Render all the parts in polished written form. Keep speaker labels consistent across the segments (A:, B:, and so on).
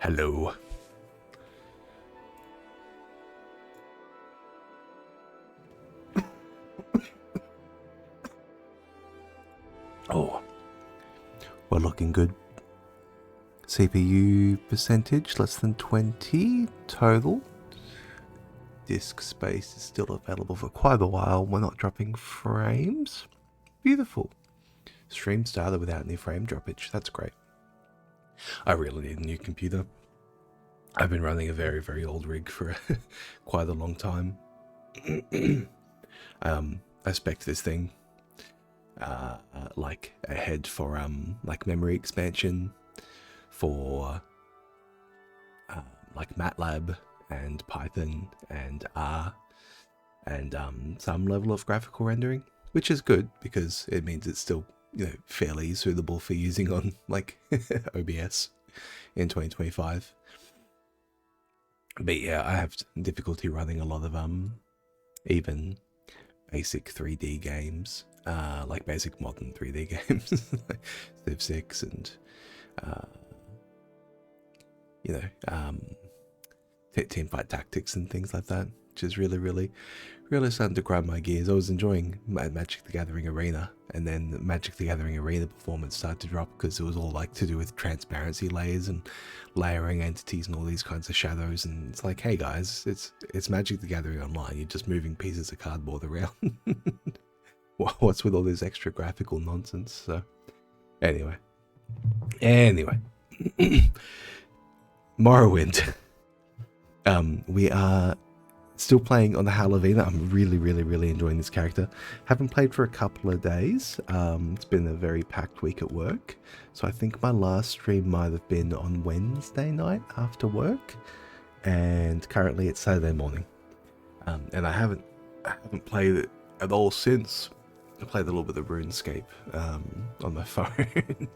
A: Hello. Oh, we're looking good. CPU percentage less than 20 total. Disk space is still available for quite a while. We're not dropping frames. Beautiful. Stream started without any frame droppage. That's great. I really need a new computer. I've been running a very, very old rig for quite a long time. I spec'd this thing like ahead for like memory expansion for like MATLAB and Python and R and some level of graphical rendering, which is good because it means it's still, you know, fairly suitable for using on like OBS in 2025. But yeah, I have difficulty running a lot of even basic 3D games, like basic modern 3D games, like Civ 6 and you know, Teamfight Tactics and things like that, which is really starting to grind my gears. I was enjoying Magic the Gathering Arena, and then Magic the Gathering Arena performance started to drop because it was all like to do with transparency layers and layering entities and all these kinds of shadows. And it's like, hey guys, it's Magic the Gathering Online. You're just moving pieces of cardboard around. What's with all this extra graphical nonsense? So anyway, Morrowind. We are still playing on the Haall. I'm really enjoying this character. Haven't played for a couple of days. It's been a very packed week at work. So I think my last stream might have been on Wednesday night after work. And currently it's Saturday morning. And I haven't played it at all since. I played a little bit of RuneScape on my phone.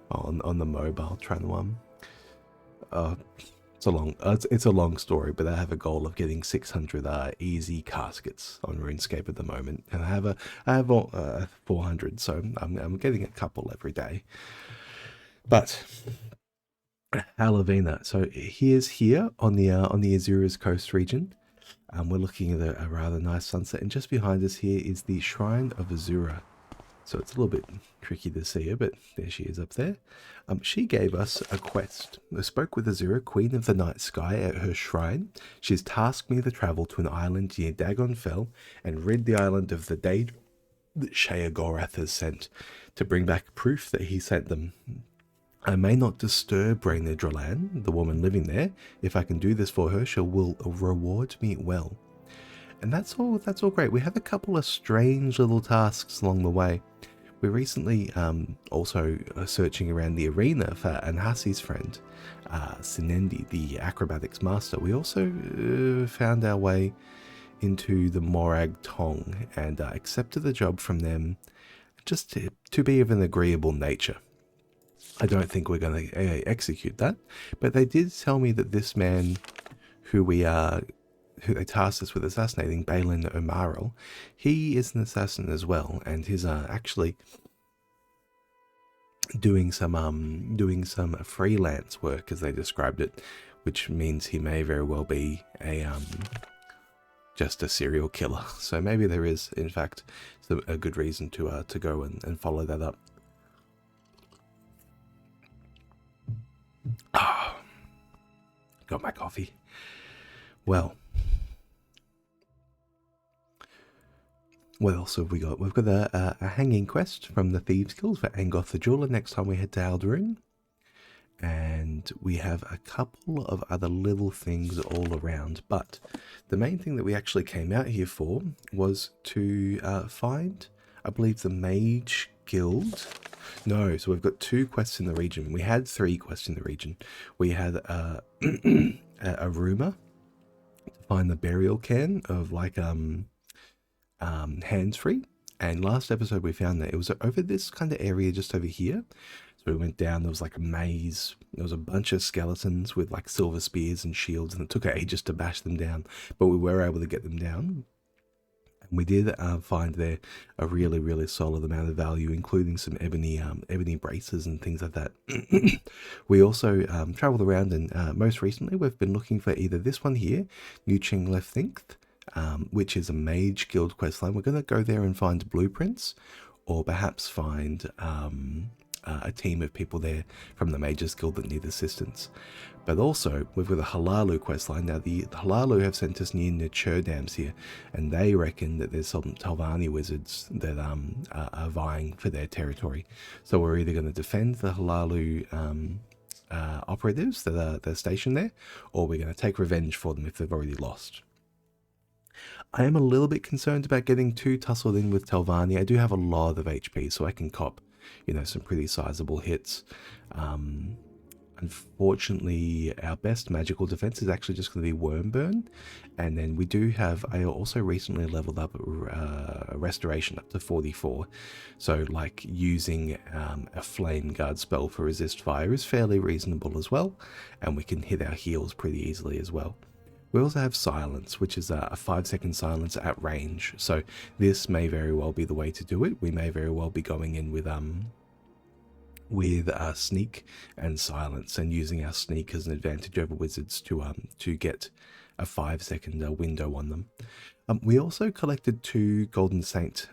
A: on the mobile, trying to it's a long story, but I have a goal of getting 600 easy caskets on RuneScape at the moment, and I have 400, so I'm getting a couple every day. But Haall. So here's here on the Azura's coast region. We're looking at a rather nice sunset, and just behind us here is the Shrine of Azura. So it's a little bit tricky to see her, but there she is up there. She gave us a quest. I spoke with Azura, Queen of the Night Sky, at her shrine. She's tasked me to travel to an island near Dagon Fell and rid the island of the Dade that Sheogorath has sent, to bring back proof that he sent them. I may not disturb Rhaena Dralan, the woman living there. If I can do this for her, she will reward me well. And that's all great. We have a couple of strange little tasks along the way. We're recently also searching around the arena for Anhasi's friend, Sinendi, the acrobatics master. We also found our way into the Morag Tong and accepted the job from them, just to be of an agreeable nature. I don't think we're going to execute that, but they did tell me that this man who they tasked us with assassinating, Balin Omaril, he is an assassin as well, and he's actually doing some freelance work, as they described it, which means he may very well be just a serial killer. So maybe there is, in fact, a good reason to go and follow that up. Got my coffee. Well, what else have we got? We've got a hanging quest from the Thieves Guild for Angoth the Jeweler next time we head to Alderaan. And we have a couple of other little things all around. But the main thing that we actually came out here for was to find, I believe, the Mage Guild. No, so we've got 2 quests in the region. We had 3 quests in the region. We had a rumour to find the burial cairn of like hands-free, and last episode we found that it was over this kind of area just over here. So we went down, there was like a maze, there was a bunch of skeletons with like silver spears and shields, and it took ages to bash them down, but we were able to get them down. We did find there a really, really solid amount of value, including some ebony braces and things like that. We also traveled around, and most recently we've been looking for either this one here, New Ching Leftinth, which is a mage guild questline. We're going to go there and find blueprints, or perhaps find a team of people there from the Mages Guild that need assistance. But also, we've got the Halalu questline. Now, the Halalu have sent us near Chur Dams here, and they reckon that there's some Talvani wizards that are vying for their territory. So we're either going to defend the Halalu operatives that are stationed there, or we're going to take revenge for them if they've already lost. I am a little bit concerned about getting too tussled in with Talvani. I do have a lot of HP, so I can cop, some pretty sizable hits. Unfortunately, our best magical defense is actually just going to be Wormburn, and then we do have, I also recently leveled up Restoration up to 44, so like using a Flame Guard spell for resist fire is fairly reasonable as well, and we can hit our heals pretty easily as well. We also have Silence, which is a 5-second silence at range, so this may very well be the way to do it. We may very well be going in with Sneak and Silence, and using our Sneak as an advantage over wizards to get a 5-second window on them. We also collected 2 Golden Saint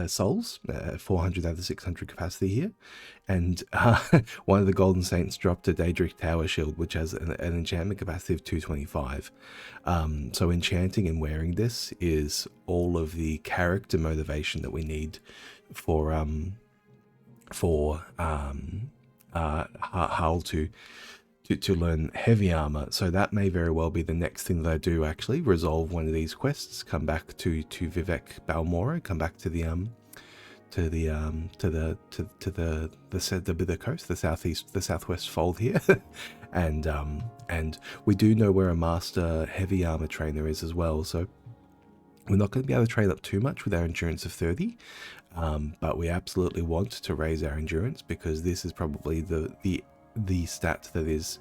A: souls, 400 out of 600 capacity here, and one of the Golden Saints dropped a Daedric Tower Shield, which has an enchantment capacity of 225. So enchanting and wearing this is all of the character motivation that we need for Haall to learn heavy armor. So that may very well be the next thing that I do, actually resolve one of these quests, come back to Vivek Balmora, come back to the coast, the southwest fold here, and we do know where a master heavy armor trainer is as well. So we're not going to be able to trade up too much with our endurance of 30, but we absolutely want to raise our endurance, because this is probably the stat that is,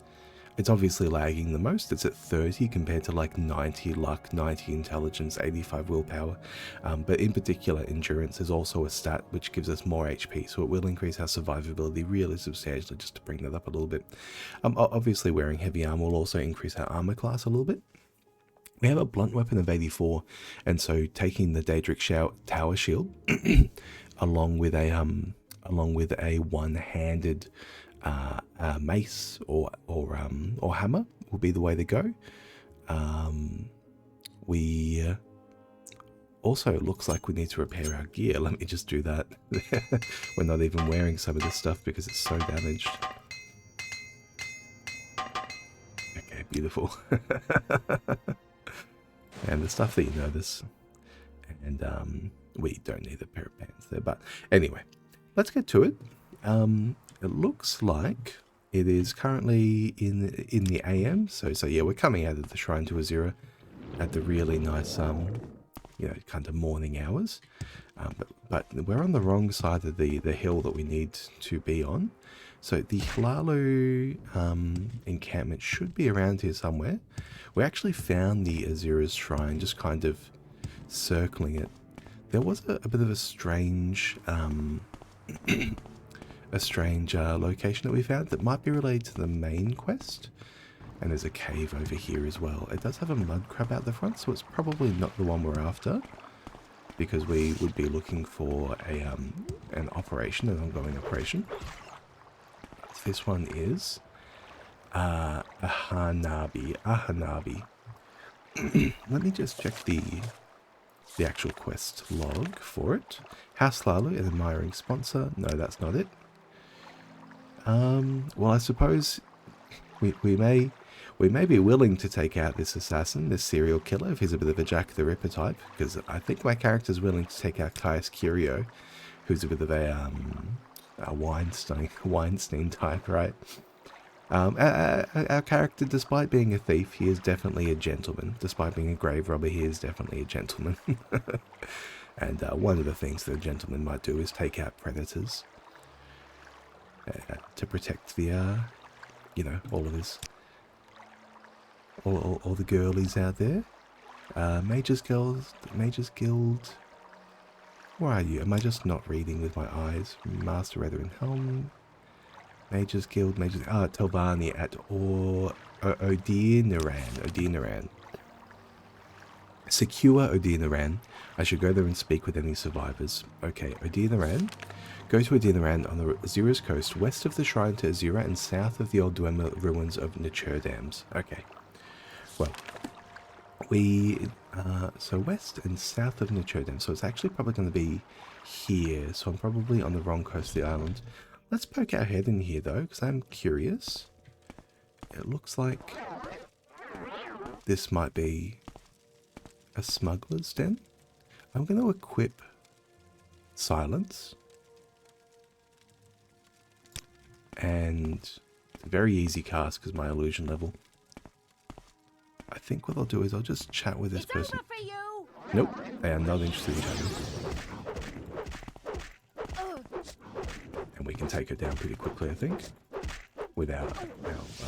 A: it's obviously lagging the most. It's at 30 compared to like 90 luck, 90 intelligence, 85 willpower. But in particular, endurance is also a stat which gives us more HP, so it will increase our survivability really substantially, just to bring that up a little bit. Obviously, wearing heavy armor will also increase our armor class a little bit. We have a blunt weapon of 84, and so taking the Daedric Tower Shield along with a one-handed mace or hammer will be the way to go. We also, looks like we need to repair our gear. Let me just do that. We're not even wearing some of this stuff because it's so damaged. Okay, beautiful. And the stuff that you notice, and we don't need a pair of pants there, but anyway, let's get to it. It looks like it is currently in the AM, so yeah, we're coming out of the Shrine to Azura at the really nice kind of morning hours, but we're on the wrong side of the hill that we need to be on. So the Halalu encampment should be around here somewhere. We actually found the Azura's Shrine, just kind of circling it. There was a bit of a strange location that we found that might be related to the main quest. And there's a cave over here as well. It does have a mud crab out the front, so it's probably not the one we're after, because we would be looking for an ongoing operation. This one is Ahanabi. Let me just check the actual quest log for it. House Lalu, an admiring sponsor. No, that's not it. Well, I suppose we may be willing to take out this assassin, this serial killer, if he's a bit of a Jack the Ripper type, because I think my character's willing to take out Caius Curio, who's a bit of a Weinstein type, right? Our character, despite being a thief, he is definitely a gentleman. Despite being a grave robber, he is definitely a gentleman. And one of the things that a gentleman might do is take out predators to protect the, all of his, all the girlies out there. Mages Guild, Mages Guild. Where are you? Am I just not reading with my eyes? Master Rather in Helm. Mages Guild, Mages... Ah, Telvani at Odinaran. Secure Odinaran. I should go there and speak with any survivors. Okay, Odinaran. Go to Odinaran on the Azura's coast, west of the shrine to Azura and south of the old Dwemer ruins of Dams. Okay. Well, so west and south of Dams. So it's actually probably going to be here. So I'm probably on the wrong coast of the island. Let's poke our head in here though, because I'm curious. It looks like this might be a smuggler's den. I'm going to equip silence. And it's a very easy cast because my illusion level. I think what I'll do is I'll just chat with this person. Nope, they are not interested in chatting. And we can take her down pretty quickly, I think. Without our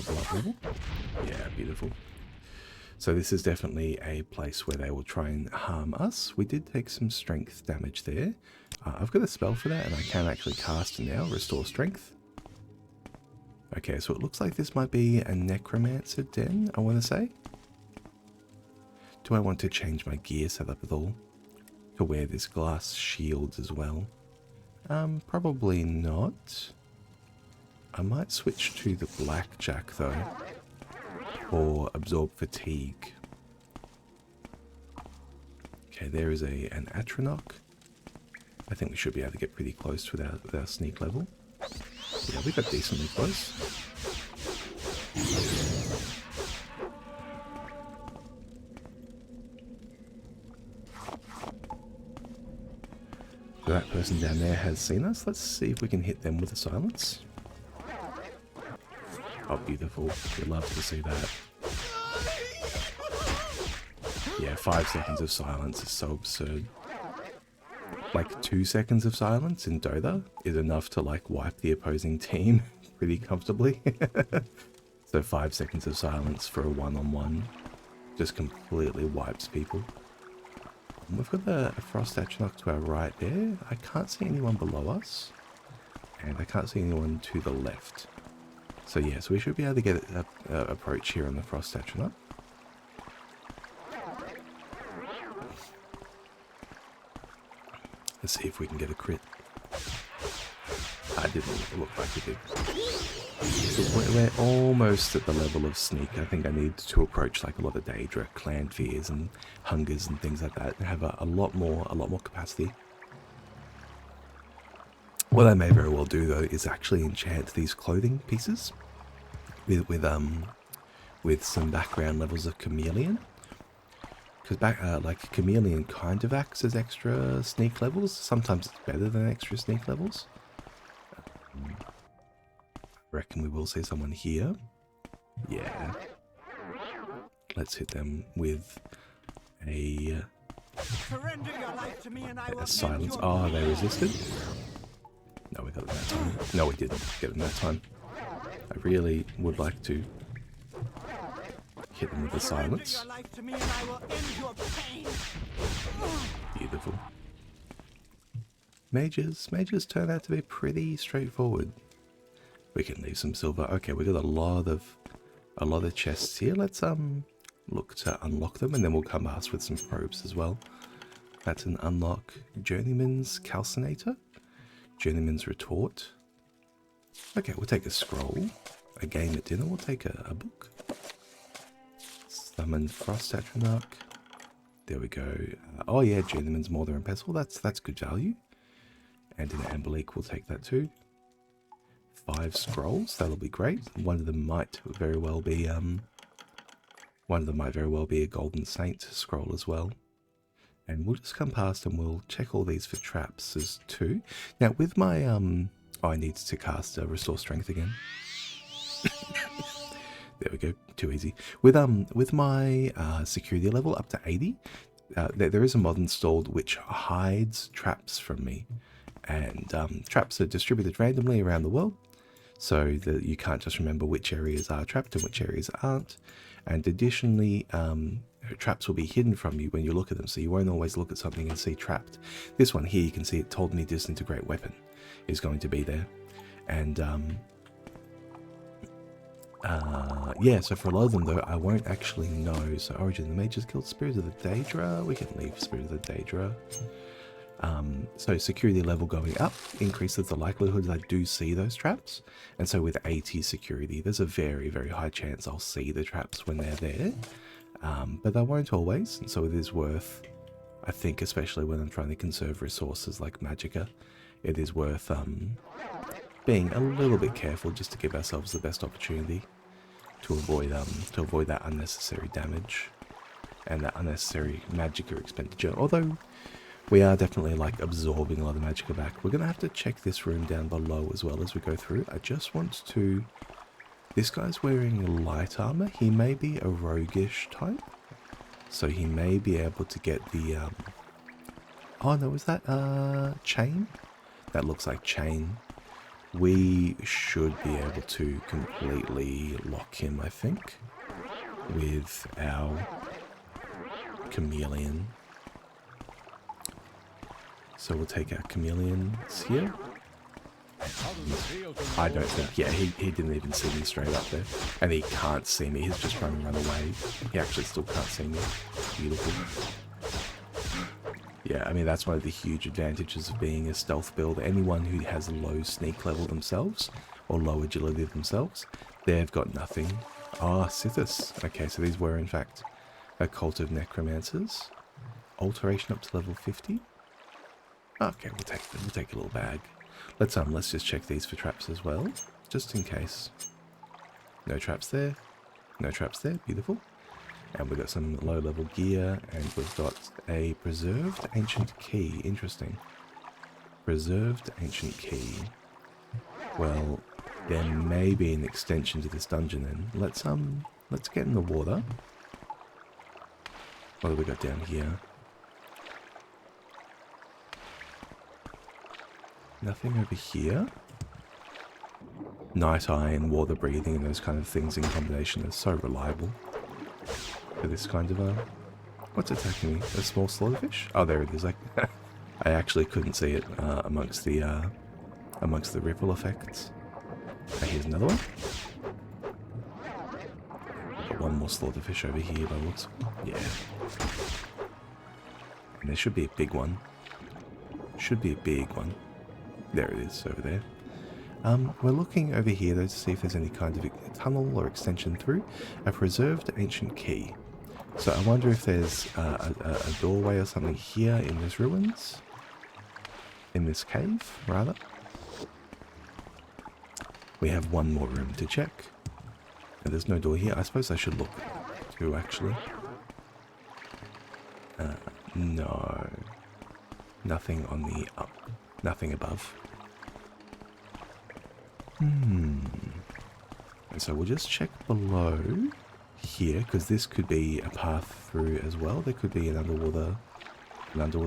A: blood level. Yeah, beautiful. So this is definitely a place where they will try and harm us. We did take some strength damage there. I've got a spell for that and I can actually cast it now, restore strength. Okay, so it looks like this might be a necromancer den, I want to say. Do I want to change my gear setup at all? To wear this glass shield as well? Probably not. I might switch to the blackjack though. Or absorb fatigue. Okay, there is an Atronach. I think we should be able to get pretty close with our sneak level. Yeah, we got decently close. So that person down there has seen us. Let's see if we can hit them with a silence. Oh, beautiful. We love to see that. Yeah, 5 seconds of silence is so absurd. Like 2 seconds of silence in Dota is enough to like wipe the opposing team pretty comfortably. So 5 seconds of silence for a one-on-one just completely wipes people. We've got a Frost Atronach to our right there. I can't see anyone below us. And I can't see anyone to the left. So yeah, so we should be able to get an approach here on the Frost Atronach. Let's see if we can get a crit. I didn't look like it did. So we're almost at the level of sneak. I think I need to approach like a lot of Daedra, Clan Fears and Hungers and things like that and have a lot more capacity. What I may very well do though is actually enchant these clothing pieces with some background levels of Chameleon. Because like Chameleon kind of acts as extra sneak levels. Sometimes it's better than extra sneak levels. I reckon we will see someone here. Yeah. Let's hit them with a silence. Oh, they resisted? No, we got them that time. No, we didn't get them that time. I really would like to hit them with the silence. Beautiful. Mages turn out to be pretty straightforward. We can leave some silver. Okay, we got a lot of chests here. Let's look to unlock them, and then we'll come past with some probes as well. That's an unlock. Journeyman's Calcinator, Journeyman's Retort. Okay, we'll take a scroll. A game at dinner. We'll take a book. Summon Frost Atronach. There we go. Oh yeah, Journeyman's Mortar and Pestle. That's good value. And an Amberleek, we'll take that too. 5 scrolls. That'll be great. One of them might very well be a Golden Saint scroll as well. And we'll just come past and we'll check all these for traps as too. Now with my I need to cast Restore Strength again. There we go, too easy. With my security level up to 80, there is a mod installed which hides traps from me. And traps are distributed randomly around the world, so that you can't just remember which areas are trapped and which areas aren't. And additionally, traps will be hidden from you when you look at them, so you won't always look at something and see trapped. This one here, you can see it told me disintegrate weapon is going to be there. And yeah, so for a lot of them though, I won't actually know. So Origin, the mages killed Spirit of the Daedra. We can leave Spirit of the Daedra. So security level going up increases the likelihood that I do see those traps. And so with 80 security, there's a very, very high chance I'll see the traps when they're there. But I won't always. And so it is worth, I think, especially when I'm trying to conserve resources like Magicka, it is worth being a little bit careful just to give ourselves the best opportunity to avoid that unnecessary damage and that unnecessary Magicka expenditure. Although we are definitely like absorbing a lot of Magicka back. We're gonna have to check this room down below as well as we go through. I just want to. This guy's wearing light armor. He may be a roguish type, so he may be able to get the. Oh no, is that chain? That looks like chain. We should be able to completely lock him, I think, with our chameleon. So we'll take our chameleons here. I don't think, yeah, he didn't even see me straight up there. And he can't see me, he's just trying to run away. He actually still can't see me. Beautiful. Yeah, I mean, that's one of the huge advantages of being a stealth build. Anyone who has a low sneak level themselves, or low agility themselves, they've got nothing. Ah, Sithis. Okay, so these were, in fact, a cult of necromancers. Alteration up to level 50. Okay, we'll take a little bag. Let's just check these for traps as well, just in case. No traps there. No traps there. Beautiful. And we've got some low-level gear, and we've got a preserved ancient key. Interesting. Preserved ancient key. Well, there may be an extension to this dungeon then. Let's get in the water. What have we got down here? Nothing over here. Night eye and water breathing and those kind of things in combination are so reliable. For this kind of what's attacking me? A small slaughterfish? Oh, there it is. I actually couldn't see it amongst the ripple effects. Oh, here's another one. Got one more slaughterfish over here by the looks. Yeah. And there should be a big one. Should be a big one. There it is over there. We're looking over here though to see if there's any kind of tunnel or extension through. A preserved ancient key. So I wonder if there's a doorway or something here in this ruins. In this cave, rather. We have one more room to check. And there's no door here. I suppose I should look too, actually. No. Nothing on the up. Nothing above. And so we'll just check below here, because this could be a path through as well. There could be an underwater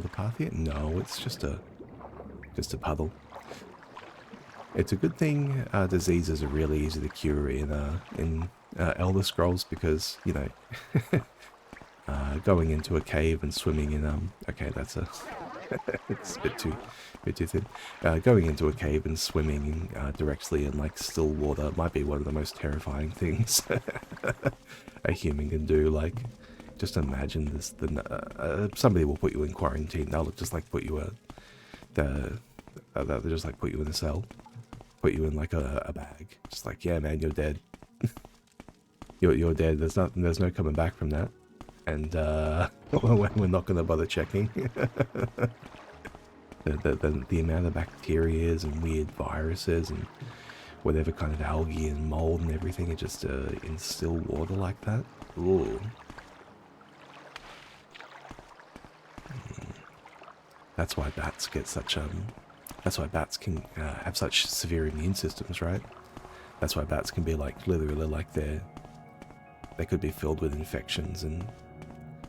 A: path here. No, it's just a puddle. It's a good thing diseases are really easy to cure in Elder Scrolls, because, you know, going into a cave and swimming in okay, that's a it's a bit too thin. Going into a cave and swimming directly in like still water might be one of the most terrifying things a human can do. Like, just imagine this. Somebody will put you in quarantine. They'll just like put you they'll just like put you in a cell, put you in like a bag. Just like, yeah, man, you're dead. You're dead. There's no coming back from that. And we're not going to bother checking. the amount of bacteria and weird viruses and whatever kind of algae and mold and everything, it just in still water like that. Ooh. That's why bats get such that's why bats can have such severe immune systems, right? That's why bats can be like literally like they could be filled with infections and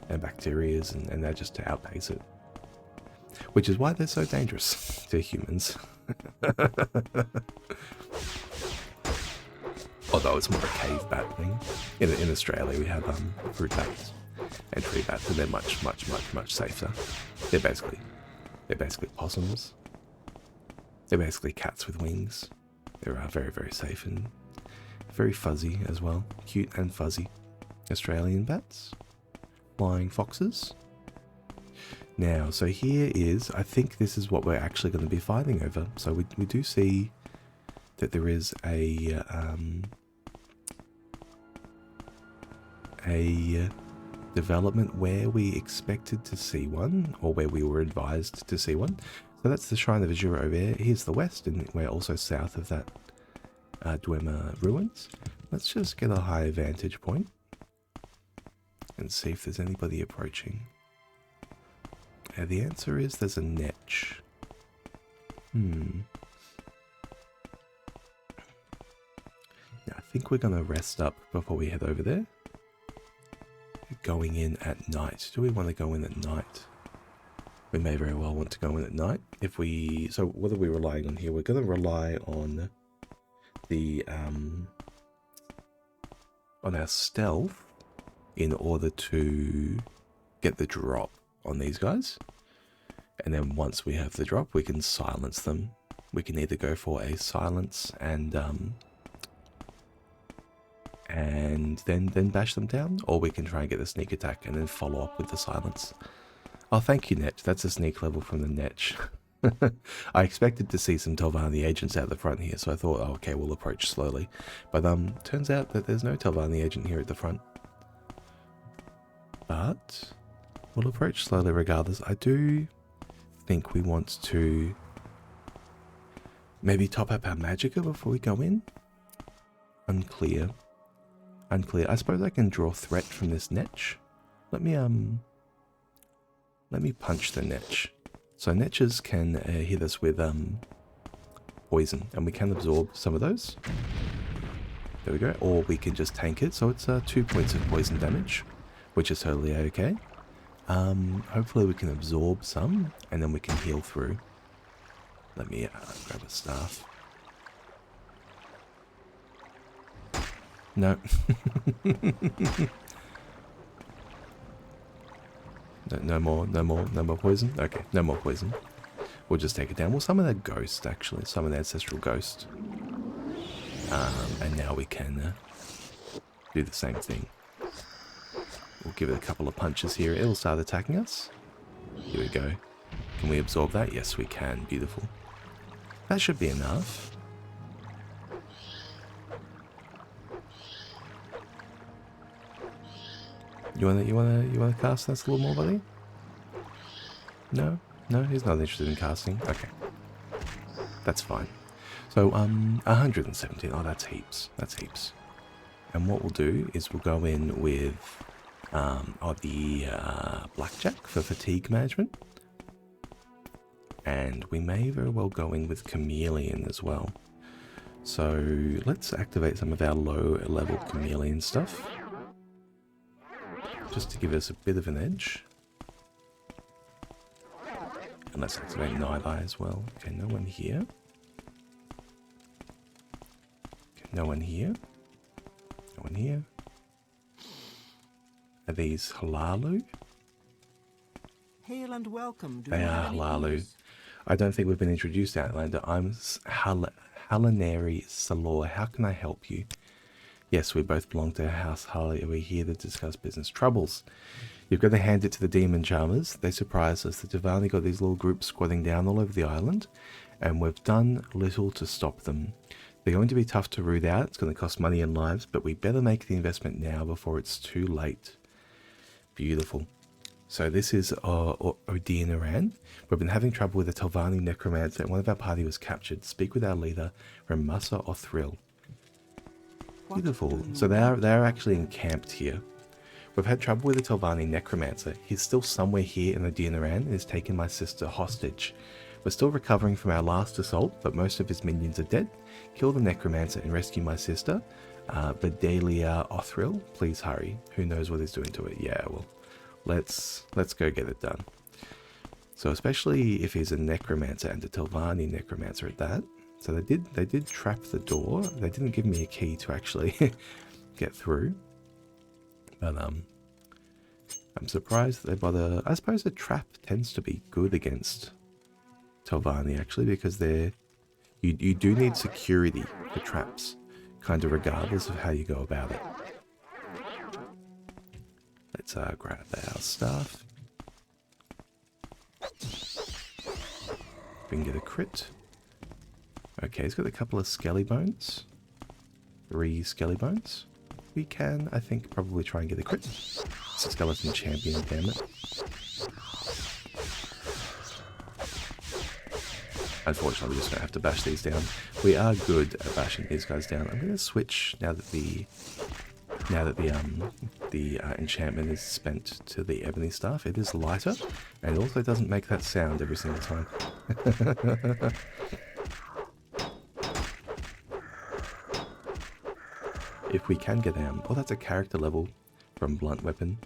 A: bacteria, and that just outpace it. Which is why they're so dangerous to humans. Although it's more a cave bat thing. In Australia we have fruit bats. and tree bats, and they're much safer. They're basically possums. They're basically cats with wings. They're very safe and very fuzzy as well. Cute and fuzzy. Australian bats. Flying foxes. Now, so here is, I think this is what we're actually going to be fighting over. So we do see that there is a development where we expected to see one, or where we were advised to see one. So that's the Shrine of Azura over here. Here's the west, and we're also south of that Dwemer ruins. Let's just get a high vantage point and see if there's anybody approaching. The answer is there's a netch. Now, I think we're going to rest up before we head over there. Going in at night. Do we want to go in at night? We may very well want to go in at night. If we... So what are we relying on here? We're going to rely on the... on our stealth in order to get the drop on these guys. And then once we have the drop, we can silence them. We can either go for a silence and then bash them down, or we can try and get the sneak attack and then follow up with the silence. Oh, thank you, Netch. That's a sneak level from the Netch. I expected to see some Telvanni agents out the front here, so I thought, oh, okay, we'll approach slowly. But turns out that there's no Telvanni agent here at the front. But we'll approach slowly regardless. I do think we want to maybe top up our magicka before we go in. Unclear. I suppose I can draw threat from this Netch. Let me punch the Netch. So Netches can hit us with poison, and we can absorb some of those. There we go. Or we can just tank it, so it's 2 points of poison damage, which is totally okay. Hopefully we can absorb some, and then we can heal through. Let me grab a staff. No. No more poison? Okay, no more poison. We'll just take it down. We'll summon a ghost, actually. Summon the ancestral ghost. And now we can do the same thing. We'll give it a couple of punches here. It'll start attacking us. Here we go. Can we absorb that? Yes, we can. Beautiful. That should be enough. You wanna cast us a little more, buddy? No, he's not interested in casting. Okay, that's fine. So 117. Oh, that's heaps. That's heaps. And what we'll do is we'll go in with the blackjack for fatigue management, and we may very well go in with chameleon as well. So let's activate some of our low level chameleon stuff, just to give us a bit of an edge. And let's activate Night Eye as well. Okay, no one here. Okay, no one here. No one here. Are these Halalu?
B: Hail and welcome.
A: They are Halalu. I don't think we've been introduced to Outlander. I'm Halaneri Salor. How can I help you? Yes, we both belong to House Harley. We're here to discuss business troubles. You've got to hand it to the demon charmers. They surprised us. The Devani got these little groups squatting down all over the island, and we've done little to stop them. They're going to be tough to root out. It's going to cost money and lives, but we better make the investment now before it's too late. Beautiful. So this is Odin Aran. We've been having trouble with a Telvanni necromancer, and one of our party was captured. Speak with our leader, Ramasa Othril. Beautiful. So they're actually encamped here. We've had trouble with the Telvanni necromancer. He's still somewhere here in the Dinaran and has taken my sister hostage. We're still recovering from our last assault, but most of his minions are dead. Kill the necromancer and rescue my sister, Bedelia Othril. Please hurry. Who knows what he's doing to it? Yeah, well, let's go get it done. So especially if he's a necromancer and a Telvanni necromancer at that. So they did trap the door. They didn't give me a key to actually get through. But I'm surprised they bother. I suppose a trap tends to be good against Telvanni, actually, because you do need security for traps, kind of regardless of how you go about it. Let's grab our stuff. We can get a crit. Okay, he's got a couple of skelly bones. 3 skelly bones. We can, I think, probably try and get a crit. It's a skeleton champion, damn it. Unfortunately, we're just going to have to bash these down. We are good at bashing these guys down. I'm going to switch now that the enchantment is spent to the ebony staff. It is lighter, and it also doesn't make that sound every single time. If we can get oh, that's a character level from blunt weapon.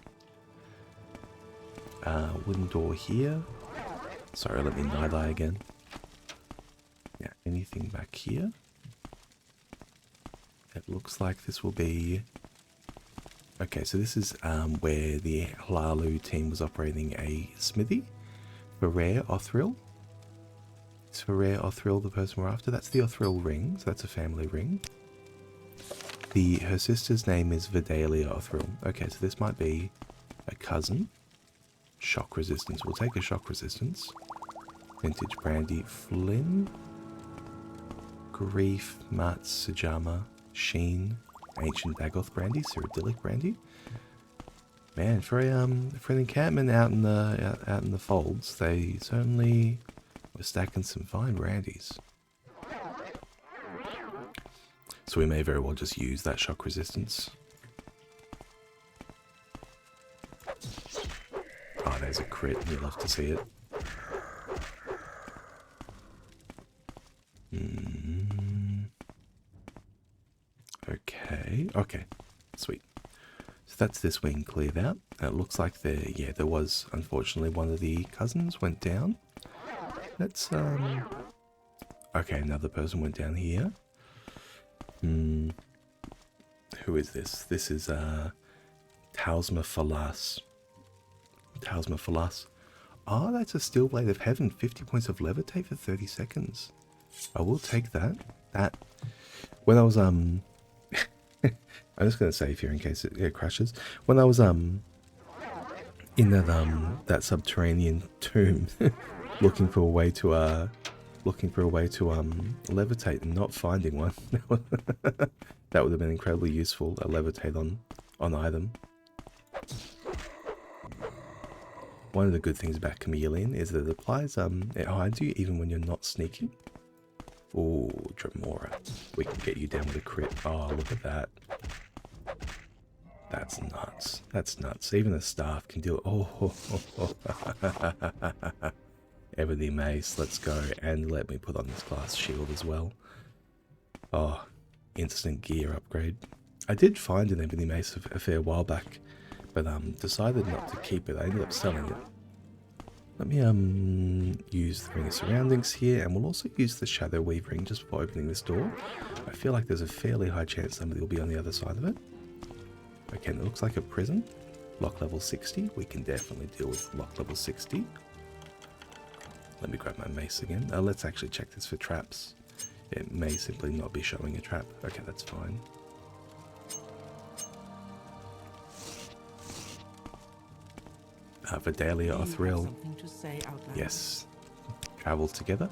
A: Wooden door here. Sorry, let me night eye again. Yeah, anything back here? It looks like this will be... Okay, so this is where the Haall team was operating a smithy for rare Othril. It's for rare Othril, the person we're after. That's the Othril ring, so that's a family ring. Her sister's name is Vidalia Othril. Okay, so this might be a cousin. Shock resistance. We'll take a shock resistance. Vintage brandy. Flynn. Grief. Mats. Sujama. Sheen. Ancient Dagoth brandy. Cyrodiilic brandy. Man, for an encampment out in the folds, they certainly were stacking some fine brandies. So we may very well just use that shock resistance. Oh, there's a crit. You'll love to see it. Okay. Sweet. So that's this wing cleared out. It looks like there was, unfortunately, one of the cousins went down. Let's, okay, another person went down here. Who is this? This is Tausma Falas. Tausma Falas. Oh, that's a Steel Blade of Heaven. 50 points of levitate for 30 seconds. I will take that. When I was I'm just gonna save here in case it crashes. When I was in that subterranean tomb, looking for a way to levitate and not finding one. That would have been incredibly useful. A levitate on item. One of the good things about Chameleon is that it applies it hides you even when you're not sneaking. Oh, Dremora. We can get you down with a crit. Oh, look at that. That's nuts. That's nuts. Even a staff can do it. Oh. Ebony Mace, let's go. And let me put on this glass shield as well. Oh, instant gear upgrade. I did find an Ebony Mace a fair while back, but decided not to keep it. I ended up selling it. Let me use the Ring of Surroundings here, and we'll also use the Shadow Weave Ring just before opening this door. I feel like there's a fairly high chance somebody will be on the other side of it. Okay, it looks like a prison. Lock level 60. We can definitely deal with lock level 60. Let me grab my mace again. Let's actually check this for traps. It may simply not be showing a trap. Okay, that's fine. Vidalia Othril. Yes. Travel together.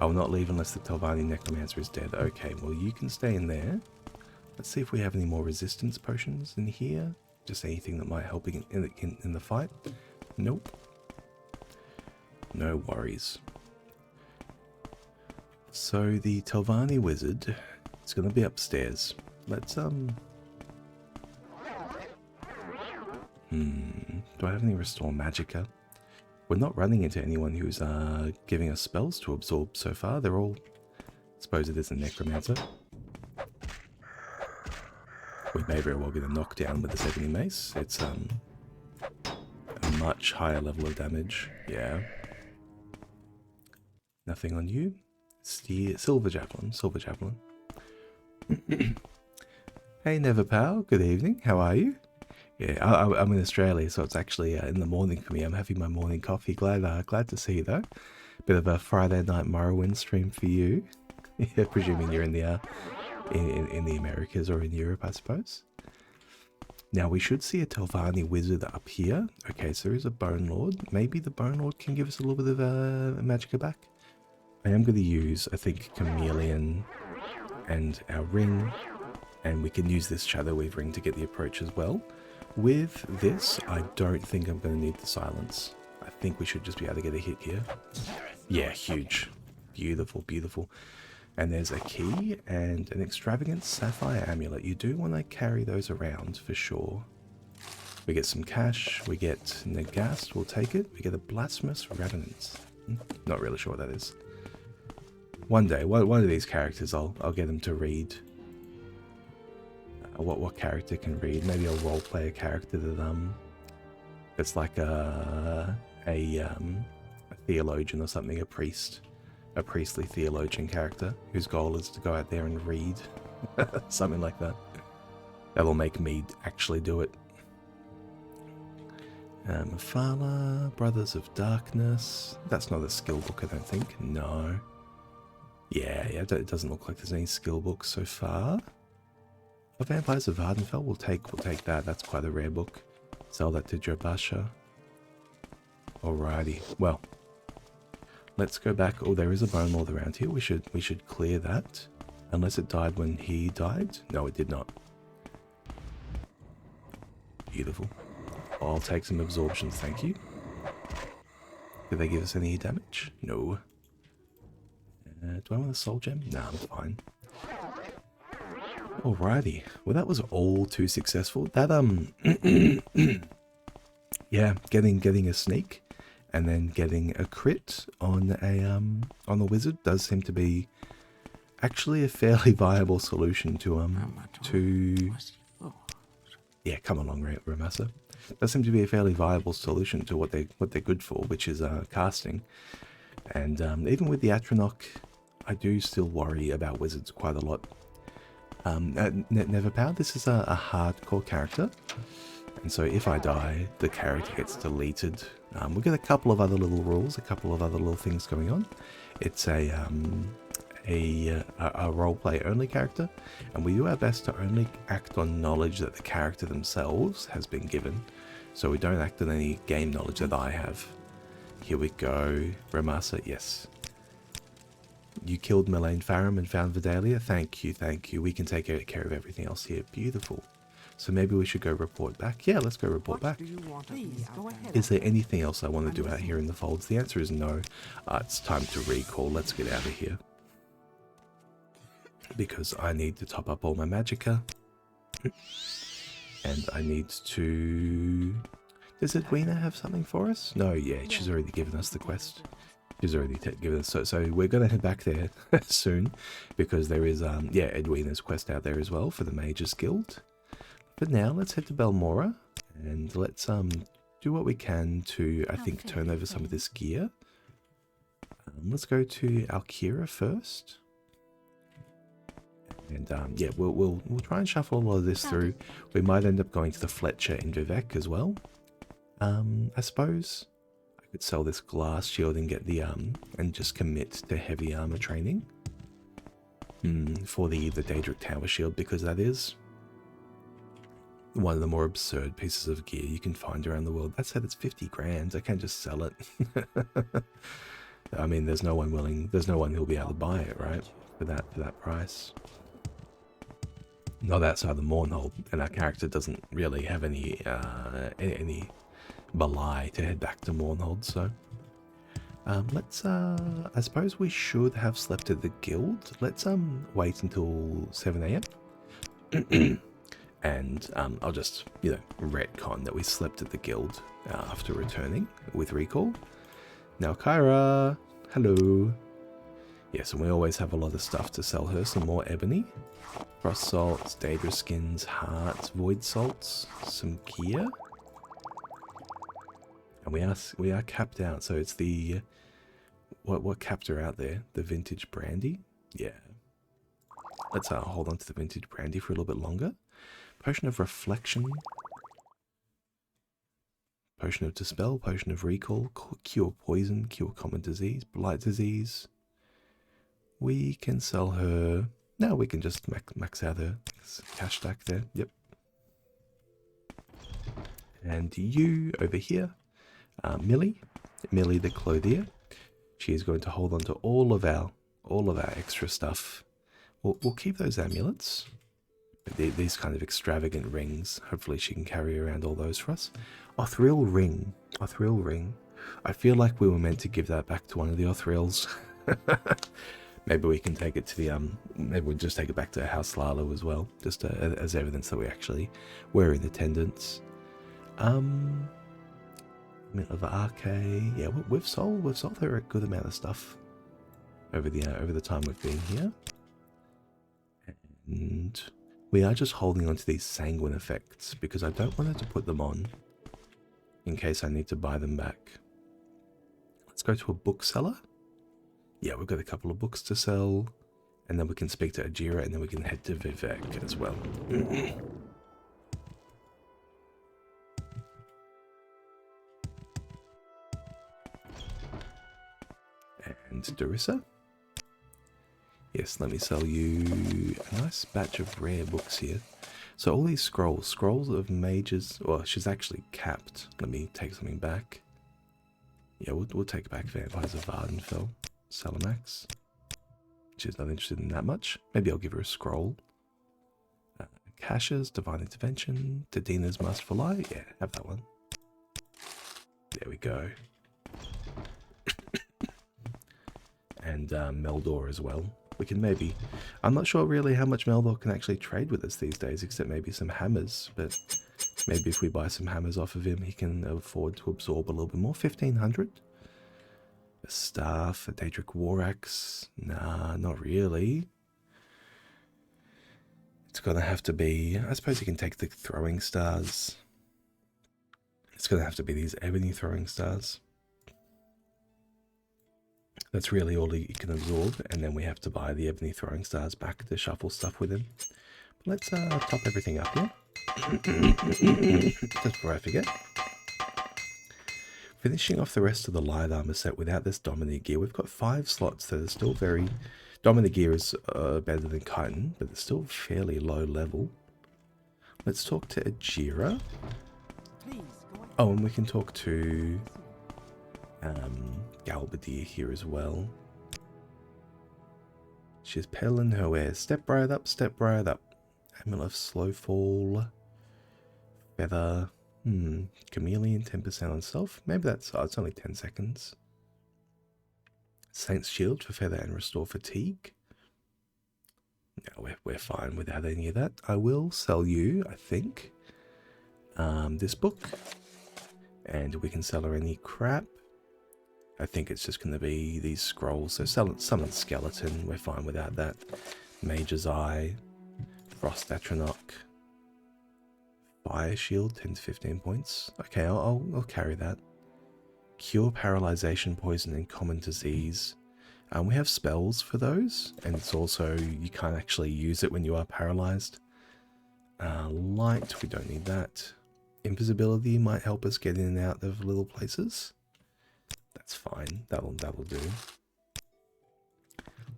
A: I will not leave unless the Telvanni Necromancer is dead. Okay, well you can stay in there. Let's see if we have any more resistance potions in here. Just anything that might help in the fight. Nope. No worries. So the Telvanni wizard is going to be upstairs. Let's do I have any Restore Magicka? We're not running into anyone who's giving us spells to absorb so far. They're all... I suppose it is a Necromancer. We may very well get a knockdown with this Ebony Mace. It's a much higher level of damage. Yeah. Nothing on you. Silver Javelin. Silver Javelin. Hey Neverpow, good evening. How are you? Yeah, I'm in Australia, so it's actually in the morning for me. I'm having my morning coffee. Glad to see you though. Bit of a Friday night Morrowind stream for you. Yeah, presuming you're in the in the Americas or in Europe, I suppose. Now we should see a Telvanni wizard up here. Okay, so there is a Bone Lord. Maybe the Bone Lord can give us a little bit of magicka back. I am going to use, I think, Chameleon and our ring, and we can use this Shadow Weave ring to get the approach as well. With this, I don't think I'm going to need the silence. I think we should just be able to get a hit here. Yeah, huge. Beautiful, beautiful. And there's a key and an extravagant sapphire amulet. You do want to carry those around for sure. We get some cash. We get Nagast. We'll take it. We get a blasphemous revenant. Not really sure what that is. One day, one of these characters, I'll get them to read. What character can read? Maybe a role player character that's like a theologian or something, a priestly theologian character whose goal is to go out there and read. Something like that. That'll make me actually do it. Mafala, Brothers of Darkness. That's not a skill book, I don't think. No. Yeah, it doesn't look like there's any skill books so far. The Vampires of Vardenfell, we'll take that. That's quite a rare book. Sell that to Jobasha. Alrighty. Well, let's go back. Oh, there is a Bone Lord around here. We should clear that. Unless it died when he died. No, it did not. Beautiful. I'll take some absorptions, thank you. Did they give us any damage? No. Do I want a soul gem? Nah, I'm fine. Alrighty. Well, that was all too successful. That yeah, getting a sneak and then getting a crit on a wizard does seem to be actually a fairly viable solution to yeah, come along, Ramasa. Does seem to be a fairly viable solution to what they're good for, which is casting. And even with the Atronach, I do still worry about wizards quite a lot. Neverpower, this is a hardcore character, and so if I die, the character gets deleted. We've got a couple of other little rules, a couple of other little things going on. It's a roleplay only character, and we do our best to only act on knowledge that the character themselves has been given, so we don't act on any game knowledge that I have. Here we go. Ramasa, yes. You killed Melaine Farum and found Vidalia. Thank you, thank you. We can take care of everything else here. Beautiful. So maybe we should go report back. Yeah, let's go report back. Is there anything else I want to do out here in the folds? The answer is no. It's time to recall. Let's get out of here. Because I need to top up all my magicka. And I need to... Does Edwina have something for us? No, yeah, she's already given us the quest. She's already given us, so we're going to head back there soon, because there is, yeah, Edwina's quest out there as well for the Mages Guild. But now, let's head to Balmora, and let's do what we can to, I think, turn over some of this gear. Let's go to Alkira first. And, yeah, we'll try and shuffle a lot of this through. We might end up going to the Fletcher in Vivek as well. I suppose I could sell this glass shield and get the and just commit to heavy armor training for the Daedric Tower shield, because that is one of the more absurd pieces of gear you can find around the world. That said, it's 50 grand. I can't just sell it. I mean, there's no one who'll be able to buy it, right? For that price. Not outside the Mournhold, and our character doesn't really have any belie to head back to Mournhold, so let's I suppose we should have slept at the guild. Let's wait until 7 AM and I'll just, you know, retcon that we slept at the guild after returning with recall. Now Kyra, hello. Yes, and we always have a lot of stuff to sell her. Some more ebony, frost salts, Daedra skins, hearts, void salts, some gear. And we are capped out, so it's the what capped her out there? The vintage brandy? Yeah. Let's hold on to the vintage brandy for a little bit longer. Potion of reflection. Potion of Dispel, Potion of Recall, Cure Poison, Cure Common Disease, Blight Disease. We can sell her... No, we can just max out her cash stack there. Yep. And you over here, Millie the Clothier. She is going to hold on to all of our extra stuff. We'll keep those amulets. These kind of extravagant rings. Hopefully she can carry around all those for us. Othriel ring. Othriel ring. I feel like we were meant to give that back to one of the Othriels. Maybe we can take it to the maybe we'll just take it back to House Lalo as well, just as evidence that we actually were in attendance. Of Arcade. Yeah, we've sold her a good amount of stuff over the time we've been here, and we are just holding on to these sanguine effects because I don't want her to put them on in case I need to buy them back. Let's go to a bookseller. Yeah, we've got a couple of books to sell, and then we can speak to Ajira, and then we can head to Vivek as well. And Darissa. Yes, let me sell you a nice batch of rare books here. So all these scrolls of mages, well, she's actually capped. Let me take something back. Yeah, we'll take back Vampires of Vardenfell, Salamax. She's not interested in that much. Maybe I'll give her a scroll. Cash's Divine Intervention, Tadina's Masterful Eye. Yeah, have that one. There we go. And Meldor as well. We can maybe... I'm not sure really how much Meldor can actually trade with us these days, except maybe some hammers. But maybe if we buy some hammers off of him, he can afford to absorb a little bit more. 1,500? A staff, a Daedric War Axe? Nah, not really. It's going to have to be... I suppose he can take the throwing stars. It's going to have to be these ebony throwing stars. That's really all he can absorb, and then we have to buy the ebony throwing stars back to shuffle stuff with him. Let's top everything up here. Just before I forget. Finishing off the rest of the light armor set without this Dominant gear. We've got 5 slots that are still very... Dominant gear is better than Chitin, but it's still fairly low level. Let's talk to Ajira. Oh, and we can talk to... Galbadir here as well. She's pale in her wear. Step right up, step right up. Amulet of Slowfall. Feather. Chameleon, 10% on self. Maybe that's... Oh, it's only 10 seconds. Saint's Shield for Feather and Restore Fatigue. No, we're fine without any of that. I will sell you, I think, this book. And we can sell her any crap. I think it's just going to be these scrolls. So summon Skeleton, we're fine without that. Mage's Eye, Frost Atronach, Fire Shield, 10 to 15 points. Okay, I'll carry that. Cure Paralyzation, Poison, and Common Disease. We have spells for those, and it's also, you can't actually use it when you are paralyzed. Light, we don't need that. Invisibility might help us get in and out of little places. That's fine. That'll do.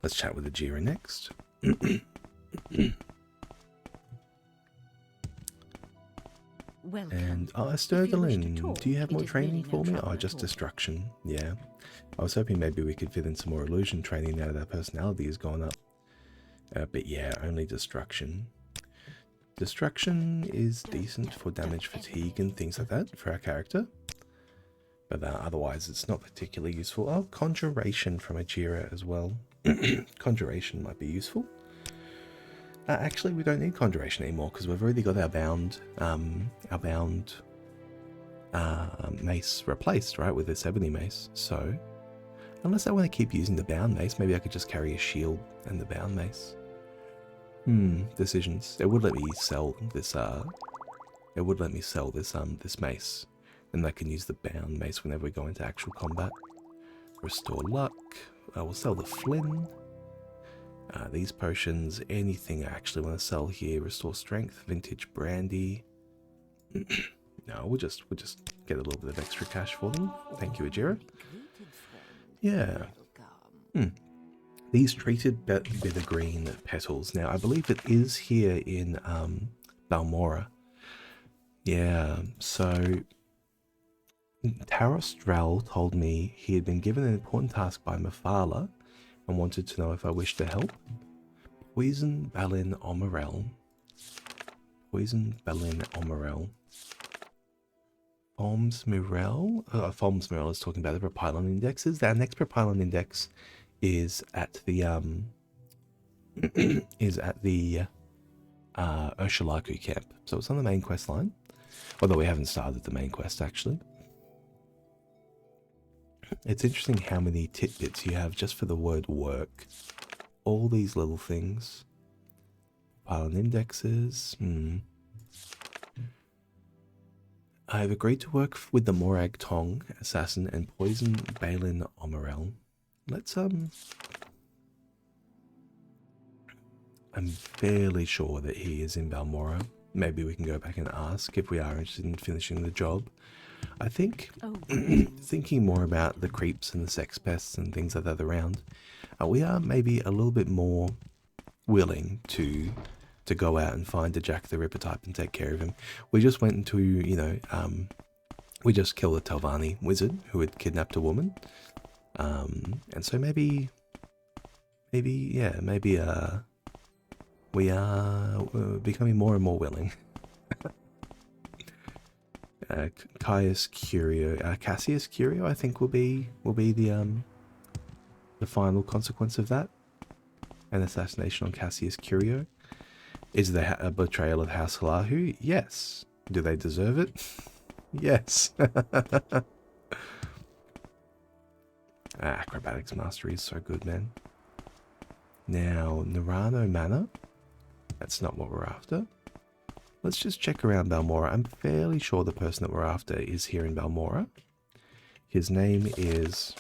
A: Let's chat with Ajira next. And Sturgelin, do you have more training for me? Oh, just destruction. Yeah. I was hoping maybe we could fit in some more illusion training now that our personality has gone up. But yeah, only destruction. Destruction is decent for damage, fatigue, and things like that for our character. But otherwise, it's not particularly useful. Oh, Conjuration from Ajira as well. Conjuration might be useful. Actually, we don't need Conjuration anymore because we've already got our bound mace replaced, right, with this ebony mace. So, unless I want to keep using the bound mace, maybe I could just carry a shield and the bound mace. Decisions. It would let me sell this. It would let me sell this mace. And I can use the bound mace whenever we go into actual combat. Restore luck. I will sell the Flynn. These potions, anything I actually want to sell here. Restore strength, vintage brandy. No, we'll just get a little bit of extra cash for them. Thank you, Ajira. Yeah. These treated bittergreen petals. Now, I believe it is here in Balmora. Yeah, so Taros Dral told me he had been given an important task by Mafala and wanted to know if I wished to help. Poison Balin Omerel. Poison Balin Omerel. Foms Mirel is talking about the propylon indexes. Our next propylon index is at the Urshalaku camp. So it's on the main quest line. Although we haven't started the main quest actually. It's interesting how many tidbits you have just for the word work. All these little things. Propylon indexes. I have agreed to work with the Morag Tong assassin and poison Balin Omerel. Let's I'm fairly sure that he is in Balmora. Maybe we can go back and ask if we are interested in finishing the job. I think thinking more about the creeps and the sex pests and things like that around, we are maybe a little bit more willing to go out and find a Jack the Ripper type and take care of him. We just went into, you know, we just killed a Telvanni wizard who had kidnapped a woman. And so maybe we are becoming more and more willing. Cassius Curio, I think will be the final consequence of that. An assassination on Cassius Curio. Is there a betrayal of House Halahu? Yes. Do they deserve it? Yes. Acrobatics mastery is so good, man. Now, Narano Manor. That's not what we're after. Let's just check around Balmora. I'm fairly sure the person that we're after is here in Balmora. His name is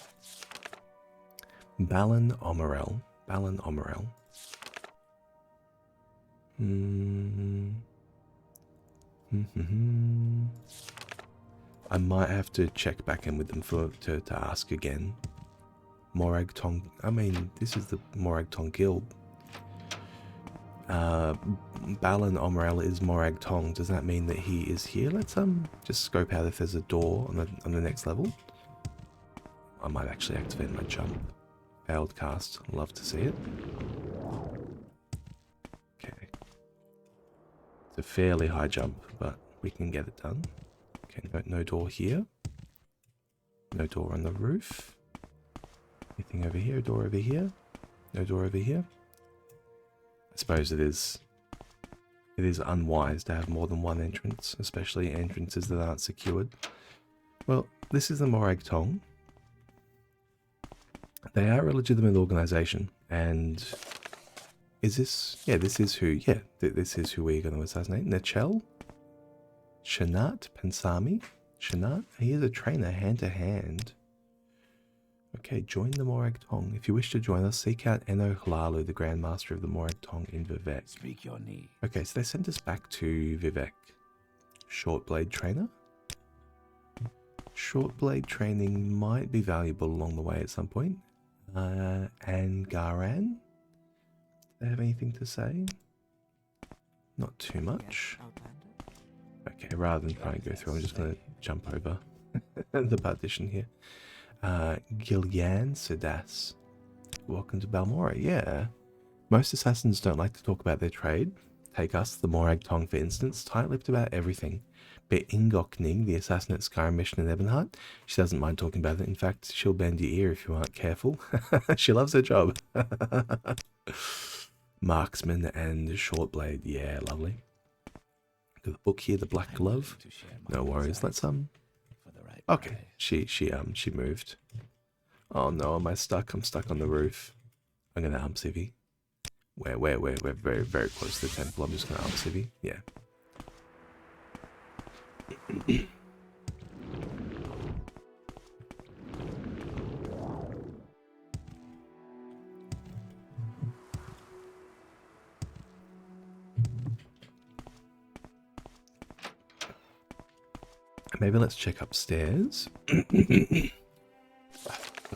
A: Balin Omerel. Balin Omerel. I might have to check back in with them to ask again. Morag Tong. I mean, this is the Morag Tong Guild. Balin Omerel is Morag Tong. Does that mean that he is here? Let's just scope out if there's a door on the next level. I might actually activate my jump. Failed cast. Love to see it. Okay. It's a fairly high jump, but we can get it done. Okay, no door here. No door on the roof. Anything over here? Door over here? No door over here? I suppose it is unwise to have more than one entrance, especially entrances that aren't secured. Well, this is the Morag Tong. They are a legitimate organization, and is this? Yeah, this is who. Yeah, this is who we're going to assassinate. Nechel, Shanat Pensami, Shanat. He is a trainer, hand to hand. Okay, join the Morag Tong. If you wish to join us, seek out Eno Hlalu, the Grand Master of the Morag Tong in Vivek.
B: Speak your need.
A: Okay, so they sent us back to Vivek. Short blade trainer. Short blade training might be valuable along the way at some point. Angaran? Do they have anything to say? Not too much. Okay, rather than try and go through, I'm just going to jump over the partition here. Gillian Sedas. Welcome to Balmora. Yeah. Most assassins don't like to talk about their trade. Take us, the Morag Tong, for instance, tight-lipped about everything. Be Ingokning, the assassin at Skyrim Mission in Ebonheart. She doesn't mind talking about it. In fact, she'll bend your ear if you aren't careful. She loves her job. Marksman and Shortblade. Yeah, lovely. Got the book here, the Black Glove. No worries. Let's Okay, she moved. Oh no, am I stuck? I'm stuck on the roof. I'm gonna civvy. We're very, very close to the temple. I'm just gonna civvy. Yeah. Maybe let's check upstairs. Sorry,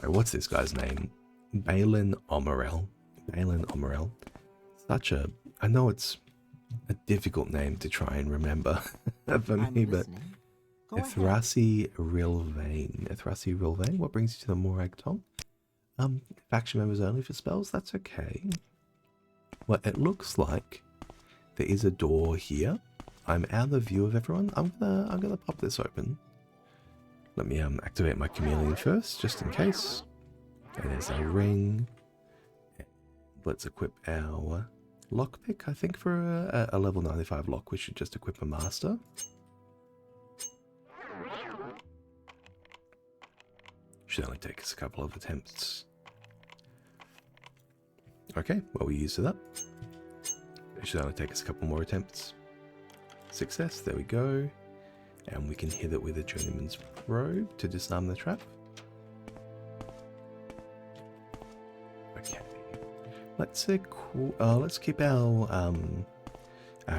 A: what's this guy's name? Balin Omerel. Balin Omerel. Such a... I know it's a difficult name to try and remember for me, but... Ethrasi Rilvain. Ethrasi Rilvain? What brings you to the Morag Tong? Faction members only for spells? That's okay. Well, it looks like there is a door here. I'm out of view of everyone. I'm gonna pop this open. Let me activate my chameleon first, just in case. And there's a ring. Let's equip our lockpick. I think for a level 95 lock, we should just equip a master. Should only take us a couple of attempts. Okay, well, we're used to that. It should only take us a couple more attempts. Success, there we go. And we can hit it with a journeyman's probe to disarm the trap. Okay. Let's keep our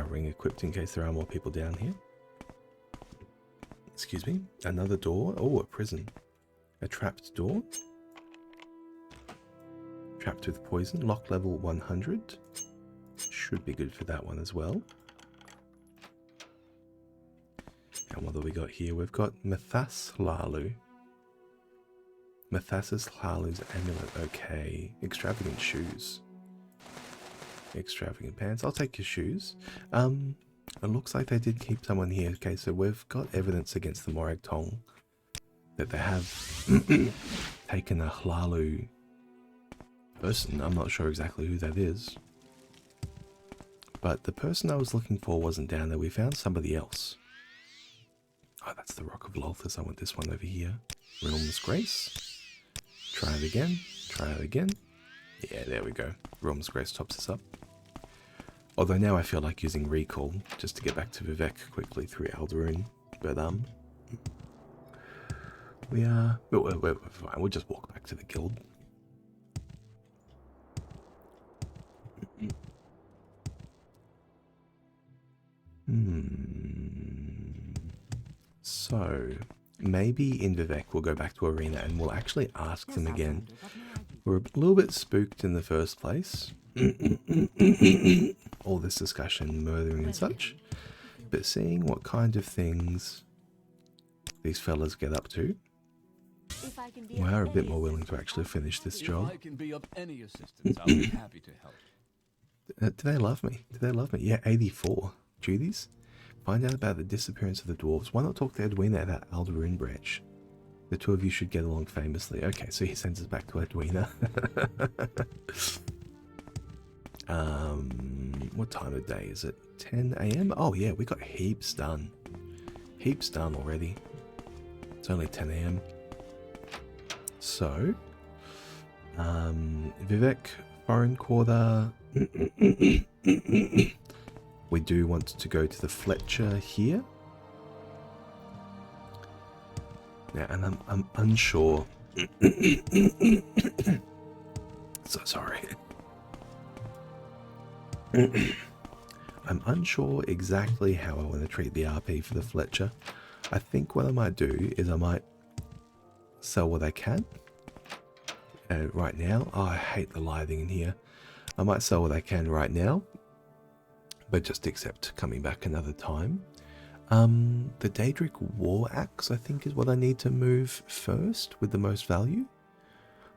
A: ring equipped in case there are more people down here. Excuse me. Another door. Oh, a prison. A trapped door. Trapped with poison. Lock level 100. Should be good for that one as well. And what have we got here? We've got Mathas Lalu. Mathas's Lalu's amulet. Okay. Extravagant shoes. Extravagant pants. I'll take your shoes. It looks like they did keep someone here. Okay, so we've got evidence against the Morag Tong that they have taken a Hlalu person. I'm not sure exactly who that is. But the person I was looking for wasn't down there. We found somebody else. Oh, that's the Rock of Lolthus. I want this one over here. Realm's Grace. Try it again. Try it again. Yeah, there we go. Realm's Grace tops us up. Although now I feel like using Recall just to get back to Vivek quickly through Aldaroon. But, we're fine. We'll just walk back to the guild. So, maybe in Vivek we'll go back to Arena and we'll actually ask them again. We're a little bit spooked in the first place. All this discussion, murdering and such. But seeing what kind of things these fellas get up to, we are a bit more willing to actually finish this job.
B: If I can be of any assistance, I'll be happy to help.
A: Do they love me? Do they love me? Yeah, 84. Duties? Find out about the disappearance of the dwarves. Why not talk to Edwina at that Aldaroon branch? The two of you should get along famously. Okay, so he sends us back to Edwina. What time of day is it? 10 AM? Oh yeah, we got heaps done. Heaps done already. It's only 10 AM. So, Vivek, foreign quarter. We do want to go to the Fletcher here. Now, and I'm unsure. So sorry. I'm unsure exactly how I want to treat the RP for the Fletcher. I think what I might do is I might sell what I can. Right now. Oh, I hate the lighting in here. I might sell what I can right now, but just accept coming back another time. The Daedric War Axe, I think, is what I need to move first with the most value.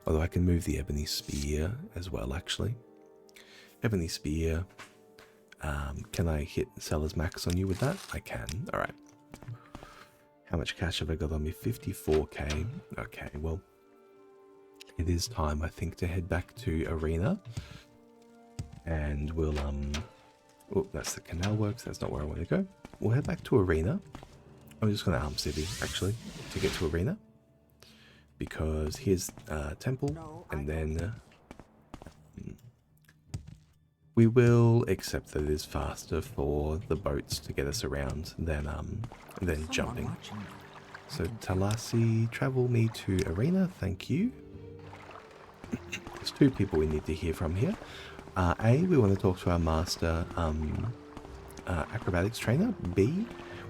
A: Although I can move the Ebony Spear as well, actually. Ebony Spear. Can I hit seller's max on you with that? I can. Alright. How much cash have I got on me? 54k. Okay, well, it is time, I think, to head back to Arena. And we'll, oh, that's the canal works. That's not where I want to go. We'll head back to Arena. I'm just going to Arm City, actually, to get to Arena. Because here's Temple, and then we will accept that it is faster for the boats to get us around than jumping. So Talasi, travel me to Arena, thank you. There's two people we need to hear from here. A, we want to talk to our master acrobatics trainer. B,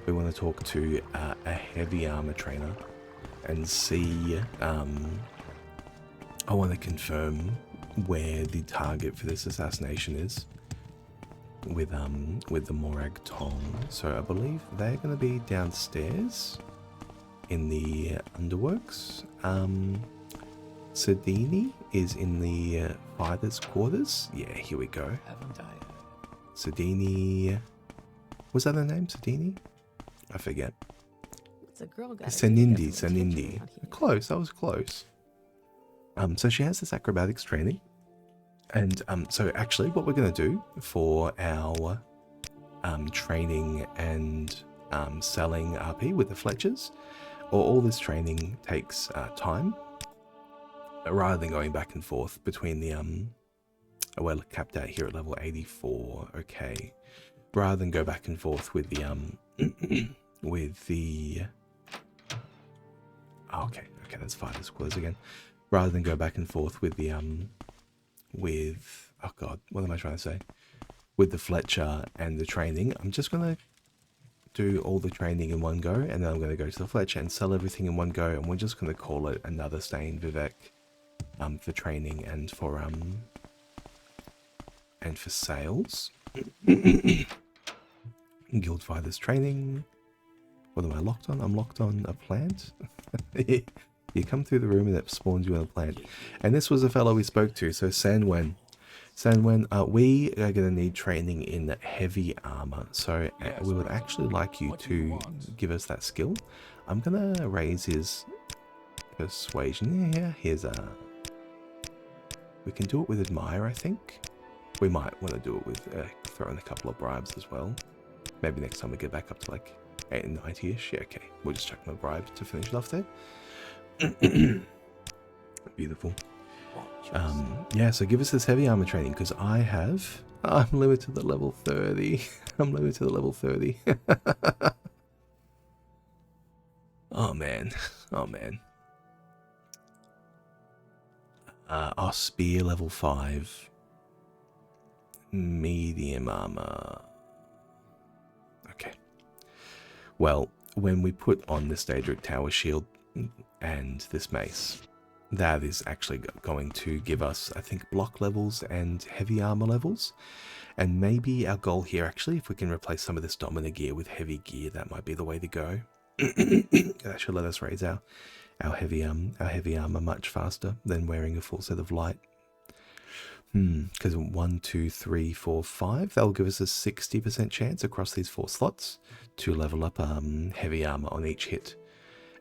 A: we want to talk to a heavy armor trainer and see. I want to confirm where the target for this assassination is with the Morag Tong. So I believe they're going to be downstairs in the underworks. Sedini is in the fighter's quarters. Yeah, here we go.
B: Haven't I?
A: Sedini. Was that her name? Sedini? I forget.
C: It's a girl guy.
A: Senindi. Close. That was close. So she has this acrobatics training, and so actually, what we're going to do for our training and selling RP with the Fletchers, or all this training takes time, rather than going back and forth between the we're capped out here at level 84. Okay, rather than go back and forth with the with the okay, that's fighters quarters again. Rather than go back and forth with the with, oh god, what am I trying to say? With the Fletcher and the training, I'm just going to do all the training in one go, and then I'm going to go to the Fletcher and sell everything in one go, and we're just going to call it another stay in Vivek for training and for sales. Guild Fighters training. What am I locked on? I'm locked on a plant. You come through the room and it spawns you in a plant. And this was a fellow we spoke to, so Sanwen. Sanwen, we are going to need training in heavy armor. So we would actually like you to give us that skill. I'm going to raise his persuasion. Yeah, here's a... We can do it with Admire, I think. We might want to do it with throwing a couple of bribes as well. Maybe next time we get back up to like 90-ish. Yeah, okay. We'll just chuck my bribe to finish it off there. Beautiful. Yeah, so give us this heavy armor training, because I'm limited to level 30. I'm limited to level 30. Oh man. Our spear level 5. Medium armor. Okay. Well, when we put on this Daedric Tower shield and this mace, that is actually going to give us, I think, block levels and heavy armor levels. And maybe our goal here, actually, if we can replace some of this Domina gear with heavy gear, that might be the way to go. That should let us raise our heavy armor much faster than wearing a full set of light. Because 1, 2, 3, 4, 5, that'll give us a 60% chance across these 4 slots to level up heavy armor on each hit.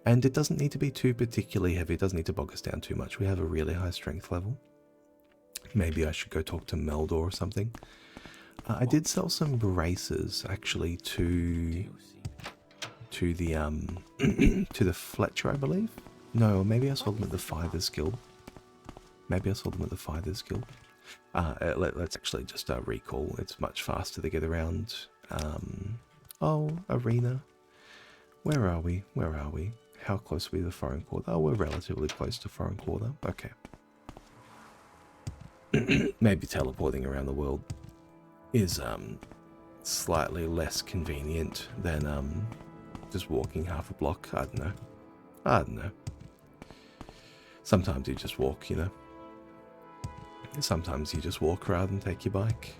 A: And it doesn't need to be too particularly heavy. It doesn't need to bog us down too much. We have a really high strength level. Maybe I should go talk to Meldor or something. I did sell some braces actually to the to the Fletcher, I believe. No, maybe I sold them at the Fighters Guild. Let's actually just recall. It's much faster to get around. Oh, arena. Where are we? How close are we to the Foreign Quarter? Oh, we're relatively close to Foreign Quarter. Okay. Maybe teleporting around the world is slightly less convenient than just walking half a block. I don't know. Sometimes you just walk, you know. Sometimes you just walk rather than take your bike.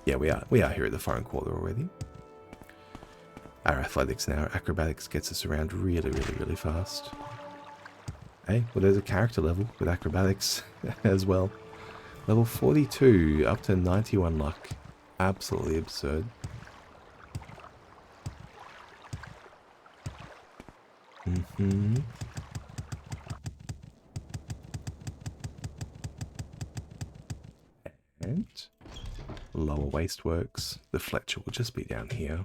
A: Yeah, we are here at the Foreign Quarter already. Our athletics and our acrobatics gets us around really, really, really fast. Hey, well, there's a character level with acrobatics as well. Level 42, up to 91 luck. Absolutely absurd. And lower waste works. The Fletcher will just be down here.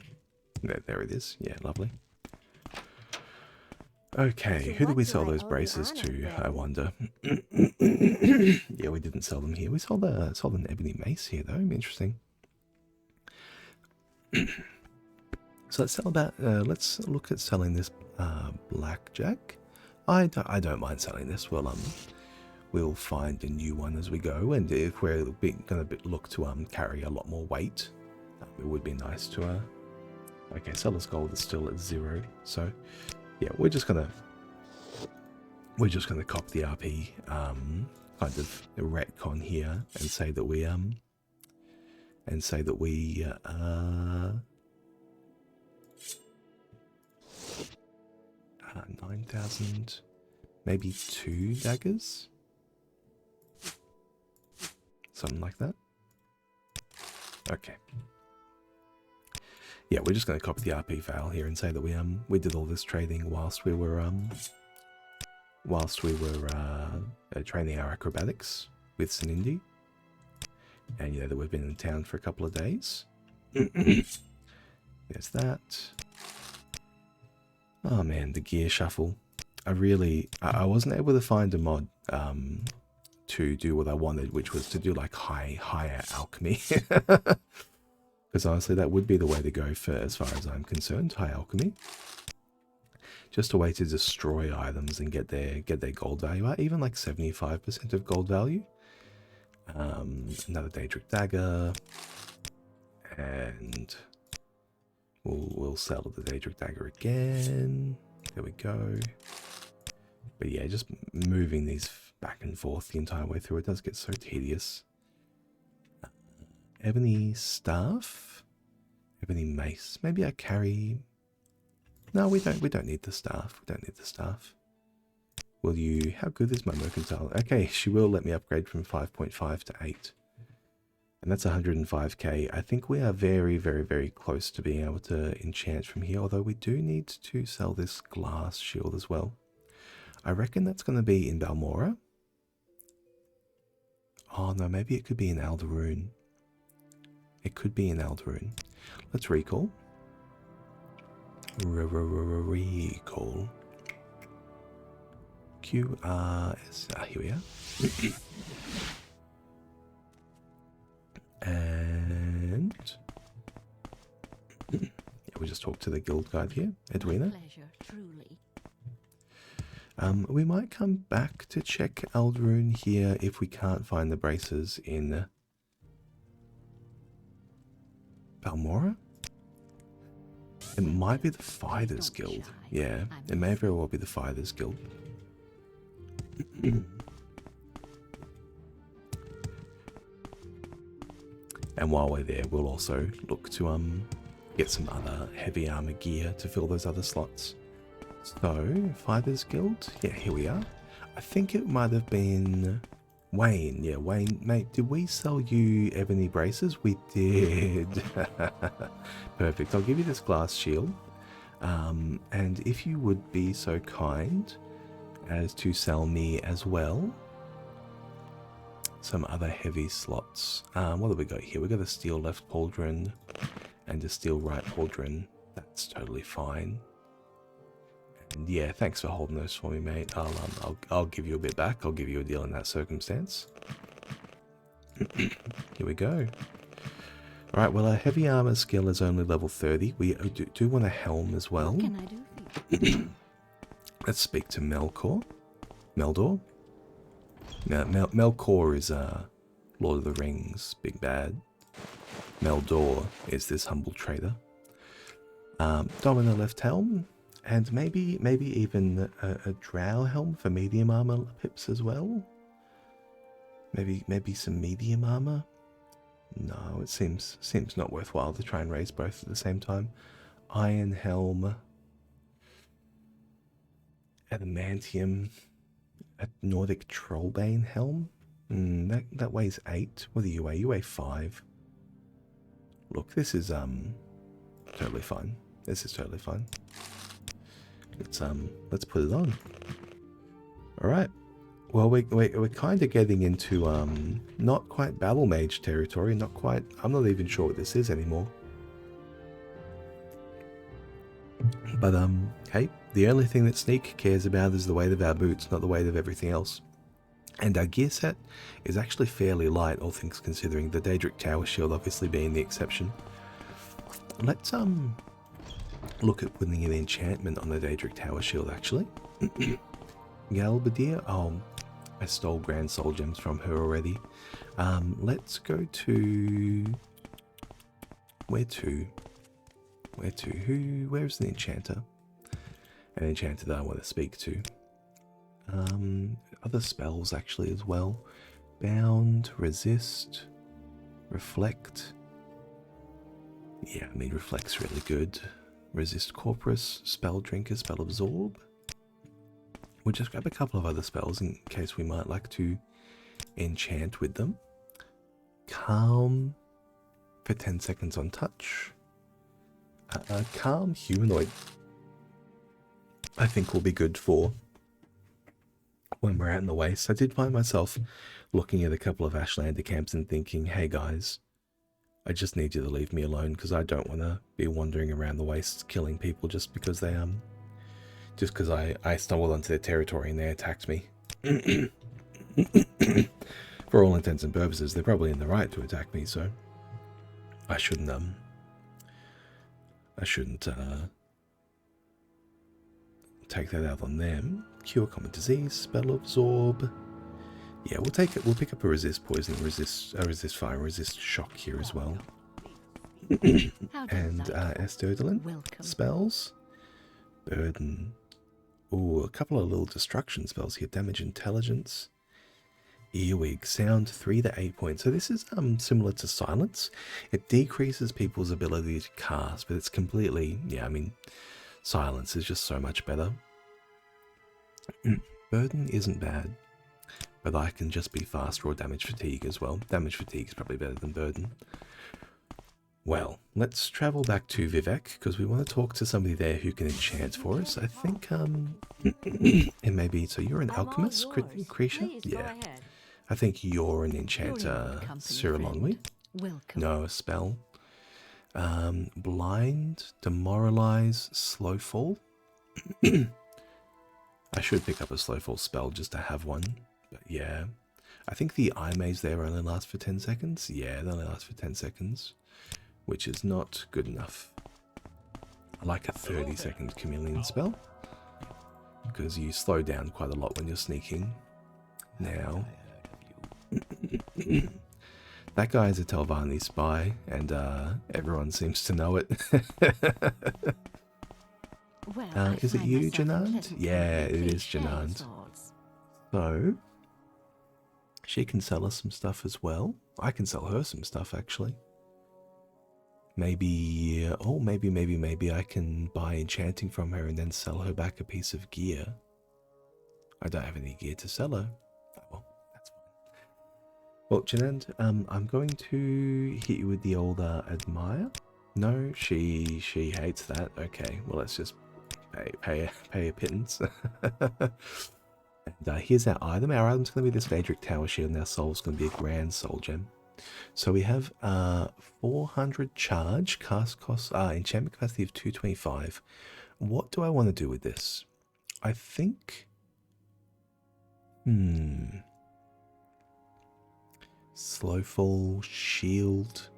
A: There it is. Yeah, lovely. Okay, who did we sell those braces to, I wonder? Yeah, we didn't sell them here. We sold an ebony mace here, though. Interesting. So let's look at selling this blackjack. I don't mind selling this. We'll find a new one as we go, and if we're going to look to carry a lot more weight, It would be nice to okay, seller's gold is still at 0, so yeah, we're just gonna cop the RP kind of retcon here and say that we 9,000, maybe 2 daggers, something like that. Okay. Yeah, we're just going to copy the RP file here and say that we did all this trading whilst we were training our acrobatics with Sinindi, and yeah, that we've been in town for a couple of days. There's that. Oh man, the gear shuffle. I wasn't able to find a mod to do what I wanted, which was to do like higher alchemy. Because honestly, that would be the way to go for, as far as I'm concerned, high alchemy. Just a way to destroy items and get their gold value out, even like 75% of gold value. Another Daedric dagger, and we'll sell the Daedric dagger again. There we go. But yeah, just moving these back and forth the entire way through, it does get so tedious. Ebony staff, ebony mace. Maybe I carry. No, we don't. We don't need the staff. We don't need the staff. Will you? How good is my mercantile? Okay, she will let me upgrade from 5.5 to 8, and that's 105k. I think we are very, very, very close to being able to enchant from here. Although we do need to sell this glass shield as well. I reckon that's going to be in Balmora. Oh no, maybe it could be in Alderoon. It could be in Alderoon. Let's recall. Recall. QRS. Here we are. And yeah, we just talked to the guild guide here, Edwina.
C: Pleasure, truly.
A: We might come back to check Alderoon here if we can't find the braces in Balmora. It might be the Fighters Guild. Yeah, it may very well be the Fighters Guild. And while we're there, we'll also look to get some other heavy armor gear to fill those other slots. So, Fighters Guild, yeah, here we are. I think it might have been Wayne. Yeah, Wayne, mate, did we sell you ebony braces? We did. Perfect. I'll give you this glass shield. And if you would be so kind as to sell me as well some other heavy slots. What have we got here? We got a steel left pauldron and a steel right pauldron. That's totally fine. And yeah, thanks for holding those for me, mate. I'll give you a bit back. I'll give you a deal in that circumstance. Here we go. All right. Well, our heavy armor skill is only level 30. We do want a helm as well.
C: What can I do for you?
A: Let's speak to Melkor. Meldor. Now, Melkor is Lord of the Rings, big bad. Meldor is this humble trader. Domino left helm, and maybe even a drow helm for medium armor pips as well. Maybe some medium armor. No, it seems not worthwhile to try and raise both at the same time. Iron helm. Adamantium. A Nordic Trollbane helm? That weighs 8. What do you weigh? You weigh 5. Look, this is totally fine. This is totally fine. Let's put it on. Alright. Well, we're kind of getting into not quite Battle Mage territory, not quite. I'm not even sure what this is anymore. But hey, the only thing that Sneak cares about is the weight of our boots, not the weight of everything else. And our gear set is actually fairly light, all things considering, the Daedric Tower Shield obviously being the exception. Let's look at putting an enchantment on the Daedric Tower Shield, actually. Galbadir? Oh, I stole Grand Soul Gems from her already. Let's go to Where to? Where to? Where's the enchanter? An enchanter that I want to speak to. Other spells actually as well. Bound, resist, reflect. Yeah, I mean reflect's really good. Resist corpus, spell drinker, spell absorb. We'll just grab a couple of other spells in case we might like to enchant with them. Calm for 10 seconds on touch. Calm humanoid I think will be good for when we're out in the waste. I did find myself looking at a couple of Ashlander camps and thinking, hey guys, I just need you to leave me alone because I don't want to be wandering around the wastes killing people just because they just because I stumbled onto their territory and they attacked me. For all intents and purposes, they're probably in the right to attack me, so I shouldn't take that out on them. Cure common disease, spell absorb. Yeah, we'll take it. We'll pick up a resist poison, resist fire, resist shock here as well. And Estodolin spells, burden. Ooh, a couple of little destruction spells here. Damage intelligence. Earwig, sound 3 to 8 points. So this is similar to silence. It decreases people's ability to cast, but it's completely, yeah, I mean, silence is just so much better. Burden isn't bad, but I can just be faster or damage fatigue as well. Damage fatigue is probably better than burden. Well, let's travel back to Vivek because we want to talk to somebody there who can enchant for us. I think it may be, so you're an alchemist, Krisha? Yeah. I think you're an enchanter, Cyrilonwi. No, a spell. Blind, demoralize, slow fall. I should pick up a slow fall spell just to have one, but yeah. I think the eye maze there only lasts for 10 seconds. Yeah, it only lasts for 10 seconds, which is not good enough. I like a 30-second chameleon spell because you slow down quite a lot when you're sneaking. Now, that guy is a Telvanni spy, and everyone seems to know it. Is it you, Janand? Yeah, it is Janand. So, she can sell us some stuff as well. I can sell her some stuff, actually. Maybe, oh, maybe I can buy enchanting from her and then sell her back a piece of gear. I don't have any gear to sell her. Oh, well, that's fine. Well, Janand, I'm going to hit you with the old admire. No, she hates that. Okay, well, let's just pay a pittance. And here's our item. Our item's going to be this Daedric Tower Shield, and our soul's going to be a Grand Soul Gem. So we have 400 charge, cast cost, enchantment capacity of 225. What do I want to do with this? I think... Slowfall, shield.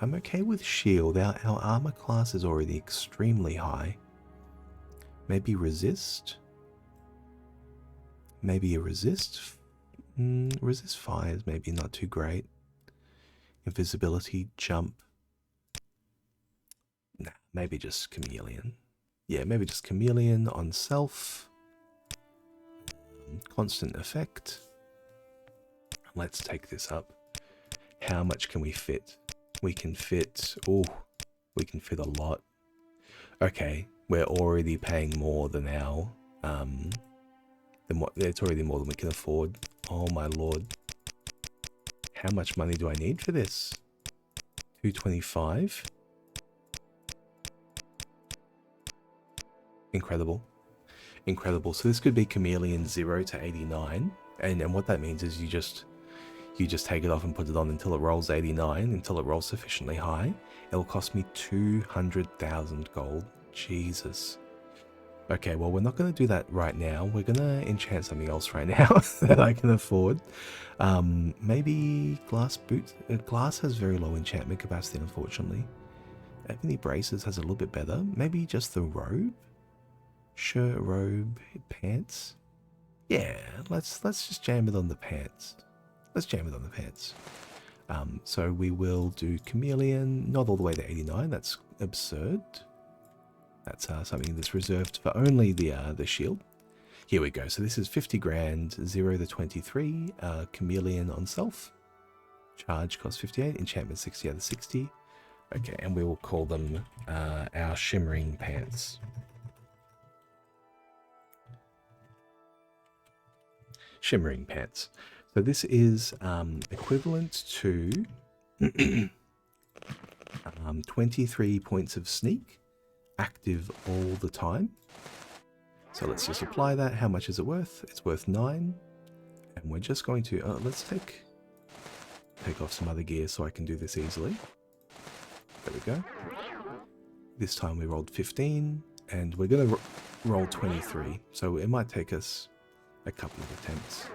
A: I'm okay with shield. Our armor class is already extremely high. Maybe resist? Maybe a resist? Resist fire is maybe not too great. Invisibility, jump. Nah, maybe just chameleon. Yeah, maybe just chameleon on self. Constant effect. Let's take this up. How much can we fit? We can fit... Oh, we can fit a lot. Okay, we're already paying more than our... it's already more than we can afford. Oh my lord. How much money do I need for this? 225? Incredible. Incredible. So this could be chameleon 0 to 89. And what that means is you just take it off and put it on until it rolls 89, until it rolls sufficiently high. It'll cost me 200,000 gold. Jesus. Okay, well, we're not going to do that right now. We're going to enchant something else right now that I can afford. Maybe glass boots. Glass has very low enchantment capacity, unfortunately. Ebony braces has a little bit better. Maybe just the robe? Shirt, robe, pants. Yeah, let's just jam it on the pants. Let's jam it on the pants. So we will do chameleon, not all the way to 89. That's absurd. That's something that's reserved for only the shield. Here we go. So this is 50 grand, 0 to 23. Chameleon on self. Charge cost 58. Enchantment 60 out of 60. Okay, and we will call them our shimmering pants. Shimmering pants. So this is equivalent to 23 points of sneak, active all the time. So let's just apply that. How much is it worth? It's worth 9. And we're just going to, let's take off some other gear so I can do this easily. There we go. This time we rolled 15, and we're going to roll 23. So it might take us a couple of attempts.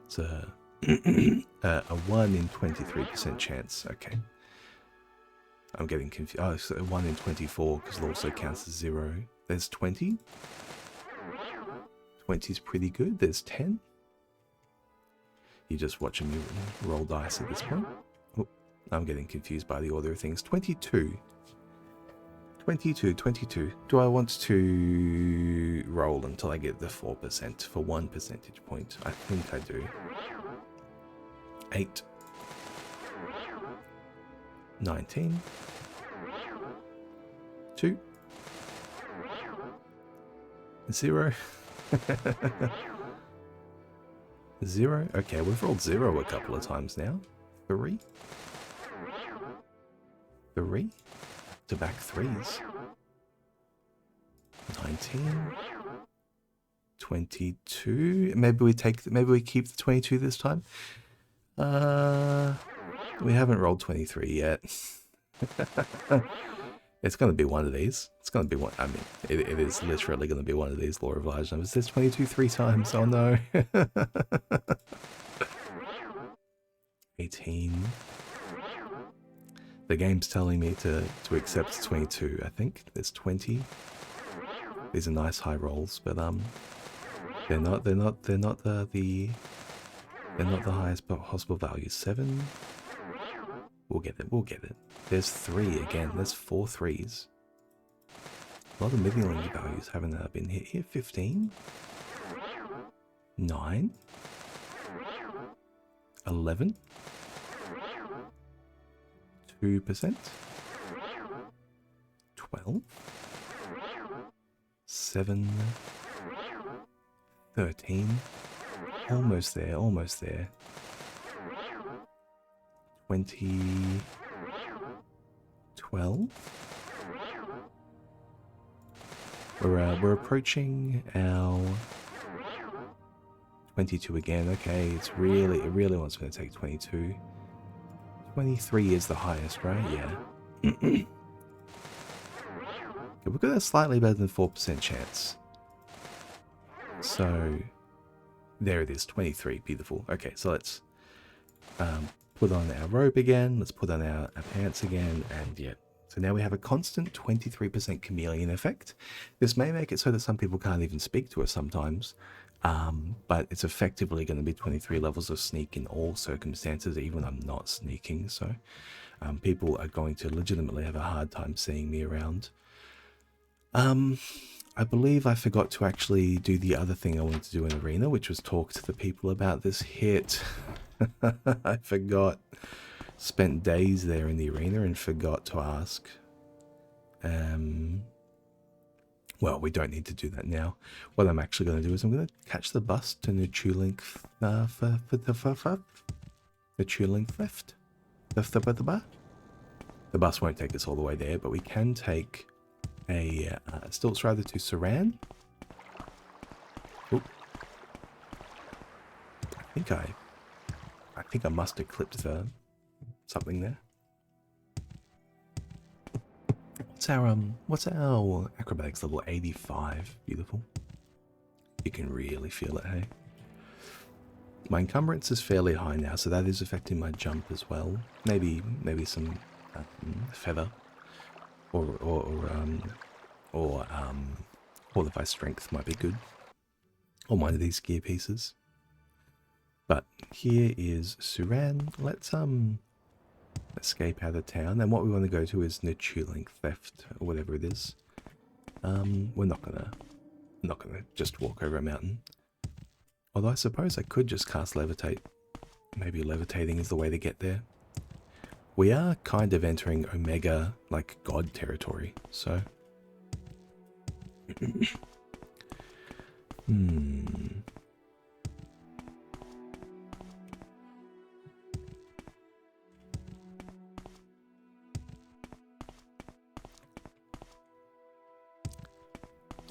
A: It's a 1 in 23% chance. Okay. I'm getting confused. Oh, so 1 in 24 because it also counts as 0. There's 20. 20 is pretty good. There's 10. You're just watching me roll dice at this point. Oh, I'm getting confused by the order of things. 22. 22. Do I want to roll until I get the 4% for 1 percentage point? I think I do. 8. 19. 2. 0. 0. Okay, we've rolled 0 a couple of times now. 3. 3. To back 3s. 19. 22. Maybe we keep the 22 this time. We haven't rolled 23 yet. It's going to be one of these. It's going to be one. I mean, it is literally going to be one of these law of large numbers. There's 22 3 times. Oh no. 18. The game's telling me to accept 22. I think there's 20. These are nice high rolls, but they're not the highest possible value. 7. We'll get it. There's 3 again. There's 4 3s. A lot of million values haven't been hit here. 15. 9. 11. 2%. 12. 7. 13. Almost there. 20. 12. We're approaching our 22 again. Okay, it really wants me to take 22. 23 is the highest, right? Yeah. Okay, we've got a slightly better than 4% chance. So there it is, 23. Beautiful. Okay, so let's put on our robe again. Let's put on our pants again, and yeah. So now we have a constant 23% chameleon effect. This may make it so that some people can't even speak to us sometimes, but it's effectively going to be 23 levels of sneak in all circumstances, even when I'm not sneaking. So people are going to legitimately have a hard time seeing me around. I believe I forgot to actually do the other thing I wanted to do in Arena, which was talk to the people about this hit. I forgot. Spent days there in the arena and forgot to ask. Well, we don't need to do that now. What I'm actually going to do is I'm going to catch the bus to the Tulink theft. The bus won't take us all the way there, but we can take a Stilts Rider to Saran. Oop. I think I must have clipped something there. What's our acrobatics level? 85. Beautiful. You can really feel it, hey? My encumbrance is fairly high now, so that is affecting my jump as well. Maybe some feather or fortified strength might be good, or one of these gear pieces. But here is Suran. Let's escape out of town, and what we want to go to is Nichuling Theft or whatever it is. We're not gonna just walk over a mountain. Although I suppose I could just cast Levitate. Maybe levitating is the way to get there. We are kind of entering Omega, like, God territory, so...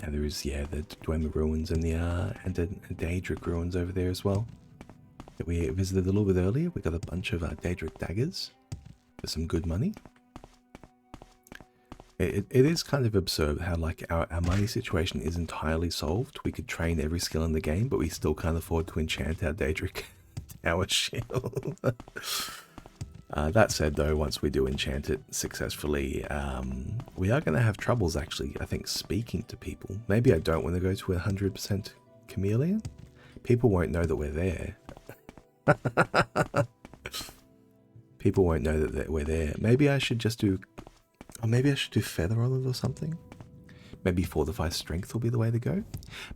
A: Now there is, yeah, the Dwemer ruins and the Daedric ruins over there as well. That we visited a little bit earlier. We got a bunch of Daedric daggers for some good money. It is kind of absurd how, like, our money situation is entirely solved. We could train every skill in the game, but we still can't afford to enchant our Daedric tower shield. That said, though, once we do enchant it successfully, we are going to have troubles, actually, I think, speaking to people. Maybe I don't want to go to 100% chameleon. People won't know that we're there. People won't know that we're there. Maybe I should just do... Or maybe I should do feather on it or something. Maybe fortify strength will be the way to go.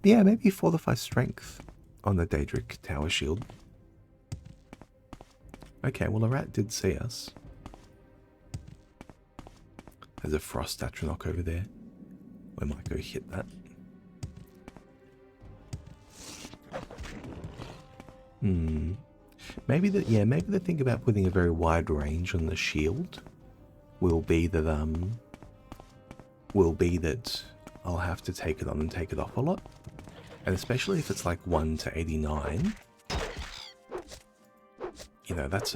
A: But yeah, maybe fortify strength on the Daedric tower shield. Okay, well, the rat did see us. There's a frost atronach over there. We might go hit that. Maybe the thing about putting a very wide range on the shield will be that I'll have to take it on and take it off a lot. And especially if it's like 1 to 89. You know, that's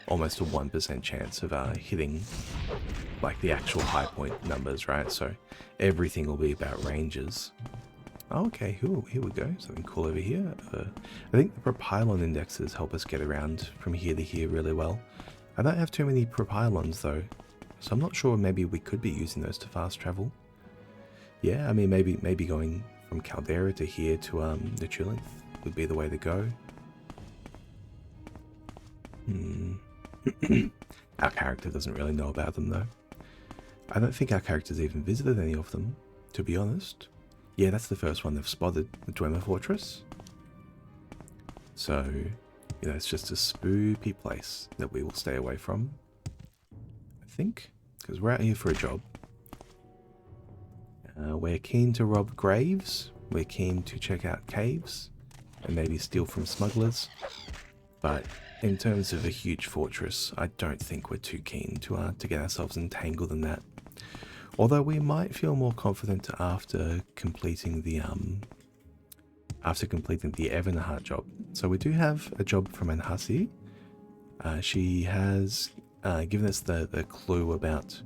A: almost a 1% chance of hitting like the actual high point numbers, right? So everything will be about ranges. Oh, okay, here we go. Something cool over here. I think the propylon indexes help us get around from here to here really well. I don't have too many propylons though, so I'm not sure. Maybe we could be using those to fast travel. Yeah, I mean, maybe going from Caldera to here to Nichuling would be the way to go. Our character doesn't really know about them though. I don't think our character's even visited any of them, to be honest. Yeah, that's the first one they've spotted, the Dwemer Fortress. So, you know, it's just a spooky place that we will stay away from, I think, because we're out here for a job. We're keen to rob graves, we're keen to check out caves, and maybe steal from smugglers. But in terms of a huge fortress, I don't think we're too keen to get ourselves entangled in that. Although we might feel more confident after completing the Evanhart job. So we do have a job from Anhasi. She has given us the clue about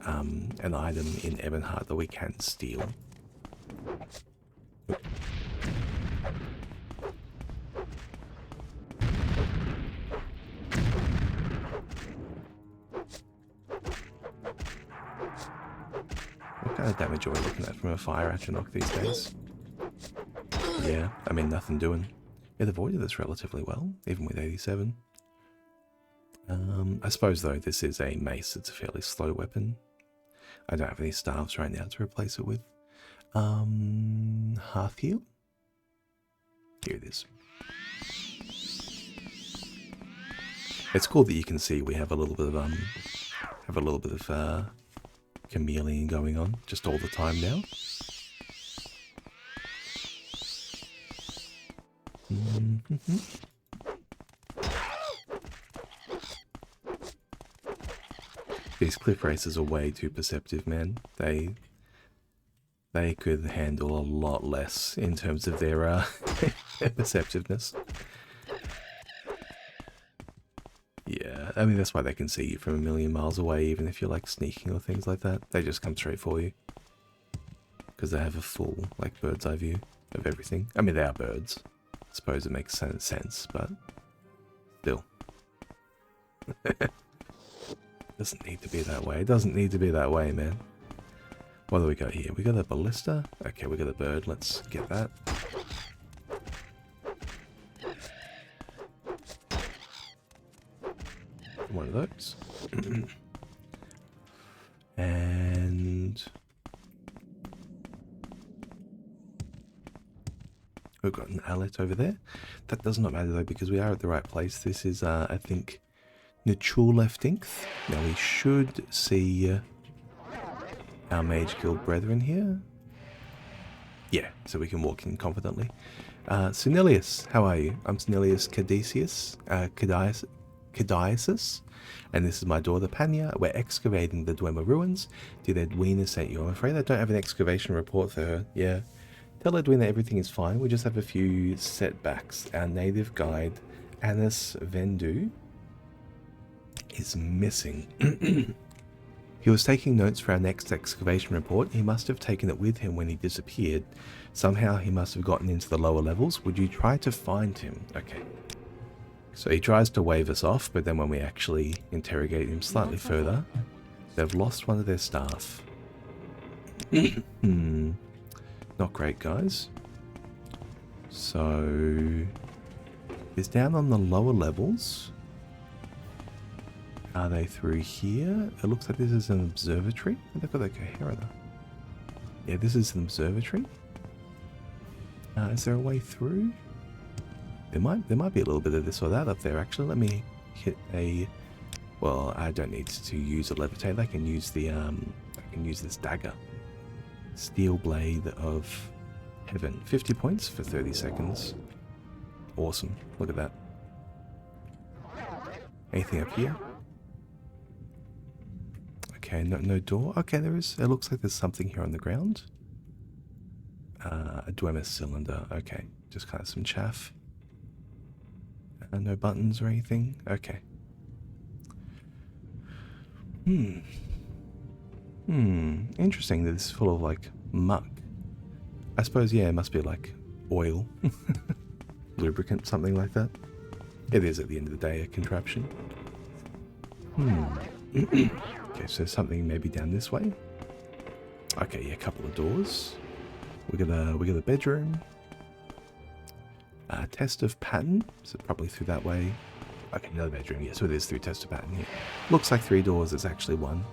A: an item in Evanhart that we can steal. What kind of damage are we looking at from a fire atronach these days? Yeah, I mean, nothing doing. It avoided this relatively well, even with 87. I suppose, though, this is a mace. It's a fairly slow weapon. I don't have any staves right now to replace it with. Hearth heal? Here it is. It's cool that you can see we have a little bit of chameleon going on just all the time now. These cliff racers are way too perceptive, man. They could handle a lot less in terms of their perceptiveness. Yeah, I mean, that's why they can see you from a million miles away, even if you're like sneaking or things like that. They just come straight for you. Because they have a full, like, bird's eye view of everything. I mean, they are birds. I suppose it makes sense, but still. Doesn't need to be that way. It doesn't need to be that way, man. What do we got here? We got a ballista. Okay, we got a bird. Let's get that. of those. And we've got an outlet over there. That does not matter though, because we are at the right place. This is, I think, Naturleftinth. Now we should see our Mage Guild brethren here. Yeah, so we can walk in confidently. Cornelius, how are you? I'm Cornelius Cadiasis, and this is my daughter Panya. We're excavating the Dwemer ruins. Did Edwina sent you? I'm afraid I don't have an excavation report for her. Yeah. Tell Edwina everything is fine. We just have a few setbacks. Our native guide, Anis Vendu, is missing. He was taking notes for our next excavation report. He must have taken it with him when he disappeared. Somehow he must have gotten into the lower levels. Would you try to find him? Okay. So he tries to wave us off, but then when we actually interrogate him slightly further, they've lost one of their staff. Not great, guys. So he's down on the lower levels. Are they through here? It looks like this is an observatory. Oh, they've got a cohera. Yeah, this is an observatory. Is there a way through? There might be a little bit of this or that up there. Actually, let me hit a. Well, I don't need to use a levitate. I can use the I can use this dagger. Steel blade of heaven. 50 points for 30 seconds. Awesome. Look at that. Anything up here? Okay, no door. Okay, there is. It looks like there's something here on the ground. A Dwemer cylinder. Okay, just kind of some chaff. No buttons or anything. Okay. Interesting that this is full of like muck. I suppose, yeah, it must be like oil, lubricant, something like that. It is at the end of the day a contraption. Okay, so something maybe down this way. Okay, yeah, a couple of doors. We got a bedroom. Test of pattern, so probably through that way. Okay, another bedroom. Yeah, so it is through test of pattern here. Looks like 3 doors. It's actually 1.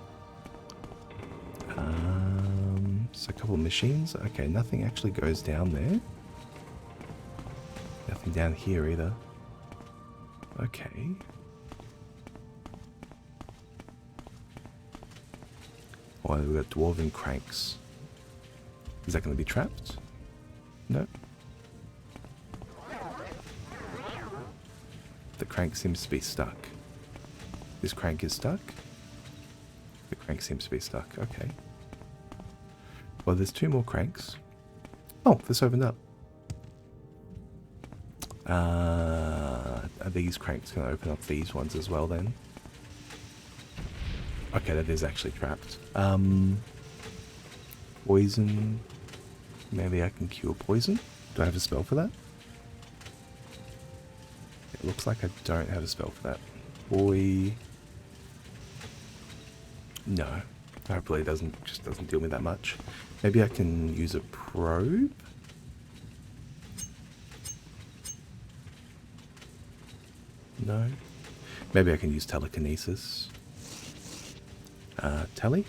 A: So a couple of machines. Okay, nothing actually goes down there. Nothing down here either. Okay. Oh, we've got dwarven cranks. Is that going to be trapped? No. The crank seems to be stuck. This crank is stuck? The crank seems to be stuck. Okay. Well, there's 2 more cranks. Oh, this opened up. Are these cranks going to open up these ones as well then? Okay, that is actually trapped. Poison. Maybe I can cure poison? Do I have a spell for that? It looks like I don't have a spell for that. Boy. No. Hopefully it just doesn't deal me that much. Maybe I can use a probe? No. Maybe I can use telekinesis. Tele?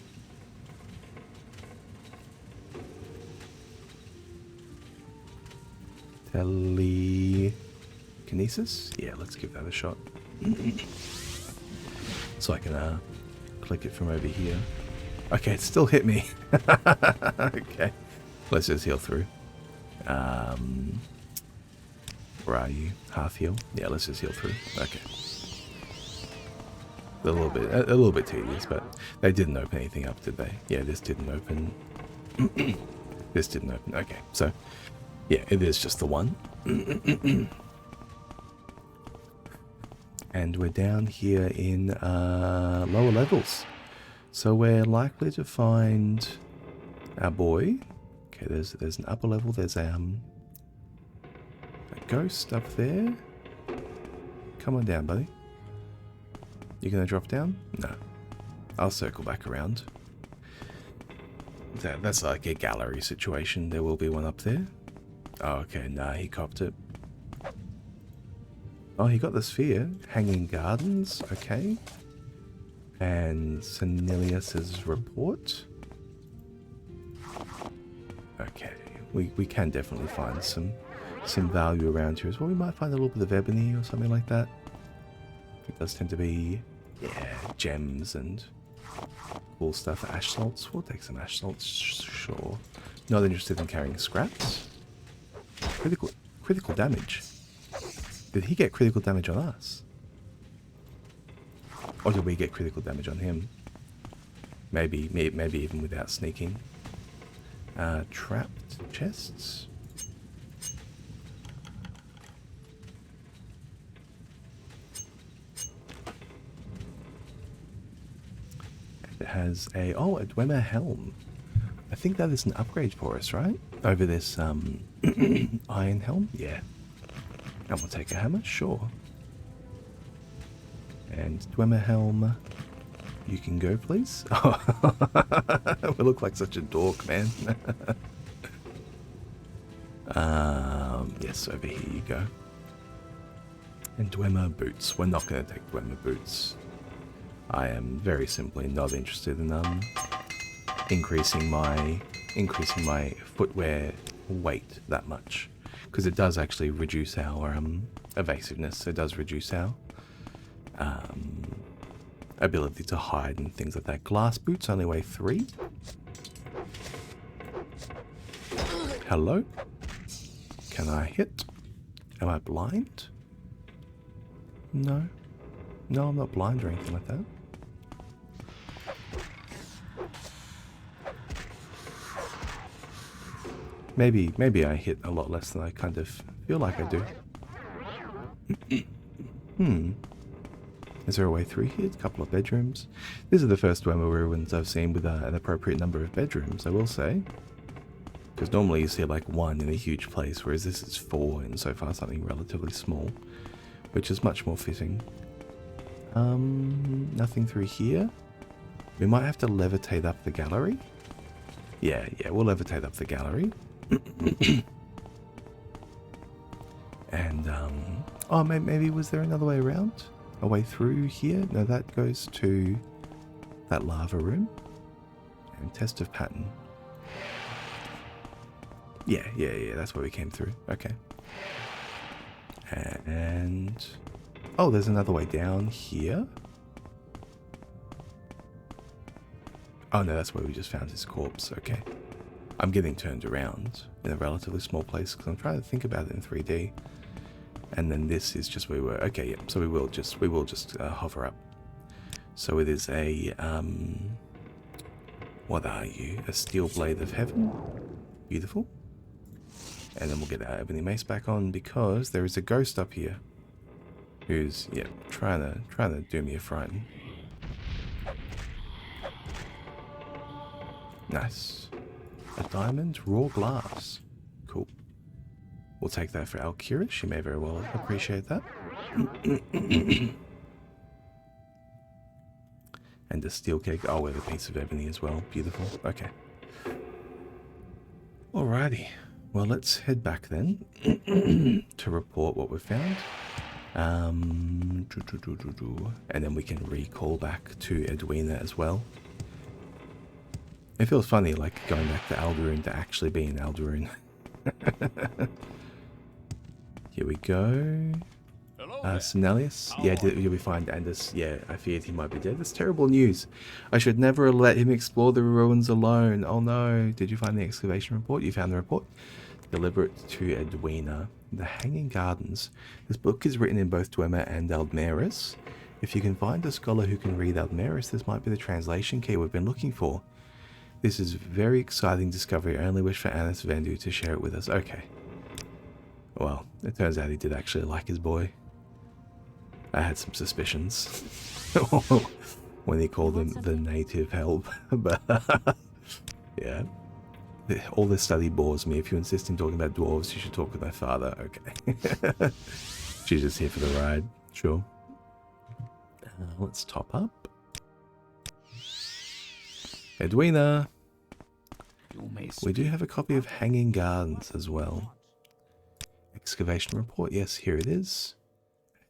A: Telekinesis? Yeah, let's give that a shot. So I can click it from over here. Okay, it still hit me. Okay, let's just heal through. Where are you? Half heal? Yeah, let's just heal through. Okay. A little bit tedious, but they didn't open anything up, did they? Yeah, this didn't open. This didn't open. Okay, so yeah, it is just the one. And we're down here in lower levels, so we're likely to find our boy. Okay, there's an upper level. There's a ghost up there. Come on down, buddy. You gonna drop down? No. I'll circle back around. That's like a gallery situation. There will be one up there. Oh, okay, nah, he copped it. Oh, he got the sphere. Hanging Gardens, okay. And Senilius's report. Okay, we can definitely find some value around here as well. We might find a little bit of ebony or something like that. It does tend to be, yeah, gems and cool stuff. Ash salts. We'll take some ash salts, sure. Not interested in carrying scraps. Critical damage. Did he get critical damage on us? Or did we get critical damage on him? Maybe even without sneaking. Trapped chests. It has a Dwemer helm. I think that is an upgrade for us, right? Over this iron helm? Yeah. And we'll take a hammer, sure. And Dwemer helm, you can go, please. We look like such a dork, man. Yes, over here you go. And Dwemer boots. We're not going to take Dwemer boots. I am very simply not interested in increasing my footwear weight that much, because it does actually reduce our evasiveness. It does reduce our ability to hide and things like that. Glass boots only weigh 3. Hello? Can I hit? Am I blind? No. No, I'm not blind or anything like that. Maybe I hit a lot less than I kind of feel like I do. Is there a way through here? A couple of bedrooms. These are the first Dwemer ruins I've seen with an appropriate number of bedrooms, I will say. Because normally you see like 1 in a huge place, whereas this is 4 in so far something relatively small, which is much more fitting. Nothing through here. We might have to levitate up the gallery. Yeah, we'll levitate up the gallery. And, oh, maybe was there another way around? A way through here? No, that goes to that lava room. And test of pattern. Yeah, that's where we came through. Okay. And, oh, there's another way down here. Oh no, that's where we just found his corpse. Okay. I'm getting turned around in a relatively small place because I'm trying to think about it in 3D. And then this is just where we were. Okay, yeah. So we will just hover up. So it is a what are you? A steel blade of heaven. Beautiful. And then we'll get our ebony mace back on because there is a ghost up here who's trying to do me a frighten. Nice. A diamond, raw glass. Cool. We'll take that for Alkira. She may very well appreciate that. And a steel cake. Oh, with a piece of ebony as well. Beautiful. Okay. Alrighty. Well, let's head back then to report what we've found. And then we can recall back to Edwina as well. It feels funny, like, going back to Alderuin to actually be in Alderuin. Here we go. Senelius? Yeah, you'll be fine, Andis. Yeah, I feared he might be dead. That's terrible news. I should never have let him explore the ruins alone. Oh no. Did you find the excavation report? You found the report? Deliver it to Edwina. The Hanging Gardens. This book is written in both Dwemer and Aldmeris. If you can find a scholar who can read Aldmeris, this might be the translation key we've been looking for. This is a very exciting discovery. I only wish for Anis Vendu to share it with us. Okay. Well, it turns out he did actually like his boy. I had some suspicions when he called him the native help. But yeah. All this study bores me. If you insist in talking about dwarves, you should talk with my father. Okay. She's just here for the ride. Sure. Let's top up. Edwina! We do have a copy of Hanging Gardens as well. Excavation report. Yes, here it is.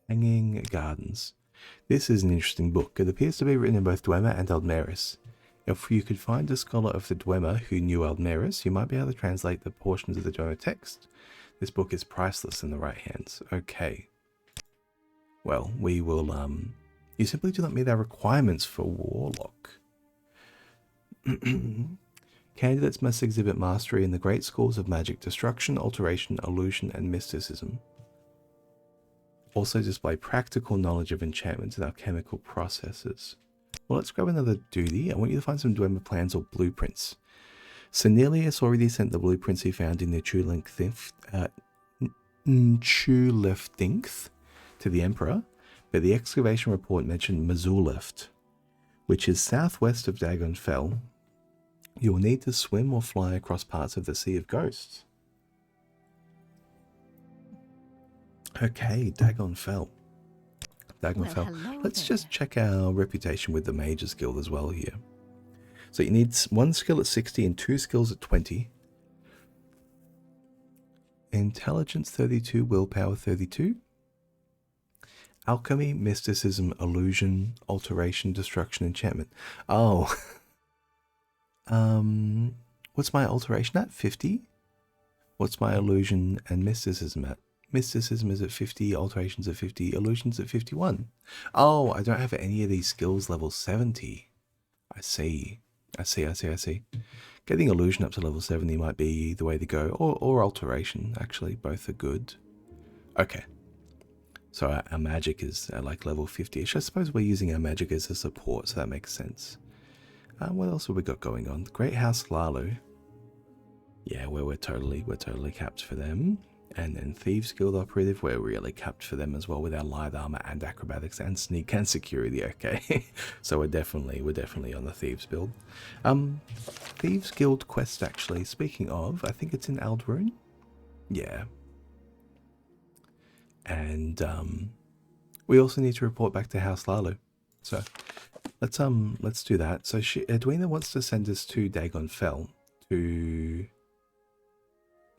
A: Hanging Gardens. This is an interesting book. It appears to be written in both Dwemer and Aldmeris. If you could find a scholar of the Dwemer who knew Aldmeris, you might be able to translate the portions of the Dwemer text. This book is priceless in the right hands. Okay. Well, we will, you simply do not meet our requirements for Warlock. Candidates must exhibit mastery in the great schools of magic, destruction, alteration, illusion, and mysticism. Also display practical knowledge of enchantments and alchemical processes. Well, let's grab another duty. I want you to find some Dwemer plans or blueprints. Cornelius already sent the blueprints he found in the Chuleftinth to the Emperor, but the excavation report mentioned Mazuleft, which is southwest of Dagon Fell. You will need to swim or fly across parts of the Sea of Ghosts. Okay, Dagon Fell. Dagon
C: Well,
A: Fell.
C: hello
A: Let's
C: there.
A: just check our reputation with the Mages Guild as well here. So you need 1 skill at 60 and 2 skills at 20. Intelligence 32, willpower 32. Alchemy, mysticism, illusion, alteration, destruction, enchantment. Oh. What's my alteration at? 50? What's my illusion and mysticism at? Mysticism is at 50, alterations at 50, illusions at 51. Oh, I don't have any of these skills level 70. I see. Getting illusion up to level 70 might be the way to go, or alteration, actually. Both are good. Okay. So our magic is at like level 50-ish. I suppose we're using our magic as a support, so that makes sense. What else have we got going on? Great House Lalu. Yeah, we're totally capped for them. And then Thieves Guild Operative, we're really capped for them as well with our light armor and acrobatics and sneak and security. Okay, so we're definitely on the Thieves build. Thieves Guild quest actually. Speaking of, I think it's in Aldrune. Yeah. And we also need to report back to House Lalu. So let's do that. So Edwina wants to send us to Dagon Fell to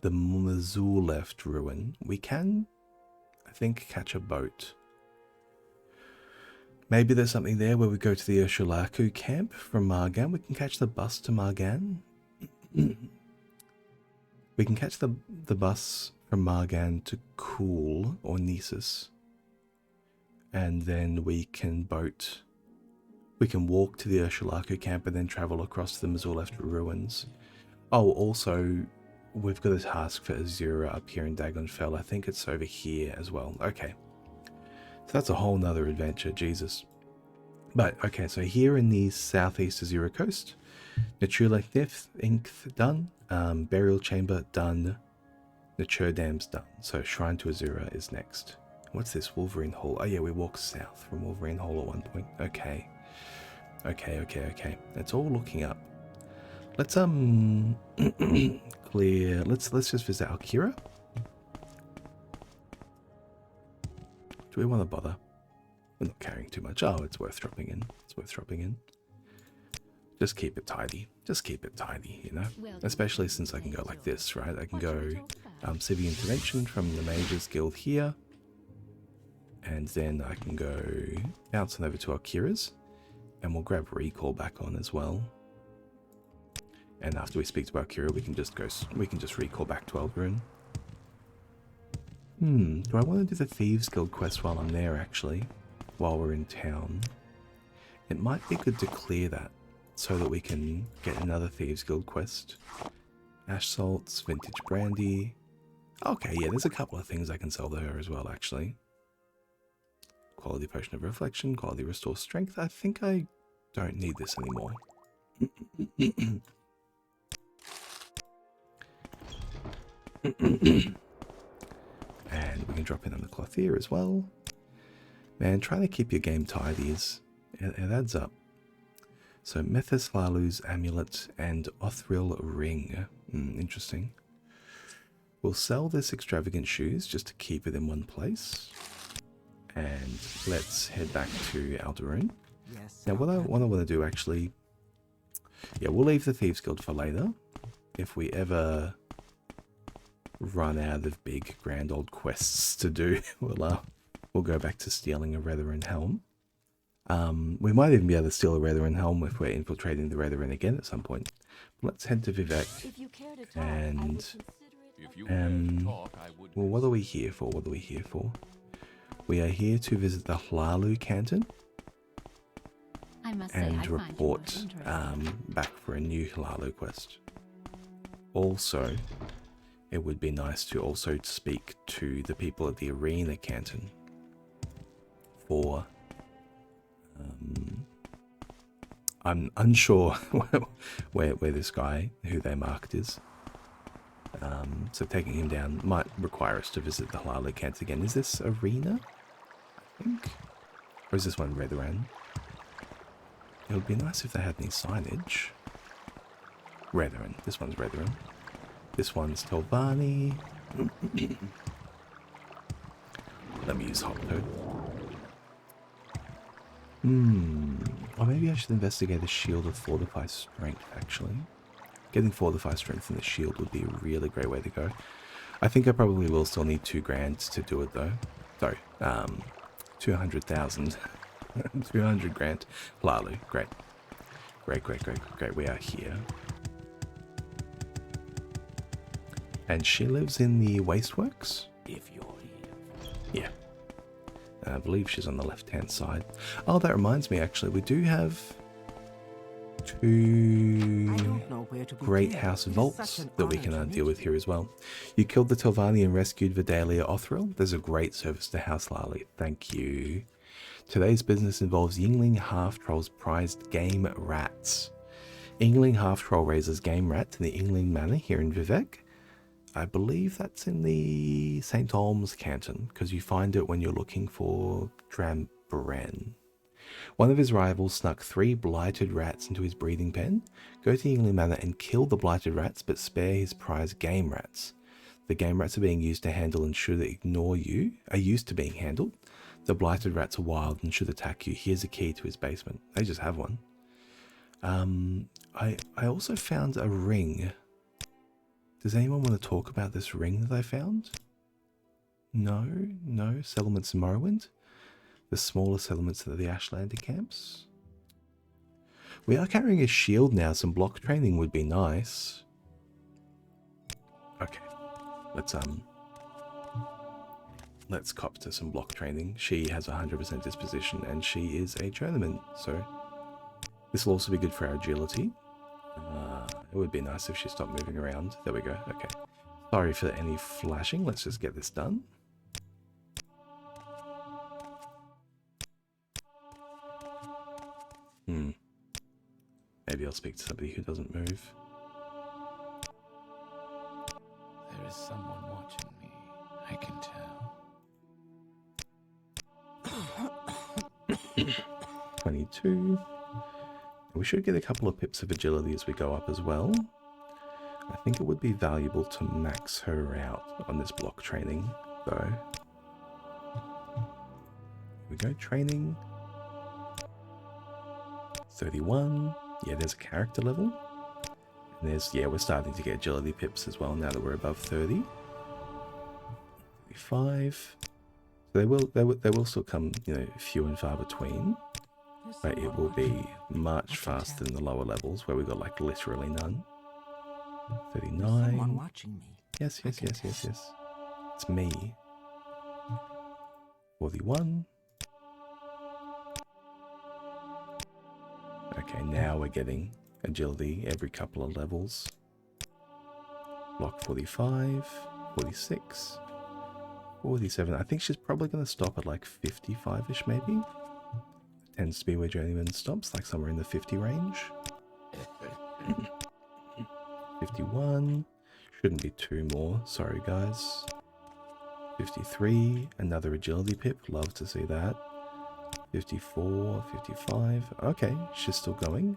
A: the Mazuleft ruin. We can, I think, catch a boat. Maybe there's something there where we go to the Urshulaku camp from Margan. We can catch the bus to Margan. We can catch the bus from Margan to Cool or Nisus. And then we can walk to the Urshulaku camp and then travel across to the Mazuleft ruins. Oh, also, we've got a task for Azura up here in Dagon Fell. I think it's over here as well. Okay. So that's a whole nother adventure. Jesus. But, okay, so here in the southeast Azura coast, Nachuleknith Inth done. Burial Chamber done. Nature Dam's done. So Shrine to Azura is next. What's this? Wolverine Hall. Oh yeah, we walked south from Wolverine Hall at one point. Okay. Okay. It's all looking up. Let's clear. Let's just visit Alkira. Do we want to bother? We're not carrying too much. Oh, it's worth dropping in. Just keep it tidy. You know. Especially since I can go like this, right? I can go Civic Intervention from the Mages Guild here. And then I can go bounce on over to Alkira's. And we'll grab Recall back on as well. And after we speak to Alkira, we can just recall back to Aldrune. Do I want to do the Thieves Guild quest while I'm there, actually? While we're in town? It might be good to clear that, so that we can get another Thieves Guild quest. Ash Salts, Vintage Brandy. Okay, yeah, there's a couple of things I can sell to her as well, actually. Quality Potion of Reflection, Quality Restore Strength. I think I don't need this anymore. And we can drop in on the Clothier as well. Man, trying to keep your game tidy it adds up. So Methus Lalu's Amulet and Othril Ring. Interesting. We'll sell this extravagant shoes just to keep it in one place. And let's head back to Aldrune.
B: Yes.
A: Now, what I want to do actually, yeah, we'll leave the Thieves Guild for later. If we ever run out of big, grand old quests to do, we'll go back to stealing a Retherin Helm. We might even be able to steal a Retherin helm if we're infiltrating the Retherin again at some point. Let's head to Vivek.
C: If you care to talk, I would
A: And
C: consider it
B: If you
C: a-
B: care to talk, I would.
A: well, what are we here for? What are we here for? We are here to visit the Hlalu Canton
C: I must say, I
A: and
C: find you
A: report
C: most interesting.
A: back for a new Hlalu quest. Also, it would be nice to also speak to the people at the Arena Canton for I'm unsure where this guy who they marked is. So taking him down might require us to visit the Hlalu Canton again. Is this Arena? I think. Or is this one Retheran? It would be nice if they had any signage. Retheran. This one's Retheran. This one's Telvanni. Let me use hot code. Or maybe I should investigate the shield of Fortify Strength, actually. Getting Fortify Strength in the shield would be a really great way to go. I think I probably will still need 2 grand to do it, though. Sorry, 200,000. 200 grand. Hlalu, great. Great. We are here. And she lives in the Wasteworks?
B: If you're here.
A: Yeah. I believe she's on the left-hand side. Oh, that reminds me, actually. We do have 2 Great House Vaults that we can deal with here as well. You killed the Telvanni and rescued Vidalia Othril. There's a great service to House Lali. Thank you. Today's business involves Yingling Half-Troll's prized game rats. Yingling Half-Troll raises game rat in the Yingling Manor here in Vivek. I believe that's in the St. Olms Canton, because you find it when you're looking for Drambren. One of his rivals snuck 3 blighted rats into his breeding pen. Go to Yingling Manor and kill the blighted rats, but spare his prized game rats. The game rats are being used to handle and should ignore you, are used to being handled. The blighted rats are wild and should attack you. Here's a key to his basement. They just have one. I also found a ring. Does anyone want to talk about this ring that I found? No? Settlements in Morrowind? The smaller settlements of the Ashlander camps? We are carrying a shield now. Some block training would be nice. Okay. Let's cop to some block training. She has 100% disposition and she is a journeyman, so this will also be good for our agility. It would be nice if she stopped moving around. There we go. Okay. Sorry for any flashing. Let's just get this done. Maybe I'll speak to somebody who doesn't move.
B: There is someone watching me. I can tell.
A: 22. We should get a couple of pips of agility as we go up as well. I think it would be valuable to max her out on this block training, though. Here we go, training. 31. Yeah, there's a character level. And there's, yeah, we're starting to get agility pips as well now that we're above 30. 35. So they will still come, you know, few and far between. But it will be much faster than the lower levels where we got like literally none. 39. Yes. It's me. 41. Okay, now we're getting agility every couple of levels. Block 45, 46, 47. I think she's probably going to stop at like 55-ish maybe. Tends to be where journeyman stops, like somewhere in the 50 range. 51. Shouldn't be 2 more. Sorry, guys. 53. Another agility pip. Love to see that. 54. 55. Okay, she's still going.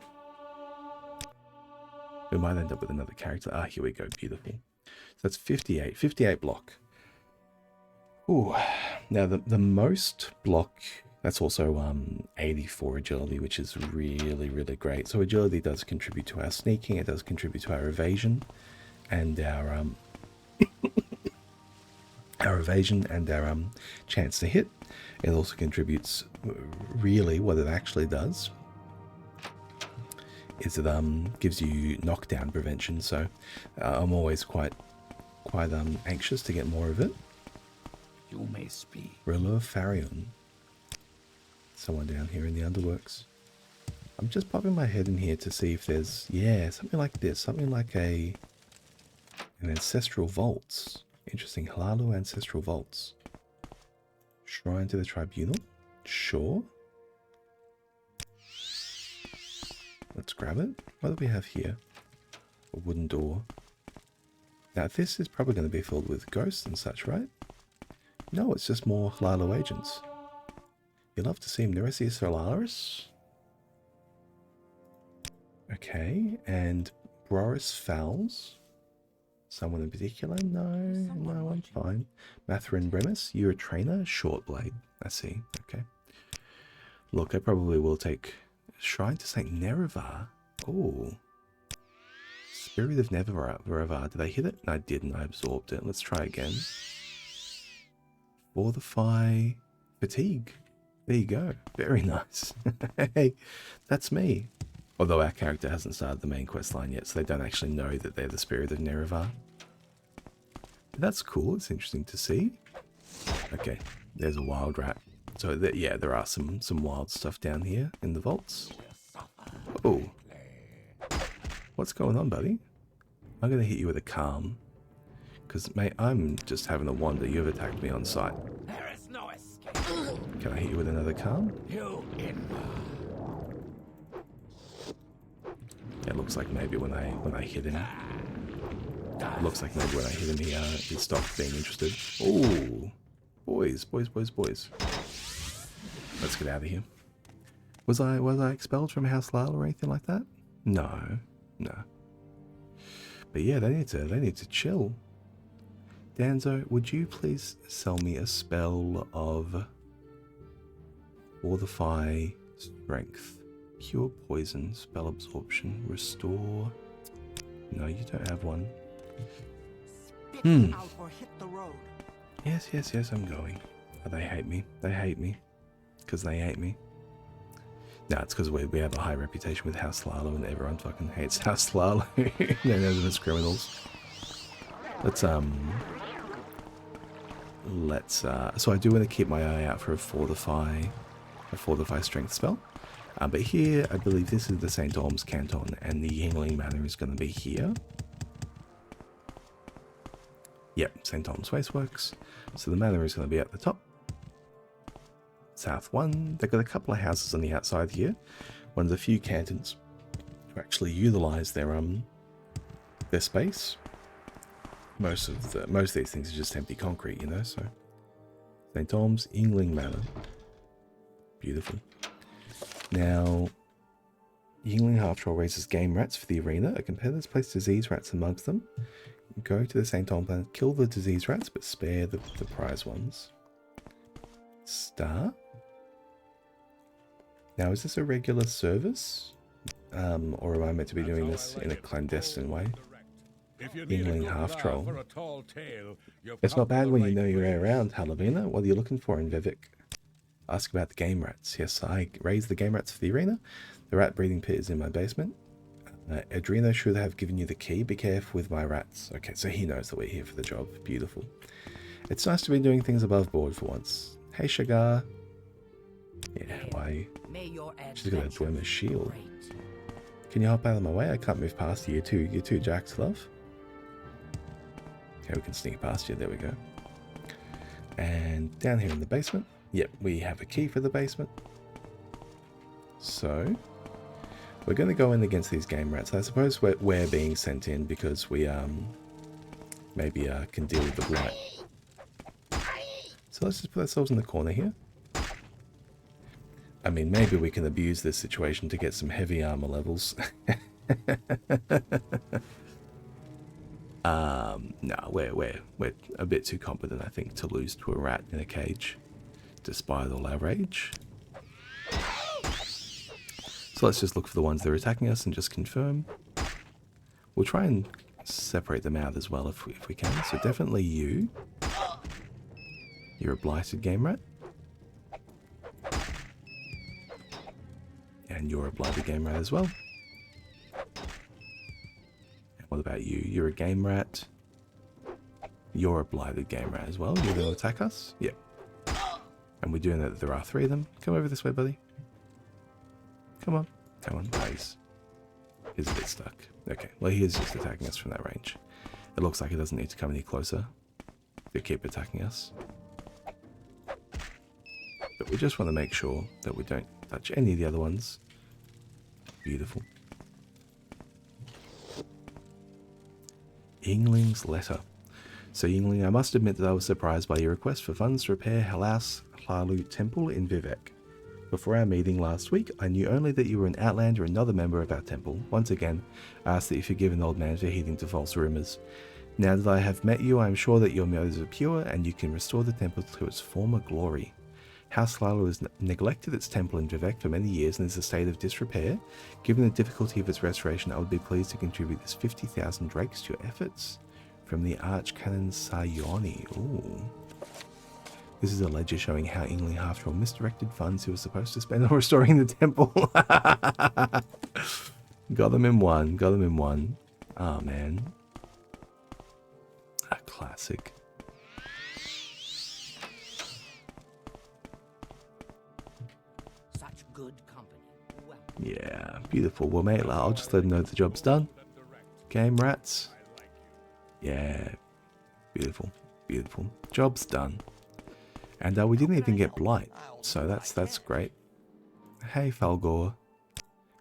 A: We might end up with another character. Ah, here we go. Beautiful. So that's 58. 58 block. Ooh. Now, the most block... That's also 84 agility, which is really, really great. So agility does contribute to our sneaking, it does contribute to our evasion, and our our evasion and our chance to hit. It also contributes, really what it actually does is it gives you knockdown prevention, so I'm always quite anxious to get more of it.
B: You may speak.
A: Ruler Farion. Someone down here in the underworks. I'm just popping my head in here to see if there's, yeah, something like this, something like an ancestral vaults. Interesting, Halalu ancestral vaults. Shrine to the tribunal. Sure. Let's grab it. What do we have here? A wooden door. Now this is probably going to be filled with ghosts and such, right? No, it's just more Halalu agents. You love to see him, Neresia Solaris. Okay, and Boris Fowls. Someone in particular? No, I'm fine. Matherin Bremis, you're a trainer? Short blade. I see. Okay. Look, I probably will take Shrine to Saint Nerevar. Oh. Spirit of Nerevar. Did I hit it? No, I didn't. I absorbed it. Let's try again. Fortify Fatigue. There you go. Very nice. Hey, that's me. Although our character hasn't started the main quest line yet, so they don't actually know that they're the Spirit of Nerevar. But that's cool. It's interesting to see. Okay, there's a wild rat. So yeah, there are some wild stuff down here in the vaults. Oh, what's going on, buddy? I'm gonna hit you with a calm, because mate, I'm just having a wander. You've attacked me on sight.
B: There is no escape.
A: Can I hit you with another calm?
B: You in.
A: It looks like maybe when I hit him, he stopped being interested. Oh, boys. Let's get out of here. Was I expelled from House Lal or anything like that? No. But yeah, they need to chill. Danzo, would you please sell me a spell of Fortify Strength? Cure poison, spell absorption, restore. No, you don't have one.
D: Out or hit the road.
A: Yes, I'm going. Oh, they hate me. Because they hate me. No, it's because we have a high reputation with House Lalo and everyone fucking hates House Lalo. They know them as criminals. So I do want to keep my eye out for a fortify strength spell. But here, I believe this is the St. Orm's Canton, and the Yingling Manor is going to be here. Yep, St. Orm's Wasteworks. So the manor is going to be at the top. South 1. They've got a couple of houses on the outside here. One of the few cantons to actually utilise their space. Most of these things are just empty concrete, you know, so. St. Orm's, Yingling Manor. Beautiful. Now, Yingling Half-Troll raises game rats for the arena. A competitor's place disease rats amongst them. Go to the St. Orm planet, kill the disease rats, but spare the prize ones. Star. Now, is this a regular service? Or am I meant to be doing this in a clandestine way? Yingling Half-Troll. It's not bad when you know your way around, Halavina. What are you looking for in Vivek? Ask about the game rats. Yes, I raised the game rats for the arena. The rat breeding pit is in my basement. Adreno should have given you the key. Be careful with my rats. Okay, so he knows that we're here for the job. Beautiful. It's nice to be doing things above board for once. Hey, Shagar. Yeah, how are you? She's got a Dwemer's shield. Can you hop out of my way? I can't move past you. You're too jacked, love. Okay, we can sneak past you. There we go. And down here in the basement. Yep, we have a key for the basement. So, we're going to go in against these game rats. I suppose we're being sent in because we maybe can deal with the blight. So let's just put ourselves in the corner here. I mean, maybe we can abuse this situation to get some heavy armor levels. No, we're a bit too competent, I think, to lose to a rat in a cage, despite all our rage. So let's just look for the ones that are attacking us and just confirm. We'll try and separate them out as well if we can. So definitely you. You're a blighted game rat. And you're a blighted game rat as well. And what about you? You're a game rat. You're a blighted game rat as well. You're going to attack us? Yep. And we're doing that. There are 3 of them. Come over this way, buddy. Come on. Come on, guys. He's a bit stuck. Okay, well, he is just attacking us from that range. It looks like he doesn't need to come any closer to keep attacking us. But we just want to make sure that we don't touch any of the other ones. Beautiful. Yingling's letter. So Yingling, I must admit that I was surprised by your request for funds to repair Haall Temple in Vivek. Before our meeting last week, I knew only that you were an outlander and not a member of our temple. Once again, I ask that you forgive an old man for heeding to false rumours. Now that I have met you, I am sure that your motives are pure and you can restore the temple to its former glory. House Lalo has neglected its temple in Vivek for many years and is in a state of disrepair. Given the difficulty of its restoration, I would be pleased to contribute this 50,000 drakes to your efforts. From the Archcanon Sayoni. Ooh. This is a ledger showing how Yingling, after all, misdirected funds he was supposed to spend on restoring the temple. Got them in one. Got them in one. Oh, man. A classic.
D: Such good company. Well.
A: Yeah, beautiful. Well, mate, I'll just let him know the job's done. Game rats. Yeah, beautiful, beautiful. Job's done. And we didn't even get blight, so that's great. Hey, Falgor.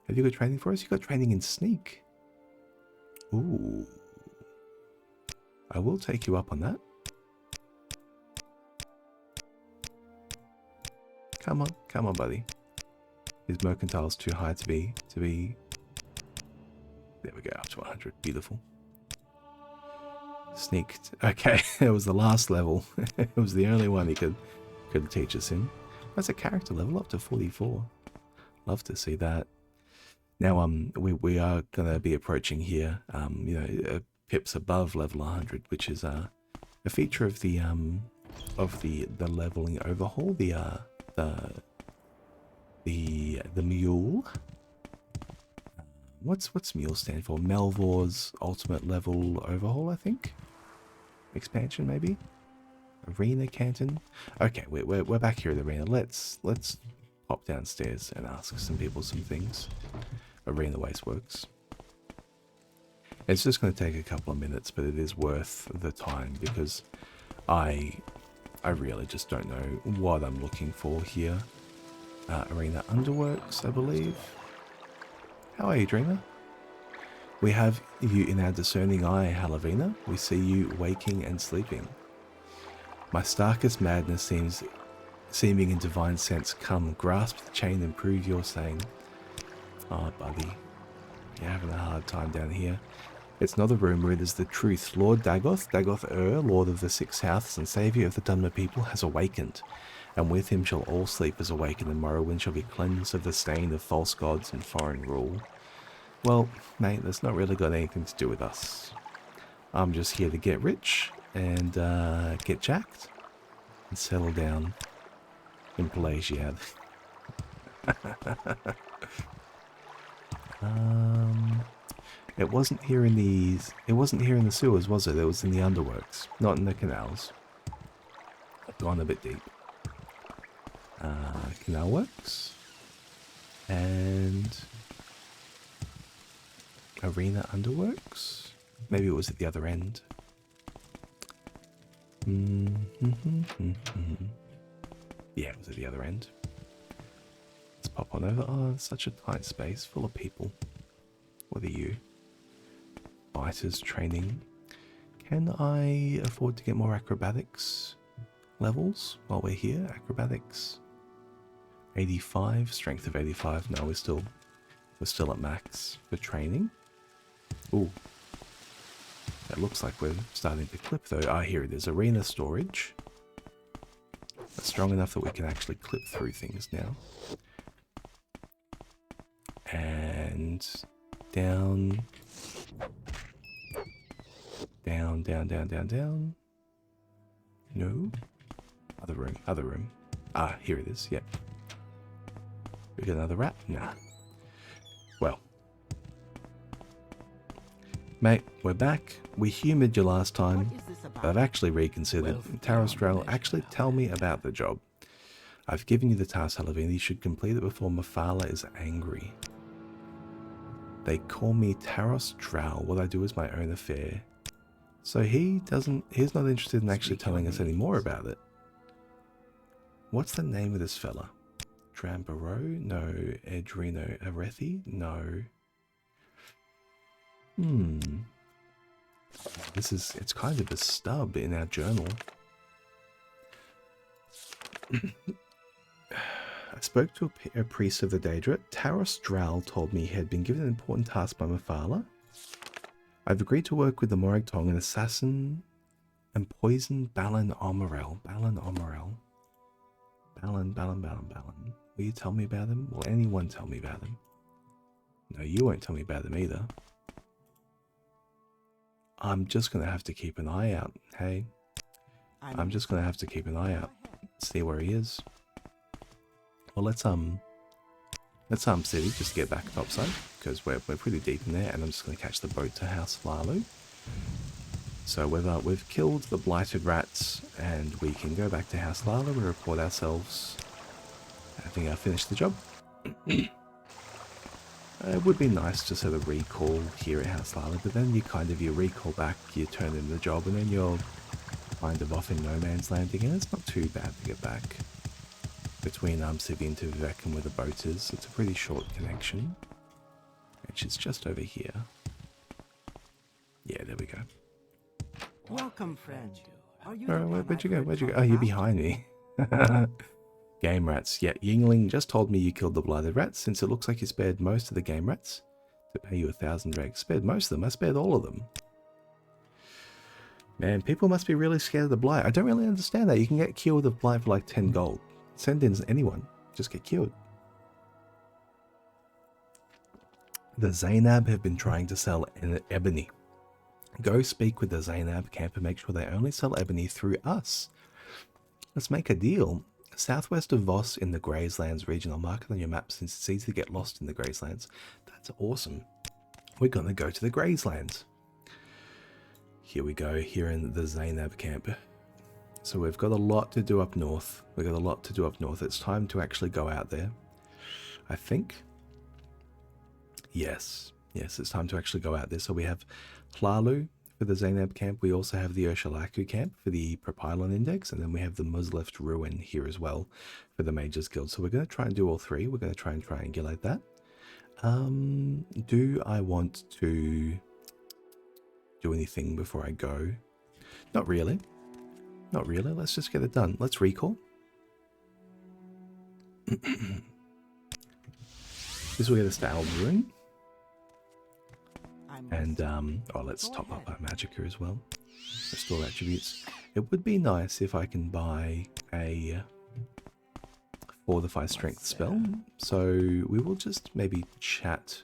A: Have you got training for us? You got training in sneak. Ooh. I will take you up on that. Come on, buddy. His mercantile's too high to be. There we go, up to 100. Beautiful. Sneaked. Okay, it was the last level. It was the only one he could teach us in. That's a character level up to 44. Love to see that. Now, we are gonna be approaching here, pips above level 100, which is a feature of the leveling overhaul. The mule. What's mule stand for? Melvor's ultimate level overhaul, I think. Expansion, maybe. Arena Canton. Okay, we're back here at the arena. Let's pop downstairs and ask some people some things. Arena Wasteworks. It's just going to take a couple of minutes, but it is worth the time because I really just don't know what I'm looking for here. Arena Underworks, I believe. How are you, Dreamer? We have you in our discerning eye, Halavina. We see you waking and sleeping. My starkest madness seeming in divine sense. Come, grasp the chain and prove your saying. Oh, buddy. You're having a hard time down here. It's not a rumour, it is the truth. Lord Dagoth Lord of the Six Houses and Saviour of the Dunmer people, has awakened. And with him shall all sleepers awaken, and Morrowind shall be cleansed of the stain of false gods and foreign rule. Well, mate, that's not really got anything to do with us. I'm just here to get rich and get jacked and settle down in Pelagiad. It wasn't here in the sewers, was it? It was in the underworks, not in the canals. I've gone a bit deep. Canal works and Arena Underworks. Maybe it was at the other end. Yeah, it was at the other end. Let's pop on over. Oh, it's such a tight space full of people. What are you? Fighters training. Can I afford to get more acrobatics levels while we're here? Acrobatics 85, strength of 85. No, we're still at max for training. Ooh. That looks like we're starting to clip though. Ah, here it is. Arena storage. That's strong enough that we can actually clip through things now. And down. Down. No. Other room. Ah, here it is, yep. We got another rat? Nah. Well. Mate, we're back. We humoured you last time, but I've actually reconsidered. Tarostrel, actually tell me about the job. I've given you the task, Halavini. You should complete it before Mafala is angry. They call me Tarostrel. What I do is my own affair. So he's not interested in actually telling us any more about it. What's the name of this fella? Drambaro? No. Edrino Arethi? No. It's kind of a stub in our journal. I spoke to a priest of the Daedra. Taros Dral told me he had been given an important task by Mafala. I've agreed to work with the Morag Tong, an assassin, and poison Balan Omarel. Balan Omarel. Balan. Will you tell me about them? Will anyone tell me about them? No, you won't tell me about them either. I'm just going to have to keep an eye out, hey? I'm just going to have to keep an eye out. See where he is. Well, let's city just get back topside, because we're pretty deep in there, and I'm just going to catch the boat to House Flalu. So we've killed the blighted rats, and we can go back to House Lala and report ourselves having finished the job. It would be nice to sort of recall here at House Lala, but then you recall back, you turn in the job, and then you're kind of off in no man's land again. It's not too bad to get back between City and Vivek and where the boat is. It's a pretty short connection, which is just over here. Yeah, there we go.
D: Welcome, friend. Are you
A: Where'd you go? Oh, you're behind me. Game rats. Yeah, Yingling just told me you killed the blighted rats, since it looks like you spared most of the game rats to pay you 1,000 dregs. Spared most of them. I spared all of them. Man, people must be really scared of the blight. I don't really understand that. You can get cured of blight for like 10 gold. Send in anyone. Just get cured. The Zainab have been trying to sell ebony. Go speak with the Zainab camp and make sure they only sell ebony through us. Let's make a deal. Southwest of Voss in the Grayslands region. I'll mark it on your map since it's easy to get lost in the Grayslands. That's awesome. We're going to go to the Grayslands. Here we go, here in the Zainab camp. So we've got a lot to do up north. It's time to actually go out there, I think. Yes, it's time to actually go out there. So we have Hlalu for the Zainab camp. We also have the Urshalaku camp for the Propylon Index. And then we have the Musleft Ruin here as well for the Mages Guild. So we're going to try and do all three. We're going to try and triangulate that. Do I want to do anything before I go? Not really. Let's just get it done. Let's recall. This will get us to Alburin. And, let's top up our Magicka as well. Restore attributes. It would be nice if I can buy a Fortify Strength spell. So we will just maybe chat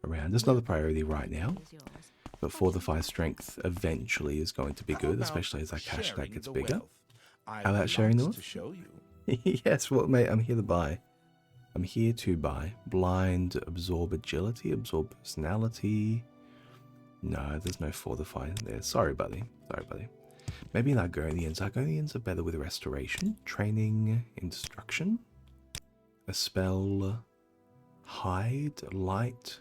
A: around. It's not a priority right now. But Fortify Strength eventually is going to be good, especially as our cash stack gets bigger. How about sharing the wealth? Yes, well, mate, I'm here to buy. Blind, Absorb Agility, Absorb Personality. No, there's no Fortify there. Sorry, buddy. Maybe Argonians. Argonians are better with Restoration, Training, Instruction. A spell, Hide, Light.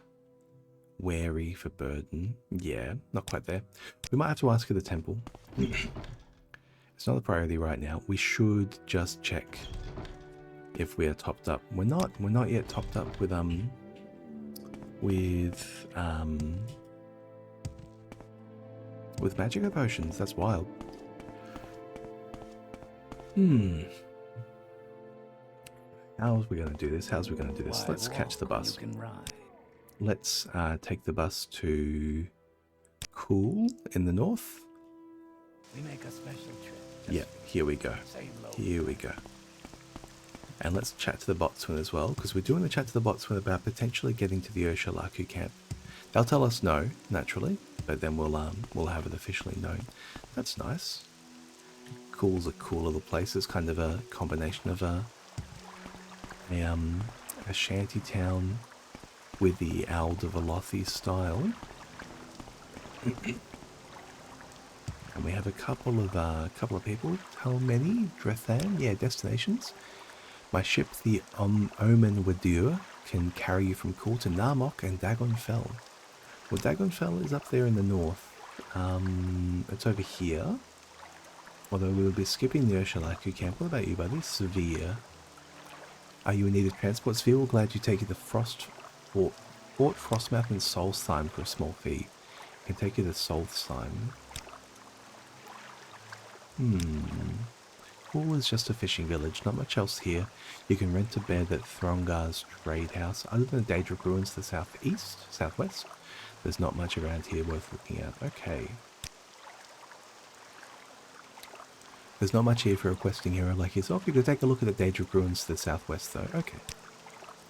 A: Wary for Burden. Yeah, not quite there. We might have to ask at the temple. It's not a priority right now. We should just check if we are topped up. We're not yet topped up with Magicka potions. That's wild. How's we gonna do this? Let's catch the bus. Let's take the bus to Cool in the north.
B: We make a special trip.
A: Yeah, here we go. And let's chat to the botsman as well, because we're doing the chat to the botsman about potentially getting to the Urshalaku camp. They'll tell us no, naturally, but then we'll have it officially known. That's nice. Haall's a cool little place. It's kind of a combination of a shanty town with the Alder style. And we have a couple of people. How many? Drethan? Yeah, destinations. My ship, the Omen Wadur, can carry you from Kull to Narmok and Dagon Fell. Well, Dagon Fell is up there in the north. It's over here. Although we'll be skipping the Ursulaku camp. What about you, buddy? Severe. Are you in need of transport? Severe, we're glad you take you to Fort Frostmouth and Solstheim for a small fee. Can take you to Solstheim. Haall is just a fishing village, not much else here. You can rent a bed at Throngar's trade house. Other than the Daedric ruins to the southwest, there's not much around here worth looking at. Okay. There's not much here for a questing hero like yourself. You could take a look at the Daedric ruins to the southwest though. Okay.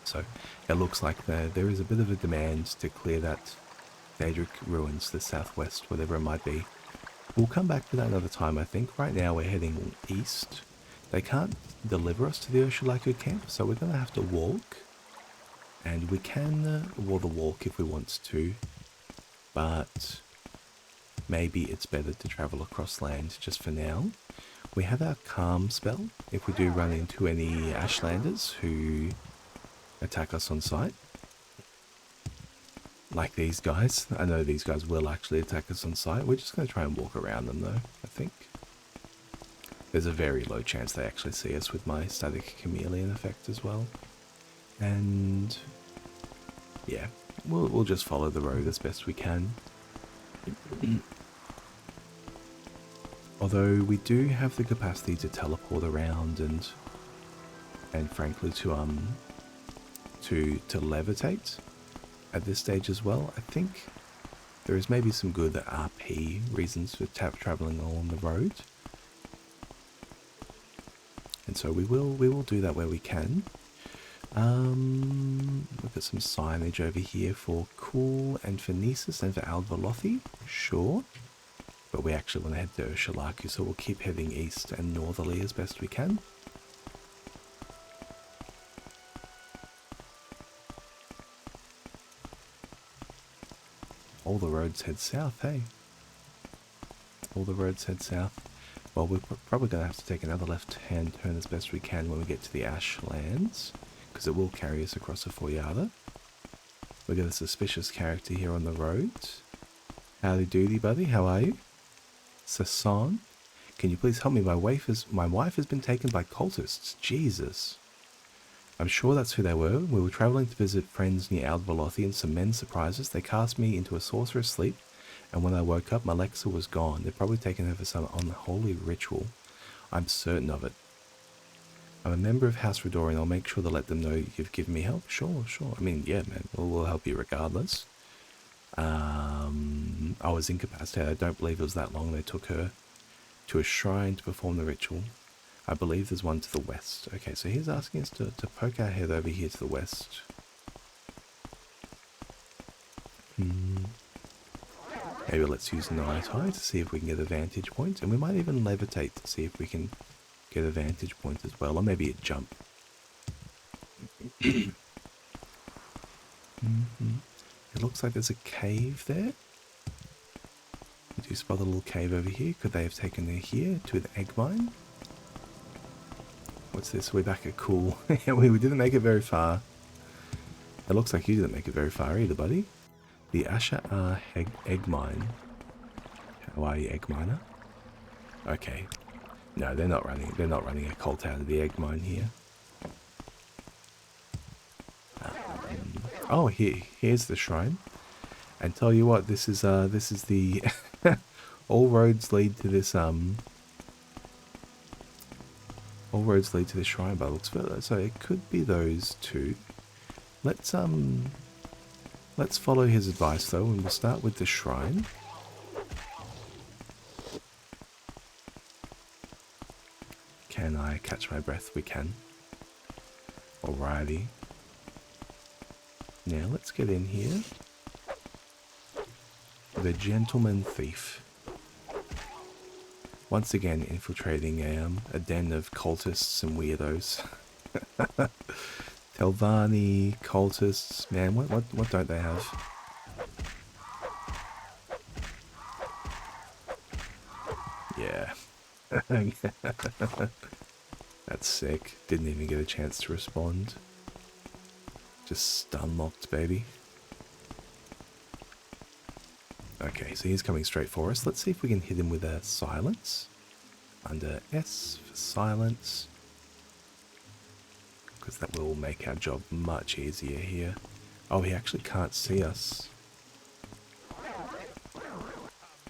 A: So, it looks like there is a bit of a demand to clear that Daedric ruins to the southwest, whatever it might be. We'll come back to that another time, I think. Right now we're heading east. They can't deliver us to the Ursulaku camp, so we're going to have to walk. And we can walk if we want to, but maybe it's better to travel across land just for now. We have our calm spell if we do run into any Ashlanders who attack us on sight. Like these guys. I know these guys will actually attack us on sight. We're just going to try and walk around them though, I think. There's a very low chance they actually see us with my static chameleon effect as well. And yeah, we'll just follow the road as best we can. Although we do have the capacity to teleport around and frankly to levitate at this stage as well. I think there is maybe some good RP reasons for traveling along the road. And so we will do that where we can. Look at some signage over here for Kull and for Nisus and for Aldvalothi. Sure. But we actually want to head to Ursulaku, so we'll keep heading east and northerly as best we can. All the roads head south, hey? All the roads head south. Well, we're probably going to have to take another left-hand turn as best we can when we get to the Ashlands, because it will carry us across a 4-yarder. We've got a suspicious character here on the road. Howdy doody, buddy. How are you? Sasan, can you please help me? My wife has been taken by cultists. Jesus. I'm sure that's who they were. We were travelling to visit friends near Aldvalothi and some men surprised us. They cast me into a sorcerer's sleep, and when I woke up, my Lexa was gone. They've probably taken her for some unholy ritual. I'm certain of it. I'm a member of House Redor, and I'll make sure to let them know you've given me help. Sure. I mean, yeah, man, we'll help you regardless. I was incapacitated. I don't believe it was that long. They took her to a shrine to perform the ritual. I believe there's one to the west. Okay, so he's asking us to poke our head over here to the west. Maybe let's use Night Eye to see if we can get a vantage point. And we might even levitate to see if we can get a vantage point as well. Or maybe a jump. It looks like there's a cave there. We do spot a little cave over here. Could they have taken her here to the egg mine? What's this? We're back at Kull. we didn't make it very far. It looks like you didn't make it very far either, buddy. The Asha egg mine. How are you, egg miner? Okay. No, they're not running a cult out of the egg mine here. Oh, here's the shrine. And tell you what, this is the all roads lead to this all roads lead to this shrine by the looks of it. So it could be those two. Let's follow his advice though, and we'll start with the shrine. Can I catch my breath? We can. Alrighty. Now let's get in here. The Gentleman Thief. Once again, infiltrating a den of cultists and weirdos. Telvanni, cultists, man, what don't they have? Yeah. That's sick. Didn't even get a chance to respond. Just stun locked, baby. Okay, so he's coming straight for us. Let's see if we can hit him with a silence. Under S for silence. Because that will make our job much easier here. Oh, he actually can't see us.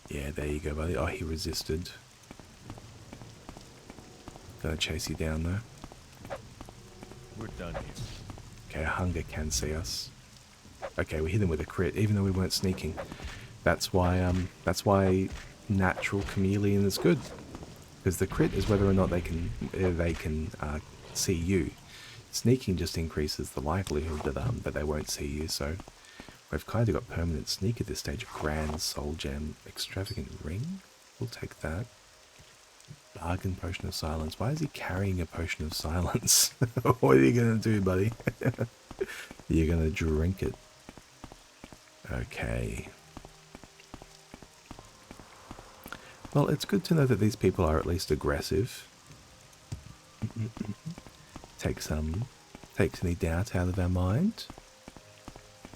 A: Yeah, there you go, buddy. Oh, he resisted. Gonna chase you down, though.
B: We're done here.
A: Okay, hunger can see us. Okay, we hit him with a crit, even though we weren't sneaking. That's why natural chameleon is good, because the crit is whether or not they can see you. Sneaking just increases the likelihood that they won't see you. So we've kind of got permanent sneak at this stage. Grand soul gem, extravagant ring. We'll take that. Bargain potion of silence. Why is he carrying a potion of silence? What are you gonna do, buddy? You're gonna drink it. Okay. Well, it's good to know that these people are at least aggressive. Takes any doubt out of our mind.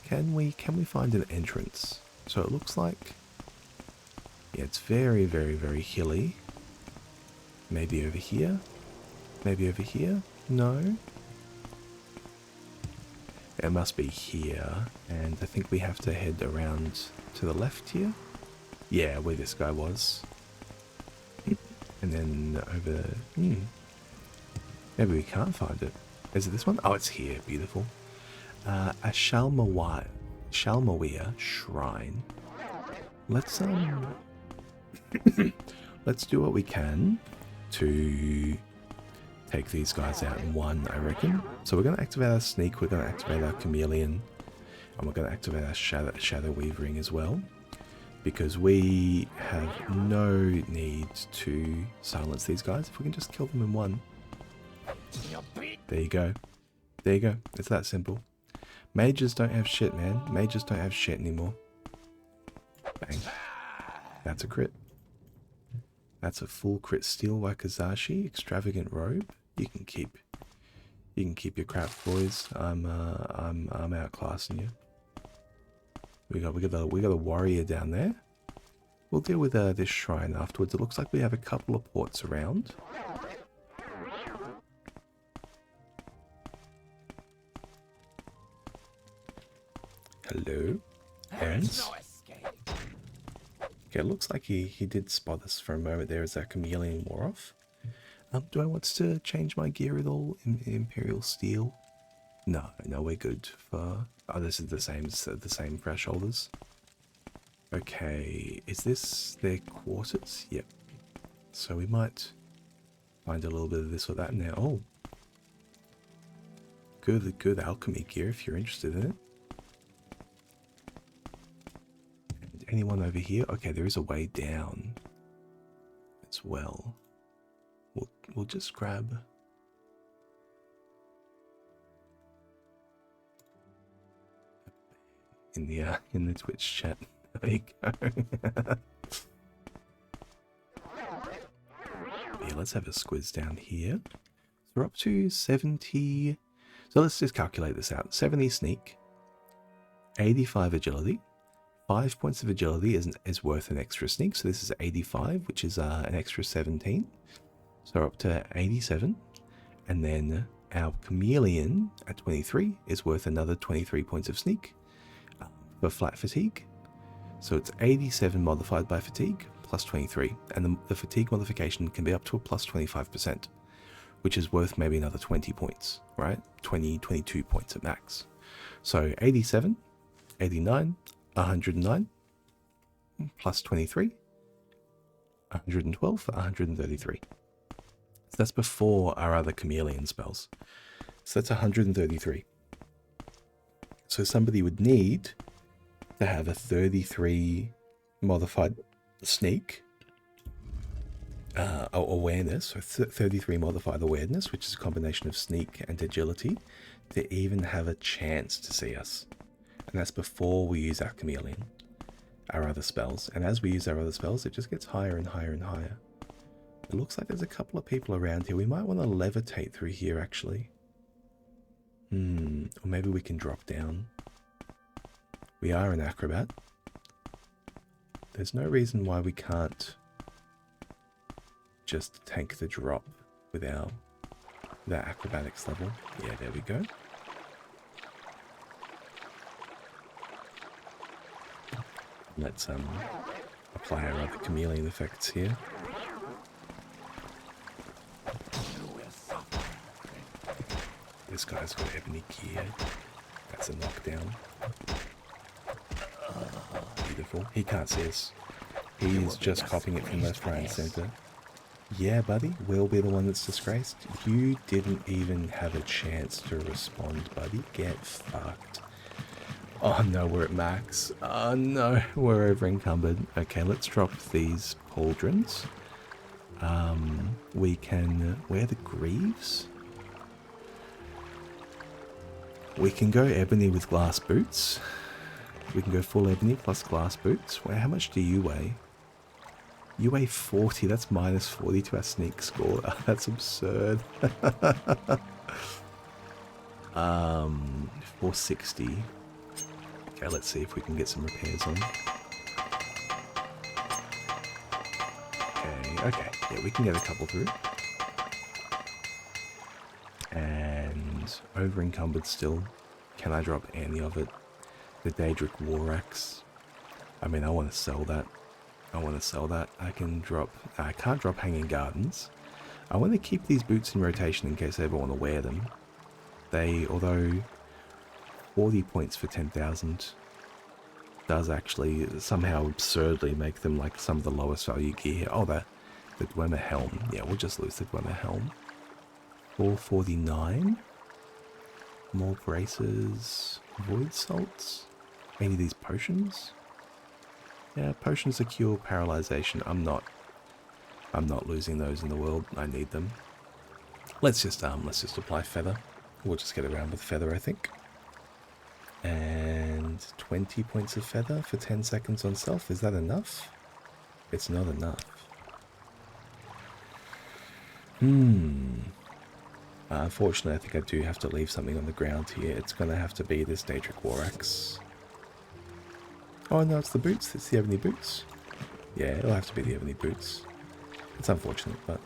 A: Can we find an entrance? So it looks like, yeah, it's very, very, very hilly. Maybe over here? Maybe over here? No? It must be here, and I think we have to head around to the left here. Yeah, where this guy was. And then over... Maybe we can't find it. Is it this one? Oh, it's here. Beautiful. A Shalmawir shrine. Let's let's do what we can to take these guys out in one, I reckon. So we're going to activate our sneak, we're going to activate our chameleon, and we're going to activate our shadow weaving as well, because we have no need to silence these guys if we can just kill them in one. There you go. There you go. It's that simple. Mages don't have shit, man. Mages don't have shit anymore. Bang. That's a crit. That's a full crit. Steel Wakizashi, extravagant robe. You can keep your crap, boys. I'm outclassing you. We got a warrior down there. We'll deal with this shrine afterwards. It looks like we have a couple of ports around. Hello, Aaron's. Okay, it looks like he did spot us for a moment there as our chameleon wore off. Do I want to change my gear at all in Imperial Steel? No, we're good for... Oh, this is the same crash holders. Okay, is this their quarters? Yep. So we might find a little bit of this or that now. Oh, good alchemy gear if you're interested in it. And anyone over here? Okay, there is a way down as well. We'll just grab... in the Twitch chat. There you go. Yeah, let's have a squiz down here. So we're up to 70. So let's just calculate this out. 70 sneak, 85 agility. 5 points of agility is worth an extra sneak. So this is 85, which is an extra 17. So we're up to 87. And then our chameleon at 23 is worth another 23 points of sneak for flat fatigue. So it's 87 modified by fatigue plus 23. And the fatigue modification can be up to a plus 25%, which is worth maybe another 20 points, right? 22 points at max. So 87, 89, 109, plus 23, 112, 133. So that's before our other chameleon spells. So that's 133. So somebody would need to have a 33 modified sneak awareness, so 33 modified awareness, which is a combination of sneak and agility, to even have a chance to see us. And that's before we use our chameleon, our other spells. And as we use our other spells, it just gets higher and higher and higher. It looks like there's a couple of people around here. We might want to levitate through here, actually. Or maybe we can drop down. We are an acrobat. There's no reason why we can't just tank the drop with that acrobatics level. Yeah, there we go. Let's apply our other chameleon effects here. This guy's got ebony gear. That's a knockdown. Beautiful. He can't see us. He's just copying it from left, right, and center. Yeah, buddy, we'll be the one that's disgraced. You didn't even have a chance to respond, buddy. Get fucked. Oh no, we're at max. Oh no, we're over encumbered. Okay, let's drop these pauldrons. We can wear the greaves. We can go ebony with glass boots. We can go full ebony plus glass boots. Wait, how much do you weigh? You weigh 40. That's minus 40 to our sneak score. That's absurd. 460. Okay, let's see if we can get some repairs on. Okay. Yeah, we can get a couple through. And over encumbered still. Can I drop any of it? The Daedric War Axe. I mean, I want to sell that. I can't drop Hanging Gardens. I want to keep these boots in rotation in case I ever want to wear them. Although 40 points for 10,000 does actually somehow absurdly make them like some of the lowest value gear here. Oh, the Dwemer Helm. Yeah, we'll just lose the Dwemer Helm. 449. More braces. Void salts. Any of these potions? Yeah, potions that cure paralyzation. I'm not losing those in the world. I need them. Let's just apply feather. We'll just get around with feather, I think. And 20 points of feather for 10 seconds on stealth. Is that enough? It's not enough. Unfortunately, I think I do have to leave something on the ground here. It's going to have to be this Daedric War Axe. Oh no, it's the boots. It's the ebony boots. Yeah, it'll have to be the ebony boots. It's unfortunate, but...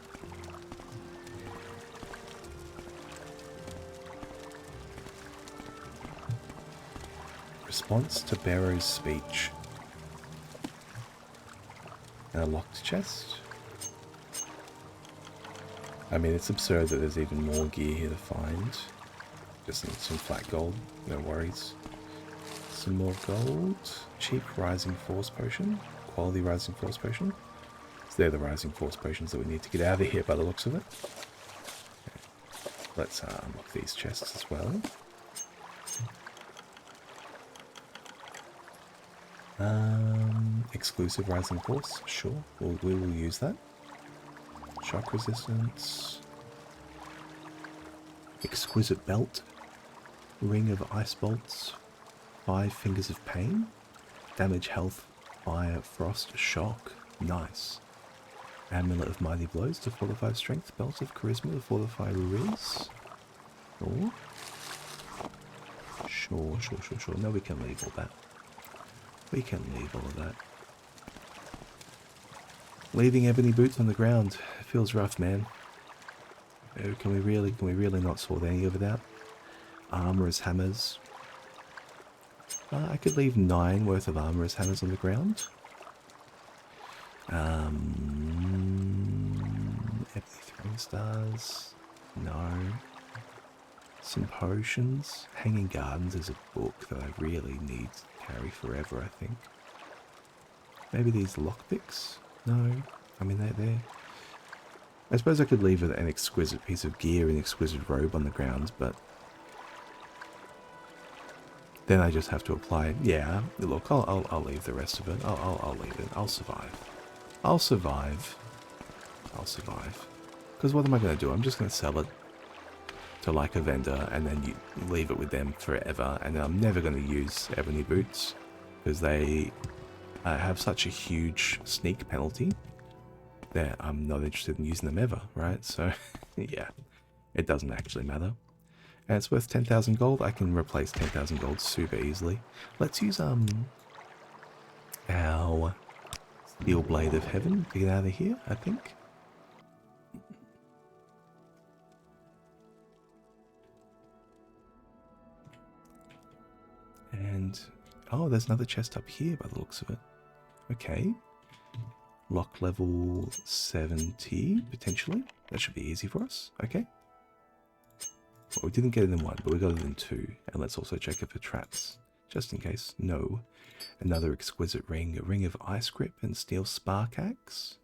A: Response to Barrow's speech. And a locked chest. I mean, it's absurd that there's even more gear here to find. Just some flat gold, no worries. Some more gold. Cheap Rising Force Potion. Quality Rising Force Potion. So they're the Rising Force Potions that we need to get out of here by the looks of it. Okay. Let's unlock these chests as well. Exclusive Rising Force. Sure, we will use that. Shock resistance. Exquisite Belt. Ring of Ice Bolts. 5 Fingers of Pain. Damage, health, fire, frost, shock. Nice. Amulet of Mighty Blows to fortify strength. Belt of Charisma to fortify rumours. Sure. Sure. No, we can leave all that. We can leave all of that. Leaving ebony boots on the ground feels rough, man. Can we really not sort any of it out? Armor as hammers. I could leave 9 worth of armor as hammers on the ground. Ebony throwing stars. No. Some potions. Hanging Gardens is a book that I really need to carry forever, I think. Maybe these lockpicks? No. I mean, they're... I suppose I could leave an exquisite piece of gear, an exquisite robe on the ground, but... then I just have to apply... Yeah, look, I'll leave the rest of it. I'll leave it. I'll survive. I'll survive. Because what am I going to do? I'm just going to sell it to like a vendor and then you leave it with them forever. And then I'm never going to use ebony boots because they have such a huge sneak penalty that I'm not interested in using them ever, right? So, yeah, it doesn't actually matter. And it's worth 10,000 gold. I can replace 10,000 gold super easily. Let's use our Steel Blade of Heaven to get out of here, I think. And, oh, there's another chest up here by the looks of it. Okay. Lock level 70, potentially. That should be easy for us. Okay. Well, we didn't get it in one, but we got it in two. And let's also check it for traps, just in case. No. Another exquisite ring. A ring of ice grip and steel spark axe.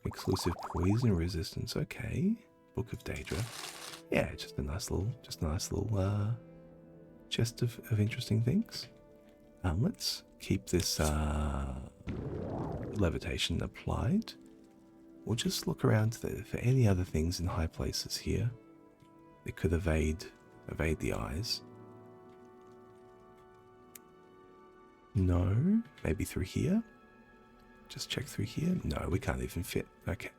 A: Exclusive poison resistance. Okay. Book of Daedra. Yeah, just a nice little chest of interesting things. Let's keep this levitation applied. We'll just look around for any other things in high places here that could evade the eyes. No, maybe through here. Just check through here. No, we can't even fit. Okay.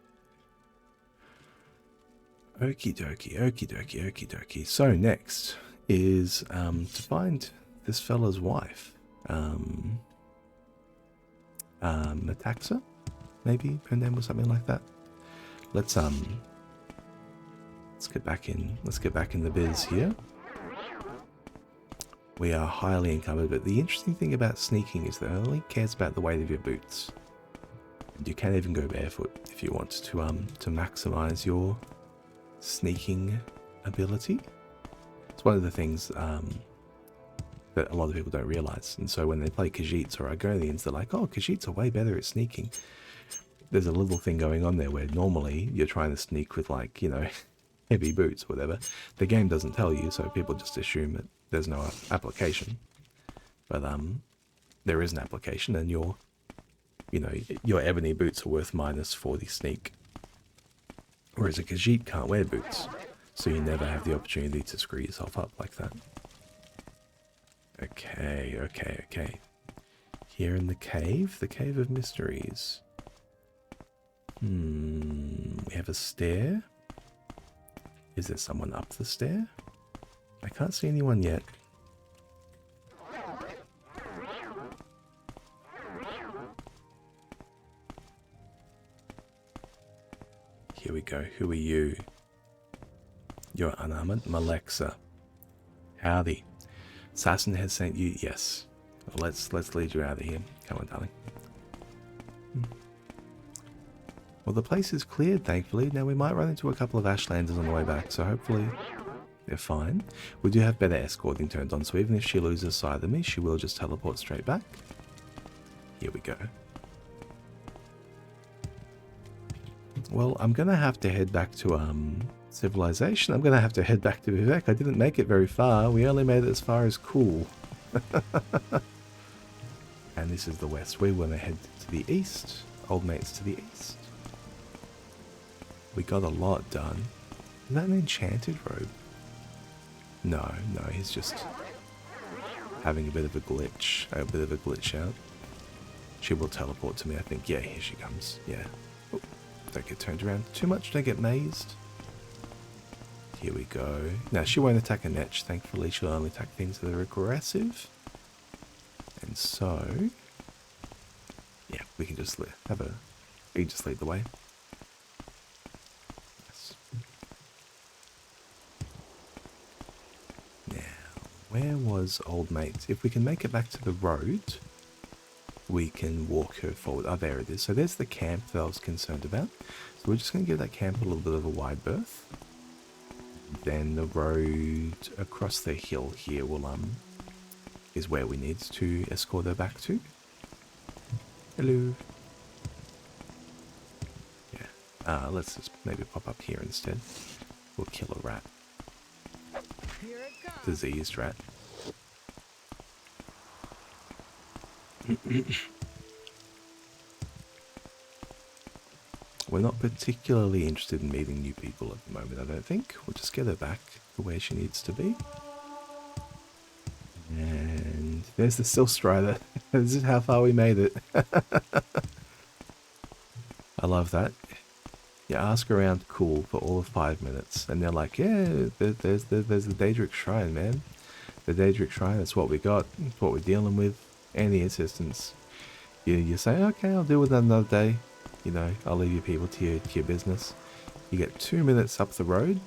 A: Okie dokie, okie dokie, okie dokie. So next is to find this fella's wife. Metaxa, maybe her name was something like that. Let's get back in. Let's get back in the biz here. We are highly encumbered, but the interesting thing about sneaking is that it only cares about the weight of your boots. And you can't even go barefoot if you want to maximize your sneaking ability. It's one of the things that a lot of people don't realize. And so when they play Khajiits or Argonians, they're like, oh, Khajiits are way better at sneaking. There's a little thing going on there where normally you're trying to sneak with, like, you know, heavy boots or whatever. The game doesn't tell you, so people just assume that there's no application. But there is an application, and your ebony boots are worth minus 40 sneak. Whereas a Khajiit can't wear boots, so you never have the opportunity to screw yourself up like that. Okay, okay, okay. Here in the cave of mysteries. We have a stair. Is there someone up the stair? I can't see anyone yet. Here we go. Who are you? You're unarmored. Malexa. Howdy. Assassin has sent you. Yes. Well, let's lead you out of here. Come on, darling. Well, the place is cleared, thankfully. Now, we might run into a couple of Ashlanders on the way back, so hopefully they're fine. We do have better escorting turned on, so even if she loses sight of me, she will just teleport straight back. Here we go. Well, I'm going to have to head back to Civilization. I'm going to have to head back to Vivek. I didn't make it very far. We only made it as far as Cool. And this is the west. We want to head to the east. Old mates to the east. We got a lot done. Is that an enchanted robe? No, no, he's just having a bit of a glitch. A bit of a glitch out. She will teleport to me, I think. Yeah, here she comes. Yeah. Oh, don't get turned around too much. Don't get mazed. Here we go. Now, she won't attack a netch. Thankfully, she'll only attack things that are aggressive. And so, yeah, we can just we can just lead the way. Yes. Now, where was old mate? If we can make it back to the road, we can walk her forward. Oh, there it is. So there's the camp that I was concerned about. So we're just going to give that camp a little bit of a wide berth. Then the road across the hill here will is where we need to escort her back to. Hello. Yeah. Let's just maybe pop up here instead. We'll kill a rat. Diseased rat. We're not particularly interested in meeting new people at the moment, I don't think. We'll just get her back to where she needs to be. And there's the Still Strider. This is how far we made it. I love that. You ask around cool for all of 5 minutes, and they're like, yeah, there's the Daedric Shrine, man. The Daedric Shrine, that's what we got. That's what we're dealing with. Any assistance. You say, okay, I'll deal with that another day. You know, I'll leave you people to your business. You get 2 minutes up the road.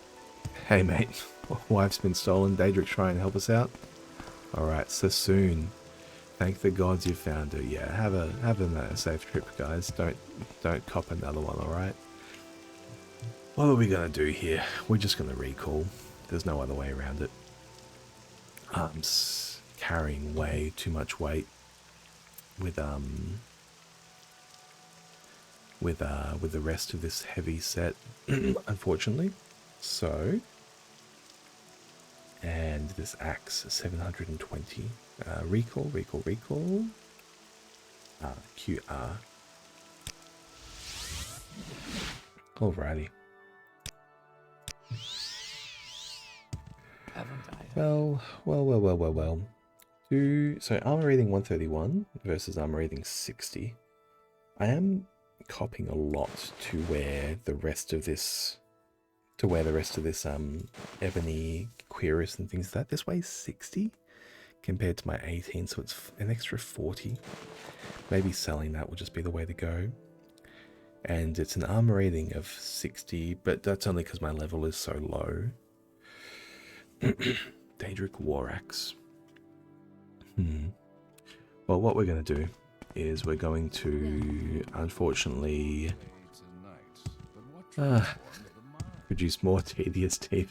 A: Hey, mate, wife's been stolen. Daedric Shrine, help us out. Alright, so soon. Thank the gods you found her. Yeah, have a safe trip, guys. Don't cop another one, alright? What are we gonna do here? We're just gonna recall. There's no other way around it. Carrying way too much weight with the rest of this heavy set, unfortunately. So, and this axe 720. Recall. QR. Alrighty.
B: Haven't I?
A: Well. So armor rating 131 versus armor rating 60. I am copying a lot to where the rest of this ebony cuirass and things like that. This weighs 60 compared to my 18, so it's an extra 40. Maybe selling that will just be the way to go. And it's an armor rating of 60, but that's only because my level is so low. Daedric War Axe. Well, what we're going to do is we're going to, unfortunately, produce more tedious TV.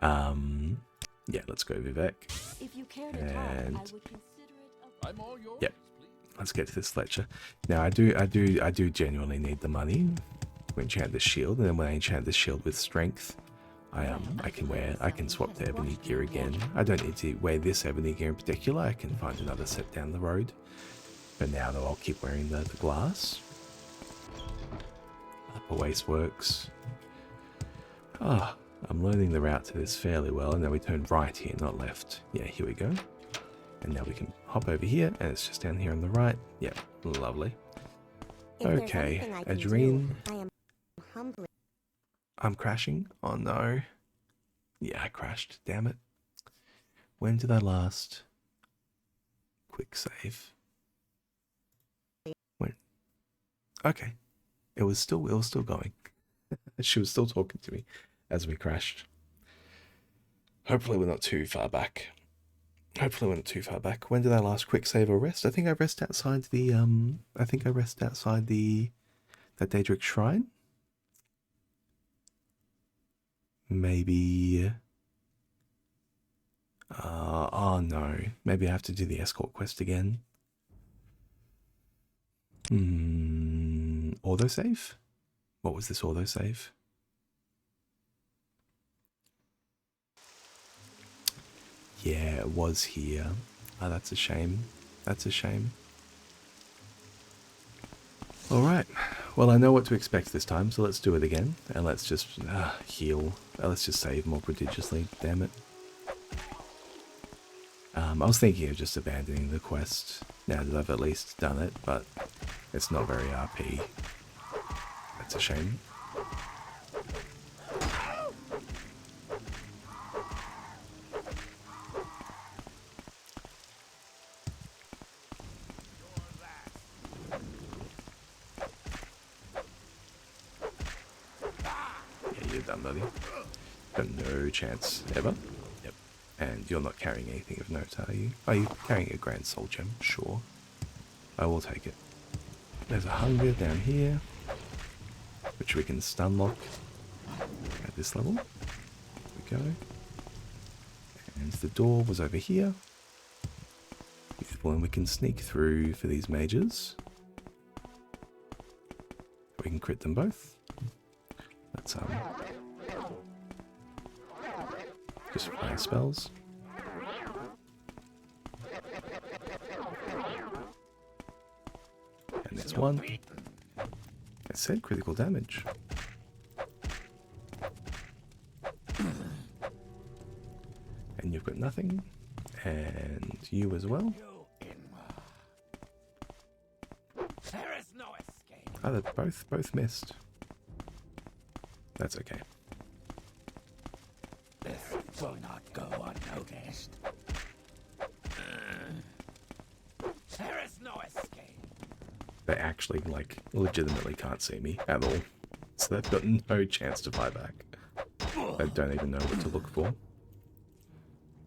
A: Yeah, let's go Vivek.
C: If you care to
A: And
C: talk, I would consider it
B: I'm all yours.
A: Yep. Let's get to this Fletcher. Now, I do genuinely need the money to enchant this shield, and then when I enchant this shield with strength, I can swap to ebony gear again. I don't need to wear this ebony gear in particular. I can find another set down the road. But now though, I'll keep wearing the glass. Upper waist works. Ah, I'm learning the route to this fairly well, and now we turn right here, not left. Yeah, here we go. And now we can hop over here, and it's just down here on the right. Yep, lovely. Okay, Adrene. I'm crashing. Oh no. Yeah, I crashed. Damn it. When did I last? Quick save. When? Okay. It was still going. She was still talking to me as we crashed. Hopefully we're not too far back. When did I last quick save or rest? I think I rest outside the that Daedric Shrine. Maybe. Oh no. Maybe I have to do the escort quest again. Autosave? What was this autosave? Yeah, it was here. Oh, that's a shame. Alright. Well, I know what to expect this time, so let's do it again. And let's just heal. Let's just save more prodigiously. Damn it. I was thinking of just abandoning the quest now that I've at least done it, but it's not very RP. That's a shame. Yeah, you're done, buddy. Got no chance ever. Yep. And you're not carrying anything of note, are you? Are you carrying a Grand Soul Gem? Sure. I will take it. There's a hunger down here, which we can stun lock at this level. There we go. And the door was over here. Beautiful, and we can sneak through for these mages. We can crit them both. That's just fire spells. And there's one. said, critical damage. And you've got nothing. And you as well.
B: There is no escape.
A: Oh, they both missed. That's okay.
B: This will not go unnoticed. There is no escape.
A: They actually, like, legitimately can't see me at all. So they've got no chance to fight back. They don't even know what to look for.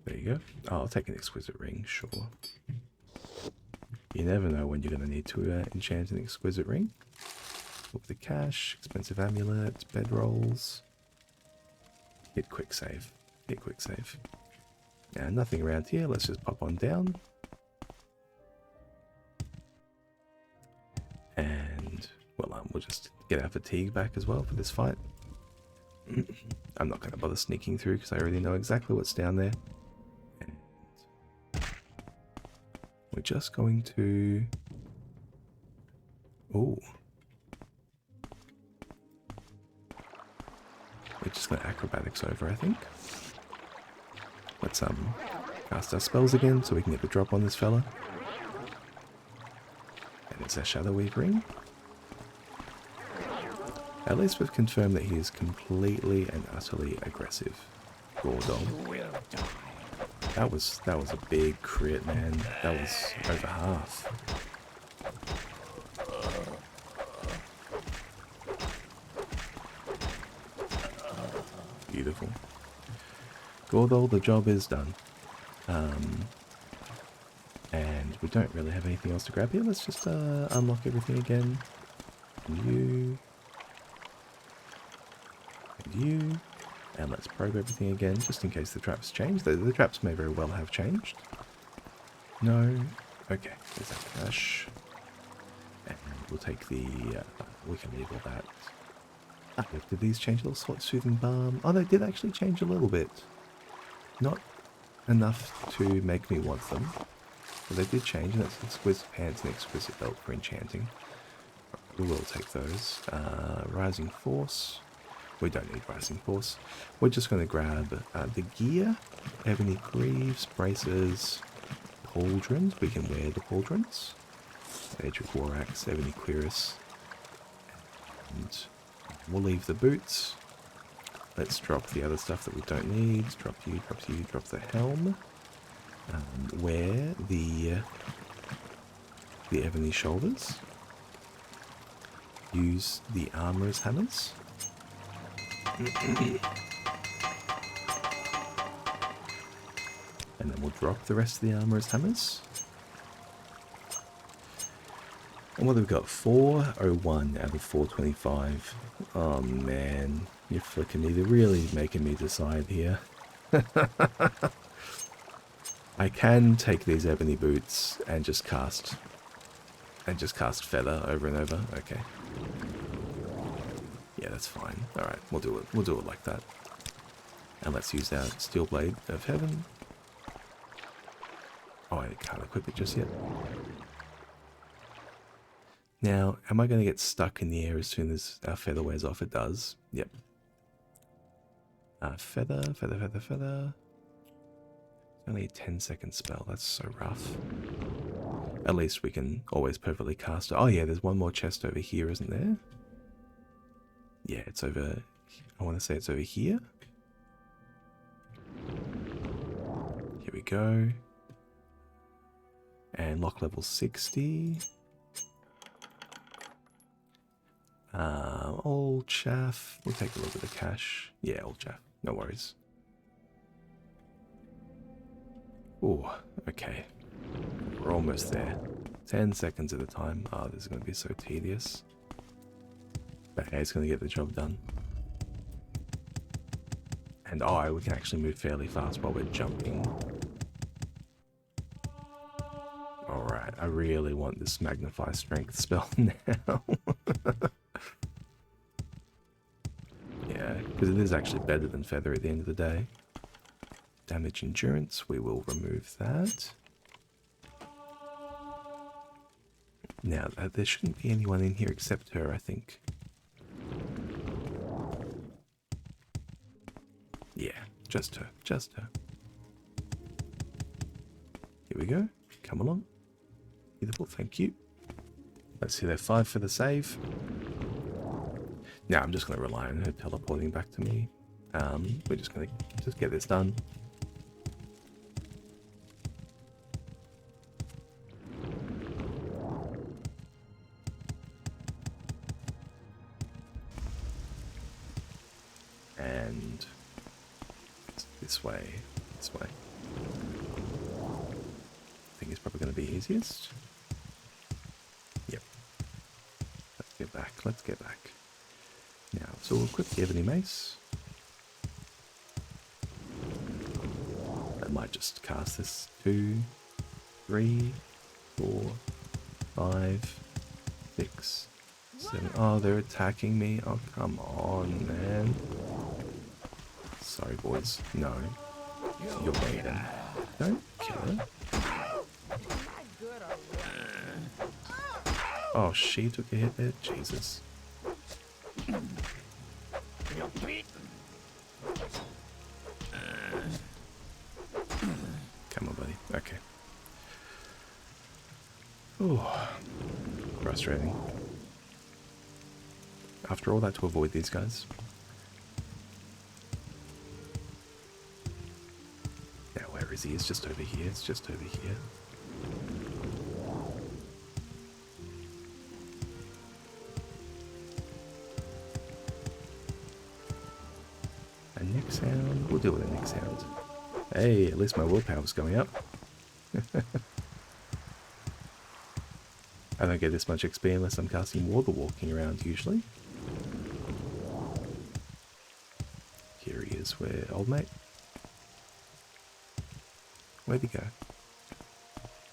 A: There you go. Oh, I'll take an exquisite ring, sure. You never know when you're going to need to enchant an exquisite ring. Look the cash, expensive amulet, bedrolls. Hit quick save. Hit quick save. Now, nothing around here. Let's just pop on down. And, well, we'll just get our fatigue back as well for this fight. I'm not going to bother sneaking through because I already know exactly what's down there. And we're just going to... Ooh. We're just going to acrobatics over, I think. Let's cast our spells again so we can get the drop on this fella. And it's our Shadow Weave ring. At least we've confirmed that he is completely and utterly aggressive. Gordon. That was a big crit, man. That was over half. Beautiful. Gordol, the job is done. And we don't really have anything else to grab here. Let's just unlock everything again. And you. And you. And let's probe everything again, just in case the traps change. The traps may very well have changed. No. Okay, there's that cash. And we'll take the... we can leave all that. Ah, did these change a little? Sort of soothing balm? Oh, they did actually change a little bit. Not enough to make me want them. But they did change, and that's exquisite pants and exquisite belt for enchanting. We will take those. Rising Force. We don't need Rising Force. We're just going to grab the gear. Ebony Greaves, braces, pauldrons. We can wear the pauldrons. Edric Warax, Ebony Cuirass. And we'll leave the boots. Let's drop the other stuff that we don't need. Drop you, drop the helm. Wear the ebony shoulders. Use the armorer's hammers. And then we'll drop the rest of the armorer's hammers. And what have we got? 401 out of 425. Oh man, you're flicking me. They're really making me decide here. I can take these ebony boots and just cast feather over and over. Okay. Yeah, that's fine. All right, we'll do it. We'll do it like that. And let's use our steel blade of heaven. Oh, I can't equip it just yet. Now, am I going to get stuck in the air as soon as our feather wears off? It does. Yep. Feather. Only a 10-second spell. That's so rough. At least we can always perfectly cast it. Oh yeah, there's one more chest over here, isn't there? Yeah, it's over... I want to say it's over here. Here we go. And lock level 60. All chaff. We'll take a look at the cash. Yeah, all chaff. No worries. Ooh, okay. We're almost there. 10 seconds at a time. Oh, this is going to be so tedious. But hey, it's going to get the job done. And we can actually move fairly fast while we're jumping. Alright, I really want this Magnify Strength spell now. Yeah, because it is actually better than Feather at the end of the day. Damage Endurance, we will remove that. Now, there shouldn't be anyone in here except her, I think. Yeah, just her. Just her. Here we go. Come along. Beautiful, thank you. Let's see, they're 5 for the save. Now I'm just going to rely on her teleporting back to me. We're just going to get this done. And this way, this way. I think it's probably going to be easiest. Yep. Let's get back, let's get back. Now, so we'll equip the Ebony Mace. I might just cast this 2, 3, 4, 5, 6, 7. Oh, they're attacking me. Oh, come on, man. Sorry, boys. No. You're waiting. Don't kill her. Oh, she took a hit there? Jesus. Come on, buddy. Okay. Oh, frustrating. After all that to avoid these guys. Now, where is he? It's just over here. It's just over here. A neck sound. We'll deal with a neck sound. Hey, at least my willpower's going up. I don't get this much XP unless I'm casting Water Walking around, usually. Here he is, where old mate? Where'd he go?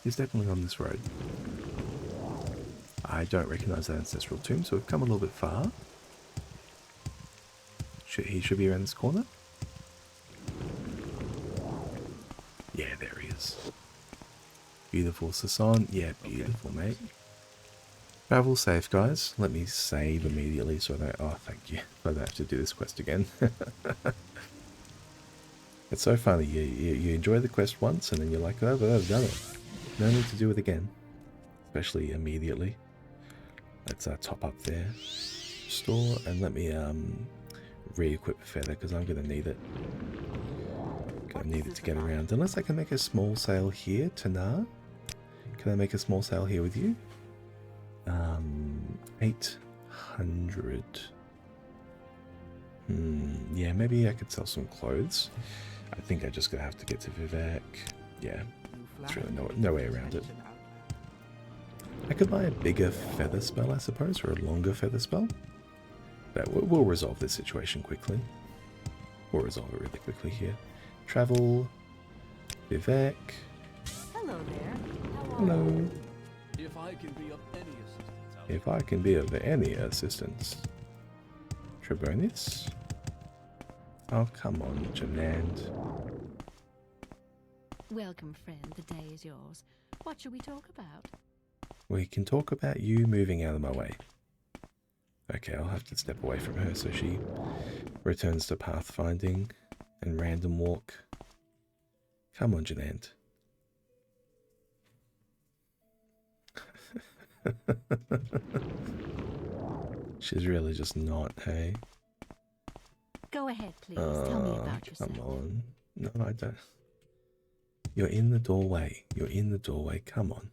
A: He's definitely on this road. I don't recognise that ancestral tomb, so we've come a little bit far. He should be around this corner. Yeah, there he is. Beautiful, Sasan. Yeah, beautiful, mate. Travel safe, guys. Let me save immediately so that... Oh, thank you. So I don't have to do this quest again. It's so funny. You enjoy the quest once and then you're like, oh, but I've done it. No need to do it again. Especially immediately. Let's top up there. Store, and let me re-equip Feather because I'm going to need it. Gonna need it to get around. Unless I can make a small sail here, Tanar. Can I make a small sail here with you? 800. Yeah, maybe I could sell some clothes. I think I'm just gonna have to get to Vivek. Yeah, there's really no way around it. I could buy a bigger feather spell, I suppose, or a longer feather spell. But we'll resolve this situation quickly. We'll resolve it really quickly here. Travel. Vivek.
C: Hello there. How are
A: Hello.
C: you?
B: If I can be of any assistance,
A: If I can be of any assistance. Trebonius. Oh, come on, Janand.
C: Welcome, friend. The day is yours. What shall we talk about?
A: We can talk about you moving out of my way. Okay, I'll have to step away from her so she returns to pathfinding and random walk. Come on, Janand. She's really just not, hey?
C: Go ahead, please. Tell me about yourself.
A: Come on. No, I don't. You're in the doorway. You're in the doorway. Come on.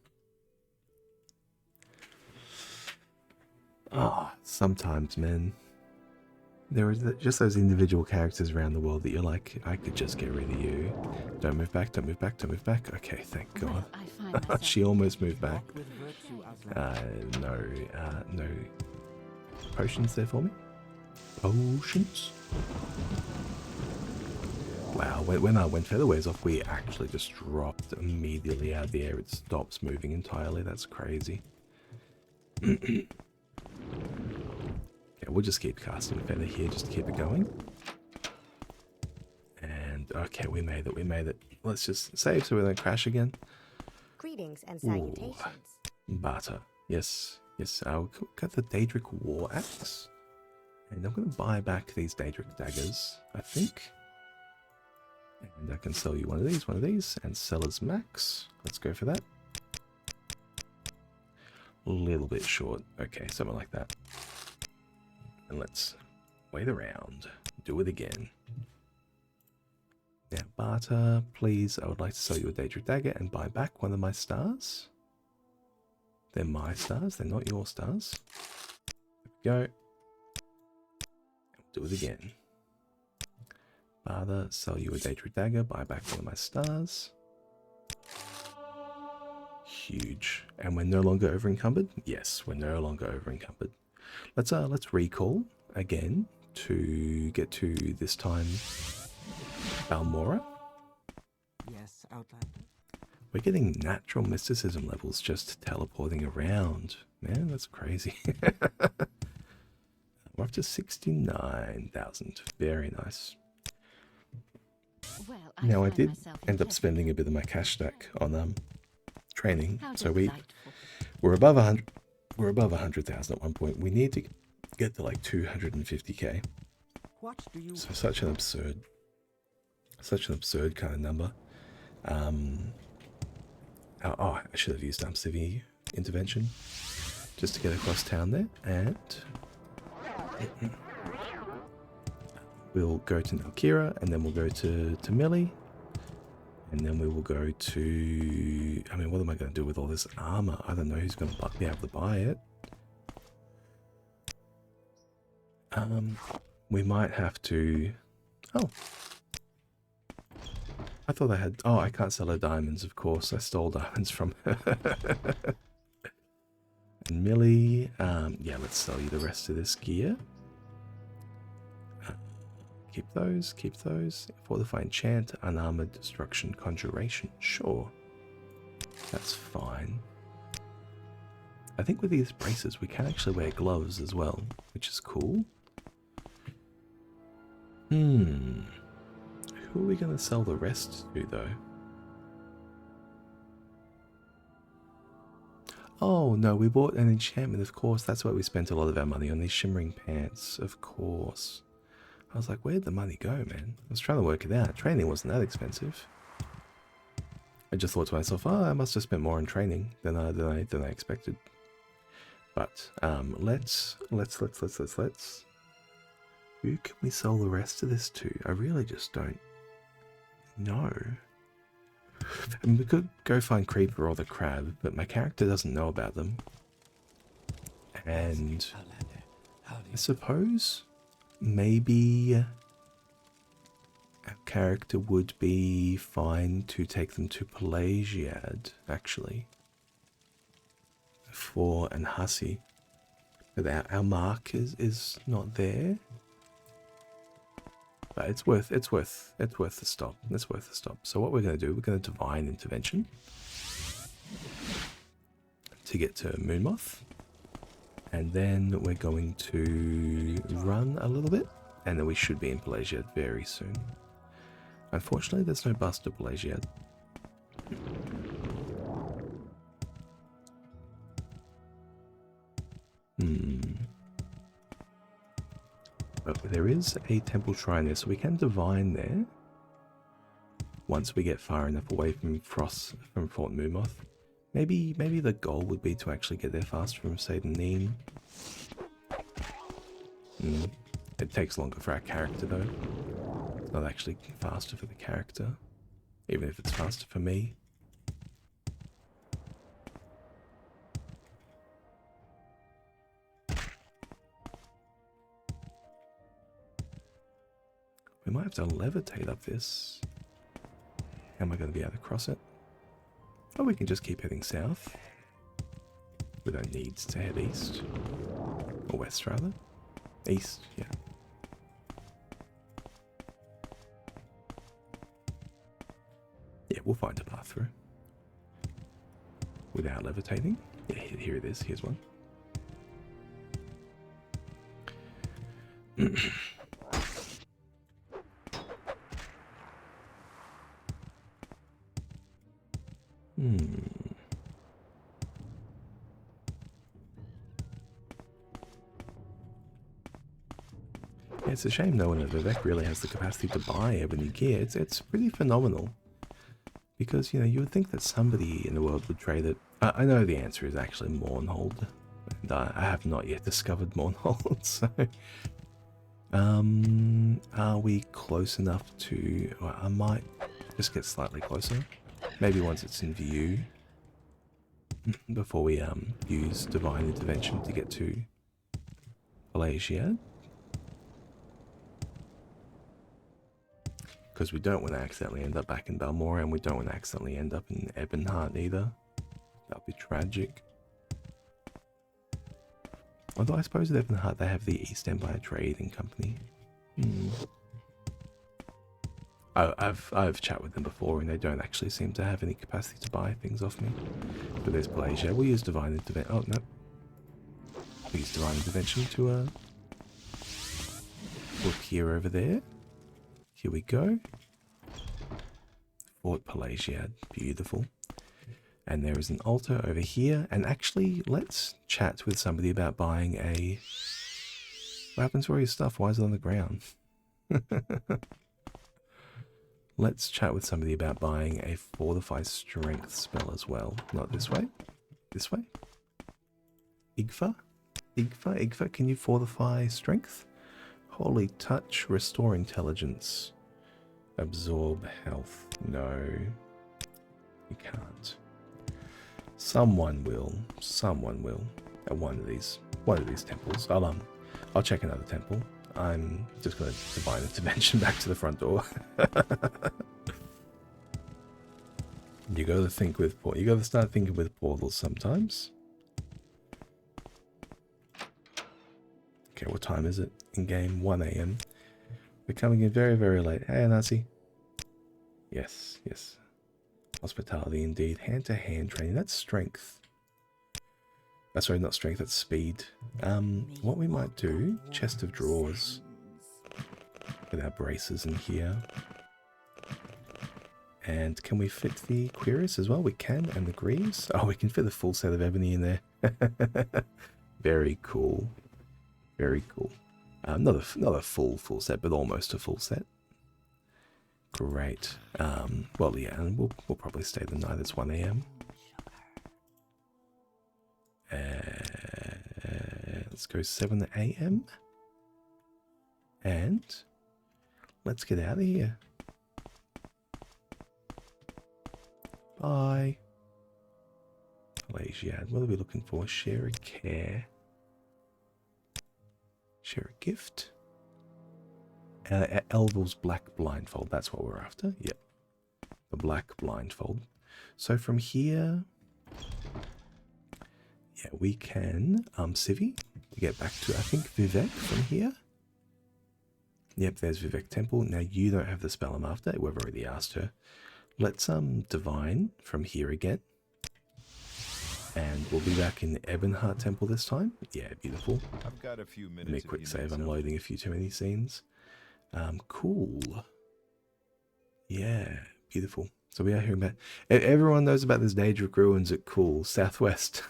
A: Ah, sometimes, man. There are just those individual characters around the world that you're like, I could just get rid of you. Don't move back, don't move back, don't move back. Okay, thank God.
C: Well, I find myself
A: She almost moved back.
D: Walk with virtue, outlander.
A: No potions there for me. Potions? Wow, when Feather wears off, we actually just dropped immediately out of the air. It stops moving entirely. That's crazy. Okay, we'll just keep casting Feather here just to keep it going. And, okay, we made it. Let's just save so we don't crash again.
E: Greetings and salutations.
A: Barter. Yes. I'll got the Daedric War Axe. And I'm going to buy back these Daedric Daggers, I think. And I can sell you one of these, and seller's max. Let's go for that. A little bit short. Okay, something like that. And let's wait around. Do it again. Now, barter, please. I would like to sell you a Daedric Dagger and buy back one of my stars. They're my stars, they're not your stars. There we go. Do it again. Barter, sell you a Daedric Dagger, buy back one of my stars. Huge. And we're no longer over encumbered? Yes, we're no longer over encumbered. Let's recall again to get to this time Balmora.
D: Yes, Outlander.
A: We're getting natural mysticism levels just teleporting around. Man, that's crazy. We're up to 69,000. Very nice.
C: Well,
A: Now I
C: find
A: did
C: myself
A: end up
C: interested.
A: spending a bit of my cash stack on training.
C: How
A: So
C: delightful.
A: we're above 100. We're above 100,000 at one point. We need to get to like 250k.
D: What do you
A: So such an absurd kind of number. Oh, I should have used civvy intervention just to get across town there, and we'll go to Nalkira, and then we'll go to Millie, and then we will go to. I mean, what am I going to do with all this armor? I don't know who's going to be able to buy it. We might have to. Oh. I thought I had... Oh, I can't sell her diamonds, of course. I stole diamonds from her. And Millie... yeah, let's sell you the rest of this gear. Keep those, keep those. Fortify enchant, unarmored destruction, conjuration. Sure. That's fine. I think with these braces, we can actually wear gloves as well, which is cool. Who are we going to sell the rest to, though? Oh, no, we bought an enchantment, of course. That's why we spent a lot of our money on these shimmering pants, of course. I was like, where'd the money go, man? I was trying to work it out. Training wasn't that expensive. I just thought to myself, oh, I must have spent more on training than I expected. But let's. Who can we sell the rest of this to? I really just don't know. I mean, we could go find Creeper or the Crab, but my character doesn't know about them. And
B: Outlander, how do
A: I
B: you...
A: suppose maybe our character would be fine to take them to Pelagiad, actually, for an hussy. But our mark is not there. But it's worth the stop. It's worth the stop. So what we're going to do, we're going to divine intervention to get to Moonmoth, and then we're going to run a little bit, and then we should be in Pelagiad very soon. Unfortunately, there's no bus to Pelagiad. But there is a temple shrine there, so we can divine there once we get far enough away from Fort Moomoth. Maybe the goal would be to actually get there faster from Satan Neen. It takes longer for our character though. It's not actually faster for the character, even if it's faster for me. We might have to levitate up this. How am I going to be able to cross it? Oh, we can just keep heading south. We don't need to head east. Or west, rather. East, yeah. Yeah, we'll find a path through. Without levitating. Yeah, here it is. Here's one. It's a shame no one at Vivek really has the capacity to buy ebony gear. It's pretty phenomenal. Because, you know, you would think that somebody in the world would trade it. I know the answer is actually Mournhold. And I have not yet discovered Mournhold, so... are we close enough to... Well, I might just get slightly closer. Maybe once it's in view. Before we use Divine Intervention to get to Pelagia. Because we don't want to accidentally end up back in Balmora, and we don't want to accidentally end up in Ebonheart either. That would be tragic. Although I suppose at Ebonheart they have the East Empire Trading Company. Oh, I've chat with them before, and they don't actually seem to have any capacity to buy things off me. But there's Pelagia. We'll use Divine Intervention. Oh no, we'll use Divine Intervention to look here over there. Here we go. Fort Pelagia, beautiful. And there is an altar over here. And actually, let's chat with somebody about buying a... What happens to all your stuff? Why is it on the ground? Let's chat with somebody about buying a Fortify Strength spell as well. Not this way. This way. Igfa? Igfa, can you Fortify Strength? Holy Touch, Restore Intelligence. Absorb Health. No. You can't. Someone will. Someone will. At one of these temples. I'll check another temple. I'm just going to Divine Intervention back to the front door. You got to think with you got to start thinking with portals sometimes. Okay, what time is it? In game 1 AM. We're coming in very, very late. Hey, Nazi. Yes, yes. Hospitality indeed. Hand-to-hand training. That's strength. Sorry, not strength, that's speed. What we might do, chest of drawers. With our braces in here. And can we fit the cuirass as well? We can, and the greaves. Oh, we can fit a full set of ebony in there. Very cool. Very cool. Not a full set, but almost a full set. Great. Well, yeah, and we'll probably stay the night. It's 1 AM. Let's go 7 AM. And let's get out of here. Bye. Pelagiad. What are we looking for? Share a care. Share a gift. Elvil's Black Blindfold. That's what we're after. Yep. The Black Blindfold. So from here... Yeah, we can civvy to get back to, I think, Vivek from here. Yep, there's Vivek Temple. Now, you don't have the spell I'm after. We've already asked her. Let's Divine from here again. And we'll be back in the Ebonheart Temple this time. Yeah, beautiful.
F: I've got a few minutes.
A: Let me quick save. I'm loading a few too many scenes. Cool. Yeah, beautiful. So we are hearing about... Everyone knows about this Daedric Ruins at Cool, Southwest.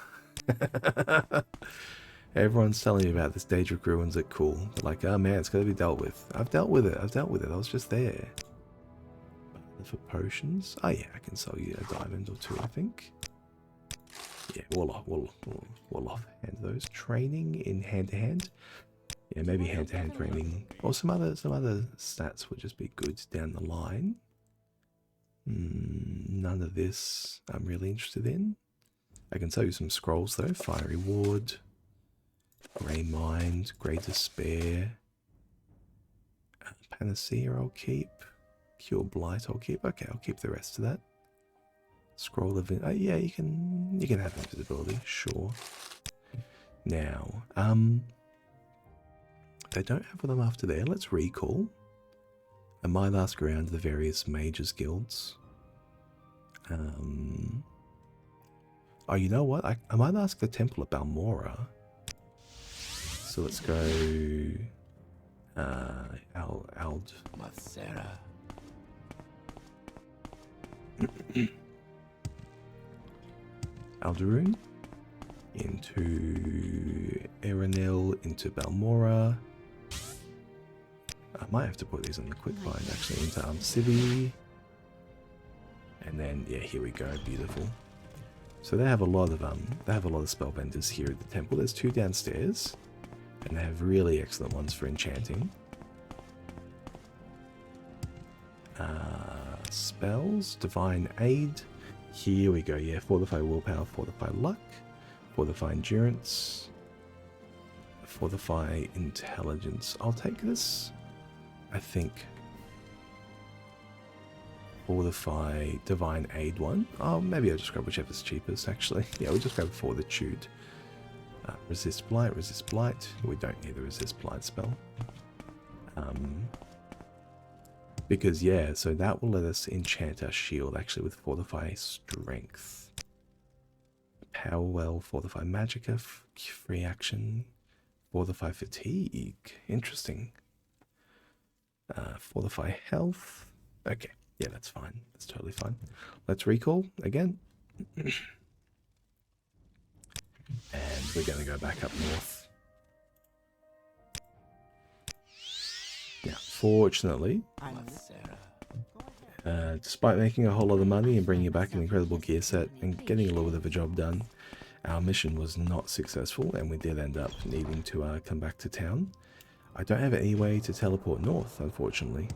A: Everyone's telling me about this Daedric Ruins at Cool. They're like, oh man, it's got to be dealt with. I've dealt with it. I was just there. For potions? Oh yeah, I can sell you a diamond or two, I think. Yeah, we'll offhand those. Training in hand-to-hand? Yeah, maybe hand-to-hand training. Or some other stats would just be good down the line. None of this I'm really interested in. I can sell you some scrolls though. Fiery Ward, Grey Mind, Grey Despair, Panacea I'll keep, Cure Blight I'll keep. Okay, I'll keep the rest of that. Scroll of yeah, you can have invisibility, sure. Now, they don't have what I'm after there. Let's recall. I might ask around the various mages guilds. Oh, you know what? I might ask the Temple of Balmora. So let's go...
B: Macera.
A: Aldaroon. Into Erenil, into Balmora. I might have to put these on the quick find actually into Civvy. And then yeah, here we go, beautiful. So they have a lot of spell vendors here at the temple. There's 2 downstairs, and they have really excellent ones for enchanting. Spells, Divine Aid. Here we go, yeah, Fortify Willpower, Fortify Luck, Fortify Endurance, Fortify Intelligence. I'll take this, I think. Fortify Divine Aid one. Oh, maybe I'll just grab whichever's cheapest, actually. Yeah, we'll just grab Fortitude. Resist Blight, Resist Blight. We don't need the Resist Blight spell. Because, yeah, so that will let us enchant our shield, actually, with Fortify Strength. Power Well, Fortify Magicka, free action. Fortify Fatigue. Interesting. Fortify Health. Okay. Yeah, that's fine. That's totally fine. Let's recall again. And we're going to go back up north. Now, fortunately, despite making a whole lot of money and bringing back an incredible gear set and getting a little bit of a job done, our mission was not successful and we did end up needing to come back to town. I don't have any way to teleport north, unfortunately.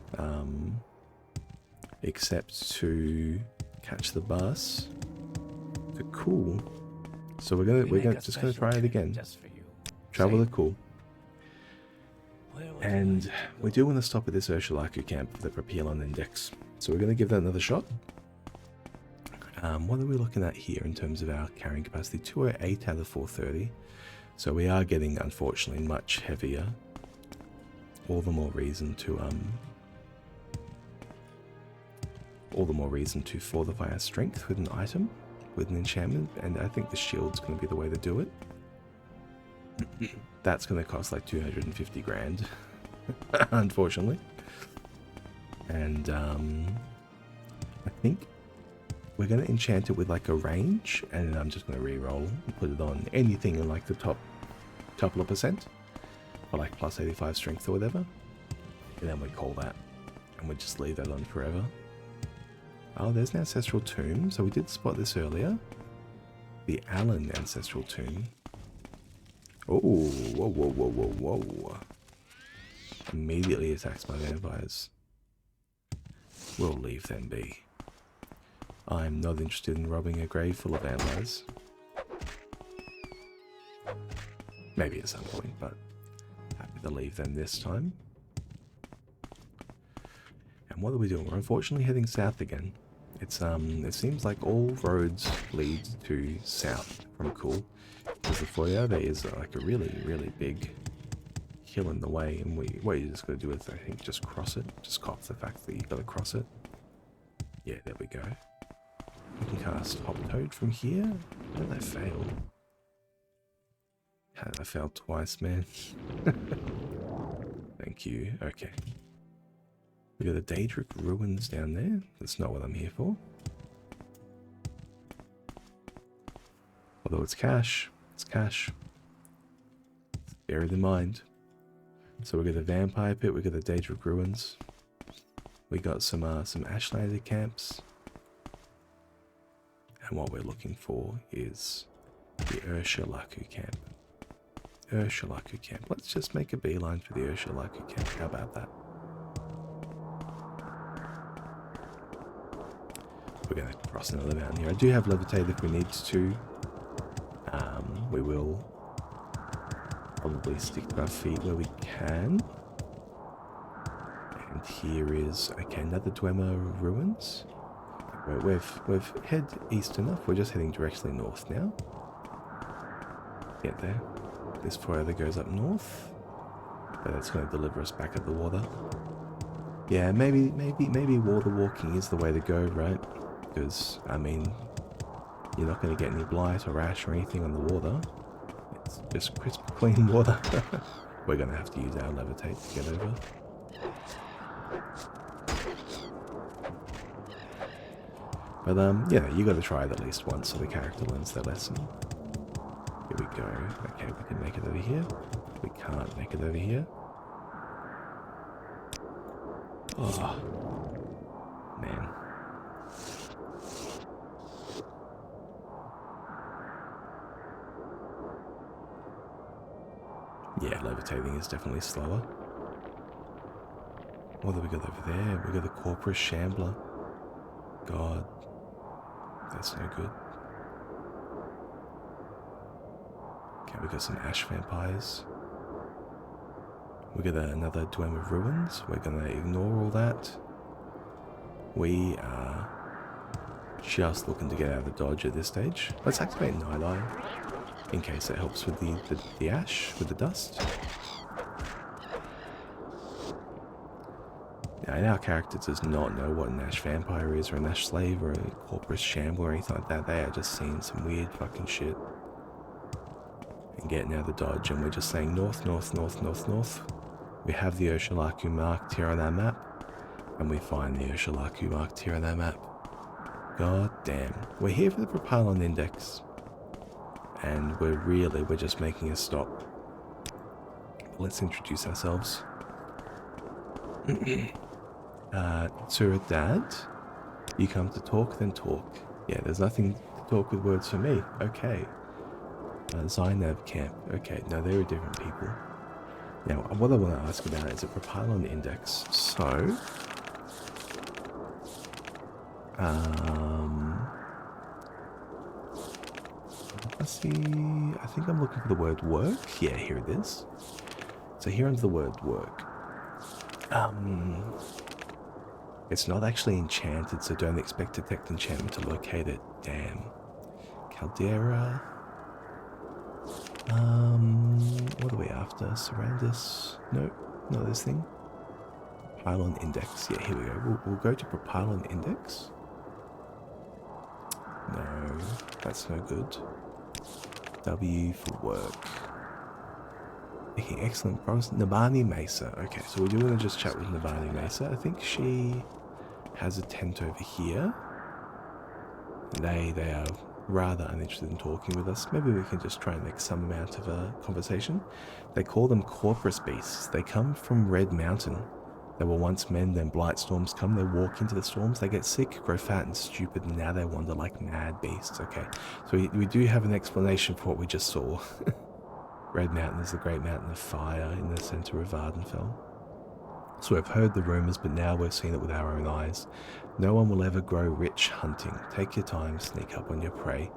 A: Except to catch the bus to Cool. So we're just gonna try it again. Travel to Cool. And we do want to stop at this Urshulaku camp for the Propelon Index. So we're gonna give that another shot. What are we looking at here in terms of our carrying capacity? 208 out of 430. So we are getting, unfortunately, much heavier. All the more reason to fortify our strength with an item, with an enchantment, and I think the shield's going to be the way to do it. That's going to cost like 250 grand, unfortunately. And I think we're going to enchant it with like a range, and I'm just going to re-roll and put it on anything in like the top couple of percent, or like plus 85 strength or whatever, and then we call that, and we just leave that on forever. Oh, there's an ancestral tomb. So we did spot this earlier. The Allen ancestral tomb. Oh, whoa, whoa, whoa, whoa, whoa. Immediately attacks by vampires. We'll leave them be. I'm not interested in robbing a grave full of vampires. Maybe at some point, but happy to leave them this time. And what are we doing? We're unfortunately heading south again. It's it seems like all roads lead to south from Cool. Because the foyer there is like a really, really big hill in the way, and what you just gotta do is, I think, just cross it. Just cop the fact that you gotta cross it. Yeah, there we go. We can cast Hop Toad from here. How did I fail? How did I fail twice, man? Thank you. Okay. We got the Daedric Ruins down there. That's not what I'm here for. Although it's cash. It's cash. Bear it in mind. So we got the Vampire Pit, we got the Daedric Ruins. We got some Ashlander camps. And what we're looking for is the Urshulaku camp. Urshulaku camp. Let's just make a beeline for the Urshulaku camp. How about that? We're going to cross another mountain here. I do have Levitate if we need to. We will probably stick to our feet where we can. And here is, okay, another Dwemer Ruins. We've head east enough. We're just heading directly north now. Get there. This further goes up north, but it's going to deliver us back at the water. Yeah, maybe water walking is the way to go, right? Because, I mean, you're not going to get any blight or ash or anything on the water. It's just crisp, clean water. We're going to have to use our levitate to get over. But, yeah, you got to try it at least once so the character learns their lesson. Here we go. Okay, we can make it over here. We can't make it over here. Oh, man. Yeah, levitating is definitely slower. What do we got over there? We got the Corpus Shambler. God, that's no good. Okay, we got some Ash Vampires. We got another Dwem of Ruins. We're gonna ignore all that. We are just looking to get out of the dodge at this stage. Let's activate Night Eye, in case it helps with the ash, with the dust. Now, our character does not know what an Ash Vampire is, or an Ash Slave, or a Corpus Shambler, or anything like that. They are just seeing some weird fucking shit. And getting out of the dodge, and we're just saying north, north, north, north, north. We have the Ursulaku marked here on our map, and we find the Ursulaku marked here on our map. God damn. We're here for the Propylon Index, and we're just making a stop. Let's introduce ourselves. Dad, you come to talk, then talk. Yeah, there's nothing to talk with words for me. Okay. Zainab Camp. Okay, no, they're different people. Now, what I want to ask about is a Propylon Index. So, let's see. I think I'm looking for the word work. Yeah, here it is. So here under the word work. It's not actually enchanted, so don't expect Detect Enchantment to locate it. Damn. Caldera. What are we after? Surround us? Nope, not this thing. Propylon Index. Yeah, here we go. We'll go to Propylon Index. No, that's no good. W for work. Making excellent progress. Nabani Mesa. Okay, so we do want to just chat with Nabani Mesa. I think she has a tent over here. They are rather uninterested in talking with us. Maybe we can just try and make some amount of a conversation. They call them Corpus Beasts. They come from Red Mountain. They were once men, then blight storms come. They walk into the storms, they get sick, grow fat and stupid, and now they wander like mad beasts. Okay, so we do have an explanation for what we just saw. Red Mountain is the great mountain of fire in the center of Vardenfell. So we've heard the rumors, but now we've seen it with our own eyes. No one will ever grow rich hunting. Take your time, sneak up on your prey.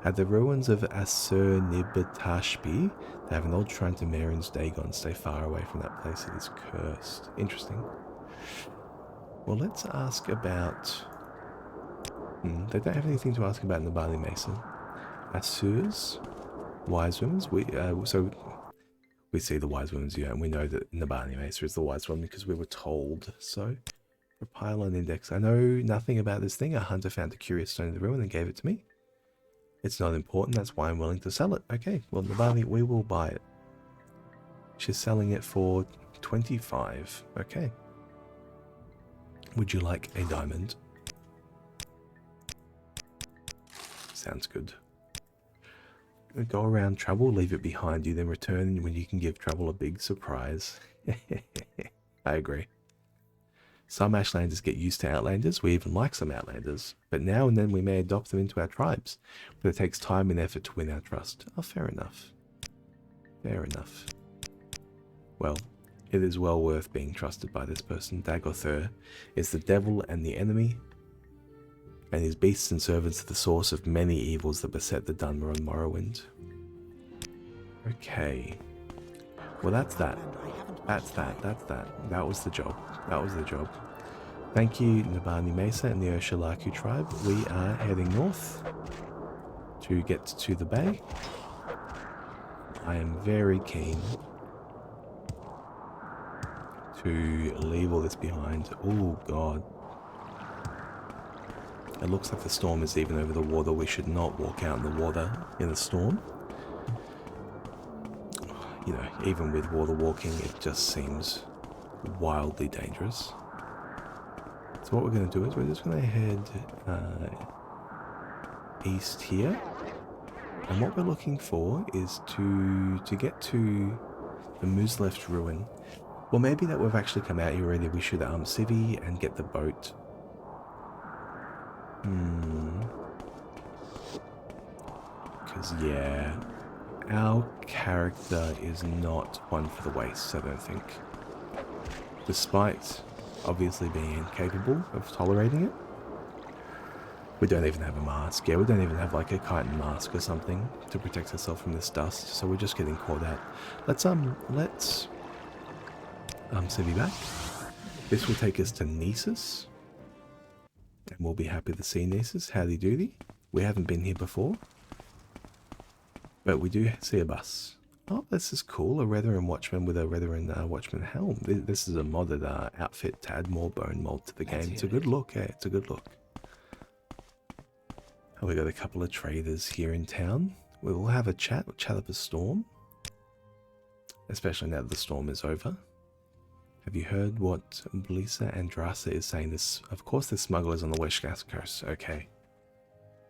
A: At the ruins of Assur-nibeltashbi, they have an old shrine to Merin's Dagon. Stay far away from that place, it is cursed. Interesting. Well, let's ask about... they don't have anything to ask about in the Bali Mesa. Assur's wise women. So we see the wise women's, yeah, and we know that Nabani Mesa is the wise one because we were told. So, Propylon Index. I know nothing about this thing. A hunter found a curious stone in the ruin and gave it to me. It's not important, that's why I'm willing to sell it. Okay, well, Nabani, we will buy it. She's selling it for 25. Okay. Would you like a diamond? Sounds good. Go around trouble, leave it behind you, then return when you can give trouble a big surprise. I agree. Some Ashlanders get used to Outlanders, we even like some Outlanders, but now and then we may adopt them into our tribes, but it takes time and effort to win our trust. Oh, fair enough. Fair enough. Well, it is well worth being trusted by this person. Dagothur is the devil and the enemy, and his beasts and servants are the source of many evils that beset the Dunmer on Morrowind. Okay. Well, that's that. That's that. That was the job. That was the job. Thank you, Nabani Mesa and the Ursulaku tribe. We are heading north to get to the bay. I am very keen to leave all this behind. Oh, God. It looks like the storm is even over the water. We should not walk out in the water in a storm. You know, even with water walking, it just seems wildly dangerous. So what we're going to do is we're just going to head east here. And what we're looking for is to get to the Musleft ruin. Well, maybe that we've actually come out here already. We should civvy and get the boat. Because, yeah, our character is not one for the wastes, I don't think. Despite obviously being incapable of tolerating it. We don't even have a mask. Yeah, we don't even have like a chitin mask or something to protect ourselves from this dust. So we're just getting caught out. Let's civvy back. This will take us to Nisus. And we'll be happy to see Nisus. Howdy doody. We haven't been here before. But we do see a bus. Oh, this is cool. A Retherin Watchman with a Retherin Watchman helm. This is a modded outfit to add more bone mold to the game. It's a good look, yeah, it's a good look. And we got a couple of traders here in town. We'll have a chat. We'll chat up a storm. Especially now that the storm is over. Have you heard what Blisa Andrasa is saying? This, of course, there's smugglers on the West Gas Coast. Okay.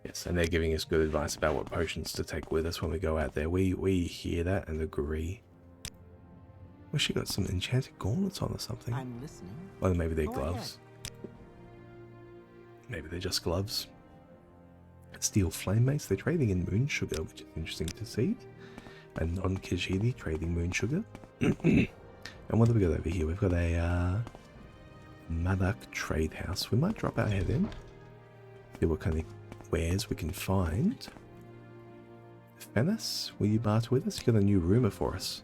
A: Yes, and they're giving us good advice about what potions to take with us when we go out there. We hear that and agree. Well, she got some enchanted gauntlets on or something.
D: I'm listening.
A: Well, maybe they're
D: Go
A: gloves. Maybe they're just gloves. Steel flame mace. They're trading in moon sugar, which is interesting to see. And non-Khajiit trading moon sugar. And what have we got over here? We've got a Madak trade house. We might drop our head in. See what kind of wares we can find. Fennis, will you barter with us? You got a new rumour for us.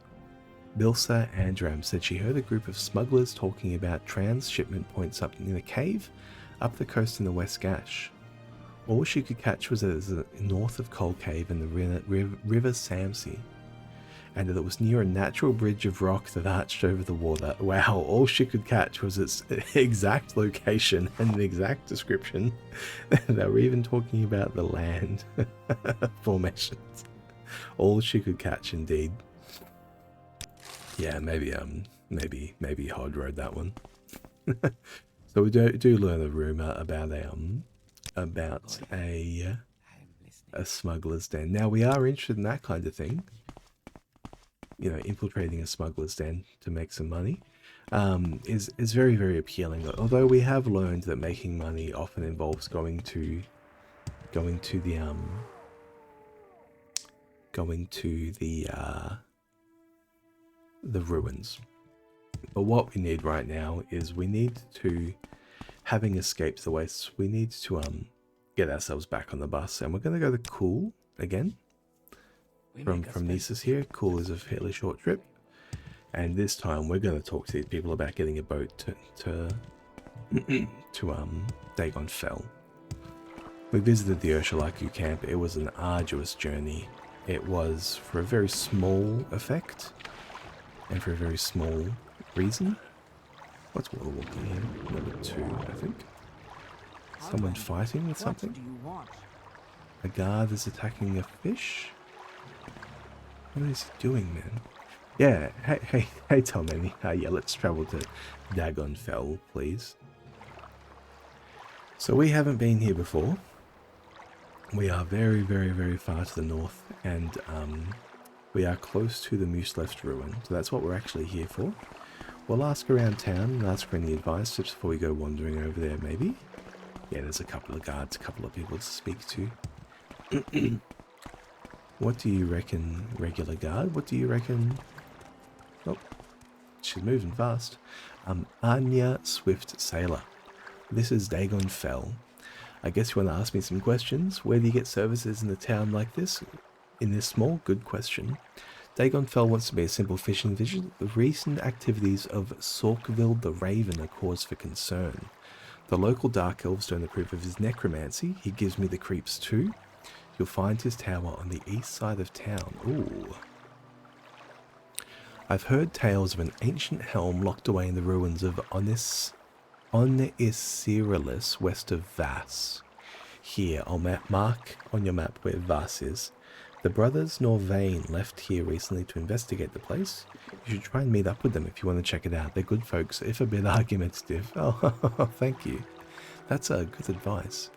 A: Bilsa Andram said she heard a group of smugglers talking about transshipment points up in a cave up the coast in the West Gash. All she could catch was that it was north of Coal Cave and the River Samsey, and that it was near a natural bridge of rock that arched over the water. Wow, all she could catch was its exact location and the exact description. They were even talking about the land formations. All she could catch, indeed. Yeah, maybe Hod rode that one. So we do learn a rumor about a smuggler's den. Now we are interested in that kind of thing. You know, infiltrating a smuggler's den to make some money is very, very appealing. Although we have learned that making money often involves going to the ruins. But what we need right now is we need to, having escaped the wastes, we need to get ourselves back on the bus, and we're going to go to Cool again. From Nisus here. Cool is a fairly short trip, and this time we're going to talk to these people about getting a boat to Dagon Fell. We visited the Urshalaku camp. It was an arduous journey. It was for a very small effect and for a very small reason. What's water walking here? Number 2, I think. Someone fighting with something?
D: What do you want?
A: A guard is attacking a fish? What is he doing, man? Yeah, hey, Tommy. Yeah, let's travel to Dagon Fell, please. So we haven't been here before. We are very, very, very far to the north, and we are close to the Mooseleft ruin. So that's what we're actually here for. We'll ask around town and ask for any advice just before we go wandering over there, maybe. Yeah, there's a couple of guards, a couple of people to speak to. What do you reckon, regular guard? What do you reckon? Oh, she's moving fast. Anya Swift Sailor. This is Dagon Fell. I guess you want to ask me some questions. Where do you get services in a town like this? In this small, good question. Dagon Fell wants to be a simple fishing vision. The recent activities of Sorkville the Raven are cause for concern. The local dark elves don't approve of his necromancy. He gives me the creeps too. You'll find his tower on the east side of town. Ooh. I've heard tales of an ancient helm locked away in the ruins of Onisiralis west of Vass. Here, I'll mark on your map where Vass is. The brothers Norvain left here recently to investigate the place. You should try and meet up with them if you want to check it out. They're good folks, if a bit argumentative. Oh, thank you. That's good advice.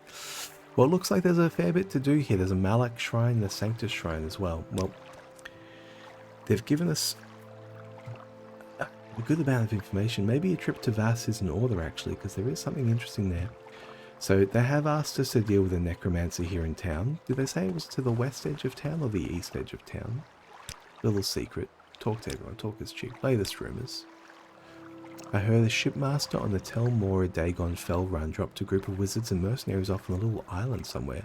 A: Well, it looks like there's a fair bit to do here. There's a Malak shrine, the Sanctus shrine as well. Well, they've given us a good amount of information. Maybe a trip to Vass is in order, actually, because there is something interesting there. So they have asked us to deal with a necromancer here in town. Did they say it was to the west edge of town or the east edge of town? Little secret. Talk to everyone. Talk is cheap. Latest rumours. I heard a shipmaster on the Tel Mora Dagon Fell Run dropped a group of wizards and mercenaries off on a little island somewhere.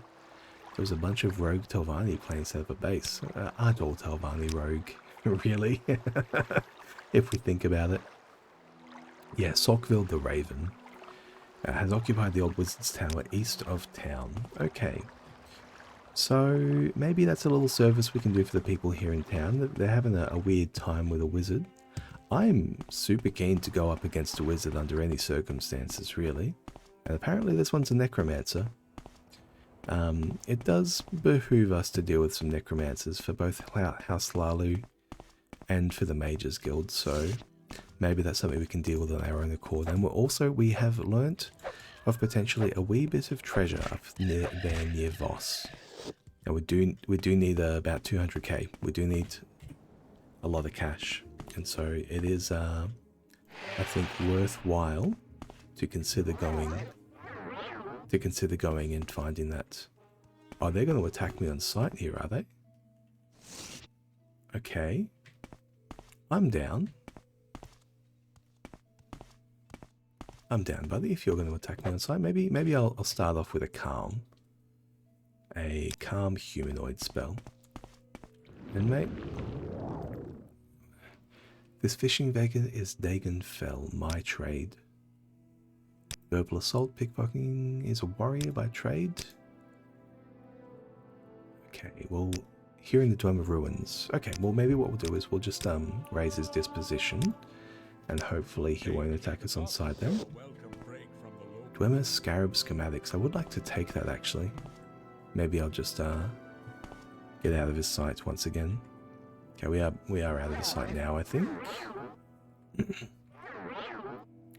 A: There was a bunch of rogue Telvanni playing set up a base. Aren't all Telvanni rogue, really? If we think about it. Yeah, Sockville the Raven has occupied the old wizard's tower east of town. Okay. So maybe that's a little service we can do for the people here in town. They're having a weird time with a wizard. I'm super keen to go up against a wizard under any circumstances, really. And apparently this one's a necromancer. It does behoove us to deal with some necromancers for both House Lalu and for the Mages Guild, so maybe that's something we can deal with on our own accord. And we have learnt of potentially a wee bit of treasure up near Voss. And we do need about 200k. We do need a lot of cash. And so it is, I think, worthwhile to consider going and finding that. Oh, they're going to attack me on sight here, are they? Okay. I'm down. I'm down, buddy, if you're going to attack me on sight. Maybe I'll start off with a calm. A calm humanoid spell. And mate, this fishing wagon is Dagon Fell, my trade. Verbal assault, pickpocketing is a warrior by trade. Okay, well, here in the Dome of Ruins. Okay, well maybe what we'll do is we'll just raise his disposition, and hopefully he won't attack us on sight then. Dwemer Scarab Schematics. I would like to take that actually. Maybe I'll just get out of his sight once again. Okay, we are out of his sight now, I think.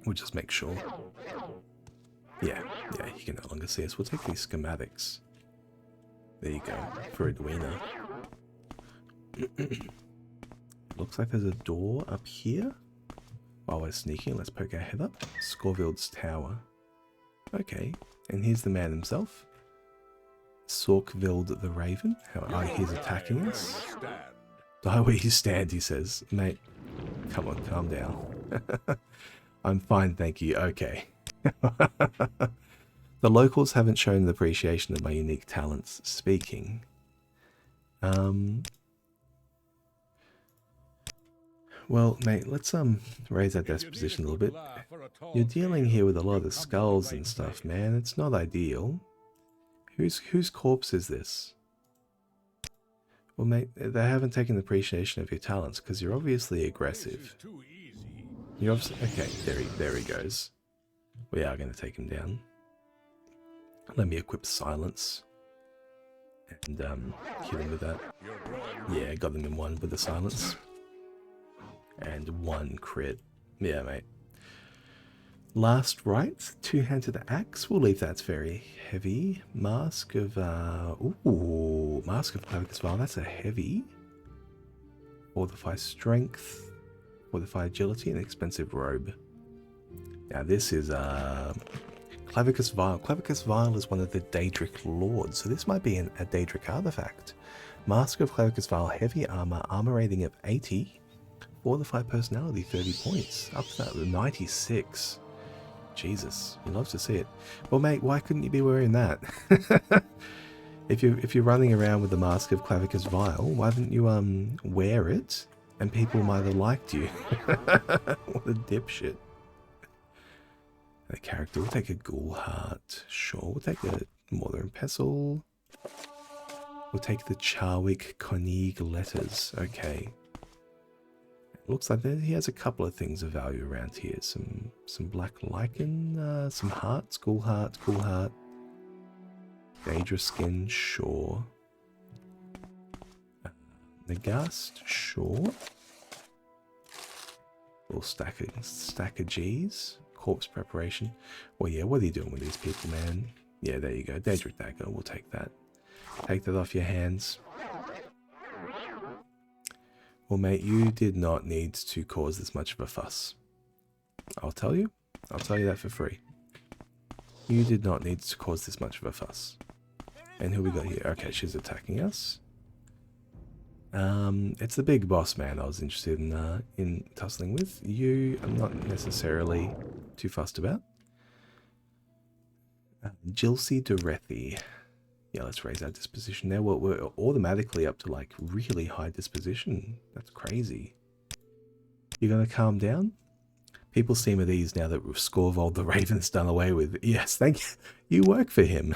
A: We'll just make sure. Yeah, he can no longer see us. We'll take these schematics. There you go, for Edwina. Looks like there's a door up here. While we're sneaking, let's poke our head up. Scorvild's Tower. Okay, and here's the man himself. Sorkvild the Raven. He's attacking us. Die where you stand, he says. Mate, come on, calm down. I'm fine, thank you. Okay. The locals haven't shown an appreciation of my unique talents speaking. Well, mate, let's raise our disposition a little bit. You're dealing here with a lot of skulls and stuff, man. It's not ideal. Whose corpse is this? Well, mate, they haven't taken appreciation of your talents because you're obviously aggressive. You're obviously okay. There he goes. We are going to take him down. Let me equip silence and hit him with that. Yeah, got him in one with the silence and one crit. Yeah, mate. Last right, two-handed axe. We'll leave that's very heavy. Mask of Mask of Clavicus Vile. That's a heavy. Fortify strength, fortify agility, and expensive robe. Now this is Clavicus Vile. Clavicus Vile is one of the Daedric lords, so this might be a Daedric artifact. Mask of Clavicus Vile, heavy armor, armor rating of 80, fortify personality 30 points, up to that 96. Jesus, you love to see it. Well, mate, why couldn't you be wearing that? If you're running around with the Mask of Clavicus Vile, why didn't you wear it and people might have liked you? What a dipshit. A character, we'll take a Ghoul Heart. Sure, we'll take a Mortar and Pestle. We'll take the Charwick Konig letters. Okay. Looks like he has a couple of things of value around here. Some black lichen, some hearts, Ghoul Heart, Cool Heart. Daedra Skin, sure. Nagast, sure. Little stack of G's. Corpse preparation. Well, yeah, what are you doing with these people, man? Yeah, there you go. Daedric Dagger, we'll take that. Take that off your hands. Well, mate, you did not need to cause this much of a fuss. I'll tell you that for free. You did not need to cause this much of a fuss. And who we got here? Okay, she's attacking us. It's the big boss man I was interested in tussling with. You, I'm not necessarily too fussed about. Jilcy Dorethi. Yeah, let's raise our disposition now. We're automatically up to like really high disposition. That's crazy. You're gonna calm down? People seem at ease now that Scorvold the Raven's done away with. Yes, thank you. You work for him.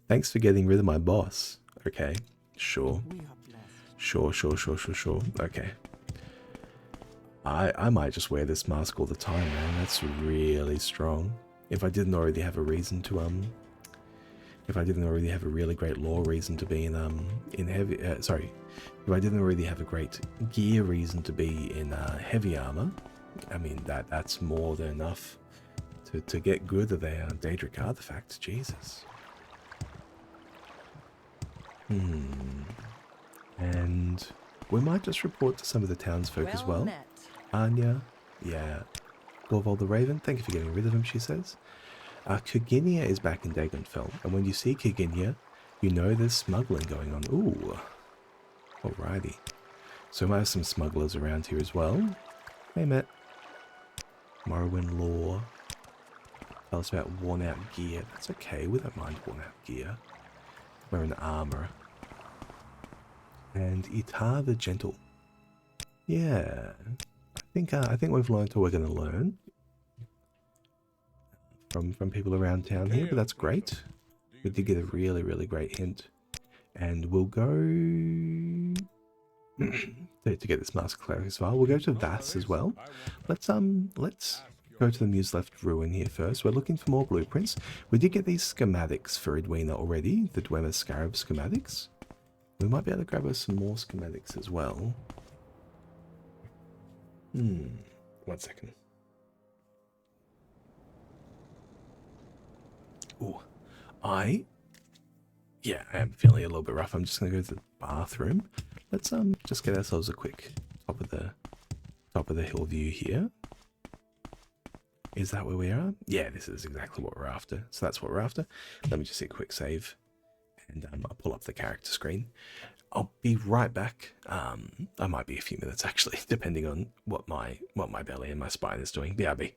A: Thanks for getting rid of my boss. Okay, sure.
D: We are blessed.
A: Sure. Okay. I might just wear this mask all the time, man. That's really strong. If I didn't already have a reason to if I didn't already have a really great lore reason to be in heavy sorry, if I didn't already have a great gear reason to be in heavy armor, I mean that's more than enough to get good at a Daedric artifact. Jesus. And we might just report to some of the townsfolk as well.
F: met.
A: Anya, yeah. Gorvold the Raven, thank you for getting rid of him, she says. Kirginia is back in Dagonfell, and when you see Kirginia, you know there's smuggling going on. Ooh. Alrighty. So we might have some smugglers around here as well. Hey, Matt. Morrowind lore. Tell us about worn out gear. That's okay, we don't mind worn out gear. Wearing armor. And Itar the Gentle. Yeah. I think we've learned what we're going to learn from people around town here, but that's great. We did get a really, really great hint. And we'll go to get this Master Cleric's file. We'll go to Vass as well. Let's go to the Muse Left Ruin here first. We're looking for more blueprints. We did get these schematics for Edwina already, the Dwemer Scarab schematics. We might be able to grab us some more schematics as well. 1 second. Ooh, I am feeling a little bit rough. I'm just gonna go to the bathroom. Let's just get ourselves a quick top of the hill view here. Is that where we are? Yeah, this is exactly what we're after. So that's what we're after. Let me just hit quick save, and I'll pull up the character screen. I'll be right back. I might be a few minutes actually, depending on what my belly and my spine is doing. BRB.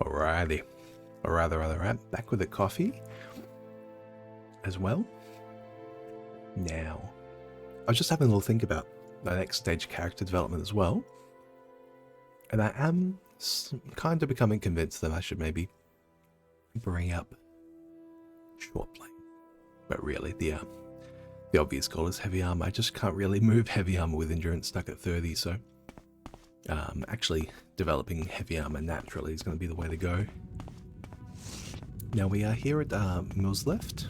A: Alrighty. Alright. Back with the coffee as well. Now, I was just having a little think about the next stage character development as well. And I am kind of becoming convinced that I should maybe bring up short plane. But really, the obvious goal is heavy armor. I just can't really move heavy armor with endurance stuck at 30, so actually developing heavy armor naturally is going to be the way to go. Now we are here at Mills Left,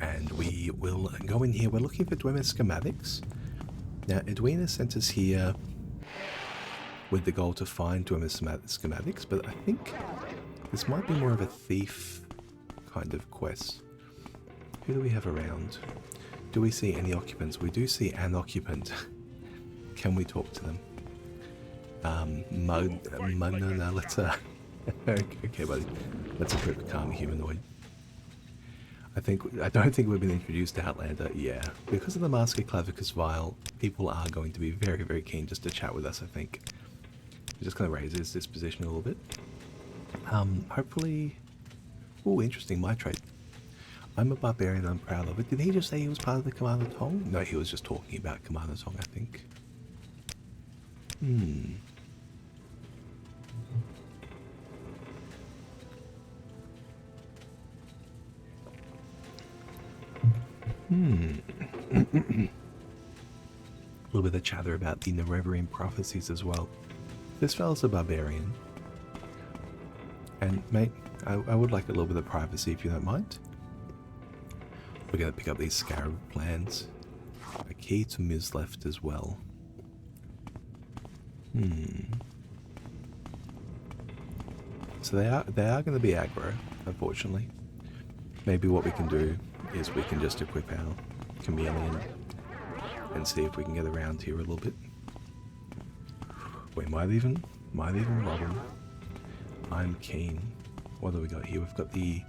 A: and we will go in here. We're looking for Dwemer schematics. Now Edwina sent us here with the goal to find Dwemer schematics, but I think this might be more of a thief kind of quest. Who do we have around? Do we see any occupants? We do see an occupant. Can we talk to them? No, let's okay, buddy. Let's equip a calm humanoid. I don't think we've been introduced to Outlander. Yeah, because of the Mask of Clavicus Vial, people are going to be very, very keen just to chat with us. I think we're just going to raise his disposition a little bit. Hopefully. Oh, interesting. My trait. I'm a barbarian. I'm proud of it. Did he just say he was part of the Commander Tong? No, he was just talking about Commander Tong, I think. A little bit of chatter about the Nereverian prophecies as well. This fella's a barbarian. And mate, I would like a little bit of privacy if you don't mind. We're going to pick up these scarab plans. A key to Ms. Left as well. So they are going to be aggro, unfortunately. Maybe what we can do is we can just equip our chameleon and see if we can get around here a little bit. We might even rob him. I'm keen. What do we got here? We've got the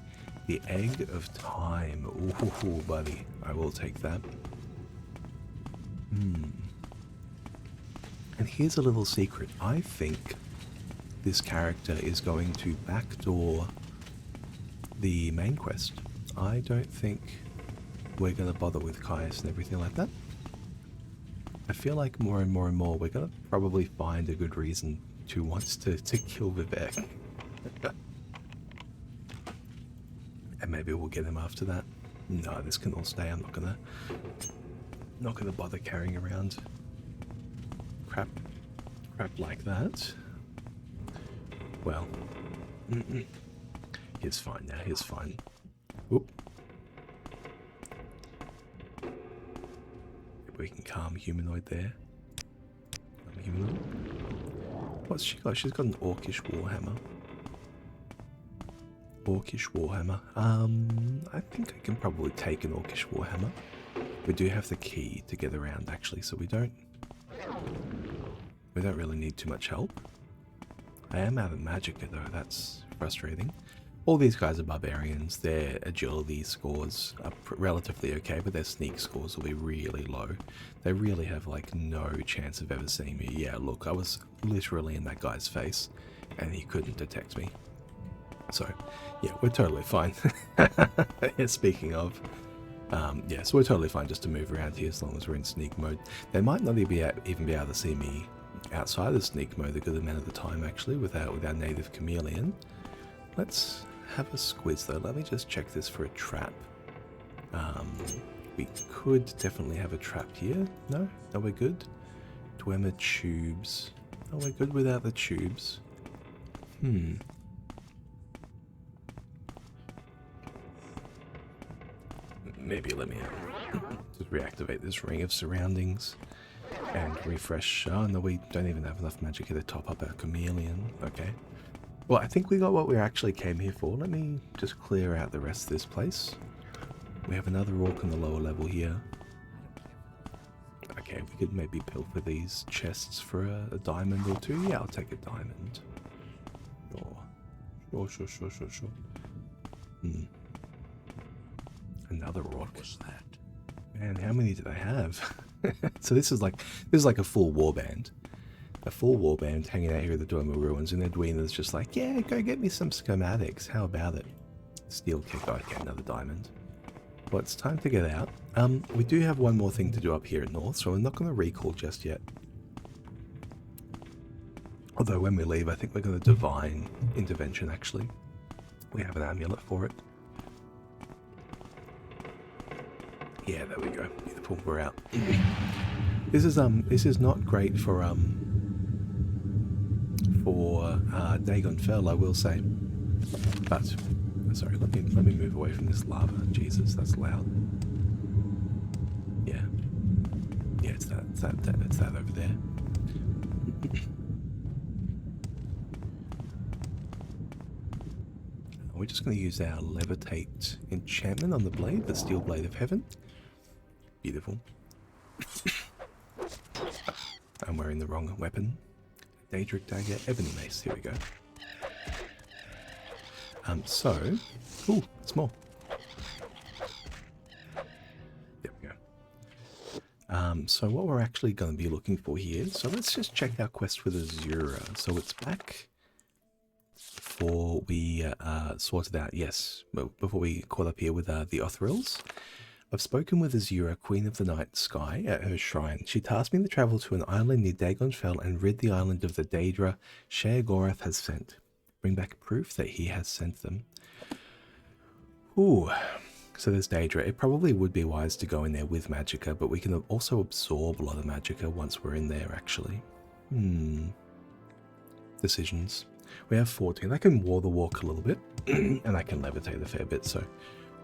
A: egg of time. Ooh, buddy. I will take that. And here's a little secret. I think this character is going to backdoor the main quest. I don't think we're going to bother with Caius and everything like that. I feel like more and more we're going to probably find a good reason to want to kill Vivek. And maybe we'll get him after that. No, this can all stay. I'm not gonna bother carrying around crap like that. Well, he's fine now. He's fine. Whoop. We can calm humanoid there. Humanoid. What's she got? She's got an orcish warhammer. Orcish warhammer. I think I can probably take an orcish warhammer. We do have the key to get around actually, so we don't really need too much help. I am out of magicka though, that's frustrating. All these guys are barbarians. Their agility scores are relatively okay, but their sneak scores will be really low. They really have like no chance of ever seeing me. Yeah, look, I was literally in that guy's face and he couldn't detect me. So, yeah, we're totally fine. Speaking of, yeah, so we're totally fine just to move around here as long as we're in sneak mode. They might not even be able to see me outside of sneak mode a good amount of the time, actually, with our native chameleon. Let's have a squiz, though. Let me just check this for a trap. We could definitely have a trap here. No, we're good. Dwemer tubes. Oh, we're good without the tubes. Maybe let me just reactivate this ring of surroundings and refresh. Oh no, we don't even have enough magic here to top up our chameleon. Okay. Well, I think we got what we actually came here for. Let me just clear out the rest of this place. We have another orc on the lower level here. Okay, we could maybe pilfer these chests for a diamond or two. Yeah, I'll take a diamond. Sure. Another orc. What's that? Man, how many did I have? So this is like a full warband. a full warband hanging out here at the Dormer Ruins, and Edwina's just like, yeah, go get me some schematics. How about it? Steel kick. Oh, get another diamond. Well, it's time to get out. We do have one more thing to do up here at North, so we're not going to recall just yet. Although when we leave, I think we're going to divine intervention, actually. We have an amulet for it. Yeah, there we go. Beautiful, we're out. This is not great for Dagon Fell, I will say. But sorry, let me move away from this lava. Jesus, that's loud. Yeah. Yeah, it's that over there. We're just going to use our levitate enchantment on the blade, the steel blade of heaven. Beautiful. I'm wearing the wrong weapon. Daedric dagger, ebony mace. Here we go. Ooh, it's more. There we go. So what we're actually going to be looking for here. So let's just check our quest with Azura. So it's back before we sorted out. Yes, before we caught up here with the Othrils. I've spoken with Azura, Queen of the Night Sky, at her shrine. She tasked me to travel to an island near Dagon Fell and rid the island of the Daedra Sheogorath has sent. Bring back proof that he has sent them. Ooh, so there's Daedra. It probably would be wise to go in there with Magicka, but we can also absorb a lot of Magicka once we're in there, actually. Decisions. We have 14. I can war the walk a little bit, and I can levitate a fair bit, so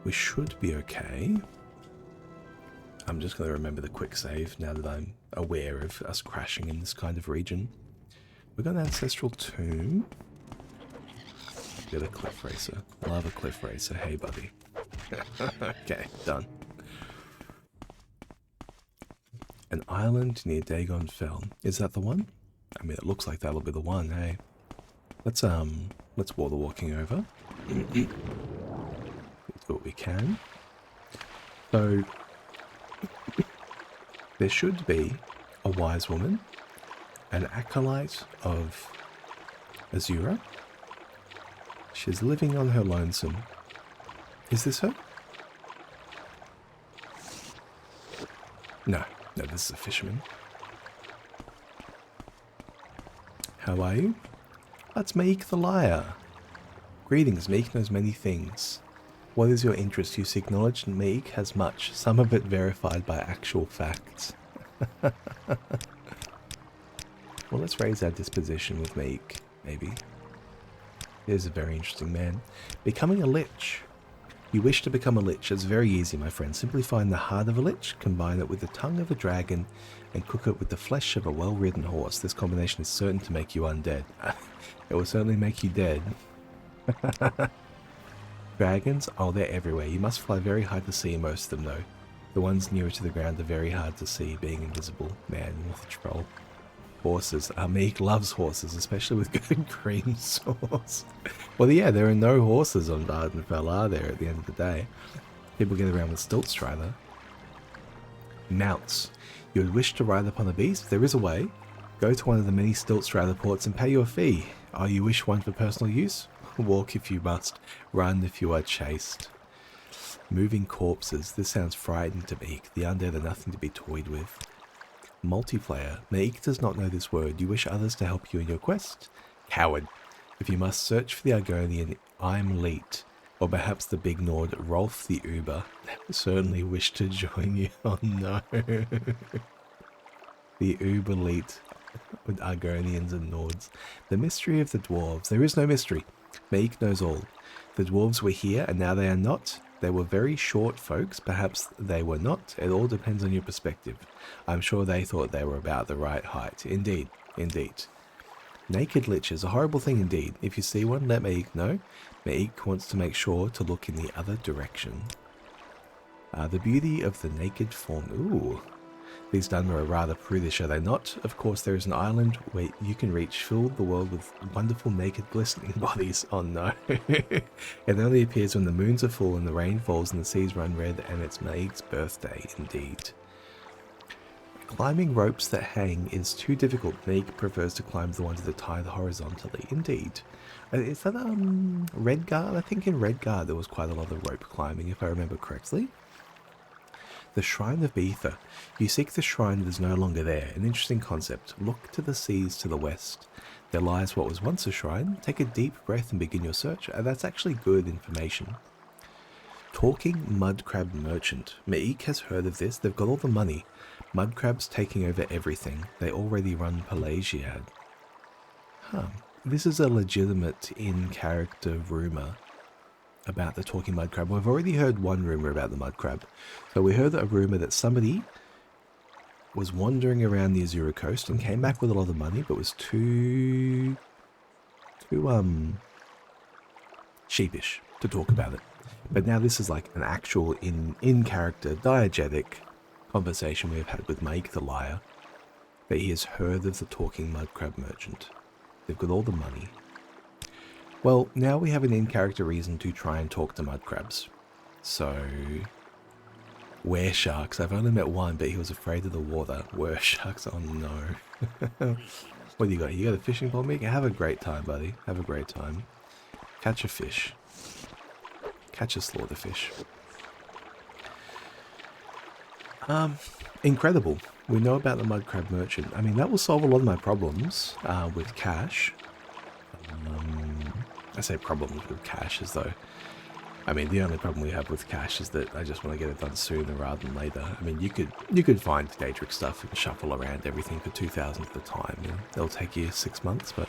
A: we should be okay. I'm just going to remember the quick save now that I'm aware of us crashing in this kind of region. We've got an ancestral tomb. Get a cliff racer. Love a cliff racer. Hey, buddy. Okay, done. An island near Dagon Fell. Is that the one? I mean, it looks like that'll be the one, hey. Let's war the walking over. Let's do what we can. So, there should be a wise woman, an acolyte of Azura. She's living on her lonesome. Is this her? No, this is a fisherman. How are you? That's Meek the Liar. Greetings, Meek knows many things. What is your interest? You seek knowledge, and Meek has much, some of it verified by actual facts. Well, let's raise our disposition with Meek, maybe. He is a very interesting man. Becoming a lich. You wish to become a lich. It's very easy, my friend. Simply find the heart of a lich, combine it with the tongue of a dragon, and cook it with the flesh of a well-ridden horse. This combination is certain to make you undead. It will certainly make you dead. Dragons? Oh, they're everywhere. You must fly very high to see most of them, though. The ones nearer to the ground are very hard to see, being invisible. Man, with a troll. Horses. Meek loves horses, especially with good cream sauce. Well, yeah, there are no horses on Dagon Fell, are there, at the end of the day? People get around with stilts, rather. Mounts. You would wish to ride upon a beast? There is a way. Go to one of the many Stiltstrider ports and pay your fee. Oh, you wish one for personal use? Walk if you must. Run if you are chased. Moving corpses. This sounds frightening to Meek. The undead are nothing to be toyed with. Multiplayer. Meek does not know this word. You wish others to help you in your quest? Coward. If you must search for the Argonian, I'm Leet. Or perhaps the big Nord, Rolf the Uber. Certainly wish to join you. Oh no. The Uber Leet with Argonians and Nords. The mystery of the dwarves. There is no mystery. Meek knows all. The dwarves were here and now they are not. They were very short folks. Perhaps they were not. It all depends on your perspective. I'm sure they thought they were about the right height. Indeed. Indeed. Naked liches. A horrible thing indeed. If you see one, let Meek know. Meek wants to make sure to look in the other direction. The beauty of the naked form. Ooh. These Dunmer are rather prudish, are they not? Of course, there is an island where you can reach, fill the world with wonderful naked glistening bodies. Oh no. It only appears when the moons are full and the rain falls and the seas run red, and it's Meek's birthday, indeed. Climbing ropes that hang is too difficult. Meek prefers to climb the ones that tie horizontally. Indeed. Is that Redguard? I think in Redguard there was quite a lot of rope climbing, if I remember correctly. The Shrine of Ether. You seek the shrine that is no longer there. An interesting concept. Look to the seas to the west. There lies what was once a shrine. Take a deep breath and begin your search. That's actually good information. Talking Mud Crab Merchant. Meek has heard of this. They've got all the money. Mud crabs taking over everything. They already run Pelasiad. Huh. This is a legitimate in-character rumour about the talking mud crab. We've already heard one rumour about the mud crab. So we heard a rumour that somebody was wandering around the Azura coast and came back with a lot of money, but was too sheepish to talk about it. But now this is like an actual in-character diegetic conversation we have had with Mike the Liar, that he has heard of the talking mud crab merchant. They've got all the money. Well, now we have an in-character reason to try and talk to mud crabs. So, were sharks. I've only met one, but he was afraid of the water. Were sharks. Oh no. What do you got? You got a fishing pole, Mick? Have a great time, buddy. Have a great time. Catch a fish. Catch a slaughterfish. Incredible. We know about the mud crab merchant. I mean, that will solve a lot of my problems with cash. I say problems with cash as though, I mean, the only problem we have with cash is that I just want to get it done sooner rather than later. I mean, you could find Daedric stuff and shuffle around everything for 2,000 at a time. And it'll take you 6 months, but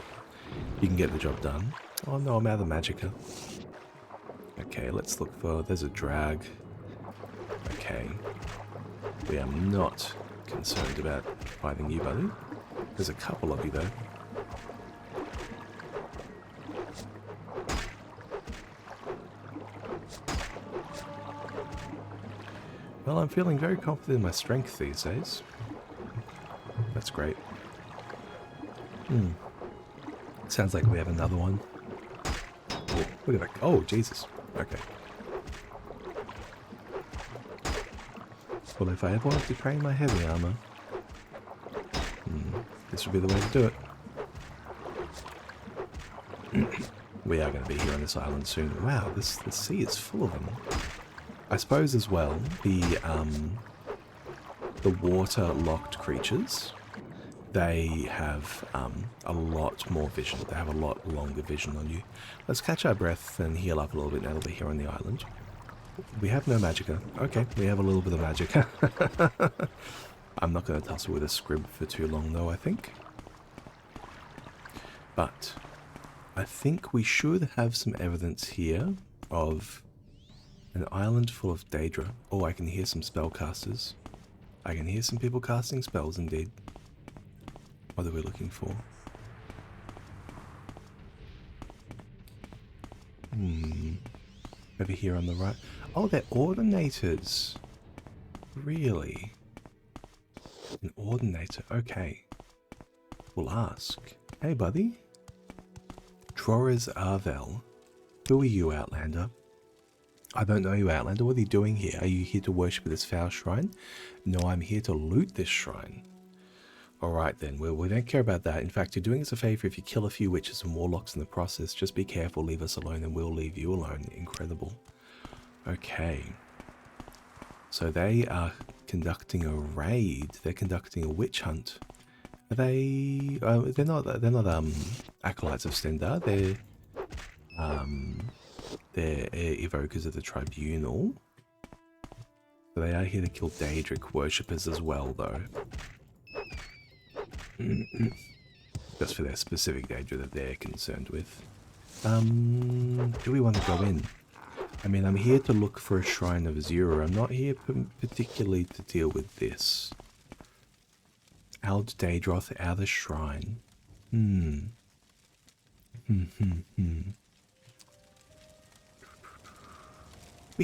A: you can get the job done. Oh no, I'm out of magicka. Okay, let's look for, there's a drag. Okay. We are not concerned about fighting you, buddy. There's a couple of you, though. Well, I'm feeling very confident in my strength these days. That's great. Sounds like we have another one. Oh, look at that. Oh, Jesus. Okay. Well, if I ever want to train my heavy armor, this would be the way to do it. We are going to be here on this island soon. Wow, the sea is full of them. I suppose as well, the water-locked creatures, they have a lot more vision. They have a lot longer vision on you. Let's catch our breath and heal up a little bit now that we're here on the island. We have no magicka. Okay, we have a little bit of magicka. I'm not going to tussle with a scrib for too long though, I think. But I think we should have some evidence here of an island full of Daedra. Oh, I can hear some spellcasters. I can hear some people casting spells indeed. What are we looking for? Over here on the right. Oh, they're ordinators. Really? An ordinator. Okay. We'll ask. Hey, buddy. Troris Arvel. Who are you, Outlander? I don't know you, Outlander. What are you doing here? Are you here to worship at this foul shrine? No, I'm here to loot this shrine. Alright then, we don't care about that. In fact, you're doing us a favour if you kill a few witches and warlocks in the process. Just be careful, leave us alone, and we'll leave you alone. Incredible. Okay. So they are conducting a raid. They're conducting a witch hunt. Are they... they're not acolytes of Stendar. They're evokers of the tribunal. So they are here to kill Daedric worshippers as well, though. Just for their specific Daedra that they're concerned with. Do we want to go in? I mean, I'm here to look for a Shrine of Azura. I'm not here particularly to deal with this. Ald Daedroth, Outer Shrine. We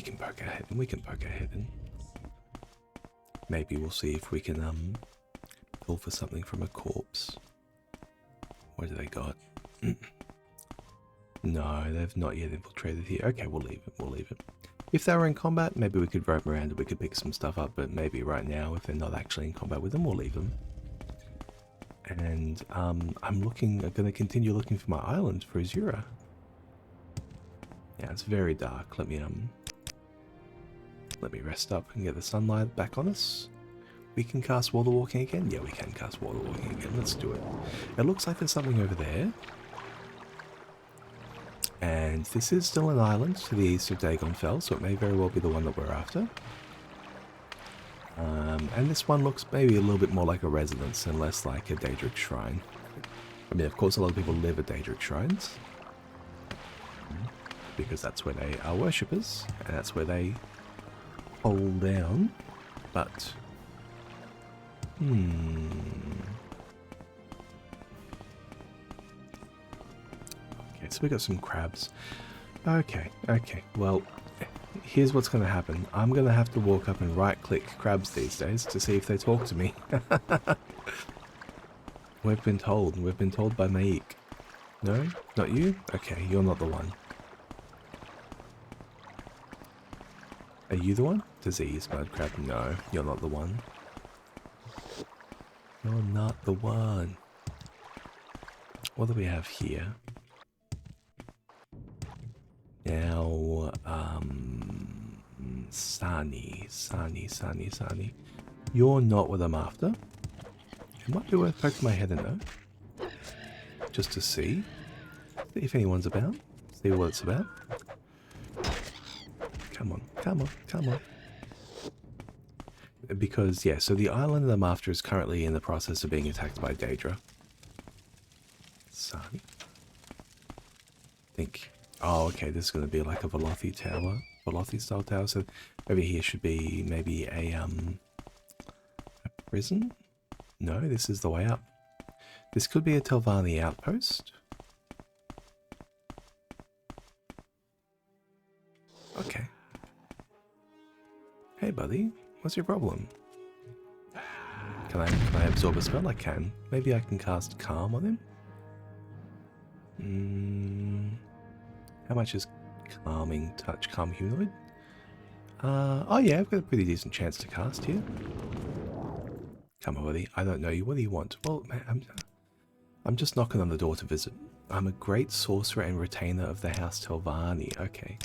A: can poke our head in, we can poke our head in. Maybe we'll see if we can, pull for something from a corpse. What do they got? No, they've not yet infiltrated here. Okay, we'll leave it, we'll leave it. If they were in combat, maybe we could roam around and we could pick some stuff up, but maybe right now, if they're not actually in combat with them, we'll leave them. And I'm going to continue looking for my island for Azura. Yeah, it's very dark. Let me rest up and get the sunlight back on us. We can cast water walking again? Yeah, we can cast water walking again. Let's do it. It looks like there's something over there. And this is still an island to the east of Dagon Fell, so it may very well be the one that we're after. And this one looks maybe a little bit more like a residence and less like a Daedric shrine. I mean, of course, a lot of people live at Daedric shrines, because that's where they are worshippers, and that's where they hold down, but... Okay, so we got some crabs. Okay, well, here's what's going to happen. I'm going to have to walk up and right-click crabs these days to see if they talk to me. We've been told by Maik. No? Not you? Okay, you're not the one. Are you the one? Disease, mud crab. No, you're not the one. You're not the one. What do we have here? Now, Sani. You're not what I'm after. It might be worth poking my head in though. Just to see if anyone's about. See what it's about. Come on. Because, yeah, so the island that I'm after is currently in the process of being attacked by Daedra. Sani. Think. Oh, okay, this is going to be like a Velothi tower. Velothi style tower. So over here should be maybe a prison? No, this is the way up. This could be a Telvanni outpost. Okay. Hey, buddy. What's your problem? Can I absorb a spell? I can. Maybe I can cast Calm on him? How much is Calming Touch? Calm Humanoid? Oh yeah, I've got a pretty decent chance to cast here. Come on, buddy. I don't know you. What do you want? Well, I'm just knocking on the door to visit. I'm a great sorcerer and retainer of the House Telvanni. Okay.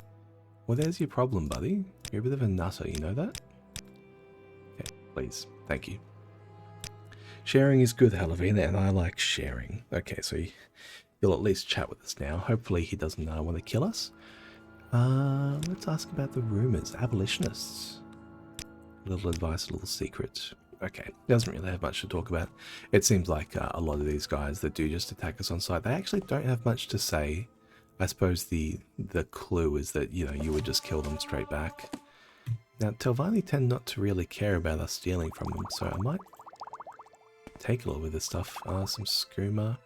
A: Well, there's your problem, buddy. You're a bit of a nutter, you know that? Okay, please. Thank you. Sharing is good, Halavina, and I like sharing. Okay, so you'll at least chat with us now. Hopefully he doesn't want to kill us. Let's ask about the rumours. Abolitionists. A little advice, a little secret. Okay, doesn't really have much to talk about. It seems like a lot of these guys that do just attack us on sight, they actually don't have much to say. I suppose the clue is that, you know, you would just kill them straight back. Now, Telvanni tend not to really care about us stealing from them, so I might take a little bit of this stuff. Some skooma.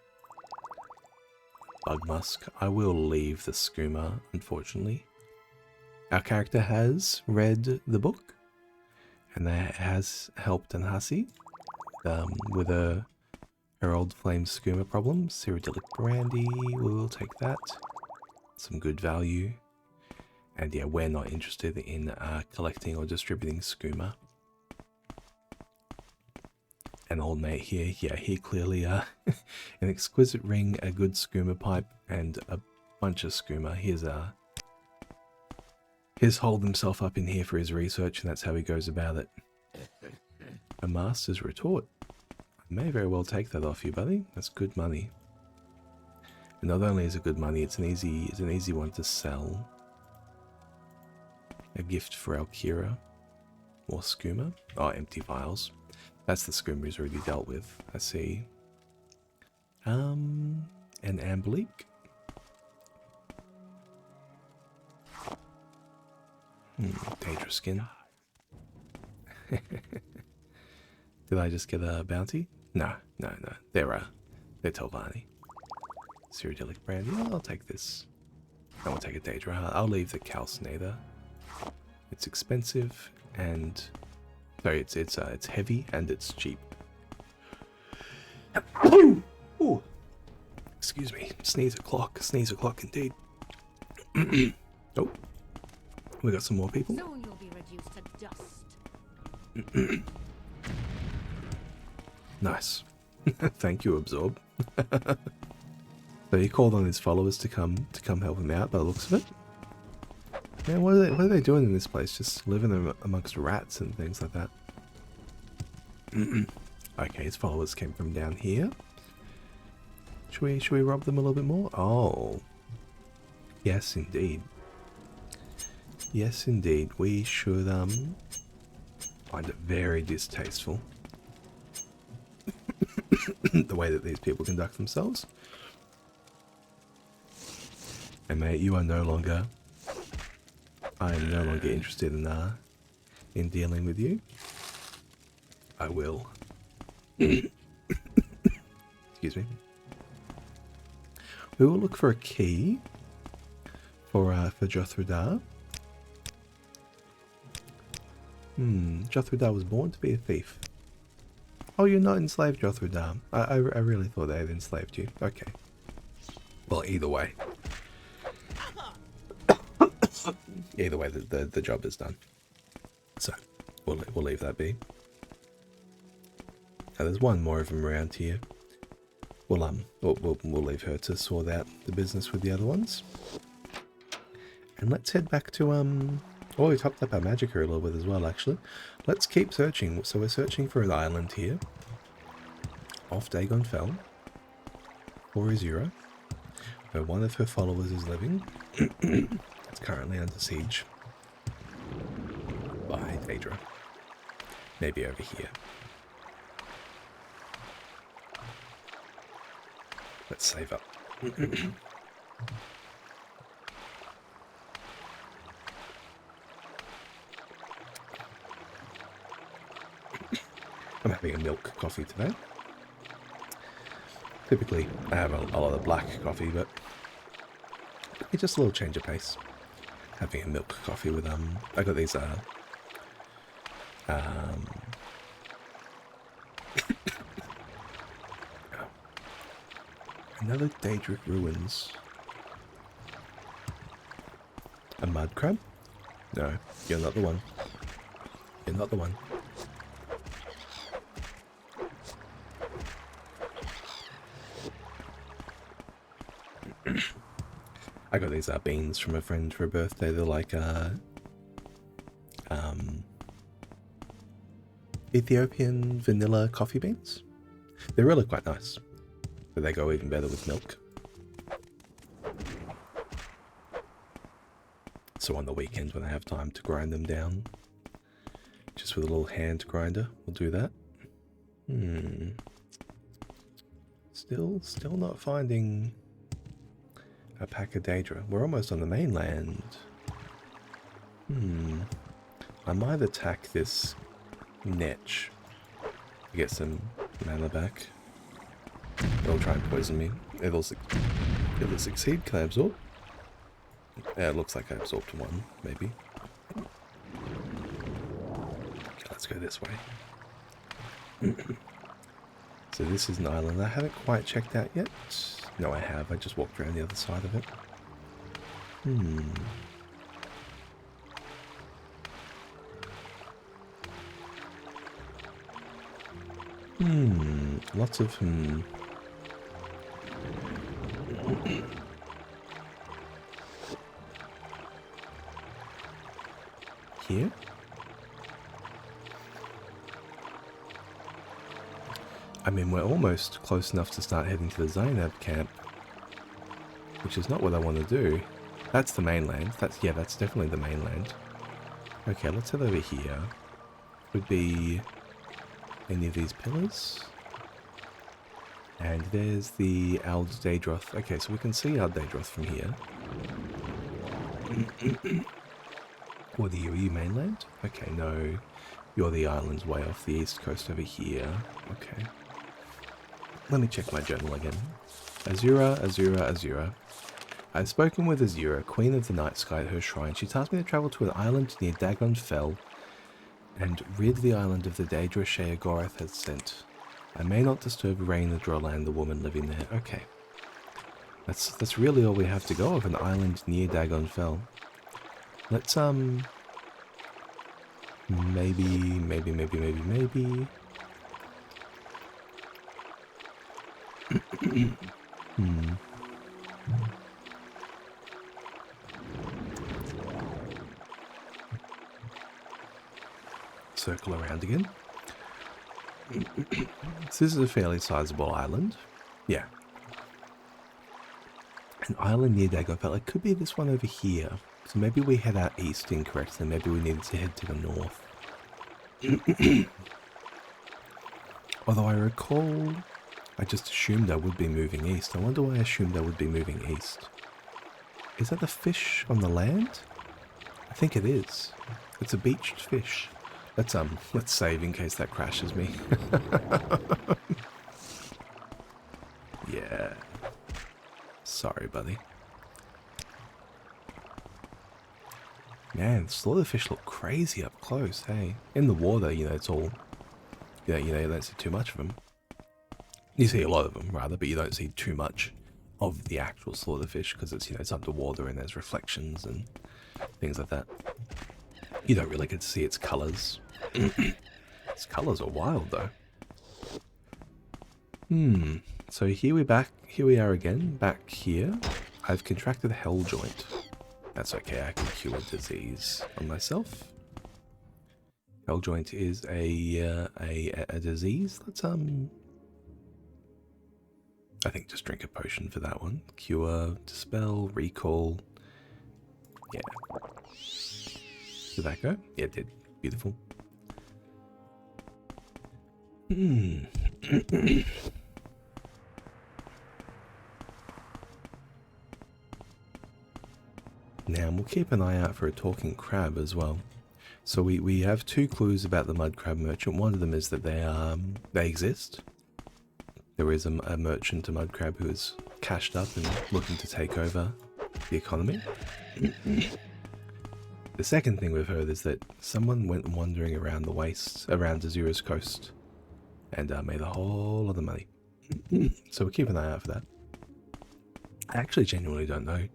A: Bug musk. I will leave the skooma, unfortunately. Our character has read the book, and that has helped Anhasi with her old flame skooma problem. Cyrodiilic brandy, we'll take that. Some good value. And yeah, we're not interested in collecting or distributing skooma. An old mate here, yeah, he clearly an exquisite ring, a good skooma pipe, and a bunch of skooma. He's holed himself up in here for his research, and that's how he goes about it. A master's retort. I may very well take that off you, buddy. That's good money. And not only is it good money, it's an easy one to sell. A gift for Alkira. More skooma. Oh, empty vials. That's the skooma he's already dealt with. I see. An Ambleek. Daedra skin. Did I just get a bounty? No. They're Telvanni. Cyrodiilic brandy. I'll take this. I won't take a Daedra. I'll leave the Calcinator. It's expensive and sorry, it's heavy and it's cheap. Ooh. Excuse me. Sneeze o'clock indeed. Oh. We got some more people.
C: Soon you'll be reduced to dust.
A: Nice. Thank you, Absorb. So he called on his followers to come help him out by the looks of it. Man, what are they doing in this place? Just living amongst rats and things like that. Okay, his followers came from down here. Should we rob them a little bit more? Oh. Yes, indeed. Yes, indeed. We should find it very distasteful the way that these people conduct themselves. And mate, you are no longer. I am no longer interested in dealing with you. I will. Excuse me. We will look for a key for Jothrudar. Jothrudar was born to be a thief. Oh, you're not enslaved, Jothrudar. I really thought they had enslaved you. Okay. Well, either way. Either way, the job is done. So, we'll leave that be. Now, there's one more of them around here. We'll leave her to sort out the business with the other ones. And let's head back to oh, we topped up our magic here a little bit as well, actually. Let's keep searching. So we're searching for an island here. Off Dagon Fell. For Azura. Where one of her followers is living. It's currently under siege. By Daedra. Maybe over here. Let's save up. I'm having a milk coffee today. Typically, I have a lot of black coffee, but it's just a little change of pace. Having a milk coffee with I got these another Daedric ruins. A mud crab? No, you're not the one. You're not the one. I got these beans from a friend for a birthday. They're like Ethiopian vanilla coffee beans. They're really quite nice, but they go even better with milk. So on the weekend when I have time to grind them down, just with a little hand grinder, we'll do that. Still not finding a pack of Daedra. We're almost on the mainland. I might attack this Netch to get some mana back. It'll try and poison me. It'll succeed. Can I absorb? Yeah, it looks like I absorbed one, maybe. Okay, let's go this way. So this is an island I haven't quite checked out yet. No, I have. I just walked around the other side of it. Lots of Here? I mean, we're almost close enough to start heading to the Zainab camp, which is not what I want to do. That's the mainland. That's definitely the mainland. Okay, let's head over here. Would be any of these pillars. And there's the Ald Daedroth. Okay, so we can see Ald Daedroth from here. What are you mainland? Okay, no. You're the islands way off the east coast over here. Okay. Let me check my journal again. Azura, Azura, Azura. I've spoken with Azura, Queen of the Night Sky, at her shrine. She tasked me to travel to an island near Dagon Fell and rid the island of the Daedra Sheogorath has sent. I may not disturb Rain Droland, the woman living there. Okay. That's really all we have to go of, an island near Dagon Fell. Let's maybe. Circle around again. So this is a fairly sizable island. Yeah. An island near Daggerfell. It could be this one over here. So maybe we head out east incorrectly. Maybe we needed to head to the north. Although I recall, I just assumed I would be moving east. I wonder why I assumed I would be moving east. Is that the fish on the land? I think it is. It's a beached fish. Let's save in case that crashes me. Yeah. Sorry, buddy. Man, slaughterfish look crazy up close, hey? In the water, it's all... you don't see too much of them. You see a lot of them, rather, but you don't see too much of the actual slaughterfish because it's underwater and there's reflections and things like that. You don't really get to see its colours. Its colours are wild, though. So here we are again, back here. I've contracted a hell joint. That's okay, I can cure disease on myself. Hell joint is a disease. Let's I think just drink a potion for that one. Cure, dispel, recall. Yeah. Did that go? Yeah, it did. Beautiful. Now, we'll keep an eye out for a talking crab as well. So we have two clues about the mud crab merchant. One of them is that they exist. There is a merchant, a mud crab, who is cashed up and looking to take over the economy. The second thing we've heard is that someone went wandering around the wastes, around Azura's coast, and made a whole lot of money. So we'll keep an eye out for that. I actually genuinely don't know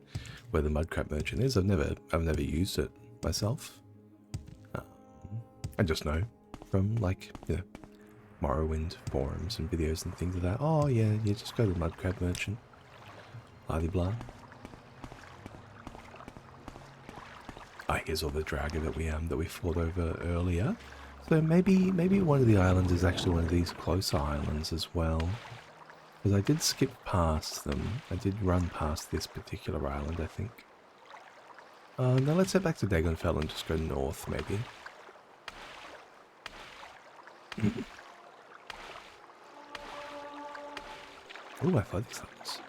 A: where the mud crab merchant is. I've never used it myself. I just know from Morrowind forums and videos and things like that. Oh yeah, you just go to the mud crab merchant. Blah blah. Here's all the dragon that we fought over earlier. So maybe one of the islands is actually one of these closer islands as well. Because I did skip past them. I did run past this particular island, I think. Now let's head back to Daggerfell and just go north, maybe. Oh, I thought these levels.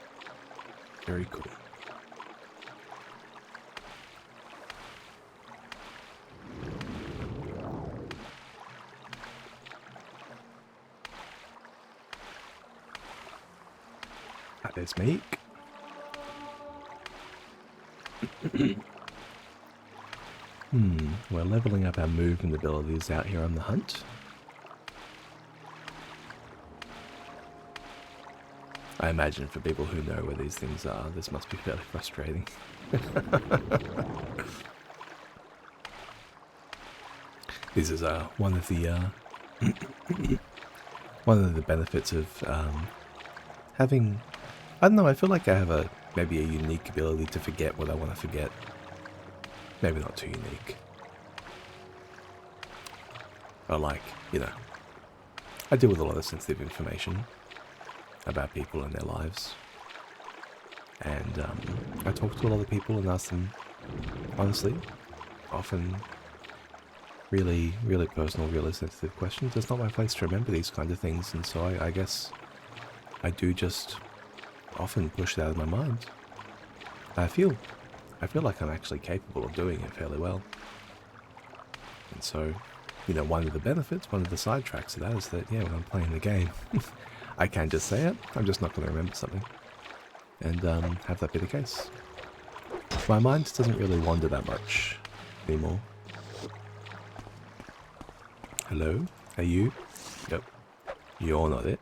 A: Very cool. There's Meek. We're leveling up our movement abilities out here on the hunt. I imagine for people who know where these things are, this must be fairly frustrating. This is one of the one of the benefits of having. I don't know. I feel like I have maybe a unique ability to forget what I want to forget. Maybe not too unique. But I deal with a lot of sensitive information about people and their lives. And I talk to a lot of people and ask them, honestly, often really, really personal, really sensitive questions. It's not my place to remember these kind of things, and so I guess I do just often push it out of my mind. I feel like I'm actually capable of doing it fairly well. And so, one of the benefits, one of the side tracks of that is that, yeah, when I'm playing the game, I can just say it, I'm just not going to remember something. And have that be the case. My mind doesn't really wander that much anymore. Hello? Are you? Yep. You're not it.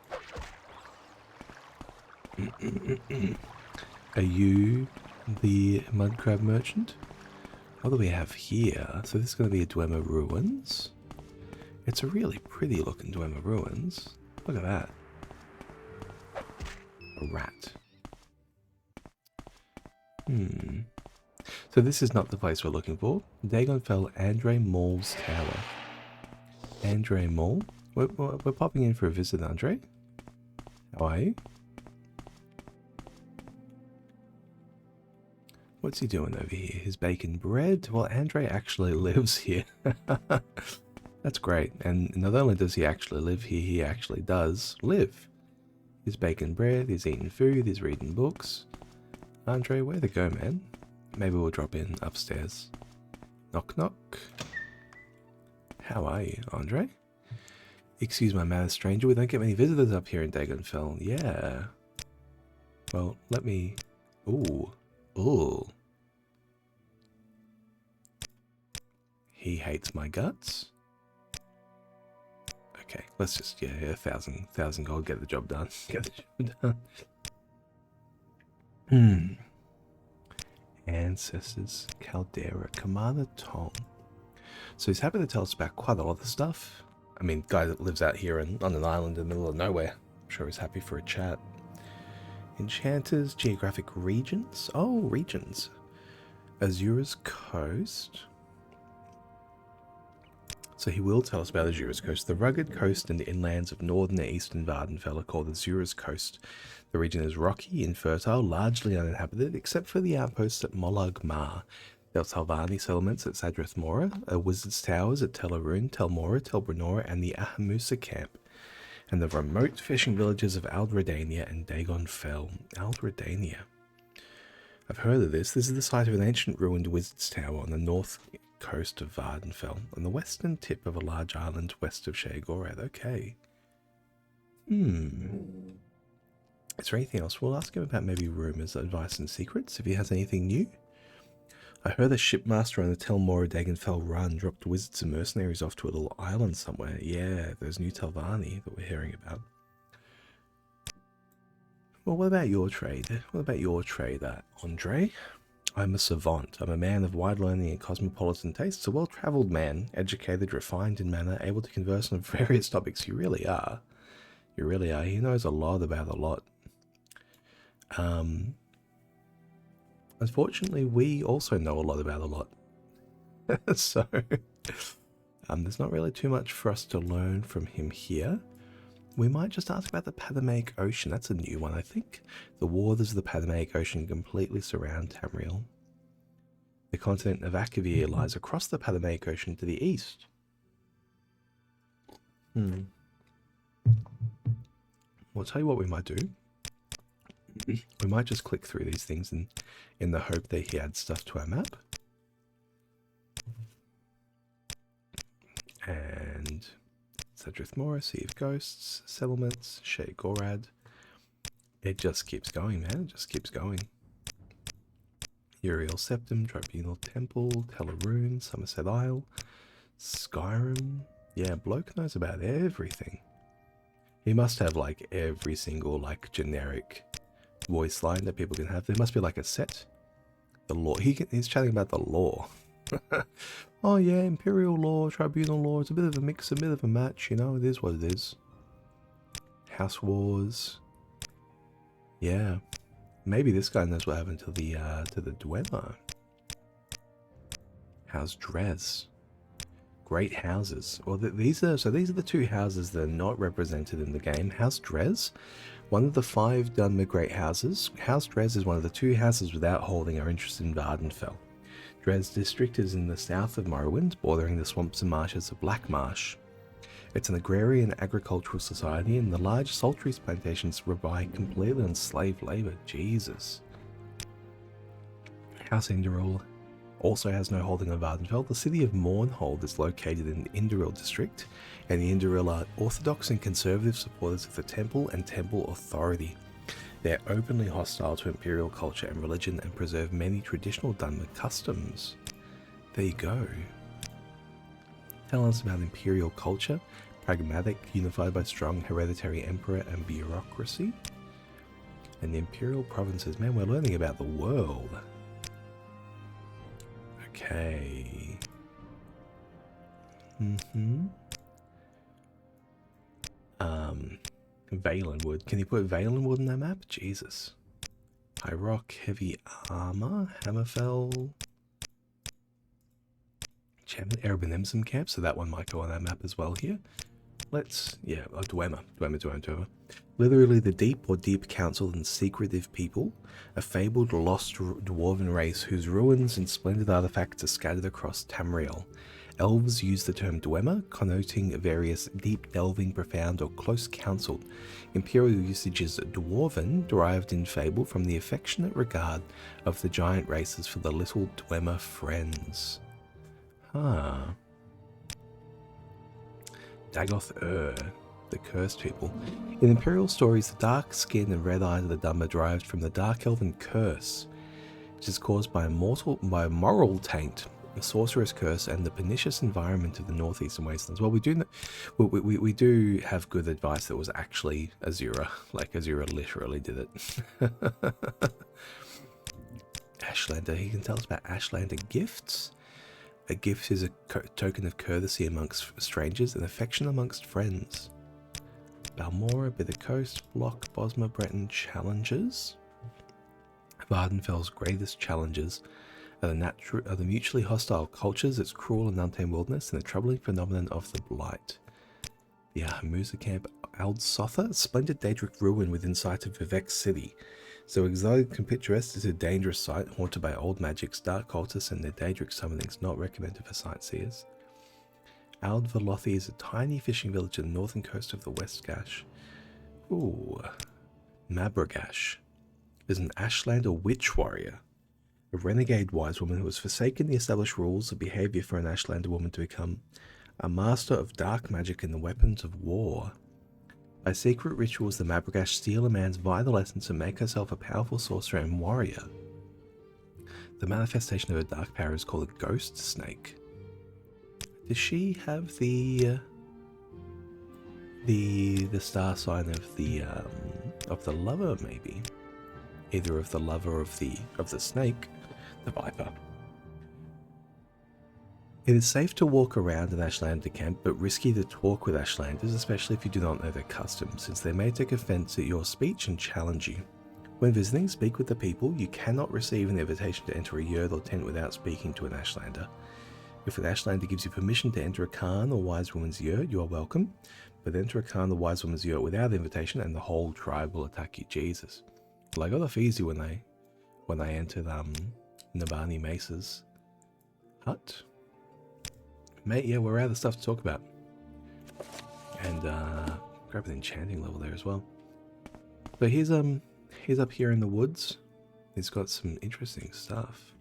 A: Are you the mud crab merchant? What do we have here? So this is going to be a Dwemer Ruins. It's a really pretty looking Dwemer Ruins. Look at that. A rat. So this is not the place we're looking for. Dagonfell Andre Mall's Tower. Andre Mall? We're popping in for a visit, Andre. How are you? What's he doing over here? His bacon bread? Well, Andre actually lives here. That's great. And not only does he actually live here, he actually does live. He's baking bread, he's eating food, he's reading books. Andre, way to go, man. Maybe we'll drop in upstairs. Knock, knock. How are you, Andre? Excuse my mad stranger, we don't get many visitors up here in Dagonfell. Yeah. Well, let me... Ooh. Ooh. He hates my guts. Okay, let's just, yeah, 1,000 gold, get the job done. Get the job done. Ancestors, Caldera, Commander Tom. So he's happy to tell us about quite a lot of stuff. I mean, guy that lives out here on an island in the middle of nowhere. I'm sure he's happy for a chat. Enchanters, geographic regions. Oh, regions. Azura's coast. So he will tell us about Azura's coast. The rugged coast and the inlands of northern and eastern Vardenfell are called Azura's coast. The region is rocky, infertile, largely uninhabited, except for the outposts at Molag Mar. There are Talvani settlements at Sadrith Mora, Wizard's Towers at Telarun, Tel Mora, Tel Brenora, and the Ahamusa camp, and the remote fishing villages of Aldredania and Dagonfell. Aldredania. I've heard of this. This is the site of an ancient ruined Wizard's Tower on the north coast of Vardenfell, on the western tip of a large island west of Sheagorad. Okay. Is there anything else? We'll ask him about maybe rumours, advice and secrets, if he has anything new. I heard a shipmaster on the Tel Mora Dagonfell run dropped wizards and mercenaries off to a little island somewhere. Yeah, those new Telvanni that we're hearing about. Well, what about your trade? What about your trade, Andre? I'm a savant. I'm a man of wide learning and cosmopolitan tastes, a well-travelled man, educated, refined in manner, able to converse on various topics. You really are. You really are. He knows a lot about a lot. Unfortunately, we also know a lot about a lot. So, there's not really too much for us to learn from him here. We might just ask about the Patamaic Ocean. That's a new one, I think. The waters of the Patamaic Ocean completely surround Tamriel. The continent of Akavir lies across the Patamaic Ocean to the east. I'll tell you what we might do. We might just click through these things in the hope that he adds stuff to our map. And Sadrith Mora, Sea of Ghosts, Settlements, Sheagorad. It just keeps going, man. It just keeps going. Uriel Septum, Tribunal Temple, Telarun, Somerset Isle, Skyrim. Yeah, bloke knows about everything. He must have like every single like generic voice line that people can have. There must be like a set. The law. He's chatting about the law. Oh yeah, Imperial law, Tribunal law. It's a bit of a mix, a bit of a match. You know, it is what it is. House wars. Yeah, maybe this guy knows what happened to the Dwemer. House Drez. Great houses. Well, these are the two houses that are not represented in the game. House Drez, one of the 5 Dunmer Great Houses. House Drez is one of the 2 houses without holding our interest in Vardenfell. Drez district is in the south of Morrowind, bordering the swamps and marshes of Black Marsh. It's an agrarian agricultural society, and the large sultry plantations rely completely on slave labour. Jesus. House Induril also has no holding on Vardenfell. The city of Mournhold is located in the Induril district, and the Induril are orthodox and conservative supporters of the temple and temple authority. They are openly hostile to imperial culture and religion and preserve many traditional Dunmer customs. There you go. Tell us about imperial culture, pragmatic, unified by strong hereditary emperor and bureaucracy. And the imperial provinces. Man, we're learning about the world. Okay. Okay. Valenwood. Can you put Valenwood in that map? Jesus. High rock, heavy armor, Hammerfell. Enchantment, Erebin camp, so that one might go on that map as well here. Let's, yeah, Dwemer. Literally the deep or deep council and secretive people, a fabled lost dwarven race whose ruins and splendid artifacts are scattered across Tamriel. Elves use the term Dwemer, connoting various deep delving, profound, or close counseled. Imperial usage is dwarven, derived in fable from the affectionate regard of the giant races for the little Dwemer friends. Huh. Dagoth the cursed people. In Imperial stories, the dark skin and red eyes of the dumb are derived from the dark elven curse, which is caused by a moral taint, a sorceress curse, and the pernicious environment of the northeastern wastelands. Well, we do have good advice that was actually Azura. Like, Azura literally did it. Ashlander, he can tell us about Ashlander gifts. A gift is a token of courtesy amongst strangers and affection amongst friends. Balmora, Bitter Coast, Block, Bosma, Breton challenges. Vardenfell's greatest challenges are the mutually hostile cultures, its cruel and untamed wilderness, and the troubling phenomenon of the Blight. The Hamuza camp, Aldsotha, a splendid Daedric ruin within sight of Vivek City. So exotic and picturesque, is a dangerous site haunted by old magics, dark cultists, and their Daedric summonings, not recommended for sightseers. Aldvalothi is a tiny fishing village on the northern coast of the West Gash. Ooh. Mabragash is an Ashlander witch warrior, a renegade wise woman who has forsaken the established rules of behavior for an Ashlander woman to become a master of dark magic and the weapons of war. By secret rituals, the Mabragash steal a man's vital essence and make herself a powerful sorcerer and warrior. The manifestation of her dark power is called a ghost snake. Does she have the star sign of the lover, maybe? Either of the lover of the snake, the viper. It is safe to walk around an Ashlander camp, but risky to talk with Ashlanders, especially if you do not know their customs, since they may take offense at your speech and challenge you. When visiting, speak with the people. You cannot receive an invitation to enter a yurt or tent without speaking to an Ashlander. If an Ashlander gives you permission to enter a Khan or Wise Woman's yurt, you are welcome, but enter a Khan or Wise Woman's yurt without invitation and the whole tribe will attack you. Jesus. Well, I got off easy when I entered Nabani Mesa's hut. Mate, yeah, we're out of stuff to talk about. And grab an enchanting level there as well. So he's up here in the woods. He's got some interesting stuff.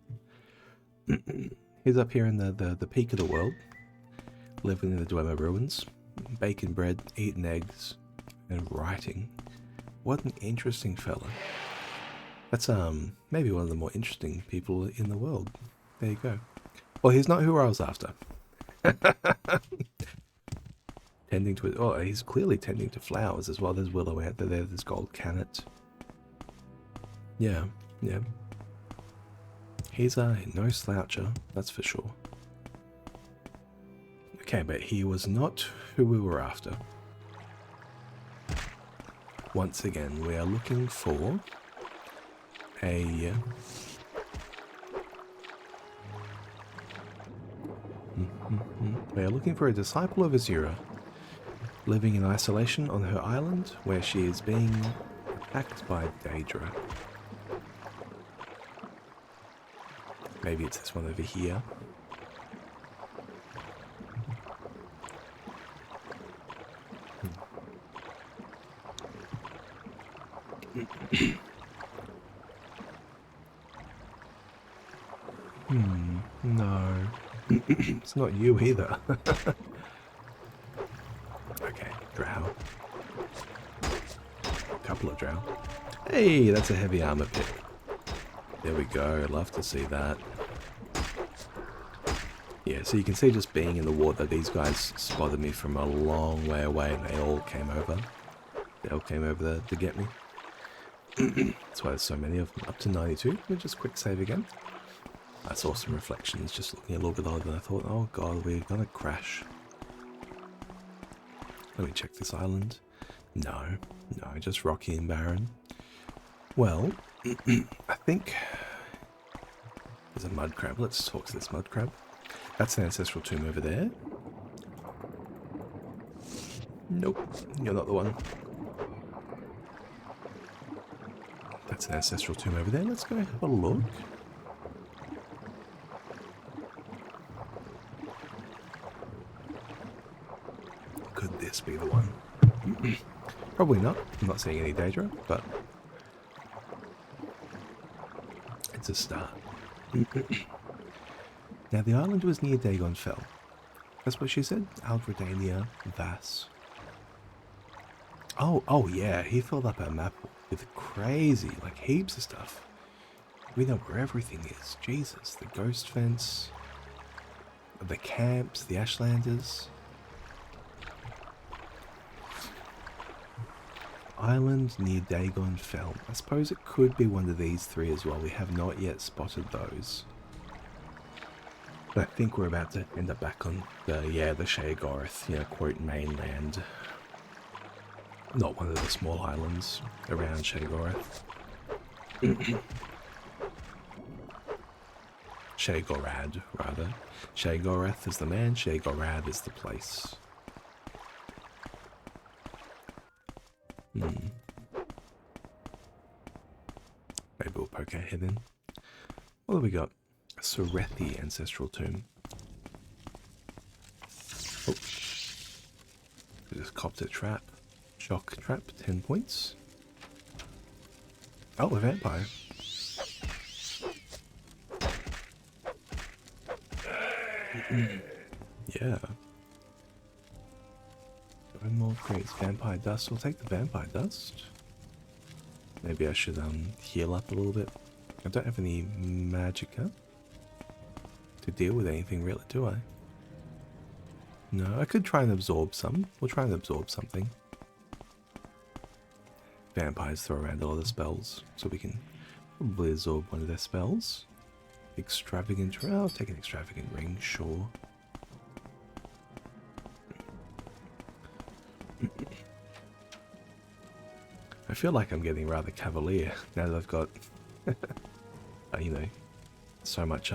A: He's up here in the peak of the world, living in the Dwemer ruins, baking bread, eating eggs, and writing. What an interesting fella. That's maybe one of the more interesting people in the world. There you go. Well, he's not who I was after. Tending to it. Oh, he's clearly tending to flowers as well. There's willow out there. There's gold cannet. Yeah. He's no sloucher, that's for sure. Okay, but he was not who we were after. Once again, we are looking for a we are looking for a disciple of Azura, living in isolation on her island, where she is being attacked by Daedra. Maybe it's this one over here. No. It's not you either. Okay, drow. A couple of drow. Hey, that's a heavy armor pick. There we go, love to see that. Yeah, so you can see just being in the water, these guys spotted me from a long way away and they all came over. They all came over there to get me. That's why there's so many of them. Up to 92. We'll just quick save again. I saw some reflections just looking a little bit odd and I thought, oh god, we're gonna crash. Let me check this island. No, just rocky and barren. Well, I think there's a mud crab. Let's talk to this mud crab. That's an ancestral tomb over there. Nope, you're not the one. That's an ancestral tomb over there. Let's go have a look. Could this be the one? Probably not. I'm not seeing any danger, but it's a start. Now, the island was near Dagon Fell. That's what she said? Aldredania Vass. Oh yeah, he filled up our map with crazy, like heaps of stuff. We know where everything is. Jesus, the ghost fence, the camps, the Ashlanders. Island near Dagon Fell. I suppose it could be one of these three as well. We have not yet spotted those. But I think we're about to end up back on the Sheogorath, quote, mainland. Not one of the small islands around Sheogorath. Sheogorad, rather. Sheogorath is the man, Sheogorad is the place. Maybe we'll poke our head in. What have we got? A Sorethi ancestral tomb. Oh. We just copped a trap. Shock trap, 10 points. Oh, a vampire. Yeah. More crates. Vampire dust. We'll take the vampire dust. Maybe I should heal up a little bit. I don't have any magicka to deal with anything really, do I? No, I could try and absorb some. We'll try and absorb something. Vampires throw around a lot of spells, so we can probably absorb one of their spells. Extravagant. I'll take an extravagant ring, sure. I feel like I'm getting rather cavalier now that I've got, so much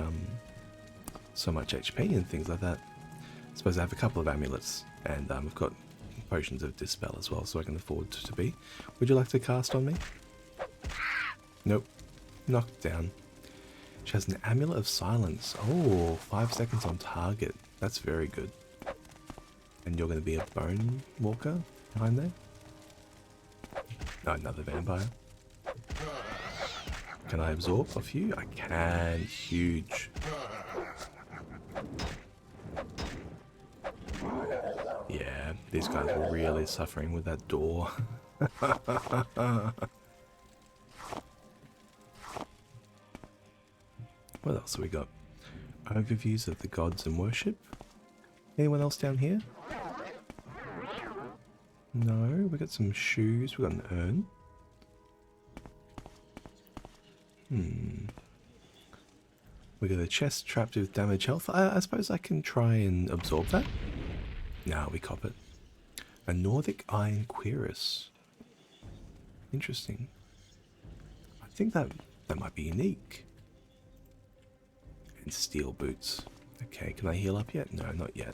A: HP and things like that. I suppose I have a couple of amulets, and I've got potions of dispel as well, so I can afford to be. Would you like to cast on me? Nope. Knocked down. She has an amulet of silence. Oh, 5 seconds on target. That's very good. And you're going to be a bone walker behind there? No, another vampire. Can I absorb off you? I can. Huge. Yeah, these guys were really suffering with that door. What else have we got? Overviews of the gods and worship. Anyone else down here? No, we got some shoes, we got an urn. We got a chest trapped with damaged health. I suppose I can try and absorb that. No, we cop it. A Nordic Iron Cuirass. Interesting. I think that might be unique. And steel boots. Okay, can I heal up yet? No, not yet.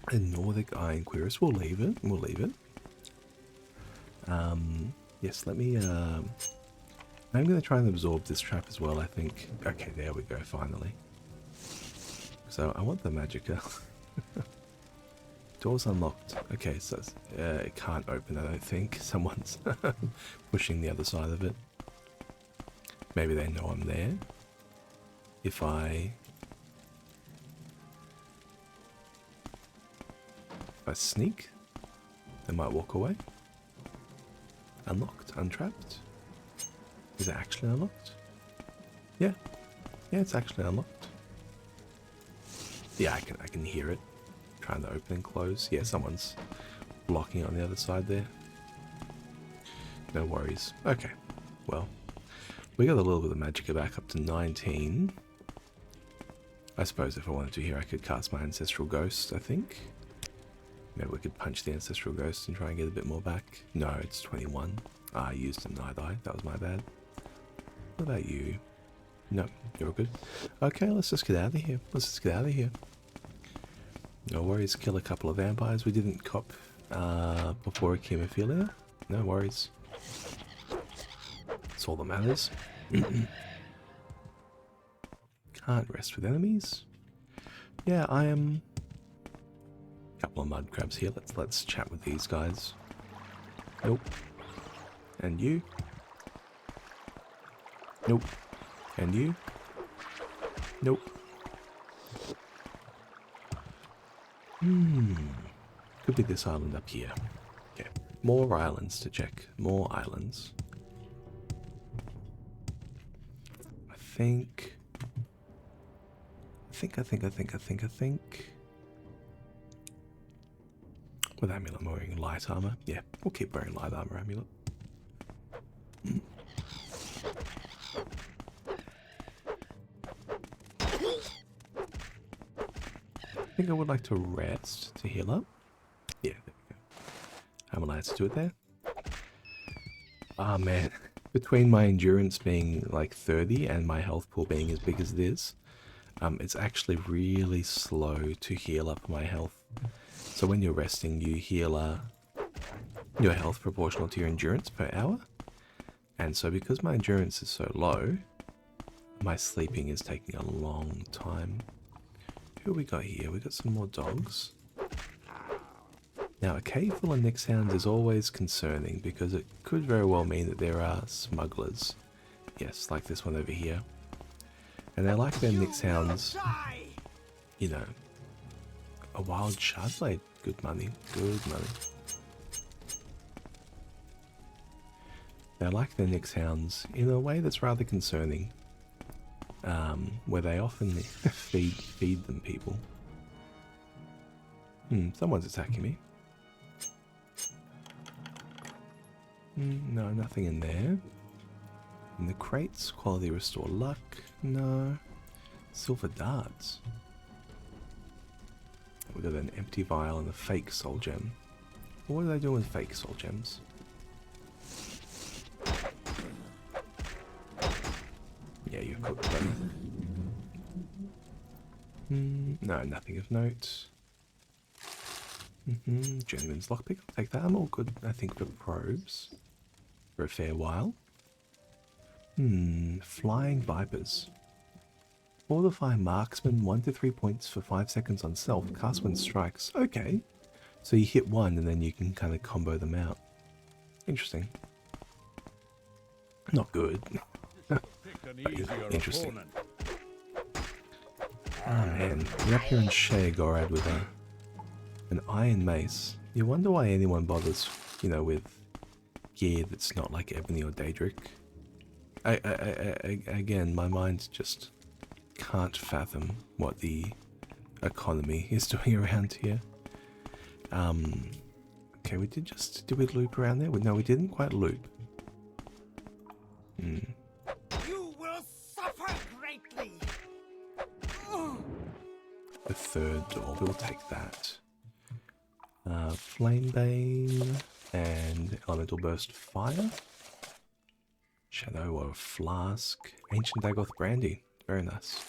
A: A Nordic Iron Cuirass. We'll leave it. We'll leave it. Yes, let me... I'm going to try and absorb this trap as well, I think. Okay, there we go, finally. So, I want the magicka. Door's unlocked. Okay, so it can't open, I don't think. Someone's pushing the other side of it. Maybe they know I'm there. If I sneak, they might walk away. Unlocked, untrapped. Is it actually unlocked? Yeah. Yeah, it's actually unlocked. Yeah, I can hear it. Trying to open and close. Yeah, someone's blocking on the other side there. No worries. Okay. Well, We got a little bit of magicka back up to 19. I suppose if I wanted to here, I could cast my Ancestral Ghost, I think. Maybe we could punch the Ancestral Ghost and try and get a bit more back. No, it's 21. Ah, I used a Night Eye. That was my bad. What about you? No, you're good. Okay, let's just get out of here. Let's just get out of here. No worries, kill a couple of vampires we didn't cop before a chemophilia. No worries. That's all that matters. Can't rest with enemies. Yeah, I am. Couple of mud crabs here. Let's chat with these guys. Nope. And you. Nope. And you. Nope. Could be this island up here. Okay. More islands to check. More islands. I think. With amulet, I'm wearing light armor. Yeah, we'll keep wearing light armor amulet. I think I would like to rest to heal up. Yeah, there we go. I'm allowed to do it there. Ah, man. Between my endurance being like 30 and my health pool being as big as it is, it's actually really slow to heal up my health. So when you're resting, you heal your health proportional to your endurance per hour. And so because my endurance is so low, my sleeping is taking a long time. Who we got here? We got some more dogs. Now, a cave full of nick sounds is always concerning because it could very well mean that there are smugglers. Yes, like this one over here. And they like their nick sounds, you know, a wild shardblade. Good money, good money. They like their nick sounds in a way that's rather concerning. Where they often feed them people. Someone's attacking me. No, nothing in there. In the crates, quality restore luck. No. Silver darts. We got an empty vial and a fake soul gem. What do they do with fake soul gems? Yeah, you're cooked, buddy. No, nothing of note. Journeyman's lockpick. I'll take that. I'm all good, I think, for probes. For a fair while. Flying vipers. Fortify marksman 1 to 3 points for 5 seconds on self. Cast when strikes. Okay. So you hit one and then you can kind of combo them out. Interesting. Not good. Interesting. Oh man, we're up here in Sheagorad with an iron mace. You wonder why anyone bothers, you know, with gear that's not like ebony or daedric. Again, my mind just can't fathom what the economy is doing around here. Okay, did we loop around there? No, we didn't quite loop.
D: You will suffer greatly.
A: The third door, we'll take that. Flame Bane and Elemental Burst Fire. Shadow of Flask. Ancient Dagoth Brandy. Very nice.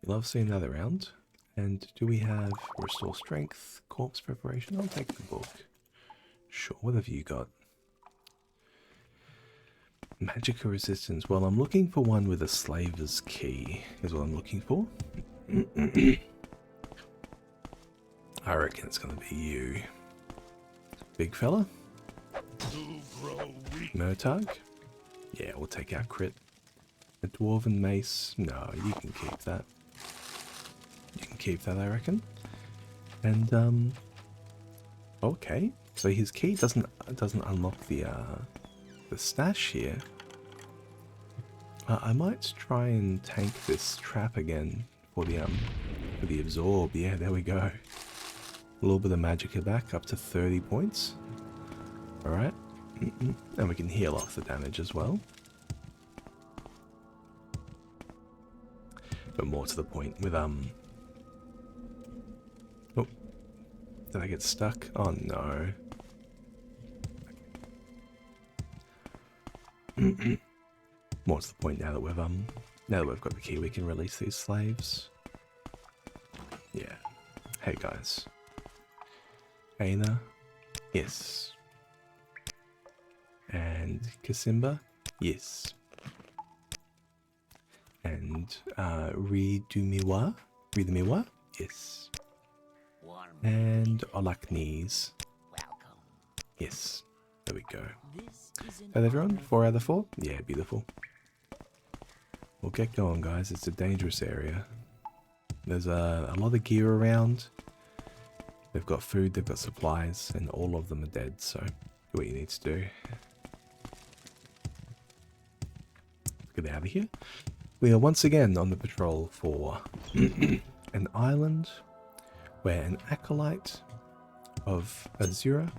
A: You love seeing that around. And do we have Restore Strength, Corpse Preparation? I'll take the book. Sure, what have you got? Magicka Resistance. Well, I'm looking for one with a Slaver's Key, is what I'm looking for. I reckon it's going to be you. Big fella? Murtag? Yeah, we'll take our crit. A Dwarven Mace? No, you can keep that. You can keep that, I reckon. And, okay. So his key doesn't unlock the stash here. I might try and tank this trap again for the absorb. Yeah, there we go. A little bit of magicka back up to 30 points. Alright. And we can heal off the damage as well. But more to the point with Oh, did I get stuck? Oh no. More to the point now that we've got the key, we can release these slaves. Yeah. Hey guys. Aina. Yes. And Kasimba. Yes. And Ridumiwa. Ridumiwa. Yes. And Olaknes.
D: Welcome.
A: Yes. There we go. Hey everyone, 4 out of 4? Yeah, beautiful. We'll get going, guys. It's a dangerous area. There's a lot of gear around. They've got food, they've got supplies, and all of them are dead, so do what you need to do. Let's get out of here. We are once again on the patrol for an island where an acolyte of Azura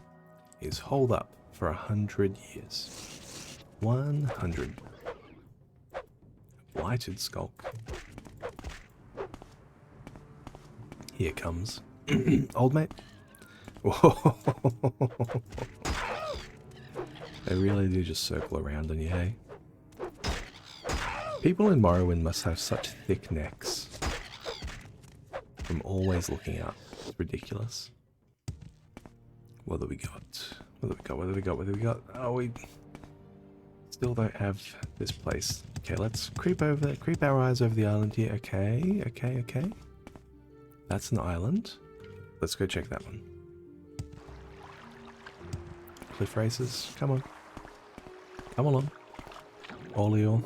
A: is holed up for 100 years. 100. Blighted skulk. Here comes. Old mate. They really do just circle around on you, hey? People in Morrowind must have such thick necks from always looking up. It's ridiculous. What do we got? What do we got? What do we got? What do we got? Oh, we still don't have this place. Okay, let's creep our eyes over the island here. Okay, okay, okay. That's an island. Let's go check that one. Cliff races. Come on. Come along. Olio.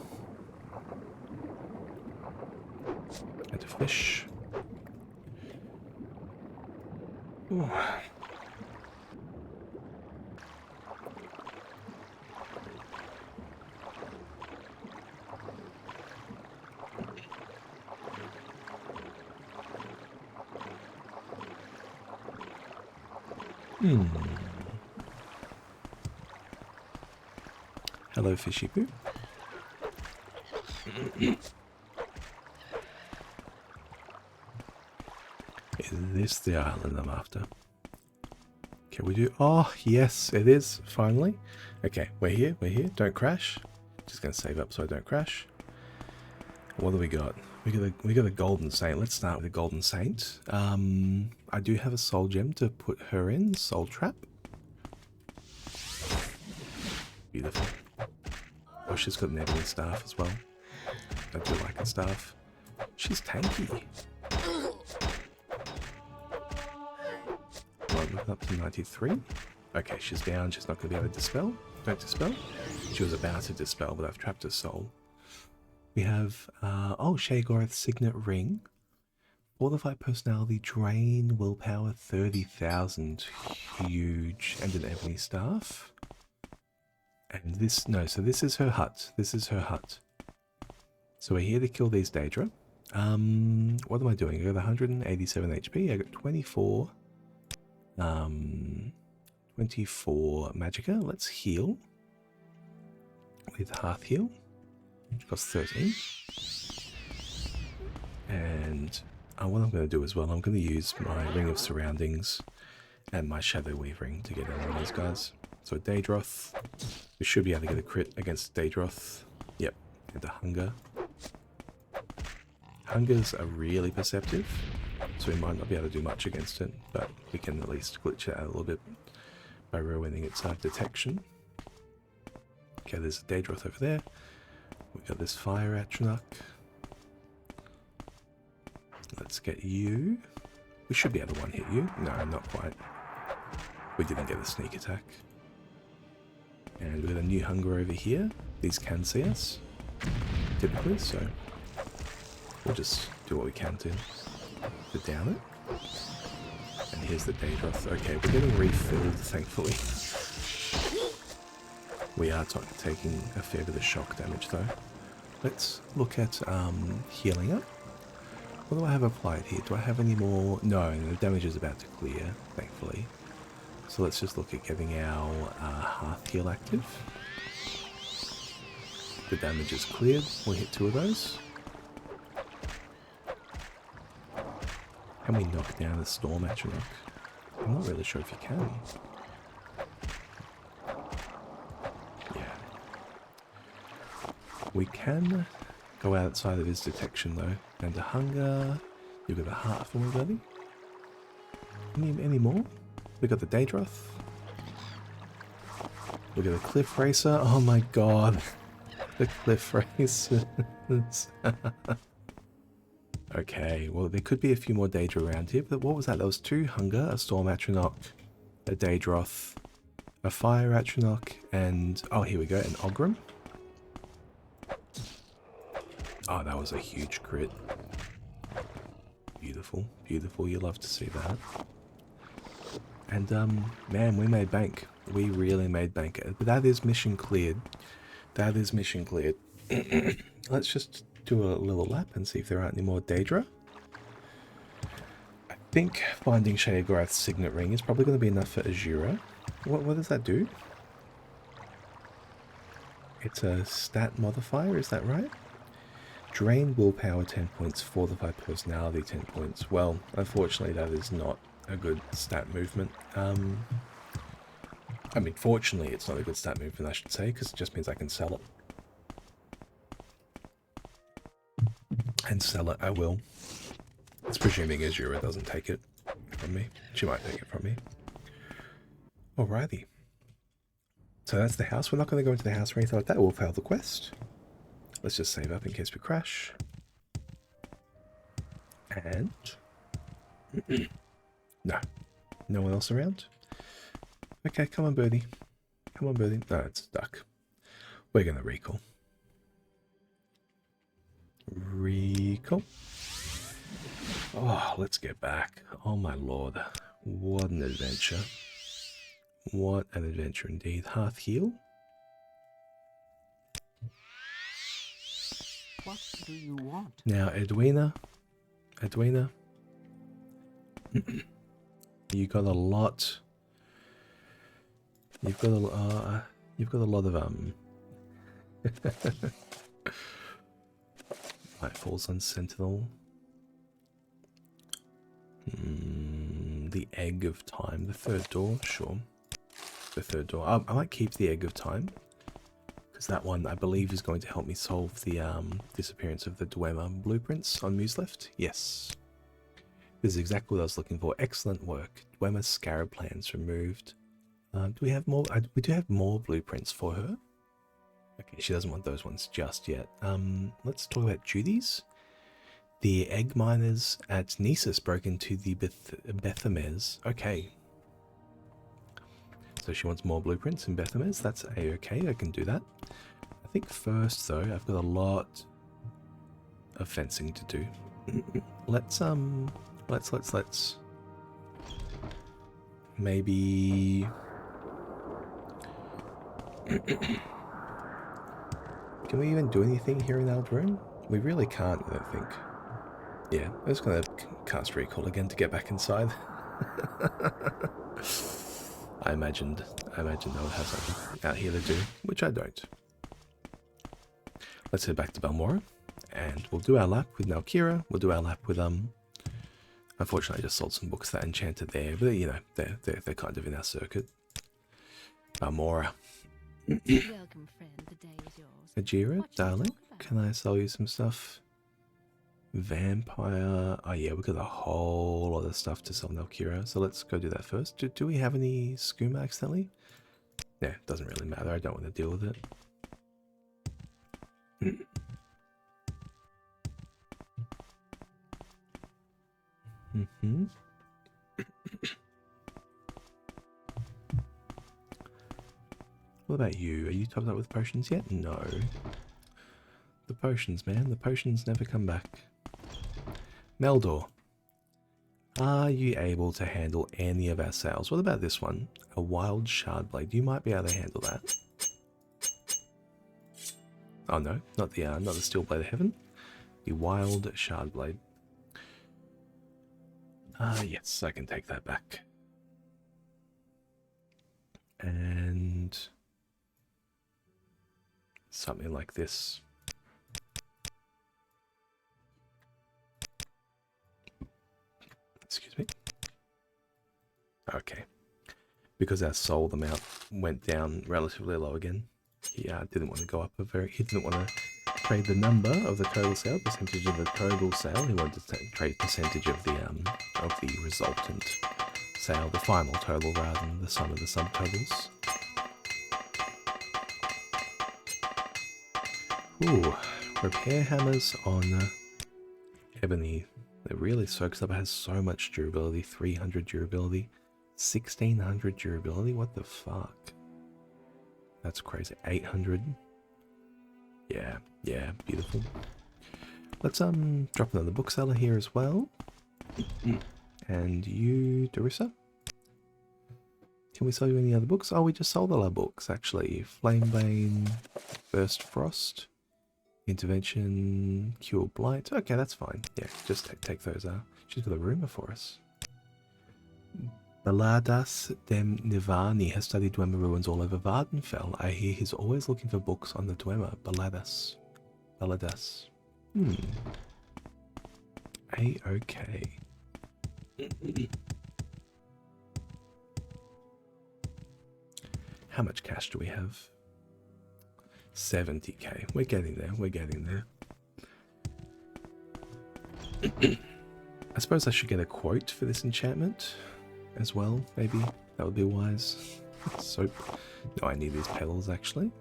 A: And a fish. Ooh. Hello, fishy poo. Is this the island I'm after? Can we do... Oh, yes, it is, finally. Okay, we're here, we're here. Don't crash. Just going to save up so I don't crash. What do we got? We got a golden saint. Let's start with the golden saint. I do have a soul gem to put her in. Soul trap. Beautiful. Oh, she's got an ebony staff as well. I do like her staff. She's tanky. Right, we're up to 93. Okay, she's down. She's not going to be able to dispel. Don't dispel. She was about to dispel, but I've trapped her soul. We have, Shagorth's signet ring. Fortified personality, drain, willpower, 30,000. Huge. And an ebony staff. And this, no, so this is her hut. This is her hut. So we're here to kill these Daedra. What am I doing? I got 187 HP. I got 24. 24 magicka. Let's heal. With hearth heal. Which costs 13. And what I'm going to do as well, I'm going to use my Ring of Surroundings and my Shadow Weaving to get in on these guys. So a Daedroth. We should be able to get a crit against Daedroth. Yep. And a Hunger. Hungers are really perceptive, so we might not be able to do much against it, but we can at least glitch it out a little bit by ruining its detection. Okay, there's a Daedroth over there. We got this Fire Atronach. Let's get you. We should be able to one-hit you. No, not quite. We didn't get a sneak attack. And with a new Hunger over here, these can see us, typically, so we'll just do what we can to down it. And here's the Daedroth. Okay, we're getting refilled, thankfully. We are taking a fair bit of shock damage, though. Let's look at healing up. What do I have applied here? Do I have any more? No, the damage is about to clear, thankfully. So let's just look at getting our hearth heal active. The damage is cleared. We'll hit 2 of those. Can we knock down a storm atronach? I'm not really sure if you can. Yeah. We can go outside of his detection though. And a hunger. You've got a heart for me, buddy. Any more? We got the Daedroth. We got a Cliff Racer. Oh my god. The Cliff Racers. Okay, well there could be a few more Daedra around here, but what was that? There was 2 Hunger, a Storm Atronach, a Daedroth, a Fire Atronach, and... oh, here we go, an Ogrim. Oh, that was a huge crit. Beautiful, beautiful, you love to see that. And, man, we made bank. We really made bank. But that is mission cleared. That is mission cleared. Let's just do a little lap and see if there aren't any more Daedra. I think finding Sheogorath's signet ring is probably going to be enough for Azura. What does that do? It's a stat modifier, is that right? Drain willpower 10 points, fortify personality 10 points. Well, unfortunately that is not a good stat movement. I mean, fortunately it's not a good stat movement, I should say, because it just means I can sell it. And sell it, I will. It's presuming Azura doesn't take it from me. She might take it from me. Alrighty. So that's the house. We're not going to go into the house or anything like that. We'll fail the quest. Let's just save up in case we crash. And... no. No one else around? Okay, come on, birdie. Come on, birdie. No, it's a duck. We're going to recall. Recall. Oh, let's get back. Oh my lord. What an adventure. What an adventure indeed. Hearth heal.
D: What do you want?
A: Now, Edwina. You got a lot. You've got a lot of Light falls on Sentinel. The Egg of Time. The third door, sure. The third door. I might keep the Egg of Time. Because that one, I believe, is going to help me solve the disappearance of the Dwemer blueprints on Museleft. Yes. This is exactly what I was looking for. Excellent work. Dwemer Scarab plans removed. Do we have more? We do have more blueprints for her. Okay, she doesn't want those ones just yet. Let's talk about duties. The egg miners at Nisus broke into the Bethamez. Okay. So she wants more blueprints in Bethamez. That's a-okay. I can do that. I think first, though, I've got a lot of fencing to do. let's maybe... Can we even do anything here in Ald'ruhn? We really can't, I don't think. Yeah, I'm just gonna cast recall again to get back inside. I imagined I would have something out here to do, which I don't. Let's head back to Balmora, and we'll do our lap with Nalkira. We'll do our lap with unfortunately I just sold some books that enchanted there, but you know, they're kind of in our circuit. Balmora.
C: Welcome, friend. The day is yours.
A: Ajira,
C: What shall we
A: darling,
C: talk about?
A: can I sell you some stuff? Vampire. Oh yeah, we've got a whole lot of stuff to sell Nalkira, so let's go do that first. Do we have any skooma accidentally? Yeah, doesn't really matter. I don't want to deal with it. What about you? Are you topped up with potions yet? No. The potions, man. The potions never come back. Meldor. Are you able to handle any of our sales? What about this one? A wild shard blade. You might be able to handle that. Oh no, not the steel blade of heaven. The wild shard blade. Yes, I can take that back. And something like this. Okay. Because our sold amount went down relatively low again. He didn't want to go up he didn't want to trade the number of the total sale, percentage of the total sale. He wanted to trade percentage of the resultant sale, the final total rather than the sum of the subtotals. Ooh, repair hammers on ebony. It really soaks up. It has so much durability. 300 durability, 1600 durability. What the fuck? That's crazy. 800. Yeah, beautiful. Let's drop another bookseller here as well. And you, Darissa? Can we sell you any other books? Oh, we just sold all our books, actually. Flamebane, Burst Frost, Intervention, Cure Blight. Okay, that's fine. Yeah, just take those out. She's got a rumour for us. Baladas dem Nivani has studied Dwemer ruins all over Vardenfell. I hear he's always looking for books on the Dwemer. Baladas. A-okay. How much cash do we have? 70k. We're getting there. I suppose I should get a quote for this enchantment as well, maybe. That would be wise. Soap. No, I need these petals actually.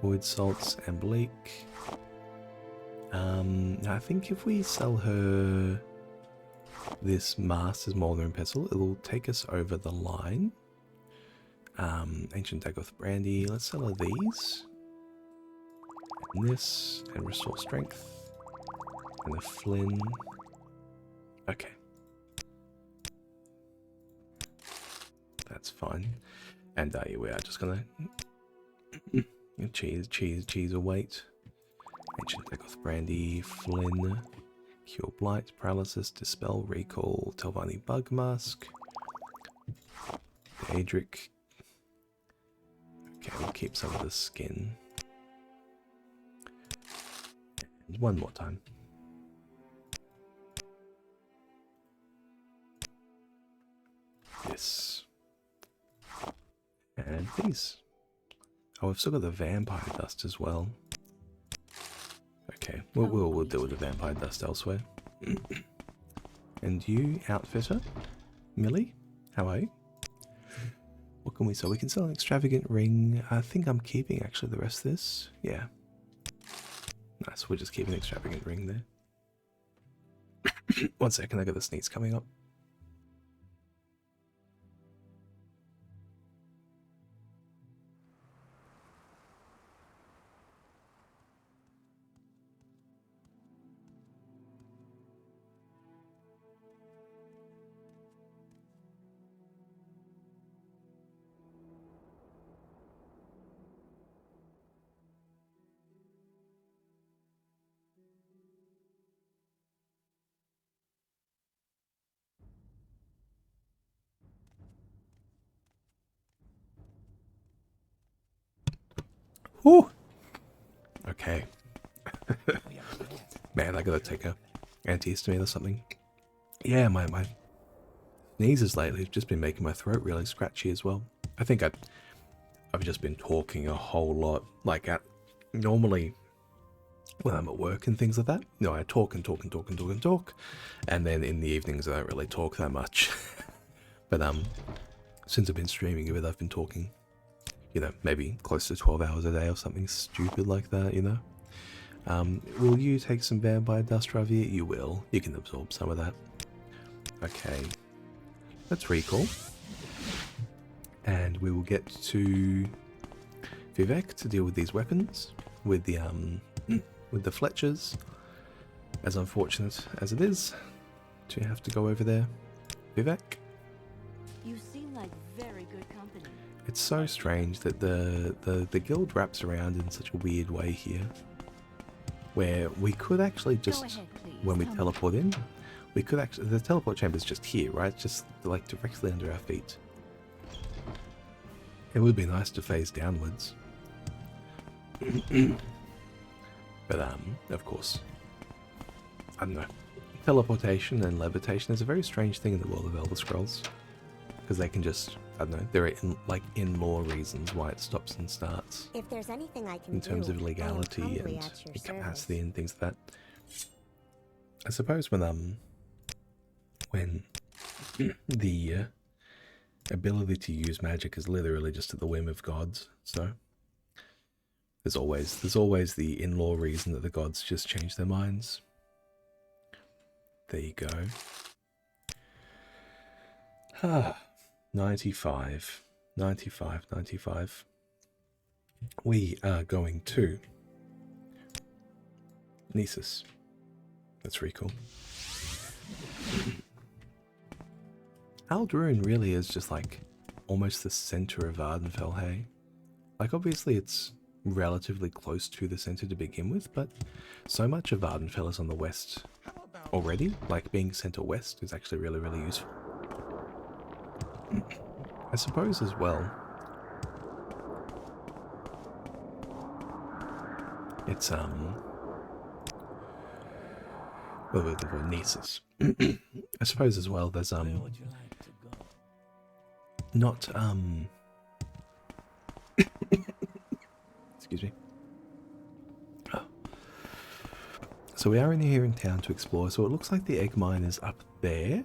A: Void salts and bleak. I think if we sell her this Master's Molder and Pestle, it'll take us over the line. Ancient Dagoth Brandy. Let's sell her these. And this. And Restore Strength. And the Flynn. Okay. That's fine. And yeah, we are just gonna cheese await. Ancient Dagoth Brandy, Flynn, Cure Blight, Paralysis, Dispel, Recall, Telvanni Bug Mask, Daedric. Okay, we'll keep some of the skin. And one more time. This. And these. Oh, we've still got the Vampire Dust as well. Okay, we'll deal with the Vampire Dust elsewhere. And you, Outfitter? Millie? How are you? What can we sell? We can sell an extravagant ring. I think I'm keeping actually the rest of this. Yeah. Nice, we'll just keep an extravagant ring there. 1 second, I got the sneeze coming up. Whew. Okay. Man, I gotta take a antihistamine or something. Yeah, my sneezes lately have just been making my throat really scratchy as well. I think I've just been talking a whole lot. Like normally when I'm at work and things like that, you know, I talk and talk. And then in the evenings I don't really talk that much. But since I've been streaming a bit, I've been talking. You know, maybe close to 12 hours a day or something stupid like that, you know? Will you take some Vampire Dust, Ravi? You will. You can absorb some of that. Okay. Let's recall. And we will get to Vivek to deal with these weapons. With the Fletchers. As unfortunate as it is to have to go over there. Vivek?
C: You seem like very good company.
A: It's so strange that the guild wraps around in such a weird way here. Where we could actually just,
C: ahead, please.
A: when we teleport in, we could actually, the teleport chamber is just here, right? Just like directly under our feet. It would be nice to phase downwards. But of course, I don't know. Teleportation and levitation is a very strange thing in the world of Elder Scrolls. Because they can just, I don't know, there are in-law reasons why it stops and starts.
E: If there's anything I can
A: In terms
E: do,
A: of
E: I am
A: legality
E: humbly
A: and
E: at your
A: capacity
E: service.
A: and things like that. I suppose when the ability to use magic is literally just at the whim of gods, so there's always the in-law reason that the gods just change their minds. There you go. 95. We are going to Nisus. That's really cool. Aldruin really is just like almost the center of Ardenfell, hey? Like obviously it's relatively close to the center to begin with, but so much of Ardenfell is on the west already. Like being center west is actually really, really useful. I suppose as well, it's well, the word Nisus. I suppose as well there's
B: Where would you like to go?
A: not excuse me. Oh. So we are in here in town to explore, so it looks like the egg mine is up there.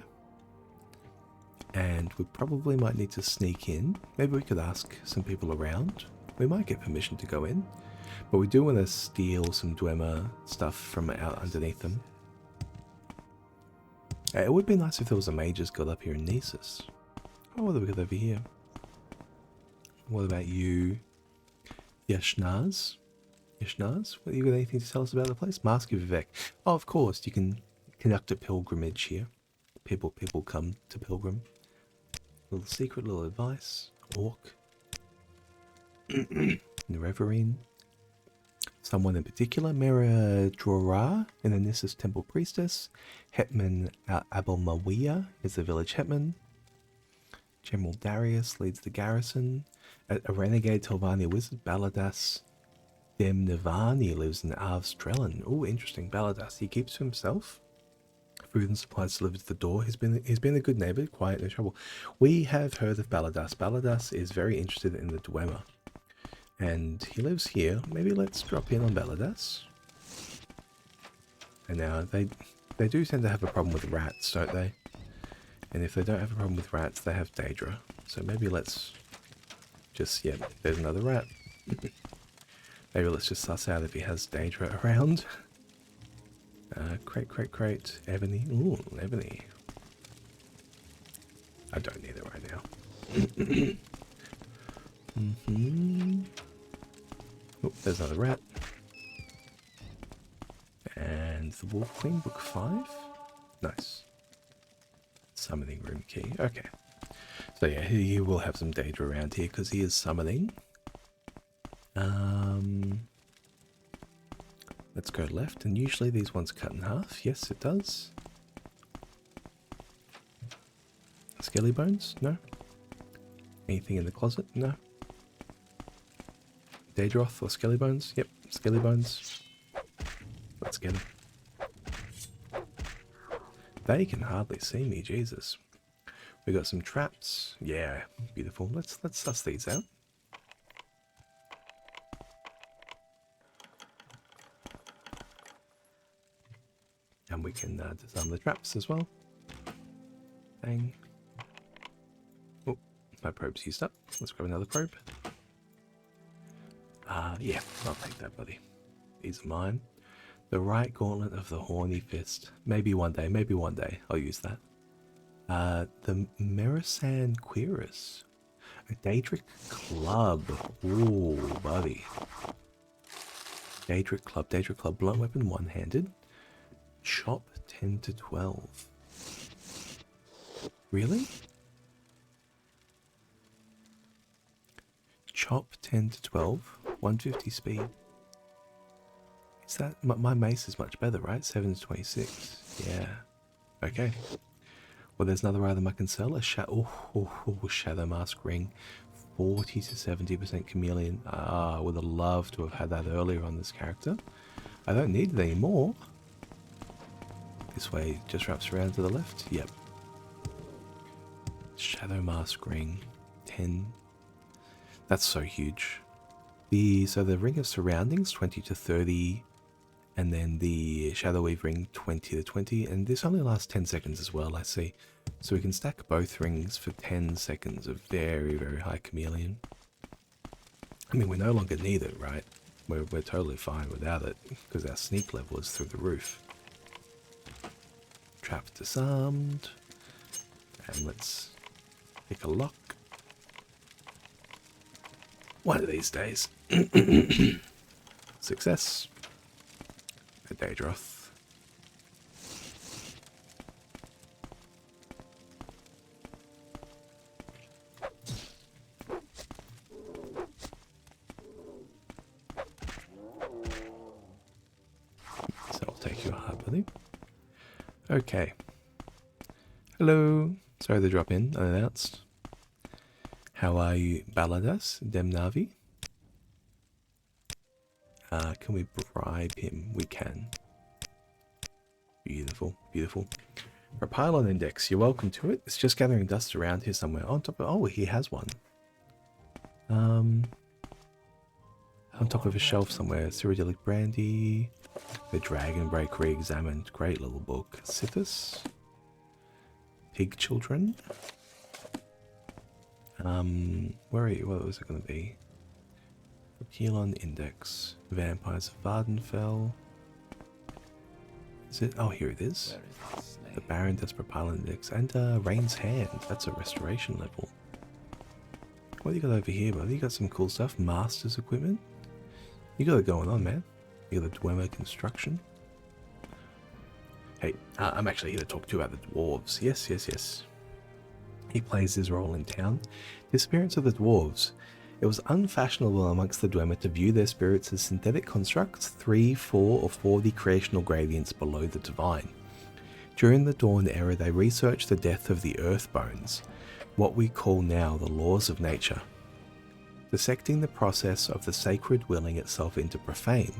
A: And we probably might need to sneak in. Maybe we could ask some people around. We might get permission to go in. But we do want to steal some Dwemer stuff from out underneath them. It would be nice if there was a mage's guild up here in Nisus. Oh, what have we got over here? What about you, Yashnaz? Yashnaz? What, you got anything to tell us about the place? Mask of Vivek. Oh, of course, you can conduct a pilgrimage here. People come to pilgrim. Little secret, little advice. Orc. Nerevarine. Someone in particular. Mera Drora, an Anissus temple priestess. Hetman Abelmawiya is the village hetman. General Darius leads the garrison. A renegade Telvanni wizard, Baladas Demnevani, lives in Arvstrellen. Oh, interesting. Baladas, he keeps to himself. Food and supplies delivered to the door. He's been a good neighbor, quiet, no trouble. We have heard of Baladas. Baladas is very interested in the Dwemer. And he lives here. Maybe let's drop in on Baladas. And now, they do tend to have a problem with rats, don't they? And if they don't have a problem with rats, they have Daedra. So maybe let's just, yeah, there's another rat. Maybe let's just suss out if he has Daedra around. Crate. Ebony. Ooh, ebony. I don't need it right now. Oh, there's another rat. And the Wolf Queen, book 5. Nice. Summoning room key. Okay. So yeah, he will have some data around here because he is summoning. Let's go left, and usually these ones cut in half. Yes, it does. Skelly bones? No. Anything in the closet? No. Daedroth or Skelly bones? Yep, Skelly bones. Let's get them. They can hardly see me, Jesus. We got some traps. Yeah, beautiful. Let's suss these out. And we can disarm the traps as well. Bang. Oh, my probe's used up. Let's grab another probe. Yeah, I'll take that, buddy. These are mine. The right gauntlet of the horny fist. Maybe one day I'll use that. The Merisan Quirus. A Daedric Club. Ooh, buddy. Daedric Club. Blunt weapon, one-handed. Chop 10 to 12. Really? Chop 10 to 12. 150 speed. Is that... My mace is much better, right? 7 to 26. Yeah. Okay. Well, there's another item I can sell. A Shadow Mask Ring. 40 to 70% chameleon. I would have loved to have had that earlier on this character. I don't need it anymore. This way just wraps around to the left. Yep. Shadow Mask Ring, 10. That's so huge. So the Ring of Surroundings, 20 to 30, and then the Shadow Weave Ring, 20 to 20, and this only lasts 10 seconds as well, I see. So we can stack both rings for 10 seconds of very, very high chameleon. I mean, we no longer need it, right? We're totally fine without it, because our sneak level is through the roof. Trap disarmed. And let's pick a lock. One of these days. Success. A Daedroth. So I'll take your heart, buddy. Okay. Hello. Sorry to drop in unannounced. How are you, Baladas Demnavi? Can we bribe him? We can. Beautiful, beautiful. For a pylon index, you're welcome to it. It's just gathering dust around here somewhere. On top of, oh, he has one. On top of a shelf somewhere. Cyrodiilic Brandy. The Dragon Break Re-Examined. Great little book. Sithis. Pig Children. Where are you? What was it going to be? Pylon Index. Vampires of Vardenfell. Is it? Oh, here it is. The Baron Desperate Pylon Index. And Rain's Hand. That's a restoration level. What do you got over here, buddy? You got some cool stuff. Master's equipment. You got it going on, man. You got the Dwemer construction. Hey, I'm actually here to talk to you about the dwarves. Yes, yes, yes. He plays his role in town. The spirits of the dwarves. It was unfashionable amongst the Dwemer to view their spirits as synthetic constructs 3, 4, or 4D creational gradients below the divine. During the Dawn era, they researched the death of the Earthbones, what we call now the laws of nature, dissecting the process of the sacred willing itself into profane.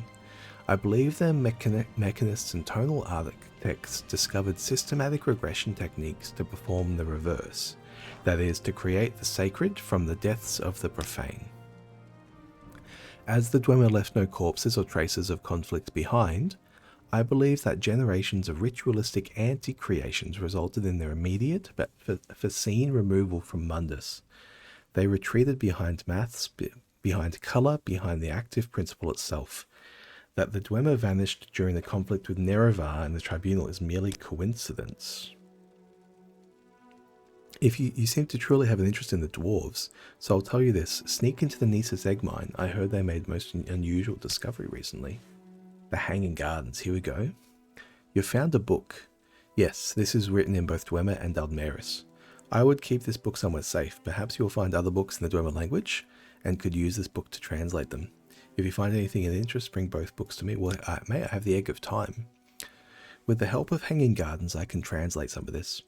A: I believe their mechanists and tonal architects discovered systematic regression techniques to perform the reverse, that is, to create the sacred from the deaths of the profane. As the Dwemer left no corpses or traces of conflict behind, I believe that generations of ritualistic anti-creations resulted in their immediate but foreseen removal from Mundus. They retreated behind maths, behind colour, behind the active principle itself. That the Dwemer vanished during the conflict with Nerevar and the Tribunal is merely coincidence. If you seem to truly have an interest in the dwarves, so I'll tell you this, sneak into the Nisus egg mine. I heard they made the most unusual discovery recently. The Hanging Gardens, here we go. You've found a book. Yes, this is written in both Dwemer and Aldmeris. I would keep this book somewhere safe. Perhaps you'll find other books in the Dwemer language, and could use this book to translate them. If you find anything of interest, bring both books to me. Well, may I have the Egg of Time? With the help of Hanging Gardens, I can translate some of this.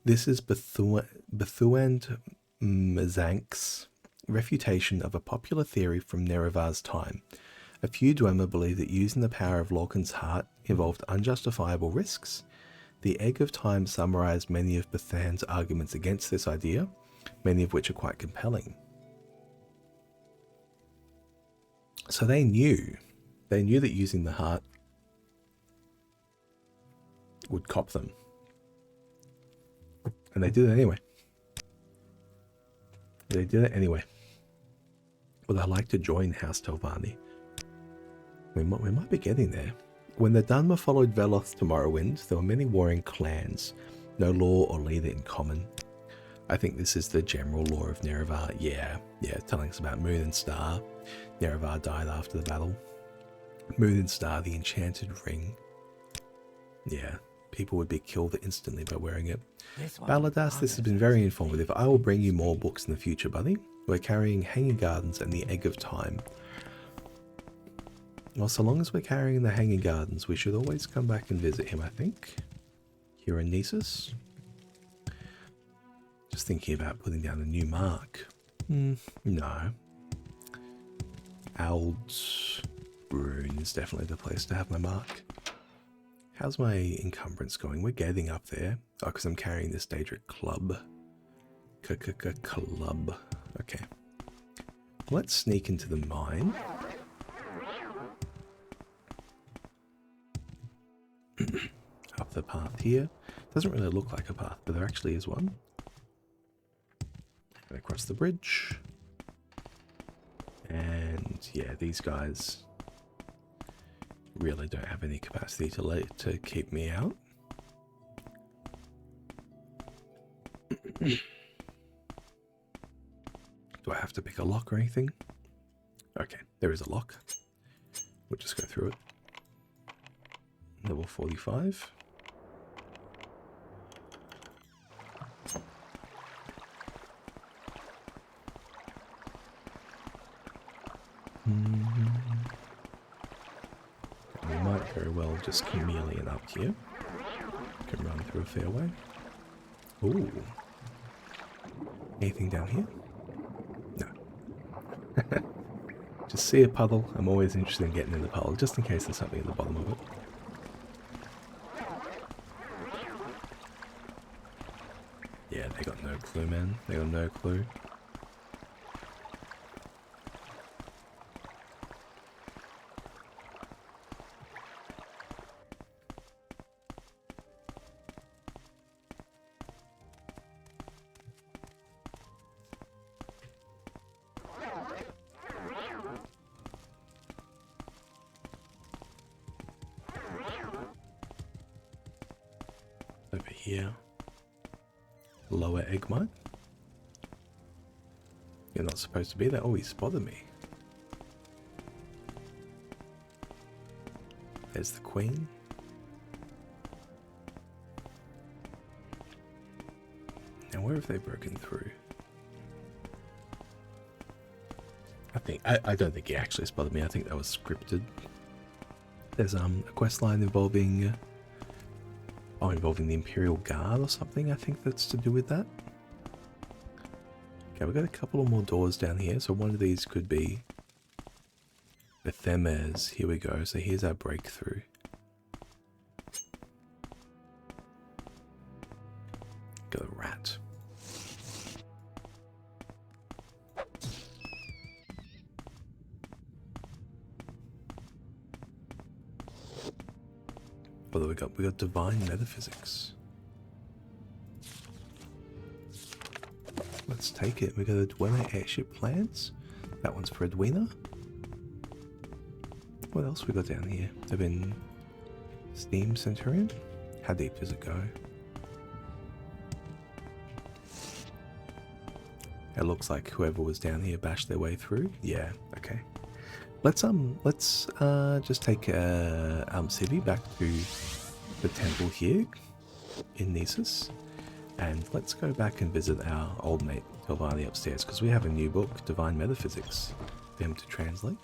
A: This is Bethuand Mazank's refutation of a popular theory from Nerevar's time. A few Dwemer believe that using the power of Lorcan's heart involved unjustifiable risks. The Egg of Time summarized many of Bethuand's arguments against this idea, many of which are quite compelling. So they knew that using the heart would cop them. And they did it anyway. They did it anyway. Would I like to join House Telvanni? We might be getting there. When the Dunmer followed Veloth to Morrowind, there were many warring clans, no law or leader in common. I think this is the general lore of Nerevar. Yeah, telling us about Moon and Star. Nerevar died after the battle. Moon and Star, the enchanted ring. Yeah, people would be killed instantly by wearing it. Baladas, this has been very informative. I will bring you more books in the future, buddy. We're carrying Hanging Gardens and the Egg of Time. Well, so long as we're carrying the Hanging Gardens, we should always come back and visit him, I think. Here in Nisus. Just thinking about putting down a new mark. No. Ald's Rune is definitely the place to have my mark. How's my encumbrance going? We're getting up there. Oh, because I'm carrying this Daedric club. Club. Okay. Let's sneak into the mine. Up the path here. Doesn't really look like a path, but there actually is one. Across the bridge. And yeah, these guys really don't have any capacity to keep me out. Do I have to pick a lock or anything? Okay, there is a lock. We'll just go through it. Level 45. We might very well just chameleon up here. Can run through a fairway. Ooh. Anything down here? No. Just see a puddle. I'm always interested in getting in the puddle, just in case there's something at the bottom of it. Yeah, they got no clue, man. They got no clue. Over here. Lower egg mine. You're not supposed to be there. Oh, he spotted me. There's the queen. Now where have they broken through? I don't think he actually spotted me. I think that was scripted. There's a quest line involving involving the Imperial Guard or something. I think that's to do with that. Okay, we've got a couple of more doors down here. So one of these could be the TES. Here we go. So here's our breakthrough. Got a rat. What do we got divine metaphysics. Let's take it. We got a Dwemer airship plans. That one's for Edwina. What else we got down here? They've been Steam Centurion. How deep does it go? It looks like whoever was down here bashed their way through. Yeah, okay. Let's just take Civi back to the temple here in Nisus, and let's go back and visit our old mate Telvani upstairs, because we have a new book, Divine Metaphysics, for him to translate.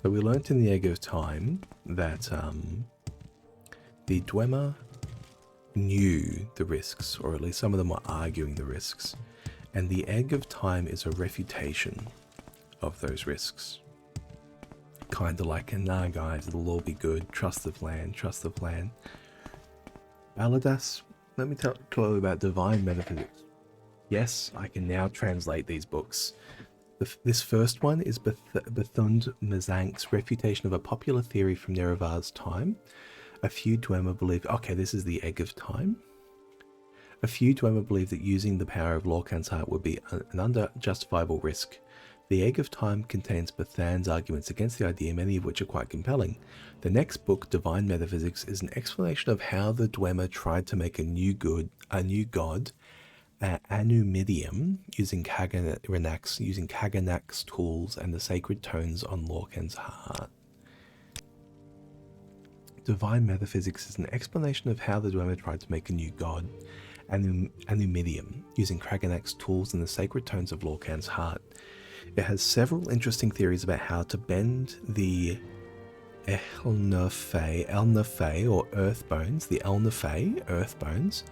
A: So we learnt in the Egg of Time that the Dwemer knew the risks, or at least some of them were arguing the risks, and the Egg of Time is a refutation of those risks. Kind of like, nah guys, it'll all be good, trust the plan, trust the plan. Baladas, let me tell you about Divine Metaphysics. Yes, I can now translate these books. This first one is Bethund Mazank's refutation of a popular theory from Nerevar's time. A few Dwemer believe... Okay, this is the Egg of Time. A few Dwemer believe that using the power of Lorcan's heart would be an unjustifiable risk. The Egg of Time contains Bethan's arguments against the idea, many of which are quite compelling. The next book, Divine Metaphysics, is an explanation of how the Dwemer tried to make a new god, Anumidium, using Kaganak's tools and the sacred tones on Lorcan's heart. Divine Metaphysics is an explanation of how the Dwemer tried to make a new god, Anumidium, using Kraganak's tools and the sacred tones of Lorcan's heart. It has several interesting theories about how to bend the Elnafei or Earth Bones, the Elnafei Earth Bones.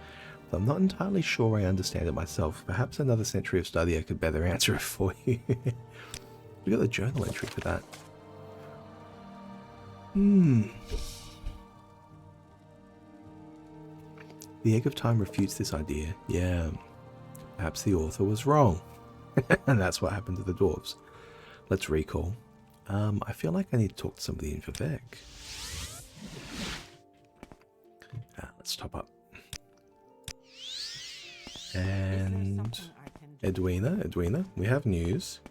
A: But I'm not entirely sure I understand it myself. Perhaps another century of study I could better answer it for you. We got a journal entry for that. The Egg of Time refutes this idea. Yeah. Perhaps the author was wrong. And that's what happened to the dwarves. Let's recall. I feel like I need to talk to somebody in Vivek. Let's top up. And Edwina, we have news.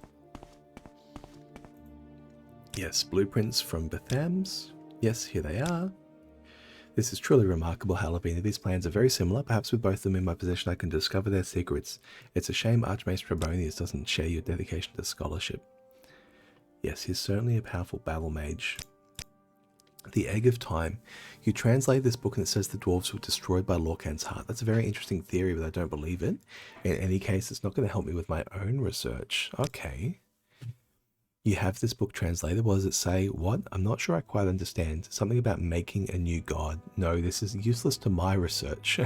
A: Yes, blueprints from Bethams. Yes, here they are. This is truly remarkable, Halavina. These plans are very similar. Perhaps with both of them in my possession I can discover their secrets. It's a shame Archmage Trebonius doesn't share your dedication to scholarship. Yes, he's certainly a powerful battle mage. The Egg of Time. You translate this book and it says the dwarves were destroyed by Lorcan's heart. That's a very interesting theory, but I don't believe it. In any case, it's not going to help me with my own research. Okay. You have this book translated. What does it say? What? I'm not sure I quite understand. Something about making a new god. No, this is useless to my research.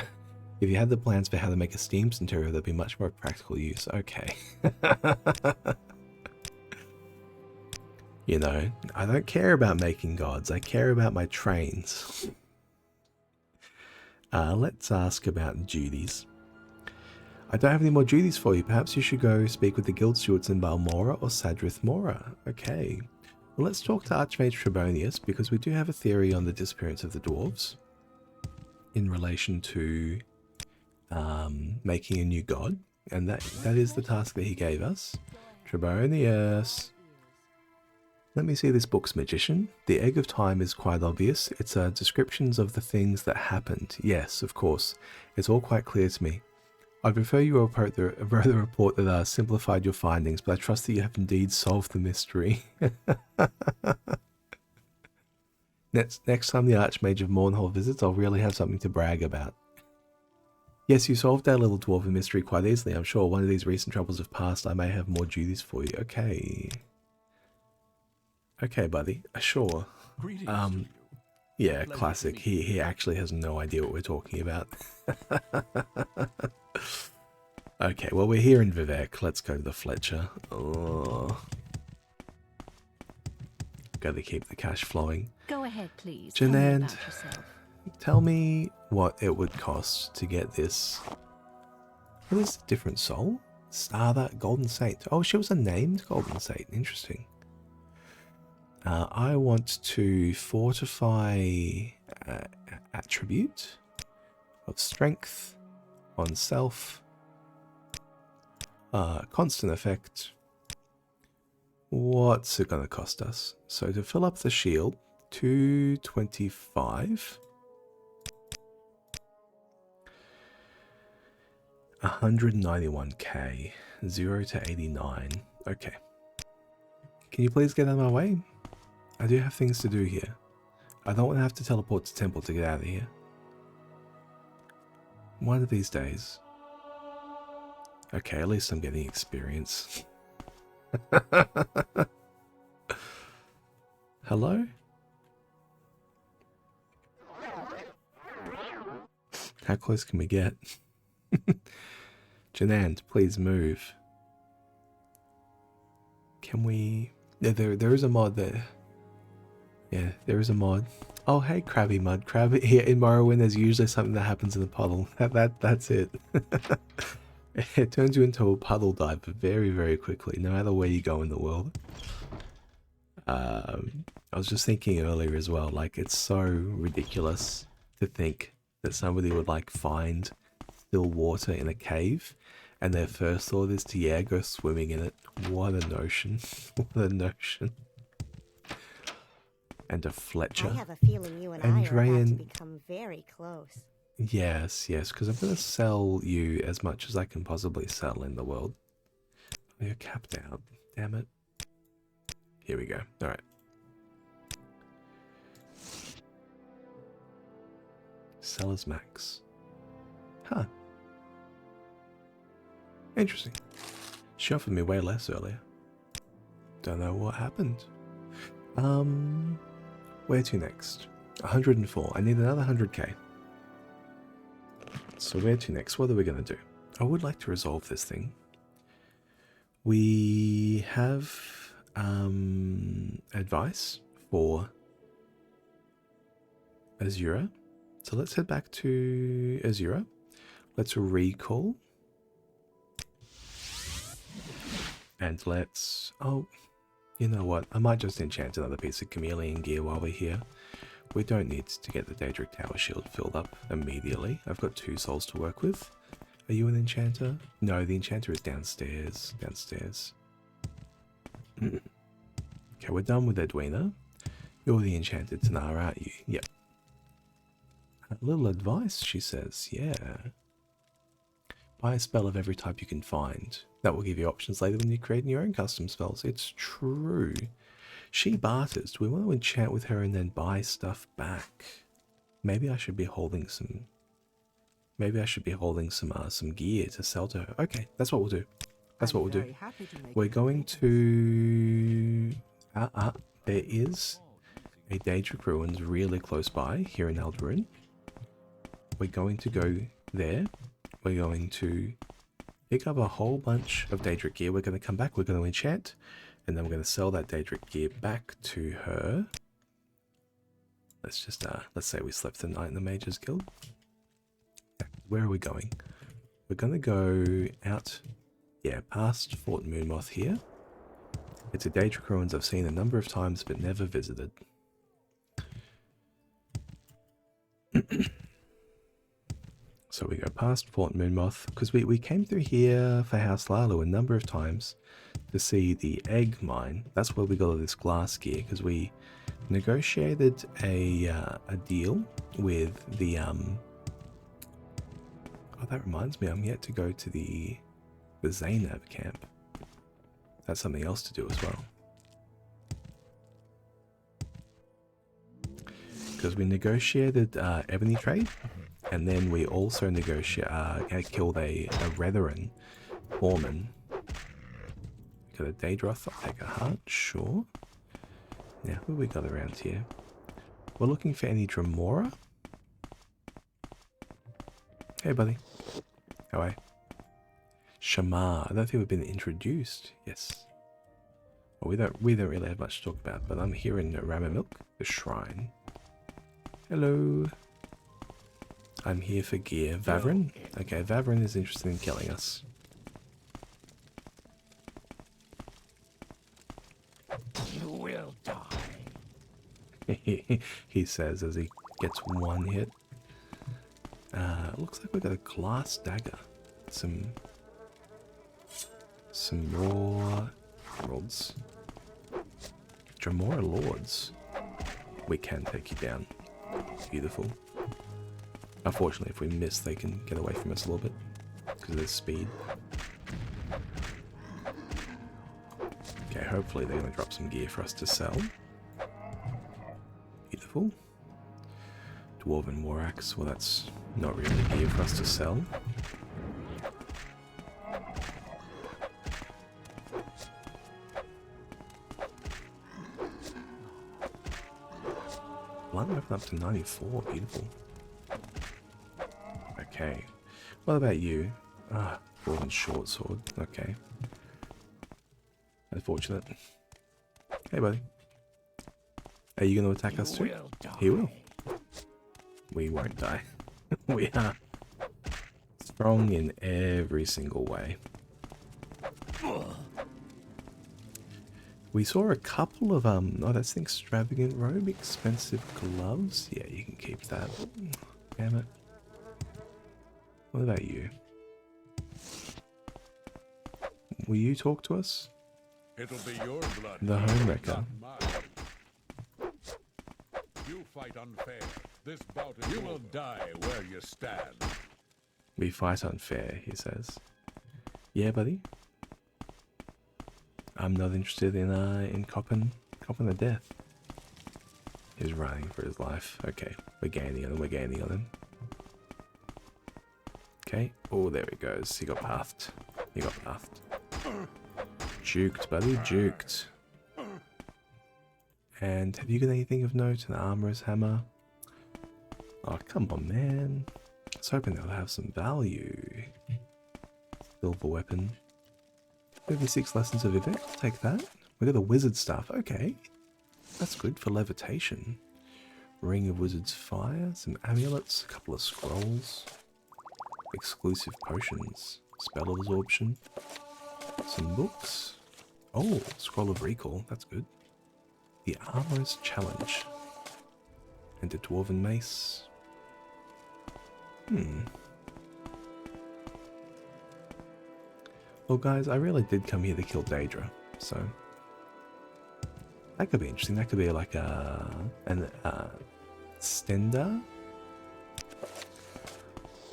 A: If you had the plans for how to make a steam centurion, there'd be much more practical use. Okay. You know, I don't care about making gods. I care about my trains. Let's ask about duties. I don't have any more duties for you. Perhaps you should go speak with the guild stewards in Balmora or Sadrith Mora. Okay. Well, let's talk to Archmage Trebonius, because we do have a theory on the disappearance of the dwarves in relation to making a new god. And that is the task that he gave us. Trebonius. Let me see this book's magician. The Egg of Time is quite obvious. It's descriptions of the things that happened. Yes, of course. It's all quite clear to me. I'd prefer you wrote the report that simplified your findings, but I trust that you have indeed solved the mystery. Next time the Archmage of Mornhall visits, I'll really have something to brag about. Yes, you solved our little dwarven mystery quite easily. I'm sure one of these recent troubles have passed. I may have more duties for you. Okay. Okay, buddy. Sure. Yeah, classic. He actually has no idea what we're talking about. Okay, well, we're here in Vivek. Let's go to the Fletcher. Oh. Gotta keep the cash flowing.
C: Go ahead, please.
A: Janand, tell me what it would cost to get this. What is the different soul? Starther, Golden Saint. Oh, she was a named Golden Saint. Interesting. I want to fortify attribute of strength on self, constant effect. What's it going to cost us? So to fill up the shield, 225, 191k, 0 to 89. Okay. Can you please get out of my way? I do have things to do here. I don't want to have to teleport to Temple to get out of here. One of these days. Okay, at least I'm getting experience. Hello? How close can we get? Janand, please move. Can we... There is a mod there. Yeah, there is a mod. Oh, hey, Krabby Mud. Krabby here in Morrowind, there's usually something that happens in the puddle. That's it. It turns you into a puddle diver very, very quickly, no matter where you go in the world. I was just thinking earlier as well, like, it's so ridiculous to think that somebody would, like, find still water in a cave, and their first thought is to, yeah, go swimming in it. What a notion. What a notion. And a Fletcher.
E: I have a feeling you and I are about to become very close.
A: Yes, because I'm going to sell you as much as I can possibly sell in the world. Oh, you're capped out. Damn it. Here we go. Alright. Seller's max. Huh. Interesting. She offered me way less earlier. Don't know what happened. Where to next? 104. I need another 100k. So where to next? What are we going to do? I would like to resolve this thing. We have advice for Azura. So let's head back to Azura. Let's recall. And let's... Oh, you know what? I might just enchant another piece of chameleon gear while we're here. We don't need to get the Daedric Tower shield filled up immediately. I've got 2 souls to work with. Are you an enchanter? No, the enchanter is downstairs. Downstairs. Okay, we're done with Edwina. You're the enchanted Tanara, aren't you? Yep. A little advice, she says. Yeah. Buy a spell of every type you can find. That will give you options later when you're creating your own custom spells. It's true. She barters. Do we want to enchant with her and then buy stuff back? Maybe I should be holding some... Maybe I should be holding some gear to sell to her. Okay, that's what we'll do. That's what we'll do. We're going to... there is a Daedric Ruins really close by here in Eldarin. We're going to go there. We're going to pick up a whole bunch of Daedric gear. We're going to come back. We're going to enchant. And then we're going to sell that Daedric gear back to her. Let's just, let's say we slept the night in the Mages Guild. Where are we going? We're going to go out, yeah, past Fort Moonmoth here. It's a Daedric Ruins I've seen a number of times but never visited. So we go past Fort Moonmoth, because we came through here for House Lalu a number of times to see the egg mine. That's where we got all this glass gear, because we negotiated a deal with the... Oh, that reminds me, I'm yet to go to the Zainab camp. That's something else to do as well. Because we negotiated ebony trade, and then we also killed a Retheran foreman. Got a Daedroth, I'll take a heart, sure. Now, who we got around here? We're looking for any Dremora. Hey, buddy. How are you? Shamar. I don't think we've been introduced. Yes. Well, we don't really have much to talk about, but I'm here in Ramamilk, the shrine. Hello. I'm here for gear. Vavrin? Okay, Vavrin is interested in killing us.
D: You will die.
A: He says as he gets one hit. Looks like we've got a glass dagger. Some raw emeralds. Dremora Lords. We can take you down. Beautiful. Unfortunately, if we miss, they can get away from us a little bit because of their speed. Okay, hopefully they're going to drop some gear for us to sell. Beautiful. Dwarven War Axe. Well, that's not really gear for us to sell. Blunt weapon up to 94. Beautiful. Okay. What about you? Ah, Dwarven Short Sword. Okay. Unfortunate. Hey, buddy. Are you going to attack us too? He will. We won't die. We are strong in every single way. We saw a couple of, oh, that's an extravagant robe, expensive gloves. Yeah, you can keep that. Damn it. What about you? Will you talk to us?
F: It'll be your blood.
A: The Homewrecker.
F: You fight unfair. This bout is you will die where you stand.
A: We fight unfair, he says. Yeah, buddy. I'm not interested in copping the death. He's running for his life. Okay, we're gaining on him, we're gaining on him. Okay, oh, there he goes. He got pathed. He got pathed. Juked, buddy, juked. And have you got anything of note? An armorer's hammer? Oh, come on, man. I was hoping they'll have some value. Silver weapon. 36 lessons of Yvette, I'll take that. We got the wizard stuff, okay. That's good for levitation. Ring of Wizard's Fire, some amulets, a couple of scrolls. Exclusive potions, spell absorption, some books. Oh, Scroll of Recall. That's good. The Armorer's Challenge. And the Dwarven Mace. Well, guys, I really did come here to kill Daedra, so that could be interesting. That could be like a Stendar,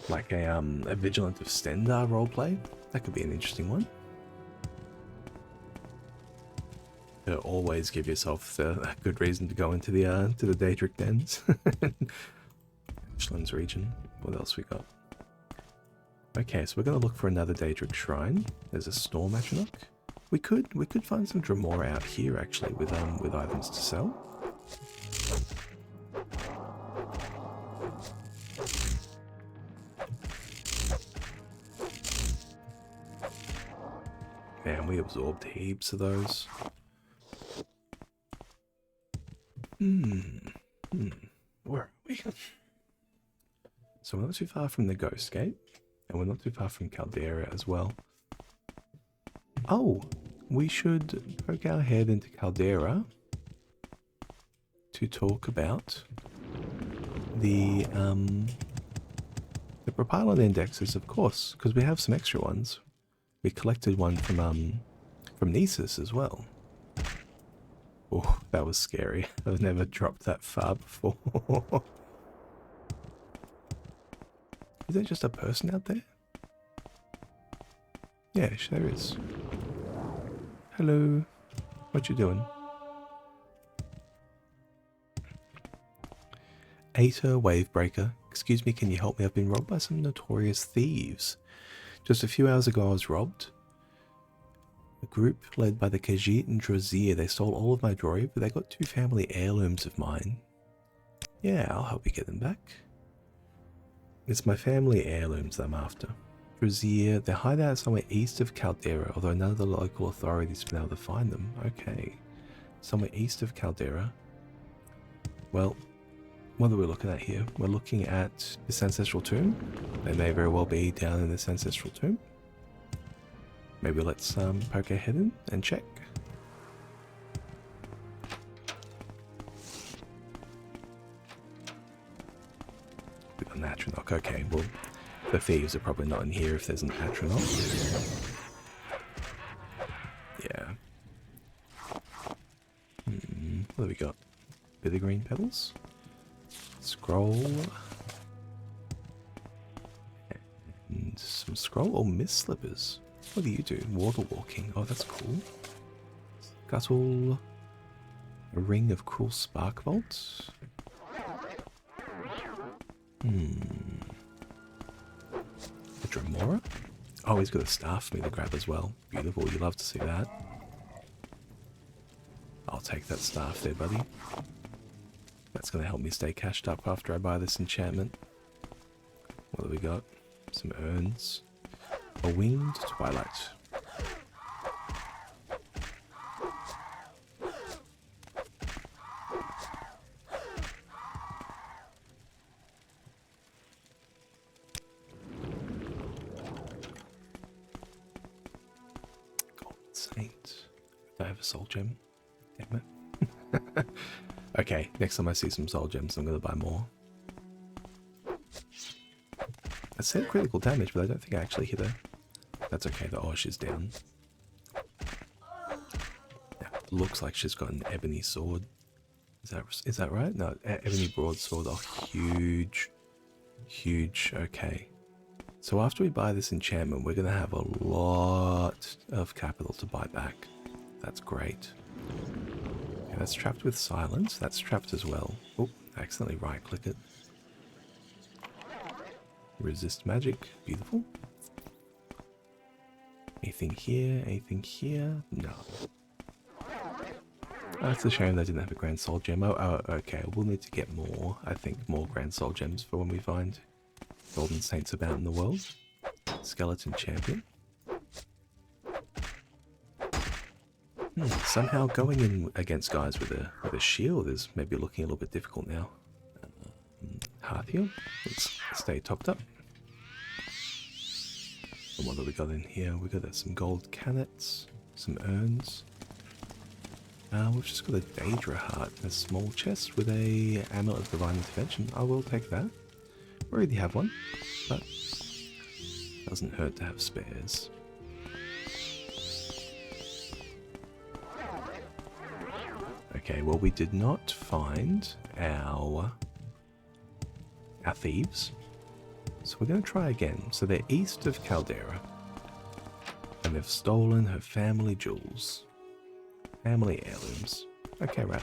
A: like a Vigilant of Stendar roleplay. That could be an interesting one. To always give yourself a good reason to go into the Daedric dens. Ashland's region. What else we got? Okay, so we're gonna look for another Daedric shrine. There's a Storm Atronach. We could find some Dremora out here actually with items to sell. Man, we absorbed heaps of those. Where are we? So we're not too far from the Ghost Gate, and we're not too far from Caldera as well. Oh, we should poke our head into Caldera to talk about the propylon indexes, of course, because we have some extra ones. We collected one from Nisus as well. Oh, that was scary. I've never dropped that far before. Is there just a person out there? Yeah, there is. Hello. What you doing? Aether Wavebreaker. Excuse me, can you help me? I've been robbed by some notorious thieves. Just a few hours ago I was robbed. A group led by the Khajiit and Drozir. They stole all of my jewelry, but they got 2 family heirlooms of mine. Yeah, I'll help you get them back. It's my family heirlooms that I'm after. Drozir, they hide out somewhere east of Caldera, although none of the local authorities have been able to find them. Okay. Somewhere east of Caldera. Well, what are we looking at here? We're looking at this ancestral tomb. They may very well be down in this ancestral tomb. Maybe let's poke our head in and check. We got an Atronach. Okay, well, the thieves are probably not in here if there's an Atronach. Yeah. What have we got? Bit of green petals. Scroll. And some scroll or mist slippers. What do you do? Water walking. Oh, that's cool. Scuttle. A ring of cruel spark bolts. A Dremora? Oh, he's got a staff for me to grab as well. Beautiful. You love to see that. I'll take that staff there, buddy. That's going to help me stay cashed up after I buy this enchantment. What do we got? Some urns. A winged twilight. Golden Saint. Do I have a soul gem? Damn it. Okay, next time I see some soul gems, I'm going to buy more. I said critical damage, but I don't think I actually hit her. That's okay, the Osh is down. Yeah, looks like she's got an ebony sword. Is that right? No, ebony broadsword. Oh, huge. Huge, okay. So after we buy this enchantment, we're going to have a lot of capital to buy back. That's great. Okay, that's trapped with silence. That's trapped as well. Oh, I accidentally right-click it. Resist magic. Beautiful. Anything here? Anything here? No. Oh, it's a shame they didn't have a Grand Soul Gem. Oh, okay. We'll need to get more. I think more Grand Soul Gems for when we find Golden Saints about in the world. Skeleton Champion. Somehow going in against guys with a shield is maybe looking a little bit difficult now. Hearthiel. Let's stay topped up. And what have we got in here? We got some gold cannets, some urns. We've just got a Daedra heart and a small chest with a amulet of divine intervention. I will take that. We already have one, but doesn't hurt to have spares. Okay, well we did not find our thieves, so we're going to try again. So they're east of Caldera, and they've stolen her family jewels. Family heirlooms. Okay, right.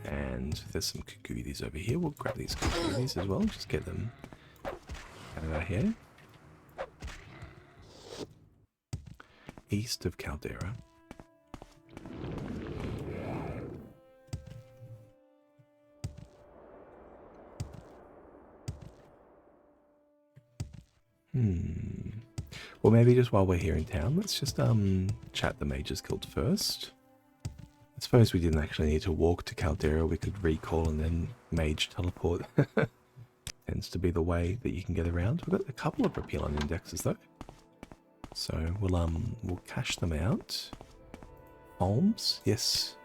A: And there's some cucuides over here. We'll grab these cucuides as well. Just get them out of our hair. East of Caldera. Well, maybe just while we're here in town, let's just chat the Mages Guild first. I suppose we didn't actually need to walk to Caldera. We could recall and then mage teleport. Tends to be the way that you can get around. We've got a couple of Propelon indexes though, so we'll cash them out. Holmes, yes.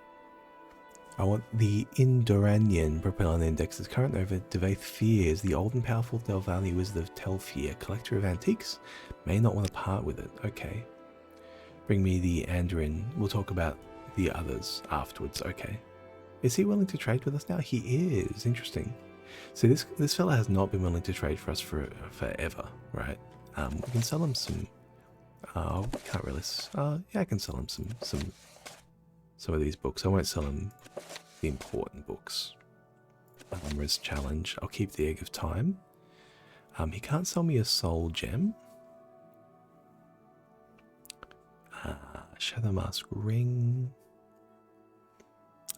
A: I want the Indoranian Propelon Index is current over Devaith Fears. The old and powerful Del Valley Wizard of Telfear, collector of antiques. May not want to part with it. Okay. Bring me the Andorin. We'll talk about the others afterwards. Okay. Is he willing to trade with us now? He is. Interesting. So this fella has not been willing to trade for us for forever, right? We can sell him some. Oh, we can't really. Yeah, I can sell him some of these books. I won't sell him the important books. Res Challenge. I'll keep the Egg of Time. He can't sell me a soul gem. Shadow Mask Ring.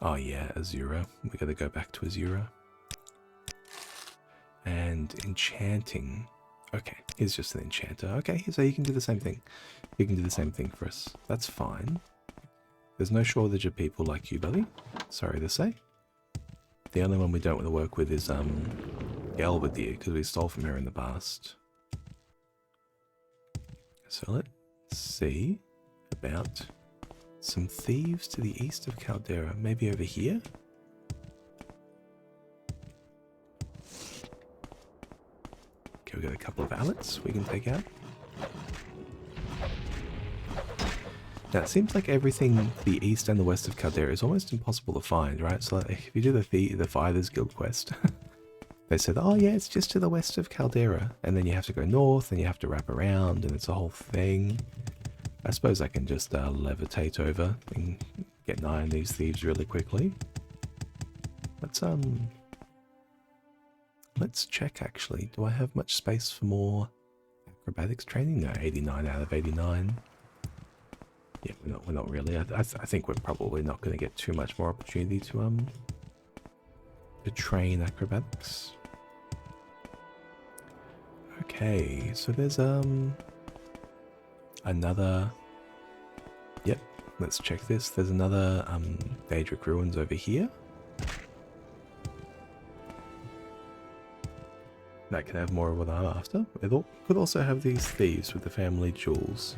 A: Oh yeah, Azura. We gotta go back to Azura. And enchanting. Okay, he's just an enchanter. Okay, so he can do the same thing. He can do the same thing for us. That's fine. There's no shortage of people like you, buddy. Sorry to say. The only one we don't want to work with is Galvadir, because we stole from her in the past. So let's see about some thieves to the east of Caldera. Maybe over here? Okay, we've got a couple of outlets we can take out. Now, it seems like everything to the east and the west of Caldera is almost impossible to find, right? So like, if you do the Fighters Guild quest, they said, oh yeah, it's just to the west of Caldera. And then you have to go north, and you have to wrap around, and it's a whole thing. I suppose I can just levitate over and get nigh on these thieves really quickly. Let's check actually. Do I have much space for more acrobatics training? No, 89 out of 89. Yeah, we're not really. I think we're probably not going to get too much more opportunity to train acrobatics. Okay, so there's another. Yep, let's check this. There's another Daedric ruins over here. That can have more of what I'm after. It could also have these thieves with the family jewels.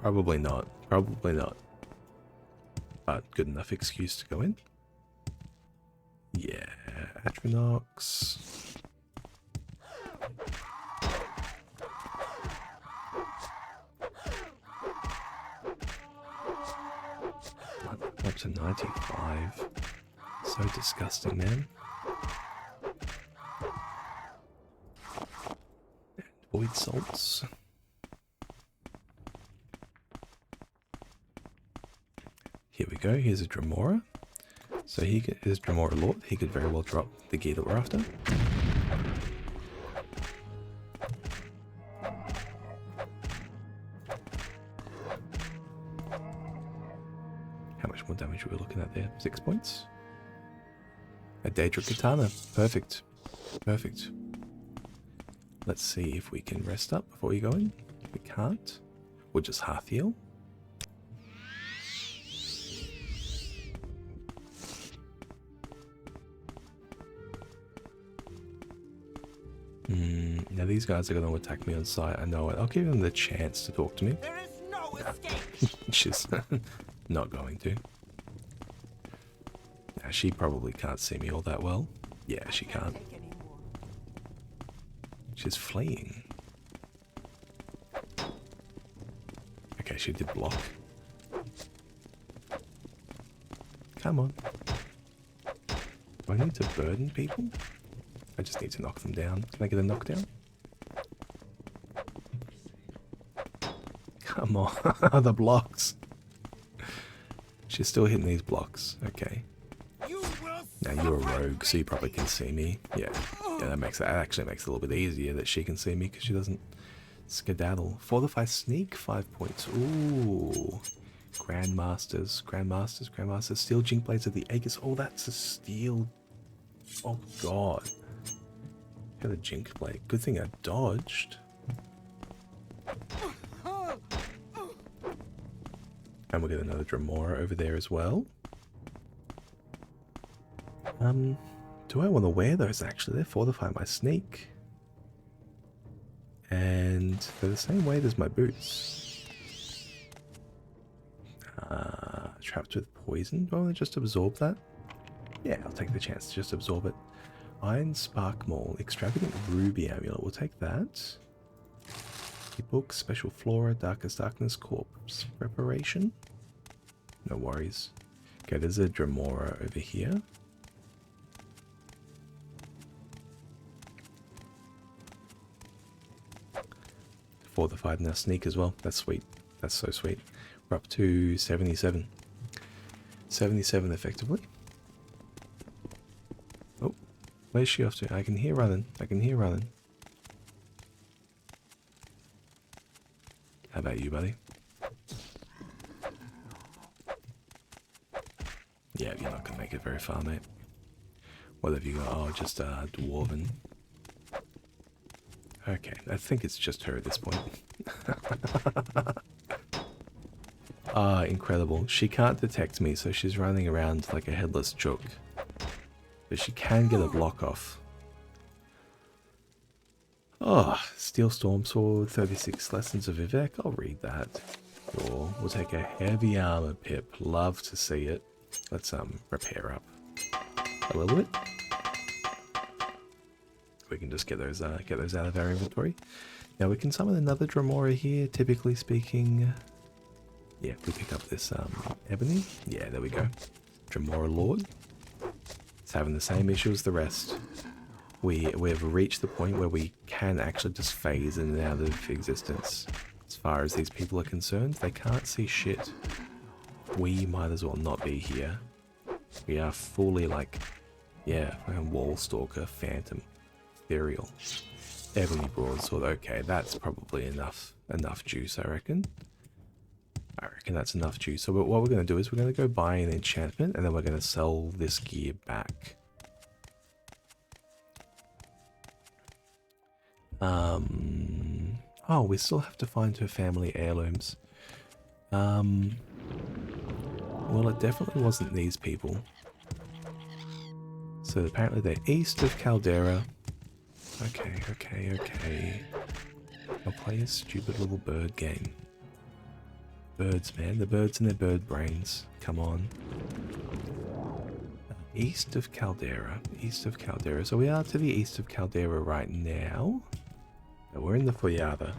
A: Probably not. Probably not. But good enough excuse to go in. Yeah, Atronox. Up to 95. So disgusting, man. And void salts. Here we go, here's a Dremora. So he is Dremora Lord, he could very well drop the gear that we're after. How much more damage are we looking at there? 6 points? A Daedric Katana, perfect. Perfect. Let's see if we can rest up before we go in. If we can't, we'll just half heal. Now these guys are going to attack me on sight. I know it. I'll give them the chance to talk to me.
D: There is no escape.
A: She's not going to. Now, she probably can't see me all that well. Yeah, she can't. She's fleeing. Okay, she did block. Come on. Do I need to burden people? I just need to knock them down. Can I get a knockdown? Come on, the blocks. She's still hitting these blocks. Okay. Now you're a rogue, so you probably can see me. Yeah, that actually makes it a little bit easier that she can see me because she doesn't skedaddle. Fortify sneak, 5 points. Ooh. Grandmasters. Steel jink blades of the Aegis. Oh, that's a steel. Oh god. Got a jink blade. Good thing I dodged. And we'll get another Dremora over there as well. Do I want to wear those actually? They fortify my sneak. And they're the same weight as my boots. Trapped with poison? Do I want to just absorb that? Yeah, I'll take the chance to just absorb it. Iron Spark Maul. Extravagant Ruby Amulet. We'll take that. Book, Special Flora, Darkest Darkness, Corpse Preparation. No worries. Okay, there's a Dremora over here. Fortified in our sneak as well. That's sweet. That's so sweet. We're up to 77. 77 effectively. Oh, where's she off to? I can hear running. How about you, buddy? Yeah, you're not gonna make it very far, mate. What have you got? Oh, just dwarven. Okay, I think it's just her at this point. Ah, incredible. She can't detect me, so she's running around like a headless chook. But she can get a block off. Oh, Steel Storm Sword, 36 Lessons of Vivek. I'll read that. Sure. We'll take a heavy armor pip. Love to see it. Let's repair up a little bit. We can just get those out of our inventory. Now we can summon another Dremora here. Typically speaking, yeah, we pick up this ebony. Yeah, there we go. Dremora Lord. It's having the same issue as the rest. We've reached the point where we can actually just phase in and out of existence. As far as these people are concerned, they can't see shit. We might as well not be here. We are fully like, yeah, wall stalker, phantom, ethereal, ebony broadsword. Okay, that's probably enough juice, I reckon. I reckon that's enough juice. So what we're going to do is we're going to go buy an enchantment, and then we're going to sell this gear back. Oh, we still have to find her family heirlooms. Well, it definitely wasn't these people. So apparently they're east of Caldera. Okay. I'll play a stupid little bird game. Birds, man. The birds and their bird brains. Come on. East of Caldera. So we are to the east of Caldera right now. We're in the Foyada.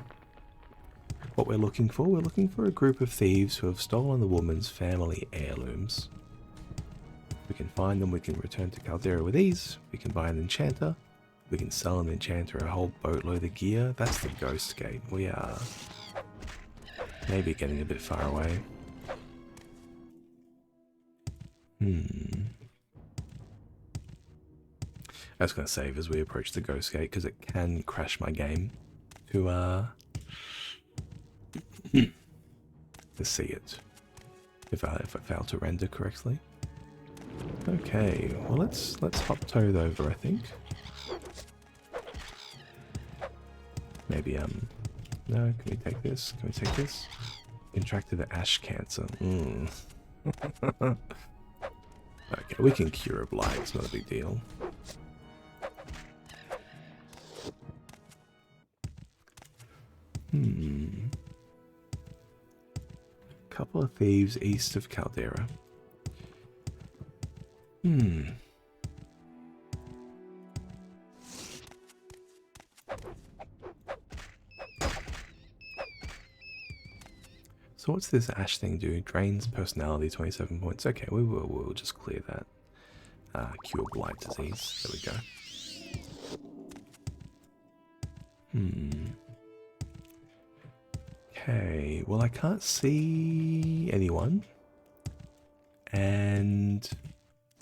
A: What we're looking for a group of thieves who have stolen the woman's family heirlooms. We can find them, we can return to Caldera with ease, we can buy an enchanter, we can sell an enchanter a whole boatload of gear. That's the Ghost Gate. We are maybe getting a bit far away. I was going to save as we approach the Ghost Gate because it can crash my game to see it if I fail to render correctly. Okay, well let's hop toad over, I think. Maybe no, can we take this? Contracted ash cancer. Okay, we can cure a blight, it's not a big deal. couple of thieves east of Caldera. So what's this ash thing do? Drains personality 27 points. Okay, we'll just clear that. Cure blight disease. There we go. Okay, well I can't see anyone. And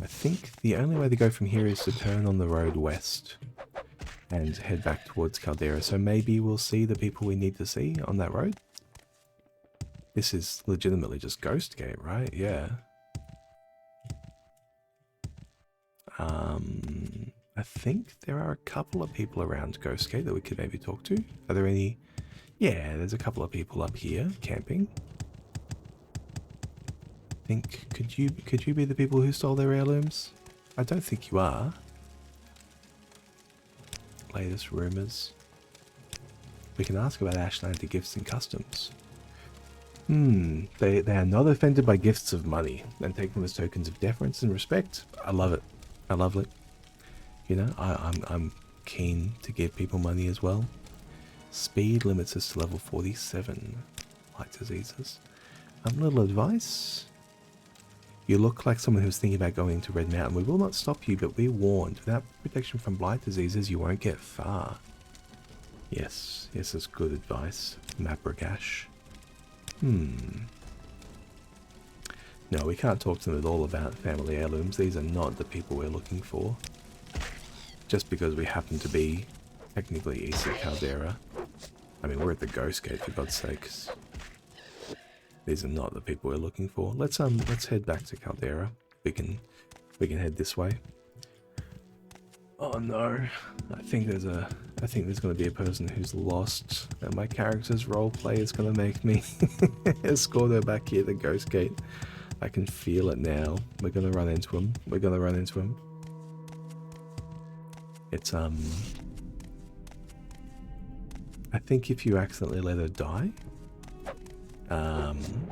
A: I think the only way to go from here is to turn on the road west and head back towards Caldera. So maybe we'll see the people we need to see on that road. This is legitimately just Ghost Gate, right? Yeah. I think there are a couple of people around Ghost Gate that we could maybe talk to. Are there any? Yeah, there's a couple of people up here camping. I think, could you be the people who stole their heirlooms? I don't think you are. Latest rumours. We can ask about Ashland gifts and customs. They are not offended by gifts of money and take them as tokens of deference and respect. I love it. I love it. You know, I'm keen to give people money as well. Speed limits us to level 47. Light diseases. Little advice. You look like someone who's thinking about going to Red Mountain. We will not stop you, but be warned. Without protection from blight diseases, you won't get far. Yes, that's good advice. Mabragash. No, we can't talk to them at all about family heirlooms. These are not the people we're looking for. Just because we happen to be technically east of Caldera. I mean, we're at the Ghost Gate, for God's sakes. These are not the people we're looking for. Let's head back to Caldera. We can head this way. Oh no. I think there's gonna be a person who's lost, and my character's roleplay is gonna make me escort her back here to Ghost Gate. I can feel it now. We're gonna run into him. It's I think if you accidentally let her die,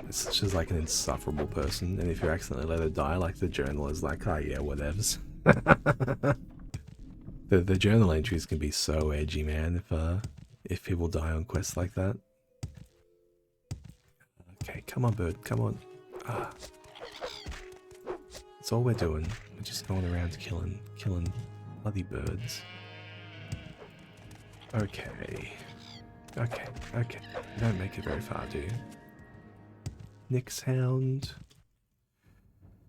A: it's just like an insufferable person, and if you accidentally let her die, like the journal is like, oh yeah, whatevs. The journal entries can be so edgy, man, if people die on quests like that. Okay, come on, bird, come on. That's all we're doing. We're just going around killing bloody birds. Okay. You don't make it very far, do you? Nyx Hound.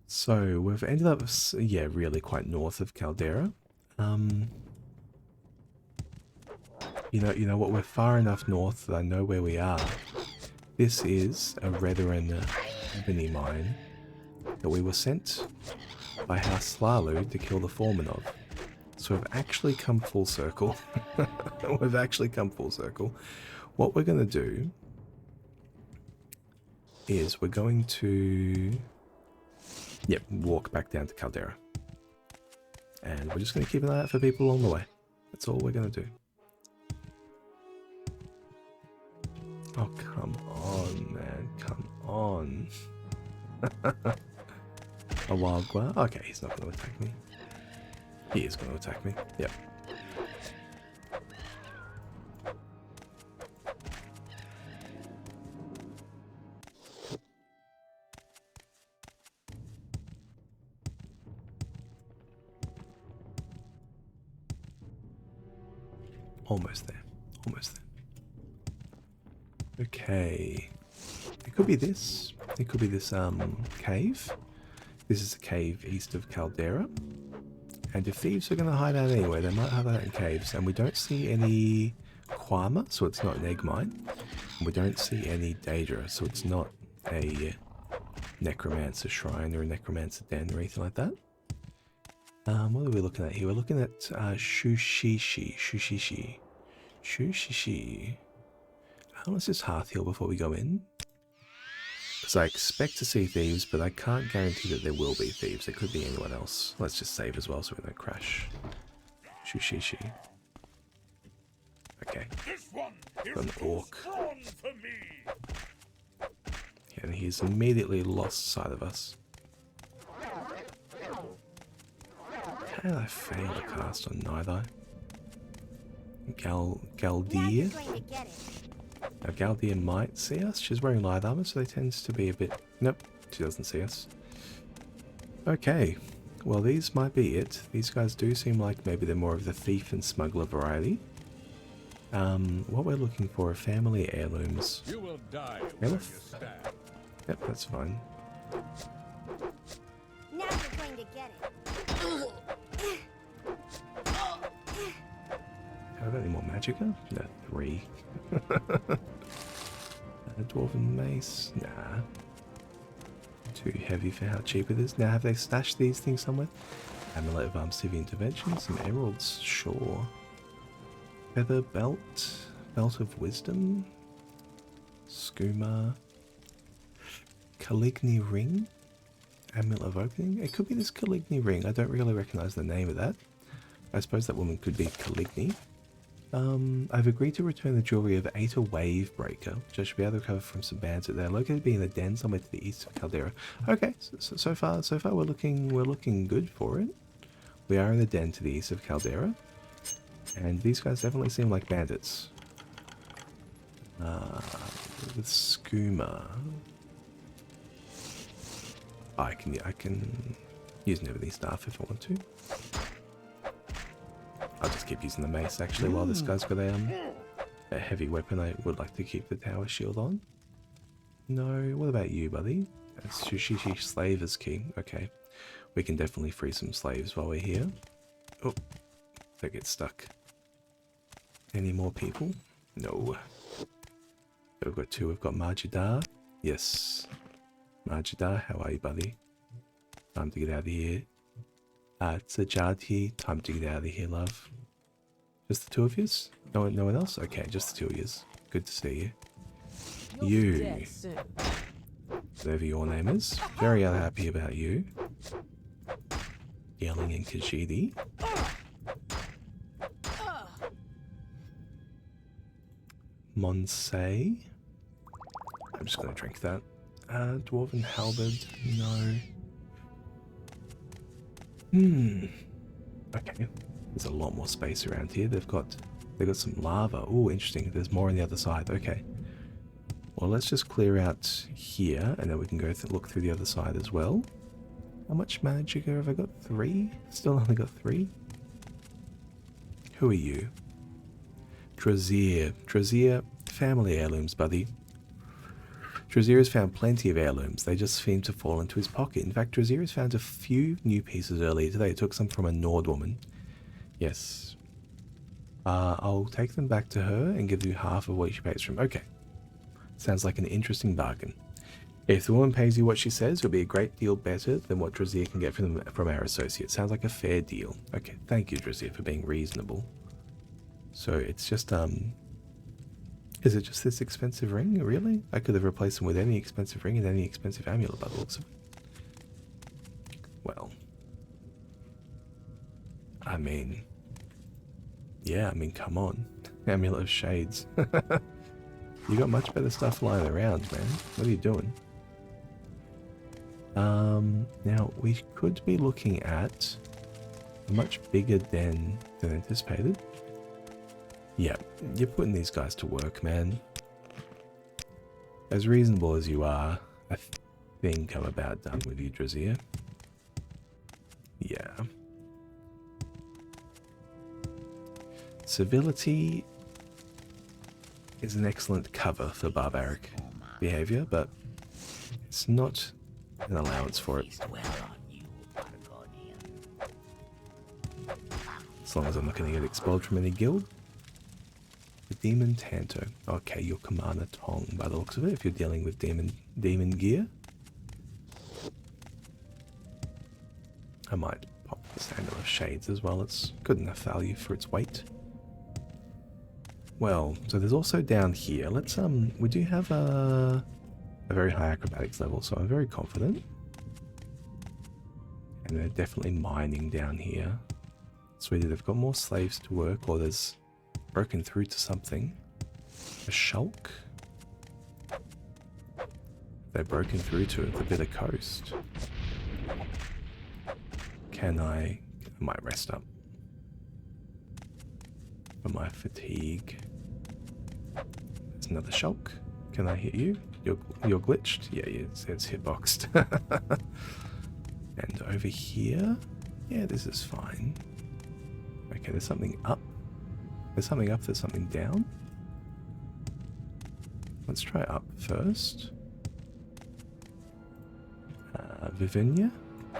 A: So we've ended up, yeah, really quite north of Caldera. You know what? We're far enough north that I know where we are. This is a Retheran ebony mine that we were sent by House Slalu to kill the foreman of. So we've actually come full circle. What we're going to do is we're going to walk back down to Caldera. And we're just going to keep an eye out for people along the way. That's all we're going to do. Oh, come on, man. Come on. A wild guar? Okay, he's not going to attack me. He is going to attack me. Yep. Almost there. Okay. It could be this. It could be this cave. This is a cave east of Caldera. And if thieves are going to hide out anywhere, they might hide out in caves. And we don't see any Kwama, so it's not an egg mine. And we don't see any Daedra, so it's not a necromancer shrine or a necromancer den or anything like that. What are we looking at here? We're looking at Shushishi. Let's just hearth heal before we go in. Because I expect to see thieves, but I can't guarantee that there will be thieves. It could be anyone else. Let's just save as well so we don't crash. Shushishi. Okay. Got an orc. Yeah, and he's immediately lost sight of us. How did I fail a cast on Night Eye? Galdeer? Now Galdeer might see us. She's wearing light armor, so they tends to be a bit... Nope, she doesn't see us. Okay, well these might be it. These guys do seem like maybe they're more of the thief and smuggler variety. What we're looking for are family heirlooms.
F: You will die where you stand.
A: Yep, that's fine.
E: Now you're going to get it.
A: Have I got any more magicka? No, 3. A dwarven mace? Nah. Too heavy for how cheap it is. Now, have they stashed these things somewhere? Amulet of Civic Intervention, some emeralds, sure. Feather belt, belt of wisdom, skooma, Caligny ring, amulet of opening. It could be this Caligny ring. I don't really recognize the name of that. I suppose that woman could be Caligny. I've agreed to return the jewelry of Aita Wave Breaker, which I should be able to recover from some bandits. They're located in a den somewhere to the east of Caldera. Okay, so far we're looking good for it. We are in a den to the east of Caldera. And these guys definitely seem like bandits. With skooma. I can use an ebony staff if I want to. I'll just keep using the mace actually while this guy's got a heavy weapon. I would like to keep the tower shield on. No, what about you, buddy? Sushishi slave is king. Okay. We can definitely free some slaves while we're here. Oh, they get stuck. Any more people? No. We've got 2. We've got Majidar. Yes. Majidar, how are you, buddy? Time to get out of here. It's a Jati. Time to get out of here, love. Just the 2 of yous? No one else? Okay, just the 2 of yous. Good to see you. You. Whatever your name is. Very unhappy about you. Yelling in Khajiit. Monsay. I'm just going to drink that. Dwarven halberd. No. Okay. There's a lot more space around here. They've got some lava. Oh, interesting. There's more on the other side. Okay. Well, let's just clear out here, and then we can go look through the other side as well. How much magic have I got? 3? Still only got 3? Who are you? Drazier. Drazier, family heirlooms, buddy. Drazier has found plenty of heirlooms. They just seem to fall into his pocket. In fact, Drazier has found a few new pieces earlier today. He took some from a Nord woman. Yes. I'll take them back to her and give you half of what she pays for them. Okay. Sounds like an interesting bargain. If the woman pays you what she says, it'll be a great deal better than what Drazier can get from our associate. Sounds like a fair deal. Okay, thank you, Drazier, for being reasonable. So it's just, is it just this expensive ring, really? I could have replaced them with any expensive ring and any expensive amulet by the looks of it. Well. I mean, yeah, come on. Amulet of Shades. You got much better stuff lying around, man. What are you doing? Now, we could be looking at a much bigger den than anticipated. Yeah, you're putting these guys to work, man. As reasonable as you are, I think I'm about done with you, Drazier. Yeah. Civility is an excellent cover for barbaric behavior, but it's not an allowance for it. As long as I'm not going to get expelled from any guild. The Demon Tanto. Okay, you're Commander Tong by the looks of it, if you're dealing with demon gear. I might pop this Amulet of Shades as well. It's good enough value for its weight. Well, so there's also down here. Let's we do have a very high acrobatics level, so I'm very confident. And they're definitely mining down here. Sweetie, they've got more slaves to work, or there's broken through to something. A shulk. They've broken through to the bit of coast. I might rest up for my fatigue. There's another shulk. Can I hit you? You're glitched? Yeah, it's hitboxed. And over here? Yeah, this is fine. Okay, there's something up. There's something up, there's something down. Let's try up first. Vivinia?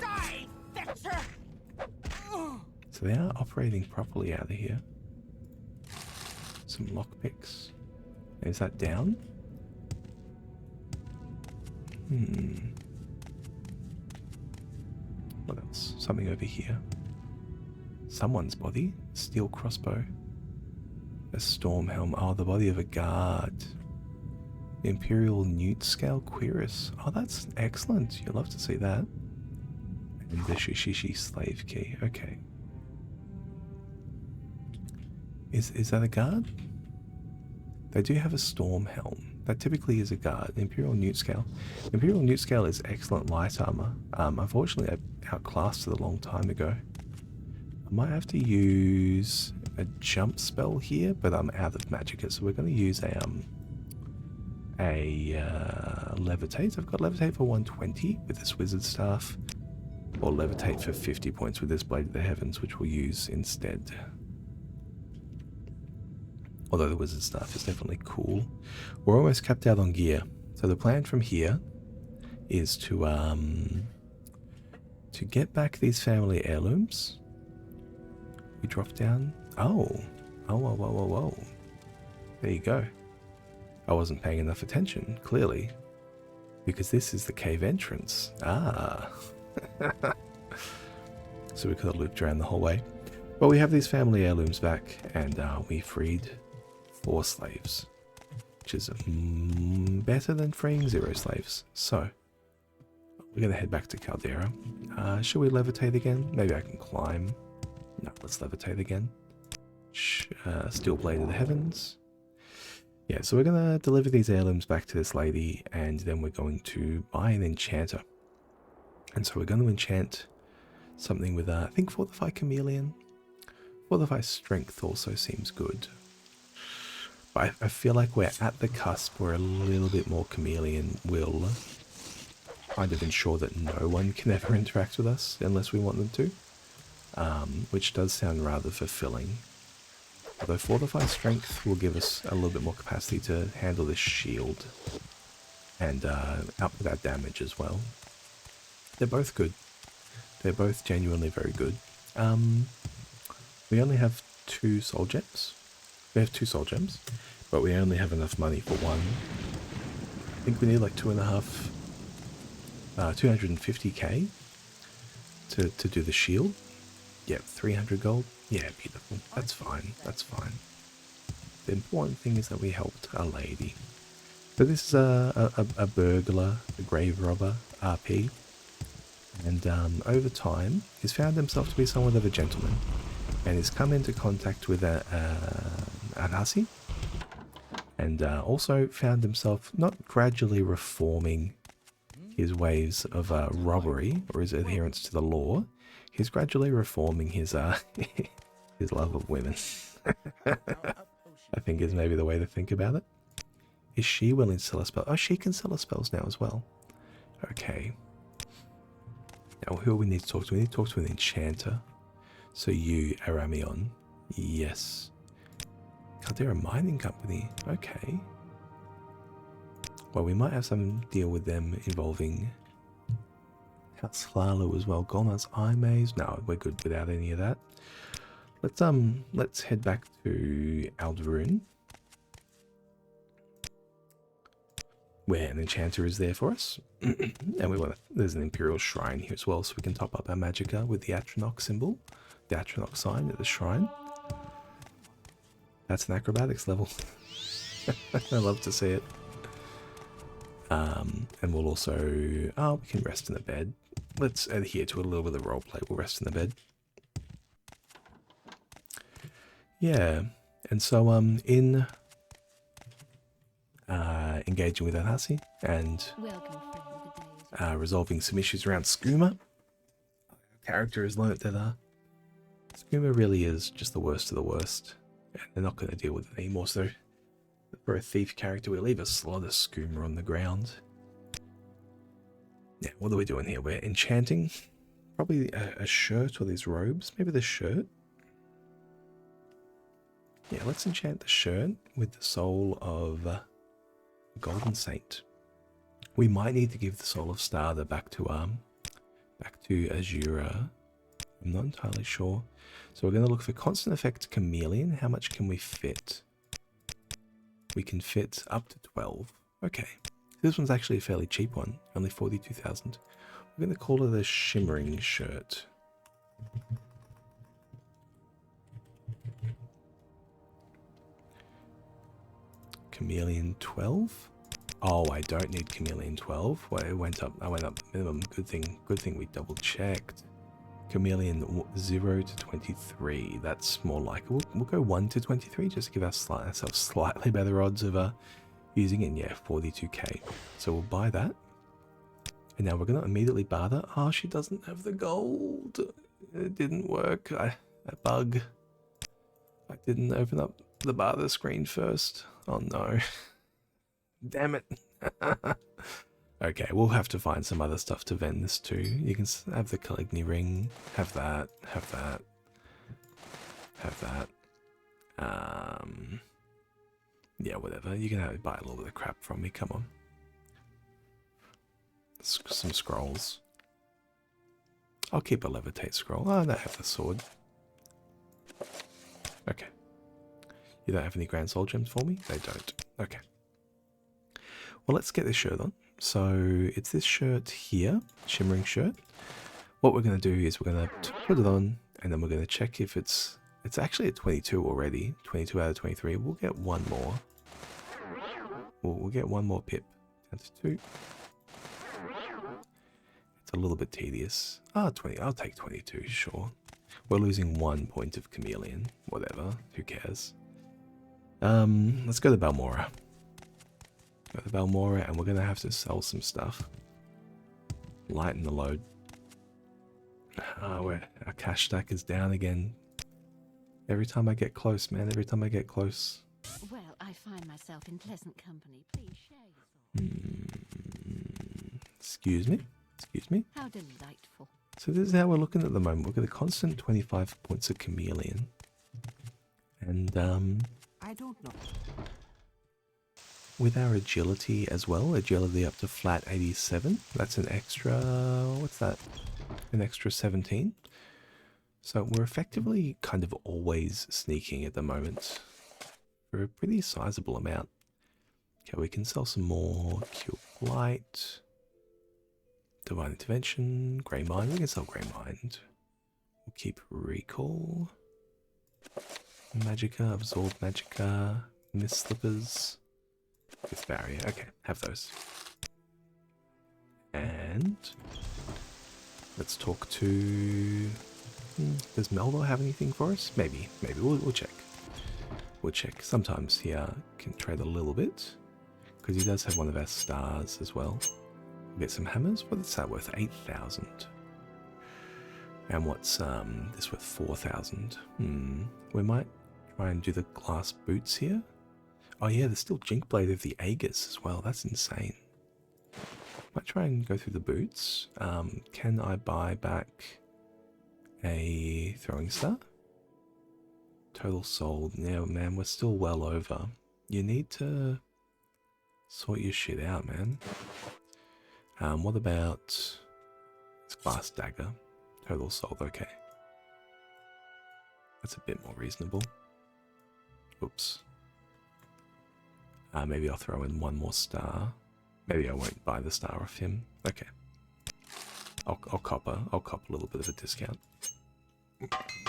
D: Die, fetcher!
A: So they are operating properly out of here. Some lockpicks. Is that down? What else? Something over here. Someone's body. Steel crossbow. A storm helm. Oh, the body of a guard. Imperial Newt Scale Querus. Oh, that's excellent. You'll love to see that. And the Shishishi slave key. Okay. Is that a guard? They do have a storm helm. That typically is a guard. Imperial Newt Scale. Imperial Newt Scale is excellent light armor. Unfortunately, I outclassed it a long time ago. I might have to use a jump spell here, but I'm out of magicka, so we're going to use a levitate. I've got levitate for 120 with this wizard staff, or levitate for 50 points with this blade of the heavens, which we'll use instead. Although the wizard staff is definitely cool. We're almost capped out on gear, so the plan from here is to get back these family heirlooms. We drop down. Oh, whoa. There you go. I wasn't paying enough attention, clearly, because this is the cave entrance. Ah. So we could have looped around the whole way. But we have these family heirlooms back, and we freed 4 slaves, which is better than freeing 0 slaves. So we're going to head back to Caldera. Should we levitate again? Maybe I can climb. No, let's levitate again. Steel blade of the heavens. Yeah, so we're going to deliver these heirlooms back to this lady, and then we're going to buy an enchanter. And so we're going to enchant something with, I think, Fortify Chameleon. Fortify Strength also seems good. But I feel like we're at the cusp where a little bit more Chameleon will kind of ensure that no one can ever interact with us unless we want them to. Which does sound rather fulfilling. Although Fortify Strength will give us a little bit more capacity to handle this shield and output our damage as well. They're both good. They're both genuinely very good. We only have 2 soul gems. We have 2 soul gems, but we only have enough money for 1. I think we need like 250k to do the shield. Yep, 300 gold. Yeah, beautiful. That's fine. That's fine. The important thing is that we helped a lady. So this is a burglar, a grave robber, RP. And over time, he's found himself to be somewhat of a gentleman. And he's come into contact with an hussy. And also found himself not gradually reforming his ways of robbery or his adherence to the law. He's gradually reforming his his love of women. I think is maybe the way to think about it. Is she willing to sell a spell? Oh, she can sell us spells now as well. Okay. Now, who do we need to talk to? We need to talk to an enchanter. So you, Aramion. Yes. Caldera Mining Company. Okay. Well, we might have some deal with them involving House Hlalu as well. Golnar's Eye Maze. No, we're good without any of that. Let's head back to Alderun, where an enchanter is there for us. And there's an Imperial Shrine here as well, so we can top up our magicka with the Atronach symbol, the Atronach sign at the shrine. That's an acrobatics level. I love to see it. And we'll also... Oh, we can rest in the bed. Let's adhere to a little bit of roleplay. We'll rest in the bed. Yeah. And so, engaging with that hussy and
C: Welcome, friend. The day is
A: resolving some issues around skooma. Character has learnt that skooma really is just the worst of the worst, and they're not going to deal with it anymore. So for a thief character, we leave a lot of skooma on the ground. Yeah, what are we doing here? We're enchanting probably a shirt or these robes. Maybe the shirt. Yeah, let's enchant the shirt with the soul of the Golden Saint. We might need to give the soul of Starter back to Azura. I'm not entirely sure. So we're going to look for constant effect chameleon. How much can we fit? We can fit up to 12. Okay. This one's actually a fairly cheap one. Only 42,000. We're going to call it a shimmering shirt. Chameleon 12. Oh, I don't need chameleon 12. Well, it went up. I went up minimum. Good thing we double checked. Chameleon 0 to 23. That's more like we'll go 1 to 23 just to give ourselves slightly better odds of using it. Yeah, 42k. So we'll buy that. And now we're gonna immediately barter. Oh, she doesn't have the gold. It didn't work. A bug. I didn't open up the barter screen first. Oh no. Damn it. Okay, we'll have to find some other stuff to vend this to. You can have the Caligny ring. Have that. Have that. Have that. Yeah, whatever. You can buy a little bit of crap from me. Come on. Some scrolls. I'll keep a levitate scroll. Oh, I don't have the sword. Okay. You don't have any Grand Soul gems for me? They don't. Okay. Well, let's get this shirt on. So it's this shirt here, shimmering shirt. What we're going to do is we're going to put it on, and then we're going to check if it's actually at 22 already. 22 out of 23. We'll get one more. We'll get one more pip. Down to 2. It's a little bit tedious. 20. I'll take 22, sure. We're losing 1 point of chameleon. Whatever. Who cares? Let's go to Balmora. Go to Balmora, and we're going to have to sell some stuff. Lighten the load. Our cash stack is down again. Every time I get close, man. Every time I get close.
C: well, I find myself in pleasant company. Please share your thoughts.
A: Excuse me. Excuse me.
C: How delightful.
A: So this is how we're looking at the moment. We've got a constant 25 points of chameleon. And,
D: I don't know.
A: with our agility as well, agility up to flat 87, that's an extra, what's that? An extra 17. So we're effectively kind of always sneaking at the moment for a pretty sizable amount. Okay, we can sell some more Cure Blight, Divine Intervention, Grey Mind. We can sell Grey Mind. We'll keep Recall, Magicka, Absorb Magicka, Mist Slippers. With barrier. Okay, have those. And let's talk to... does Melville have anything for us? Maybe. We'll check. We'll check. Sometimes he can trade a little bit, because he does have one of our stars as well. We'll get some hammers. What's that worth? 8,000. And what's this worth? 4,000. We might try and do the glass boots here. Oh yeah, there's still Jinkblade of the Aegis as well. That's insane. Might try and go through the boots. Can I buy back a throwing star? Total sold. Yeah, man, we're still well over. You need to sort your shit out, man. What about this glass dagger? Total sold. Okay. That's a bit more reasonable. Oops. Maybe I'll throw in one more star. Maybe I won't buy the star off him. Okay. I'll cop a little bit of a discount.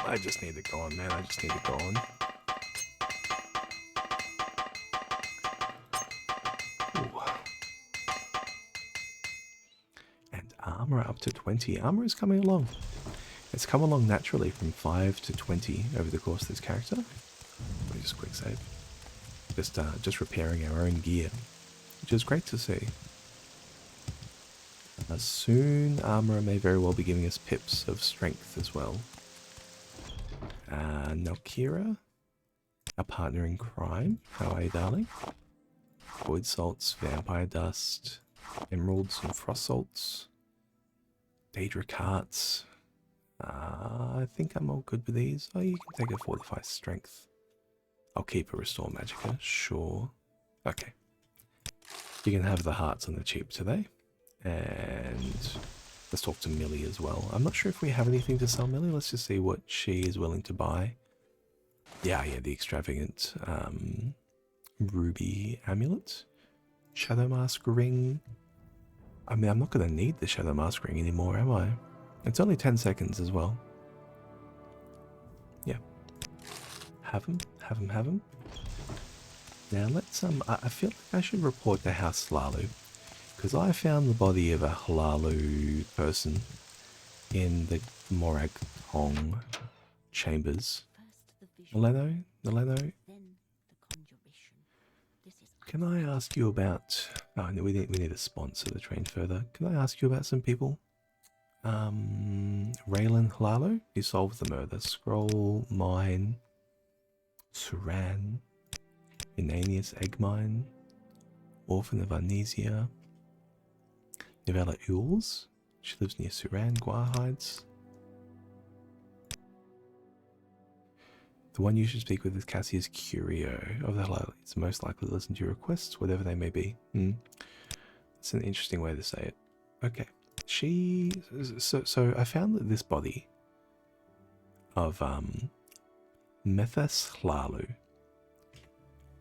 A: I just need it gone, man. I just need it gone. Ooh. And armor up to 20. Armor is coming along. It's come along naturally from 5 to 20 over the course of this character. Let me just quick save. Just repairing our own gear. which is great to see. Soon, Armourer may very well be giving us pips of strength as well. Nalkira, a partner in crime. How are you, darling? Void salts, vampire dust, emeralds and frost salts, Daedra carts. I think I'm all good with these. Oh, you can take a fortified strength. I'll keep a restore magicka, sure. Okay. You can have the hearts on the cheap today. And let's talk to Millie as well. I'm not sure if we have anything to sell Millie. Let's just see what she is willing to buy. Yeah, the extravagant ruby amulet. Shadow mask ring. I mean, I'm not going to need the shadow mask ring anymore, am I? It's only 10 seconds as well. Yeah. Have them. Now let's, I feel like I should report to House Hlalu, because I found the body of a Hlalu person in the Morag Tong chambers. Naleno? Can I ask you about... Oh, no, we need a sponsor to train further. Can I ask you about some people? Raylan Hlalu, you solved the murder. Scroll, Mine, Suran, Inanius Eggmine, Orphan of Amnesia, Novella Ules, she lives near Suran, Guarhides. The one you should speak with is Cassius Curio of the Hlalu. It's most likely to listen to your requests, whatever they may be. It's an interesting way to say it. Okay. So I found that this body of Methus Hlalu,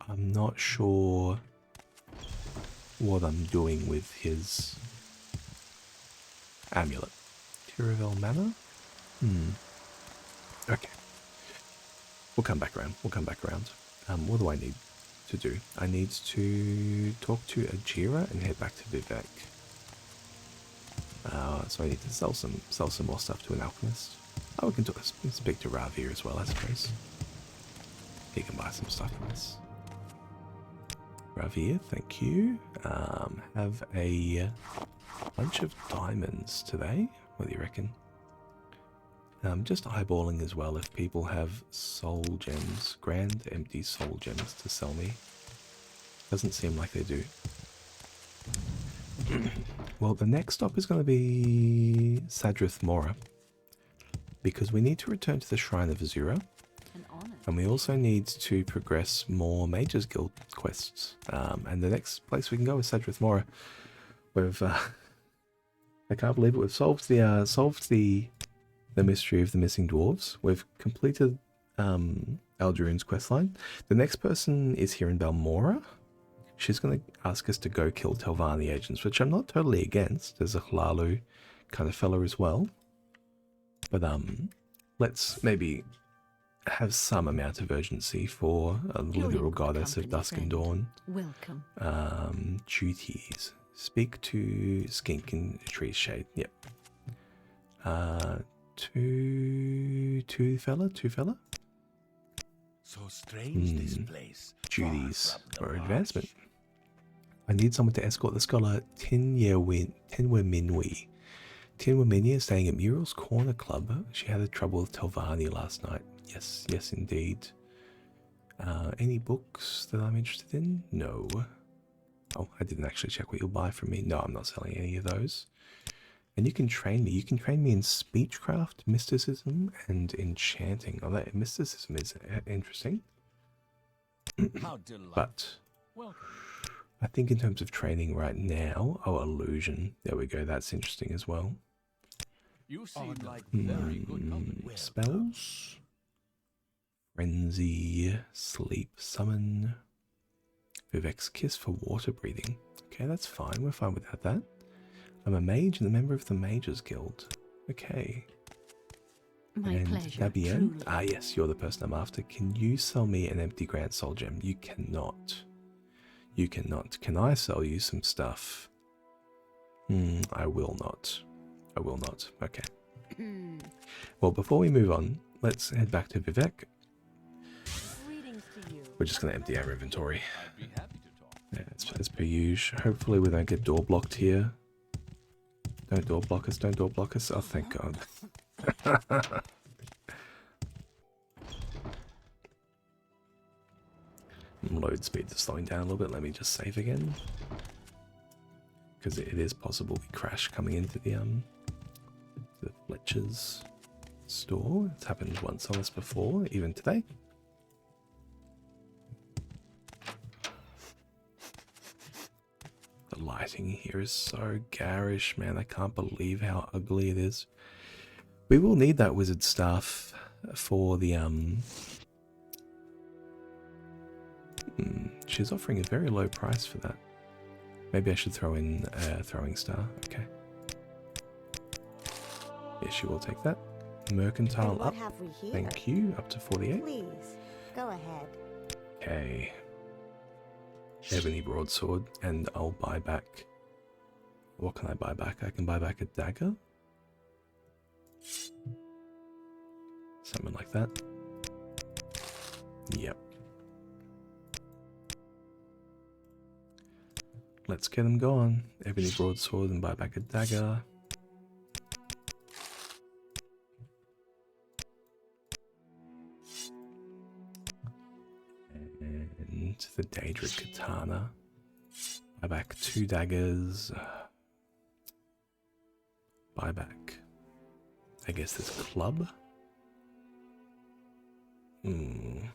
A: I'm not sure what I'm doing with his amulet. Tiravel Manor? Okay. We'll come back around. What do I need to do? I need to talk to Ajira and head back to Vivek. So I need to sell some more stuff to an alchemist. Oh, we can speak to Ravir as well, I suppose. He can buy some stuff from us. Ravir, thank you. Have a bunch of diamonds today. What do you reckon? Just eyeballing as well if people have soul gems, grand empty soul gems to sell me. Doesn't seem like they do. Well, the next stop is going to be Sadrith Mora, because we need to return to the Shrine of Azura, and we also need to progress more Mages Guild quests. And the next place we can go is Sadrith Mora. We've I can't believe it. We've solved the mystery of the missing dwarves. We've completed Aldurin's questline. The next person is here in Balmora. She's going to ask us to go kill Telvanni agents, which I'm not totally against. There's a Hlalu kind of fella as well. But let's maybe have some amount of urgency for a literal goddess of dusk and dawn.
C: Welcome.
A: Duties. Speak to Skink in Tree's Shade. Yep. Two fella.
F: So strange this place.
A: Duties or advancement. I need someone to escort the scholar Tinwe Minwi. Tinwe Minwi is staying at Mural's Corner Club. She had trouble with Telvanni last night. Yes, indeed. Any books that I'm interested in? No. Oh, I didn't actually check what you'll buy from me. No, I'm not selling any of those. And you can train me. You can train me in speechcraft, mysticism, and enchanting. Oh, that mysticism is interesting. But I think in terms of training right now, illusion. There we go. That's interesting as well.
B: You seem like very good company.
A: Spells. Frenzy, sleep, summon. Vivek's kiss for water breathing. Okay, that's fine. We're fine without that. I'm a mage and a member of the Mages Guild. Okay.
C: My pleasure.
A: Nabien? Ah, yes, you're the person I'm after. Can you sell me an empty Grand Soul Gem? You cannot. You cannot. Can I sell you some stuff? I will not. I will not. Okay. Well, before we move on, let's head back to Vivek. We're just going to empty our inventory.
B: I'd be happy to talk.
A: Yeah, as per usual. Hopefully we don't get door blocked here. Don't door block us, don't door block us. Oh, thank God. Load speeds are slowing down a little bit. Let me just save again. Because it is possible we crash coming into the Fletcher's store. It's happened once on us before, even today. The lighting here is so garish, man. I can't believe how ugly it is. We will need that wizard staff for the she's offering a very low price for that. Maybe I should throw in a throwing star. Okay. Yeah, she will take that. Mercantile
E: And what
A: up.
E: have we here?
A: Thank you. Up to 48.
E: Please, go ahead.
A: Okay. Ebony broadsword, and I'll buy back. What can I buy back? I can buy back a dagger. Something like that. Yep. Let's get them going. Ebony broadsword and buy back a dagger. And the Daedric katana. Buy back 2 daggers. Buy back, I guess, this club. And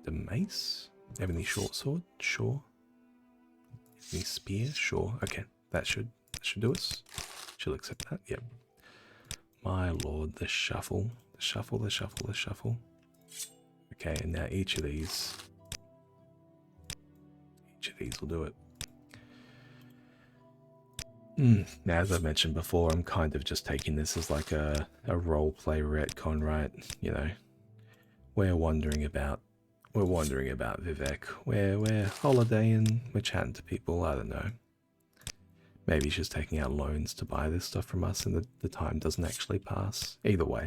A: a mace. Ebony short sword, sure. Ebony spear, sure. Okay, that should do us. She'll accept that. Yep. My lord, the shuffle, the shuffle, the shuffle, the shuffle. Okay, and now each of these will do it. Now, as I mentioned before, I'm kind of just taking this as like a roleplay retcon, right? You know, we're wondering about Vivek. We're holidaying, we're chatting to people, I don't know. Maybe she's taking out loans to buy this stuff from us and the time doesn't actually pass. Either way,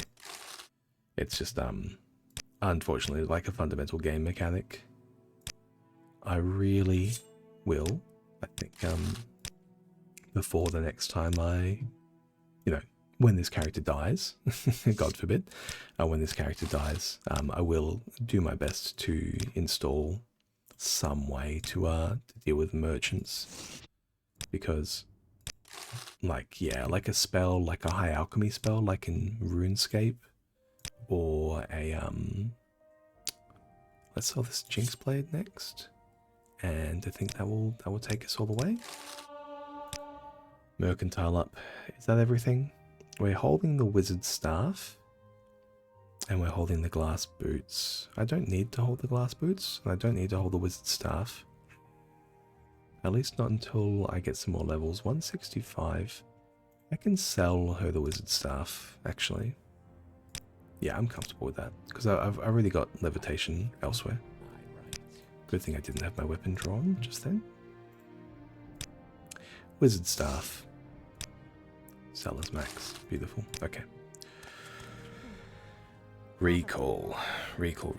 A: it's just, unfortunately, like a fundamental game mechanic. I really will, I think, before the next time when this character dies, God forbid, when this character dies, I will do my best to install some way to deal with merchants, because, like a spell, like a high alchemy spell, like in RuneScape, or a let's sell this Jinx Blade next, and I think that will take us all the way. Mercantile up. Is that everything? We're holding the wizard staff, and we're holding the glass boots. I don't need to hold the glass boots, and I don't need to hold the wizard staff. At least not until I get some more levels. 165. I can sell her the wizard staff, actually. Yeah, I'm comfortable with that, because I've already got levitation elsewhere. Good thing I didn't have my weapon drawn just then. Wizard staff. Sellers max. Beautiful. Okay. Recall. Recall.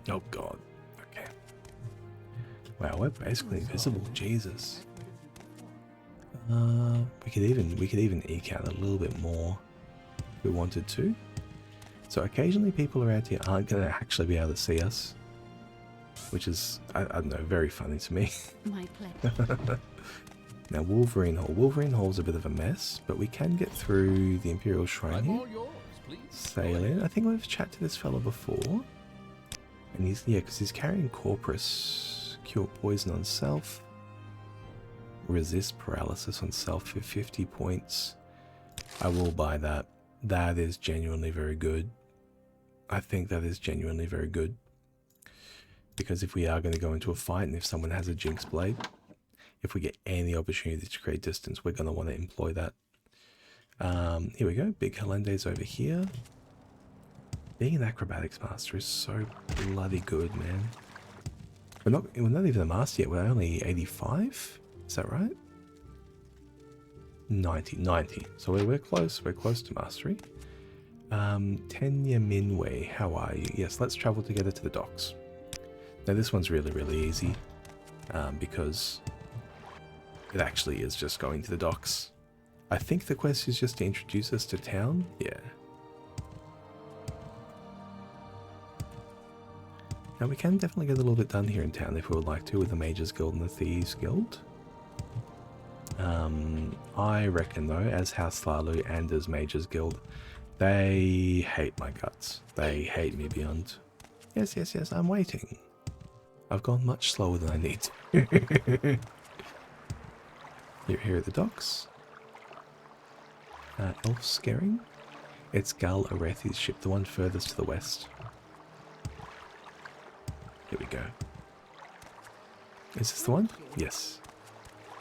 A: Oh god. Okay. Wow, we're basically invisible. Jesus. We could even eke out a little bit more if we wanted to. So occasionally people around here aren't going to actually be able to see us, which is, I don't know, very funny to me.
C: My pleasure.
A: Now Wolverine Hall. Wolverine Hall's a bit of a mess, but we can get through the Imperial Shrine
B: I'm
A: here.
B: all yours, please.
A: Sail in. I think we've chatted to this fella before. And he's, yeah, because he's carrying Corpus. Cure poison on self. Resist paralysis on self for 50 points. I will buy that. That is genuinely very good. I think that is genuinely very good. Because if we are going to go into a fight and if someone has a Jinx Blade, if we get any opportunity to create distance, we're going to want to employ that. Here we go. Big Halende's over here. Being an acrobatics master is so bloody good, man. We're not even a master yet. We're only 85. Is that right? 90. So we're close. We're close to mastery. Tenya Minwei, how are you? Yes, let's travel together to the docks. Now this one's really, really easy, because it actually is just going to the docks. I think the quest is just to introduce us to town. Yeah. Now we can definitely get a little bit done here in town if we would like to, with the Mages Guild and the Thieves Guild. I reckon though, as House Lalu and as Mages Guild, they hate my guts. They hate me beyond. Yes, yes, yes, I'm waiting. I've gone much slower than I need to. Here at the docks. Elf Scaring. It's Gal Arethi's ship, the one furthest to the west. Here we go. Is this the one? Yes.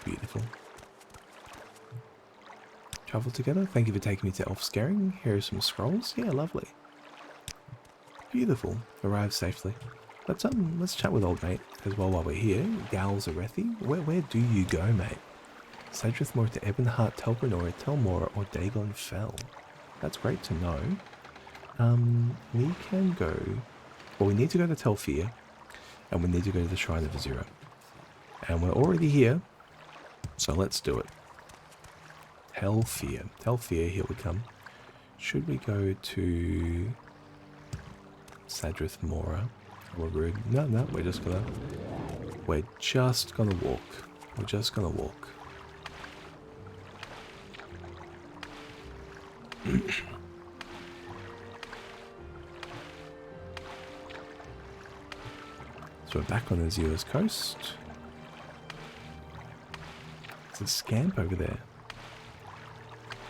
A: Beautiful. Travel together. Thank you for taking me to Elf Scaring. Here are some scrolls. Yeah, lovely. Beautiful. Arrive safely. Let's chat with old mate as well while we're here. Gal Arethi. Where do you go, mate? Sadrith Moor to Ebonheart, Telbranora, Telmora, or Dagon Fell. That's great to know. We can go... Well, we need to go to Telfir, and we need to go to the Shrine of Azura. And we're already here, so let's do it. Telfir. Telfir, here we come. Should we go to... Sadrith Mora? Or Rude? No, we're just gonna walk. We're just gonna walk. So we're back on Azura's coast. There's a scamp over there.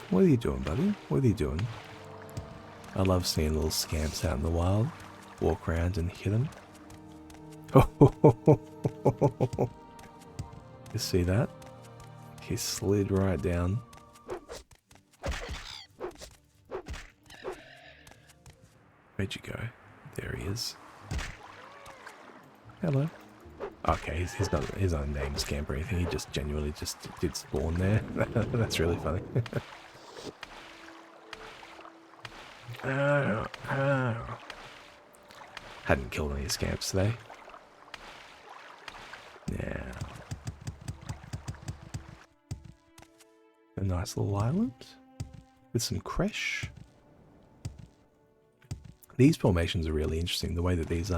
A: What are you doing, buddy? What are you doing? I love seeing little scamps out in the wild. Walk around and hit them. You see that? He slid right down. Where'd you go? There he is. Hello. Okay, he's not his own name scamp or anything. He just genuinely just did spawn there. That's really funny. Hadn't killed any scamps today. Yeah. A nice little island with some creche. These formations are really interesting. The way that these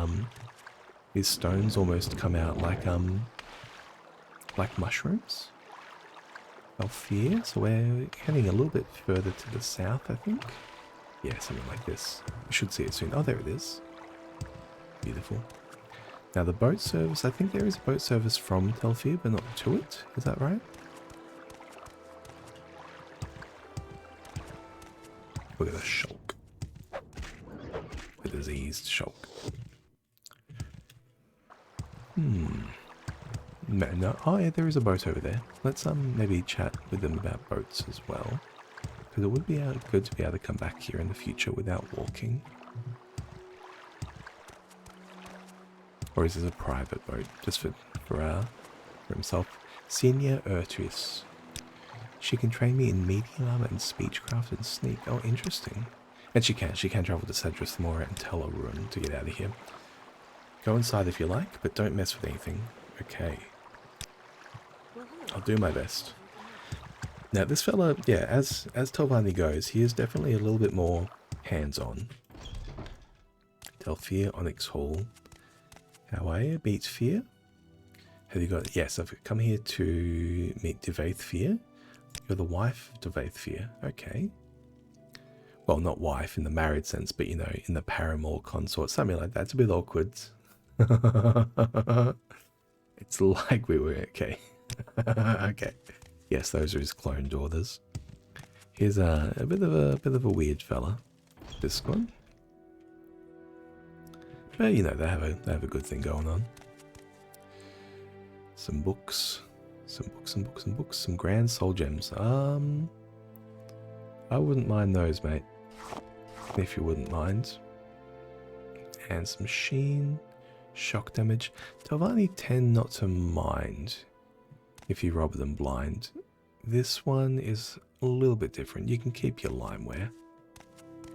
A: stones almost come out like mushrooms. Alfear. So we're heading a little bit further to the south, I think. Yeah, something like this. We should see it soon. Oh, there it is. Beautiful. Now the boat service, I think there is a boat service from Telfir, but not to it. Is that right? Look at the shulk. A diseased shulk. No. Oh yeah, there is a boat over there. Let's maybe chat with them about boats as well. Because it would be good to be able to come back here in the future without walking. Or is this a private boat? Just for himself. Senior Urtris. She can train me in medium armor and speechcraft and sneak. Oh, interesting. And she can travel to Sadrith Mora and tell a rune to get out of here. Go inside if you like, but don't mess with anything. Okay. I'll do my best. Now this fella, yeah, as Telvanni goes, he is definitely a little bit more hands-on. Telfir, Onyx Hall. How are you? Beats Fear? Have you got... Yes, I've come here to meet Devaith Fear. You're the wife of Devaith Fear. Okay. Well, not wife in the married sense, but, you know, in the paramour consort. Something like that. It's a bit awkward. It's like we were... Okay. Okay. Yes, those are his clone daughters. Here's a bit of a weird fella. This one. But, you know, they have a good thing going on. Some books. Some grand soul gems. I wouldn't mind those, mate. If you wouldn't mind. And some sheen. Shock damage. Telvanni tend not to mind if you rob them blind. This one is a little bit different. You can keep your limeware.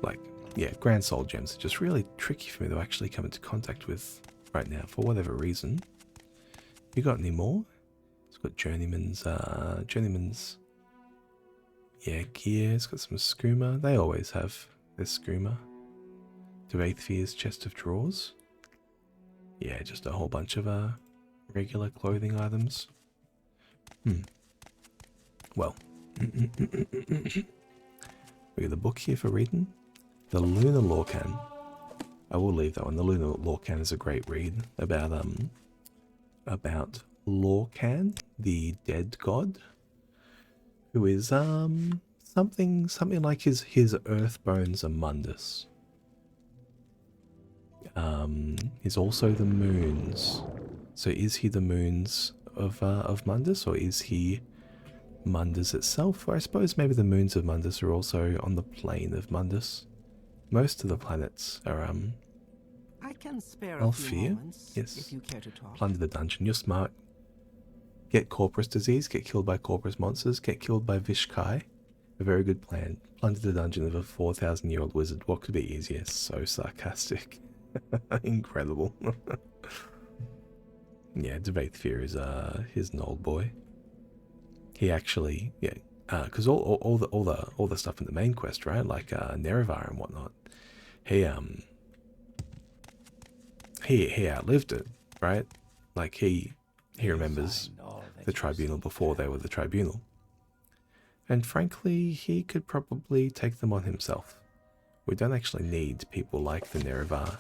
A: Like, yeah, grand soul gems are just really tricky for me to actually come into contact with right now for whatever reason. You got any more? It's got journeyman's yeah, gear. It's got some skooma. They always have their skooma. Dvaithfir's chest of drawers. Yeah, just a whole bunch of regular clothing items. Well, we got the book here for reading. The Lunar Lorcan. I will leave that one. The Lunar Lorcan is a great read about Lorcan, the dead god, who is something like his earth bones are Mundus. He's also the moons. So is he the moons of Mundus, or is he Mundus itself? Or I suppose maybe the moons of Mundus are also on the plane of Mundus. Most of the planets are
D: I can spare a few
A: Alfir.
D: moments
A: Yes.
D: if you care to talk.
A: Plunder the dungeon. You're smart. Get Corpus disease. Get killed by Corpus monsters. Get killed by Vishkai. A very good plan. Plunder the dungeon of a 4,000-year-old wizard. What could be easier? So sarcastic. Incredible. Yeah, Dvaithfir is he's an old boy. He actually, yeah, because all the stuff in the main quest, right? Like Nerevar and whatnot. He outlived it, right? Like he remembers the tribunal before they were the tribunal. And frankly, he could probably take them on himself. We don't actually need people like the Nerevar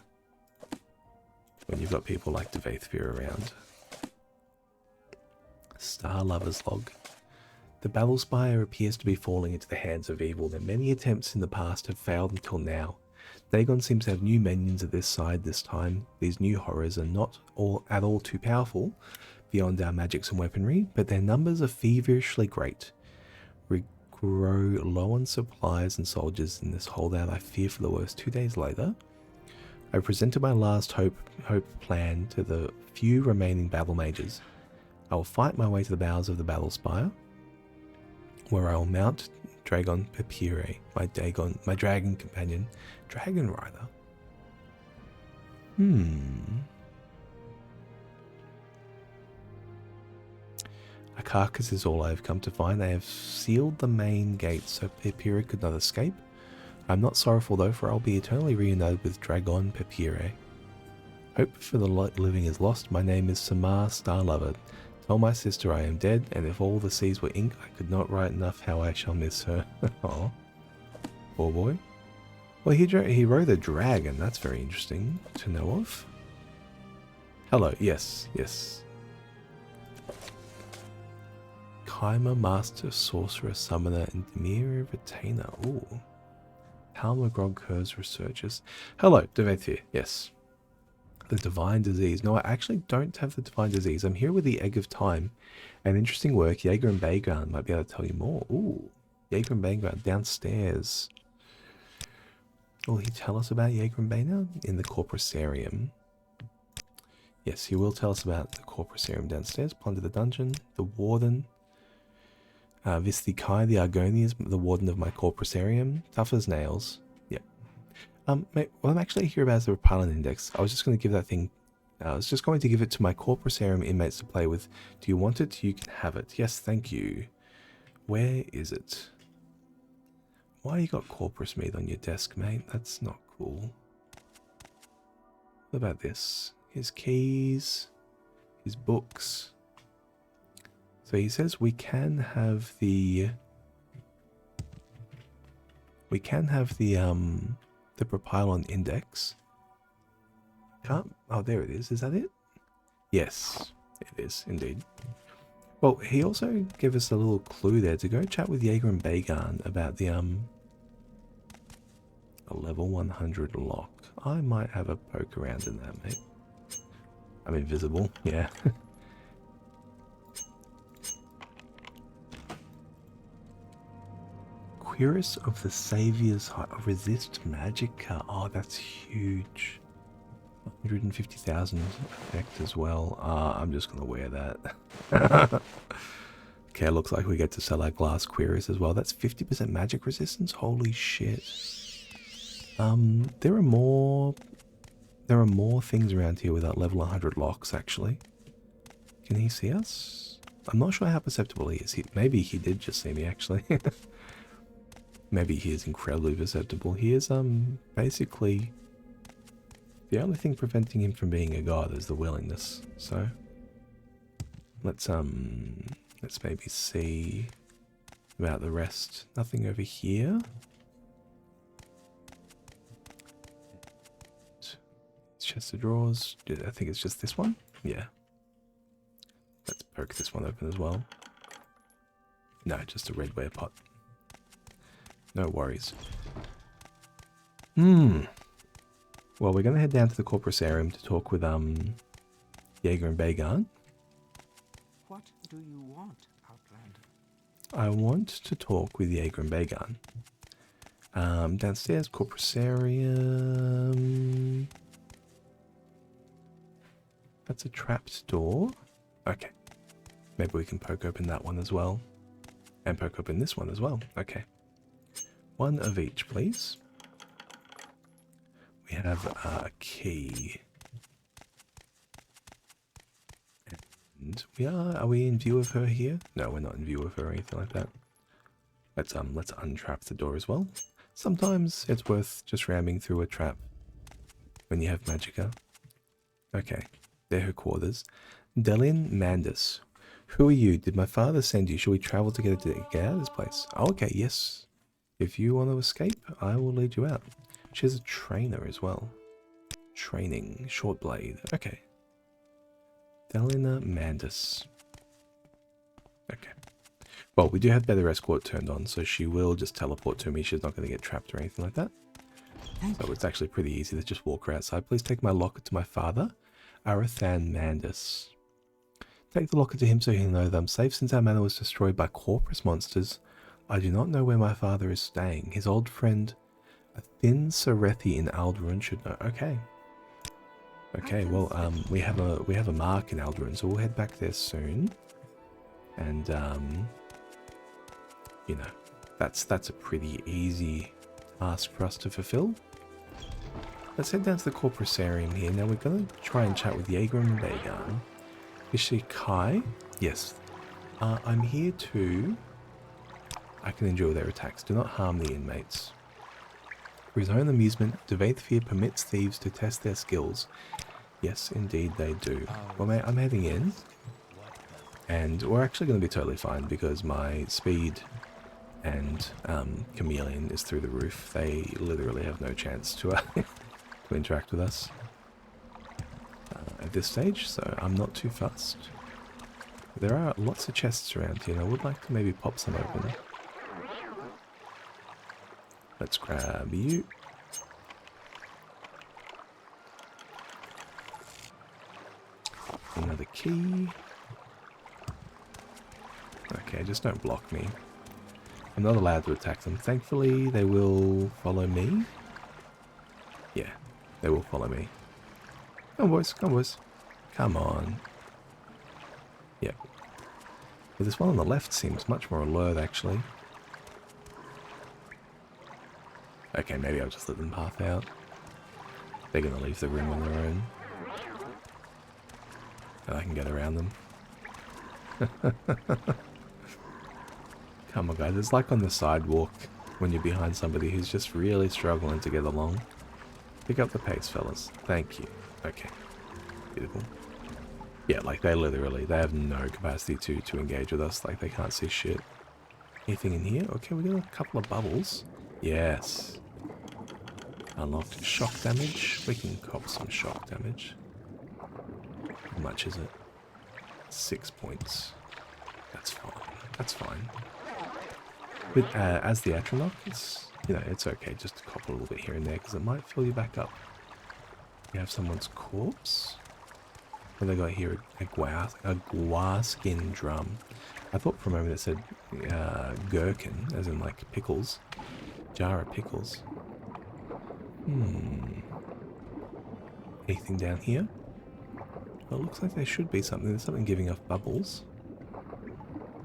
A: when you've got people like Dvaithfir around. Star Lover's Log. The Battle Spire appears to be falling into the hands of evil, and many attempts in the past have failed until now. Dagon seems to have new minions at this side this time. These new horrors are not at all too powerful beyond our magics and weaponry, but their numbers are feverishly great. We grow low on supplies and soldiers in this holdout. I fear for the worst. 2 days later, I presented my last hope plan to the few remaining battle mages. I will fight my way to the bowels of the Battle Spire, where I will mount Dragon Pepire, my dragon companion, Dragon Rider. A carcass is all I have come to find. They have sealed the main gate so Pepire could not escape. I am not sorrowful though, for I will be eternally reunited with Dragon Pepire. Hope for the living is lost. My name is Samar Starlover. Tell my sister I am dead, and if all the seas were ink, I could not write enough how I shall miss her. Aw. Poor boy. Well, he rode a dragon. That's very interesting to know of. Hello. Yes. Yes. Kaima, Master, Sorcerer, Summoner, and Demir Retainer. Ooh. Halmagrog Kurz Researchers. Hello, Dvaithfir. Yes. The Divine Disease. No, I actually don't have the Divine Disease. I'm here with the Egg of Time. And interesting work. Jaeger and Bayground might be able to tell you more. Ooh. Jaeger and Bayground downstairs. Will he tell us about Jaeger and Bayground? In the Corpusarium. Yes, he will tell us about the Corpusarium downstairs. Plunder the dungeon. The Warden. Vistikai, the Argoni, is the Warden of my Corpusarium. Tough as nails. Yep. Mate, what I'm actually here about is the Repellent Index. I was just going to give that thing... I was just going to give it to my Corpusarium inmates to play with. Do you want it? You can have it. Yes, thank you. Where is it? Why you got Corpus meat on your desk, mate? That's not cool. What about this? His keys. His books. So he says we can have the Propylon Index. Can't... Oh, there it is. Is that it? Yes, it is indeed. Well, he also gave us a little clue there to go chat with Jaeger and Baygarn about the a level 100 lock. I might have a poke around in that, mate. I'm invisible, yeah. Cuirass of the Savior's Heart. Resist Magicka. Oh, that's huge. 150,000 effect as well. I'm just going to wear that. Okay, looks like we get to sell our glass cuirass as well. That's 50% magic resistance. Holy shit. There are more There are more things around here without level 100 locks, actually. Can he see us? I'm not sure how perceptible he is. Maybe he did just see me, actually. Maybe he is incredibly perceptible. He is, basically... The only thing preventing him from being a god is the willingness. So, let's maybe see about the rest. Nothing over here. Chest of drawers. I think it's just this one. Yeah. Let's poke this one open as well. No, just a redware pot. No worries. Well, we're going to head down to the Corporosarium to talk with Jaeger and Bagan.
D: What do you want, Outlander?
A: I want to talk with Jaeger and Bagan. Downstairs, Corporosarium. That's a trapped door. Okay. Maybe we can poke open that one as well. And poke open this one as well. Okay. One of each, please. We have a key. And are we in view of her here? No, we're not in view of her or anything like that. Let's untrap the door as well. Sometimes it's worth just ramming through a trap when you have magicka. Okay. They're her quarters. Delin Mandus. Who are you? Did my father send you? Shall we travel together to get out of this place? Oh, okay, yes. If you want to escape, I will lead you out. She has a trainer as well. Training. Short blade. Okay. Delina Mandus. Okay. Well, we do have better escort turned on, so she will just teleport to me. She's not going to get trapped or anything like that. So it's actually pretty easy to just walk her outside. Please take my locket to my father, Arathan Mandus. Take the locket to him so he'll know that I'm safe. Since our manor was destroyed by corpus monsters, I do not know where my father is staying. His old friend, a thin Sarethi in Alderaan, should know. Okay. Okay, well, we have a mark in Alderaan, so we'll head back there soon. And you know, that's a pretty easy task for us to fulfill. Let's head down to the Corporosarium here. Now we're going to try and chat with Jaeger and Bagan. Is she Kai? Yes. I'm here to... I can endure their attacks. Do not harm the inmates. For his own amusement, Devaithfir permits thieves to test their skills. Yes, indeed they do. Well, mate, I'm heading in. And we're actually going to be totally fine because my speed and chameleon is through the roof. They literally have no chance to, to interact with us at this stage, so I'm not too fussed. There are lots of chests around here, and I would like to maybe pop some open. Let's grab you. Another key. Okay, just don't block me. I'm not allowed to attack them. Thankfully, they will follow me. Yeah, they will follow me. Come on, boys. Come on, boys. Come on. Yep. But this one on the left seems much more alert, actually. Okay, maybe I'll just let them path out. They're going to leave the room on their own. And I can get around them. Come on, guys. It's like on the sidewalk when you're behind somebody who's just really struggling to get along. Pick up the pace, fellas. Thank you. Okay. Beautiful. Yeah, like they have no capacity to engage with us. Like they can't see shit. Anything in here? Okay, we got a couple of bubbles. Yes. Unlocked shock damage. We can cop some shock damage. How much is it? 6 points. That's fine. That's fine. But as the Atronach, it's, you know, it's okay just to cop a little bit here and there because it might fill you back up. We have someone's corpse. What have they got here? A guaskin drum. I thought for a moment it said gherkin, as in like pickles. Jar of pickles. Anything down here? Well, it looks like there should be something. There's something giving off bubbles.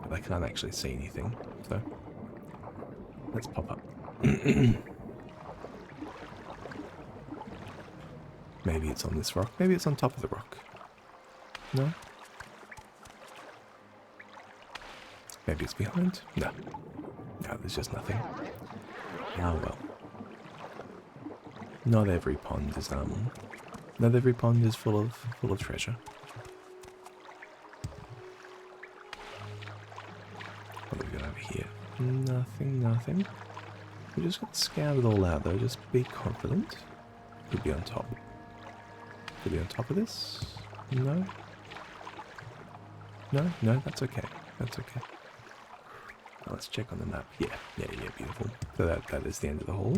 A: But I can't actually see anything, so let's pop up. Maybe it's on this rock. Maybe it's on top of the rock. No? Maybe it's behind? No. No, there's just nothing. Oh well. Not every pond is full of treasure. What do we got over here? Nothing. We're just gonna scout it all out though, just be confident. Could be on top. Could be on top of this? No? No, that's okay. That's okay. Let's check on the map. Yeah, beautiful. So that is the end of the hole.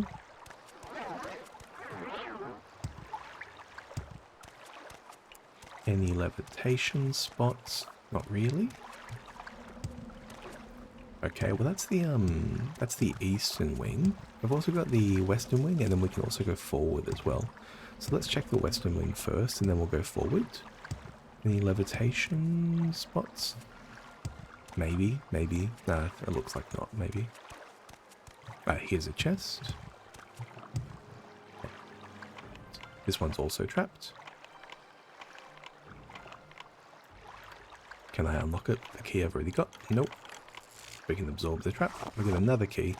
A: Any levitation spots? Not really. Okay, well that's the eastern wing. I've also got the western wing, and then we can also go forward as well. So let's check the western wing first, and then we'll go forward. Any levitation spots? Maybe. No, it looks like not, maybe. Here's a chest. This one's also trapped. Can I unlock it? The key I've already got? Nope. We can absorb the trap. We get another key.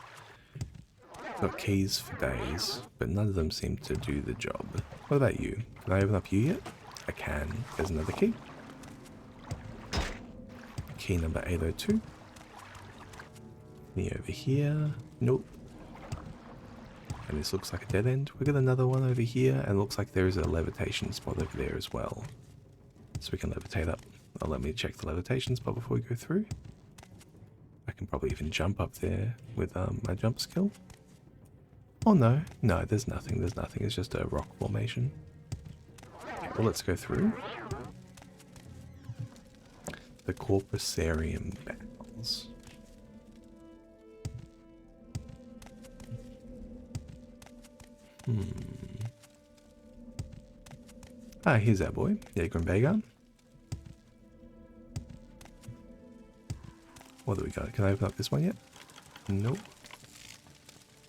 A: Got keys for days, but none of them seem to do the job. What about you? Can I open up you yet? I can. There's another key. Key number 802. Any over here? Nope. And this looks like a dead end. We got another one over here, and it looks like there is a levitation spot over there as well. So we can levitate up. Let me check the levitation spot before we go through. I can probably even jump up there with my jump skill. Oh no, there's nothing, it's just a rock formation. Okay, well let's go through. The Corpusarium battles. Here's our boy, Jaeger. What do we got? Can I open up this one yet? Nope.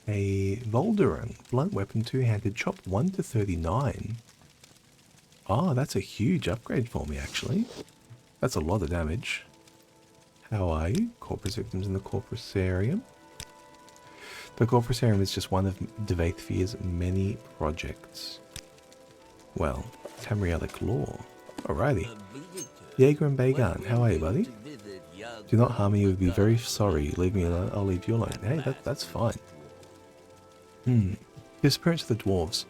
A: A Volderung, blunt weapon, two-handed, chop 1 to 39. Oh, that's a huge upgrade for me, actually. That's a lot of damage. How are you? Corpus victims in the Corpusarium. The Corpusarium is just one of Devathfear's many projects. Well, Tamrielic lore. Alrighty. Jaeger and Bagan, how are you, buddy? Do not harm me, you would be very sorry. Leave me alone, I'll leave you alone. Hey, that's fine. The disappearance of the dwarves.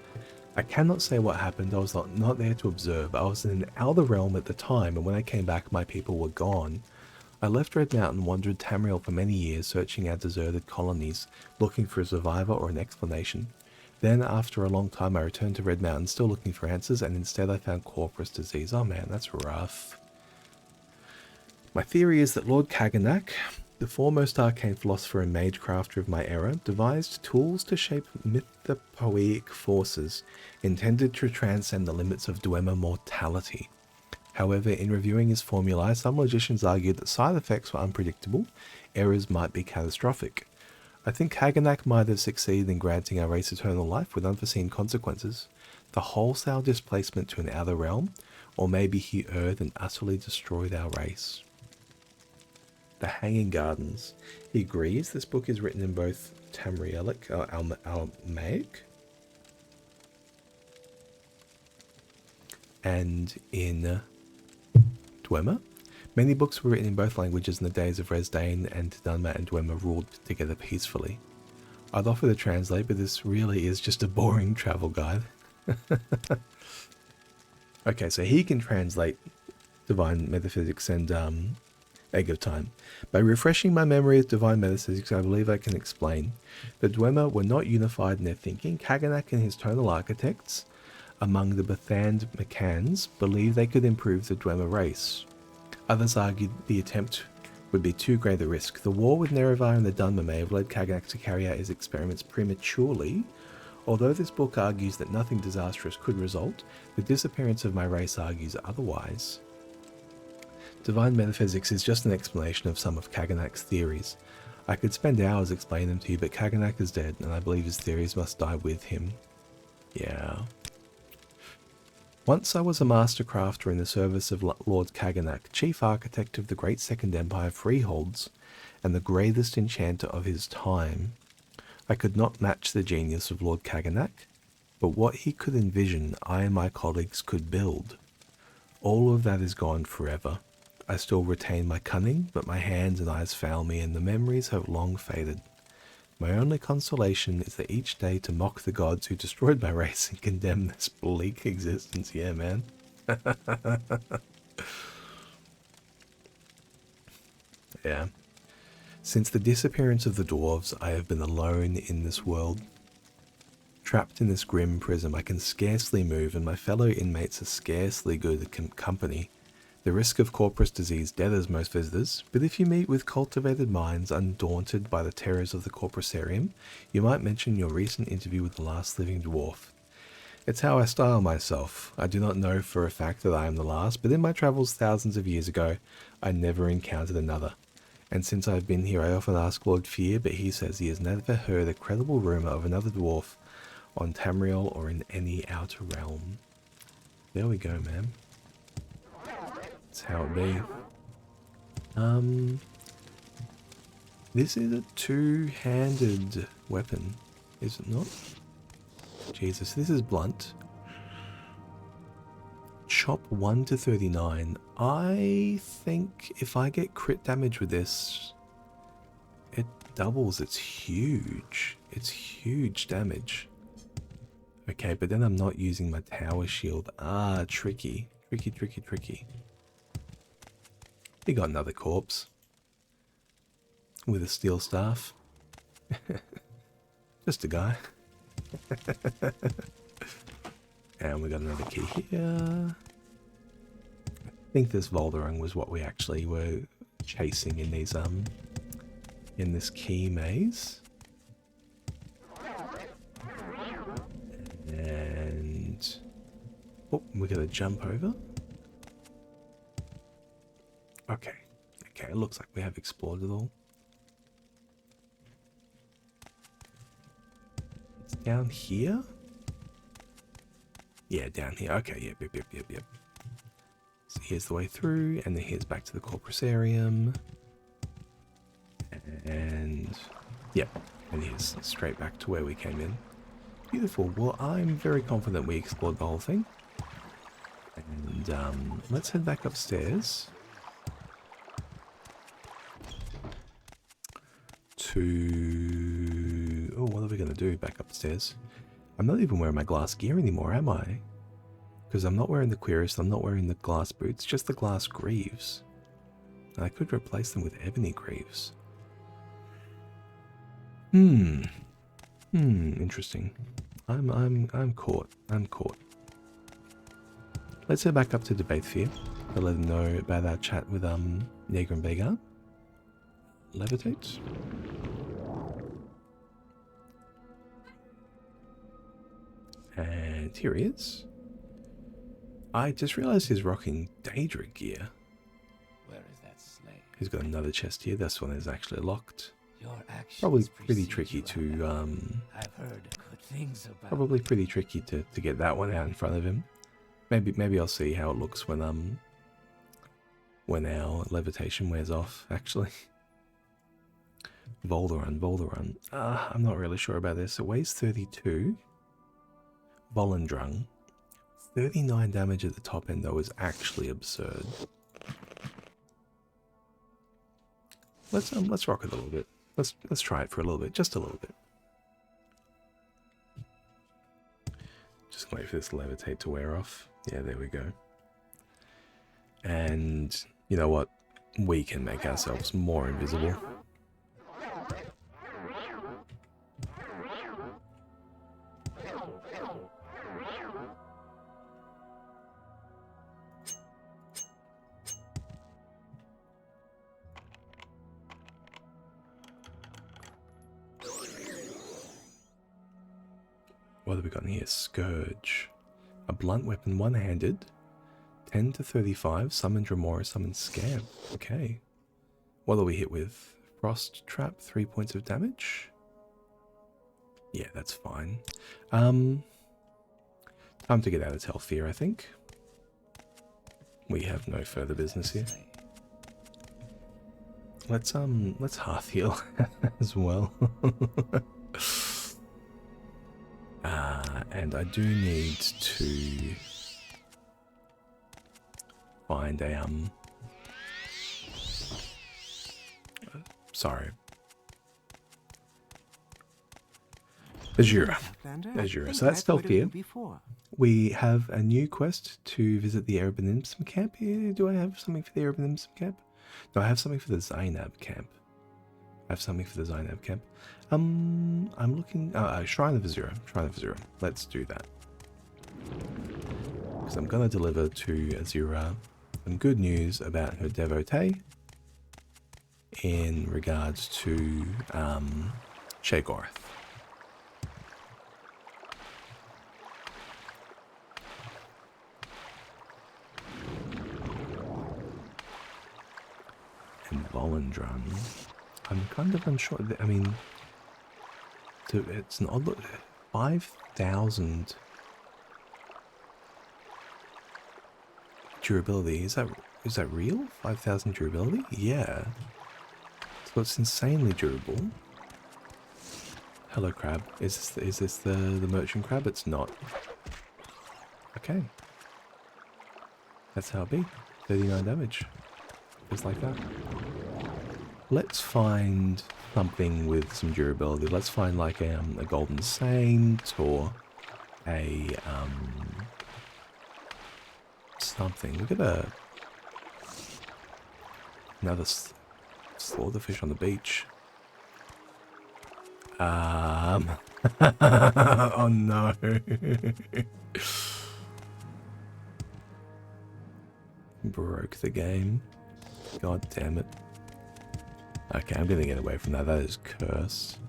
A: I cannot say what happened, I was not there to observe. I was in an outer realm at the time, and when I came back my people were gone. I left Red Mountain and wandered Tamriel for many years, searching our deserted colonies, looking for a survivor or an explanation. Then, after a long time, I returned to Red Mountain, still looking for answers, and instead I found Corpus disease. Oh man, that's rough. My theory is that Lord Kaganak, the foremost arcane philosopher and mage crafter of my era, devised tools to shape mythopoeic forces intended to transcend the limits of Dwemer mortality. However, in reviewing his formulae, some logicians argued that side effects were unpredictable, errors might be catastrophic. I think Kaganak might have succeeded in granting our race eternal life with unforeseen consequences, the wholesale displacement to an outer realm, or maybe he erred and utterly destroyed our race. The Hanging Gardens. He agrees this book is written in both Tamrielic, Almaic, and in Dwemer. Many books were written in both languages in the days of Resdain, and Dunmer and Dwemer ruled together peacefully. I'd offer to translate, but this really is just a boring travel guide. Okay, so he can translate Divine Metaphysics and Egg of Time. By refreshing my memory of Divine Metaphysics, I believe I can explain. The Dwemer were not unified in their thinking. Kaganak and his tonal architects, among the Bethand McCanns, believed they could improve the Dwemer race. Others argued the attempt would be too great a risk. The war with Nerevar and the Dunmer may have led Kaganak to carry out his experiments prematurely. Although this book argues that nothing disastrous could result, the disappearance of my race argues otherwise. Divine Metaphysics is just an explanation of some of Kaganak's theories. I could spend hours explaining them to you, but Kaganak is dead, and I believe his theories must die with him. Yeah. Once I was a master crafter in the service of Lord Kaganak, chief architect of the great Second Empire freeholds, and the greatest enchanter of his time. I could not match the genius of Lord Kaganak, but what he could envision, I and my colleagues could build. All of that is gone forever. I still retain my cunning, but my hands and eyes fail me, and the memories have long faded. My only consolation is that each day to mock the gods who destroyed my race and condemn this bleak existence. Yeah, man. Yeah. Since the disappearance of the dwarves, I have been alone in this world. Trapped in this grim prison, I can scarcely move, and my fellow inmates are scarcely good company. The risk of corporate disease deathers most visitors, but if you meet with cultivated minds undaunted by the terrors of the corpusarium, you might mention your recent interview with the last living dwarf. It's how I style myself. I do not know for a fact that I am the last, but in my travels thousands of years ago, I never encountered another. And since I've been here, I often ask Lord Fear, but he says he has never heard a credible rumour of another dwarf on Tamriel or in any outer realm. There we go, man. That's how it be. This is a two-handed weapon, is it not? Jesus, this is blunt. Chop 1 to 39. I think if I get crit damage with this, it doubles. It's huge. It's huge damage. Okay, but then I'm not using my tower shield. Ah, tricky. Tricky, tricky, tricky. We got another corpse. With a steel staff. Just a guy. And we got another key here. I think this Volderung was what we actually were chasing in these in this key maze. And oh, we're gonna jump over. Okay. Okay, it looks like we have explored it all. It's down here? Yeah, down here. Okay, yep. So here's the way through, and then here's back to the corpusarium. And yep, and here's straight back to where we came in. Beautiful. Well, I'm very confident we explored the whole thing. And let's head back upstairs to... Oh, what are we going to do back upstairs? I'm not even wearing my glass gear anymore, am I? Because I'm not wearing the cuirass, I'm not wearing the glass boots, just the glass greaves. And I could replace them with ebony greaves. Interesting. I'm caught. I'm caught. Let's head back up to Debatefear to let them know about our chat with Jaeger and Begar. Levitate. And here he is. I just realized he's rocking Daedra gear.
B: Where is that slave?
A: He's got another chest here. This one is actually locked.
B: Your actions
A: Probably pretty
B: precede
A: tricky
B: you,
A: to
B: I've heard good things about.
A: probably pretty tricky to get that one out in front of him. Maybe I'll see how it looks when our levitation wears off, actually. Volderun. I'm not really sure about this. It weighs 32. Volendrung. 39 damage at the top end though is actually absurd. Let's rock it a little bit. Let's try it for a little bit, just a little bit. Just wait for this levitate to wear off. Yeah, there we go. And you know what? We can make ourselves more invisible. What have we got in here? Scourge. A blunt weapon, one-handed. 10 to 35. Summon Dremora, summon Scab. Okay. What are we hit with? Frost Trap, 3 points of damage. Yeah, that's fine. Time to get out of Telfear, I think. We have no further business here. Let's hearth heal as well. And I do need to find a sorry. Azura.
D: Outlander, I
A: Azura.
D: think
A: So that's
D: I've heard
A: stealth
D: of you
A: here.
D: before.
A: We have a new quest to visit the Erebinimsum camp. Do I have something for the Erebinimsum camp? No, I have something for the Zainab camp. I have something for the Zainab camp. I'm looking... Shrine of Azura. Shrine of Azura. Let's do that. Because I'm going to deliver to Azura some good news about her devotee in regards to Sheogorath. And Volendrun. I'm kind of unsure. I mean, so it's an odd look. 5,000 durability. Is that real? 5,000 durability? Yeah. So it's insanely durable. Hello, crab. Is this the merchant crab? It's not. Okay. That's how it be. 39 damage. Just like that. Let's find something with some durability. Let's find like a golden saint or a something. Look at another slaughterfish on the beach. Oh no. Broke the game. God damn it. Okay, I'm gonna get away from that. That is cursed.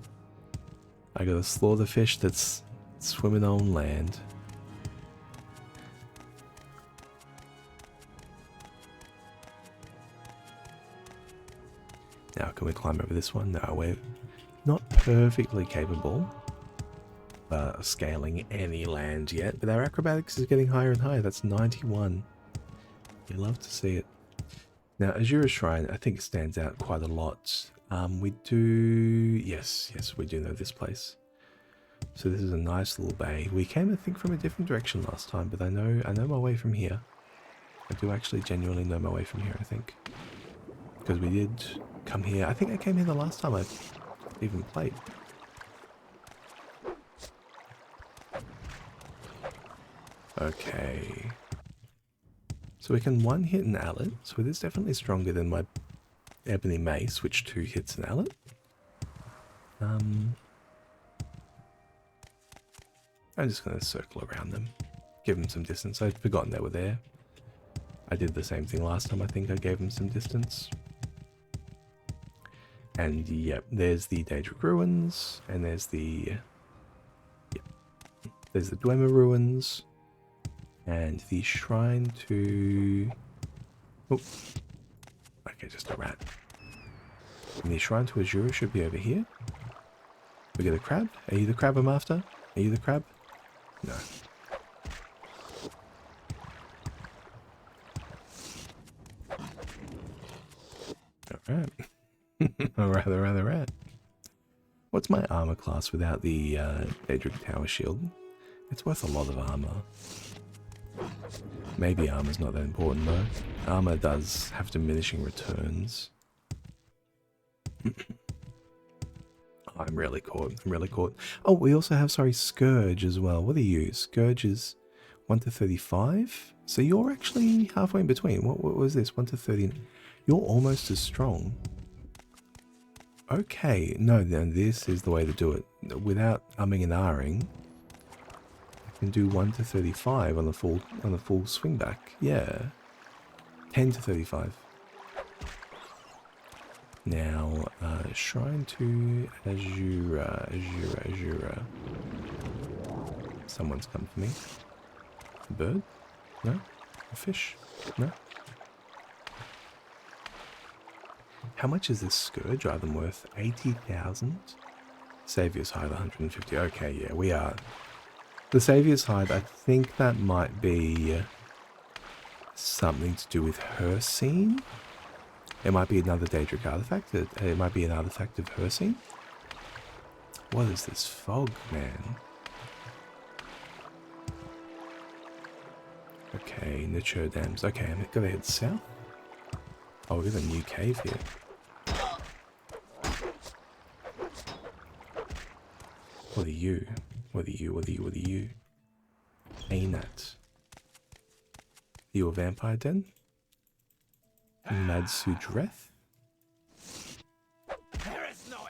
A: I got a slaughterfish that's swimming on land. Now, can we climb over this one? No, we're not perfectly capable of scaling any land yet, but our acrobatics is getting higher and higher. That's 91. You love to see it. Now, Azura's Shrine, I think, stands out quite a lot. We do... Yes, we do know this place. So this is a nice little bay. We came, I think, from a different direction last time, but I know my way from here. I do actually genuinely know my way from here, I think. Because we did come here. I think I came here the last time I even played. Okay. So we can one hit an Allet, so it is definitely stronger than my Ebony Mace, which 2 hits an Allet. I'm just going to circle around them, give them some distance. I'd forgotten they were there. I did the same thing last time, I think I gave them some distance. And yep, there's the Daedric Ruins, and there's the... Yep, there's the Dwemer Ruins. And the shrine to... Oh. Okay, just a rat. And the shrine to Azura should be over here. We get a crab. Are you the crab I'm after? Are you the crab? No. Alright. Alright, rat. What's my armor class without the Daedric Tower Shield? It's worth a lot of armor. Maybe armor's not that important though. Armor does have diminishing returns. I'm really caught. Oh, we also have, Scourge as well. What are you? Scourge is 1 to 35? So you're actually halfway in between. What was this? 1 to 30? You're almost as strong. Okay, no, then this is the way to do it. Without umming and ahhing, can do 1 to 35 on the full swing back. Yeah. 10 to 35. Now, shrine to Azura. Someone's come for me. A bird? No? A fish? No? How much is this Scourge item worth? 80,000? Savior's Hide 150. Okay, yeah, we are. The Savior's Hide, I think that might be Something to do with her scene? It might be another Daedric artifact. It might be an artifact of her scene. What is this fog, man? Okay, Nature Dams. Okay, I'm gonna head south. Oh, we got a new cave here. What are you? What are you? What are you? What are you? Ainat. You a vampire den? Madsudreth?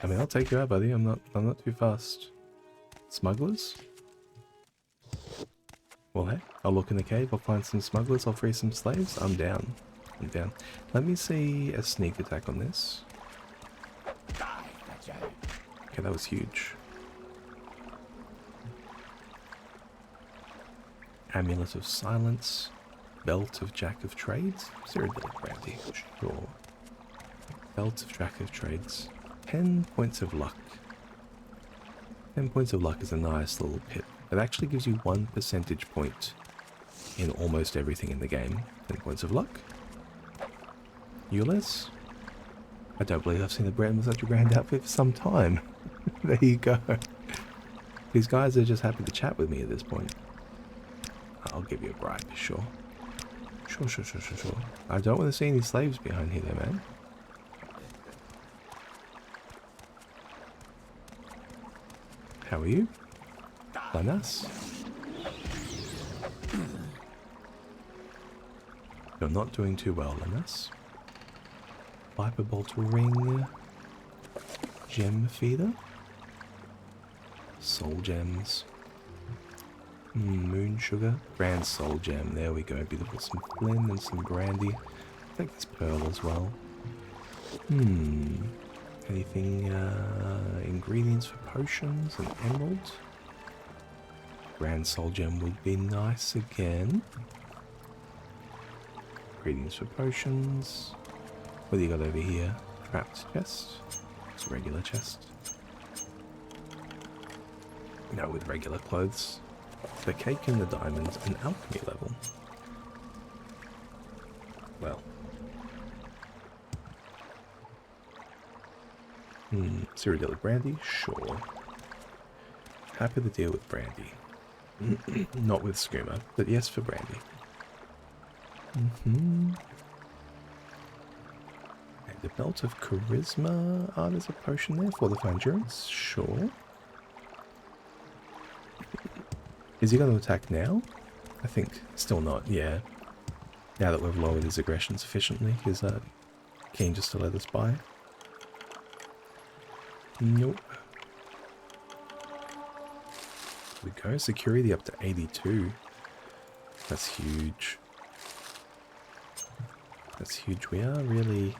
A: I mean, I'll take you out, buddy. I'm not too fast. Smugglers? Well, hey, I'll look in the cave. I'll find some smugglers. I'll free some slaves. I'm down. I'm down. Let me see a sneak attack on this. Okay, that was huge. Amulet of Silence. Belt of Jack of Trades. Cyrodiilic Brandy. Sure. Belt of Jack of Trades. 10 points of luck. 10 points of luck is a nice little pip. It actually gives you 1 percentage point in almost everything in the game. 10 points of luck. Ulez. I don't believe I've seen a brand with such a grand outfit for some time. There you go. These guys are just happy to chat with me at this point. I'll give you a bribe, sure. Sure. I don't want to see any slaves behind here, though, man. How are you? Lanas? You're not doing too well, Lanas. Viper Bolt Ring. Gem Feeder. Soul Gems. Moon Sugar. Grand Soul Gem. There we go. Beautiful. Some Flynn and some Brandy. I think it's Pearl as well. Anything, ingredients for potions and emerald? Grand Soul Gem would be nice again. Ingredients for potions. What do you got over here? Trapped chest. It's a regular chest. No, with regular clothes. The cake and the diamonds, an alchemy level. Well. Cyrodiilic Brandy? Sure. Happy to deal with Brandy. Not with Skooma, but yes for Brandy. And the Belt of Charisma. Ah, there's a potion there. Fortify Endurance? Sure. Is he going to attack now? I think still not, yeah. Now that we've lowered his aggression sufficiently, he's keen just to let us by. Nope. Here we go. Security up to 82. That's huge. That's huge. We are really...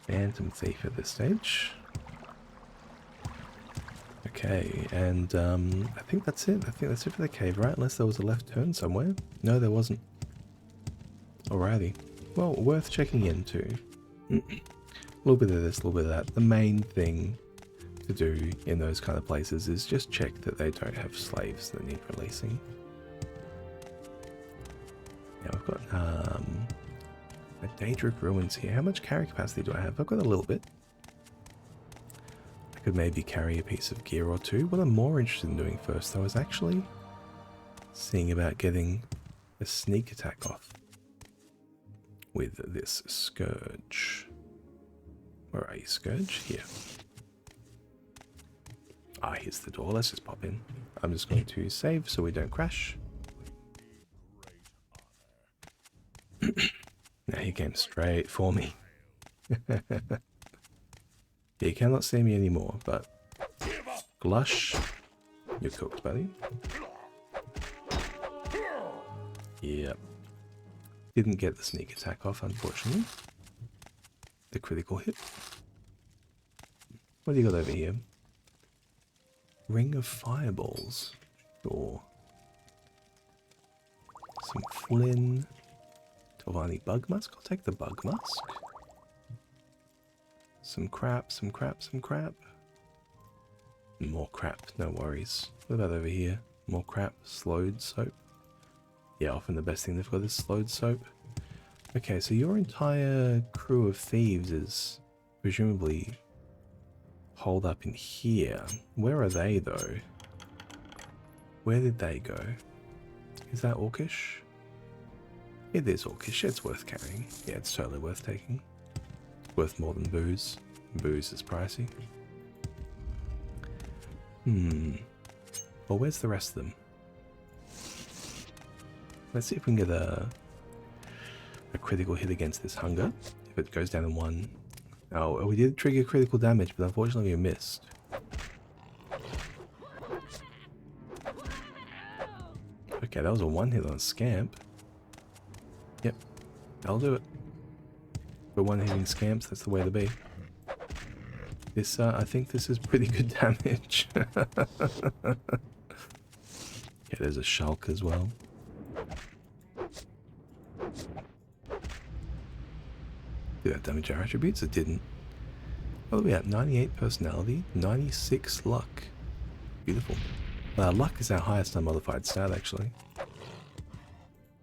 A: Phantom Thief at this stage. Okay, and I think that's it. I think that's it for the cave, right? Unless there was a left turn somewhere. No, there wasn't. Alrighty. Well, worth checking into. A little bit of this, a little bit of that. The main thing to do in those kind of places is just check that they don't have slaves that need releasing. Now I've got a Daedric Ruins here. How much carry capacity do I have? I've got a little bit. I could maybe carry a piece of gear or two. What I'm more interested in doing first, though, is actually seeing about getting a sneak attack off with this Scourge. Where are you, Scourge? Here. Ah, here's the door. Let's just pop in. I'm just going to save so we don't crash. Now he came straight for me. You cannot see me anymore, but Glush, you're cooked, buddy. Yep. Didn't get the sneak attack off, unfortunately. The critical hit. What do you got over here? Ring of Fireballs. Sure. Some Flynn. Tovani Bug Musk. I'll take the Bug Musk. Some crap. More crap, no worries. What about over here? More crap, slowed soap. Yeah, often the best thing they've got is slowed soap. Okay, so your entire crew of thieves is presumably holed up in here. Where are they, though? Where did they go? Is that orcish? It is orcish. It's worth carrying. Yeah, it's totally worth taking. Worth more than booze. Booze is pricey. Well, where's the rest of them? Let's see if we can get a critical hit against this hunger. If it goes down in one. Oh, we did trigger critical damage, but unfortunately we missed. Okay, that was a one hit on a scamp. Yep, that'll do it. For one hitting scamps, that's the way to be. This, I think this is pretty good damage. Yeah, there's a shulk as well. Did that damage our attributes? It didn't. What are we at? 98 personality, 96 luck. Beautiful. Luck is our highest unmodified stat, actually.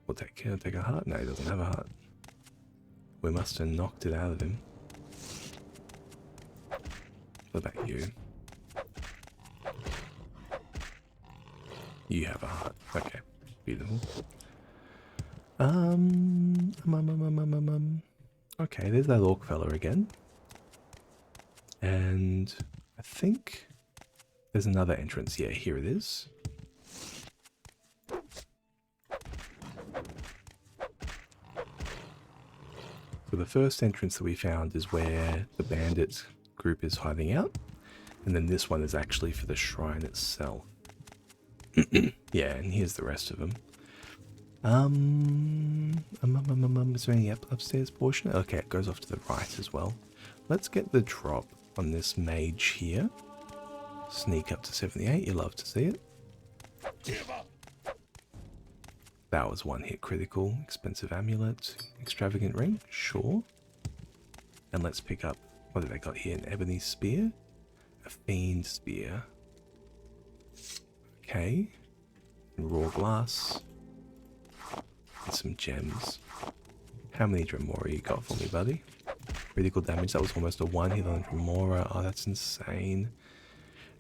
A: We'll take a heart. No, he doesn't have a heart. We must have knocked it out of him. What about you? You have a heart. Okay, beautiful. Okay, there's that orc fella again. And I think there's another entrance. Yeah, here it is. So the first entrance that we found is where the bandit group is hiding out. And then this one is actually for the shrine itself. Yeah, and here's the rest of them. Is there any upstairs portion? Okay, it goes off to the right as well. Let's get the drop on this mage here. Sneak up to 78, you love to see it. That was one hit critical. Expensive amulet. Extravagant ring, sure. And let's pick up, what have they got here? An ebony spear? A fiend spear. Okay. Raw glass. And some gems. How many Dremora you got for me, buddy? Critical damage, that was almost a one hit on Dremora. Oh, that's insane.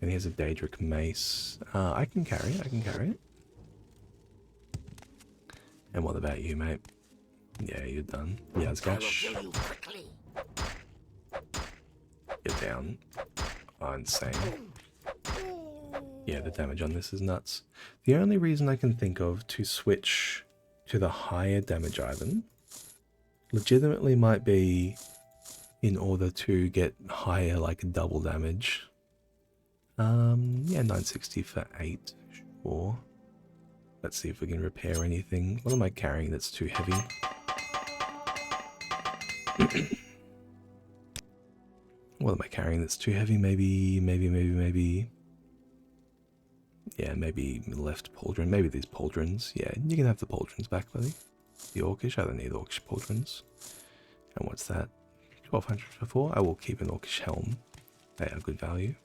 A: And here's a Daedric mace. I can carry it. And what about you, mate? Yeah, you're done. Yazgash. Get down. Oh, insane. Yeah, the damage on this is nuts. The only reason I can think of to switch to the higher damage item legitimately might be in order to get higher, like double damage. Yeah, 960 for 8, sure. Let's see if we can repair anything. What am I carrying that's too heavy? What am I carrying that's too heavy? Maybe. Yeah, maybe left pauldron. Maybe these pauldrons. Yeah, you can have the pauldrons back, buddy. The orcish. I don't need orcish pauldrons. And what's that? 1200 for 4. I will keep an orcish helm. They are good value.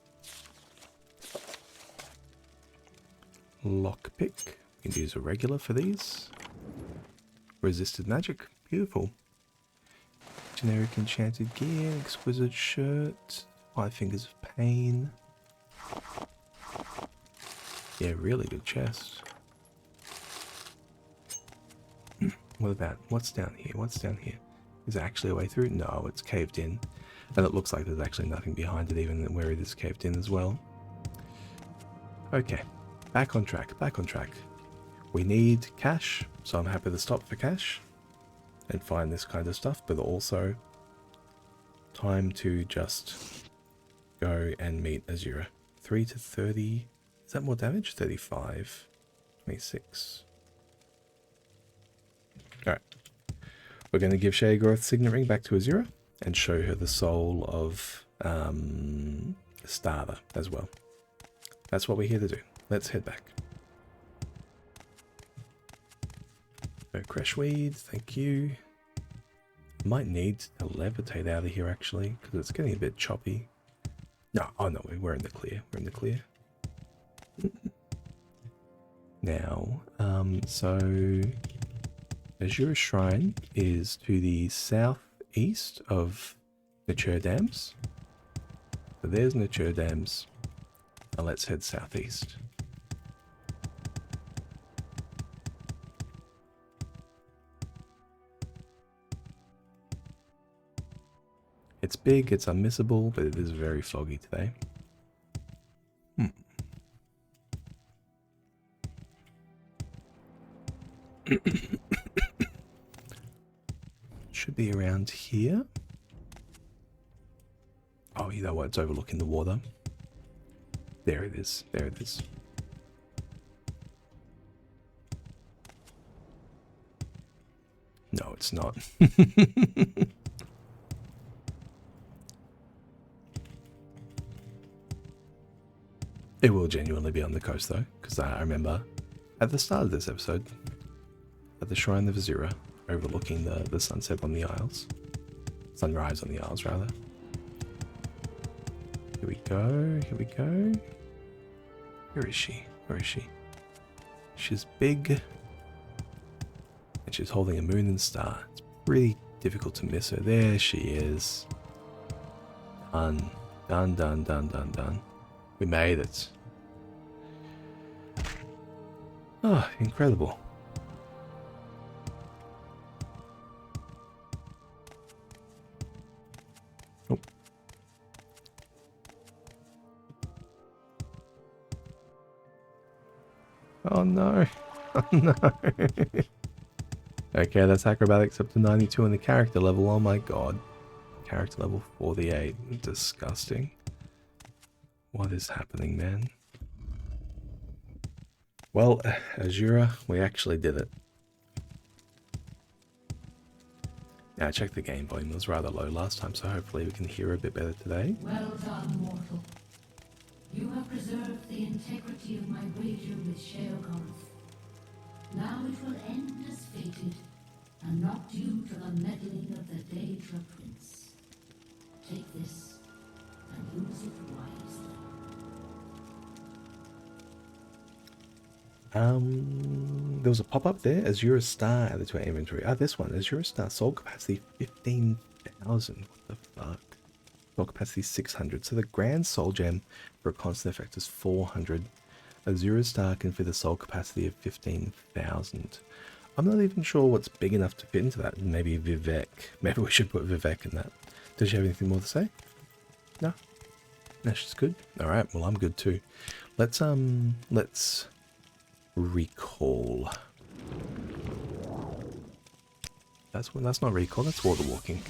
A: Lockpick. You can use a regular for these. Resisted magic. Beautiful. Generic enchanted gear. Exquisite shirt. 5 fingers of pain. Yeah, really good chest. What about, what's down here? Is there actually a way through? No, it's caved in. And it looks like there's actually nothing behind it, even where it is caved in as well. Okay, back on track. We need cash, so I'm happy to stop for cash and find this kind of stuff, but also time to just go and meet Azura. 3 to 30. Is that more damage? 35. 26. Alright. We're going to give Shagrowth's signet ring back to Azura and show her the soul of Starter as well. That's what we're here to do. Let's head back. No crashweed, thank you. Might need to levitate out of here actually, because it's getting a bit choppy. No, oh no, we're in the clear. We're in the clear. Now, so Azure Shrine is to the southeast of Nature Dams. So there's Nature Dams. Now let's head southeast. It's big, it's unmissable, but it is very foggy today. Should be around here. Oh, you know what? It's overlooking the water. There it is. There it is. No, it's not. It will genuinely be on the coast though, because I remember at the start of this episode, at the Shrine of Azura, overlooking the sunset on the Isles. Sunrise on the Isles, rather. Here we go, here we go. Where is she? Where is she? She's big. And she's holding a moon and star. It's really difficult to miss her. There she is. Done. Done, done, done, done, done. We made it. Oh, incredible. Oh. Oh no. Oh no. Okay, that's acrobatics up to 92 on the character level. Oh my god. Character level 48. Disgusting. What is happening, man? Well, Azura, we actually did it. Now, check the game volume. It was rather low last time, so hopefully we can hear a bit better today.
G: Well done, mortal. You have preserved the integrity of my wager with Sheogoth. Now it will end as fated, and not due to the meddling of the Daedra Prince. Take this, and use it wisely.
A: There was a pop-up there. Azura Star added to our inventory. Ah, this one. Azura Star. Soul capacity 15,000. What the fuck? Soul capacity 600. So the grand soul gem for a constant effect is 400. Azura Star can fit a soul capacity of 15,000. I'm not even sure what's big enough to fit into that. Maybe Vivek. Maybe we should put Vivek in that. Does she have anything more to say? No? No, she's good? Alright, well I'm good too. Let's recall. That's not recall, that's water walking.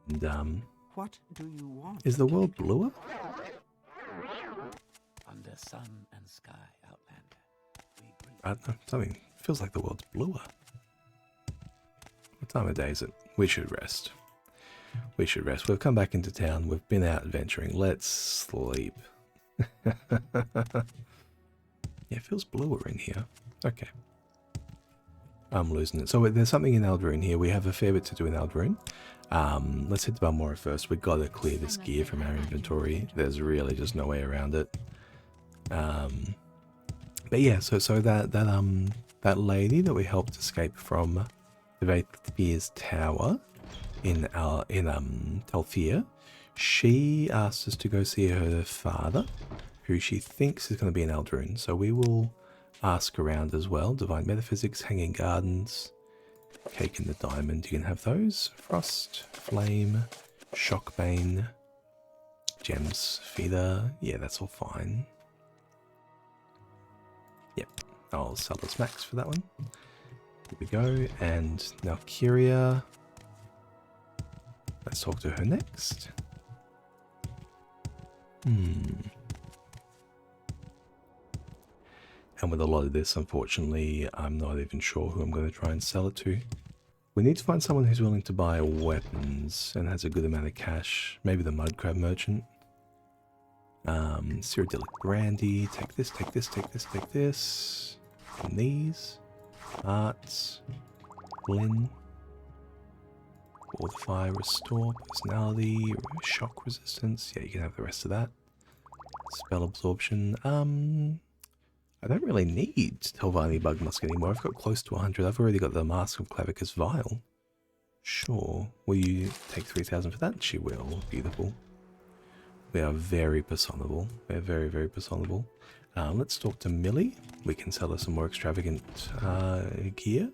A: And
D: What do you want?
A: is the world bluer?
B: Under sun and sky, Outlander. We greet
A: I don't know, something feels like the world's bluer. What time of day is it? We should rest. We should rest. We've come back into town. We've been out adventuring. Let's sleep. Yeah, it feels bluer in here. Okay. I'm losing it. So there's something in Alderaan here. We have a fair bit to do in Alderaan. Let's head to Balmora first. We've got to clear this gear from our inventory. There's really just no way around it. But yeah, so that lady that we helped escape from the Vathir's Tower in Talfia, she asked us to go see her father, who she thinks is going to be in Alderaan. So we will ask around as well. Divine Metaphysics, Hanging Gardens, Cake in the Diamond. You can have those. Frost, Flame, Shockbane, Gems, Feeder. Yeah, that's all fine. Yep, I'll sell the smacks for that one. Here we go. And now Kyria. Let's talk to her next. And with a lot of this, unfortunately, I'm not even sure who I'm going to try and sell it to. We need to find someone who's willing to buy weapons and has a good amount of cash. Maybe the Mudcrab Merchant. Cyrodiilic Brandy. Take this, take this, take this, take this. And these. Arts. Blinn. Wall the fire, restore personality, shock resistance. Yeah, you can have the rest of that. Spell absorption. I don't really need Telvanni Bug Musk anymore. I've got close to 100. I've already got the Mask of Clavicus Vial. Sure. Will you take 3,000 for that? She will. Beautiful. We are very personable. We're very, very personable. Let's talk to Millie. We can sell her some more extravagant gear.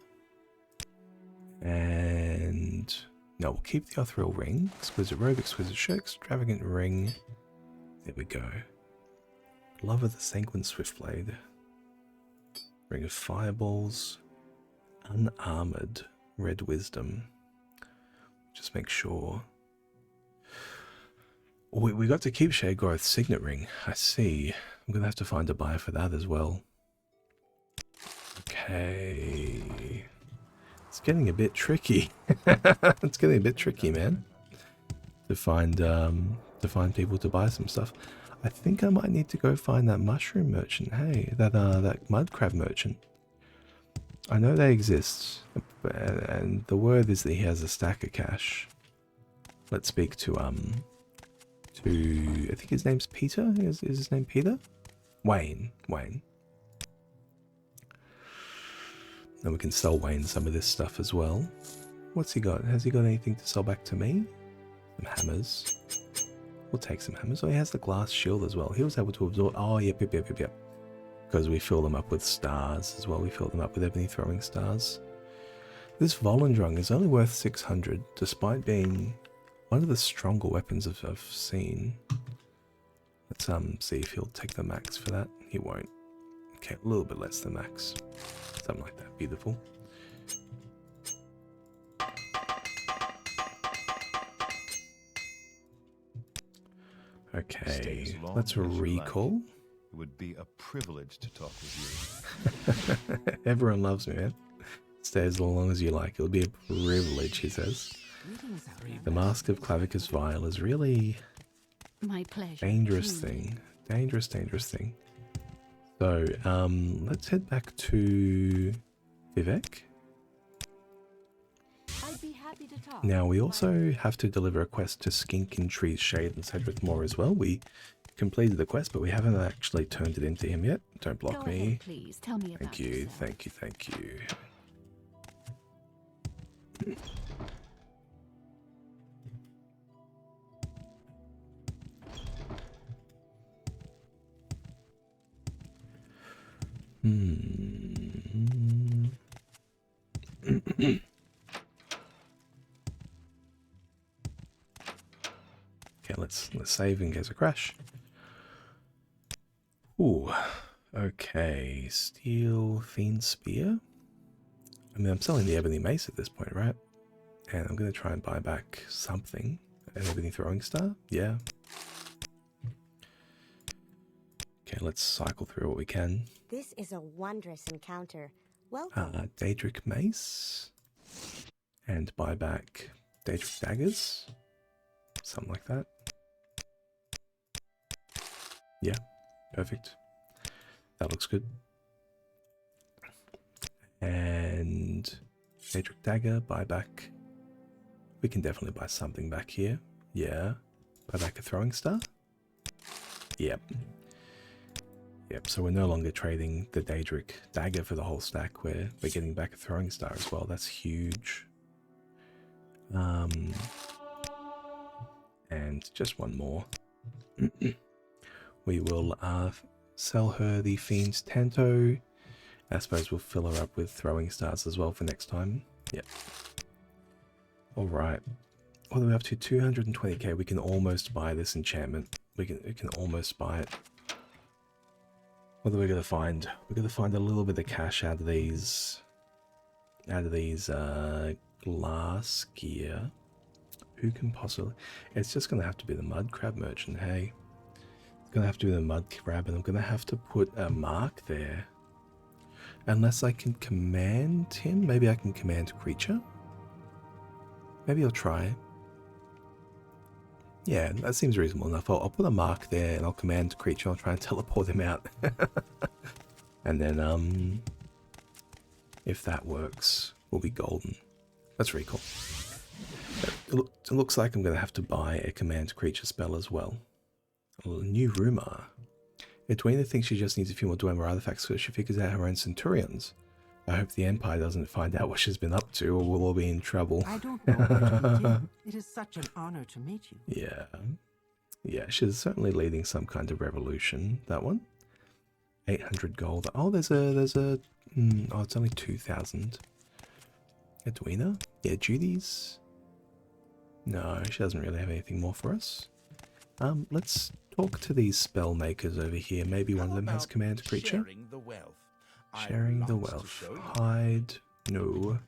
A: And no, we'll keep the Othriel ring. Exquisite robe, exquisite shirt, extravagant ring. There we go. Love of the Sanguine Swiftblade. Ring of Fireballs. Unarmored Red Wisdom. Just make sure. We got to keep Shadegrowth's Signet Ring. I see. I'm going to have to find a buyer for that as well. Okay. It's getting a bit tricky. It's getting a bit tricky, man. To find people to buy some stuff. I think I might need to go find that mushroom merchant. Hey, that mud crab merchant. I know they exist, and the word is that he has a stack of cash. Let's speak to I think his name's Peter. Is his name Peter? Wayne. Then we can sell Wayne some of this stuff as well. What's he got? Has he got anything to sell back to me? Some hammers. We'll take some hammers. Oh, he has the glass shield as well. He was able to absorb... Oh, yep. Because we fill them up with stars as well. We fill them up with ebony throwing stars. This Volendrung is only worth 600, despite being one of the stronger weapons I've seen. Let's see if he'll take the max for that. He won't. Okay, a little bit less than max. Something like that. Beautiful. Okay, let's recall.
H: It would be a privilege to talk with you.
A: Everyone loves me, man. Stay as long as you like. It'll be a privilege, he says. The Mask of Clavicus Vial is really
C: My pleasure.
A: dangerous thing. Dangerous thing. So, let's head back to Vivek.
C: I'd be happy to talk.
A: Now, we also have to deliver a quest to Skink in Trees Shade and Cedric Moore as well. We completed the quest, but we haven't actually turned it into him yet. Don't block
C: Go
A: me.
C: ahead, please. Tell me about yourself.
A: Thank you. Okay, let's save in case of crash. Ooh, okay, Steel Fiend Spear. I mean, I'm selling the Ebony Mace at this point, right? And I'm going to try and buy back something. An Ebony Throwing Star? Yeah. Okay, let's cycle through what we can.
E: This is a wondrous encounter. Welcome.
A: Daedric Mace. And buy back Daedric Daggers. Something like that. Yeah, perfect. That looks good. And Daedric Dagger, buy back. We can definitely buy something back here. Yeah. Buy back a Throwing Star. Yep. So we're no longer trading the Daedric Dagger for the whole stack. We're getting back a Throwing Star as well. That's huge. And just one more. We will sell her the Fiend's Tanto. I suppose we'll fill her up with Throwing Stars as well for next time. Yep. Alright. What are we up to? 220k. We can almost buy this enchantment. We can almost buy it. What are we gonna find? We're gonna find a little bit of cash out of these glass gear. Who can possibly... It's just gonna have to be the mud crab merchant, hey. It's gonna have to be the mud crab, and I'm gonna have to put a mark there. Unless I can command him. Maybe I can command creature. Maybe I'll try. Yeah, that seems reasonable enough. I'll put a mark there and I'll command creature. I'll try and teleport him out. And then, if that works, we'll be golden. Let's recall. It looks like I'm going to have to buy a command creature spell as well. A new rumor. Edwina thinks she just needs a few more Dwemer artifacts so she figures out her own centurions. I hope the Empire doesn't find out what she's been up to, or we'll all be in trouble.
D: I don't know where to begin. It is such an honor to meet you.
A: Yeah. Yeah, she's certainly leading some kind of revolution, that one. 800 gold. Oh, there's a, oh, it's only 2,000. Edwina? Yeah, duties? No, she doesn't really have anything more for us. Let's talk to these spell makers over here. Maybe one of them has command creature. Sharing the wealth. Hide. No.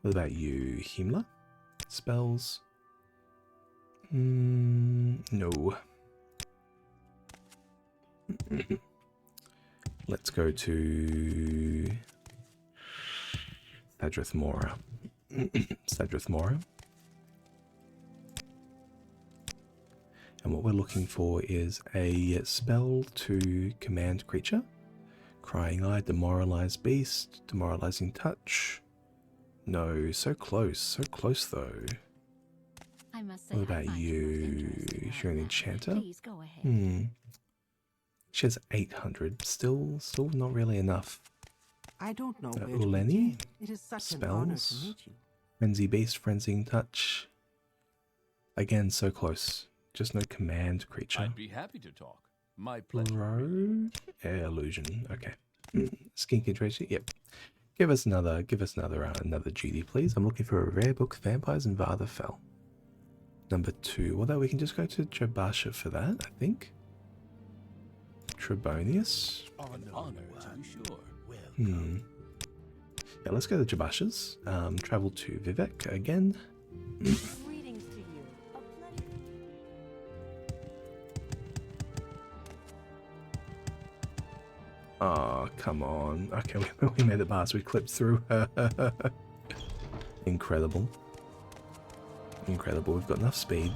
A: What about you, Himmler? Spells. No. Let's go to Sadrith Mora. Sadrith Mora. And what we're looking for is a spell to command creature. Crying Eye, Demoralized Beast, Demoralizing Touch. No, so close though.
C: I must say,
A: What
C: I
A: about
C: find
A: you?
C: most interesting
A: You're an
C: right now.
A: enchanter?
C: Please go ahead.
A: She has 800. Still not really enough.
D: I don't know where to
A: Uleni?
D: begin. It is such an honor to
A: Spells?
D: meet you.
A: Frenzy Beast, Frenzying Touch. Again, so close. Just no command creature.
B: I'd be happy to talk. My pleasure.
A: Bro, Air Illusion. Okay. Skink Tracy. Yep. Give us another duty, please. I'm looking for a rare book, Vampires and Varthafell. Number 2. Although we can just go to Jabasha for that, I think. Trebonius.
B: An honor, to be sure.
A: Yeah, let's go to Jabasha's. Travel to Vivek again.
E: Greetings to you. A pleasure.
A: Oh, come on. Okay, we made it past. We clipped through. Incredible. Incredible. We've got enough speed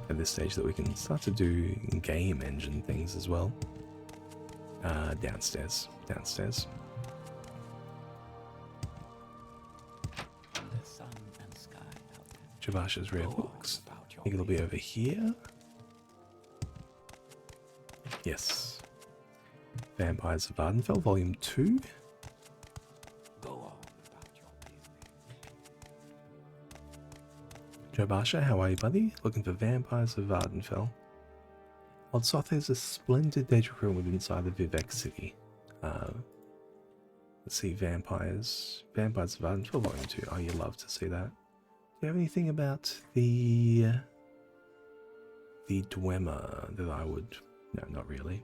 A: at this stage that we can start to do game engine things as well. Downstairs. Downstairs.
B: The sun and sky out there.
A: Javasha's rare
B: Go on
A: books.
B: about
A: I
B: your
A: think it'll be over here. Yes. Vampires of Vardenfell, Volume 2.
B: Go on about your business.
A: Jabasha, how are you, buddy? Looking for Vampires of Vardenfell. Old Soth is a splendid data room within inside the Vivek city. Let's see, Vampires of Vardenfell, Volume 2. Oh, you love to see that. Do you have anything about the Dwemer that I would... No, not really.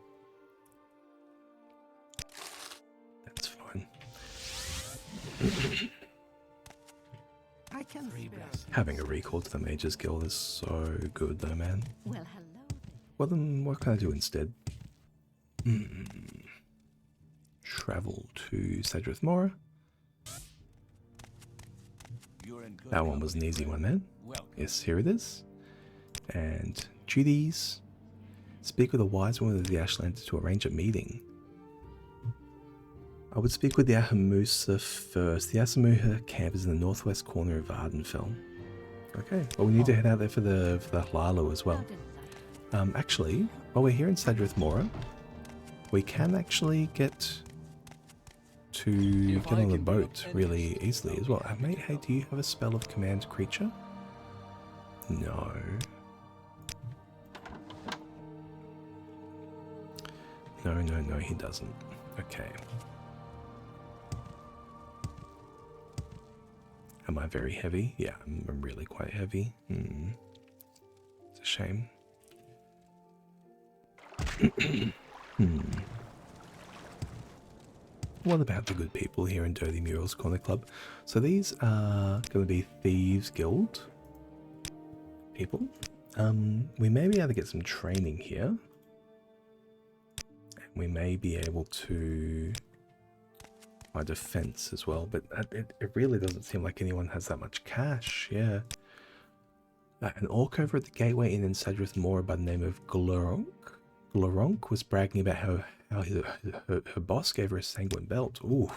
A: That's fine.
D: I can spare.
A: Having a recall to the Mage's Guild is so good though, man.
C: Well, hello there.
A: Well then, what can I do instead? Travel to Sadrith Mora.
B: You're in good
A: That one was an
B: company,
A: easy
B: friend.
A: one, man.
B: Welcome.
A: Yes, here it is. And duties. Speak with a wise woman of the Ashland to arrange a meeting. I would speak with the Ahamusa first. The Asamuha camp is in the northwest corner of Vardenfell. Okay, well we need to head out there for the Hlalu as well.
C: How delightful.
A: Actually, while we're here in Sadrith Mora, we can actually get
B: If I
A: on the
B: can be of
A: boat
B: any
A: really
B: assistance,
A: easily
B: I'll
A: as
B: be
A: well.
B: happy
A: Mate,
B: to
A: hey,
B: help.
A: do you have a spell of command creature? No. No, he doesn't. Okay. Am I very heavy? Yeah, I'm really quite heavy. It's a shame. What about the good people here in Dirty Murals Corner Club? So these are going to be Thieves Guild people. We may be able to get some training here. And we may be able to my defense as well, but it really doesn't seem like anyone has that much cash. Yeah. An orc over at the Gateway Inn in Sadrith Mora by the name of Gloronk was bragging about how her boss gave her a sanguine belt. Ooh.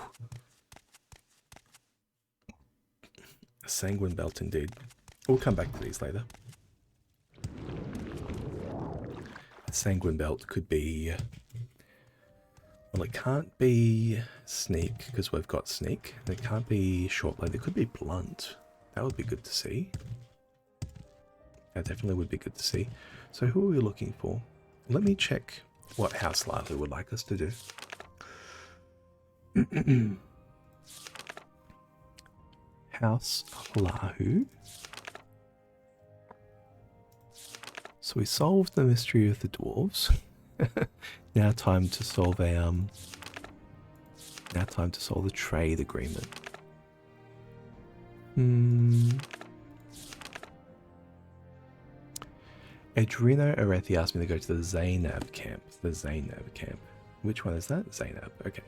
A: A sanguine belt indeed. We'll come back to these later. A sanguine belt could be... Well, it can't be sneak, because we've got sneak. It can't be short blade. It could be blunt. That would be good to see. That definitely would be good to see. So who are we looking for? Let me check what House Lahu would like us to do. House Lahu. So we solved the mystery of the dwarves. Now time to solve a now time to solve the trade agreement. Edrino Arethi asked me to go to the Zainab camp. The Zainab camp. Which one is that? Zainab. Okay.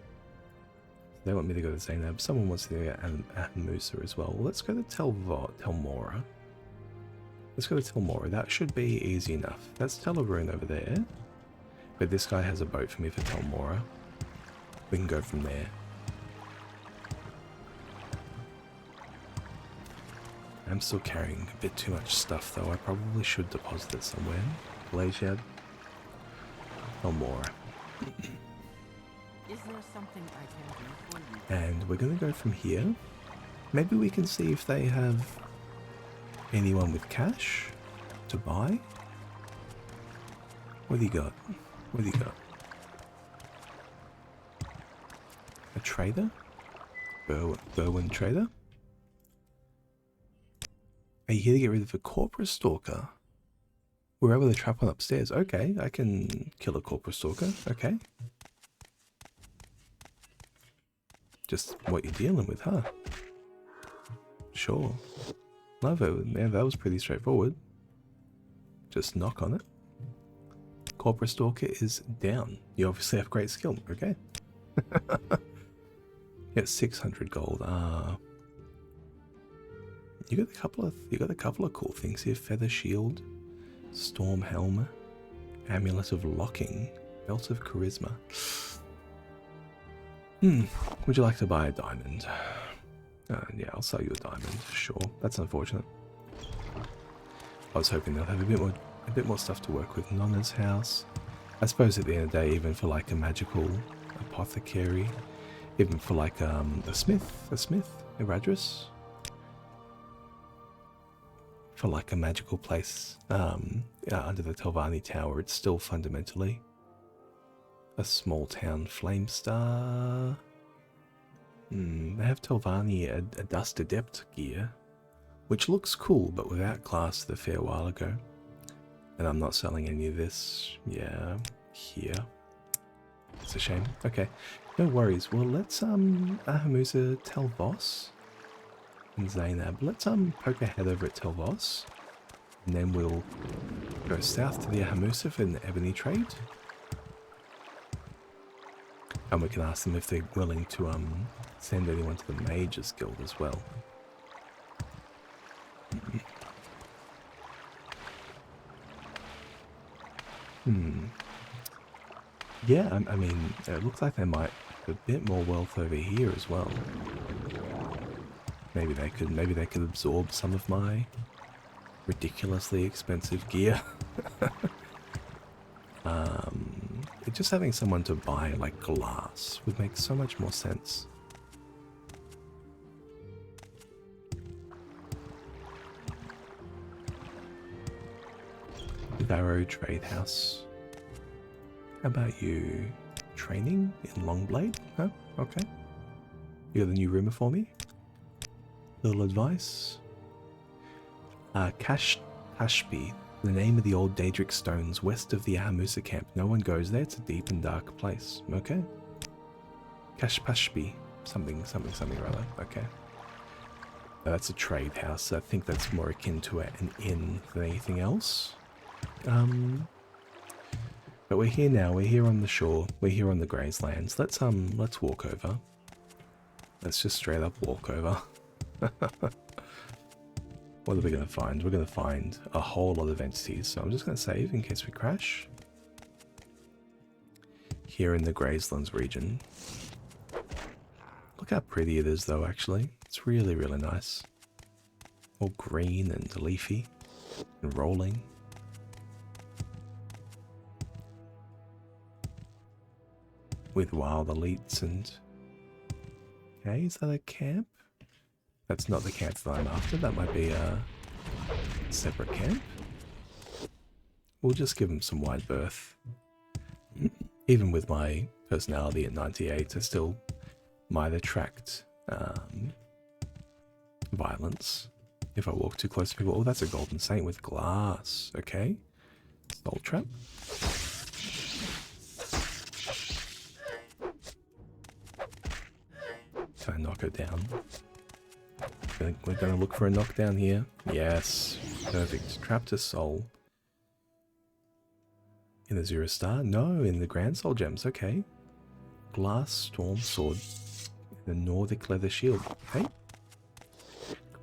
A: They want me to go to Zainab. Someone wants to go to Musa as well. Well, let's go to Telmora. Let's go to Telmora. That should be easy enough. That's Telarune over there. But this guy has a boat for me for Telmora. We can go from there. I'm still carrying a bit too much stuff though. I probably should deposit it somewhere. Glaciad. Telmora.
D: Is there something I can do for you?
A: And we're going to go from here. Maybe we can see if they have anyone with cash to buy. What do you got? What do you got? A trader? Berwyn trader? Are you here to get rid of a corporate stalker? We're able to trap one upstairs. Okay, I can kill a corporate stalker. Okay. Just what you're dealing with, huh? Sure. Love it. Man, that was pretty straightforward. Just knock on it. Corporate Stalker is down. You obviously have great skill. Okay. Yeah, 600 gold. You got a couple of cool things here. Feather Shield, Storm Helm, Amulet of Locking, Belt of Charisma. Would you like to buy a diamond? Yeah, I'll sell you a diamond. Sure. That's unfortunate. I was hoping they'll have a bit more stuff to work with. Nonna's house. I suppose at the end of the day, even for like a magical apothecary, even for like a smith, a Radris, for like a magical place under the Telvanni Tower, it's still fundamentally a small town flame star. They have Telvanni a Dust Adept gear, which looks cool, but without class a fair while ago. And I'm not selling any of this. Yeah, here. It's a shame. Okay, no worries. Well, let's Ahamusa Telvos and Zainab. Let's poke ahead over at Telvos, and then we'll go south to the Ahamusa for an ebony trade. And we can ask them if they're willing to send anyone to the Mages Guild as well. Yeah, I mean, it looks like they might have a bit more wealth over here as well. Maybe they could absorb some of my ridiculously expensive gear. Just having someone to buy like glass would make so much more sense. Barrow Trade House. How about you? Training in Longblade? No? Okay. You got a new rumour for me? Little advice? Kashpi, the name of the old Daedric stones west of the Ahamusa camp. No one goes there. It's a deep and dark place. Okay. Kashpashpi. Something or other. Okay. That's a trade house. I think that's more akin to an inn than anything else. But we're here now. We're here on the shore. We're here on the Grazelands. Let's walk over. Let's just straight up walk over. What are we going to find? We're going to find a whole lot of entities. So I'm just going to save in case we crash. Here in the Grazelands region. Look how pretty it is though, actually. It's really, really nice. All green and leafy and rolling. With wild elites and... Okay, is that a camp? That's not the camp that I'm after. That might be a separate camp. We'll just give them some wide berth. Even with my personality at 98, I still might attract violence if I walk too close to people. Oh, that's a golden saint with glass. Okay. Soul trap. Can I knock her down? We're going to look for a knockdown here. Yes. Perfect. Trapped a soul. In the Zero Star? No, in the Grand Soul Gems. Okay. Glass Storm Sword. The Nordic Leather Shield. Okay.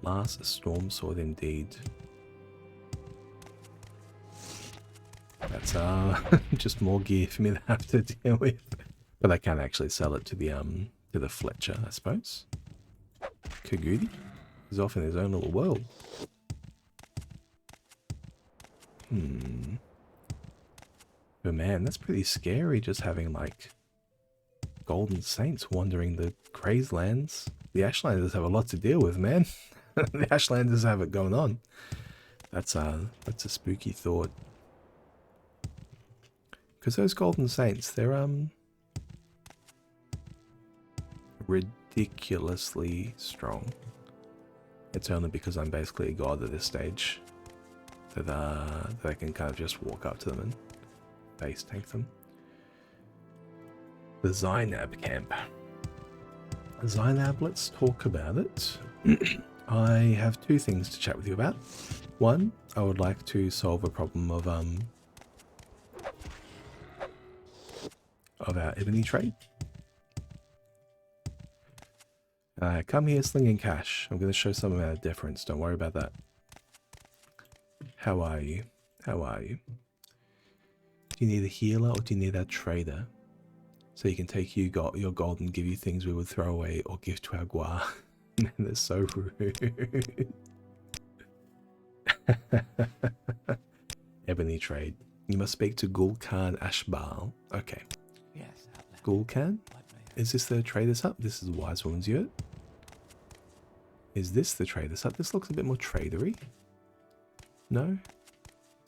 A: Glass Storm Sword indeed. That's just more gear for me to have to deal with. But I can actually sell it to the Fletcher, I suppose. Kagudi is off in his own little world. But man, that's pretty scary, just having like golden saints wandering the Grazelands. The Ashlanders have a lot to deal with, man. The Ashlanders have it going on. That's a spooky thought. Because those golden saints, they're ridiculously strong. It's only because I'm basically a god at this stage that I can kind of just walk up to them and face tank them. The Zainab camp. Zainab, let's talk about it. I have two things to chat with you about. One, I would like to solve a problem of our ebony trade. Come here slinging cash. I'm going to show some of our deference. Don't worry about that. How are you? How are you? Do you need a healer or do you need a trader? So you can take your gold and give you things we would throw away or give to our Gua. Man, they're so rude. Ebony trade. You must speak to Gulkhan Ashbal. Okay.
B: Yes,
A: Gulkhan? Is this the trader's hut? This is Wise Woman's yurt. Is this the trader's hut? This looks a bit more tradery. No?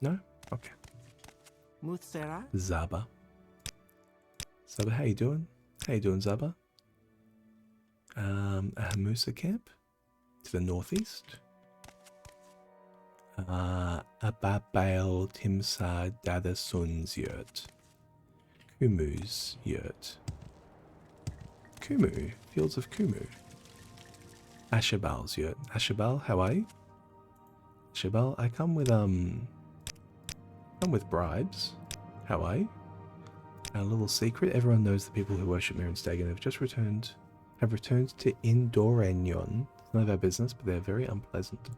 A: No? Okay.
D: Mutsera?
A: Zaba. Zaba, how you doing? How you doing, Zaba? A Hamusa camp to the northeast. Ababail Timsa Dadasun's yurt. Kumu's yurt. Kumu. Fields of Kumu. Ashabal's yurt. Ashabal, how are you? Ashabal, I come with bribes. How are you? A little secret, everyone knows the people who worship Mir and Stagan have returned to Indoranyon. It's none of our business, but they're very unpleasant.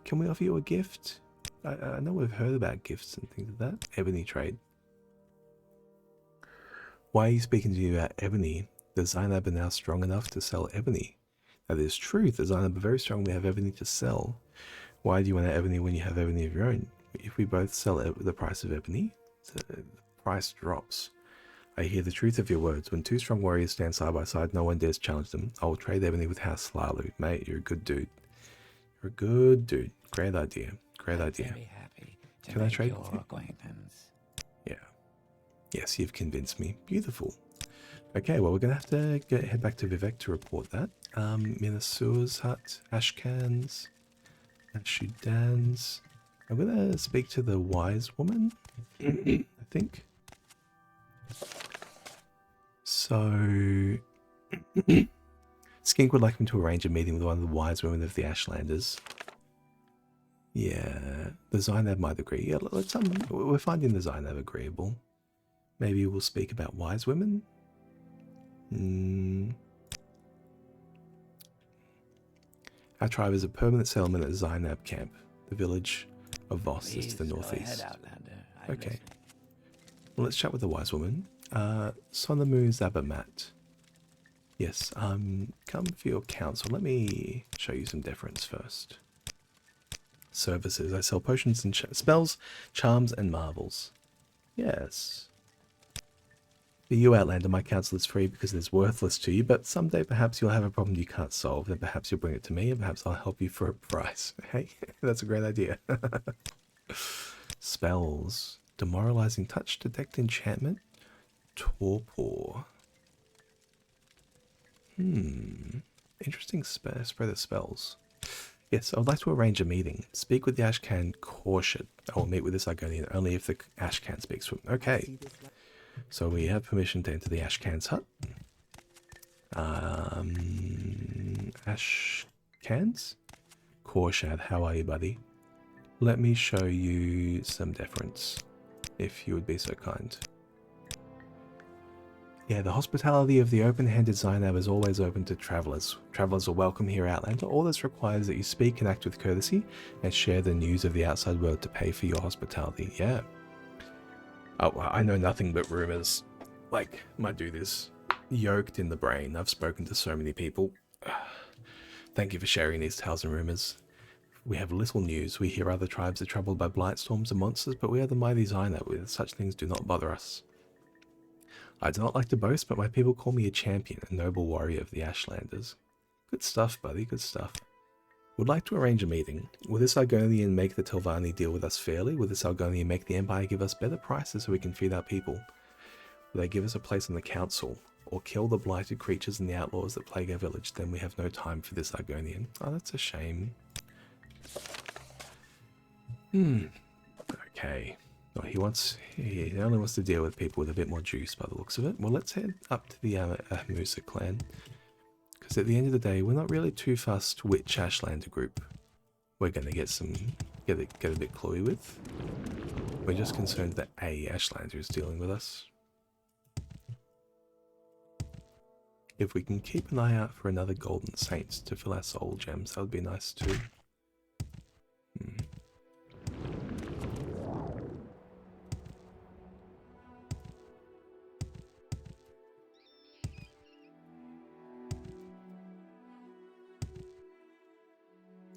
A: Can we offer you a gift? I know we've heard about gifts and things like that. Ebony trade. Why are you speaking to me about ebony? The Zainab are now strong enough to sell ebony. That is true. The Zainab are very strong. We have ebony to sell. Why do you want ebony when you have ebony of your own? If we both sell the price of ebony, the price drops. I hear the truth of your words. When two strong warriors stand side by side, no one dares challenge them. I will trade ebony with House Slalu. Mate, you're a good dude. You're a good dude. Great idea. Great idea.
B: Very happy to
A: Can I
B: make
A: trade
B: your
A: with you?
B: acquaintance.
A: Yeah. Yes, you've convinced me. Beautiful. Okay, well, we're going to have to head back to Vivek to report that. Minasua's hut, Ashkan's, Ashudan's. I'm going to speak to the wise woman, I think. So, Skink would like me to arrange a meeting with one of the wise women of the Ashlanders. Yeah, the Zainab might agree. Yeah, let's we're finding the Zainab agreeable. Maybe we'll speak about wise women. Our tribe is a permanent settlement at Zainab camp, the village of Voss is to the northeast.
B: Go ahead, Outlander.
A: Okay. Well, let's chat with the wise woman. Sonamu Zabamat. Yes, come for your counsel. Let me show you some deference first. Services. I sell potions and spells, charms, and marvels. Yes. For you, Outlander, my counsel is free because it is worthless to you, but someday perhaps you'll have a problem you can't solve, then perhaps you'll bring it to me, and perhaps I'll help you for a price. Hey, that's a great idea. Spells. Demoralizing touch, detect enchantment, torpor. Interesting spread of spells. Yes, I would like to arrange a meeting. Speak with the Ashcan Corshid. I will meet with this Argonian only if the Ashcan speaks for him. Okay. So we have permission to enter the Ashcan's hut. Ashcans? Korshad, how are you, buddy? Let me show you some deference, if you would be so kind. Yeah, the hospitality of the open-handed Zainab is always open to travelers. Travelers are welcome here, Outlander. All this requires is that you speak and act with courtesy and share the news of the outside world to pay for your hospitality. Yeah. Oh, I know nothing but rumors. Like, my dude is yoked in the brain. I've spoken to so many people. Thank you for sharing these tales and rumors. We have little news. We hear other tribes are troubled by blight storms and monsters, but we are the mighty Zainab. Such things do not bother us. I do not like to boast, but my people call me a champion, a noble warrior of the Ashlanders. Good stuff, buddy, good stuff. Would like to arrange a meeting. Will this Argonian make the Telvanni deal with us fairly? Will this Argonian make the Empire give us better prices so we can feed our people? Will they give us a place on the council? Or kill the blighted creatures and the outlaws that plague our village? Then we have no time for this Argonian. Oh, that's a shame. Okay. Oh, he only wants to deal with people with a bit more juice by the looks of it. Well, let's head up to the Musa clan. Because at the end of the day, we're not really too fussed which Ashlander group we're going to get a bit cloy with. We're just concerned that a Ashlander is dealing with us. If we can keep an eye out for another Golden Saints to fill our soul gems, that would be nice too.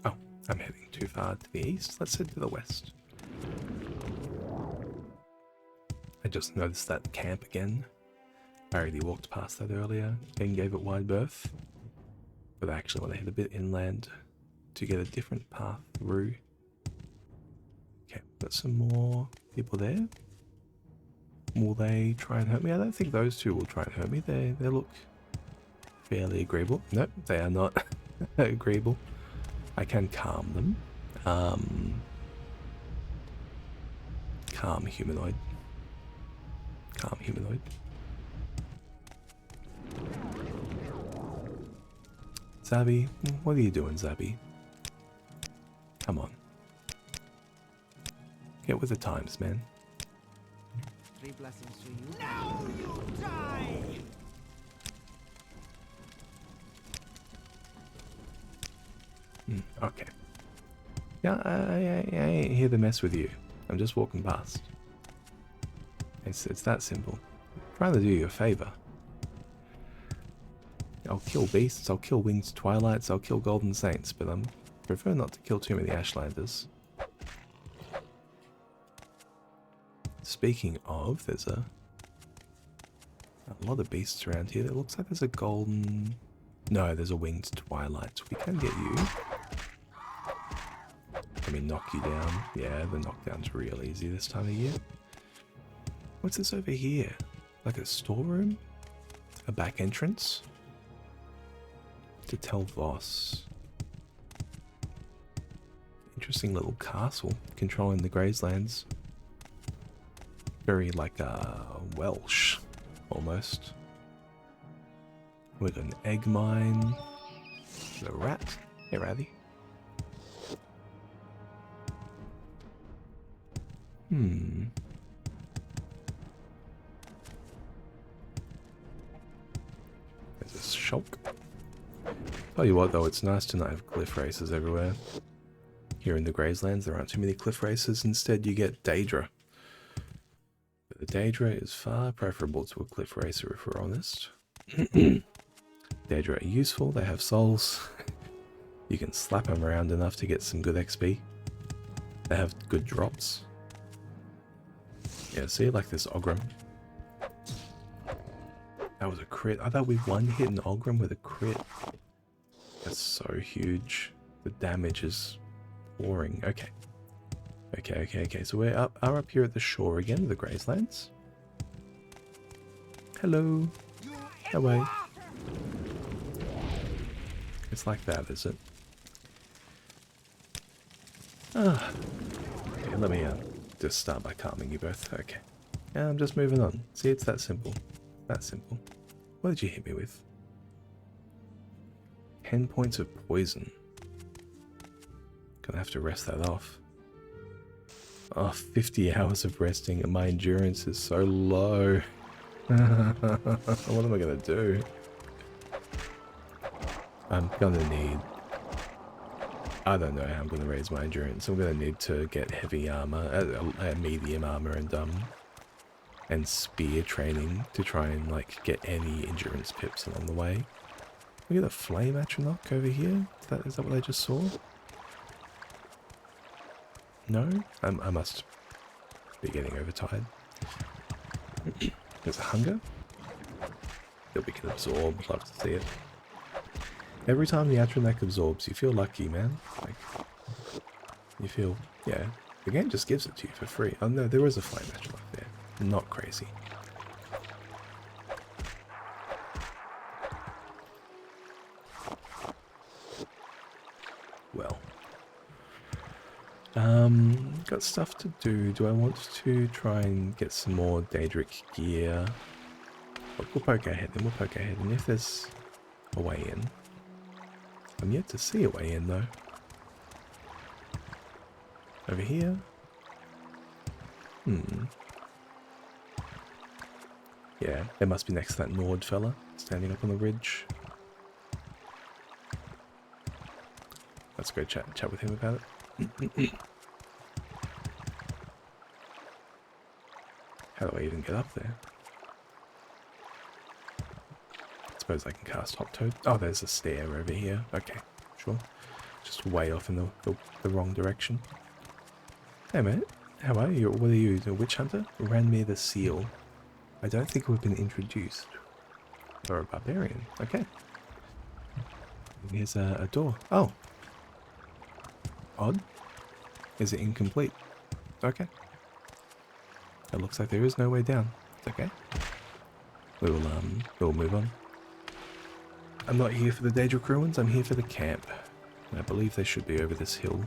A: Oh, I'm heading too far to the east. Let's head to the west. I just noticed that camp again. I already walked past that earlier and gave it wide berth. But I actually want to head a bit inland to get a different path through. Okay, got some more people there. Will they try and hurt me? I don't think those two will try and hurt me. They look fairly agreeable. Nope, they are not agreeable. I can calm them. Calm humanoid. Calm humanoid. Zabby, what are you doing, Zabby? Come on. Get with the times, man.
D: 3 blessings to you. Now you die!
A: Okay. Yeah, I ain't here to mess with you. I'm just walking past. It's that simple. I'm trying to do you a favor. I'll kill beasts, I'll kill winged twilights, I'll kill golden saints, but I prefer not to kill too many Ashlanders. Speaking of, there's a lot of beasts around here. It looks like there's a golden... No, there's a winged twilight. We can get you. Let me knock you down. Yeah, the knockdown's real easy this time of year. What's this over here? Like a storeroom? A back entrance? To tell Voss. Interesting little castle controlling the Grayslands. Very like Welsh, almost. We've got an egg mine. The rat. Hey, Ratty. There's a shulk. Tell you what though, it's nice to not have cliff races everywhere. Here in the Grayslands there aren't too many cliff races, instead you get Daedra. But the Daedra is far preferable to a cliff racer if we're honest. Daedra are useful, they have souls. You can slap them around enough to get some good XP. They have good drops. Yeah, see, like this Ogrim. That was a crit. I thought we one-hit an Ogrim with a crit. That's so huge. The damage is pouring. Okay. Okay. So we're up here at the shore again, the Gracelands. Hello. Away. It's like that, is it? Ah. Okay, let me just start by calming you both. Okay. I'm just moving on. See, it's that simple. That simple. What did you hit me with? 10 points of poison. Gonna have to rest that off. Oh, 50 hours of resting and my endurance is so low. What am I gonna do? I'm gonna need... I don't know how I'm gonna raise my endurance. I'm gonna need to get heavy armor, medium armor and spear training to try and like get any endurance pips along the way. Look at the flame atronach over here. Is that what I just saw? No? I must be getting overtired. There's a hunger that we can absorb. Love to see it. Every time the atronach absorbs, you feel lucky, man. Like, you feel, yeah. The game just gives it to you for free. Oh no, there is a flame atronach there. Not crazy. Well. Got stuff to do. Do I want to try and get some more Daedric gear? We'll poke ahead and we'll poke ahead. And if there's a way in. I'm yet to see a way in though. Over here. Yeah, it must be next to that Nord fella, standing up on the ridge. Let's go chat with him about it. How do I even get up there? I suppose I can cast Hot Toad. Oh, there's a stair over here. Okay, sure. Just way off in the wrong direction. Hey mate, how are you? What are you, the witch hunter? Ranmir the seal. I don't think we've been introduced. Or a barbarian. Okay. Here's a door. Oh. Odd. Is it incomplete? Okay. It looks like there is no way down. It's okay. We'll move on. I'm not here for the Daedric ruins, I'm here for the camp. I believe they should be over this hill.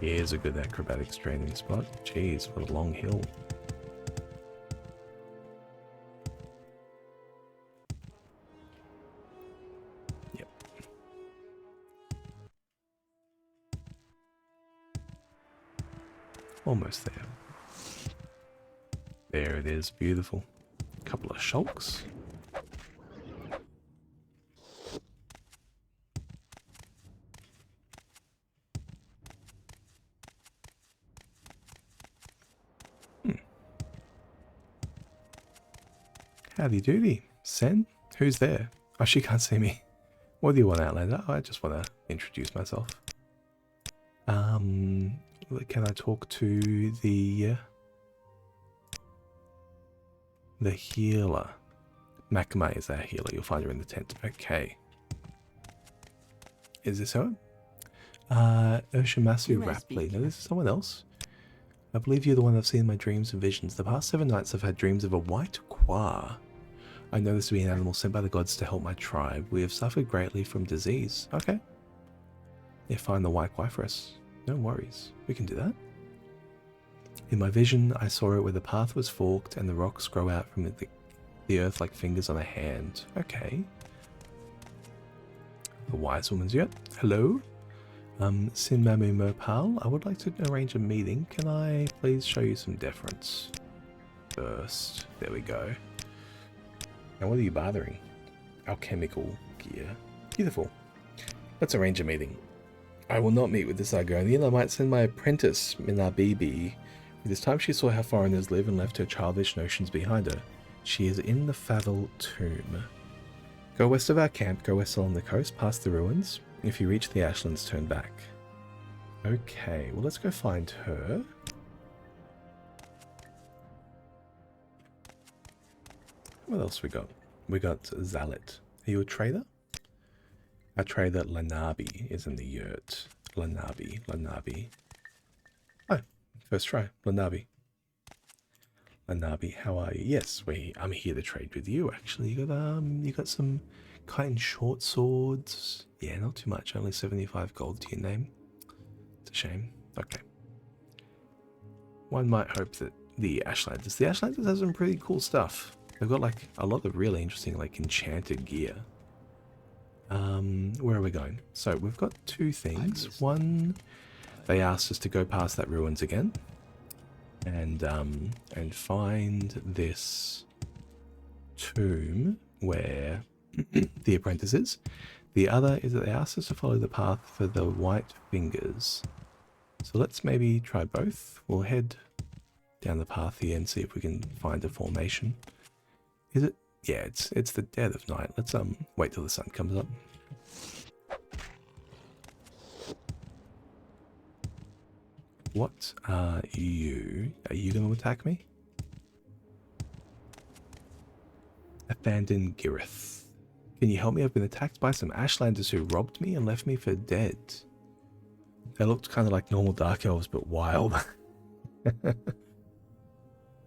A: Here's a good acrobatics training spot. Jeez, what a long hill. Yep. Almost there. There it is, beautiful. Couple of shulks. Howdy doody. Sen? Who's there? Oh, she can't see me. What do you want, Outlander? I just want to introduce myself. Can I talk to the healer? Makame is our healer. You'll find her in the tent. Okay. Is this her? Urshimasu Rapley. No, this is someone else. I believe you're the one I've seen in my dreams and visions. The past 7 nights I've had dreams of a white quar. I know this to be an animal sent by the gods to help my tribe. We have suffered greatly from disease. Okay. Yeah, find the white quar for us. No worries. We can do that. In my vision, I saw it where the path was forked and the rocks grow out from the earth like fingers on a hand. Okay. The wise woman's yet. Hello? Sinmamu Mopal, I would like to arrange a meeting. Can I please show you some deference? First. There we go. Now what are you bothering? Alchemical gear. Beautiful. Let's arrange a meeting. I will not meet with this Argonian. I might send my apprentice, Minabibi. It is time she saw how foreigners live and left her childish notions behind her. She is in the Favel tomb. Go west of our camp, go west along the coast, past the ruins. If you reach the Ashlands, turn back. Okay, well let's go find her. What else we got? We got Zalet. Are you a trader? Our trader Lanabi is in the yurt. Lanabi. Oh, first try. Lanabi, how are you? Yes, I'm here to trade with you. Actually, you got some kind short swords. Yeah, not too much. Only 75 gold to your name. It's a shame. Okay. One might hope that the Ashlanders has some pretty cool stuff. They've got like a lot of really interesting like enchanted gear. Where are we going? So we've got two things. One, they asked us to go past that ruins again and find this tomb where the apprentice is. The other is that they asked us to follow the path for the white fingers. So let's maybe try both. We'll head down the path here and see if we can find a formation. Is it? Yeah, it's the dead of night. Let's wait till the sun comes up. What are you? Are you going to attack me? Abandoned Girith. Can you help me? I've been attacked by some Ashlanders who robbed me and left me for dead. They looked kind of like normal Dark Elves, but wild.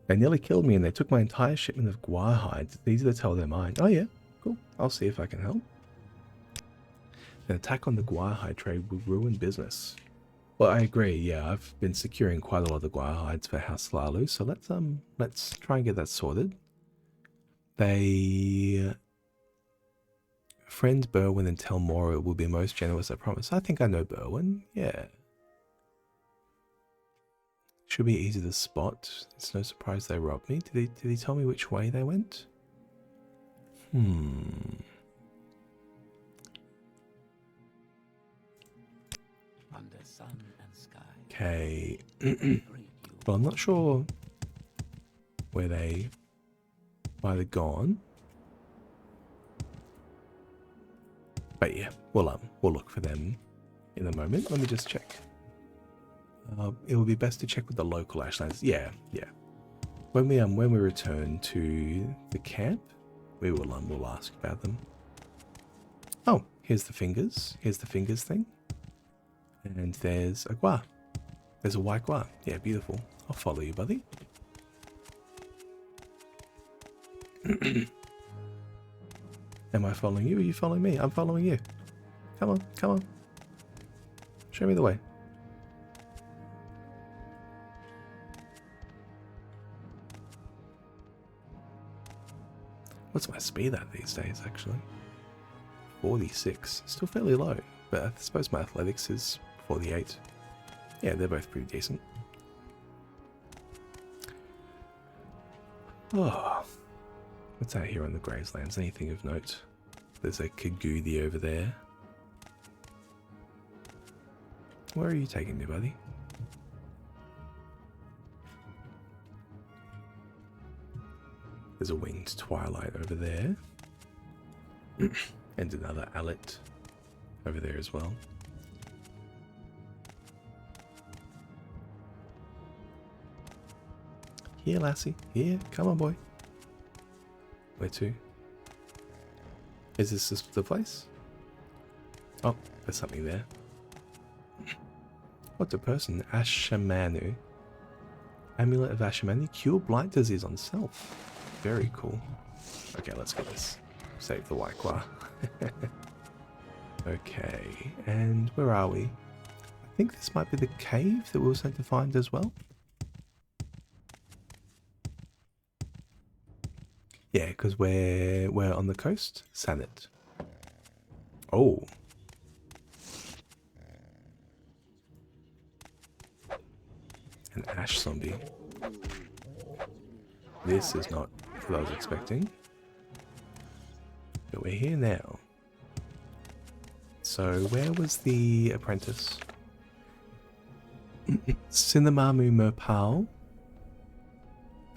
A: They nearly killed me and they took my entire shipment of guar hides. It's easy to tell they're mine. Oh yeah, cool. I'll see if I can help. An attack on the guar hide trade will ruin business. Well, I agree. Yeah, I've been securing quite a lot of guar hides for House Lalu, so let's try and get that sorted. Friend Berwyn and Tel Mora will be most generous, I promise. I think I know Berwyn. Yeah. Should be easy to spot. It's no surprise they robbed me. Did he tell me which way they went?
B: Under sun and sky.
A: Okay. Well, I'm not sure why they're gone. But yeah, we'll look for them in a moment. Let me just check. It would be best to check with the local Ashlands. Yeah. When we return to the camp, we'll ask about them. Oh, here's the fingers. Here's the fingers thing. And there's a guar. There's a white guar. Yeah, beautiful. I'll follow you, buddy. Am I following you? Or are you following me? I'm following you. Come on. Show me the way. What's my speed at these days, actually? 46. Still fairly low, but I suppose my athletics is 48. Yeah, they're both pretty decent. Oh, what's out here on the Gravelands? Anything of note? There's a Kagoothi over there. Where are you taking me, buddy? There's a winged twilight over there. And another Alet over there as well. Here, lassie. Here. Come on, boy. Where to? Is this just the place? Oh, there's something there. What's a person? Ashamanu. Amulet of Ashamanu. Cure blight disease on self. Very cool. Okay, let's get this. Save the white guar. Okay, and where are we? I think this might be the cave that we were sent to find as well. Yeah, because we're on the coast. Sanet. Oh. An ash zombie. This is not what I was expecting. But we're here now. So where was the apprentice? Sinamamu Merpal.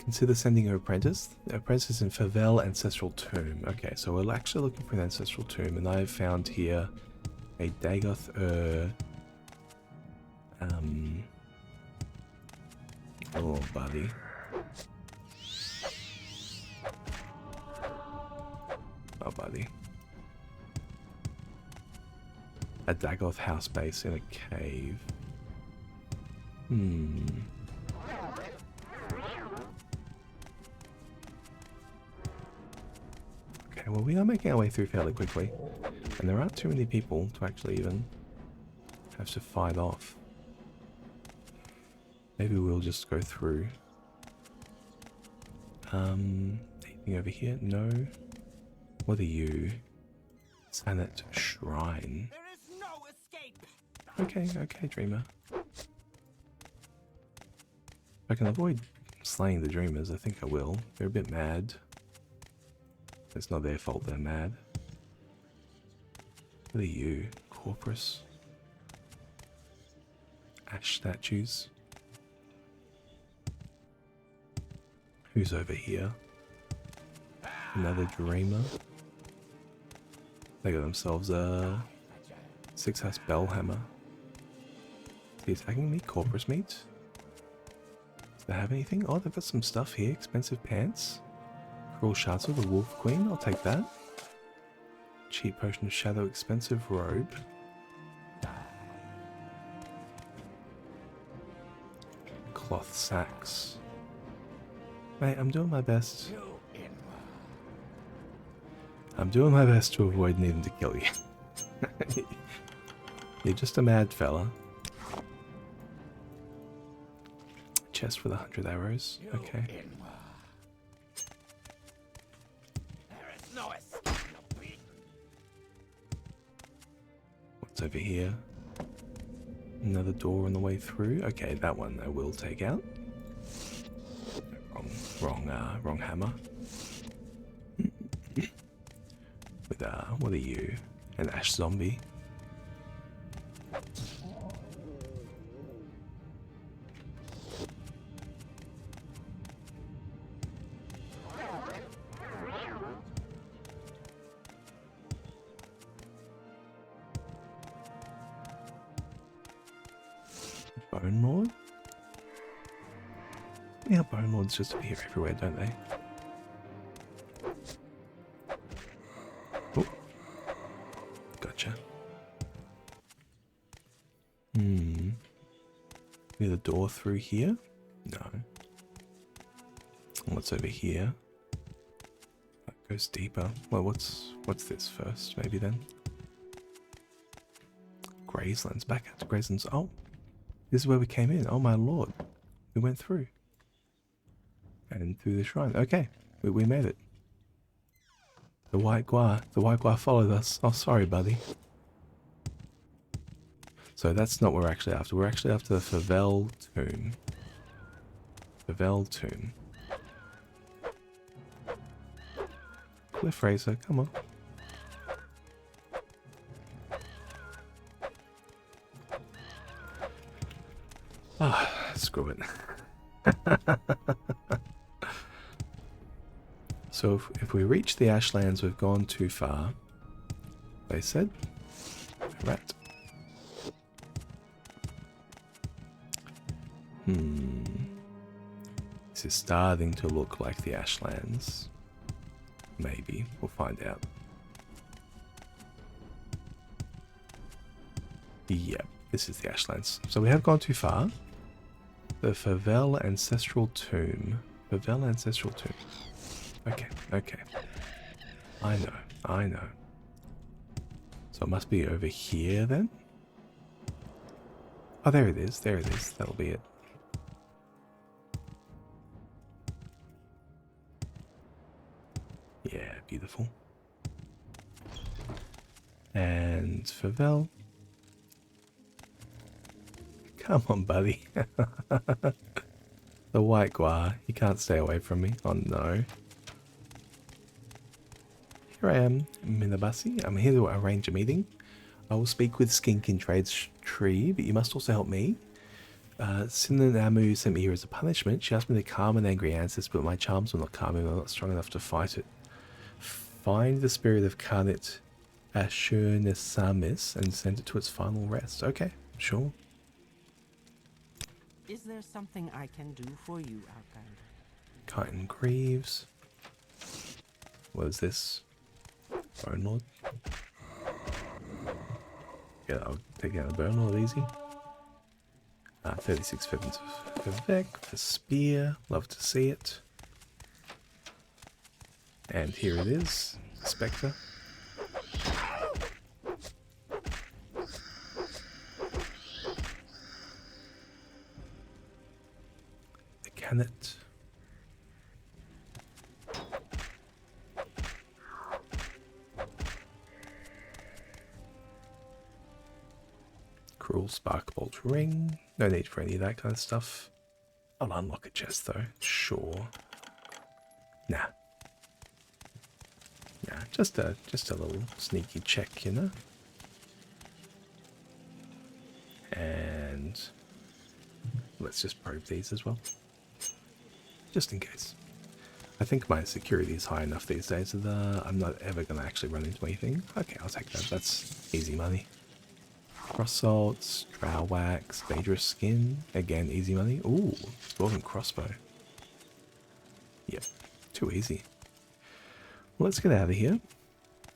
A: Consider sending an apprentice. The apprentice in Favel Ancestral Tomb. Okay, so we're actually looking for an Ancestral Tomb, and I've found here a Dagoth oh, buddy. Oh, buddy. A Dagoth house base in a cave. Okay, well, we are making our way through fairly quickly. And there aren't too many people to actually even have to fight off. Maybe we'll just go through. Anything over here? No. What are you? Sanet Shrine.
D: There is no escape.
A: Okay, Dreamer. If I can avoid slaying the Dreamers, I think I will. They're a bit mad. It's not their fault they're mad. What are you? Corpus? Ash statues? Who's over here? Another Dreamer? They got themselves a 6-ass Bellhammer. Is he attacking me? Corpus meat? Do they have anything? Oh, they've got some stuff here. Expensive pants. Cruel Shadow, the Wolf Queen. I'll take that. Cheap Potion of Shadow, expensive robe. Cloth sacks. Mate, I'm doing my best. I'm doing my best to avoid needing to kill you. You're just a mad fella. Chest with 100 arrows. Okay. What's over here? Another door on the way through. Okay, that one I will take out. Wrong hammer. With what are you? An ash zombie. Bone Lord? Yeah, Bone Lords just appear everywhere, don't they? Oh. Gotcha. Near the door through here? No. What's over here? That goes deeper. Well, what's this first? Maybe then? Grazelands. Back out to Grazelands. Oh. This is where we came in. Oh my lord. We went through. And through the shrine. Okay. We made it. The white gua followed us. Oh, sorry, buddy. So that's not what we're actually after. We're actually after the Favel tomb. Favel tomb. Cliff Racer, come on. Ah, screw it. So if we reach the Ashlands, we've gone too far. They said. Rat. This is starting to look like the Ashlands. Maybe. We'll find out. Yep, this is the Ashlands. So we have gone too far. The Favel Ancestral Tomb. Favel Ancestral Tomb. Okay, okay. I know. So it must be over here then? Oh, there it is, That'll be it. Yeah, beautiful. And Favel. Come on, buddy. The white gua. You can't stay away from me. Oh no. Here I am, Minabasi. I'm here to arrange a meeting. I will speak with Skink in Trades Tree, but you must also help me. Sin and Amu sent me here as a punishment. She asked me to calm an angry ancestor, but my charms will not calm him. I'm not strong enough to fight it. Find the spirit of Karnit Ashurnisamis and send it to its final rest. Okay, sure.
D: Is there something I can do for you, Outlander?
A: Chitin Greaves. What is this? Bone Lord. Yeah, I'll take out the Bone Lord easy. 36 feathers for Vec, for Spear. Love to see it. And here it is, Spectre. The Canet. Cruel Sparkbolt Ring. No need for any of that kind of stuff. I'll unlock a chest though, sure. Nah. Nah, just a little sneaky check, you know? And let's just probe these as well. Just in case. I think my security is high enough these days that I'm not ever going to actually run into anything. Okay, I'll take that. That's easy money. Cross salts, drow wax, dangerous skin. Again, easy money. Ooh, golden crossbow. Yep, too easy. Well, let's get out of here.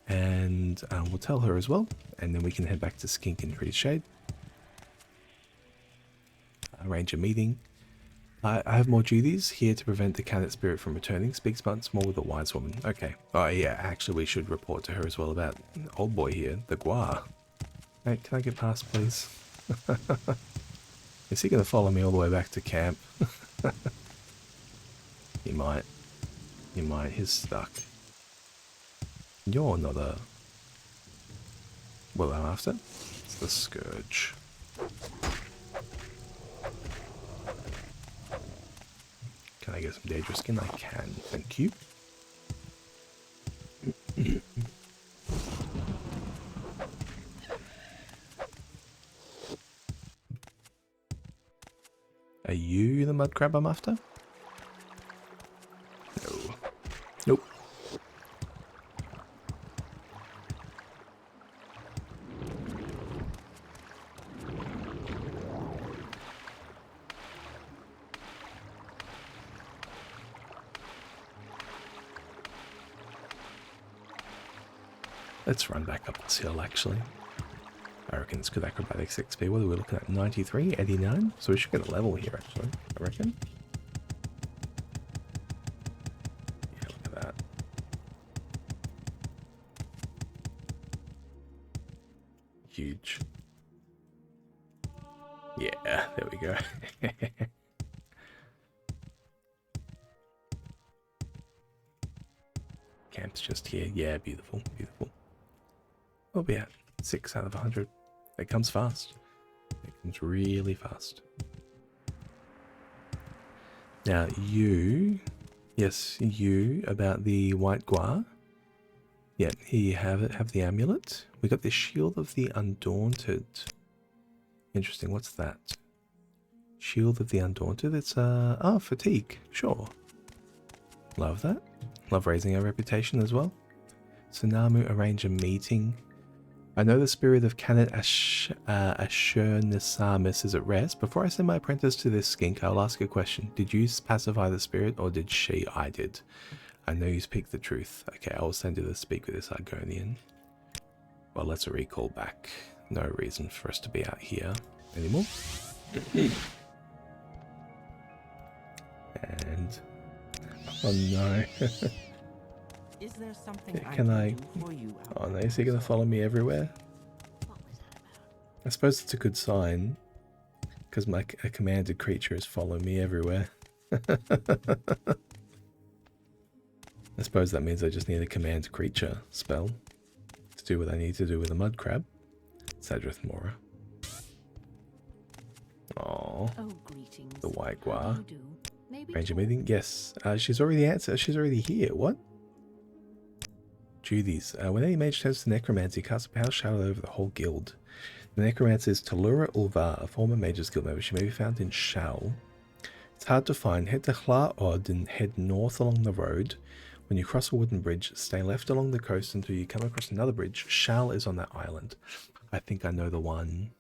A: And we'll tell her as well. And then we can head back to Skink and Tree's Shade. Arrange a meeting. I have more duties here to prevent the Canet spirit from returning. Speaks once more with a wise woman. Okay. Oh yeah, actually we should report to her as well about old boy here, the Gua. Hey, can I get past, please? Is he going to follow me all the way back to camp? He might. He might. He's stuck. You're not a... Well, I'm after. It's the Scourge. Can I get some dangerous skin? I can. Thank you. Are you the mud crab I'm after? No. Nope. Let's run back up this hill actually. I reckon it's good acrobatics XP. What are we looking at? 93, 89? So we should get a level here actually, I reckon. Yeah, look at that. Huge. Yeah, there we go. Camp's just here. Yeah, beautiful, beautiful. We'll be at 6 out of 100. It comes fast. It comes really fast. Now you, yes, you about the white Gua. Yeah, here you have it. Have the amulet. We got the Shield of the Undaunted. Interesting. What's that? Shield of the Undaunted. It's oh, fatigue. Sure. Love that. Love raising our reputation as well. Tsunamu, arrange a meeting. I know the spirit of Canet Ashurnisamis is at rest. Before I send my apprentice to this skink, I'll ask a question. Did you pacify the spirit, or did she? I did. I know you speak the truth. Okay, I will send you to speak with this Argonian. Well, let's recall back. No reason for us to be out here anymore. And... oh no.
D: Is there something
A: Can I...
D: do for you,
A: oh no, is he going to follow me everywhere?
C: What was that about?
A: I suppose it's a good sign, because a commanded creature is following me everywhere. I suppose that means I just need a command creature spell to do what I need to do with a mud crab. Sadrith Mora. Aww.
C: Oh, greetings.
A: The white
C: How
A: Gua.
C: do you do? Maybe
A: Ranger
C: talk.
A: meeting? Yes. She's already answered. She's already here. What? Duties. When any mage turns to necromancy, cast a power shadow over the whole guild. The necromancer is Talura Ulvar, a former Mage's Guild member. She may be found in Haall. It's hard to find. Head to Haall and head north along the road. When you cross a wooden bridge, stay left along the coast until you come across another bridge. Haall is on that island. I think I know the one.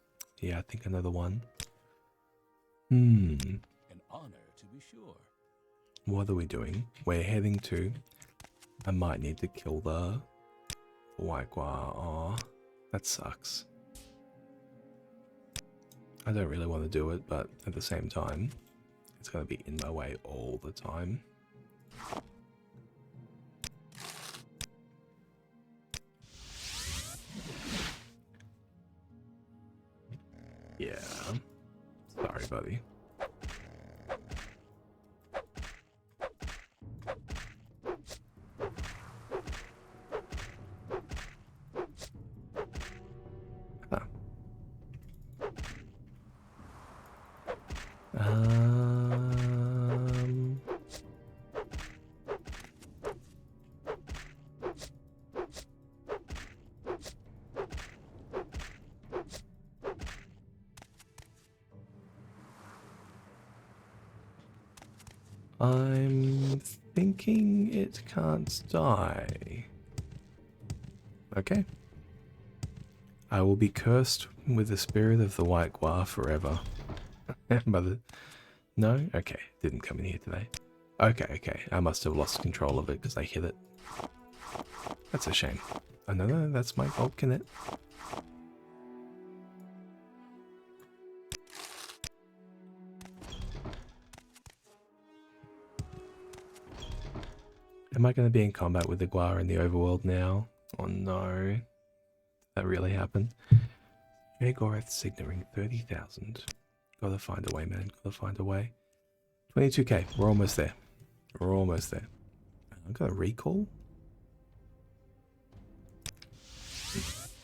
A: Yeah, I think I know the one.
B: An honor, to be sure.
A: What are we doing? We're heading to... I might need to kill the Waigua. Oh, that sucks. I don't really want to do it, but at the same time, it's going to be in my way all the time. Yeah. Sorry, buddy. Huh. I'm thinking it can't die. Okay. I will be cursed with the spirit of the White Gua forever. No? Okay, didn't come in here today. Okay. I must have lost control of it because I hit it. That's a shame. Oh, no, that's my fault, can it? Am I going to be in combat with the Gua in the overworld now? Oh no. That really happened. Gorath signaling 30,000. Gotta find a way, man. Gotta find a way. 22k. We're almost there. We're almost there. I've got a recall.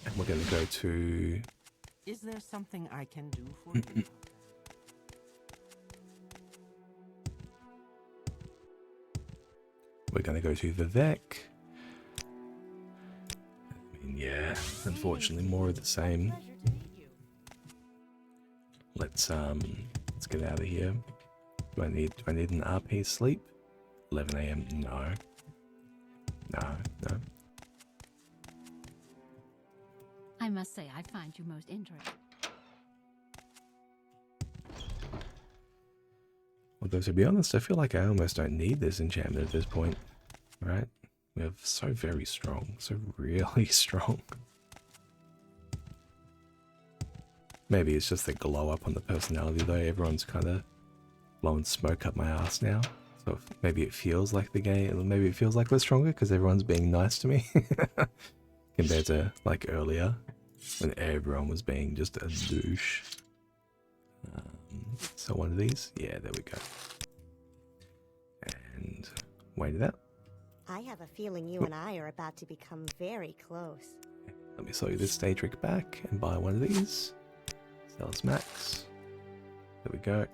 A: And we're gonna go to...
D: Is there something I can do for you?
A: We're gonna go to Vivek. I mean, yeah, unfortunately more of the same. Let's get out of here. Do I need an RP sleep? 11 AM? No. No.
C: I must say, I find you most interesting.
A: Although, to be honest, I feel like I almost don't need this enchantment at this point. Right? We're so very strong. So really strong. Maybe it's just the glow up on the personality though. Everyone's kind of blowing smoke up my ass now. So maybe it feels like the game, maybe it feels like we're stronger because everyone's being nice to me. Compared to like earlier when everyone was being just a douche. So one of these, yeah, there we go. And wait it out.
E: I have a feeling you and I are about to become very close.
A: Let me sell you this day trick back and buy one of these. Sell us max. There we go.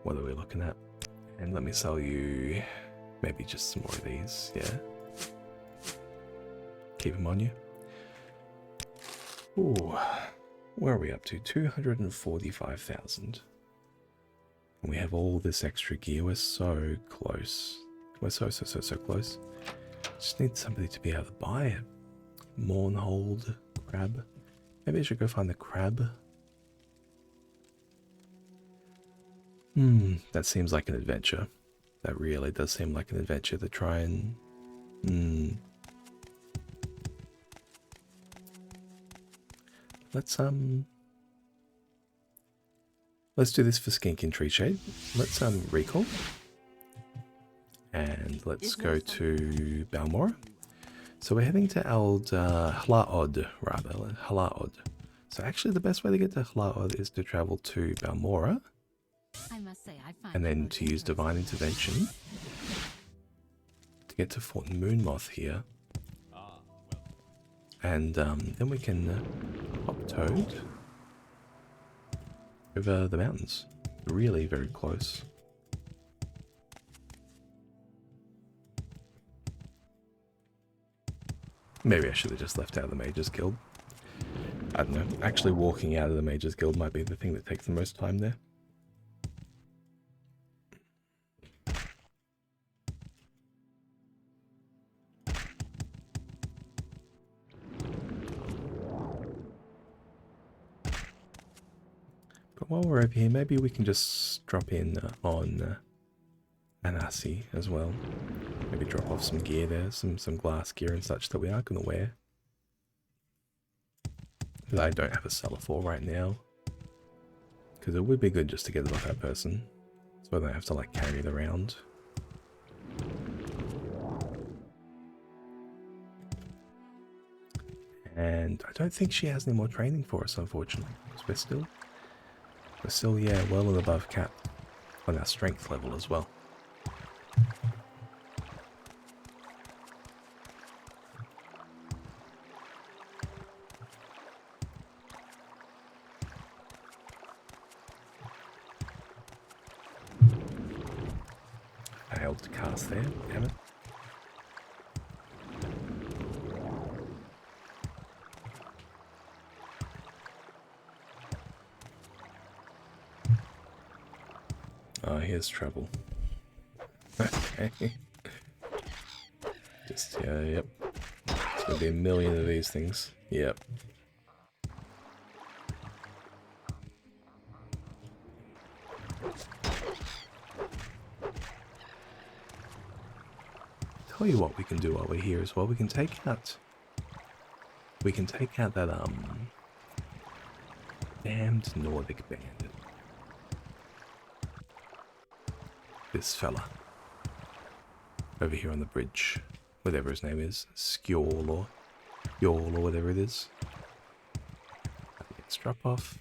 A: What are we looking at? And let me sell you maybe just some more of these, yeah. Keep them on you. Ooh, where are we up to? 245,000. And we have all this extra gear. We're so close. We're so close. Just need somebody to be able to buy it. Mournhold crab. Maybe I should go find the crab. That seems like an adventure. That really does seem like an adventure to try and... Let's do this for Skink and Tree Shade. Let's recall. And let's go to Balmora. So we're heading to Hlaod, rather. Hlaod. So actually the best way to get to Hlaod is to travel to Balmora.
C: I must say, I find
A: And then to use Divine Intervention to get to Fort Moonmoth here. And then we can hop Toad over the mountains. Really very close. Maybe I should have just left out the Mage's Guild. I don't know. Actually walking out of the Mages Guild might be the thing that takes the most time there. But while we're over here, maybe we can just drop in on Anasi as well. Maybe drop off some gear there, some glass gear and such that we are going to wear. That I don't have a seller for right now. Because it would be good just to get it off that person. So I don't have to like carry it around. And I don't think she has any more training for us, unfortunately. Because we're still, yeah, well and above cap on our strength level as well. Failed to cast there, damn it. Oh, here's trouble. Okay. Just, yeah, yep. There's gonna be a million of these things. Yep. Tell you what we can do while we're here as well. We can take out that damned Nordic bandit. This fella over here on the bridge, whatever his name is, Skjol or Yol or whatever it is. Let's drop off.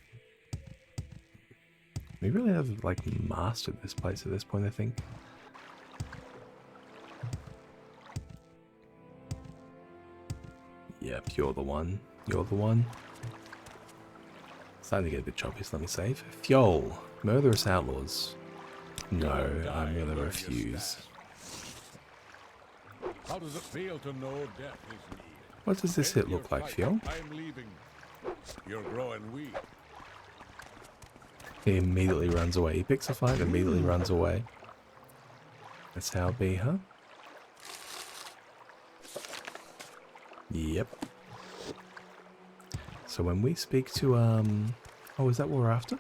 A: We really have like mastered this place at this point, I think. Yep, you're the one. You're the one. Starting to get a bit choppy, so let me save. Fjol, murderous outlaws. No, I'm gonna refuse.
F: How does it feel to know death is near?
A: What does this hit look like, Fjol?
F: I'm leaving. You're growing weak.
A: He immediately runs away. He picks a fight and immediately runs away. That's how it be, huh? Yep. So when we speak to, oh, is that what we're after?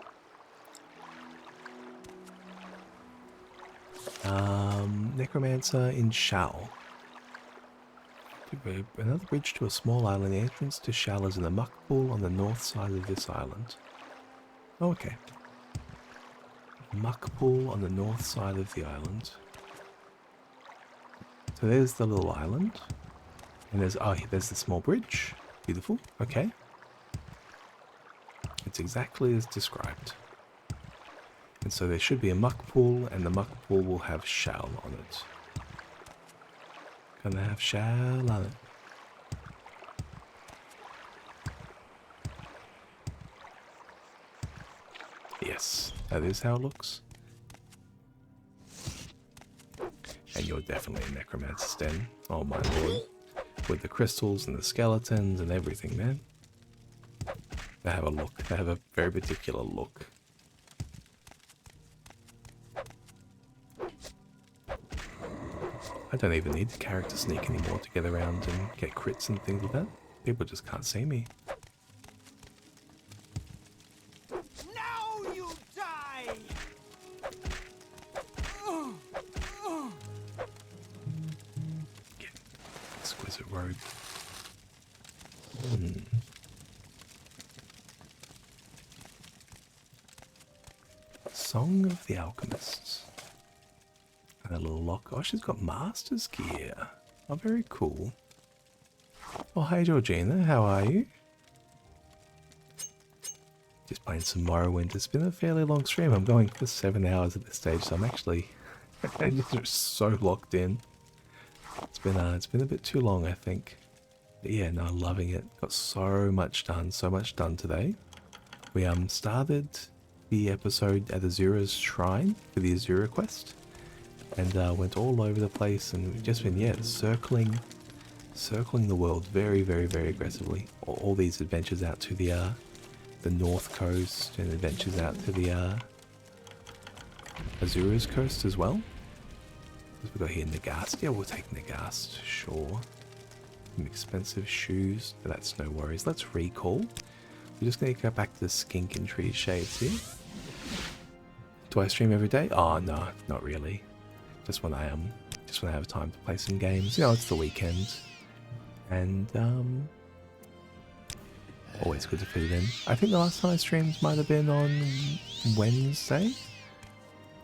A: Necromancer in Haall. Another bridge to a small island. The entrance to Haall is in the muck pool on the north side of this island. Oh, okay. Muck pool on the north side of the island. So there's the little island. And there's, oh, there's the small bridge. Beautiful. Okay. It's exactly as described. And so there should be a muck pool, and the muck pool will have Haall on it. Gonna have Haall on it. Yes, that is how it looks. And you're definitely a necromancer's den. Oh my lord. With the crystals and the skeletons and everything, man. They have a look. They have a very particular look. I don't even need the character sneak anymore to get around and get crits and things like that. People just can't see me.
D: Now you die!
A: Get exquisite robe. Song of the Alchemists. And a little lock. Oh, she's got master's gear. Oh, very cool. Oh, hey Georgina, how are you? Just playing some Morrowind. It's been a fairly long stream. I'm going for 7 hours at this stage, so I'm actually just so locked in. It's been a bit too long, I think. But yeah, no, loving it. Got so much done today. We started the episode at Azura's shrine for the Azura quest, and went all over the place, and we've just been, yeah, circling circling the world very, very, very aggressively. All these adventures out to the North Coast and adventures out to the Azura's Coast as well. We've got here Nagast. Yeah, we'll take Nagast, sure. Some expensive shoes, but that's no worries. Let's recall. We're just going to go back to the Skink and Tree Shades here. Do I stream every day? Oh no, not really. Just when I have time to play some games. You know, it's the weekend, and always good to fit it in. I think the last time I streamed might have been on Wednesday.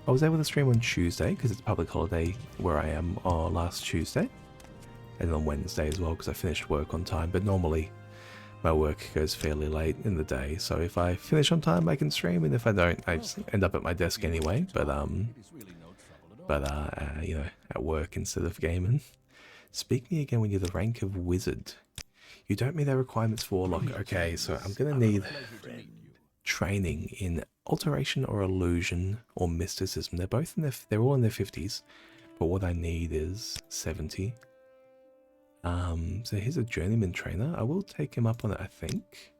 A: I was able to stream on Tuesday because it's a public holiday where I am last Tuesday, and on Wednesday as well because I finished work on time. But normally my work goes fairly late in the day, so if I finish on time I can stream, and if I don't, I just end up at my desk anyway. But you know, at work instead of gaming. Speak me again when you're the rank of wizard. You don't meet their requirements for Warlock. Okay, so I'm gonna need training in alteration or illusion or mysticism. They're all in their 50s, but what I need is 70. So here's a journeyman trainer. I will take him up on it, I think.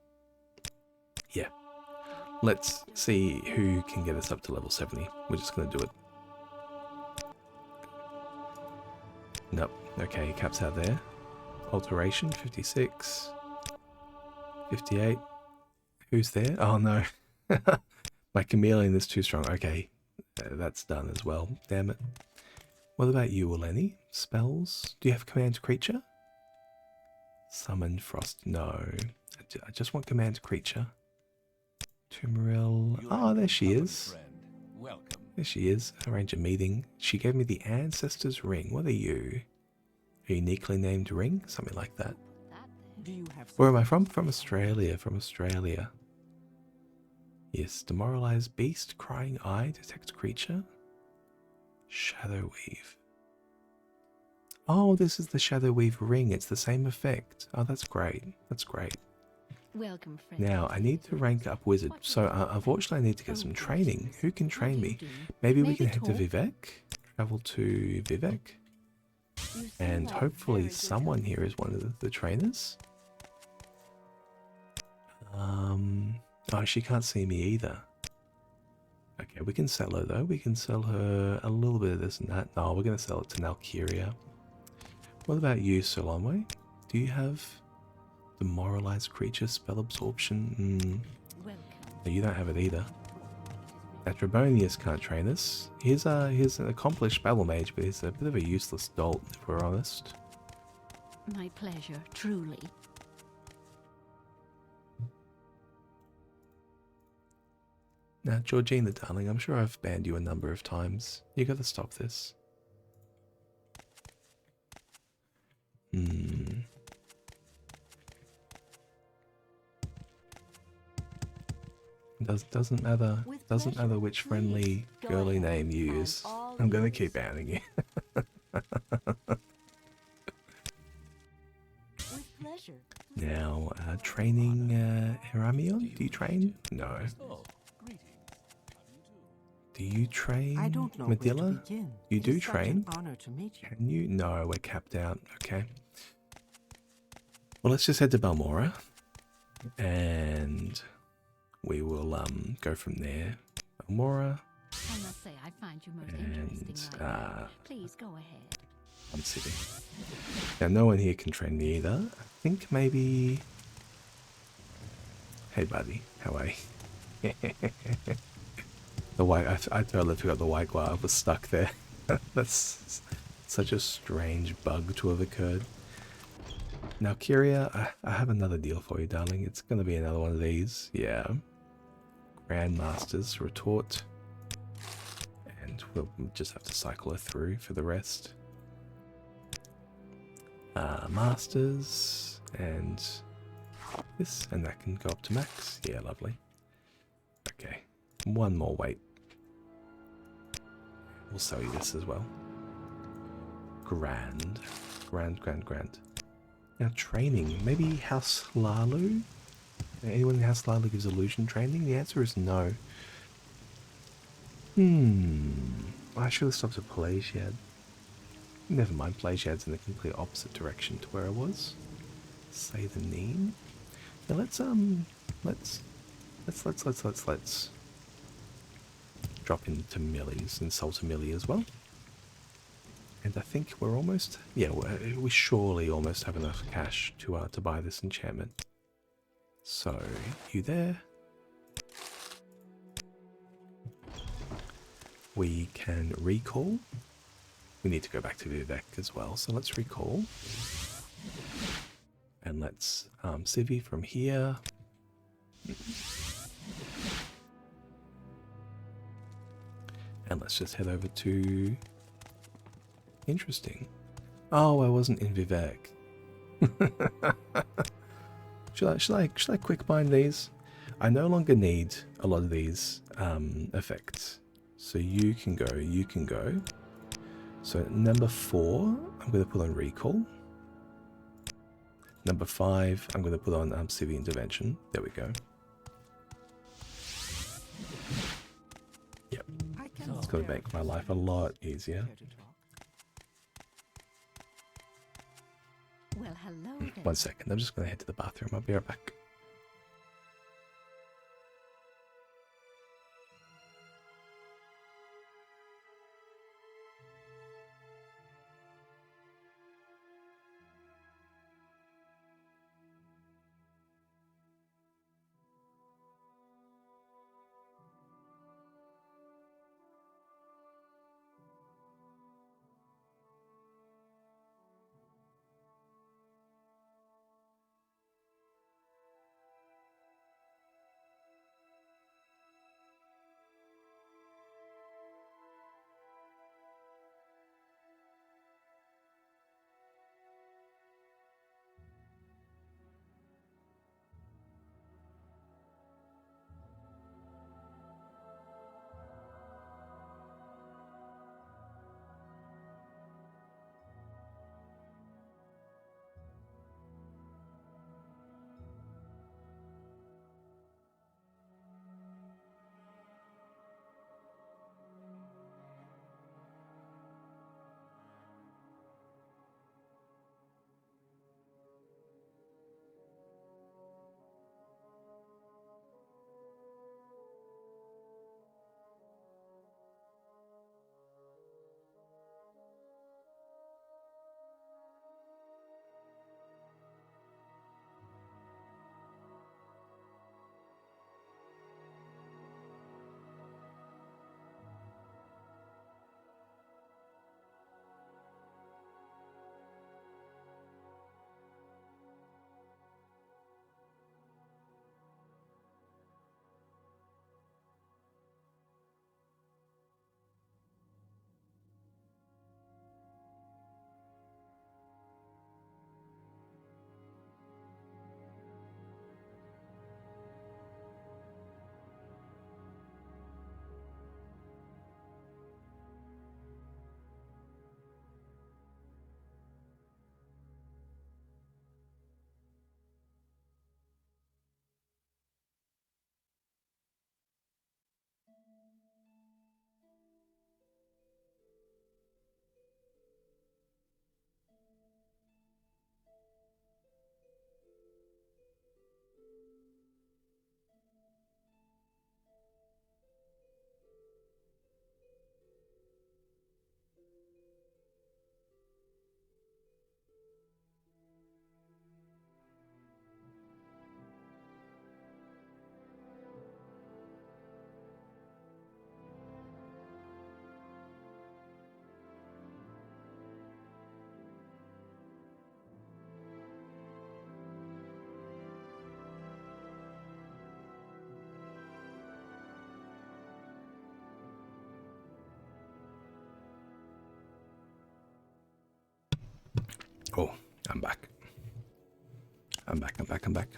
A: Yeah. Let's see who can get us up to level 70. We're just gonna do it. Nope. Okay, caps out there. Alteration, 56. 58. Who's there? Oh no. My chameleon is too strong. Okay, that's done as well. Damn it. What about you, Eleni? Spells? Do you have command creature? Summon frost. No. I just want command creature. Tumoril. Oh, there she is.
B: Welcome.
A: There she is. Arrange a meeting. She gave me the Ancestor's Ring. What are you? A uniquely named ring? Something like that.
D: Do you have
A: Where am I from? From Australia. From Australia. Yes. Demoralized beast. Crying eye. Detect creature. Shadow weave. Oh, this is the Shadow Weave ring. It's the same effect. Oh, that's great. That's great.
C: Welcome, friend.
A: Now, I need to rank up wizard. So, unfortunately, I need to get some training. Who can train me? Maybe we can head to Vivek. Travel to Vivek. And hopefully someone here is one of the trainers. Oh, she can't see me either. Okay, we can sell her though. We can sell her a little bit of this and that. No, we're going to sell it to Nalkyria. What about you, Solomwe? Do you have demoralized creature spell absorption? No, you don't have it either. Atrabonius can't train us. He's an accomplished battle mage, but he's a bit of a useless dolt, if we're honest.
C: My pleasure, truly.
A: Now, Georgina, darling, I'm sure I've banned you a number of times. You gotta stop this. Doesn't matter which friendly girly name you use. I'm gonna keep banning you.
E: With pleasure.
A: Now, training Heramion? Do you train? No. Do you train
D: I don't know where to
A: Medilla?
D: begin.
A: You
D: It
A: do
D: is such
A: train?
D: an honor to meet you.
A: Can you? No, we're capped out. Okay. Well, let's just head to Balmora, and we will go from there. Balmora.
C: I must say, I find you most
A: And,
C: interesting. my lord. Please go ahead.
A: I'm sitting. Now, no one here can train me either. I think maybe. Hey, buddy. How are you? The white. I totally forgot the white guava was stuck there. That's such a strange bug to have occurred. Now, Kyria, I have another deal for you, darling. It's going to be another one of these. Yeah. Grandmasters retort. And we'll just have to cycle her through for the rest. Masters. And this. And that can go up to max. Yeah, lovely. Okay. One more weight. We'll sell you this as well. Grand. Grand. Now, training. Maybe House Lalu? Anyone in House Lalu gives illusion training? The answer is no. I should have stopped at Pelagiad. Never mind, Playshad's in the complete opposite direction to where I was. Say the name. Yeah, let's drop into Millie's and Salter Millie as well. And I think we're almost, yeah, we surely almost have enough cash to buy this enchantment. So, you there. We can recall. We need to go back to Vivek as well, so let's recall. And let's civvy from here. And let's just head over to... Interesting. Oh, I wasn't in Vivek. Should I quick bind these? I no longer need a lot of these effects. So you can go, you can go. So number 4, I'm going to put on recall. Number 5, I'm going to put on civvy intervention. There we go. Yep. It's going to make my life a lot easier.
C: Well, hello there.
A: 1 second, I'm just going to head to the bathroom. I'll be right back. Oh, I'm back. I'm back.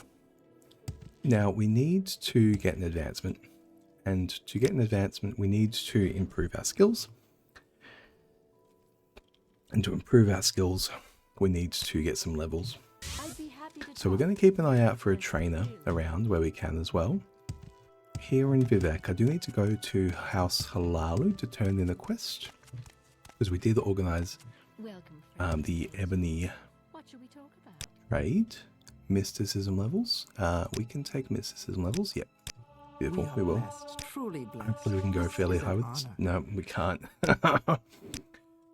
A: Now, we need to get an advancement. And to get an advancement, we need to improve our skills. And to improve our skills, we need to get some levels. So we're going to keep an eye out for a trainer around where we can as well. Here in Vivek, I do need to go to House Halalu to turn in a quest. Because we did organize
C: Welcome,
A: the ebony
C: What shall we talk about?
A: trade. Mysticism levels. We can take mysticism levels. Yep. Beautiful. We will.
D: Blessed, truly blessed.
A: Hopefully we can go
D: This
A: fairly
D: is an
A: high with this.
D: honor.
A: No, we can't.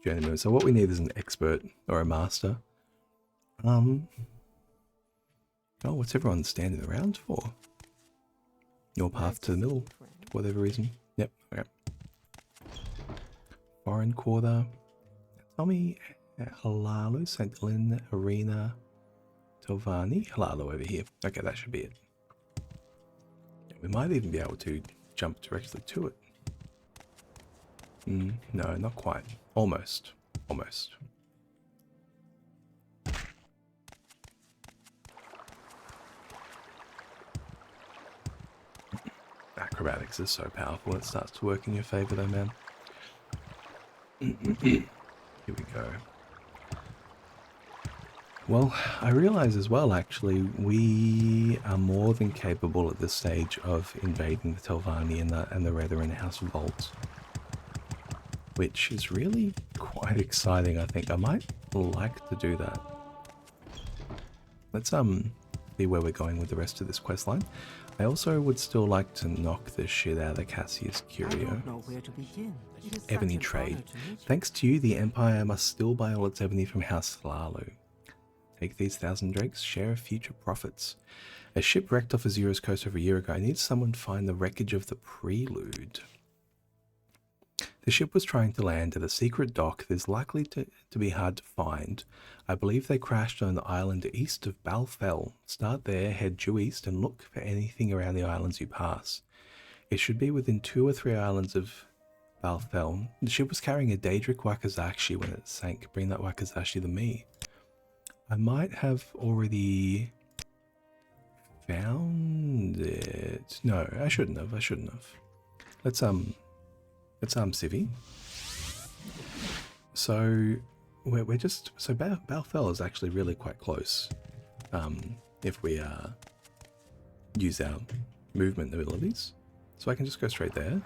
A: Journeyman. So what we need is an expert or a master. Oh, what's everyone standing around for? Your path to the middle, for whatever reason. Yep. Okay. Foreign quarter. Tell me, Halalu, St. Lynn, Arena, Tovani. Halalu over here. Okay, that should be it. Yeah, we might even be able to jump directly to it. No, not quite. Almost. Almost. Acrobatics is so powerful, it starts to work in your favor though, man. Here we go. Well, I realize as well, actually, we are more than capable at this stage of invading the Telvanni and the Retherin House Vault, which is really quite exciting, I think. I might like to do that. Let's see where we're going with the rest of this quest line. I also would still like to knock the shit out of Cassius
D: I
A: Curio.
D: don't know where to begin. It is such
A: Ebony
D: an
A: trade.
D: honor to meet you.
A: Thanks to you, the Empire must still buy all its ebony from House Thlalu. Take these 1,000 drakes, share future profits. A ship wrecked off Azura's coast over a year ago. I need someone to find the wreckage of the Prelude. The ship was trying to land at a secret dock that is likely to be hard to find. I believe they crashed on an island east of Balfell. Start there, head due east, and look for anything around the islands you pass. It should be within 2 or 3 islands of Balfell. The ship was carrying a Daedric Wakizashi when it sank. Bring that Wakizashi to me. I might have already found it. No, I shouldn't have. Let's civvy. So we're just Balfell is actually really quite close. If we use our movement abilities, so I can just go straight there.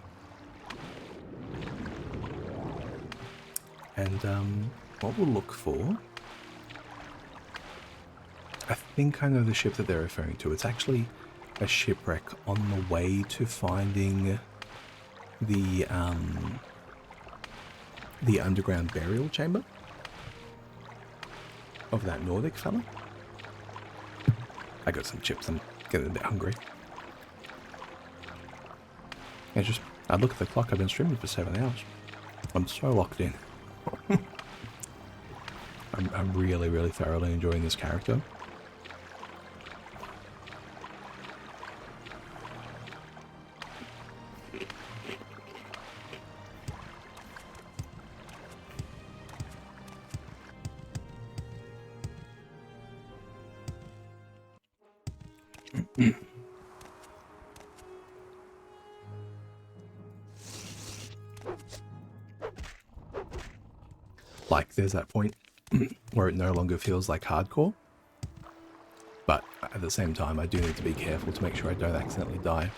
A: And what we'll look for, I think I know the ship that they're referring to. It's actually a shipwreck on the way to finding the underground burial chamber of that Nordic fella. I got some chips. I'm getting a bit hungry. I look at the clock. I've been streaming for 7 hours. I'm so locked in. I'm really, really thoroughly enjoying this character. Like, there's that point where it no longer feels like hardcore, but at the same time I do need to be careful to make sure I don't accidentally die.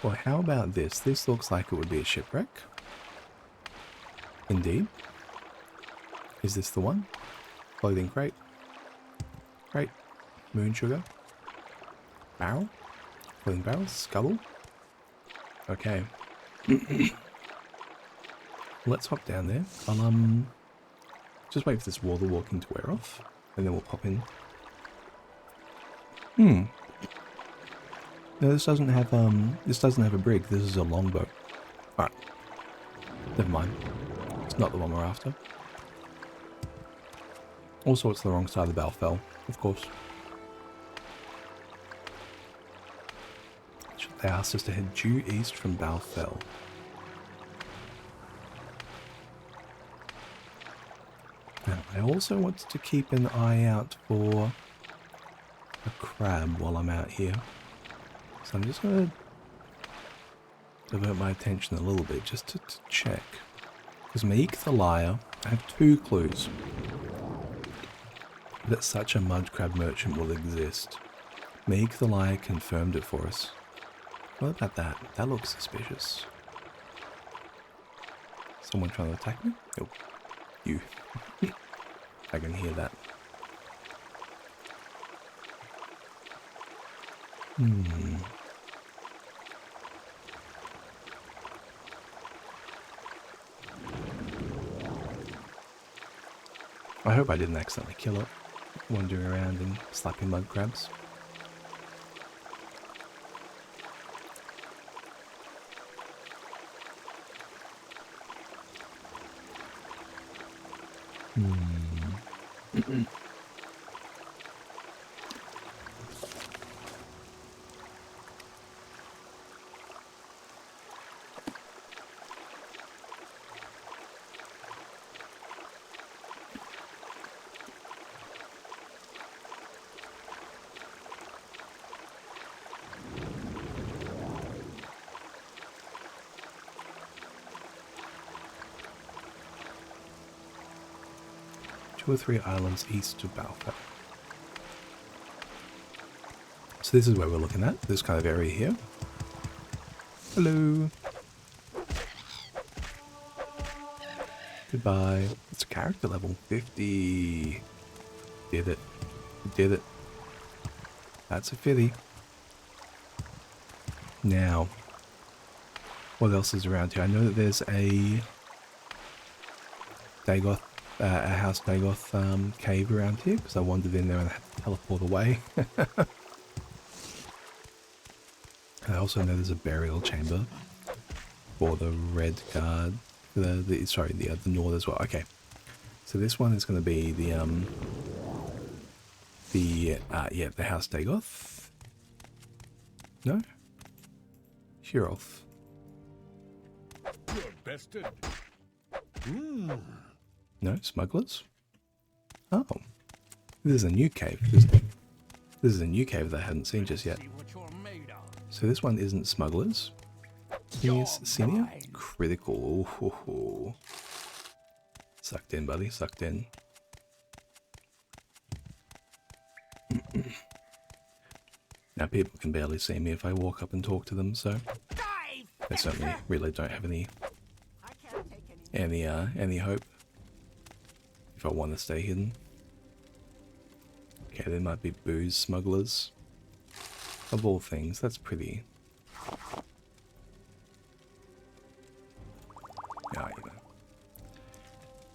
A: Well, how about this? This looks like it would be a shipwreck. Indeed. Is this the one? Clothing crate. Crate. Moon sugar. Barrel. Clothing barrel. Scuttle. Okay. Let's hop down there. I'll just wait for this water walking to wear off, and then we'll pop in. No, this doesn't have a brig. This is a longboat. Alright. Never mind. It's not the one we're after. Also, it's the wrong side of the Balfell, of course. They asked us to head due east from Balfell. Now, I also wanted to keep an eye out for a crab while I'm out here. So I'm just going to divert my attention a little bit just to check. Because Meek the Liar, I have 2 clues that such a mud crab merchant will exist. Meek the Liar confirmed it for us. What about that? That looks suspicious. Someone trying to attack me? Nope. You. I can hear that. I hope I didn't accidentally kill it, wandering around and slapping mud crabs. Two or three islands east of Balfour. So this is where we're looking at, this kind of area here. Hello. Goodbye. It's a character level 50. Did it. Did it. That's a 50. Now, what else is around here? I know that there's a Dagoth, a House Dagoth cave around here, because I wandered in there and I had to teleport away. I also know there's a burial chamber for the Red Guard, the Nord as well. Okay, so this one is going to be the House Dagoth. No, Hurolf.
F: You're bested.
A: No, smugglers. Oh, this is a new cave. This is a new cave that I hadn't seen just yet.
B: See what you're made of.
A: So this one isn't smugglers. Here's senior. Critical. Ooh, hoo, hoo. Sucked in, buddy. Sucked in. Now people can barely see me if I walk up and talk to them, so they certainly really don't have any hope if I want to stay hidden. Okay, there might be booze smugglers. Of all things, that's pretty. Yeah, you know.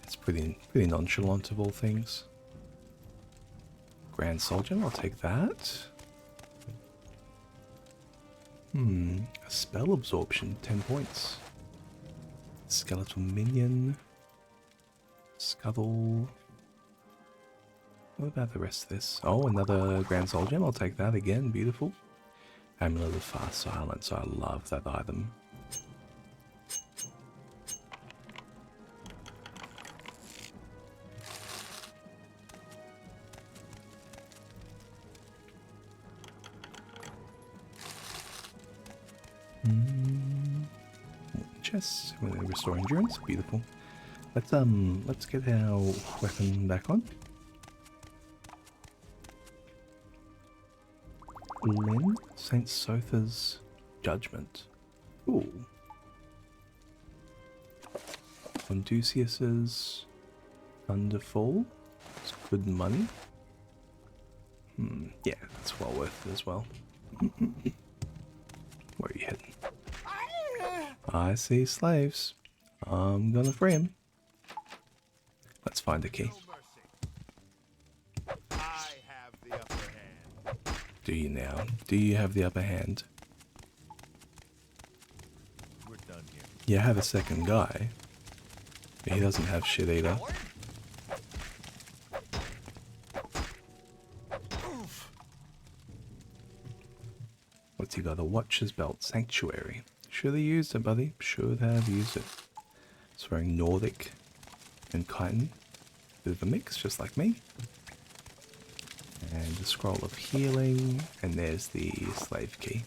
A: It's pretty nonchalant of all things. Grand Soldier, I'll take that. Spell absorption, 10 points. Skeletal minion. Scuttle. What about the rest of this? Oh, another Grand Soul Gem. I'll take that again. Beautiful. Amulet of Fast Silence. I love that item. Chest. Restore endurance. Beautiful. Let's get our weapon back on. Lynn, Saint Sotha's Judgment. Ooh. Conducius's Thunderfall. It's good money. Yeah, that's well worth it as well. Where are you heading? I see slaves. I'm gonna free him. Let's find a key.
H: I have the upper hand.
A: Do you now? Do you have the upper hand?
H: We're done here.
A: You have a second guy. But he doesn't have shit either. What's he got? A Watcher's Belt. Sanctuary. Should have used it, buddy. Should have used it. It's wearing Nordic and chitin. Bit of a mix, just like me. And the Scroll of Healing. And there's the slave key.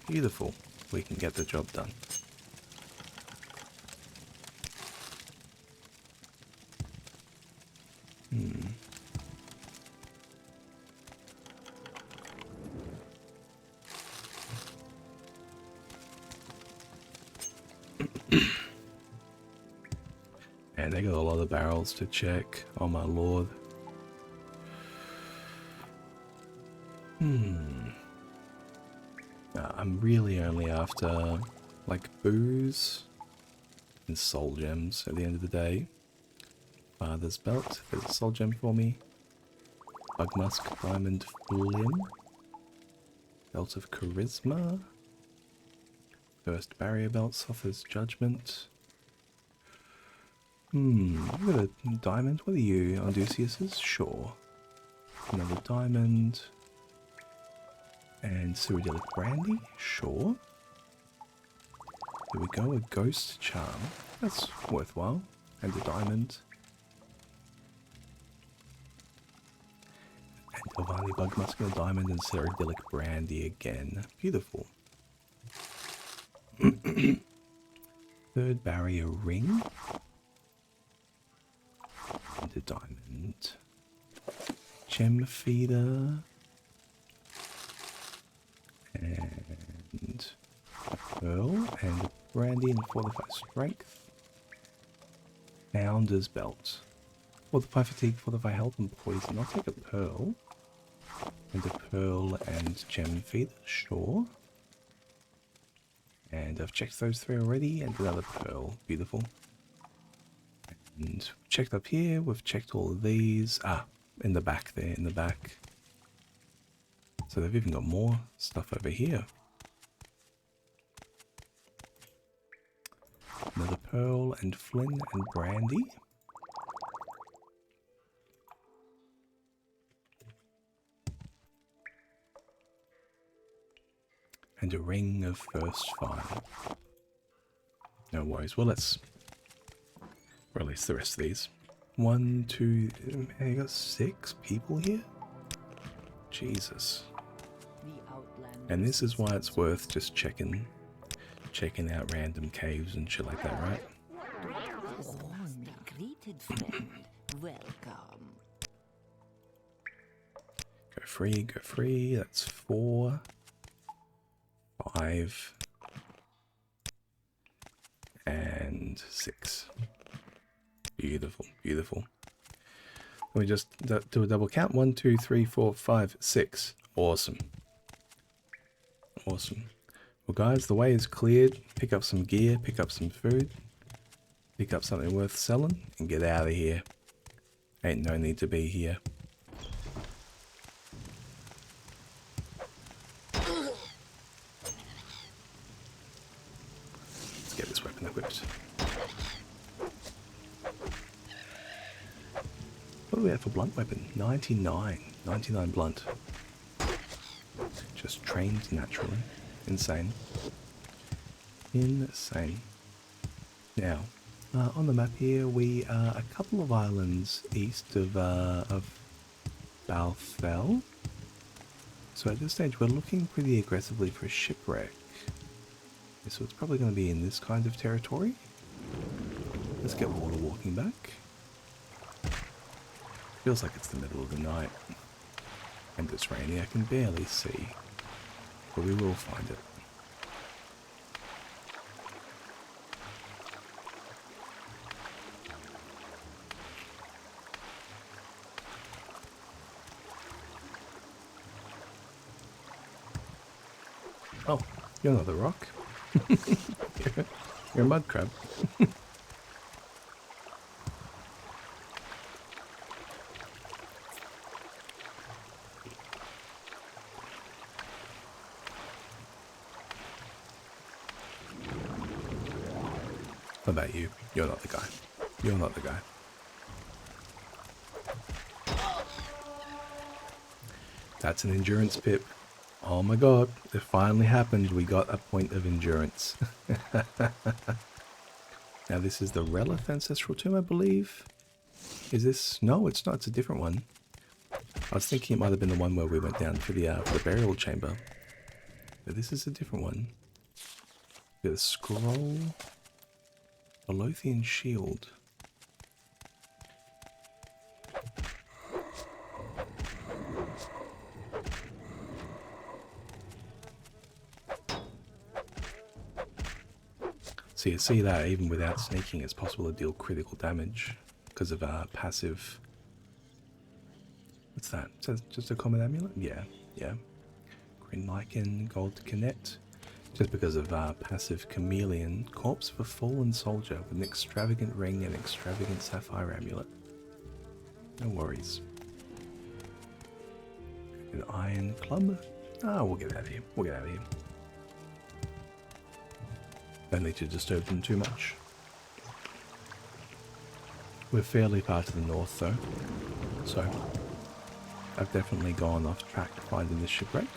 A: Beautiful. We can get the job done. And they got a lot of barrels to check. Oh my lord. I'm really only after like booze and soul gems at the end of the day. Father's belt, there's a soul gem for me. Bug musk, diamond flim. Belt of charisma. First barrier belt offers judgment. I've got a diamond. What are you, Odysseus's? Sure. Another diamond. And Cyrodiilic brandy? Sure. There we go, a ghost charm. That's worthwhile. And a diamond. And Elvani bug musk, a diamond, and Cyrodiilic brandy again. Beautiful. Third barrier ring. And a diamond. Gem feeder. And a pearl. And a brandy and fortify strength. Founder's belt. Fortify fatigue, fortify health and poison. I'll take a pearl. And a pearl and gem feeder. Sure. And I've checked those three already, and another pearl. Beautiful. And checked up here, we've checked all of these. Ah, in the back there, in the back. So they've even got more stuff over here. Another pearl and flint and brandy. And a ring of first fire. No worries. Well, let's release the rest of these. 1, 2, I got 6 people here? Jesus. And this is why it's worth just checking out random caves and shit like that, right?
D: Warmly greeted, friend. Welcome.
A: Go free. That's 4. 5 and 6. Beautiful, beautiful. Let me just do a double count. 1, 2, 3, 4, 5, 6. Awesome. Awesome. Well, guys, the way is cleared. Pick up some gear, pick up some food, pick up something worth selling, and get out of here. Ain't no need to be here. Get this weapon equipped. What do we have for blunt weapon? 99. 99 blunt. Just trained naturally. Insane. Insane. Now, on the map here, we are a couple of islands east of Balfell. So at this stage, we're looking pretty aggressively for a shipwreck. So it's probably going to be in this kind of territory. Let's get water walking back. Feels like it's the middle of the night. And it's rainy, I can barely see. But we will find it. Oh, you're not the rock. You're a mud crab. What about you? You're not the guy. You're not the guy. That's an endurance pip. Oh my god, it finally happened. We got a point of endurance. Now this is the Relith Ancestral Tomb, I believe. Is this? No, it's not. It's a different one. I was thinking it might have been the one where we went down for the burial chamber. But this is a different one. Got a scroll. A Lothian shield. So you see that even without sneaking, it's possible to deal critical damage because of passive. What's that? Just a common amulet? Yeah, yeah. Green lichen, gold connect. Just because of passive chameleon, corpse of a fallen soldier with an extravagant ring and extravagant sapphire amulet. No worries. An iron club. Ah, we'll get out of here. We'll get out of here. Don't need to disturb them too much. We're fairly far to the north though, so I've definitely gone off track finding this shipwreck.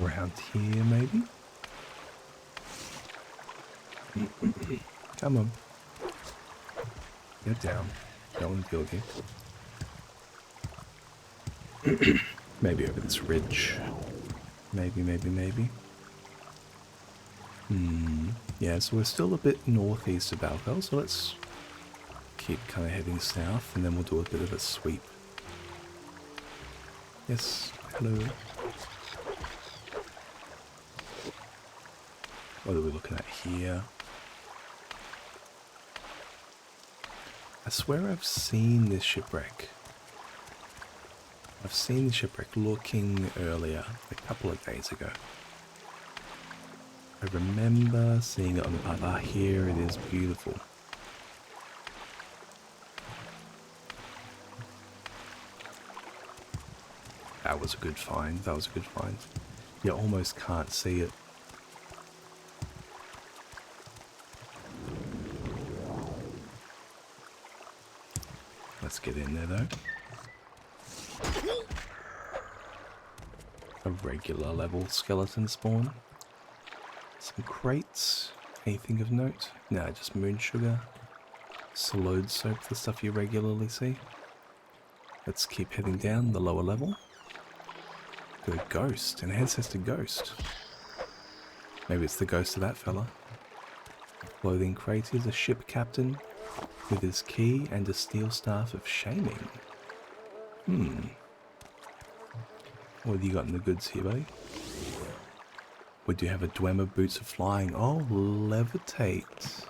A: Around here maybe? Come on. Get down. Don't want to deal with you. Maybe over this ridge. Maybe. Yeah, so we're still a bit northeast of Balcol, so let's keep kind of heading south and then we'll do a bit of a sweep. Yes, hello. What are we looking at here? I swear I've seen this shipwreck. I've seen the shipwreck looking earlier, a couple of days ago. I remember seeing it on the path. Ah, here it is, beautiful. That was a good find, You almost can't see it. Let's get in there though. A regular level skeleton spawn. Some crates. Anything of note? No, just moon sugar. Solode soap, the stuff you regularly see. Let's keep heading down the lower level. Got a ghost, an ancestor ghost. Maybe it's the ghost of that fella. Clothing crate is a ship captain with his key and a steel staff of shaming. What have you got in the goods here, buddy? We do have a Dwemer boots of flying. Oh, levitate.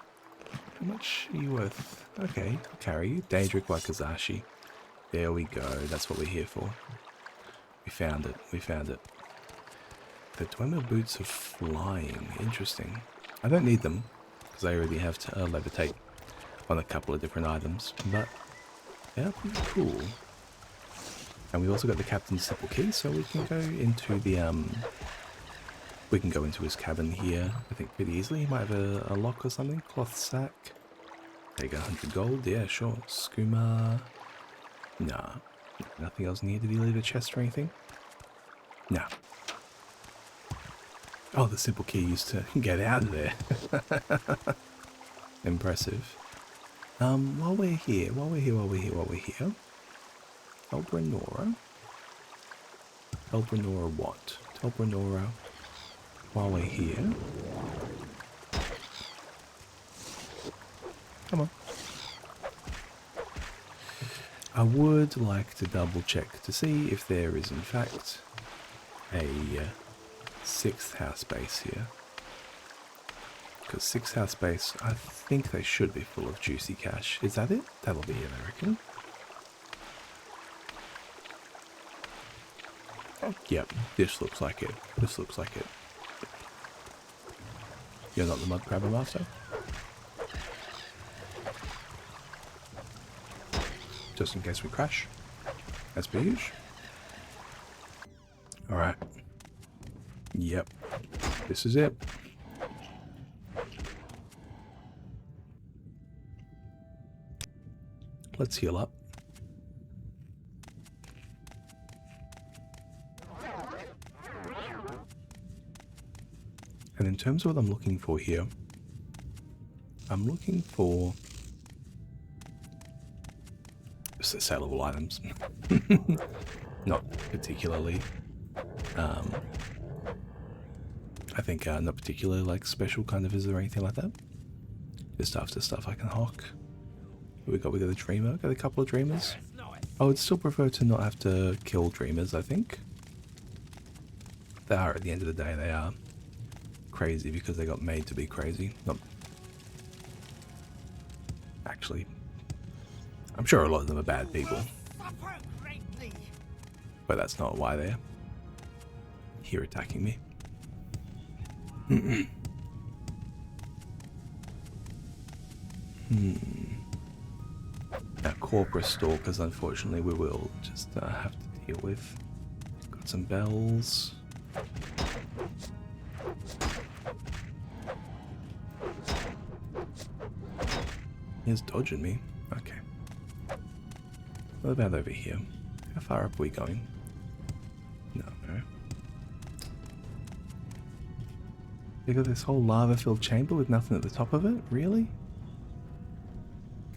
A: How much are you worth? Okay, I'll carry you. Daedric Wakazashi. There we go. That's what we're here for. We found it. The Dwemer boots of flying. Interesting. I don't need them because I already have to levitate on a couple of different items, but yeah, pretty cool. And we've also got the captain's simple key, so we can go into the we can go into his cabin here, I think pretty easily. He might have a lock or something. Cloth sack. Take 100 gold, yeah, sure. Skooma. Nah. Nothing else near. Did he leave a chest or anything? Nah. Oh, the simple key used to get out of there. Impressive. While we're here. Elbranora what? Elbranora, while we're here. Come on. I would like to double check to see if there is in fact a 6th house base here. Because 6th house base, I think they should be full of juicy cash. Is that it? That'll be it, I reckon. Yep, this looks like it. You're not the mud crabber master? Just in case we crash. As per usual. Alright. Yep. This is it. Let's heal up. And in terms of what I'm looking for here, I'm looking for saleable items. Not particularly. I think not particularly like special kind of is or anything like that. Just after stuff I can hawk. We got a dreamer. Got a couple of dreamers. I would still prefer to not have to kill dreamers, I think. They are, at the end of the day, they are crazy because they got made to be crazy. Not actually. I'm sure a lot of them are bad people. But that's not why they're here attacking me. Now, corporate stalkers, unfortunately, we will just have to deal with. Got some bells. He's dodging me. Okay. What about over here? How far up are we going? No. You got this whole lava-filled chamber with nothing at the top of it? Really?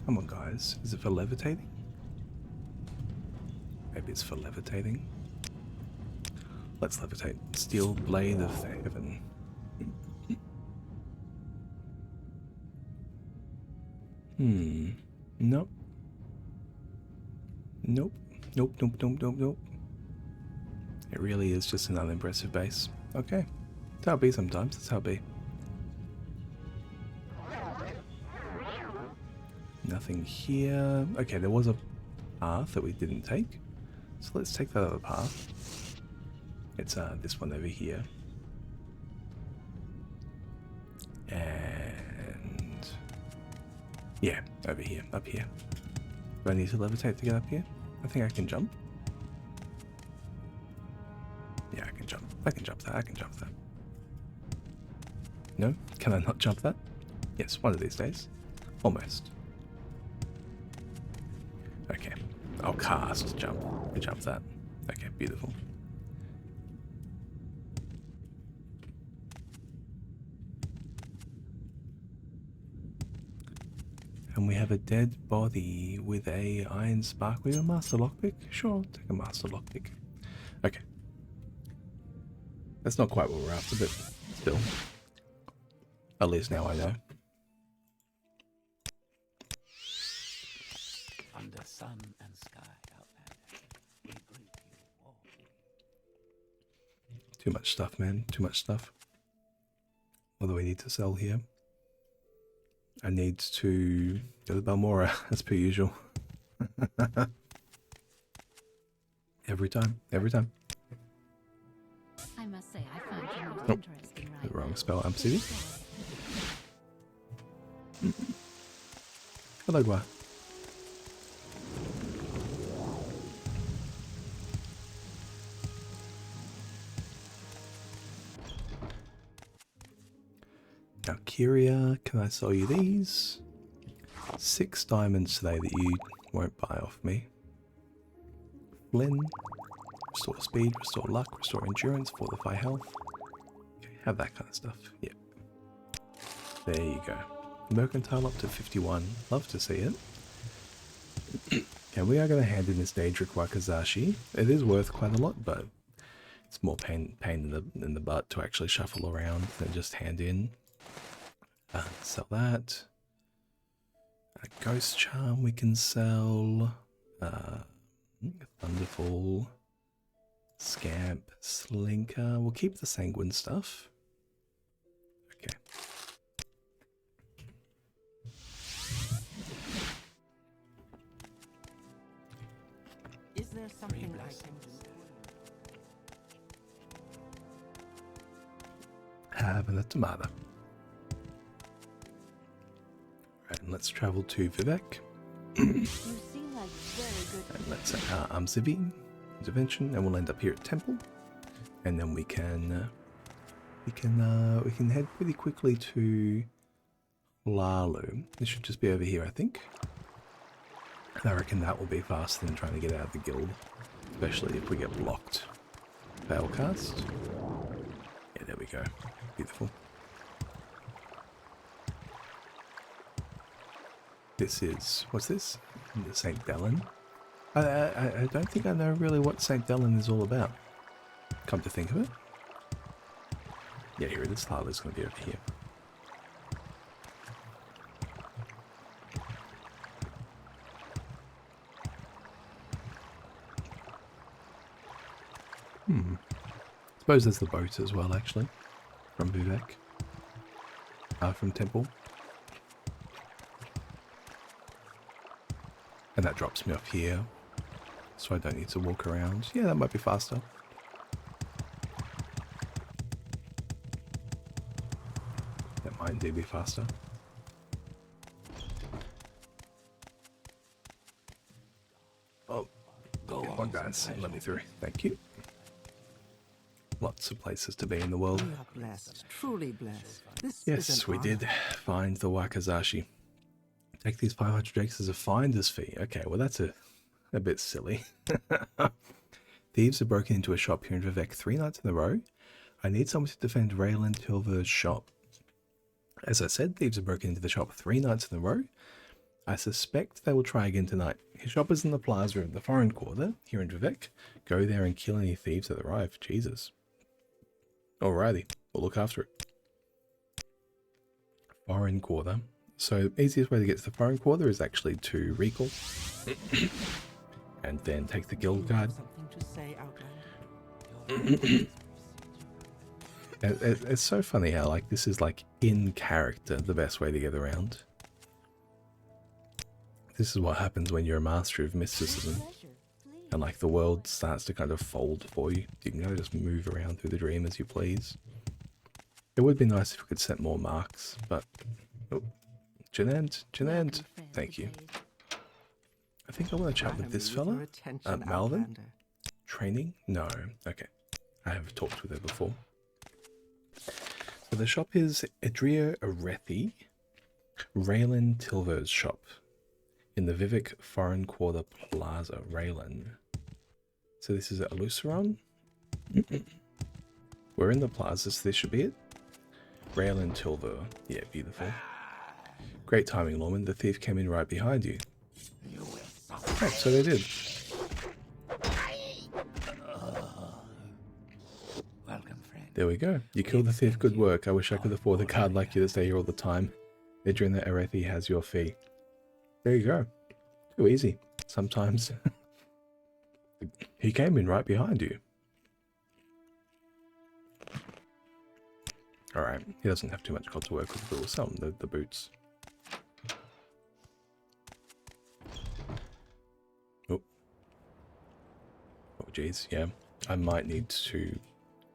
A: Come on, guys. Is it for levitating? Maybe it's for levitating. Let's levitate. Steel blade of heaven. Nope. Nope. Nope. It really is just an unimpressive base. Okay. That's how it be sometimes. That's how it be. Nothing here. Okay, there was a path that we didn't take. So let's take that other path. It's this one over here. And yeah, over here, up here. Do I need to levitate to get up here? I think I can jump. Yeah, I can jump. I can jump that. No? Can I not jump that? Yes, one of these days. Almost. Okay. I'll cast jump. I jump that. Okay, beautiful. And we have a dead body with a iron spark. We have a master lockpick? Sure, I'll take a master lockpick. Okay. That's not quite what we're after, but still. At least now I know.
B: Under sun and sky, Outlander, we greet you all.
A: Too much stuff, man. Too much stuff. What do we need to sell here? I need to go to Balmora, as per usual. Every time.
C: I must say, I find you most interesting right
A: The wrong
C: now.
A: spell, I'm city. Hello, Gua. Now, Kyria, can I sell you these? 6 diamonds today that you won't buy off me. Flynn, restore speed, restore luck, restore endurance, fortify health. Okay, have that kind of stuff. Yep. There you go. Mercantile up to 51. Love to see it. And we are going to hand in this Daedric Wakazashi. It is worth quite a lot, but it's more pain in the butt to actually shuffle around than just hand in. Sell that. A Ghost Charm we can sell. Thunderfall. Scamp. Slinker. We'll keep the Sanguine stuff. Okay.
D: Is there something I can do?
A: Have a tomato. Right, and let's travel to Vivek.
E: You seem like very good.
A: And let's Zivi, intervention, and we'll end up here at Temple, and then we can head pretty quickly to Lalu. This should just be over here, I think. And I reckon that will be faster than trying to get out of the guild, especially if we get blocked. Failcast. Yeah, there we go. Beautiful. This is, what's this? The St. Dellen. I don't think I know really what St. Dellen is all about. Come to think of it. Yeah, here it is. Lalu's going to be over here. suppose there's the boat as well, actually, from Vivek. From Temple. And that drops me off here, so I don't need to walk around. Yeah, that might be faster. That might indeed be faster. Oh, come on guys, let me through. Thank you. Lots of places to be in the world.
D: We are blessed, truly blessed. This is
A: Yes,
D: an
A: we
D: honor.
A: did find the Wakazashi. Take these 500 drakes as a finder's fee. Okay, well that's a bit silly. Thieves have broken into a shop here in Vivek 3 nights in a row. I need someone to defend Raylan Tilver's shop. As I said, thieves have broken into the shop 3 nights in a row. I suspect they will try again tonight. His shop is in the plaza of the foreign quarter here in Vivek. Go there and kill any thieves that arrive. Jesus. Alrighty, we'll look after it. Foreign quarter. So easiest way to get to the foreign quarter is actually to recall. And then take the guild card.
D: Something to say, Outlander?
A: It's so funny how like this is like in character the best way to get around. This is what happens when you're a master of mysticism. And like the world starts to kind of fold for you. You can kind of just move around through the dream as you please. It would be nice if we could set more marks, but... Oh, Janand, thank you. I think I want to chat with this fella. Malvin? Training? No. Okay. I have talked with her before. So the shop is Edria Arethi, Raylan Tilver's shop. In the Vivek Foreign Quarter Plaza, Raylan. So this is at Luceron. We're in the plaza, so this should be it. Raylan Tilver. Yeah, beautiful. Great timing, Lawman. The thief came in right behind you. Right, so they did.
B: Welcome, friend.
A: There we go. You killed the thief. Good work. I wish I could afford a card like you to stay here all the time. Idrina Arethi has your fee. There you go. Too easy. Sometimes. He came in right behind you. Alright. He doesn't have too much cod to work with, but we'll sell him the boots. Oh. Oh, jeez. Yeah. I might need to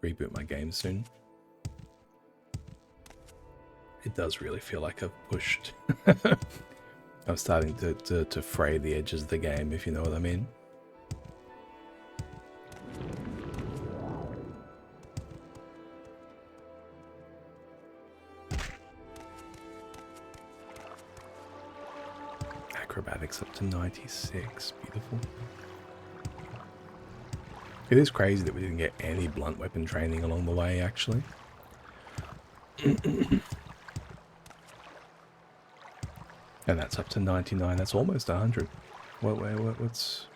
A: reboot my game soon. It does really feel like I've pushed. I'm starting to fray the edges of the game, if you know what I mean. Acrobatics up to 96. Beautiful. It is crazy that we didn't get any blunt weapon training along the way, actually. And that's up to 99. That's almost 100. What's...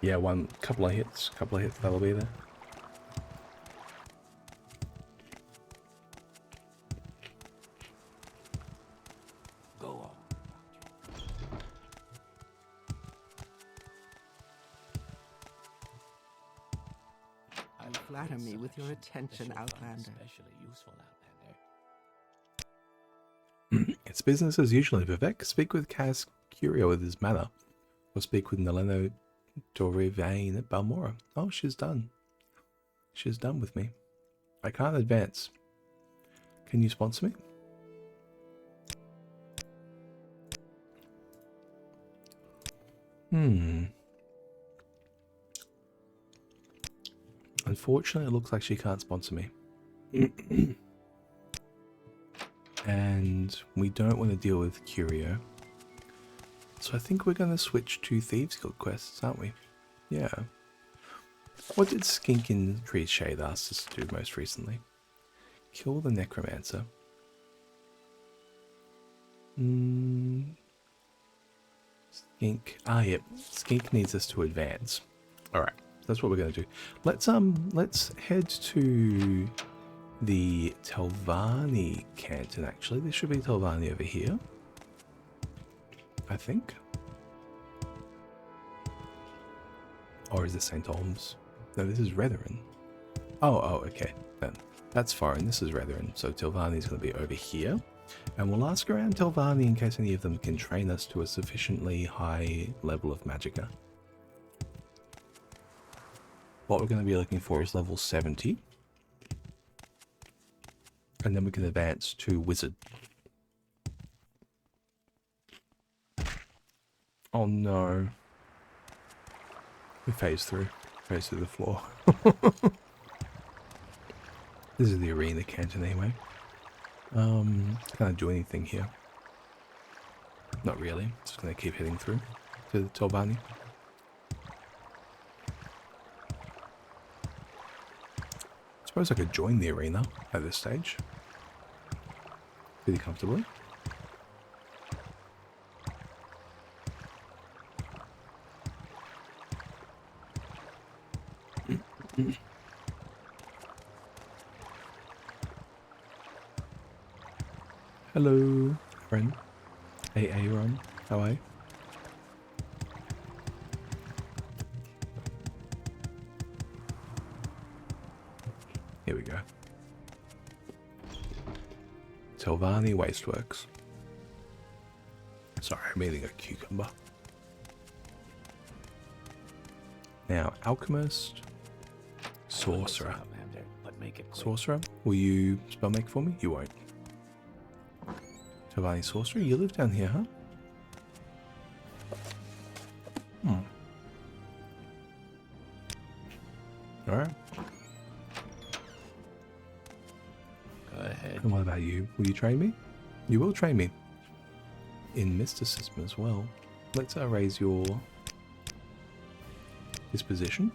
A: Yeah, couple of hits, that'll be there.
B: Go on.
D: You flatter me with your attention, Outlander.
B: Especially useful, Outlander.
A: It's business as usual, Vivek. Speak with Kaz Curio with his manner. Or speak with Neleno Dorivane at Balmora. Oh, she's done. She's done with me. I can't advance. Can you sponsor me? Unfortunately, it looks like she can't sponsor me. And we don't want to deal with Curio. So I think we're going to switch to Thieves Guild quests, aren't we? Yeah. What did Skink in Tree's Shade ask us to do most recently? Kill the Necromancer. Skink. Ah, yep. Skink needs us to advance. Alright, that's what we're going to do. Let's head to the Telvanni canton, actually. There should be Telvanni over here, I think. Or is this St. Olms? No, this is Retherin. Oh, okay. Then that's foreign. This is Retherin. So Tilvani's going to be over here. And we'll ask around Tilvani in case any of them can train us to a sufficiently high level of Magicka. What we're going to be looking for is level 70. And then we can advance to Wizard. Oh no. We phase through the floor. This is the arena canton anyway. Can't I do anything here? Not really. Just gonna keep heading through to the Tilvani. Suppose I could join the arena at this stage. Pretty comfortably. Hello, friend. Hey, Aaron. How are you? Here we go. Tilvani Wasteworks. Sorry, I'm eating a cucumber. Now, Alchemist. Sorcerer.
B: Outlander, but make it quick.
A: Sorcerer, will you spell make for me? You won't. Tilvani Sorcerer, you live down here, huh? Alright.
B: Go ahead.
A: And what about you? Will you train me? You will train me. In mysticism as well. Let's raise your disposition.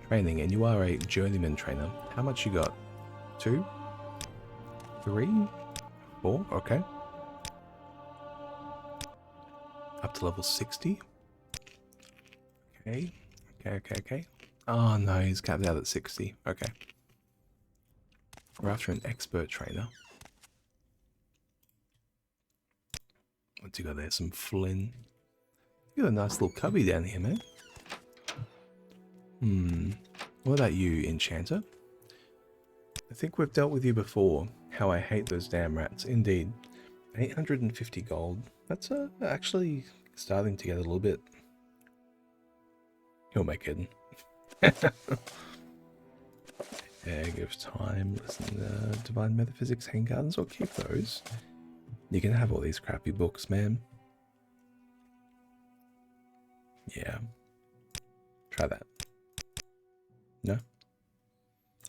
A: Training, and you are a journeyman trainer. How much you got? 2? 3? 4? Okay. Up to level 60. Okay. Okay. Oh no, he's capped out at 60. Okay. We're after an expert trainer. What's you got there? Some Flynn. You got a nice little cubby down here, man. What about you, Enchanter? I think we've dealt with you before. How I hate those damn rats. Indeed. 850 gold. That's actually starting to get a little bit... Who am I kidding? Egg of Time. Listen to Divine Metaphysics Hang Gardens. Or keep those. You can have all these crappy books, man. Yeah. Try that. No?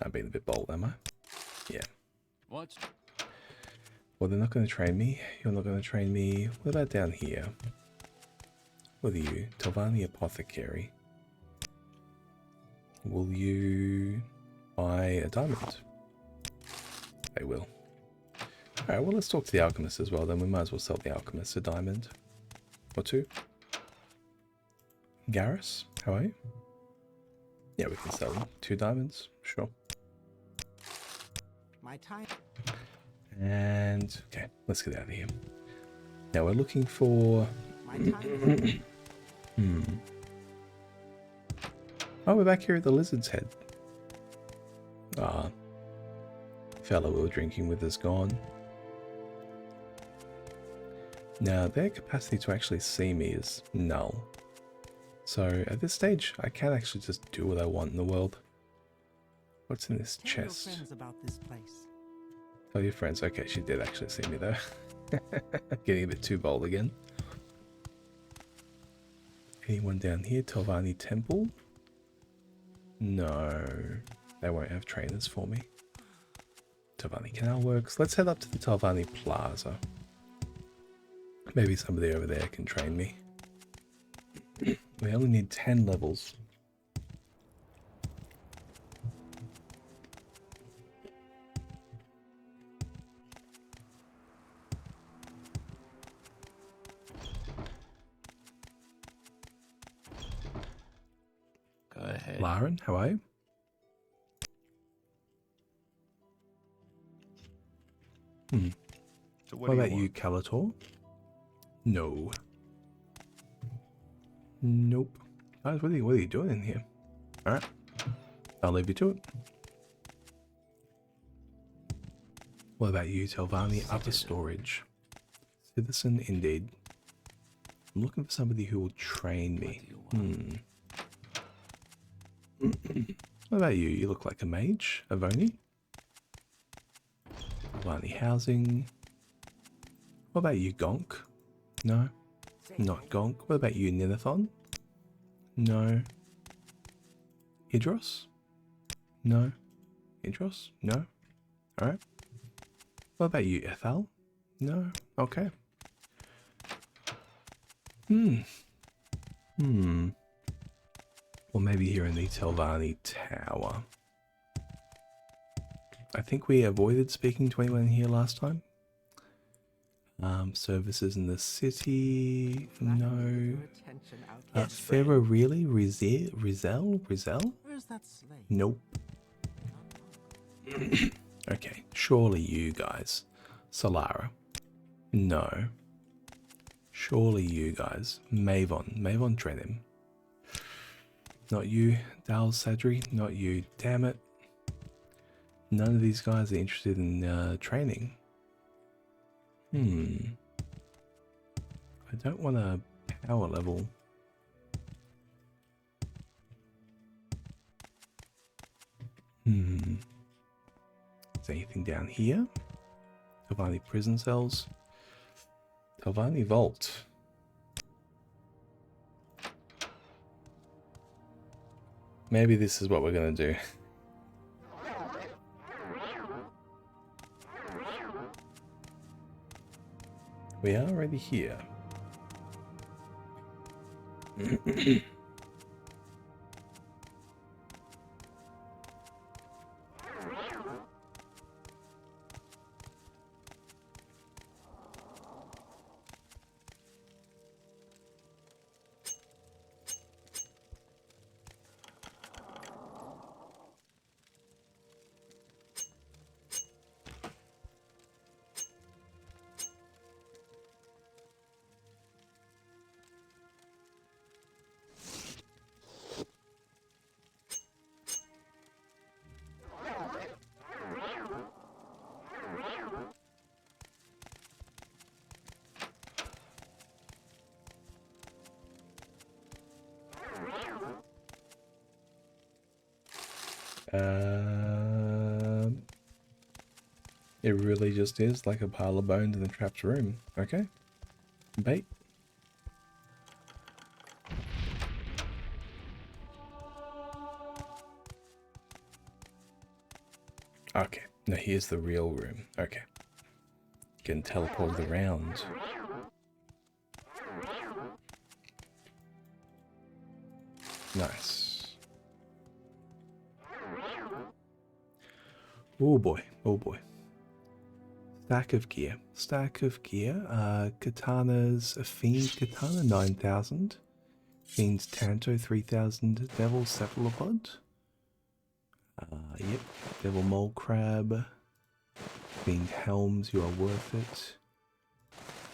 A: I'm being a bit bold, am I? Yeah.
B: What?
A: Well, they're not going to train me. You're not going to train me. What about down here? What are you? Tilvani Apothecary. Will you buy a diamond? They will. Alright, well, let's talk to the alchemist as well. Then we might as well sell the alchemist a diamond. Or 2. Garrus, how are you? Yeah, we can sell 2 diamonds. Sure.
D: My time.
A: And okay, let's get out of here. Now we're looking for.
D: My time.
A: Oh, we're back here at the Lizard's Head. Ah, fellow we were drinking with is gone. Now their capacity to actually see me is null. So at this stage, I can actually just do what I want in the world. What's in this
D: Tell your
A: chest?
D: friends about this place.
A: Oh, your friends. Okay, she did actually see me though. Getting a bit too bold again. Anyone down here? Tilvani Temple? No, they won't have trainers for me. Tilvani Canal Works. Let's head up to the Tilvani Plaza. Maybe somebody over there can train me. We only need 10 levels.
B: Go ahead.
A: Laren, how are you?
H: So
A: What
H: do
A: about you,
H: want?
A: Calator? No. Nope. Guys, what are you doing in here? Alright. I'll leave you to it. What about you, Telvanni? Upper storage. Citizen, indeed. I'm looking for somebody who will train me. What about you? You look like a mage, Avoni. Telvanni housing. What about you, Gonk? No, not Gonk. What about you, Ninethon? No. Idros? No. Idros? No. Alright. What about you, Ethal? No. Okay. Or maybe here in the Telvanni Tower. I think we avoided speaking to anyone here last time. Services in the city. No. Pharaoh really? Rizel?
D: Where's that slave?
A: Nope. Okay, surely you guys. Solara. No. Surely you guys. Mavon Drenim. Not you. Dal Sadri. Not you. Damn it. None of these guys are interested in training. I don't want a power level. Is there anything down here? Telvanni prison cells. Telvanni vault. Maybe this is what we're gonna do. We are already here. It really just is like a pile of bones in a trapped room. Okay. Bait. Okay. Now here's the real room. Okay. Getting teleported around. Nice. Oh boy. Oh boy. Stack of gear. Katanas. A Fiend Katana 9,000. Fiend's Tanto 3,000. Devil Cephalopod. Yep. Devil Mole Crab. Fiend Helms. You are worth it.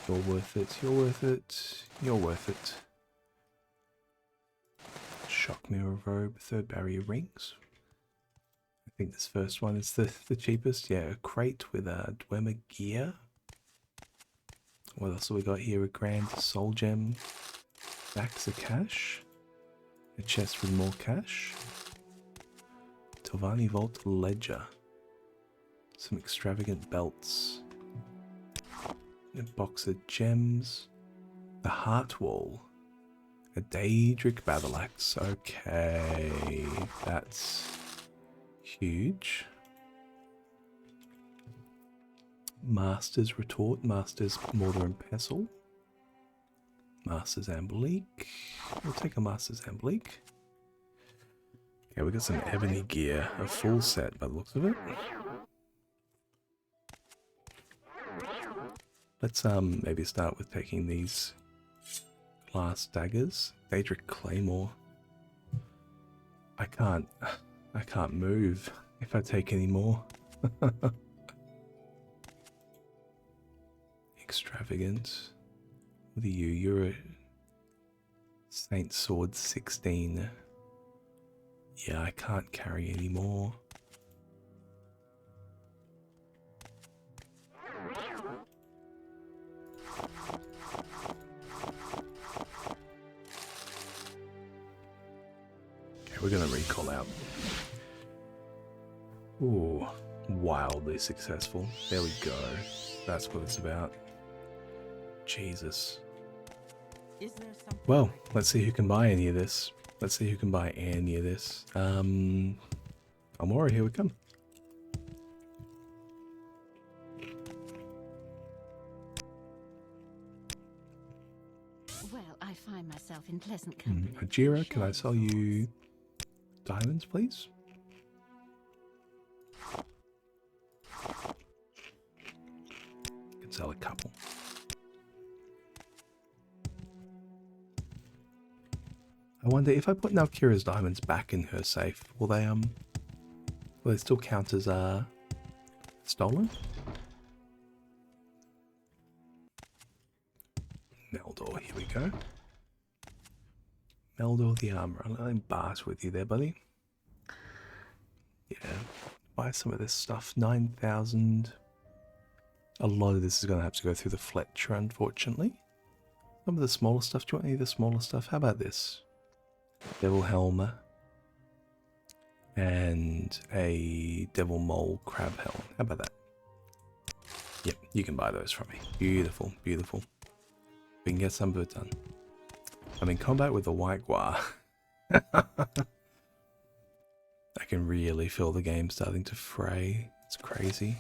A: You're worth it. You're worth it. You're worth it. Shock Mirror Robe. Third Barrier Rings. I think this first one is the cheapest. Yeah, a crate with a Dwemer gear. What else have we got here? A Grand Soul Gem. Stacks of cash. A chest with more cash. Telvanni Vault Ledger. Some extravagant belts. A box of gems. The Heart Wall. A Daedric Battle Axe. Okay, that's huge. Master's Retort, Master's Mortar and Pestle, Master's Amblique. We'll take a Master's Amblique. Okay, we got some ebony gear, a full set by the looks of it. Let's maybe start with taking these glass daggers. Daedric Claymore. I can't move if I take any more. Extravagant. What are you? You're a Saint Sword 16. Yeah, I can't carry any more. we're gonna recall out. Ooh, wildly successful. There we go. That's what it's about. Jesus.
D: Is there something?
A: Well, let's see who can buy any of this. Let's see who can buy any of this. Amora, here we come.
C: Well, I find myself in pleasant company.
A: Ajira, can I sell you diamonds, please? Can sell a couple. I wonder if I put Nalkira's diamonds back in her safe, will they still count as stolen? Meldor, here we go. Meldor the armor. I'll let him bash with you there, buddy. Yeah, buy some of this stuff. 9,000. A lot of this is going to have to go through the Fletcher, unfortunately. Some of the smaller stuff. Do you want any of the smaller stuff? How about this? Devil Helm. And a Devil Mole Crab Helm. How about that? Yep, you can buy those from me. Beautiful, beautiful. We can get some of it done. I'm in combat with the White Gua. I can really feel the game starting to fray. It's crazy.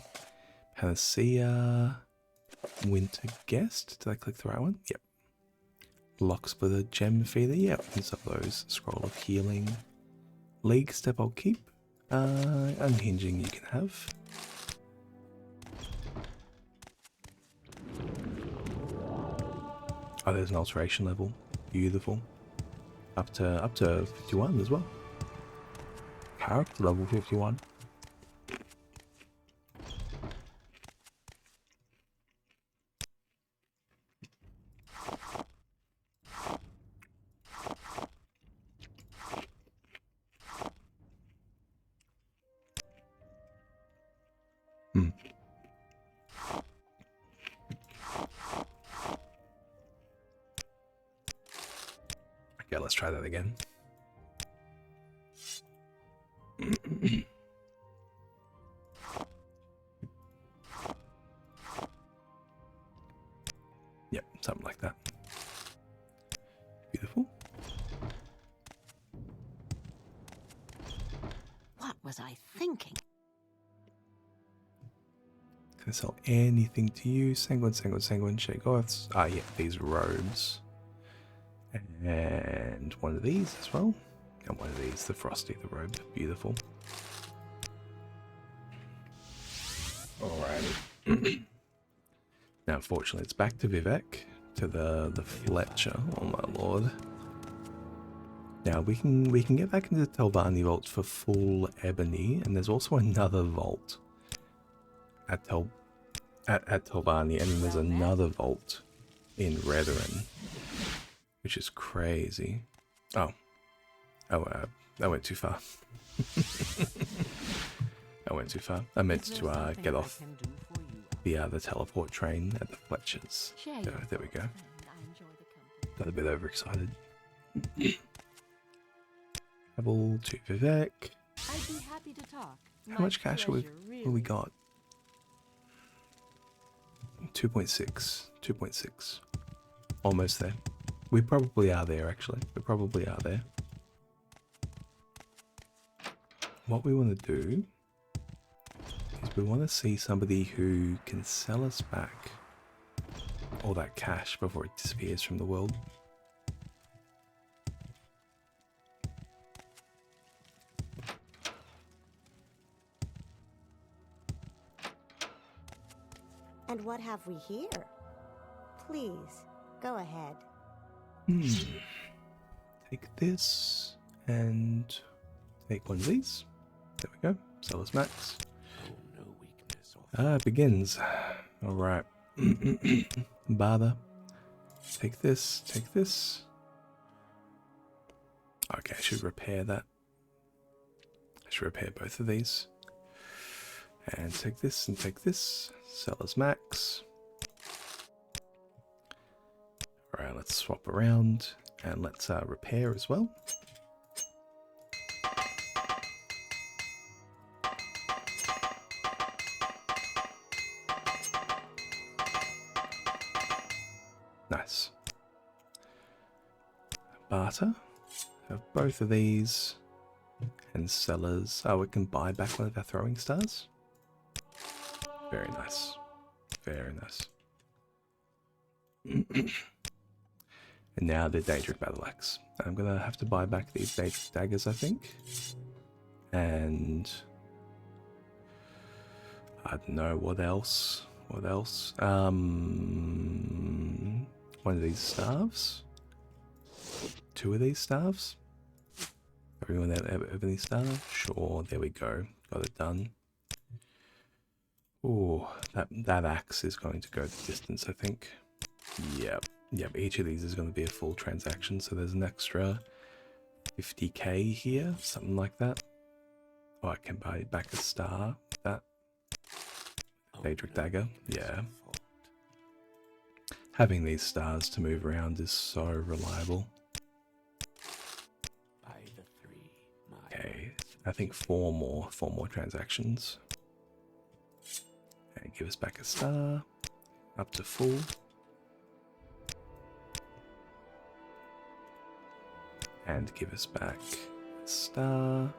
A: Panacea. Winter Guest. Did I click the right one? Yep. Lock Splitter, Gem Feeder. Yep, use up those. Scroll of Healing. League Step I'll keep. Unhinging you can have. Oh, there's an alteration level. Beautiful. Up to 51 as well. Character level 51. Okay, let's try that again. Yep, something like that. Beautiful.
C: What was I thinking?
A: Can I sell anything to you? Sanguine, shake oaths. Ah, yeah, these robes. And one of these as well. And one of these, the Frosty, the robe. Beautiful. Alrighty. Now, unfortunately, it's back to Vivek, to the Fletcher. Oh my lord. Now we can get back into the Telvanni vault for full ebony, and there's also another vault at Telvanni, and then there's another vault in Retherin, which is crazy. Oh, I went too far. I went too far. I meant to get off the teleport train at the Fletchers. There we go. Got a bit overexcited. Level to Vivek.
D: I'd be happy to talk.
A: How much cash have we got? 2.6. 2.6. Almost there. We probably are there, actually. We probably are there. What we want to do is we want to see somebody who can sell us back all that cash before it disappears from the world.
E: And what have we here? Please, go ahead.
A: Take this and take one of these. There we go. Sell us max.
B: Oh, no weakness or
A: It begins. Alright. Bother. Take this, take this. Okay, I should repair that. I should repair both of these. And take this and take this. Sell as max. Alright, let's swap around and let's repair as well. Nice. Barter. Have both of these. And sellers. Oh, we can buy back one of our throwing stars. Very nice. Very nice. And now the Daedric Battle Axe. I'm going to have to buy back these Daedric daggers, I think. And I don't know what else. What else? One of these staves. 2 of these staves. Everyone have any staves? Sure, there we go. Got it done. Oh, that axe is going to go the distance, I think. Yep. Yep, each of these is going to be a full transaction, so there's an extra 50k here, something like that. Oh, I can buy back a star. That Daedric dagger, yeah. Having these stars to move around is so reliable.
B: By the 3,
A: Okay, I think 4 more transactions. And give us back a star, up to full. And give us back a star,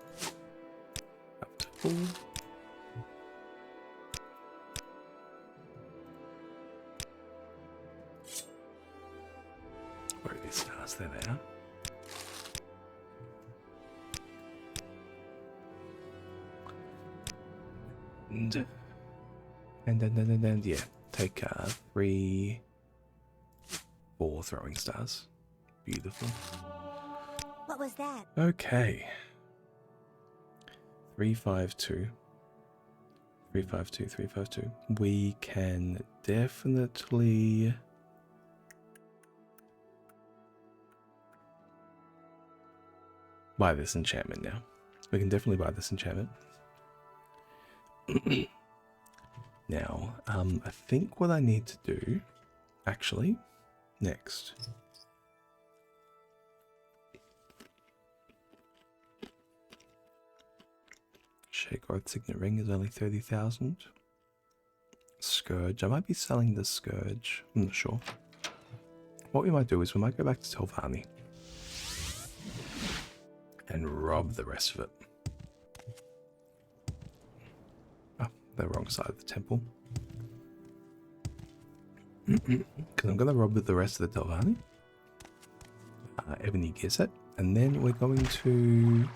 A: up to full. Where are these stars? There they are. And yeah, take 3, 4 throwing stars. Beautiful.
E: What was that?
A: Okay. 352. 352, 352. We can definitely buy this enchantment now. We can definitely buy this enchantment. Now, I think what I need to do, actually, next. Share Growth Signet Ring is only 30,000. Scourge. I might be selling the Scourge. I'm not sure. What we might do is we might go back to Telvanni and rob the rest of it. Oh, the wrong side of the temple. Because I'm going to rob the rest of the Telvanni. Ebony Gizet. And then we're going to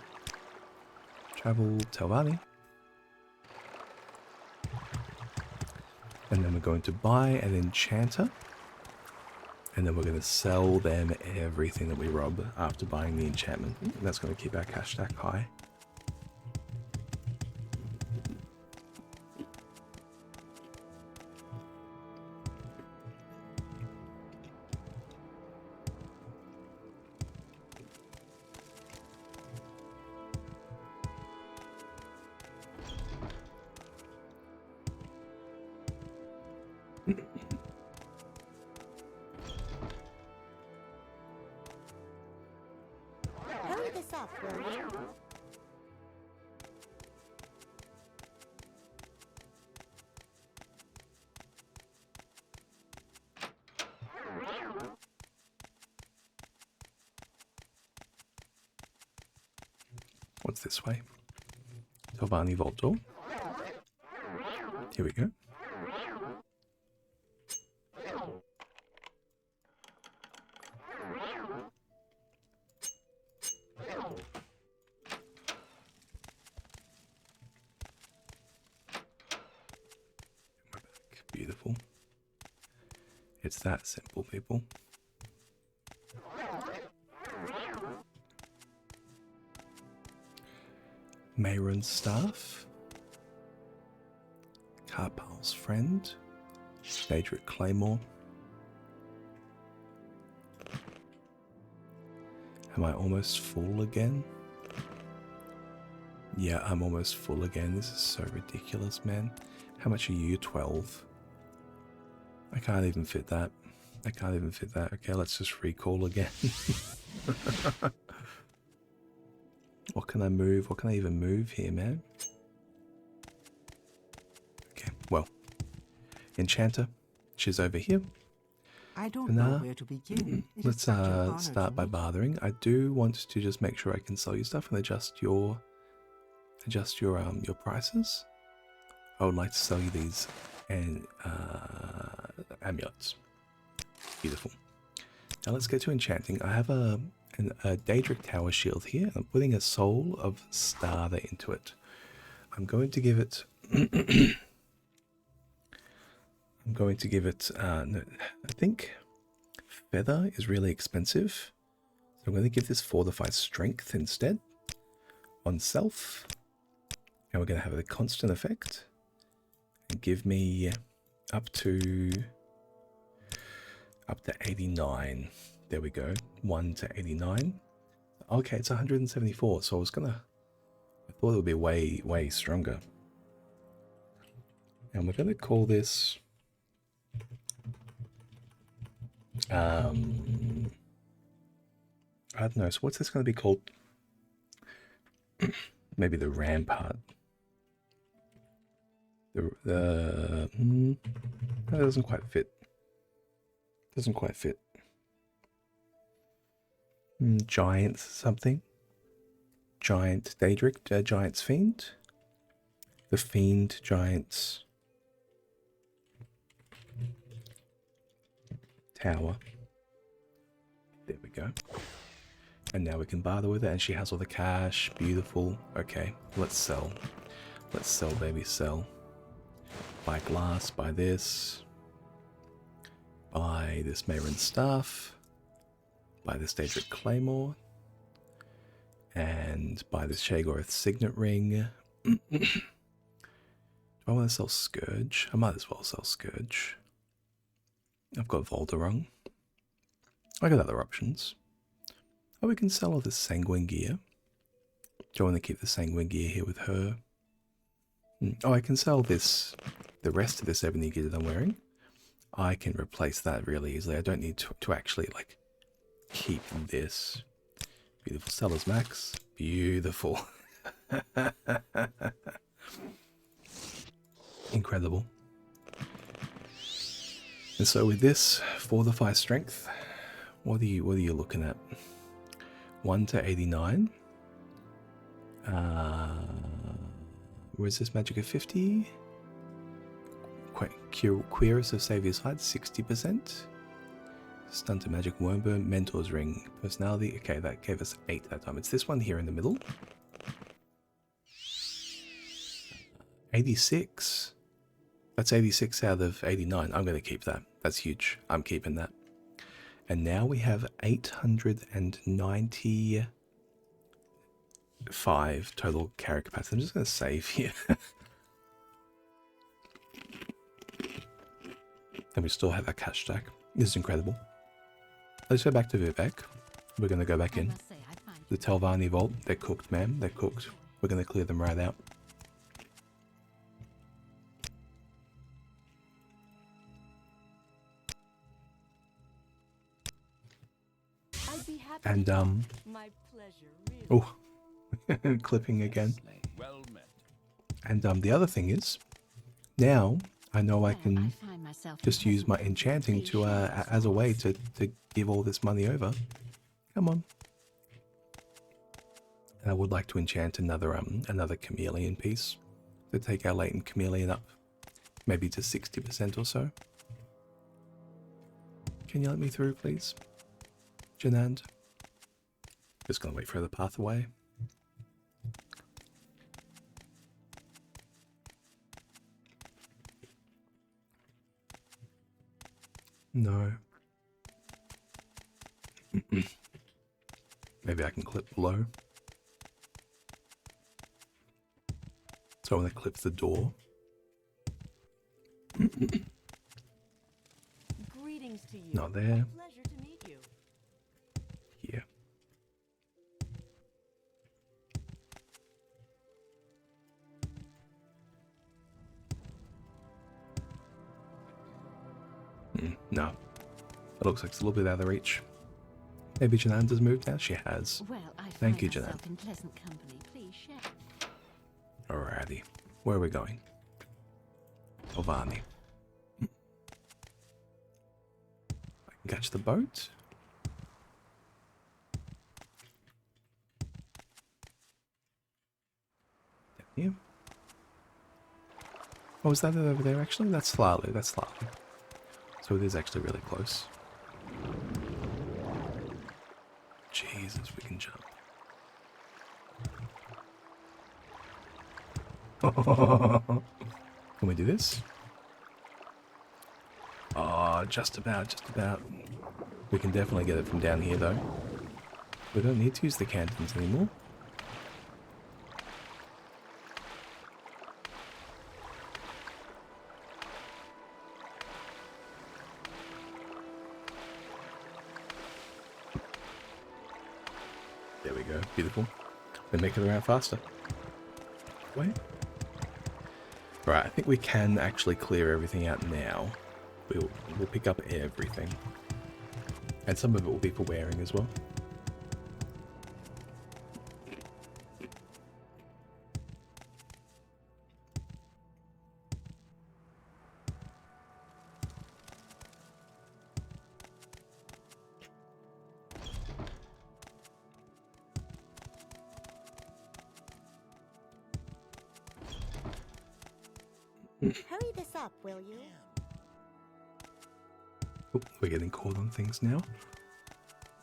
A: travel Telvanni. And then we're going to buy an enchanter. And then we're going to sell them everything that we rob after buying the enchantment. And that's going to keep our cash stack high.
E: Hurry this up, will you?
A: What's this way? Telvanni Vault Door. Here we go. Beautiful. It's that simple, people. Mayron's Staff. Carpal's Friend. Daedric Claymore. Am I almost full again? Yeah, I'm almost full again. This is so ridiculous, man. How much are you? 12. I can't even fit that. I can't even fit that. Okay, let's just recall again. What can I move? What can I even move here, man? Okay, well. Enchanter. She's over here.
D: I don't
A: For
D: know
A: now,
D: where to begin. It is
A: let's
D: such an honor
A: start
D: to
A: by
D: meet you.
A: bartering. I do want to just make sure I can sell you stuff and adjust your prices. I would like to sell you these and amulets. Beautiful. Now let's get to enchanting. I have a Daedric Tower shield here. I'm putting a Soul of Starter into it. I'm going to give it. I'm going to give it. No, I think Feather is really expensive. So I'm going to give this Fortified Strength instead on self. And we're going to have a constant effect. And give me up to 89. There we go. 1 to 89. Okay, it's 174. So I thought it would be way stronger. And we're gonna call this I don't know. So what's this gonna be called? Maybe the Rampart. That doesn't quite fit. Doesn't quite fit. Giant something. Giant Daedric, Giant's Fiend. The Fiend Giant's Tower. There we go. And now we can barter with it, and she has all the cash. Beautiful. Okay, let's sell. Let's sell, baby, sell. Buy glass, buy this. Buy this Mayron stuff. Buy this Daedric Claymore. And buy this Shagoroth Signet Ring. Do I want to sell Scourge? I might as well sell Scourge. I've got Volderung. I got other options. Oh, we can sell all this Sanguine Gear. Do I want to keep the Sanguine Gear here with her? Oh, I can sell this, the rest of this Ebony Gear that I'm wearing. I can replace that really easily. I don't need to actually, like, keep this. Beautiful Sellers Max. Beautiful. Incredible. And so with this, Fortify Strength, what are you looking at? 1 to 89. Where's this magic of 50? Queerest of Savior's Height, 60%. Stun to Magic Wormburn, Mentor's Ring, Personality. Okay, that gave us 8 that time. It's this one here in the middle. 86. That's 86 out of 89. I'm going to keep that. That's huge. I'm keeping that. And now we have 895 total carry capacity. I'm just going to save here. And we still have our cash stack. This is incredible. Let's go back to Vivek. We're going to go back in. The Telvanni Vault. They're cooked, ma'am. They're cooked. We're going to clear them right out. And
I: my pleasure, really.
A: oh, clipping again.
F: Well met.
A: And the other thing is, now I know I can
C: find myself
A: just use my enchanting to as a way to give all this money over. Come on. And I would like to enchant another chameleon piece to take our latent chameleon up, maybe to 60% or so. Can you let me through, please, Janand? Just gonna wait for the path away. No. Maybe I can clip below. So I want to clip the door.
I: Greetings to you.
A: Not there.
I: Pleasure to meet you.
A: Here. No. It looks like it's a little bit out of reach. Maybe Janand has moved now? She has.
C: Well, I
A: Thank
C: find
A: you,
C: myself
A: Janand.
C: in pleasant company. Please share.
A: Alrighty. Where are we going? Telvanni. Catch the boat. Down here. Oh, is that it over there actually? That's slightly, that's slightly. So it is actually really close. Jesus, we can jump. Can we do this? Oh, just about, just about. We can definitely get it from down here though. We don't need to use the cantons anymore. There we go, beautiful. They make it around faster. Wait. Right, I think we can actually clear everything out now. We'll pick up everything. And some of it will be for wearing as well.
E: Hurry this up, will you?
A: Oh, we're getting caught on things now.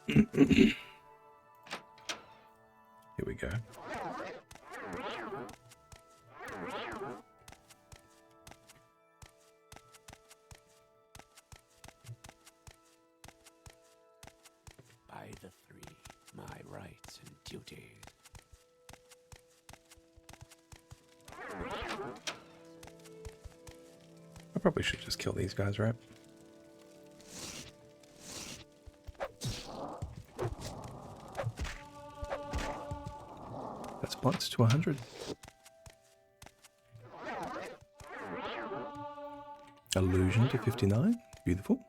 A: Here we go.
B: By the three, my rights and duties.
A: I probably should just kill these guys, right? That's points to 100. Illusion to 59. Beautiful.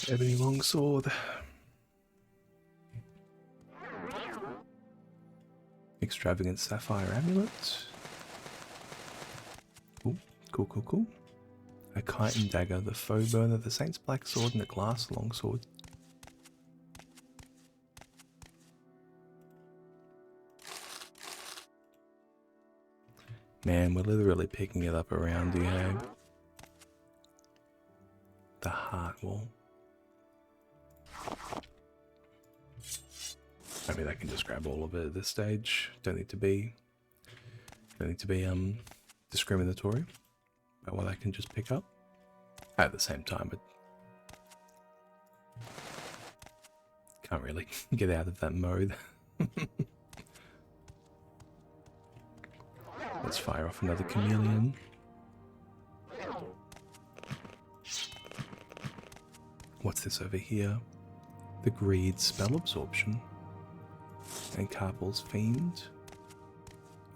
A: Ebony longsword. Extravagant sapphire amulet. Cool, cool, cool, cool. A kite and dagger, the foe burner, the saint's black sword, and a glass longsword. Man, we're literally picking it up around here. The heart wall. I mean, I can just grab all of it at this stage. Don't need to be discriminatory about what I can just pick up. At the same time, but can't really get out of that mode. Let's fire off another chameleon. What's this over here? The greed spell absorption. And Carpel's fiend.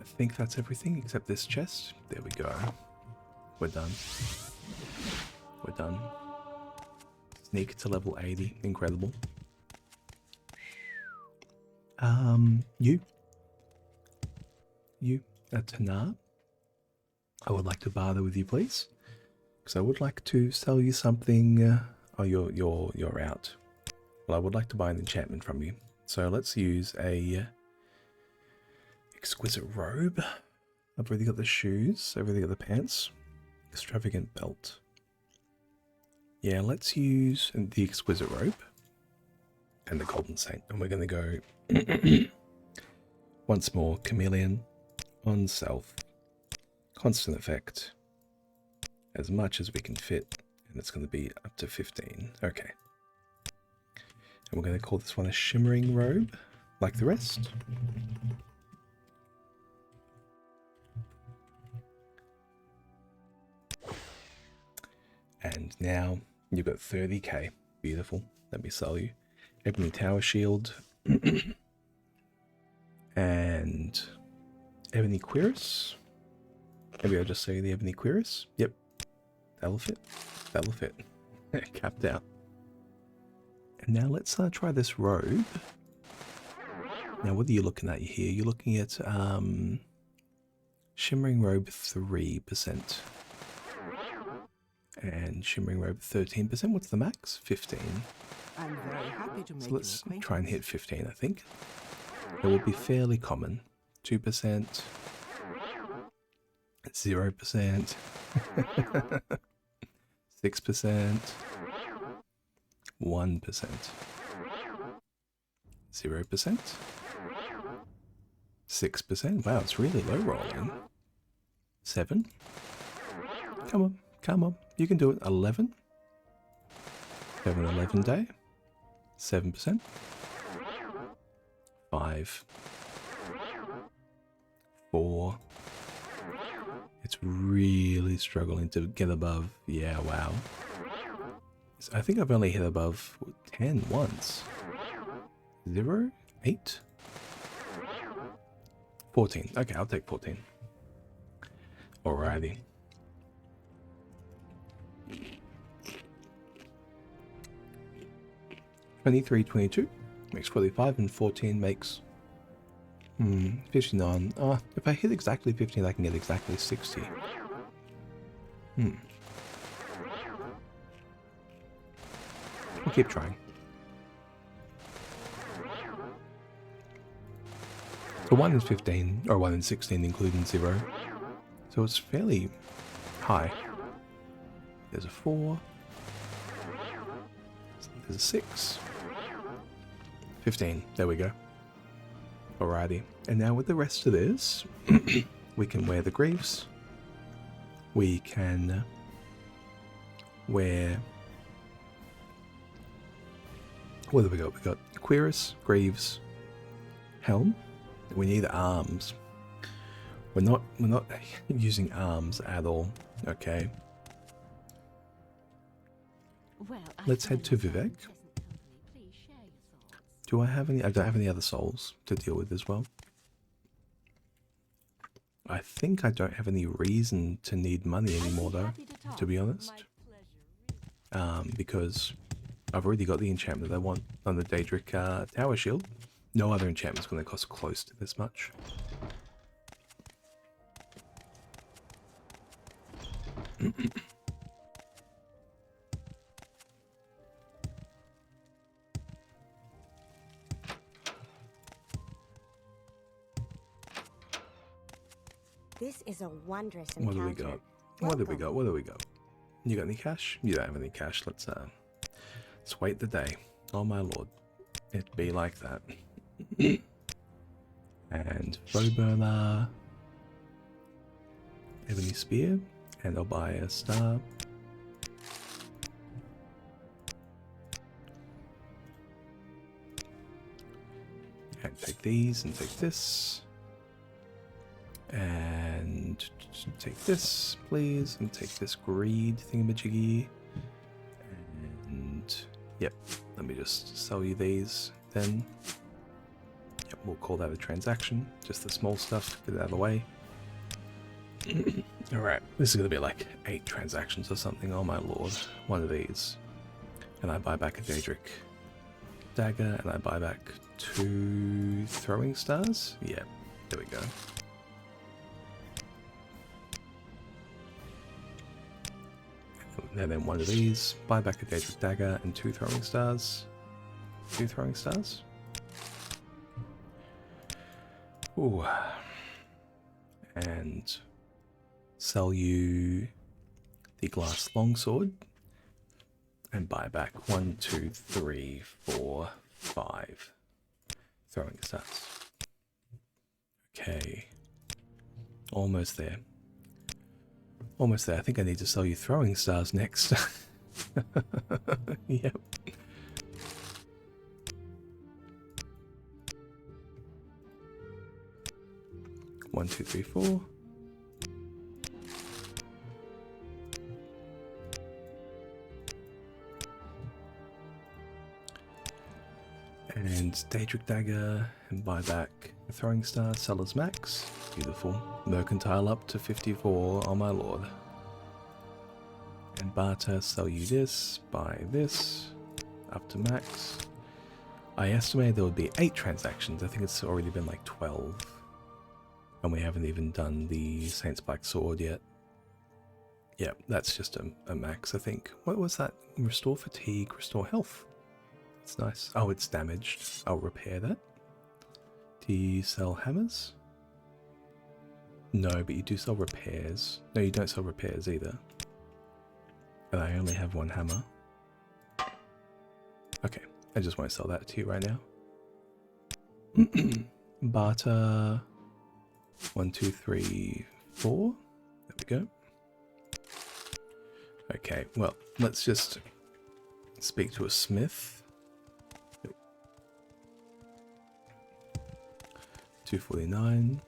A: I think that's everything except this chest. There we go. We're done. We're done. Sneak to level 80. Incredible. You, Tanar. I would like to barter with you, please. Because I would like to sell you something. Oh, you're out. Well, I would like to buy an enchantment from you. So let's use a exquisite robe. I've already got the shoes. I've already got the pants. Extravagant belt. Yeah, let's use the exquisite robe and the golden saint. And we're going to go once more. Chameleon on self. Constant effect. As much as we can fit. And it's going to be up to 15. Okay. And we're going to call this one a shimmering robe, like the rest. And now you've got 30k. Beautiful. Let me sell you. Ebony Tower Shield. And Ebony Cuirass. Maybe I'll just say the Ebony Cuirass. Yep. That'll fit. That'll fit. Capped out. And now let's try this robe. Now what are you looking at here? You're looking at shimmering robe 3%. And shimmering robe 13%. What's the max? 15.
D: I'm very happy to make
A: So
D: your
A: let's
D: acquaintance.
A: try and hit 15, I think. It will be fairly common. 2%. 0%. 6%. 1%. 0%. 6%. Wow, it's really low rolling. 7. Come on, come on. You can do it. 11. 7-11 day. 7%. 5. 4. It's really struggling to get above. Yeah, wow. So I think I've only hit above 10 once. 0, 8, 14. Okay, I'll take 14. Alrighty. $23, $22 makes 45, and 14 makes 59. If I hit exactly 15, I can get exactly 60. We'll keep trying. So 1 in 15, or 1 in 16, including 0. So it's fairly high. There's a 4. There's a 6. 15. There we go. Alrighty. And now with the rest of this, we can wear the greaves. We can wear... What have we got? We got Cuirass, Greaves, Helm. We need arms. We're not using arms at all. Okay.
C: Well,
A: Let's head to Vivek. Do I have any? I don't have any other souls to deal with as well. I think I don't have any reason to need money anymore though, to be honest. Because I've already got the enchantment I want on the Daedric Tower Shield. No other enchantment's going to cost close to this much.
E: This is a wondrous
A: What
E: encounter.
A: do we got? What do we got? What do we got? You got any cash? You don't have any cash. Let's wait the day. Oh my lord. It be like that. And bow burner. Ebony spear. And I'll buy a star. And take these and take this. And take this, please. And take this greed thingamajiggy. And yep, let me just sell you these then. Yep, we'll call that a transaction. Just the small stuff, get it out of the way. Alright, this is going to be like 8 transactions or something. Oh my lord, one of these. And I buy back a Daedric dagger, and I buy back 2 throwing stars. Yeah, there we go. And then one of these, buy back a Daedric dagger and 2 throwing stars. 2 throwing stars. Ooh. And sell you the glass longsword and buy back 1, 2, 3, 4, 5 throwing stars. Okay. Almost there. Almost there. I think I need to sell you throwing stars next. Yep. One, two, three, 4. And Daedric dagger and buy back a throwing star, seller's max. Beautiful. Mercantile up to 54, oh my lord. And barter, sell you this, buy this, up to max. I estimated there would be 8 transactions. I think it's already been like 12. And we haven't even done the Saint's Black Sword yet. Yeah, that's just a max, I think. What was that? Restore fatigue, restore health. It's nice. Oh, it's damaged. I'll repair that. Do you sell hammers? No, but you do sell repairs. No, you don't sell repairs either. And I only have one hammer. Okay, I just won't sell that to you right now. Barter. 1, 2, 3, 4. There we go. Okay, well, let's just speak to a smith. 249.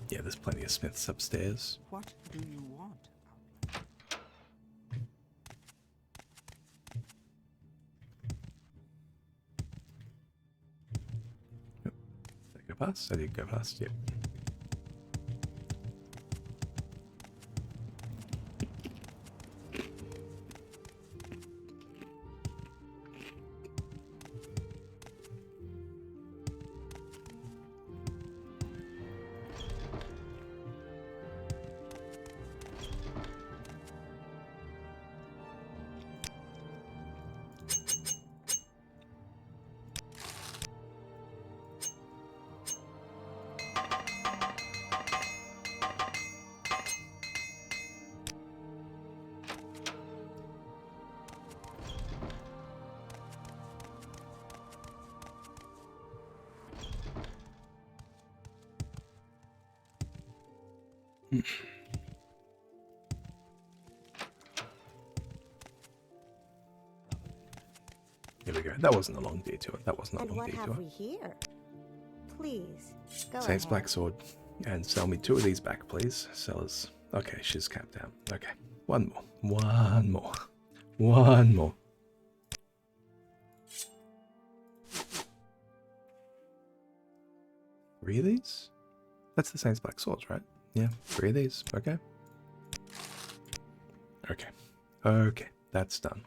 A: Yeah, there's plenty of smiths upstairs.
D: What do you want?
A: Did I go past? I did go past, yeah. Here we go. That wasn't a long detour. That wasn't a
E: And
A: long
E: what
A: detour.
E: have we here? Please, go
A: Saints
E: ahead.
A: Black Sword. And sell me 2 of these back, please. Sellers. Okay, she's capped out. Okay. One more. One more. One more. Three of these? That's the Saints Black Swords, right? Yeah, 3 of these. Okay. Okay. Okay, that's done.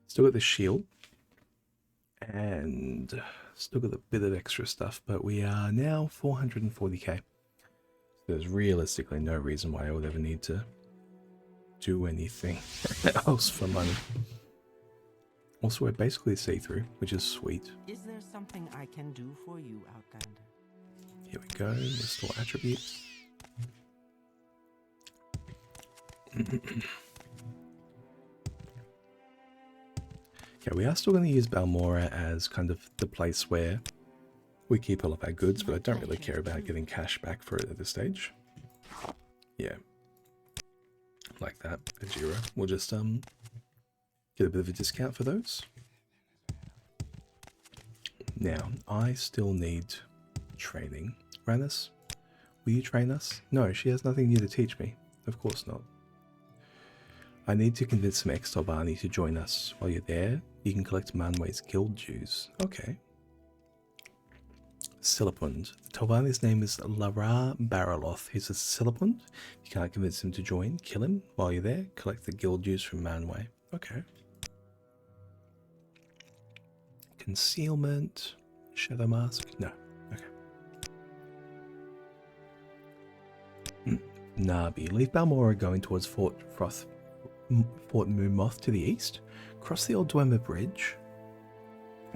A: Still got the shield. And still got a bit of extra stuff, but we are now 440k. So there's realistically no reason why I would ever need to do anything else for money. Also, we're basically see-through, which is sweet.
D: Is there something I can do for you, Outlander?
A: Here we go, restore attributes. Okay, we are still going to use Balmora as kind of the place where we keep all of our goods, but I don't really care about getting cash back for it at this stage. Yeah. Like that, Ajira. We'll just get a bit of a discount for those. Now, I still need training. Rannis, will you train us? No, she has nothing new to teach me. Of course not. I need to convince some ex-Tobani to join us. While you're there, you can collect Manway's guild dues. Okay. Silipund. The Tobani's name is Lara Baraloth. He's a Silipund. If you can't convince him to join, kill him. While you're there, collect the guild dues from Manway. Okay. Concealment. Shadow Mask. No. Okay. Nabi. Leave Balmora going towards Fort Moonmoth to the east. Cross the old Dwemer Bridge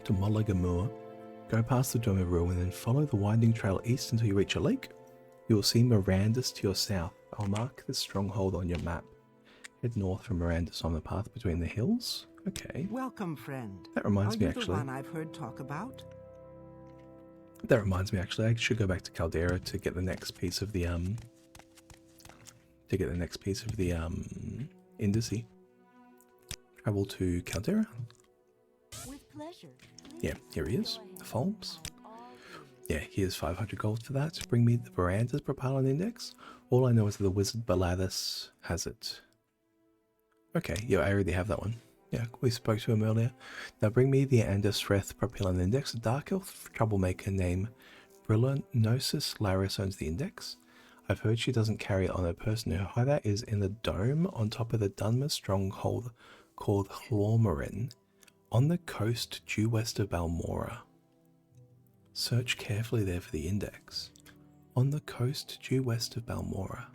A: to Molagamur. Go past the Dwemer Ruin and follow the winding trail east until you reach a lake. You will see Mirandus to your south. I'll mark this stronghold on your map. Head north from Mirandus on the path between the hills. Okay.
D: Welcome, friend.
A: That reminds me,
D: Are you the
A: actually.
D: one I've heard talk about?
A: That reminds me, actually. I should go back to Caldera to get the next piece of the indice. Travel to Caldera.
I: With pleasure.
A: Yeah, here he is. The Folms. Yeah, here's 500 gold for that. Bring me the Veranda's Propellant Index. All I know is that the Wizard Baladus has it. Okay, yeah, I already have that one. Yeah, we spoke to him earlier. Now bring me the Andesreth Propellant Index. A Dark Elf troublemaker named Brilanosis Laris owns the index. I've heard she doesn't carry it on her person. Her hideout is in the dome on top of the Dunmer stronghold called Hlormarin, on the coast due west of Balmora. Search carefully there for the index. On the coast due west of Balmora.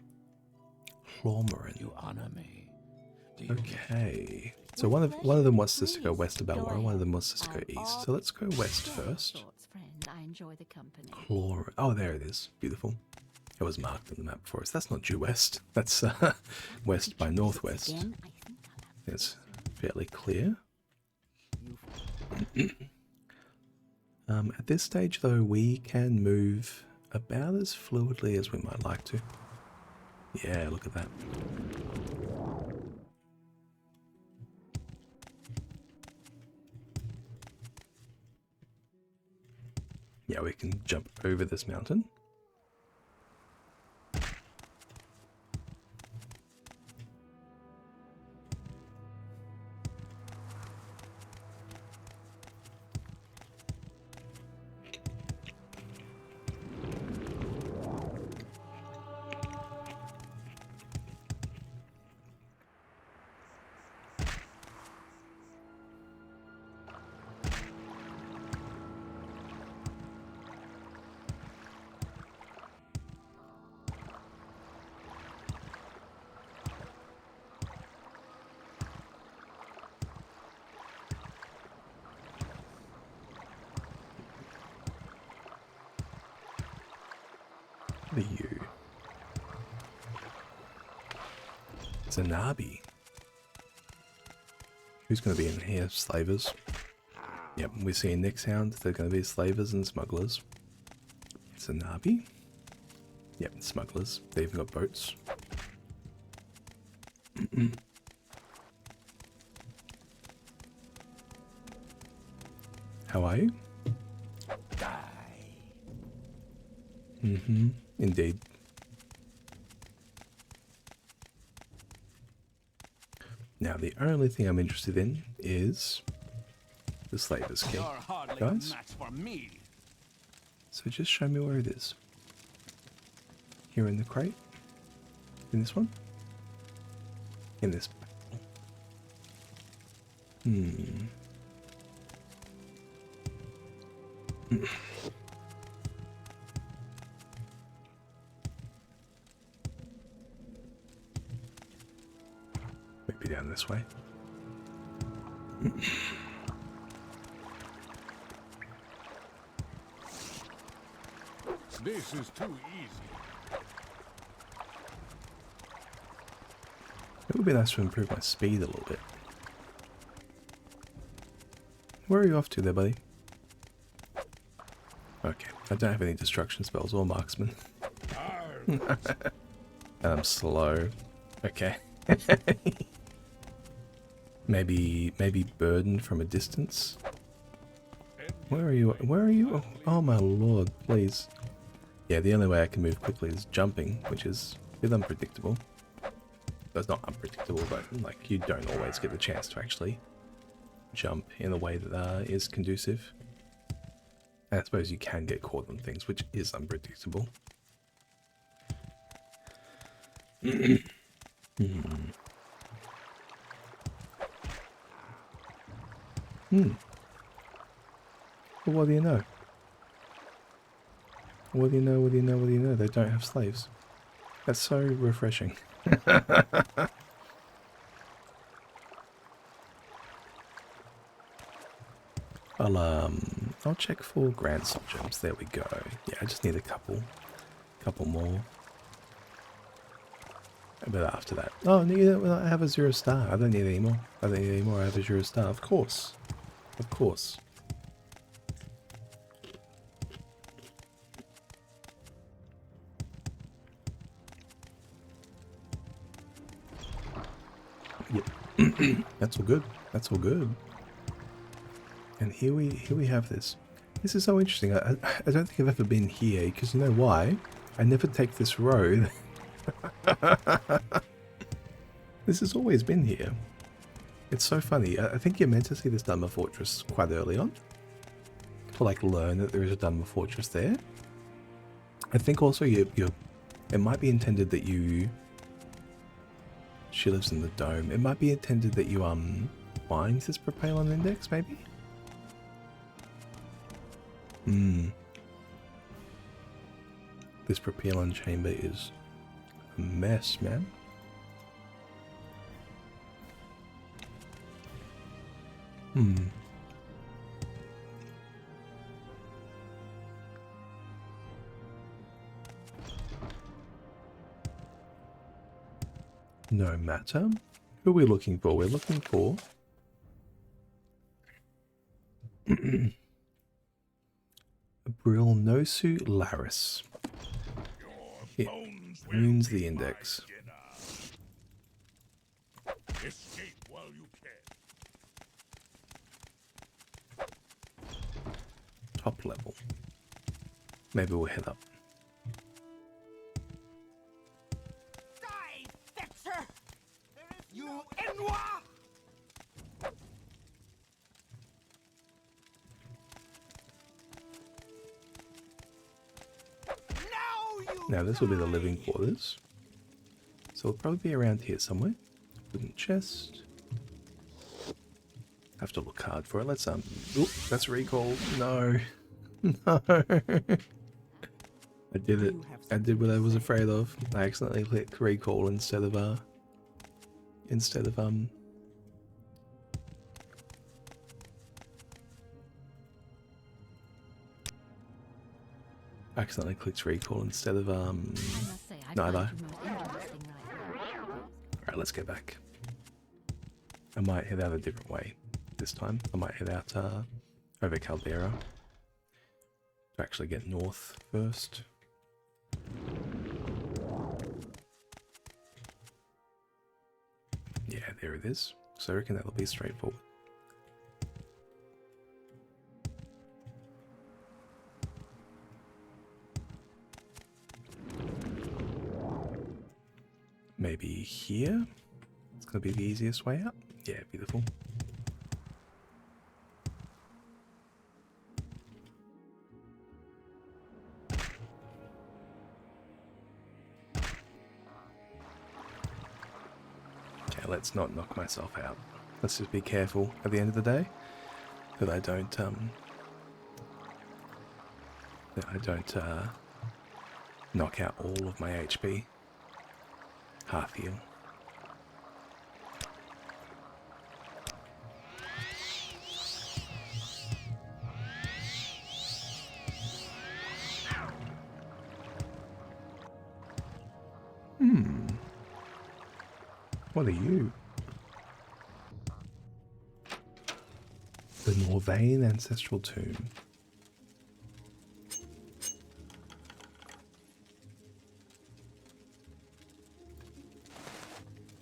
A: Clawmarin.
B: You honor me. Do you
A: Okay. So one of them wants us to go west of Balmora, one of them wants us to go east. So let's go west first.
C: Thoughts, friend. I enjoy the company.
A: Clawmarin. Oh, there it is. Beautiful. It was marked on the map for us. That's not due west. That's west by northwest.
C: Again, I think I'll have
A: It's fairly clear. At this stage, though, we can move about as fluidly as we might like to. Yeah, look at that. Yeah, we can jump over this mountain. What are you? Zanabi. Who's going to be in here? Slavers. Yep, we're seeing next hound. They're going to be slavers and smugglers. Zanabi? Yep, smugglers. They even got boats. How are you? Mm-hmm. Indeed. Now, the only thing I'm interested in is the Slaver's Key. Guys? So just show me where it is. Here in the crate? In this one? In this. Maybe down this way.
F: This is too easy.
A: It would be nice to improve my speed a little bit. Where are you off to there, buddy? Okay, I don't have any destruction spells or marksman. And I'm slow. Okay. maybe burden from a distance. Where are you? Where are you? Oh my lord, please. Yeah, the only way I can move quickly is jumping, which is a bit unpredictable. That's not unpredictable, but like you don't always get the chance to actually jump in a way that is conducive. And I suppose you can get caught on things, which is unpredictable. Well, what do you know? What do you know? What do you know? What do you know? They don't have slaves. That's so refreshing. I'll check for grand soul gems. There we go. Yeah, I just need a couple more. But after that, oh, I have a 0 star. I don't need any more. I have a 0 star. Of course. Yep. That's all good. And here we have this. This is so interesting. I don't think I've ever been here, because you know why? I never take this road. This has always been here. It's so funny. I think you're meant to see this Dharma Fortress quite early on. To like learn that there is a Dharma Fortress there. I think also it might be intended that you... She lives in the dome. It might be intended that you find this Propelon Index, maybe? This Propelon chamber is a mess, man. Hmm. No matter. Who are we looking for? We're looking for Brilnosu Laris. It ruins the index.
F: Escape while you can.
A: Top level. Maybe we'll head up.
D: Die, Fetcher! You Enwa!
A: Now this will be the living quarters. So it'll probably be around here somewhere. Wooden chest. Have to look hard for it. Let's oop, that's recall. No. No. I did it. I did what I was afraid of. I accidentally clicked recall instead of accidentally clicked recall instead of
C: I must say, I
A: neither.
C: find you most interesting right now.
A: Alright, let's go back. I might head out a different way this time. I might head out over Caldera to actually get north first. Yeah, there it is. So I reckon that'll be straightforward. Maybe here? It's gonna be the easiest way out. Yeah, beautiful. Okay, let's not knock myself out. Let's just be careful at the end of the day that I don't knock out all of my HP. Half heal. What are you? The Morvain Ancestral Tomb.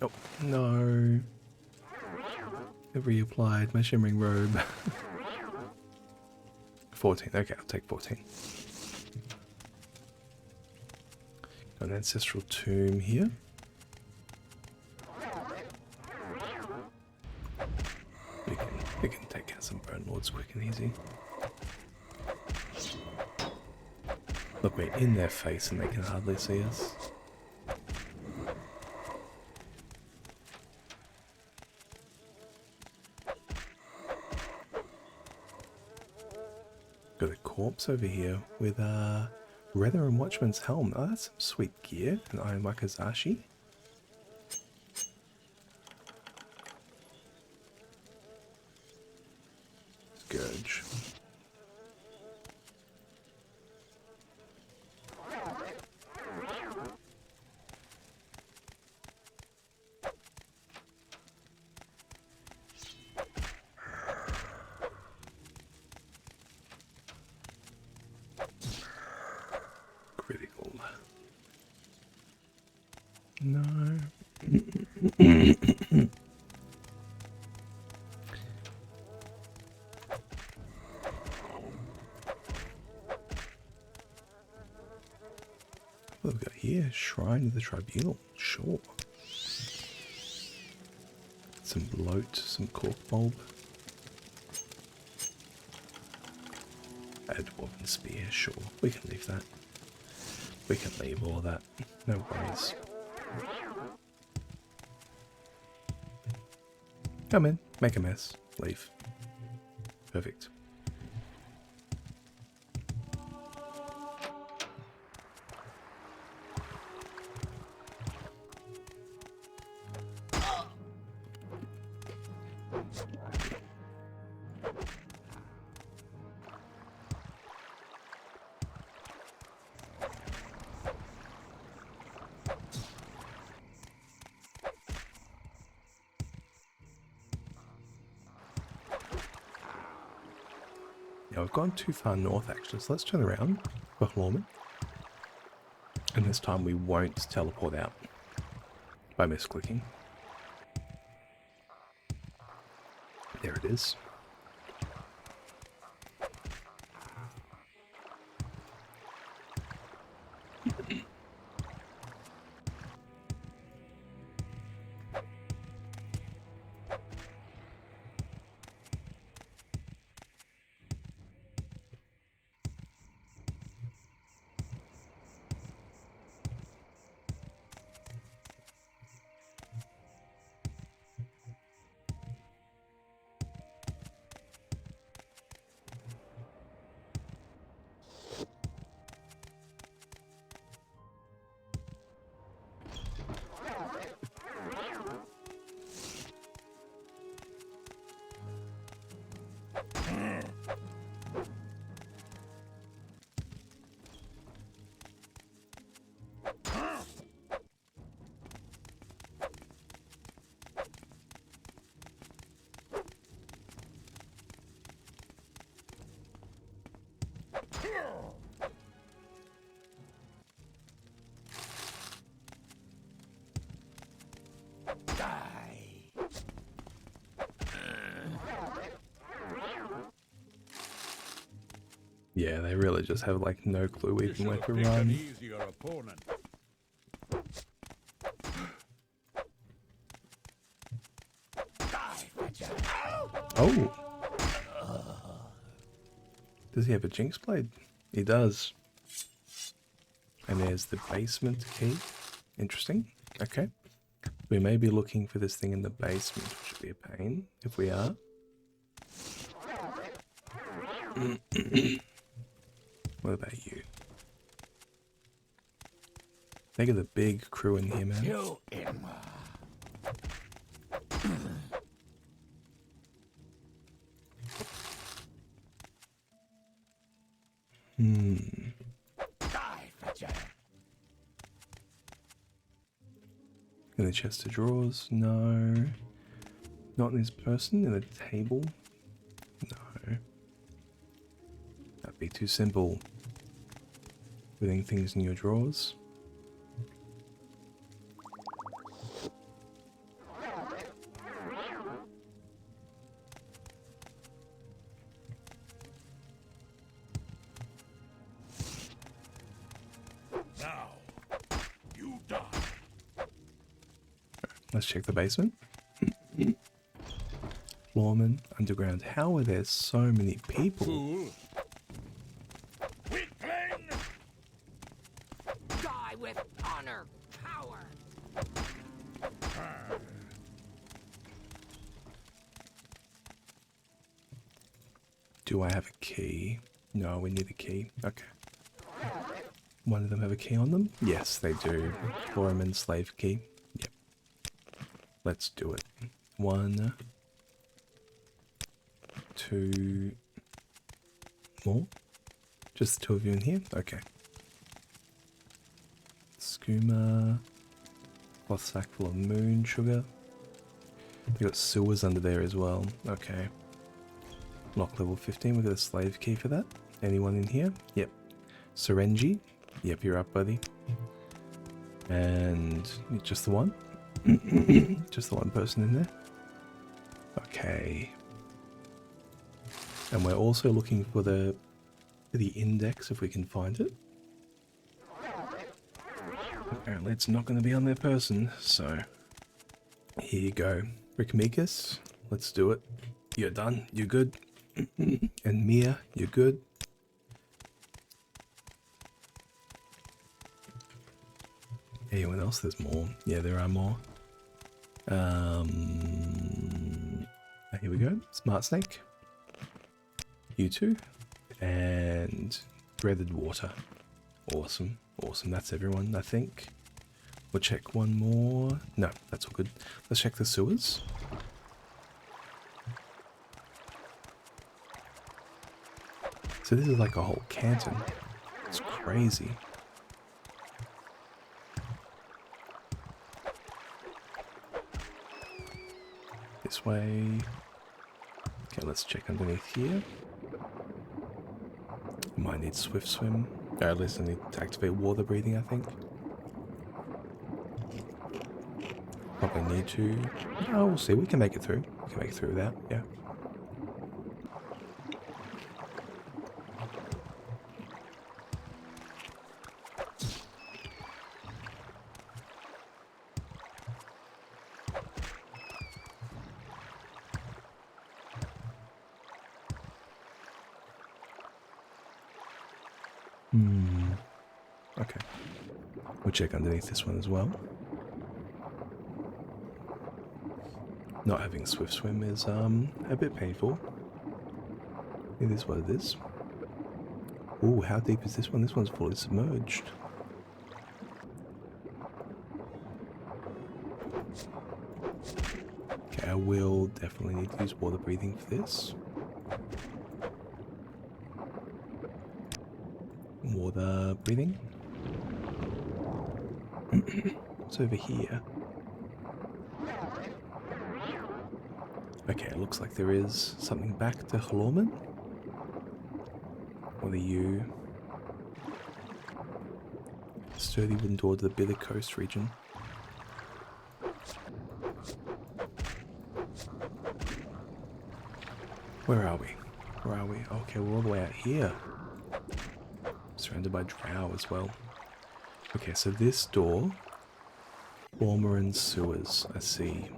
A: Oh, no. I've reapplied my shimmering robe. 14. Okay, I'll take 14. Got an ancestral tomb here. We can take out some Bone Lords quick and easy. Look, we're in their face and they can hardly see us. Got a corpse over here with Redder and Watchman's helm. Oh, that's some sweet gear. An Iron Wakazashi. Scourge. Critical. No. What have we got here? Shrine of the Tribunal. Sure. Some bloat, some cork bulb. A dwarven spear, sure. We can leave that. We can leave all that. No worries. Come in, make a mess, leave. Perfect. Now we've gone too far north actually, so let's turn around for Haall. And this time we won't teleport out by misclicking. There it is. Yeah, they really just have like no clue even where to run.
F: Easier opponent.
A: Oh! Does he have a Jinx Blade? He does. And there's the basement key. Interesting. Okay. We may be looking for this thing in the basement, which would be a pain if we are. What about you? They got a big crew in here, man. In the chest of drawers? No. Not in this person? In the table? No. That'd be too simple. Putting things in your drawers.
F: Now, you die.
A: Let's check the basement. Floorman, underground. How are there so many people?
F: Fool.
D: Die with honor, power.
A: Do I have a key? No, we need a key. Okay. One of them have a key on them? Yes, they do. Foreman slave key. Yep. Let's do it. 1, 2 more? Just the two of you in here? Okay. Skooma. Cloth sack full of moon sugar. They got sewers under there as well. Okay. Lock level 15. We've got a slave key for that. Anyone in here? Yep. Serenji. Yep, you're up, buddy. And just the one? Just the one person in there? Okay. And we're also looking for the index if we can find it. Apparently it's not going to be on their person, so here you go. Rickamicus, let's do it. You're done. You're good. And Mia, you're good. Anyone else? There's more. Yeah, there are more. Here we go. Smart Snake. You two. And Breaded Water. Awesome. Awesome. That's everyone, I think. We'll check one more. No, that's all good. Let's check the sewers. So this is like a whole canton. It's crazy. This way. Okay, let's check underneath here. need swift swim. Or at least I need to activate water breathing, I think. Probably need to. Oh, we'll see. We can make it through. We can make it through without, yeah. Okay. We'll check underneath this one as well. Not having swift swim is a bit painful. It is what it is. Ooh, how deep is this one? This one's fully submerged. Okay, I will definitely need to use water breathing for this. Water breathing. What's over here? Okay, it looks like there is something back to Haall. What are you? Sturdy wooden door to the bitter coast region. Where are we? Where are we? Okay, we're all the way out here. Surrounded by drow as well. Okay, so this door, Morrowind sewers, I see.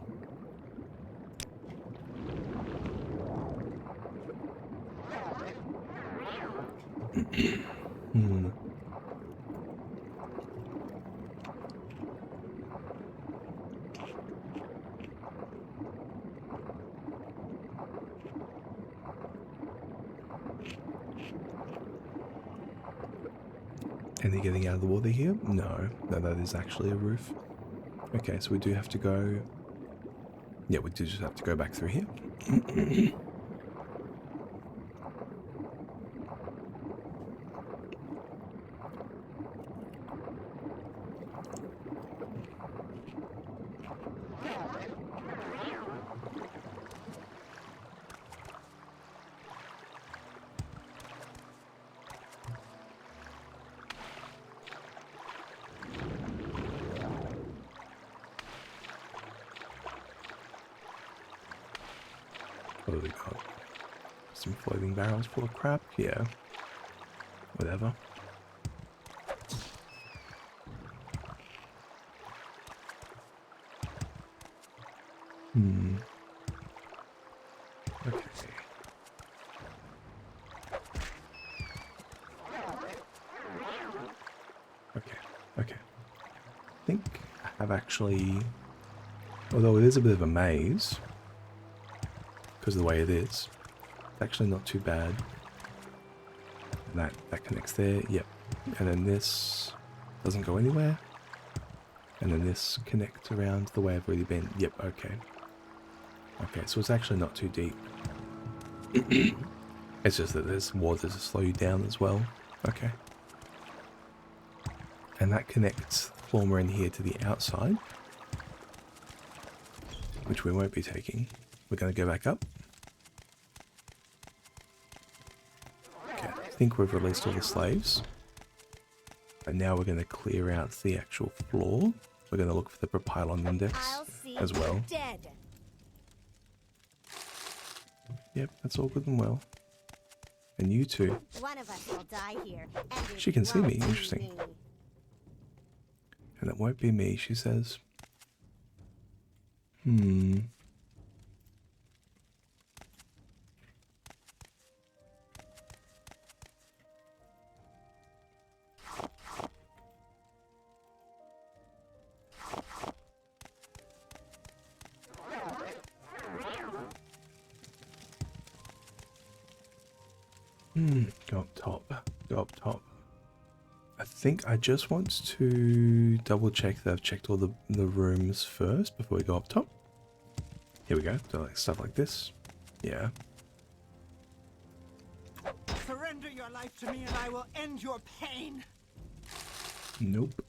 A: Any getting out of the water here? No, that is actually a roof. Okay, so we do have to go... Yeah, we do just have to go back through here. What have we got? Some floating barrels full of crap? Yeah. Whatever. Okay. Okay. I think I have actually... Although it is a bit of a maze, because of the way it is, it's actually not too bad. And that connects there, yep. And then this doesn't go anywhere. And then this connects around the way I've already been. Yep, okay. Okay, so it's actually not too deep. It's just that there's water to slow you down as well. Okay. And that connects the Florma in here to the outside, which we won't be taking. We're going to go back up. Okay, I think we've released all the slaves. And now we're going to clear out the actual floor. We're going to look for the propylon index as well.
E: Dead.
A: Yep, that's all good and well. And you too.
E: One of us will die here. And it
A: She can see
E: won't
A: me,
E: be
A: interesting.
E: me.
A: And it won't be me, she says. Go up top. Go up top. I think I just want to double check that I've checked all the rooms first before we go up top. Here we go. So like stuff like this. Yeah.
D: Surrender your life to me and I will end your pain.
A: Nope.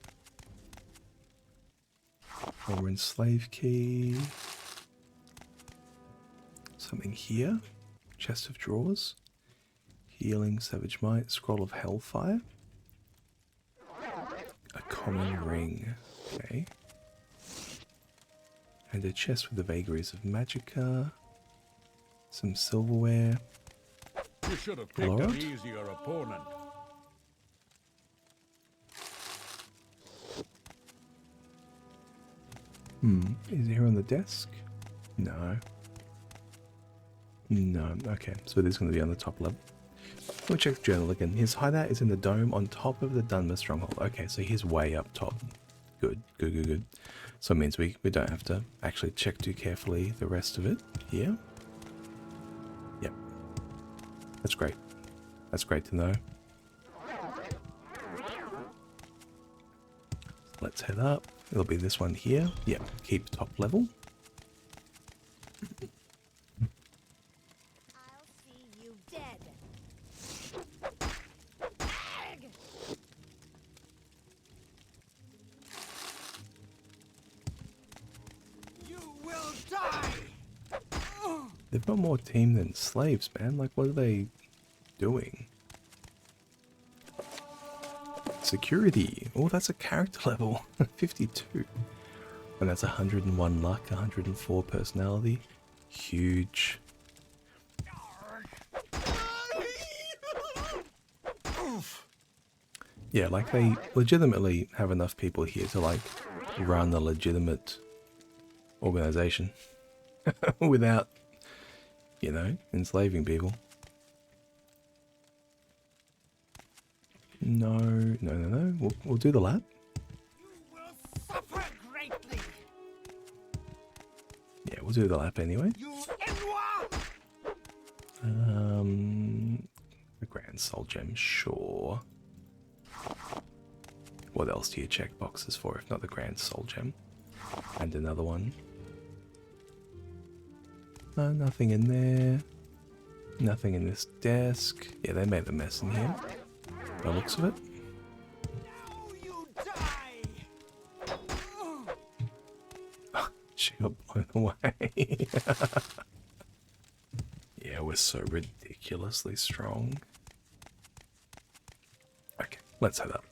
A: Or in slave key. Something here. Chest of drawers. Healing, Savage Might, Scroll of Hellfire. A common ring. Okay. And a chest with the vagaries of Magicka. Some silverware.
F: You should have picked
A: Lord?
F: an easier opponent.
A: Is it here on the desk? No. No. Okay, so it is going to be on the top level. We'll check the journal again. His hideout is in the dome on top of the Dunmer stronghold. Okay, so he's way up top. Good, good, good, good. So it means we don't have to actually check too carefully the rest of it here. Yep. That's great. That's great to know. Let's head up. It'll be this one here. Yep, keep top level.
E: I'll see you dead.
D: You will die!
A: They've got more team than slaves, man. Like, what are they doing? Security. Oh, that's a character level. 52. And that's 101 luck, 104 personality. Huge. Yeah, like they legitimately have enough people here to like run a legitimate organization without, you know, enslaving people. No, no, no, no. We'll do the lab.
D: You will suffer greatly!
A: Yeah, we'll do the lap anyway.
D: You Enwa!
A: The Grand Soul Gem, sure. What else do you check boxes for if not the Grand Soul Gem? And another one. No, nothing in there. Nothing in this desk. Yeah, they made a mess in here. By the looks of it.
D: Now you die!
A: She got blown away. Yeah, we're so ridiculously strong. Okay, let's head up.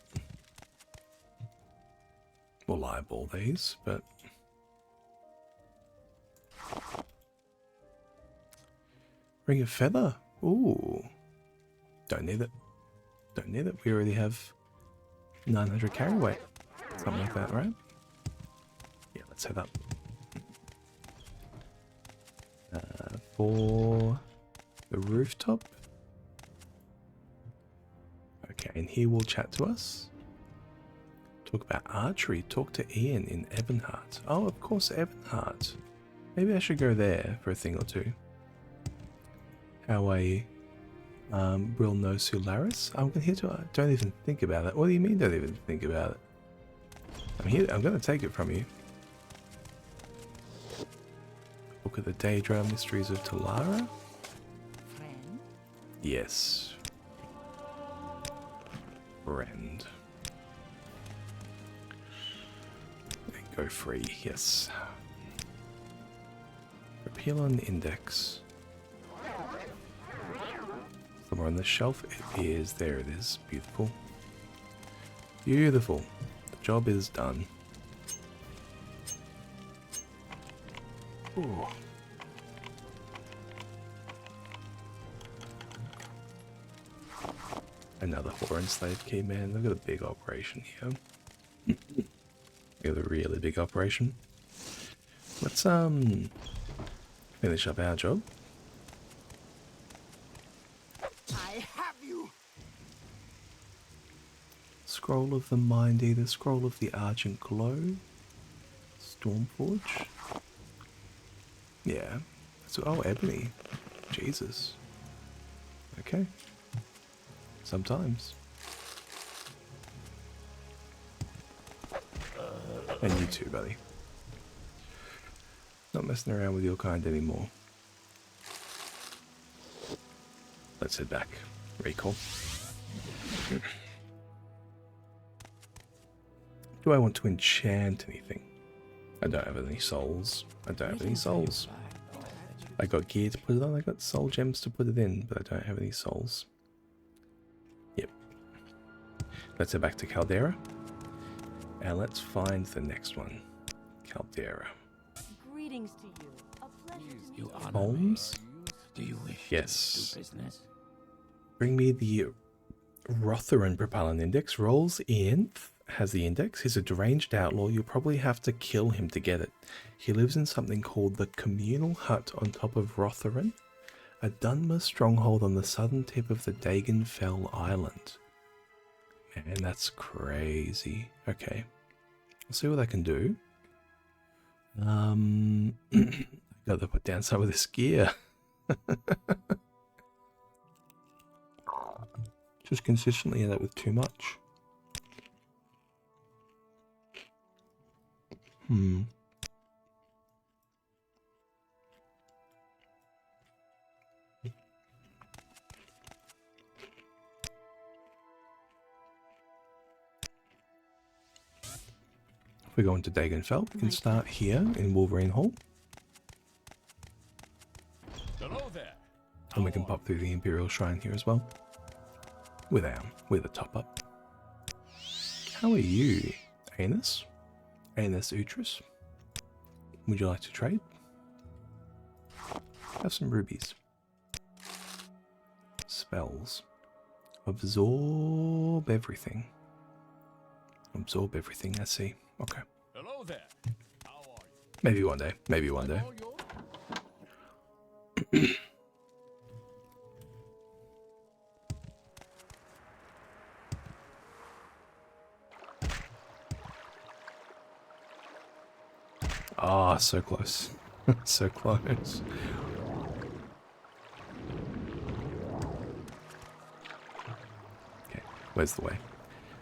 A: We'll eyeball these, but... Ring of Feather? Ooh. Don't need it. Don't need it. We already have 900 carry weight. Something like that, right? Yeah, let's head up. For the rooftop. Okay, and he will chat to us. Talk about archery. Talk to Ian in Ebonheart. Oh, of course, Ebonheart. Maybe I should go there for a thing or two. How are you? Brill no Sularis? I'm here to. Don't even think about it. What do you mean, don't even think about it? I'm here. I'm going to take it from you. Book of the Daedra Mysteries of Talara?
I: Friend?
A: Yes. Friend. And go free, yes. Repeal on index. Somewhere on the shelf it is. There it is. Beautiful. Beautiful. The job is done. Ooh. Another foreign slave key, man. Look at the big operation here. Look at the really big operation. Let's finish up our job.
D: I have you!
A: Scroll of the Mind Eater, Scroll of the Argent Glow, Stormforge. Yeah. So, oh, Ebony. Jesus. Okay. Sometimes. And you too, buddy. Not messing around with your kind anymore. Let's head back. Recall. Do I want to enchant anything? I don't have any souls. I don't have any souls. I got gear to put it on, I got soul gems to put it in, but I don't have any souls. Let's head back to Caldera. And let's find the next one. Caldera.
E: Greetings to you. A pleasure to meet
B: You
E: you.
B: honor
A: Holmes?
B: me. Do you wish
A: Yes.
B: to do business?
A: Bring me the Rotheran Propellant Index. Rolls Ianth has the index. He's a deranged outlaw. You'll probably have to kill him to get it. He lives in something called the Communal Hut on top of Rotheran, a Dunmer stronghold on the southern tip of the Dagenfell Island. Man, that's crazy. Okay. I'll see what I can do. Gotta put down some of this gear. Just consistently end up with too much. If we go into Dagenfell, we can start here in Wolverine Hall.
F: Hello there.
A: And we can pop through the Imperial Shrine here as well. With a top up. How are you, Anus? Anus Utris? Would you like to trade? Have some rubies. Spells. Absorb everything. Absorb everything, I see. Okay.
F: Hello there. How are you?
A: Maybe one day. Maybe one day.
F: All yours?
A: Ah, so close. So close. Okay, where's the way?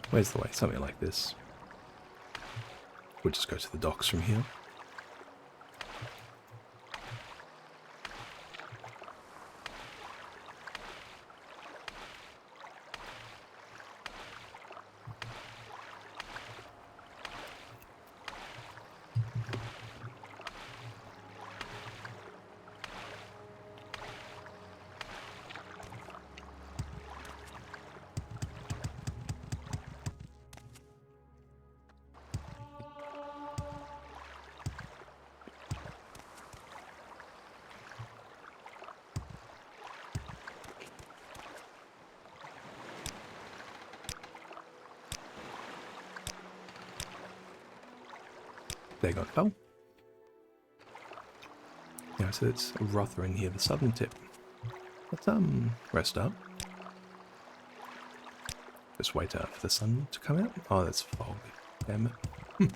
A: Where's the way? Something like this. We'll just go to the docks from here. There got fell. Yeah, so it's Rotheran here, the southern tip. Let's rest up. Just wait for the sun to come out. Oh, that's fog. Damn it.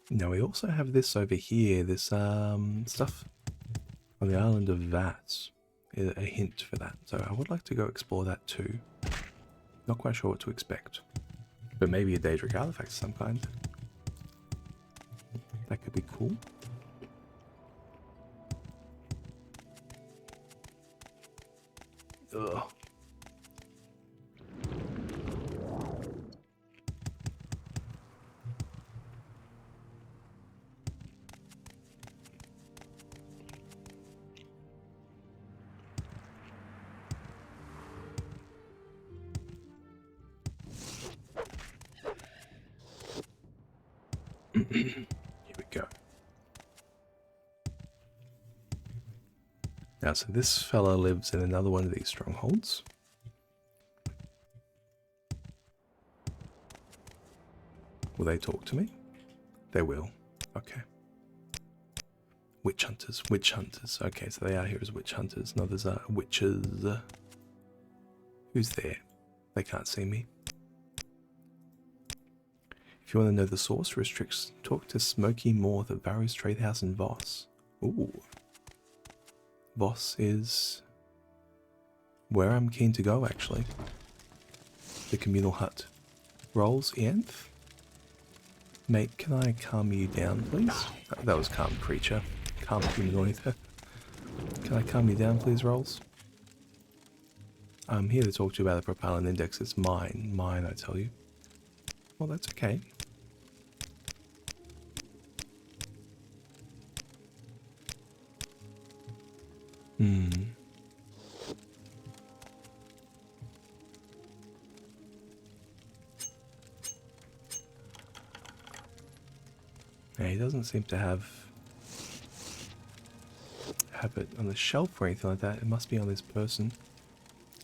A: Now we also have this over here, this stuff on the island of Vats. A hint for that, so I would like to go explore that too. Not quite sure what to expect, but maybe a Daedric artifact of some kind. That could be cool. Ugh. Here we go. Now, so this fella lives in another one of these strongholds. Will they talk to me? They will. Okay. Witch hunters, witch hunters. Okay, so they are here as witch hunters. No, there's witches. Who's there? They can't see me. If you want to know the source, restricts, talk to Smoky Moore at Varro's Trade House in Voss. Ooh. Voss is where I'm keen to go, actually. The communal hut. Rolls Ianth? Mate, can I calm you down, please? That was calm creature. Calm humanoid. Can I calm you down, please, Rolls? I'm here to talk to you about the propellant index. It's mine. Mine, I tell you. Well, that's okay. Hmm. Yeah, he doesn't seem to have it on the shelf or anything like that. It must be on this person.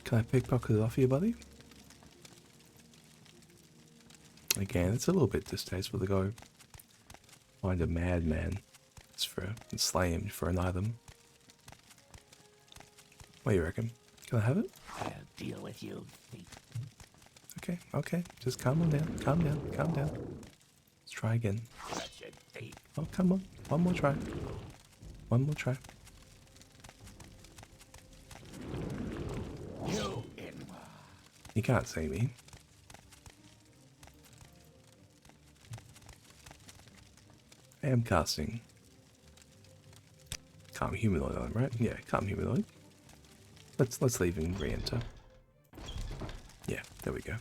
A: Can I pickpocket it off you, buddy? Again, it's a little bit distasteful to go find a madman and slay him for an item. What do you reckon? Can I have it?
B: I'll deal with you, thief.
A: Okay, okay. Just calm down, calm down, calm down. Let's try again.
B: Wretched thief.
A: Oh, come on. One more try. One more try.
B: You Inwa.
A: You can't see me. I am casting calm humanoid on him, right? Yeah, calm humanoid. Let's leave him re-enter. Yeah, there we go.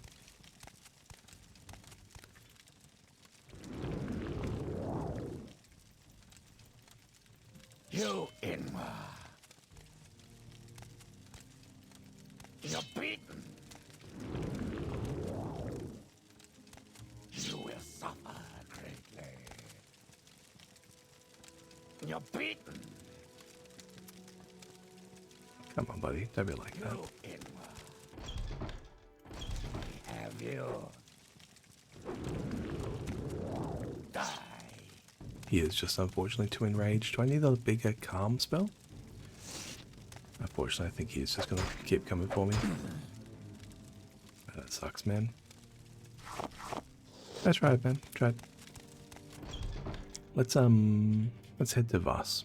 B: You Inwa. You're beaten. You will suffer greatly. You're beaten.
A: Come on, buddy. Don't be like that.
B: You Inwa. We have you. Die.
A: He is just unfortunately too enraged. Do I need a bigger calm spell? Unfortunately, I think he's just gonna keep coming for me. That sucks, man. I tried, man. Tried. Let's head to Voss.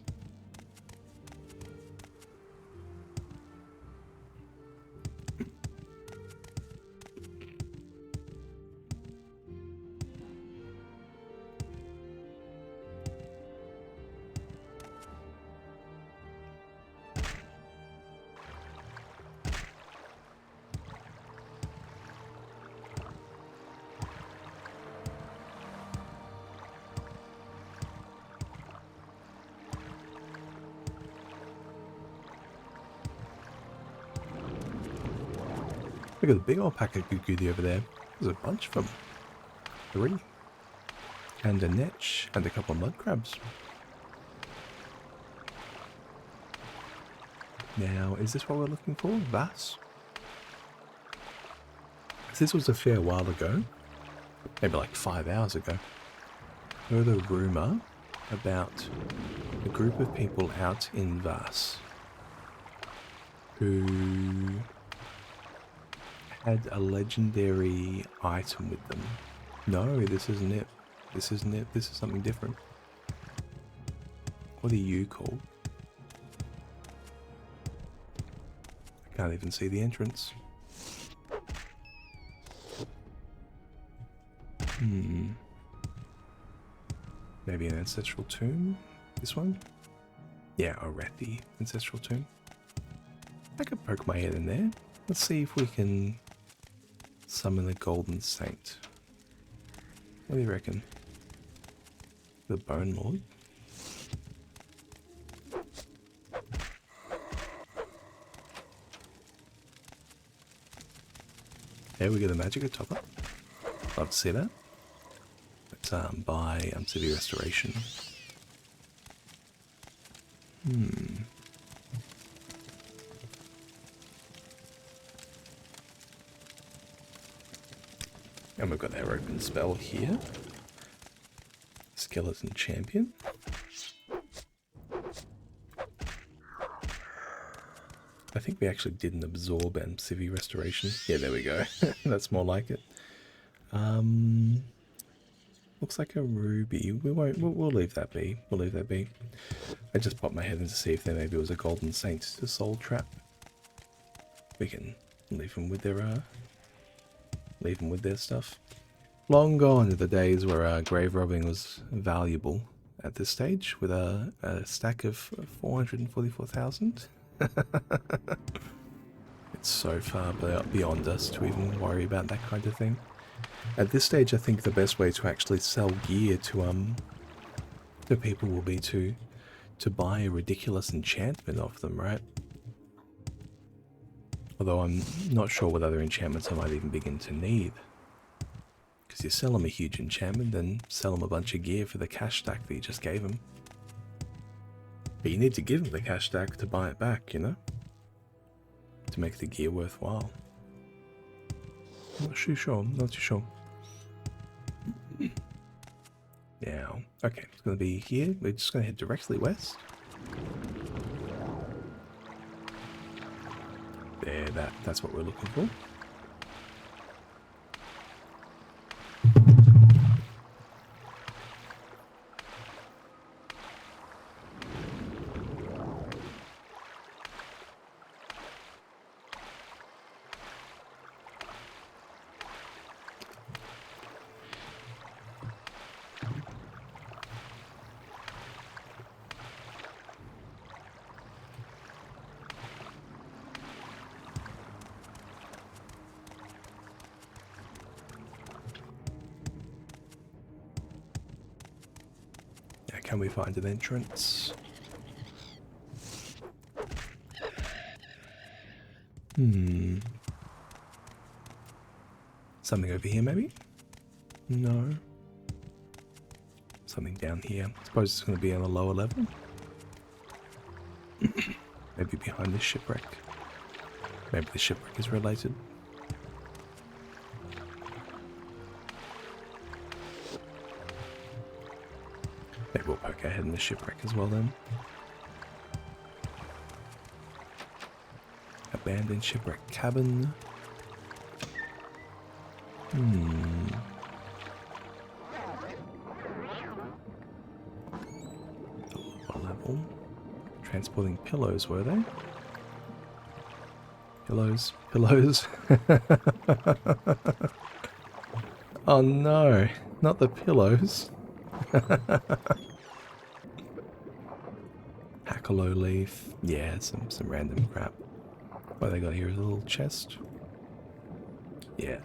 A: Look at the big old pack of goody over there. There's a bunch of them. 3. And a netch and a couple of mud crabs. Now, is this what we're looking for? Vass? This was a fair while ago. Maybe like 5 hours ago. I heard a rumour about a group of people out in Vass who had a legendary item with them. No, this isn't it. This isn't it. This is something different. What are you called? I can't even see the entrance. Maybe an ancestral tomb? This one? Yeah, Orethi ancestral tomb. I could poke my head in there. Let's see if we can summon a golden saint. What do you reckon? The Bone Lord? There we get a magic top up. Love to see that. Let's buy City Restoration. And we've got our open spell here. Skeleton Champion. I think we actually did an absorb and Civi Restoration. Yeah, there we go. That's more like it. Looks like a ruby. We'll leave that be. We'll leave that be. I just popped my head in to see if there maybe was a golden saint to soul trap. We can leave them with their stuff. Long gone are the days where grave robbing was valuable at this stage with a stack of 444,000. It's so far beyond us to even worry about that kind of thing. At this stage, I think the best way to actually sell gear to people will be to buy a ridiculous enchantment off them, right? Although I'm not sure what other enchantments I might even begin to need. Because you sell him a huge enchantment, then sell him a bunch of gear for the cash stack that you just gave him. But you need to give him the cash stack to buy it back, you know? To make the gear worthwhile. Not too sure, not too sure. Now, okay, it's going to be here. We're just going to head directly west. There, that's what we're looking for. Can we find an entrance? Something over here, maybe? No. Something down here. I suppose it's going to be on a lower level. Maybe behind this shipwreck. Maybe the shipwreck is related. Maybe we'll poke our head in the shipwreck as well then. Abandoned shipwreck cabin. Lower level. Transporting pillows, were they? Pillows, pillows. Oh no, not the pillows. Hackalow leaf. Yeah, some random crap. What they got here is a little chest. Yeah.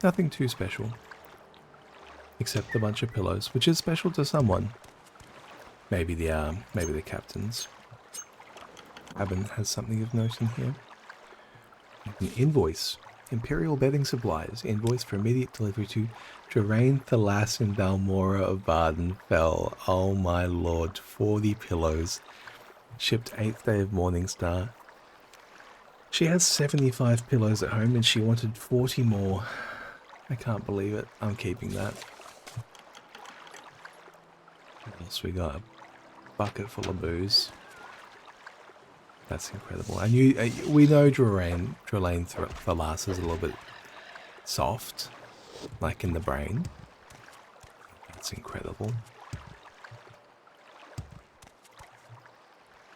A: Nothing too special. Except a bunch of pillows, which is special to someone. Maybe the captain's cabin has something of note in here. An invoice. Imperial bedding supplies. Invoice for immediate delivery to Drain Thalassin Balmora of Vardenfell. Oh my lord. 40 pillows. Shipped 8th day of Morningstar. She has 75 pillows at home and she wanted 40 more. I can't believe it. I'm keeping that. What else we got? A bucket full of booze. That's incredible. And we know Dralain Thalas is a little bit soft, like in the brain. That's incredible.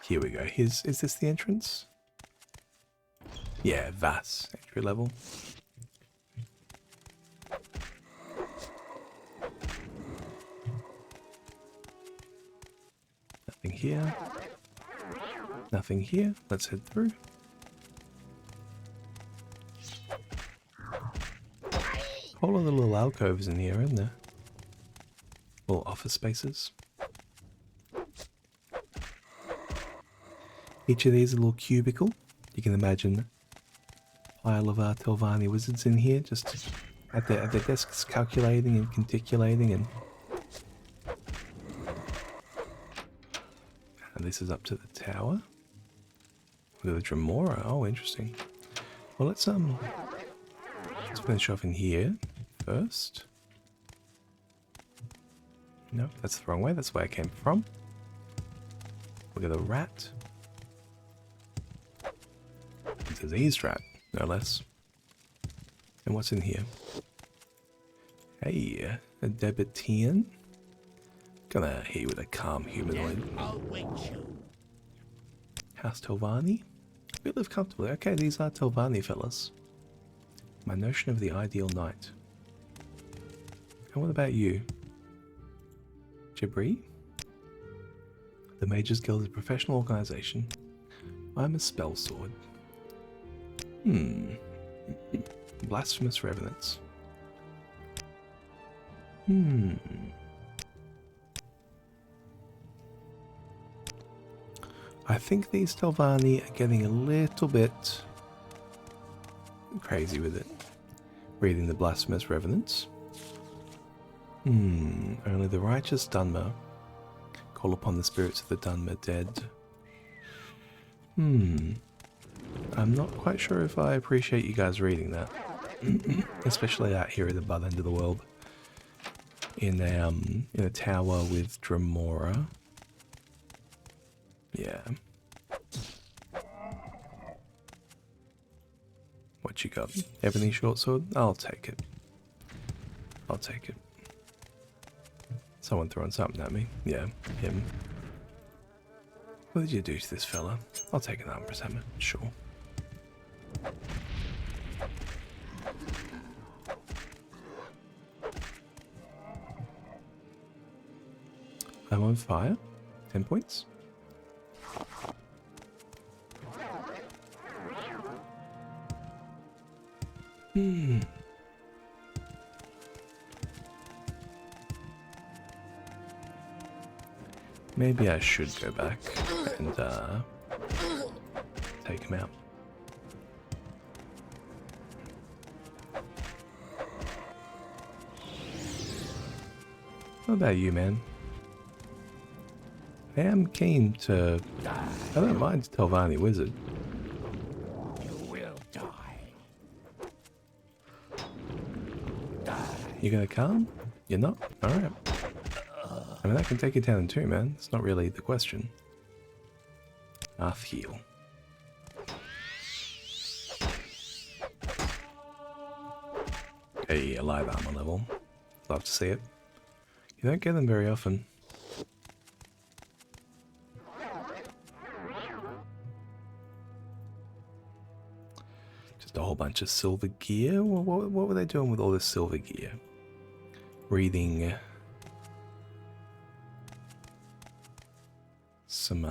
A: Here we go. Is this the entrance? Yeah, Vass entry level. Nothing here. Nothing here. Let's head through. Whole lot of little alcoves in here, isn't there? Little office spaces. Each of these a little cubicle. You can imagine a pile of Telvanni wizards in here, just at their desks calculating and conticulating and this is up to the tower. Look at the Dremora. Oh, interesting. Well, let's finish off in here first. No, that's the wrong way. That's where I came from. Look at the rat. It's a diseased rat, no less. And what's in here? Hey, a Debitian. Gonna hit you with a calm humanoid.
B: I'll wait you.
A: House Telvanni? We live comfortably. Okay, these are Telvanni fellas. My notion of the ideal knight. And what about you? Jabri? The Mages Guild is a professional organization. I'm a spell sword. Blasphemous revenants. I think these Telvanni are getting a little bit crazy with it. Reading the Blasphemous Revenants. Only the righteous Dunmer call upon the spirits of the Dunmer dead. I'm not quite sure if I appreciate you guys reading that. Especially out here at the butt end of the world. In a tower with Dremora. Yeah. What you got? Ebony short sword? I'll take it. I'll take it. Someone throwing something at me. Yeah, him. What did you do to this fella? I'll take an armor's hammer. Sure. I'm on fire. 10 points. Maybe I should go back and take him out. What about you, man? I am keen to... I don't mind Telvanni Wizard.
B: You will die.
A: You gonna come? You're not? Alright. I mean, I can take you down in two, man. It's not really the question. Heal. Hey, a live armor level. Love to see it. You don't get them very often. Just a whole bunch of silver gear? What were they doing with all this silver gear? Reading some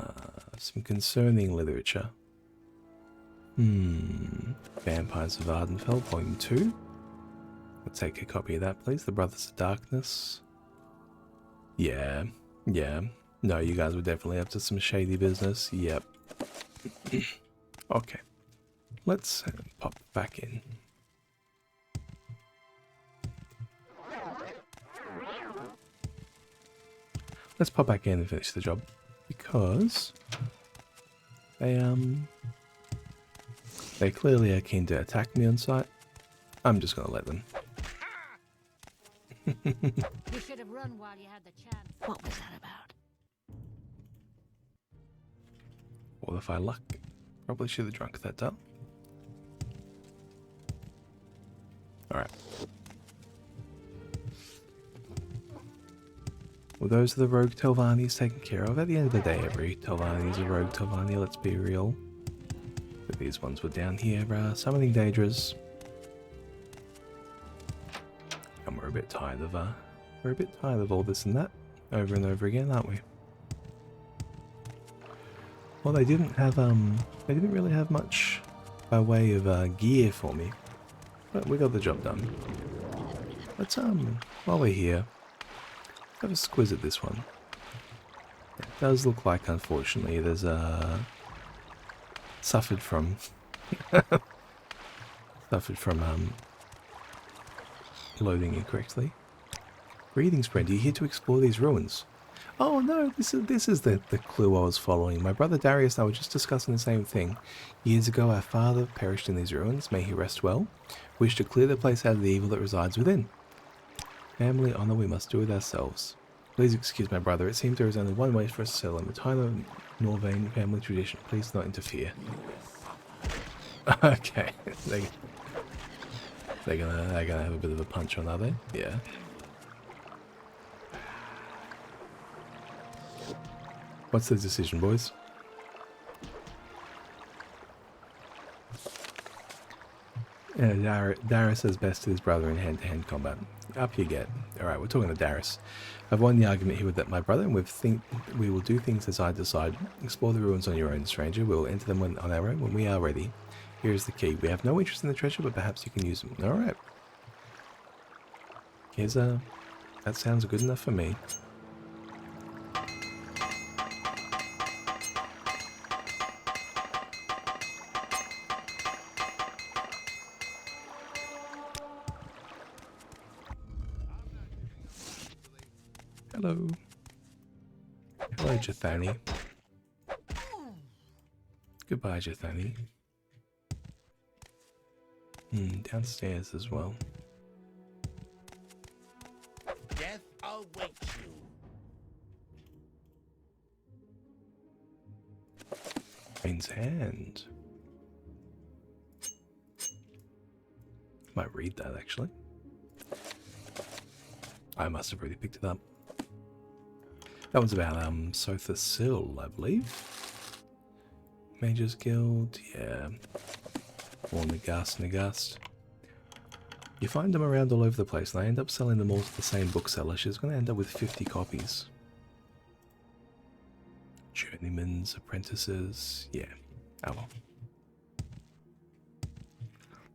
A: concerning literature. Vampires of Ardenfell, Volume 2. I'll take a copy of that, please. The Brothers of Darkness. Yeah. No, you guys were definitely up to some shady business. Yep. Okay. Let's pop back in. Let's pop back in and finish the job. Because they clearly are keen to attack me on sight. I'm just gonna let them.
C: You should have run while you had the chance. What was that about?
A: Or if I luck, probably should have drunk that down. Alright. Well, those are the rogue Telvannis taken care of. At the end of the day, every Telvanni is a rogue Telvanni, let's be real. But these ones were down here, summoning Daedras. And we're a bit tired of all this and that, over and over again, aren't we? Well, they didn't really have much by way of gear for me, but we got the job done. Let's while we're here, have a squiz at this one. It does look like, unfortunately, there's suffered from loading incorrectly. Greetings, friend. Are you here to explore these ruins? Oh no, this is the clue I was following. My brother Darius and I were just discussing the same thing. Years ago, our father perished in these ruins. May he rest well. We wish to clear the place out of the evil that resides within. Family honor, we must do it ourselves. Please excuse my brother. It seems there is only one way for us to settle him. A time of Norvain family tradition. Please do not interfere. Okay, they're gonna have a bit of a punch on, are they? Yeah. What's the decision, boys? Darius says best to his brother in hand-to-hand combat. Up you get. Alright, we're talking to Darius. I've won the argument here with that my brother, and we will do things as I decide. Explore the ruins on your own, stranger. We will enter them on our own when we are ready. Here is the key. We have no interest in the treasure, but perhaps you can use them. Alright. Here's that sounds good enough for me. Hello. Hello, Jathani. Goodbye, Jathani. Downstairs as well.
F: Death awaits you.
A: Queen's Hand. Might read that actually. I must have already picked it up. That one's about Sotha Sil, I believe. Mages Guild, yeah. Or Nagast. You find them around all over the place, and I end up selling them all to the same bookseller. She's going to end up with 50 copies. Journeyman's Apprentices, yeah. Oh well.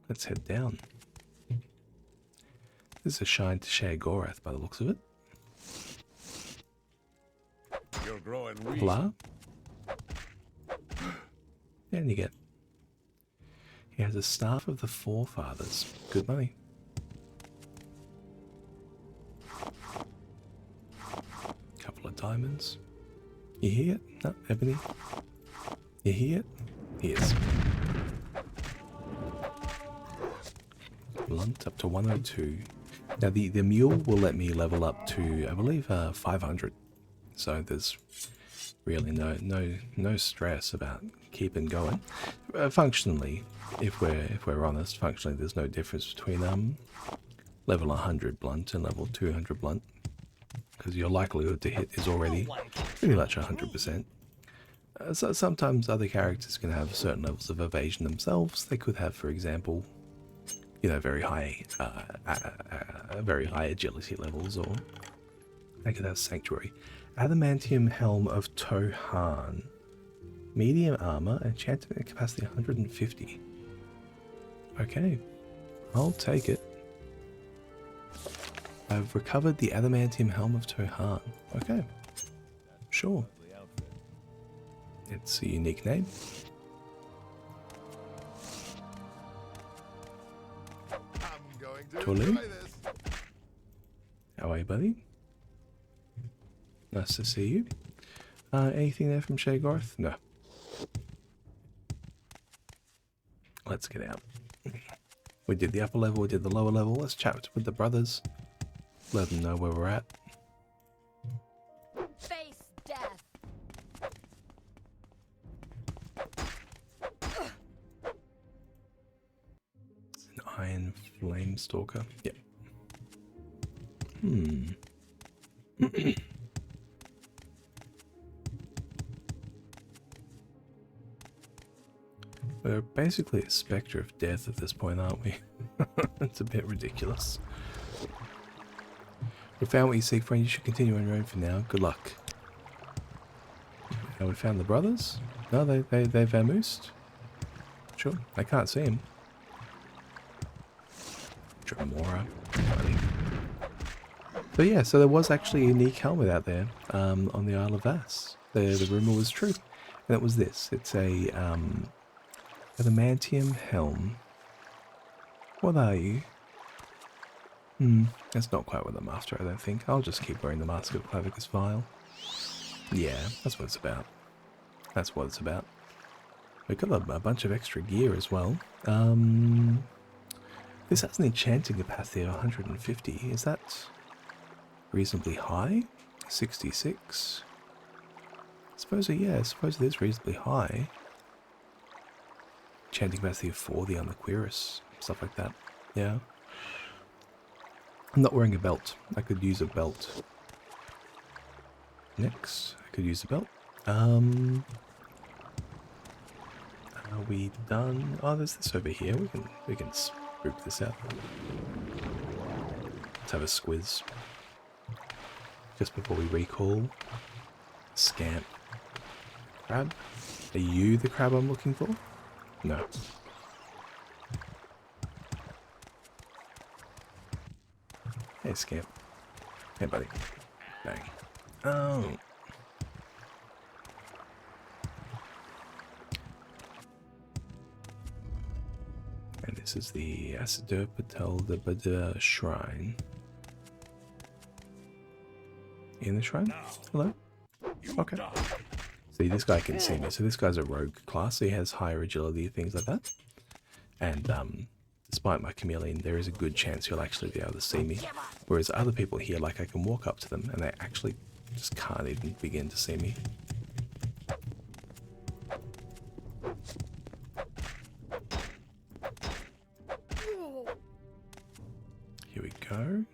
A: Let's head down. This is a shine to Sheogorath by the looks of it.
F: You're growing weak.
A: Blah. And you get. He has a Staff of the Forefathers. Good money. Couple of diamonds. You hear it? No, ebony. You hear it? Yes. Blunt up to 102. Now the mule will let me level up to, I believe, 500. So there's really no stress about keeping going. Functionally, if we're honest, functionally there's no difference between level 100 blunt and level 200 blunt, because your likelihood to hit is already pretty much 100%. So sometimes other characters can have certain levels of evasion themselves. They could have, for example, very high agility levels, or they could have Sanctuary. Adamantium Helm of Tohan. Medium armor, enchantment capacity 150. Okay, I'll take it. I've recovered the Adamantium Helm of Tohan. Okay, sure. It's a unique name. Tolu? How are you, buddy? Nice to see you. Anything there from Sheogorath? No. Let's get out. We did the upper level, we did the lower level. Let's chat with the brothers. Let them know where we're at.
C: Face death.
A: An Iron Flame Stalker. Yep. We're basically a spectre of death at this point, aren't we? It's a bit ridiculous. We found what you seek, friend. You should continue on your own for now. Good luck. Now we found the brothers? No, they vamoosed. Sure, I can't see him. Dramora. Funny. But yeah, so there was actually a unique helmet out there on the Isle of Vass. The rumor was true. And it was this. It's a adamantium helm. What are you? That's not quite what I'm after, I don't think. I'll just keep wearing the Mask of Clavicus Vile. Yeah, that's what it's about. That's what it's about. We've got a bunch of extra gear as well. This has an enchanting capacity of 150. Is that reasonably high? 66? I suppose it is reasonably high. Enchanting capacity of 40 on the Quirus. Stuff like that. Yeah. I'm not wearing a belt. I could use a belt. Next, I could use a belt. Are we done? Oh, there's this over here. We can scoop this out. Let's have a squiz. Just before we recall. Scamp. Crab? Are you the crab I'm looking for? No. Hey, Scamp. Hey, buddy. Bang. Oh. And this is the Asadur Patel de Bada Shrine. in the shrine. Hello. Okay. See, this guy can see me. So this guy's a rogue class. So he has higher agility, things like that. And despite my chameleon, there is a good chance he'll actually be able to see me. Whereas other people here, like I can walk up to them and they actually just can't even begin to see me. Here we go.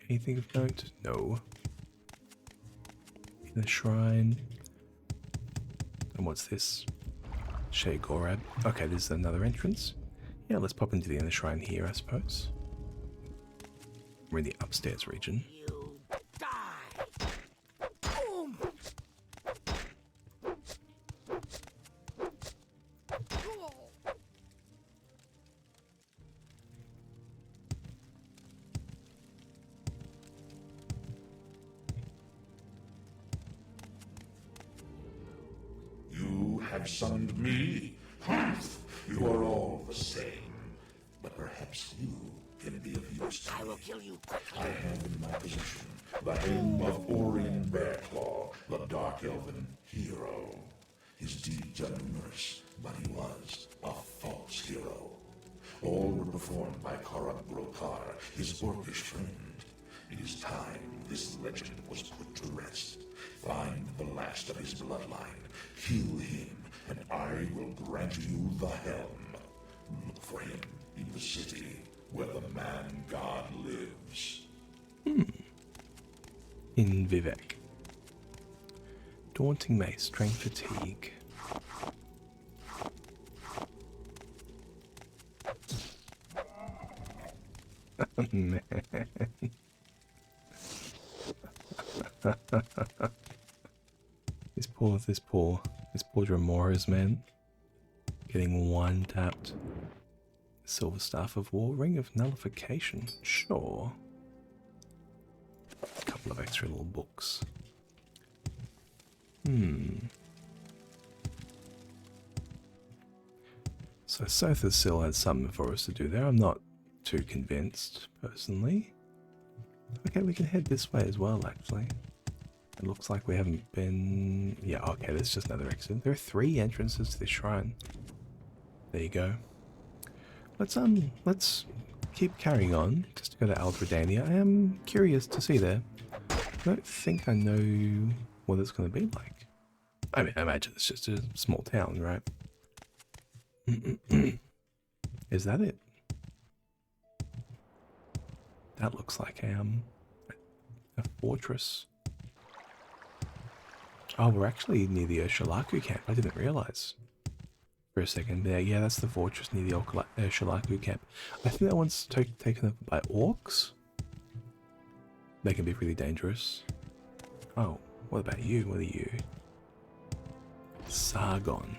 A: Anything of note? No. In the shrine. And what's this? Shea Gorab. Okay, there's another entrance. Yeah, let's pop into the inner shrine here, I suppose. We're in the upstairs region.
F: You have summoned me? Humph! You are all the same. But perhaps you can be of use to me. I will kill you quickly. I have in my possession the helm of Orion Bearclaw, the Dark Elven hero. His deeds are numerous, but he was a false hero. All were performed by Karak Brokar, his orcish friend. It is time this legend was put to rest. Find the last of his bloodline, kill him, and I will grant you the helm. Look for him in the city where the man-god lives.
A: In Vivek. Daunting mace, strength fatigue. Oh, man. This poor Rumours, man. Getting one tapped. Silver Staff of War, Ring of Nullification. Sure. A couple of extra little books. So Sotha still has something for us to do there. I'm not too convinced, personally. Okay, we can head this way as well, actually. It looks like we haven't been... Yeah, okay, there's just another exit. There are 3 entrances to this shrine. There you go. Let's keep carrying on, just to go to Aldredania. I am curious to see there. I don't think I know what it's going to be like. I mean, I imagine it's just a small town, right? Is that it? That looks like a fortress. Oh, we're actually near the Ursulaku camp. I didn't realize. For a second there. Yeah, that's the fortress near the Ursulaku camp. I think that one's taken up by orcs. They can be pretty dangerous. Oh, what about you? What are you? Sargon.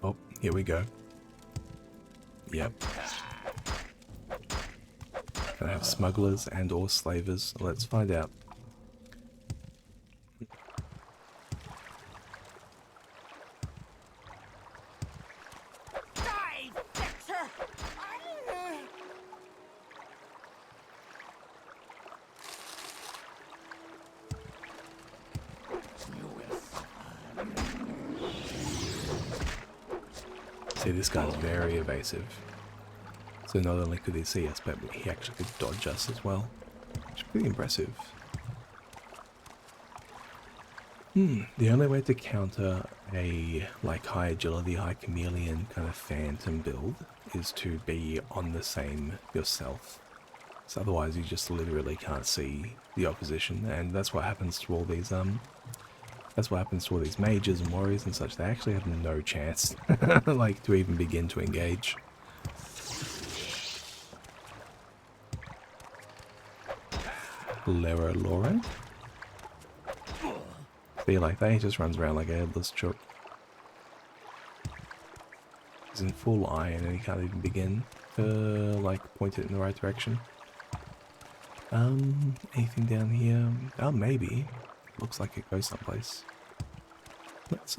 A: Oh, here we go. Yep. Can I have smugglers and or slavers? Let's find out. See, this guy's very evasive. So not only could he see us, but he actually could dodge us as well. Which is pretty impressive. The only way to counter a high agility, high chameleon kind of phantom build is to be on the same yourself. So otherwise you just literally can't see the opposition, and that's what happens to all these mages and warriors and such. They actually have no chance to even begin to engage. Laura. See, like, that, he just runs around like a headless chook. He's in full iron and he can't even begin to, point it in the right direction. Anything down here? Oh, maybe. Looks like it goes someplace. Let's,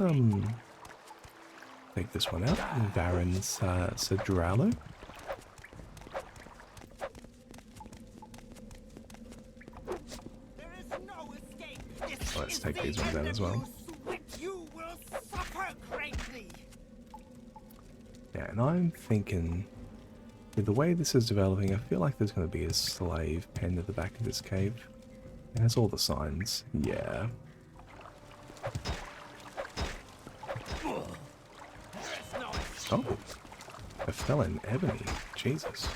A: take this one out. Baron's, Sadralo.
D: There is no
A: take these ones out as well.
D: You will suffer greatly.
A: Yeah, and I'm thinking, with the way this is developing, I feel like there's going to be a slave pen at the back of this cave. It has all the signs. Yeah. Oh, a felon ebony. Jesus.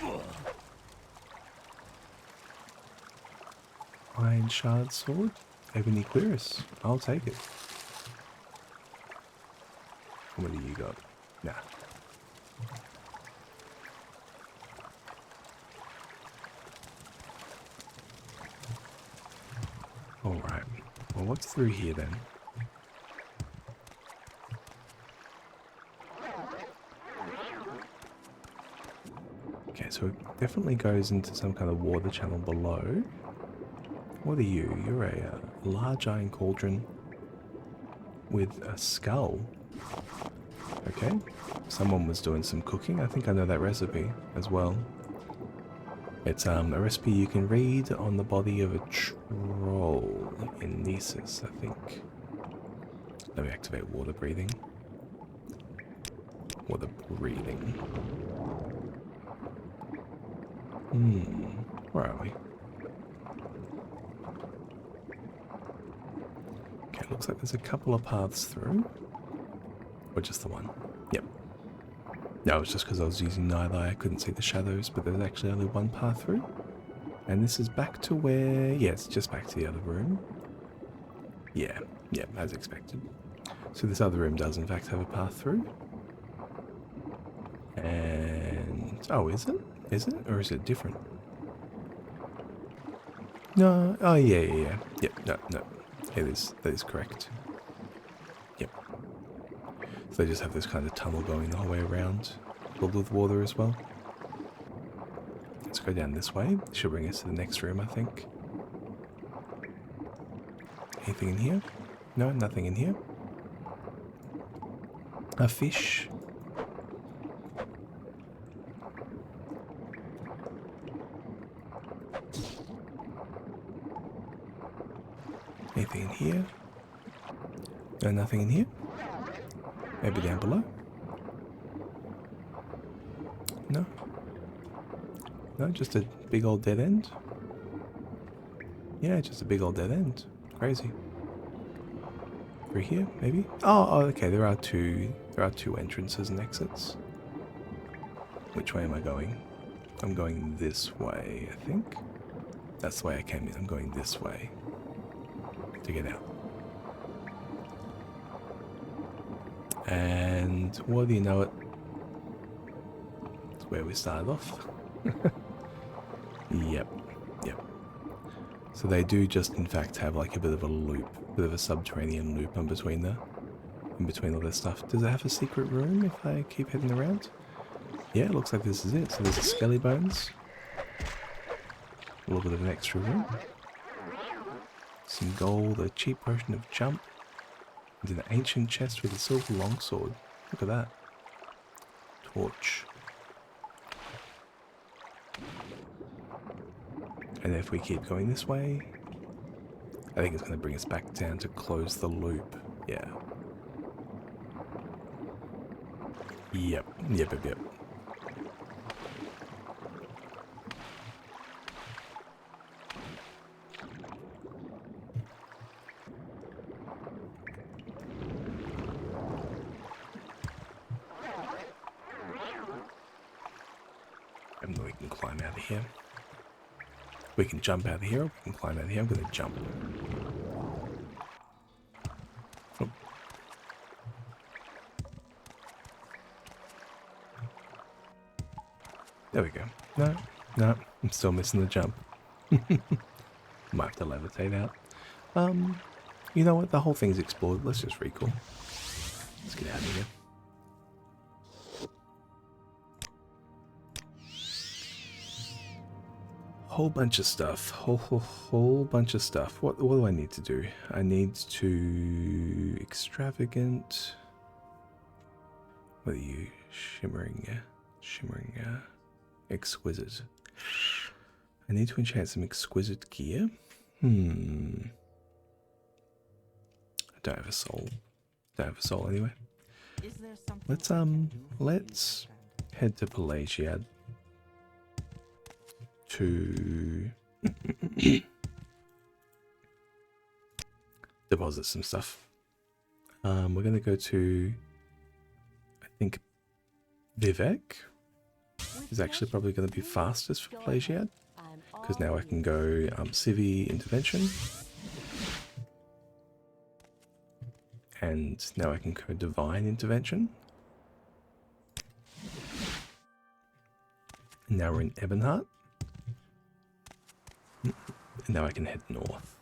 A: Iron shard sword, ebony cuirass. I'll take it. What do you got? Nah. Alright. Well, what's through here then? Okay, so it definitely goes into some kind of water channel below. What are you? You're a large iron cauldron with a skull. Okay. Someone was doing some cooking. I think I know that recipe as well. It's a recipe you can read on the body of a troll in Nisus, I think. Let me activate water breathing. Water breathing. Where are we? Okay, looks like there's a couple of paths through. Or just the one? Yep. No, it was just because I was using neither eye, I couldn't see the shadows, but there's actually only one path through. And this is back to where... yeah, it's just back to the other room. Yeah, as expected. So this other room does in fact have a path through. And... oh, is it? Is it? Or is it different? No, oh yeah. Yep, no. It is, that is correct. Yep. So they just have this kind of tunnel going the whole way around, filled with water as well. Let's go down this way. Should bring us to the next room, I think. Anything in here? No, nothing in here. A fish. Anything in here? No, nothing in here. Maybe down below? No? No, just a big old dead end? Yeah, just a big old dead end. Crazy. Through here, maybe? Oh, okay, there are two entrances and exits. Which way am I going? I'm going this way, I think. That's the way I came in. I'm going this way to get out. And what do you know it? It's where we started off. Yep. So they do just in fact have like a bit of a loop, bit of a subterranean loop in between all this stuff. Does it have a secret room if I keep heading around? Yeah, it looks like this is it. So there's a skelly bones. A little bit of an extra room. Some gold, a cheap potion of jump. And an ancient chest with a silver longsword. Look at that. Torch. And if we keep going this way, I think it's going to bring us back down to close the loop. Yeah. Yep. And we can climb out of here. We can jump out of here, we can climb out of here. I'm going to jump. Oh. There we go. No, I'm still missing the jump. Might have to levitate out. You know what? The whole thing's explored. Let's just recall. Let's get out of here. Whole bunch of stuff. Whole bunch of stuff. What do I need to do? I need to extravagant. What are you? Shimmering, exquisite. I need to enchant some exquisite gear. don't have a soul. Don't have a soul anyway.
D: Is there something
A: Let's
D: I can do for you,
A: let's
D: friend?
A: head to Pelagiad to deposit some stuff. We're gonna go to, I think, Vivek is actually probably going to be fastest for Pelagiad, because now I can go Civi Intervention, and now I can go Divine Intervention. And now we're in Ebonheart, and now I can head north.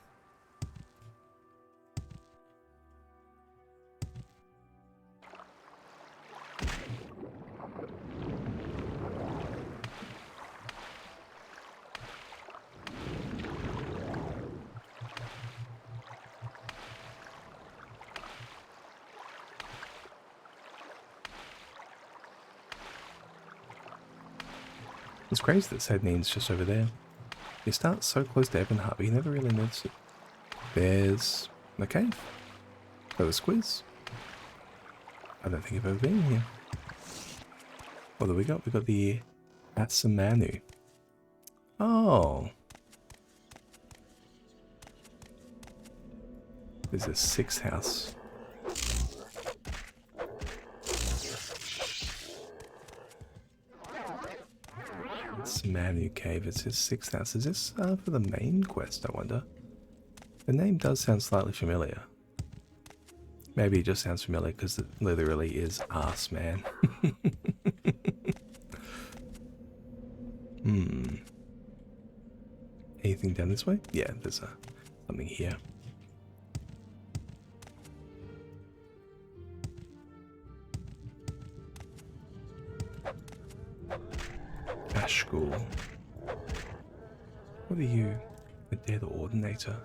A: It's crazy that Sadnine's just over there. You start so close to Ebonheart, but you never really notice it. There's the cave. Oh, the squiz. I don't think I've ever been here. What do we got? We got the Asamanu. Oh. There's a 6th house. Manu Cave, it's his 6th house. Is this for the main quest, I wonder? The name does sound slightly familiar. Maybe it just sounds familiar because it literally is Arse Man. Anything down this way? Yeah, there's something here. School. What are you? A dead ordinator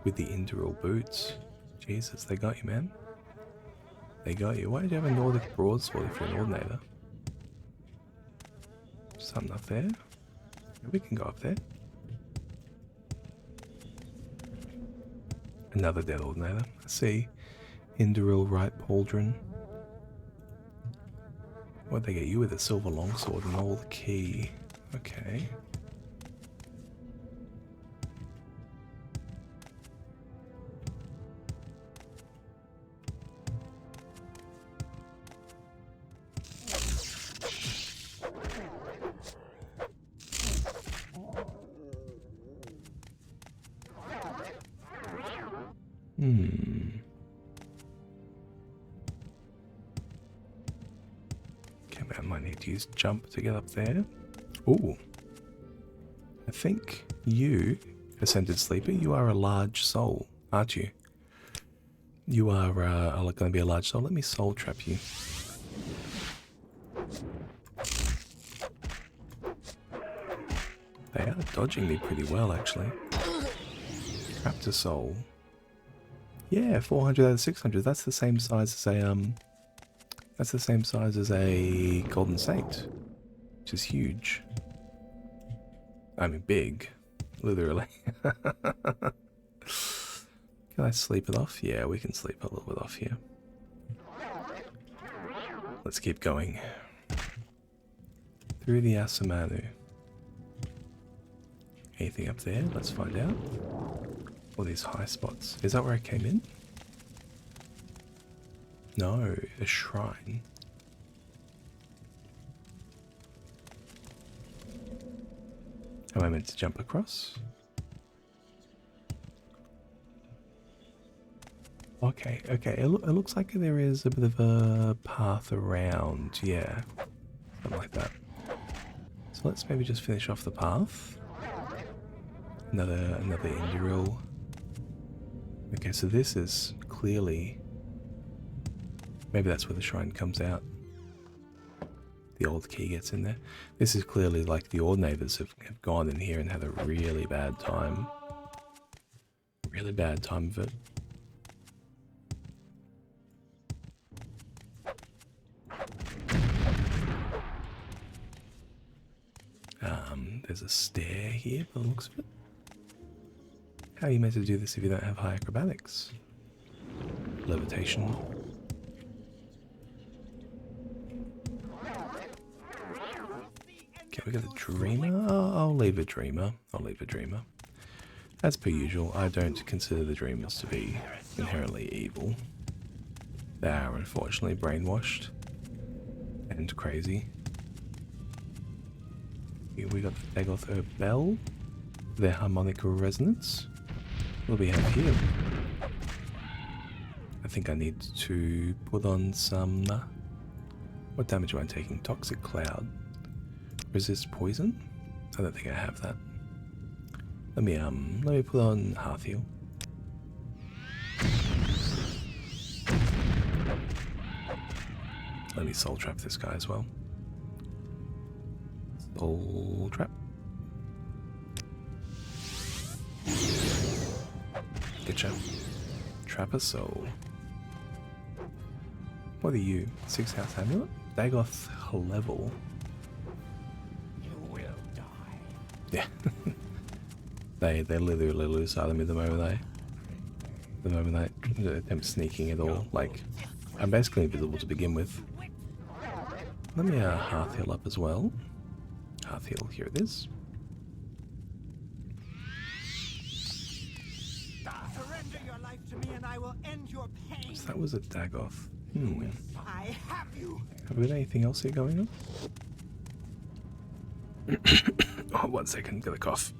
A: with the Induril boots. Jesus, they got you, man. They got you. Why do you have a Nordic broadsword if you're an ordinator? Something up there. We can go up there. Another dead ordinator. I see. Induril right pauldron. What'd they get you with? A silver longsword and old key. Okay. Okay, I might need to use jump to get up there. Ooh. I think you, Ascended Sleeper, you are a large soul, aren't you? You are going to be a large soul. Let me soul trap you. They are dodging me pretty well, actually. Trapped a soul. Yeah, 400 out of 600. That's the same size as a That's the same size as a Golden Saint, which is huge. I mean, big, literally. Can I sleep it off? Yeah, we can sleep a little bit off here. Let's keep going. Through the Asamanu. Anything up there? Let's find out. All these high spots. Is that where I came in? No, a shrine. Am I meant to jump across? Okay, okay. It looks like there is a bit of a path around. Yeah, something like that. So let's maybe just finish off the path. Another Induril. Okay, so this is clearly... Maybe that's where the shrine comes out. The old key gets in there. This is clearly like the Ordinators have gone in here and had a really bad time. Really bad time of it. There's a stair here by the looks of it. How are you meant to do this if you don't have high acrobatics? levitation. Okay, we got a dreamer. I'll leave a dreamer. I'll leave a dreamer. As per usual, I don't consider the dreamers to be inherently evil. They are unfortunately brainwashed and crazy. Here we got the Dagoth Herb Bell, their harmonic resonance. What do we have here? I think I need to put on some... what damage am I taking? Toxic Cloud. Resist poison? I don't think I have that. Let me put on Hearth Heal. Let me soul trap this guy as well. Soul trap. Good job. Trap a soul. What are you? 6 house amulet? Dagoth level.
B: You will die.
A: Yeah. they literally lose out of me the moment I attempt sneaking at all. Like, I'm basically invisible to begin with. Let me Hearth Heal up as well. Hearth Heal, here it is.
D: Surrender your life to me and I will end your pain.
A: So that was a Dagoth.
D: I have you.
A: Have we got anything else here going on? Oh, 1 second, got a cough.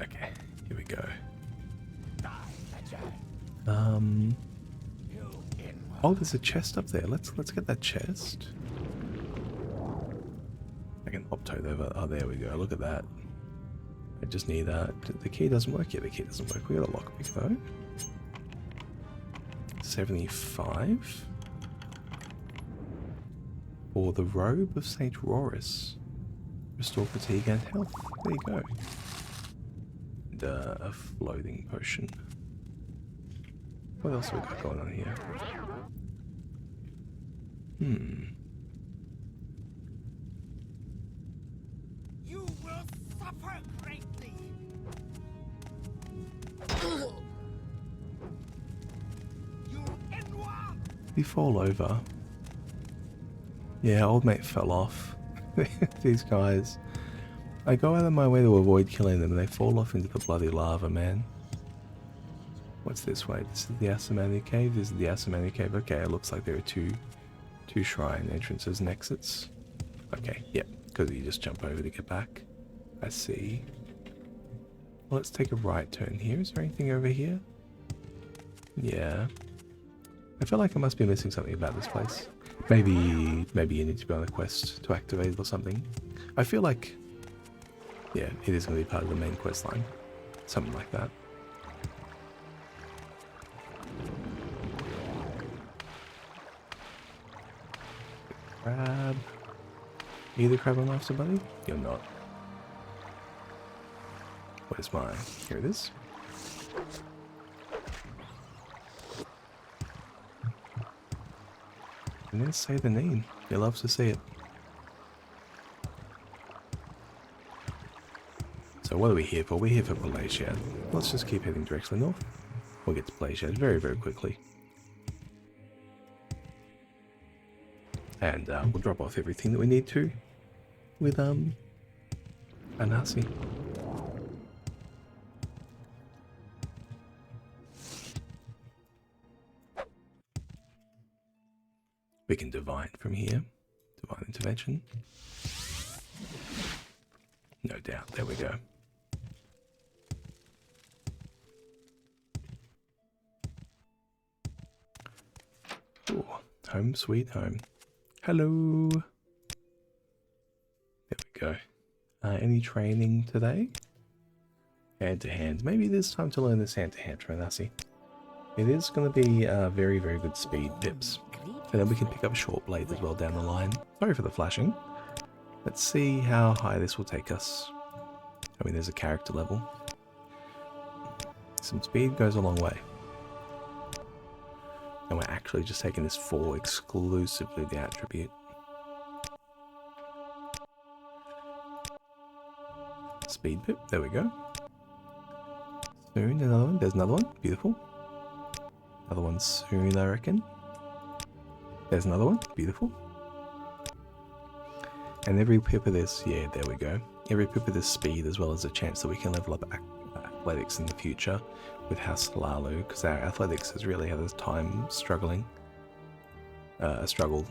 A: Okay, here we go. Oh, there's a chest up there. Let's get that chest. I can hop-toad over. Oh, there we go. Look at that. I just need the key doesn't work yet. The key doesn't work. We got a lockpick though. 75 for the robe of Saint Roris. Restore fatigue and health. There you go. And a floating potion. What else have we got going on here?
D: You will suffer greatly. You Enwa.
A: We fall over. Yeah, old mate fell off. These guys. I go out of my way to avoid killing them and they fall off into the bloody lava, man. What's this way? This is the Asamani Cave. This is the Asamani Cave. Okay, it looks like there are two shrine entrances and exits. Okay, yep, because you just jump over to get back. I see. Well, let's take a right turn here. Is there anything over here? Yeah. I feel like I must be missing something about this place. Maybe you need to be on a quest to activate it or something. I feel like, yeah, it is going to be part of the main quest line. Something like that. Crab. Are you the crab I'm after, buddy? You're not. Where's mine? Here it is. And then say the name. He loves to say it. So what are we here for? We're here for Playshad. Let's just keep heading directly north. We'll get to Playshad very, very quickly. And we'll drop off everything that we need to with Anasi. We can divine from here. Divine intervention. No doubt. There we go. Ooh, home sweet home. Hello. There we go. Any training today? Hand to hand. Maybe it is time to learn this hand to hand from Anasi. It is going to be very, very good speed pips. And then we can pick up short blades as well down the line. Sorry for the flashing. Let's see how high this will take us. I mean, there's a character level. Some speed goes a long way. And we're actually just taking this for exclusively the attribute. Speed pip, there we go. Soon, another one. There's another one. Beautiful. Another one soon, I reckon. There's another one. Beautiful. And every pip of this, yeah, there we go. Every pip of this speed, as well as a chance that we can level up athletics in the future with House Lalu, because our athletics has really had a time struggling. A struggle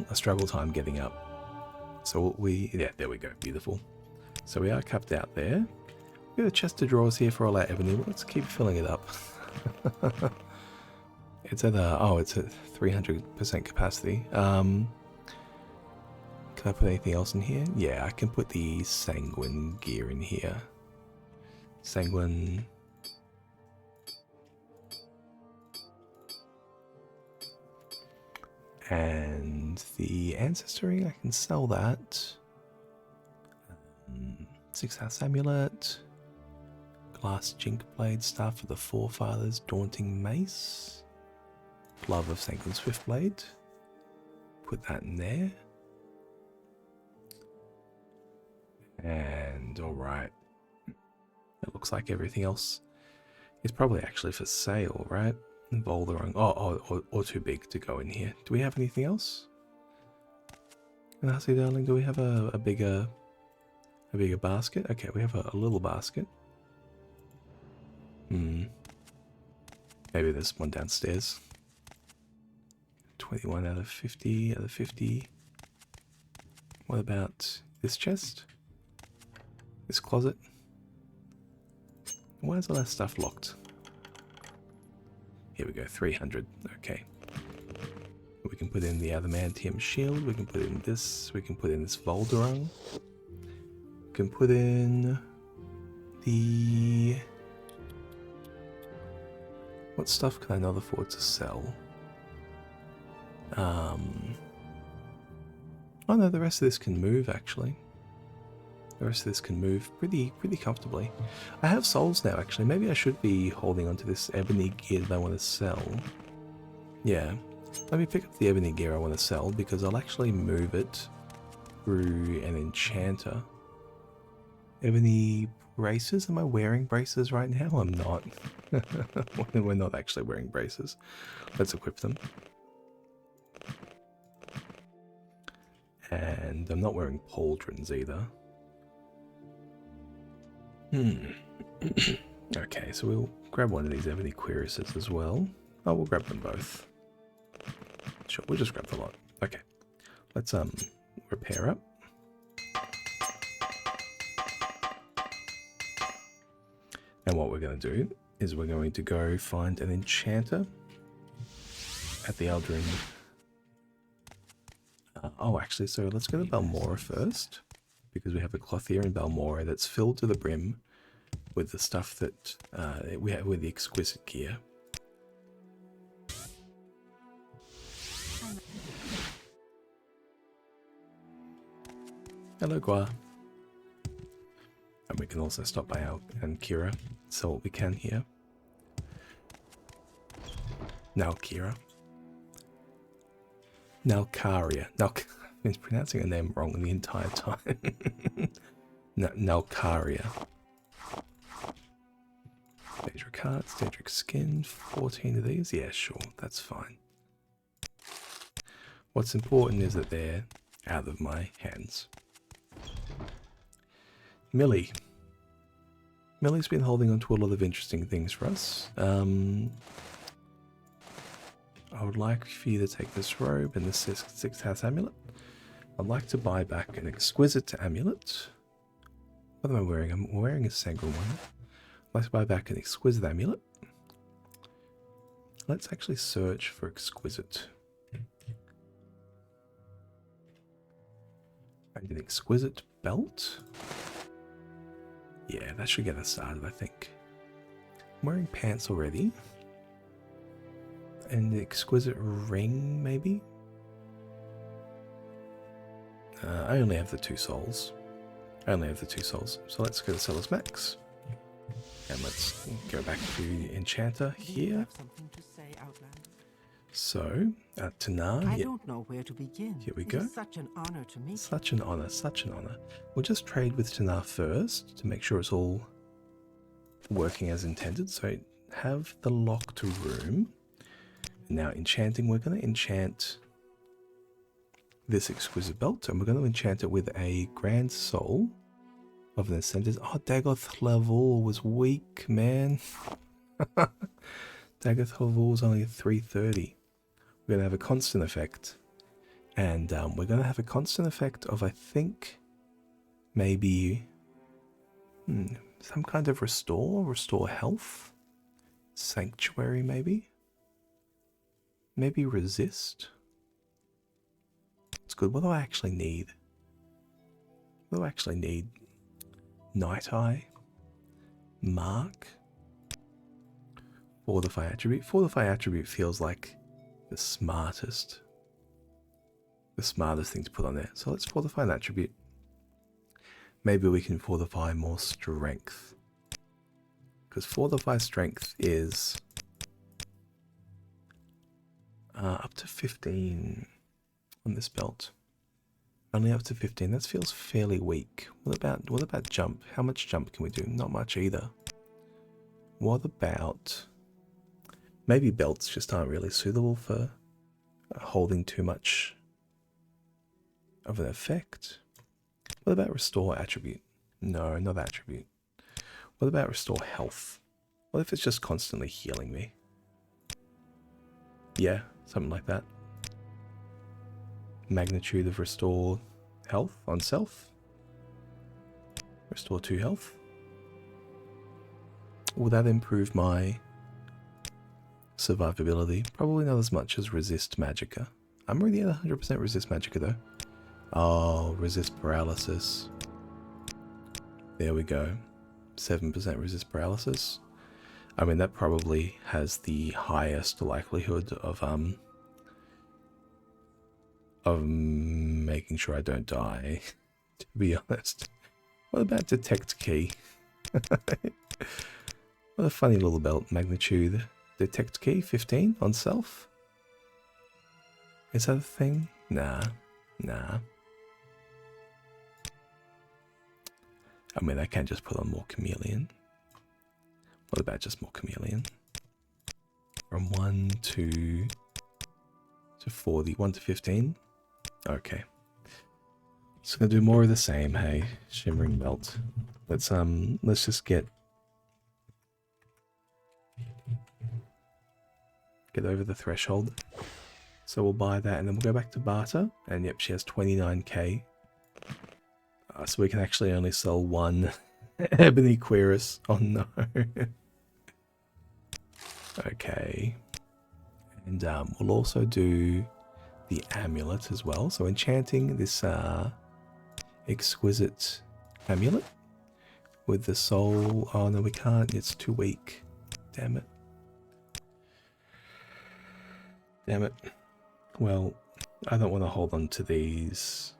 A: time getting up. So yeah, there we go. Beautiful. So we are capped out there. We've got a chest of drawers here for all our ebony. Let's keep filling it up. It's at it's at 300% capacity. Can I put anything else in here? Yeah, I can put the sanguine gear in here. Sanguine. And the ancestry, I can sell that. 6-house amulet. Glass jink blade, staff for the forefathers, daunting mace. Glove of sanguine swiftblade. Put that in there. And alright. It looks like everything else is probably actually for sale, right? Boulderung. Or too big to go in here. Do we have anything else? Nasty darling, do we have a bigger basket? Okay, we have a little basket. Maybe there's one downstairs. 21 out of 50 out of 50. What about this chest? This closet? Why is all that stuff locked? Here we go, 300. Okay. We can put in the adamantium shield. We can put in this. We can put in this Volderung. We can put in the... What stuff can I not afford to sell? Oh no, the rest of this can move actually. The rest of this can move pretty comfortably. I have souls now actually. Maybe I should be holding onto this ebony gear that I want to sell. Yeah. Let me pick up the ebony gear I want to sell because I'll actually move it through an enchanter. Ebony braces? Am I wearing braces right now? I'm not. We're not actually wearing braces. Let's equip them. And I'm not wearing pauldrons either. Okay, so we'll grab one of these ebony cuirasses as well. Oh, we'll grab them both. Sure, we'll just grab the lot. Okay. Let's repair up. And what we're going to do is we're going to go find an enchanter at the Eldrin. Actually, so let's go to Balmora first, because we have a clothier in Balmora that's filled to the brim with the stuff that we have with the exquisite gear. Hello, Gua. And we can also stop by our and Kira, sell what we can here. Now Kira. Nalcaria. I've been pronouncing her name wrong the entire time. Nalcaria. Daedric hearts, Daedric skin, 14 of these. Yeah, sure, that's fine. What's important is that they're out of my hands. Millie. Millie's been holding on to a lot of interesting things for us. I would like for you to take this robe and this 6-house amulet. I'd like to buy back an exquisite amulet. What am I wearing? I'm wearing a sanguine one. I'd like to buy back an exquisite amulet. Let's actually search for exquisite. And an exquisite belt? Yeah, that should get us started, I think. I'm wearing pants already. And the exquisite ring, maybe? I only have the 2 souls. So let's go to Sellers Max. And let's go back to Enchanter
D: Do you
A: here.
D: have something to say, Outlander?
A: So, Tanar,
D: I
A: yeah,
D: don't know where to begin.
A: here we
D: It
A: go.
D: is such an honor to meet
A: Such an honor, such an honor. We'll just trade with Tanar first to make sure it's all working as intended. So, have the locked room. Now, enchanting, we're going to enchant this exquisite belt, and we're going to enchant it with a Grand Soul of an Ascendant. Oh, Dagoth Lavul was weak, man. Dagoth Lavul was only 330. We're going to have a constant effect. And we're going to have a constant effect of, I think, maybe some kind of restore health. Sanctuary, maybe? Maybe resist? It's good. What do I actually need? What do I actually need? Night Eye? Mark? Fortify attribute? Fortify attribute feels like the smartest thing to put on there. So let's fortify an attribute. Maybe we can fortify more strength. Because fortify strength is up to 15 on this belt. Only up to 15. That feels fairly weak. What about jump? How much jump can we do? Not much either. What about... Maybe belts just aren't really suitable for holding too much of an effect. What about restore attribute? No, not attribute. What about restore health? What if it's just constantly healing me? Yeah, something like that. Magnitude of restore health on self. Restore 2 health. Will that improve my survivability? Probably not as much as resist magicka. I'm already at 100% resist magicka though. Oh, resist paralysis. There we go. 7% resist paralysis. I mean, that probably has the highest likelihood of making sure I don't die, to be honest. What about detect key? What a funny little belt. Magnitude. Detect key, 15 on self? Is that a thing? Nah. I mean, I can't just put on more chameleon. What about just more chameleon? From 1 to 40, 1 to 15? Okay. Just gonna do more of the same, hey. Shimmering belt. Let's just get over the threshold. So we'll buy that and then we'll go back to barter. And yep, she has 29k. So we can actually only sell one Ebony Querus. Oh no. Okay. And we'll also do the amulet as well. So enchanting this exquisite amulet with the soul. Oh no, we can't. It's too weak. Damn it. Damn it. Well, I don't want to hold on to these,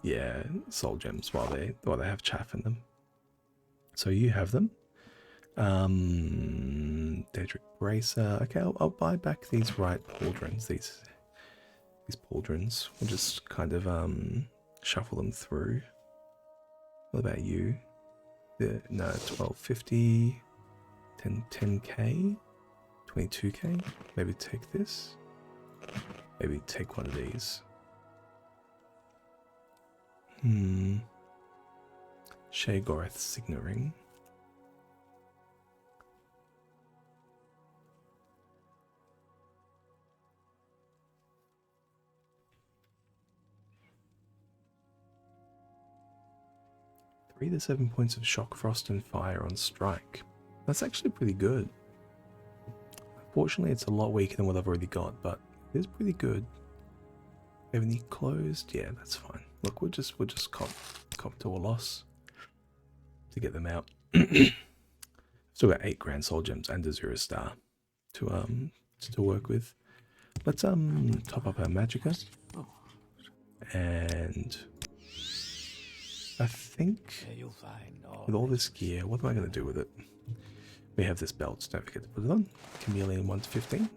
A: yeah, soul gems while they have chaff in them. So you have them. Daedric Bracer. Okay, I'll buy back these right pauldrons. These pauldrons. We'll just kind of shuffle them through. What about you? No, 1250, 10k, 22k. Maybe take this. Maybe take one of these. Sheogorath Signet Ring. Three to 7 points of shock, frost, and fire on strike. That's actually pretty good. Unfortunately, it's a lot weaker than what I've already got, but it is pretty good. Have any closed? Yeah, that's fine. Look, we'll just cop to a loss to get them out. Still got 8 Grand Soul Gems and a 0 star to work with. Let's top up our magicka and I think
B: There you'll find
A: with all this gear, what am I going to do with it? We have this belt, don't forget to put it on. Chameleon 1 to 15.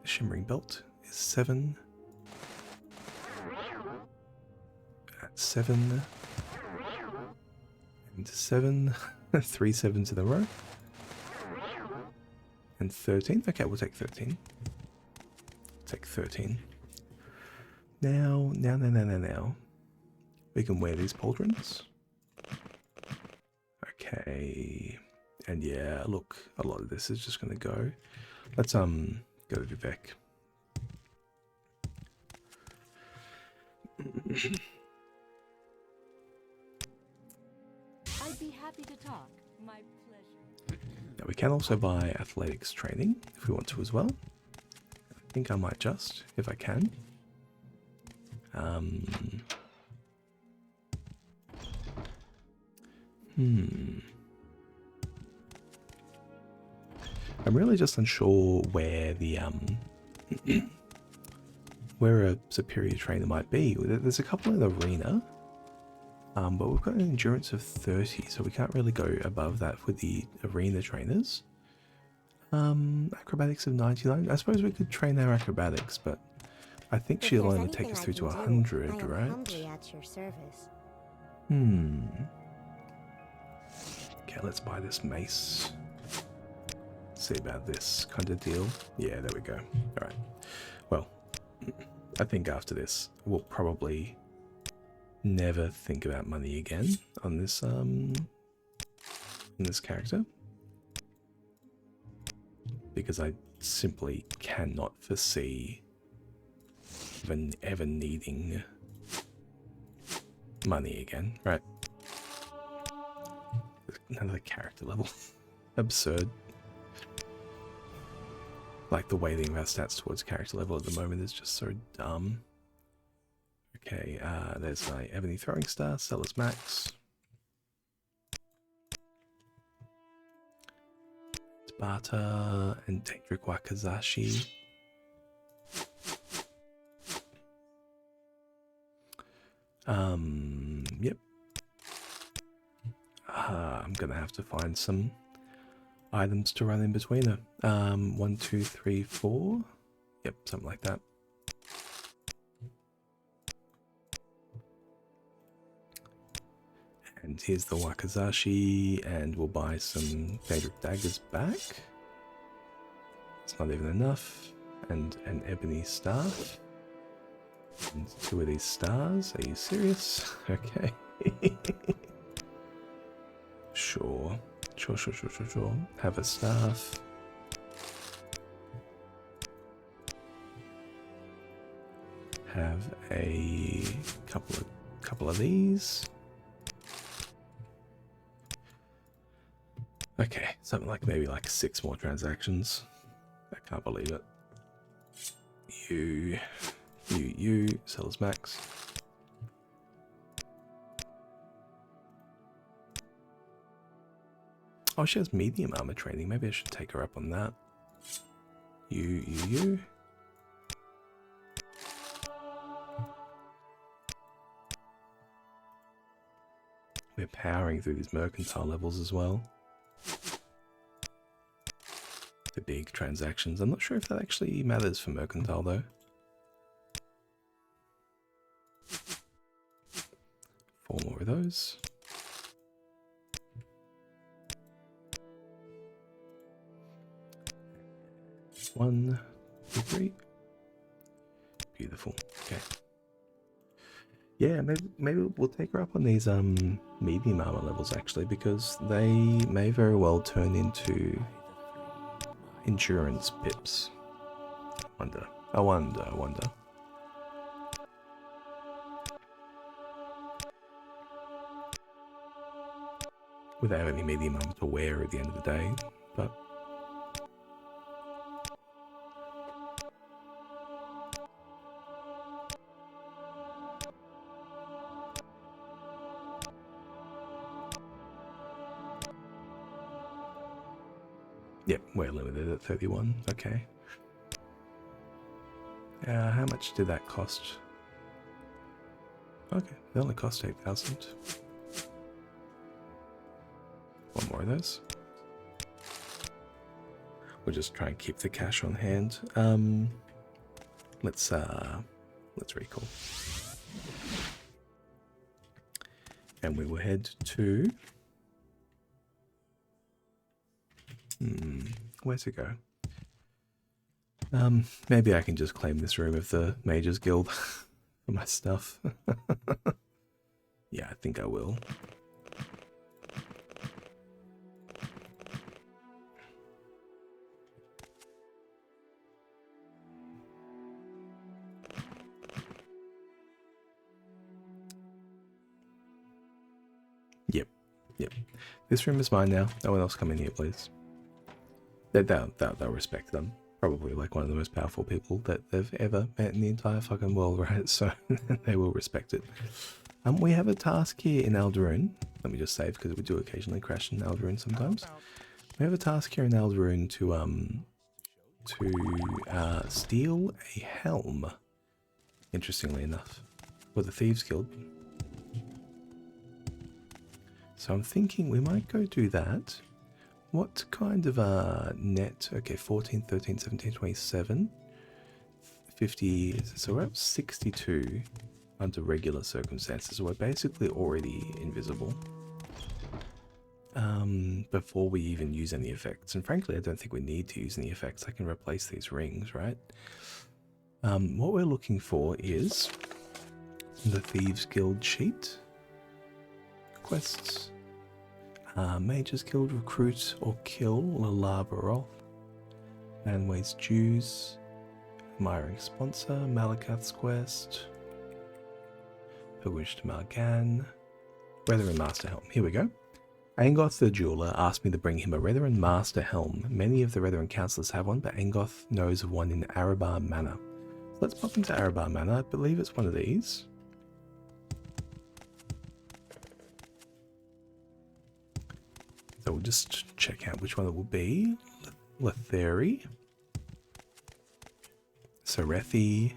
A: The shimmering belt is 7. At 7. And 7. 3 7s in a row. And 13. Okay, we'll take 13. Take 13. Now. We can wear these pauldrons. Okay. And yeah, look, a lot of this is just gonna go. Let's go to Vivek.
C: I'd be happy to talk. My pleasure.
A: Now we can also buy athletics training if we want to as well. I think I might just, if I can. I'm really just unsure where the where a superior trainer might be. There's a couple in the arena, but we've got an endurance of 30, so we can't really go above that with the arena trainers. Acrobatics of 99. I suppose we could train our acrobatics, but I think she'll only take us through to 100, right?
E: Humbly at your service.
A: Okay, let's buy this mace. See about this kind of deal. Yeah, there we go. Alright. Well, I think after this, we'll probably never think about money again on this character. Because I simply cannot foresee even ever needing money again, right? Another character level. Absurd. Like the weighting of our stats towards character level at the moment is just so dumb. Okay, there's my Ebony Throwing Star, Sellers Max. Tabata and Daedric Wakazashi. Yep. I'm gonna have to find some items to run in between her. 1, 2, 3, 4. Yep, something like that. And here's the Wakazashi, and we'll buy some Daedric Daggers back. It's not even enough. And an Ebony Staff. And 2 of these stars. Are you serious? Okay. Sure. Sure. Have a staff. Have a couple of these. Okay, something like maybe like 6 more transactions. I can't believe it. You, Sellers Max. Oh, she has medium armor training. Maybe I should take her up on that. You. We're powering through these mercantile levels as well. The big transactions. I'm not sure if that actually matters for mercantile though. 4 more of those. One, 2, 3. Beautiful. Okay. Yeah, maybe we'll take her up on these medium armor levels actually, because they may very well turn into endurance pips. I wonder. Without any medium armor to wear at the end of the day, but yep, we're limited at 31. Okay. How much did that cost? Okay, they only cost 8,000. One more of those. We'll just try and keep the cash on hand. Let's recall. And we will head to where to go? Maybe I can just claim this room of the Mages Guild for my stuff. Yeah, I think I will. Yep. This room is mine now. No one else come in here, please. They'll respect them. Probably like one of the most powerful people that they've ever met in the entire fucking world, right? So they will respect it. We have a task here in Alderaan. Let me just save because we do occasionally crash in Alderaan sometimes. We have a task here in Alderaan to steal a helm. Interestingly enough, for the Thieves Guild. So I'm thinking we might go do that. What kind of net? Okay, 14, 13, 17, 27, 50. So we're at 62 under regular circumstances. So we're basically already invisible before we even use any effects. And frankly, I don't think we need to use any effects. I can replace these rings, right? What we're looking for is the Thieves Guild sheet. Quests. Mages Guild, recruit or kill Lalabaroth. Manway's Jews. Admiring sponsor, Malakath's quest. Pilgrimage to Margan. Retheran Master Helm. Here we go. Angoth the jeweler asked me to bring him a Retheran Master Helm. Many of the Retheran councillors have one, but Angoth knows of one in Arabar Manor. So let's pop into Arabar Manor. I believe it's one of these. So we'll just check out which one it will be. Letheri. Serethi.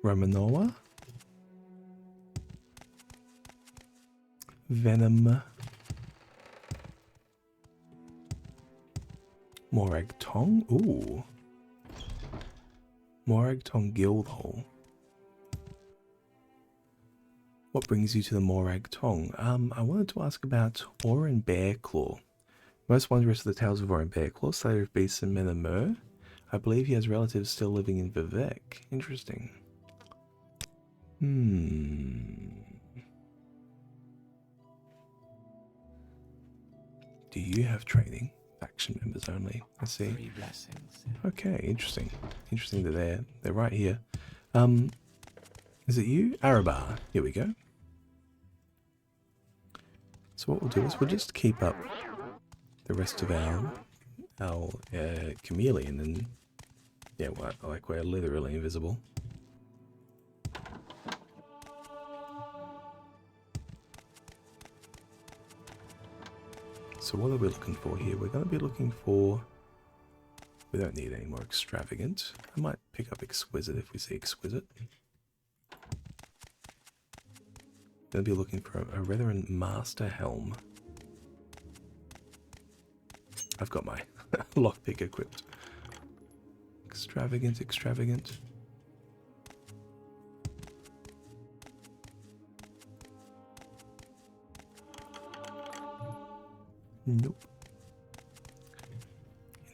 A: Romanoa. Venom. Morag Tong. Ooh. Morag Tong Guildhall. What brings you to the Morag Tong? I wanted to ask about Orin Bearclaw. Most wondrous of the tales of Orin Bearclaw, slayer of beasts and men of Mer. I believe he has relatives still living in Vivek. Interesting. Do you have training? Faction members only. I see.
B: 3 blessings.
A: Okay, interesting. Interesting that they're right here. Is it you? Arabar. Here we go. So what we'll do is we'll just keep up the rest of our chameleon, and yeah, like we're literally invisible. So what are we looking for here? We're going to be looking for... We don't need any more extravagant. I might pick up exquisite if we see exquisite. Going to be looking for a Retheran Master Helm. I've got my lockpick equipped. Extravagant. Nope.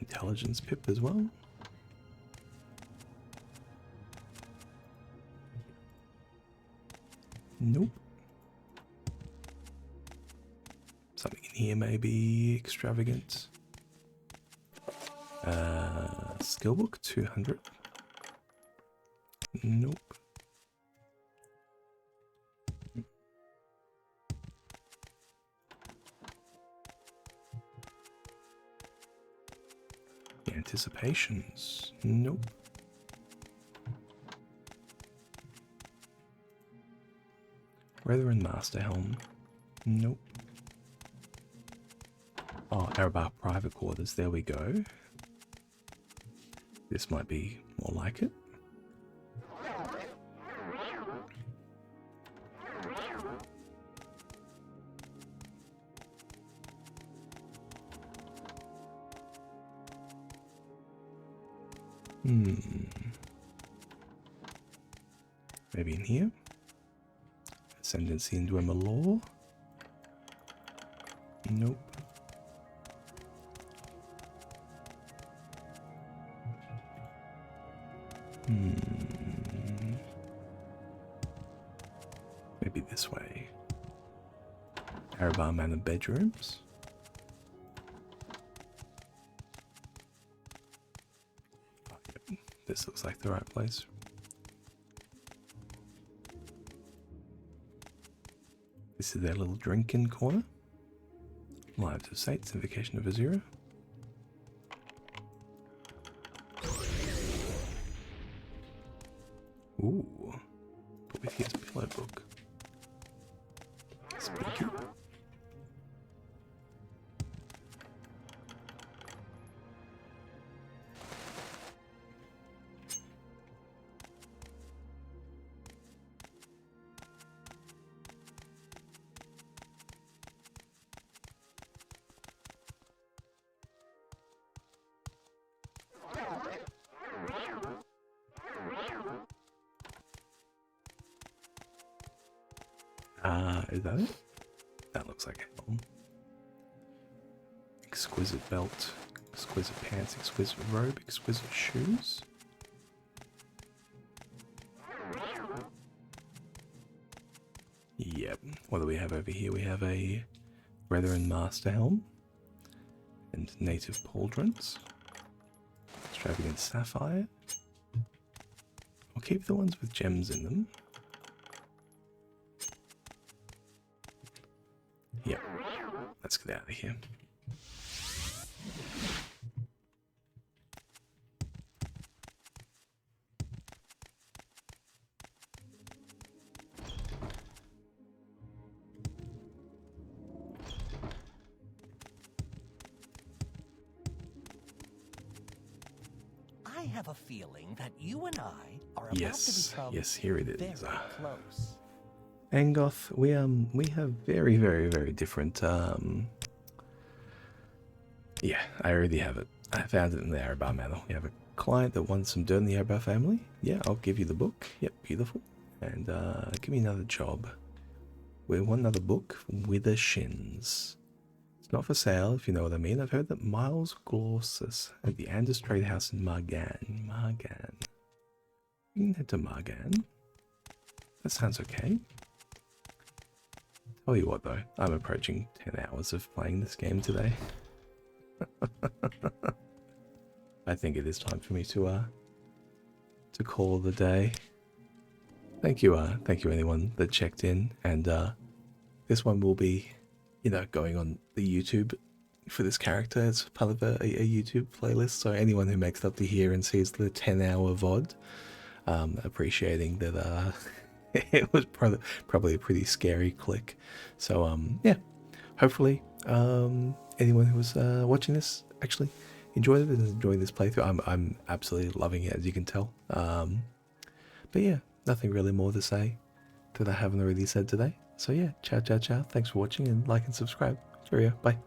A: Intelligence pip as well. Nope. Something in here may be extravagant. Skillbook 200. Nope. Anticipations. Nope. Retheran Master Helm. Nope. Oh, Arabar Private Quarters. There we go. This might be more like it. Maybe in here? Ascendancy into a Malor? Nope. Maybe this way. Arabar Manor bedrooms. Oh, yep. This looks like the right place. This is their little drinking corner. Lives of Saints, Invocation of Azura. Ooh. Prometheus pillow book. Spooky. Is that it? That looks like a helm. Exquisite belt, exquisite pants, exquisite robe, exquisite shoes. Yep. What do we have over here? We have a Brethren Master Helm and native pauldrons. Extravagant sapphire. I'll keep the ones with gems in them. Yep. Let's get out of here.
B: I have a feeling that you and I are about
A: Yes,
B: to become
A: yes, here it is.
B: very close.
A: Angoth, we have very, very, very different yeah, I already have it. I found it in the Arabar Manor. We have a client that wants some dirt in the Arabar family. Yeah, I'll give you the book. Yep, beautiful. And give me another job. We want another book, Wither Shins. It's not for sale, if you know what I mean. I've heard that Miles Glossus at the Anders Trade House in Margan. Margan. We can head to Margan. That sounds okay. Tell you what though, I'm approaching 10 hours of playing this game today. I think it is time for me to call the day. Thank you anyone that checked in, and this one will be, you know, going on the YouTube for this character. It's part of a YouTube playlist, so anyone who makes it up to here and sees the 10-hour VOD, appreciating that it was probably a pretty scary click. So yeah, hopefully anyone who was watching this actually enjoyed it and is enjoying this playthrough. I'm absolutely loving it, as you can tell. But yeah, nothing really more to say that I haven't already said today. So yeah, ciao, ciao, ciao. Thanks for watching, and like and subscribe. Cheerio. Bye.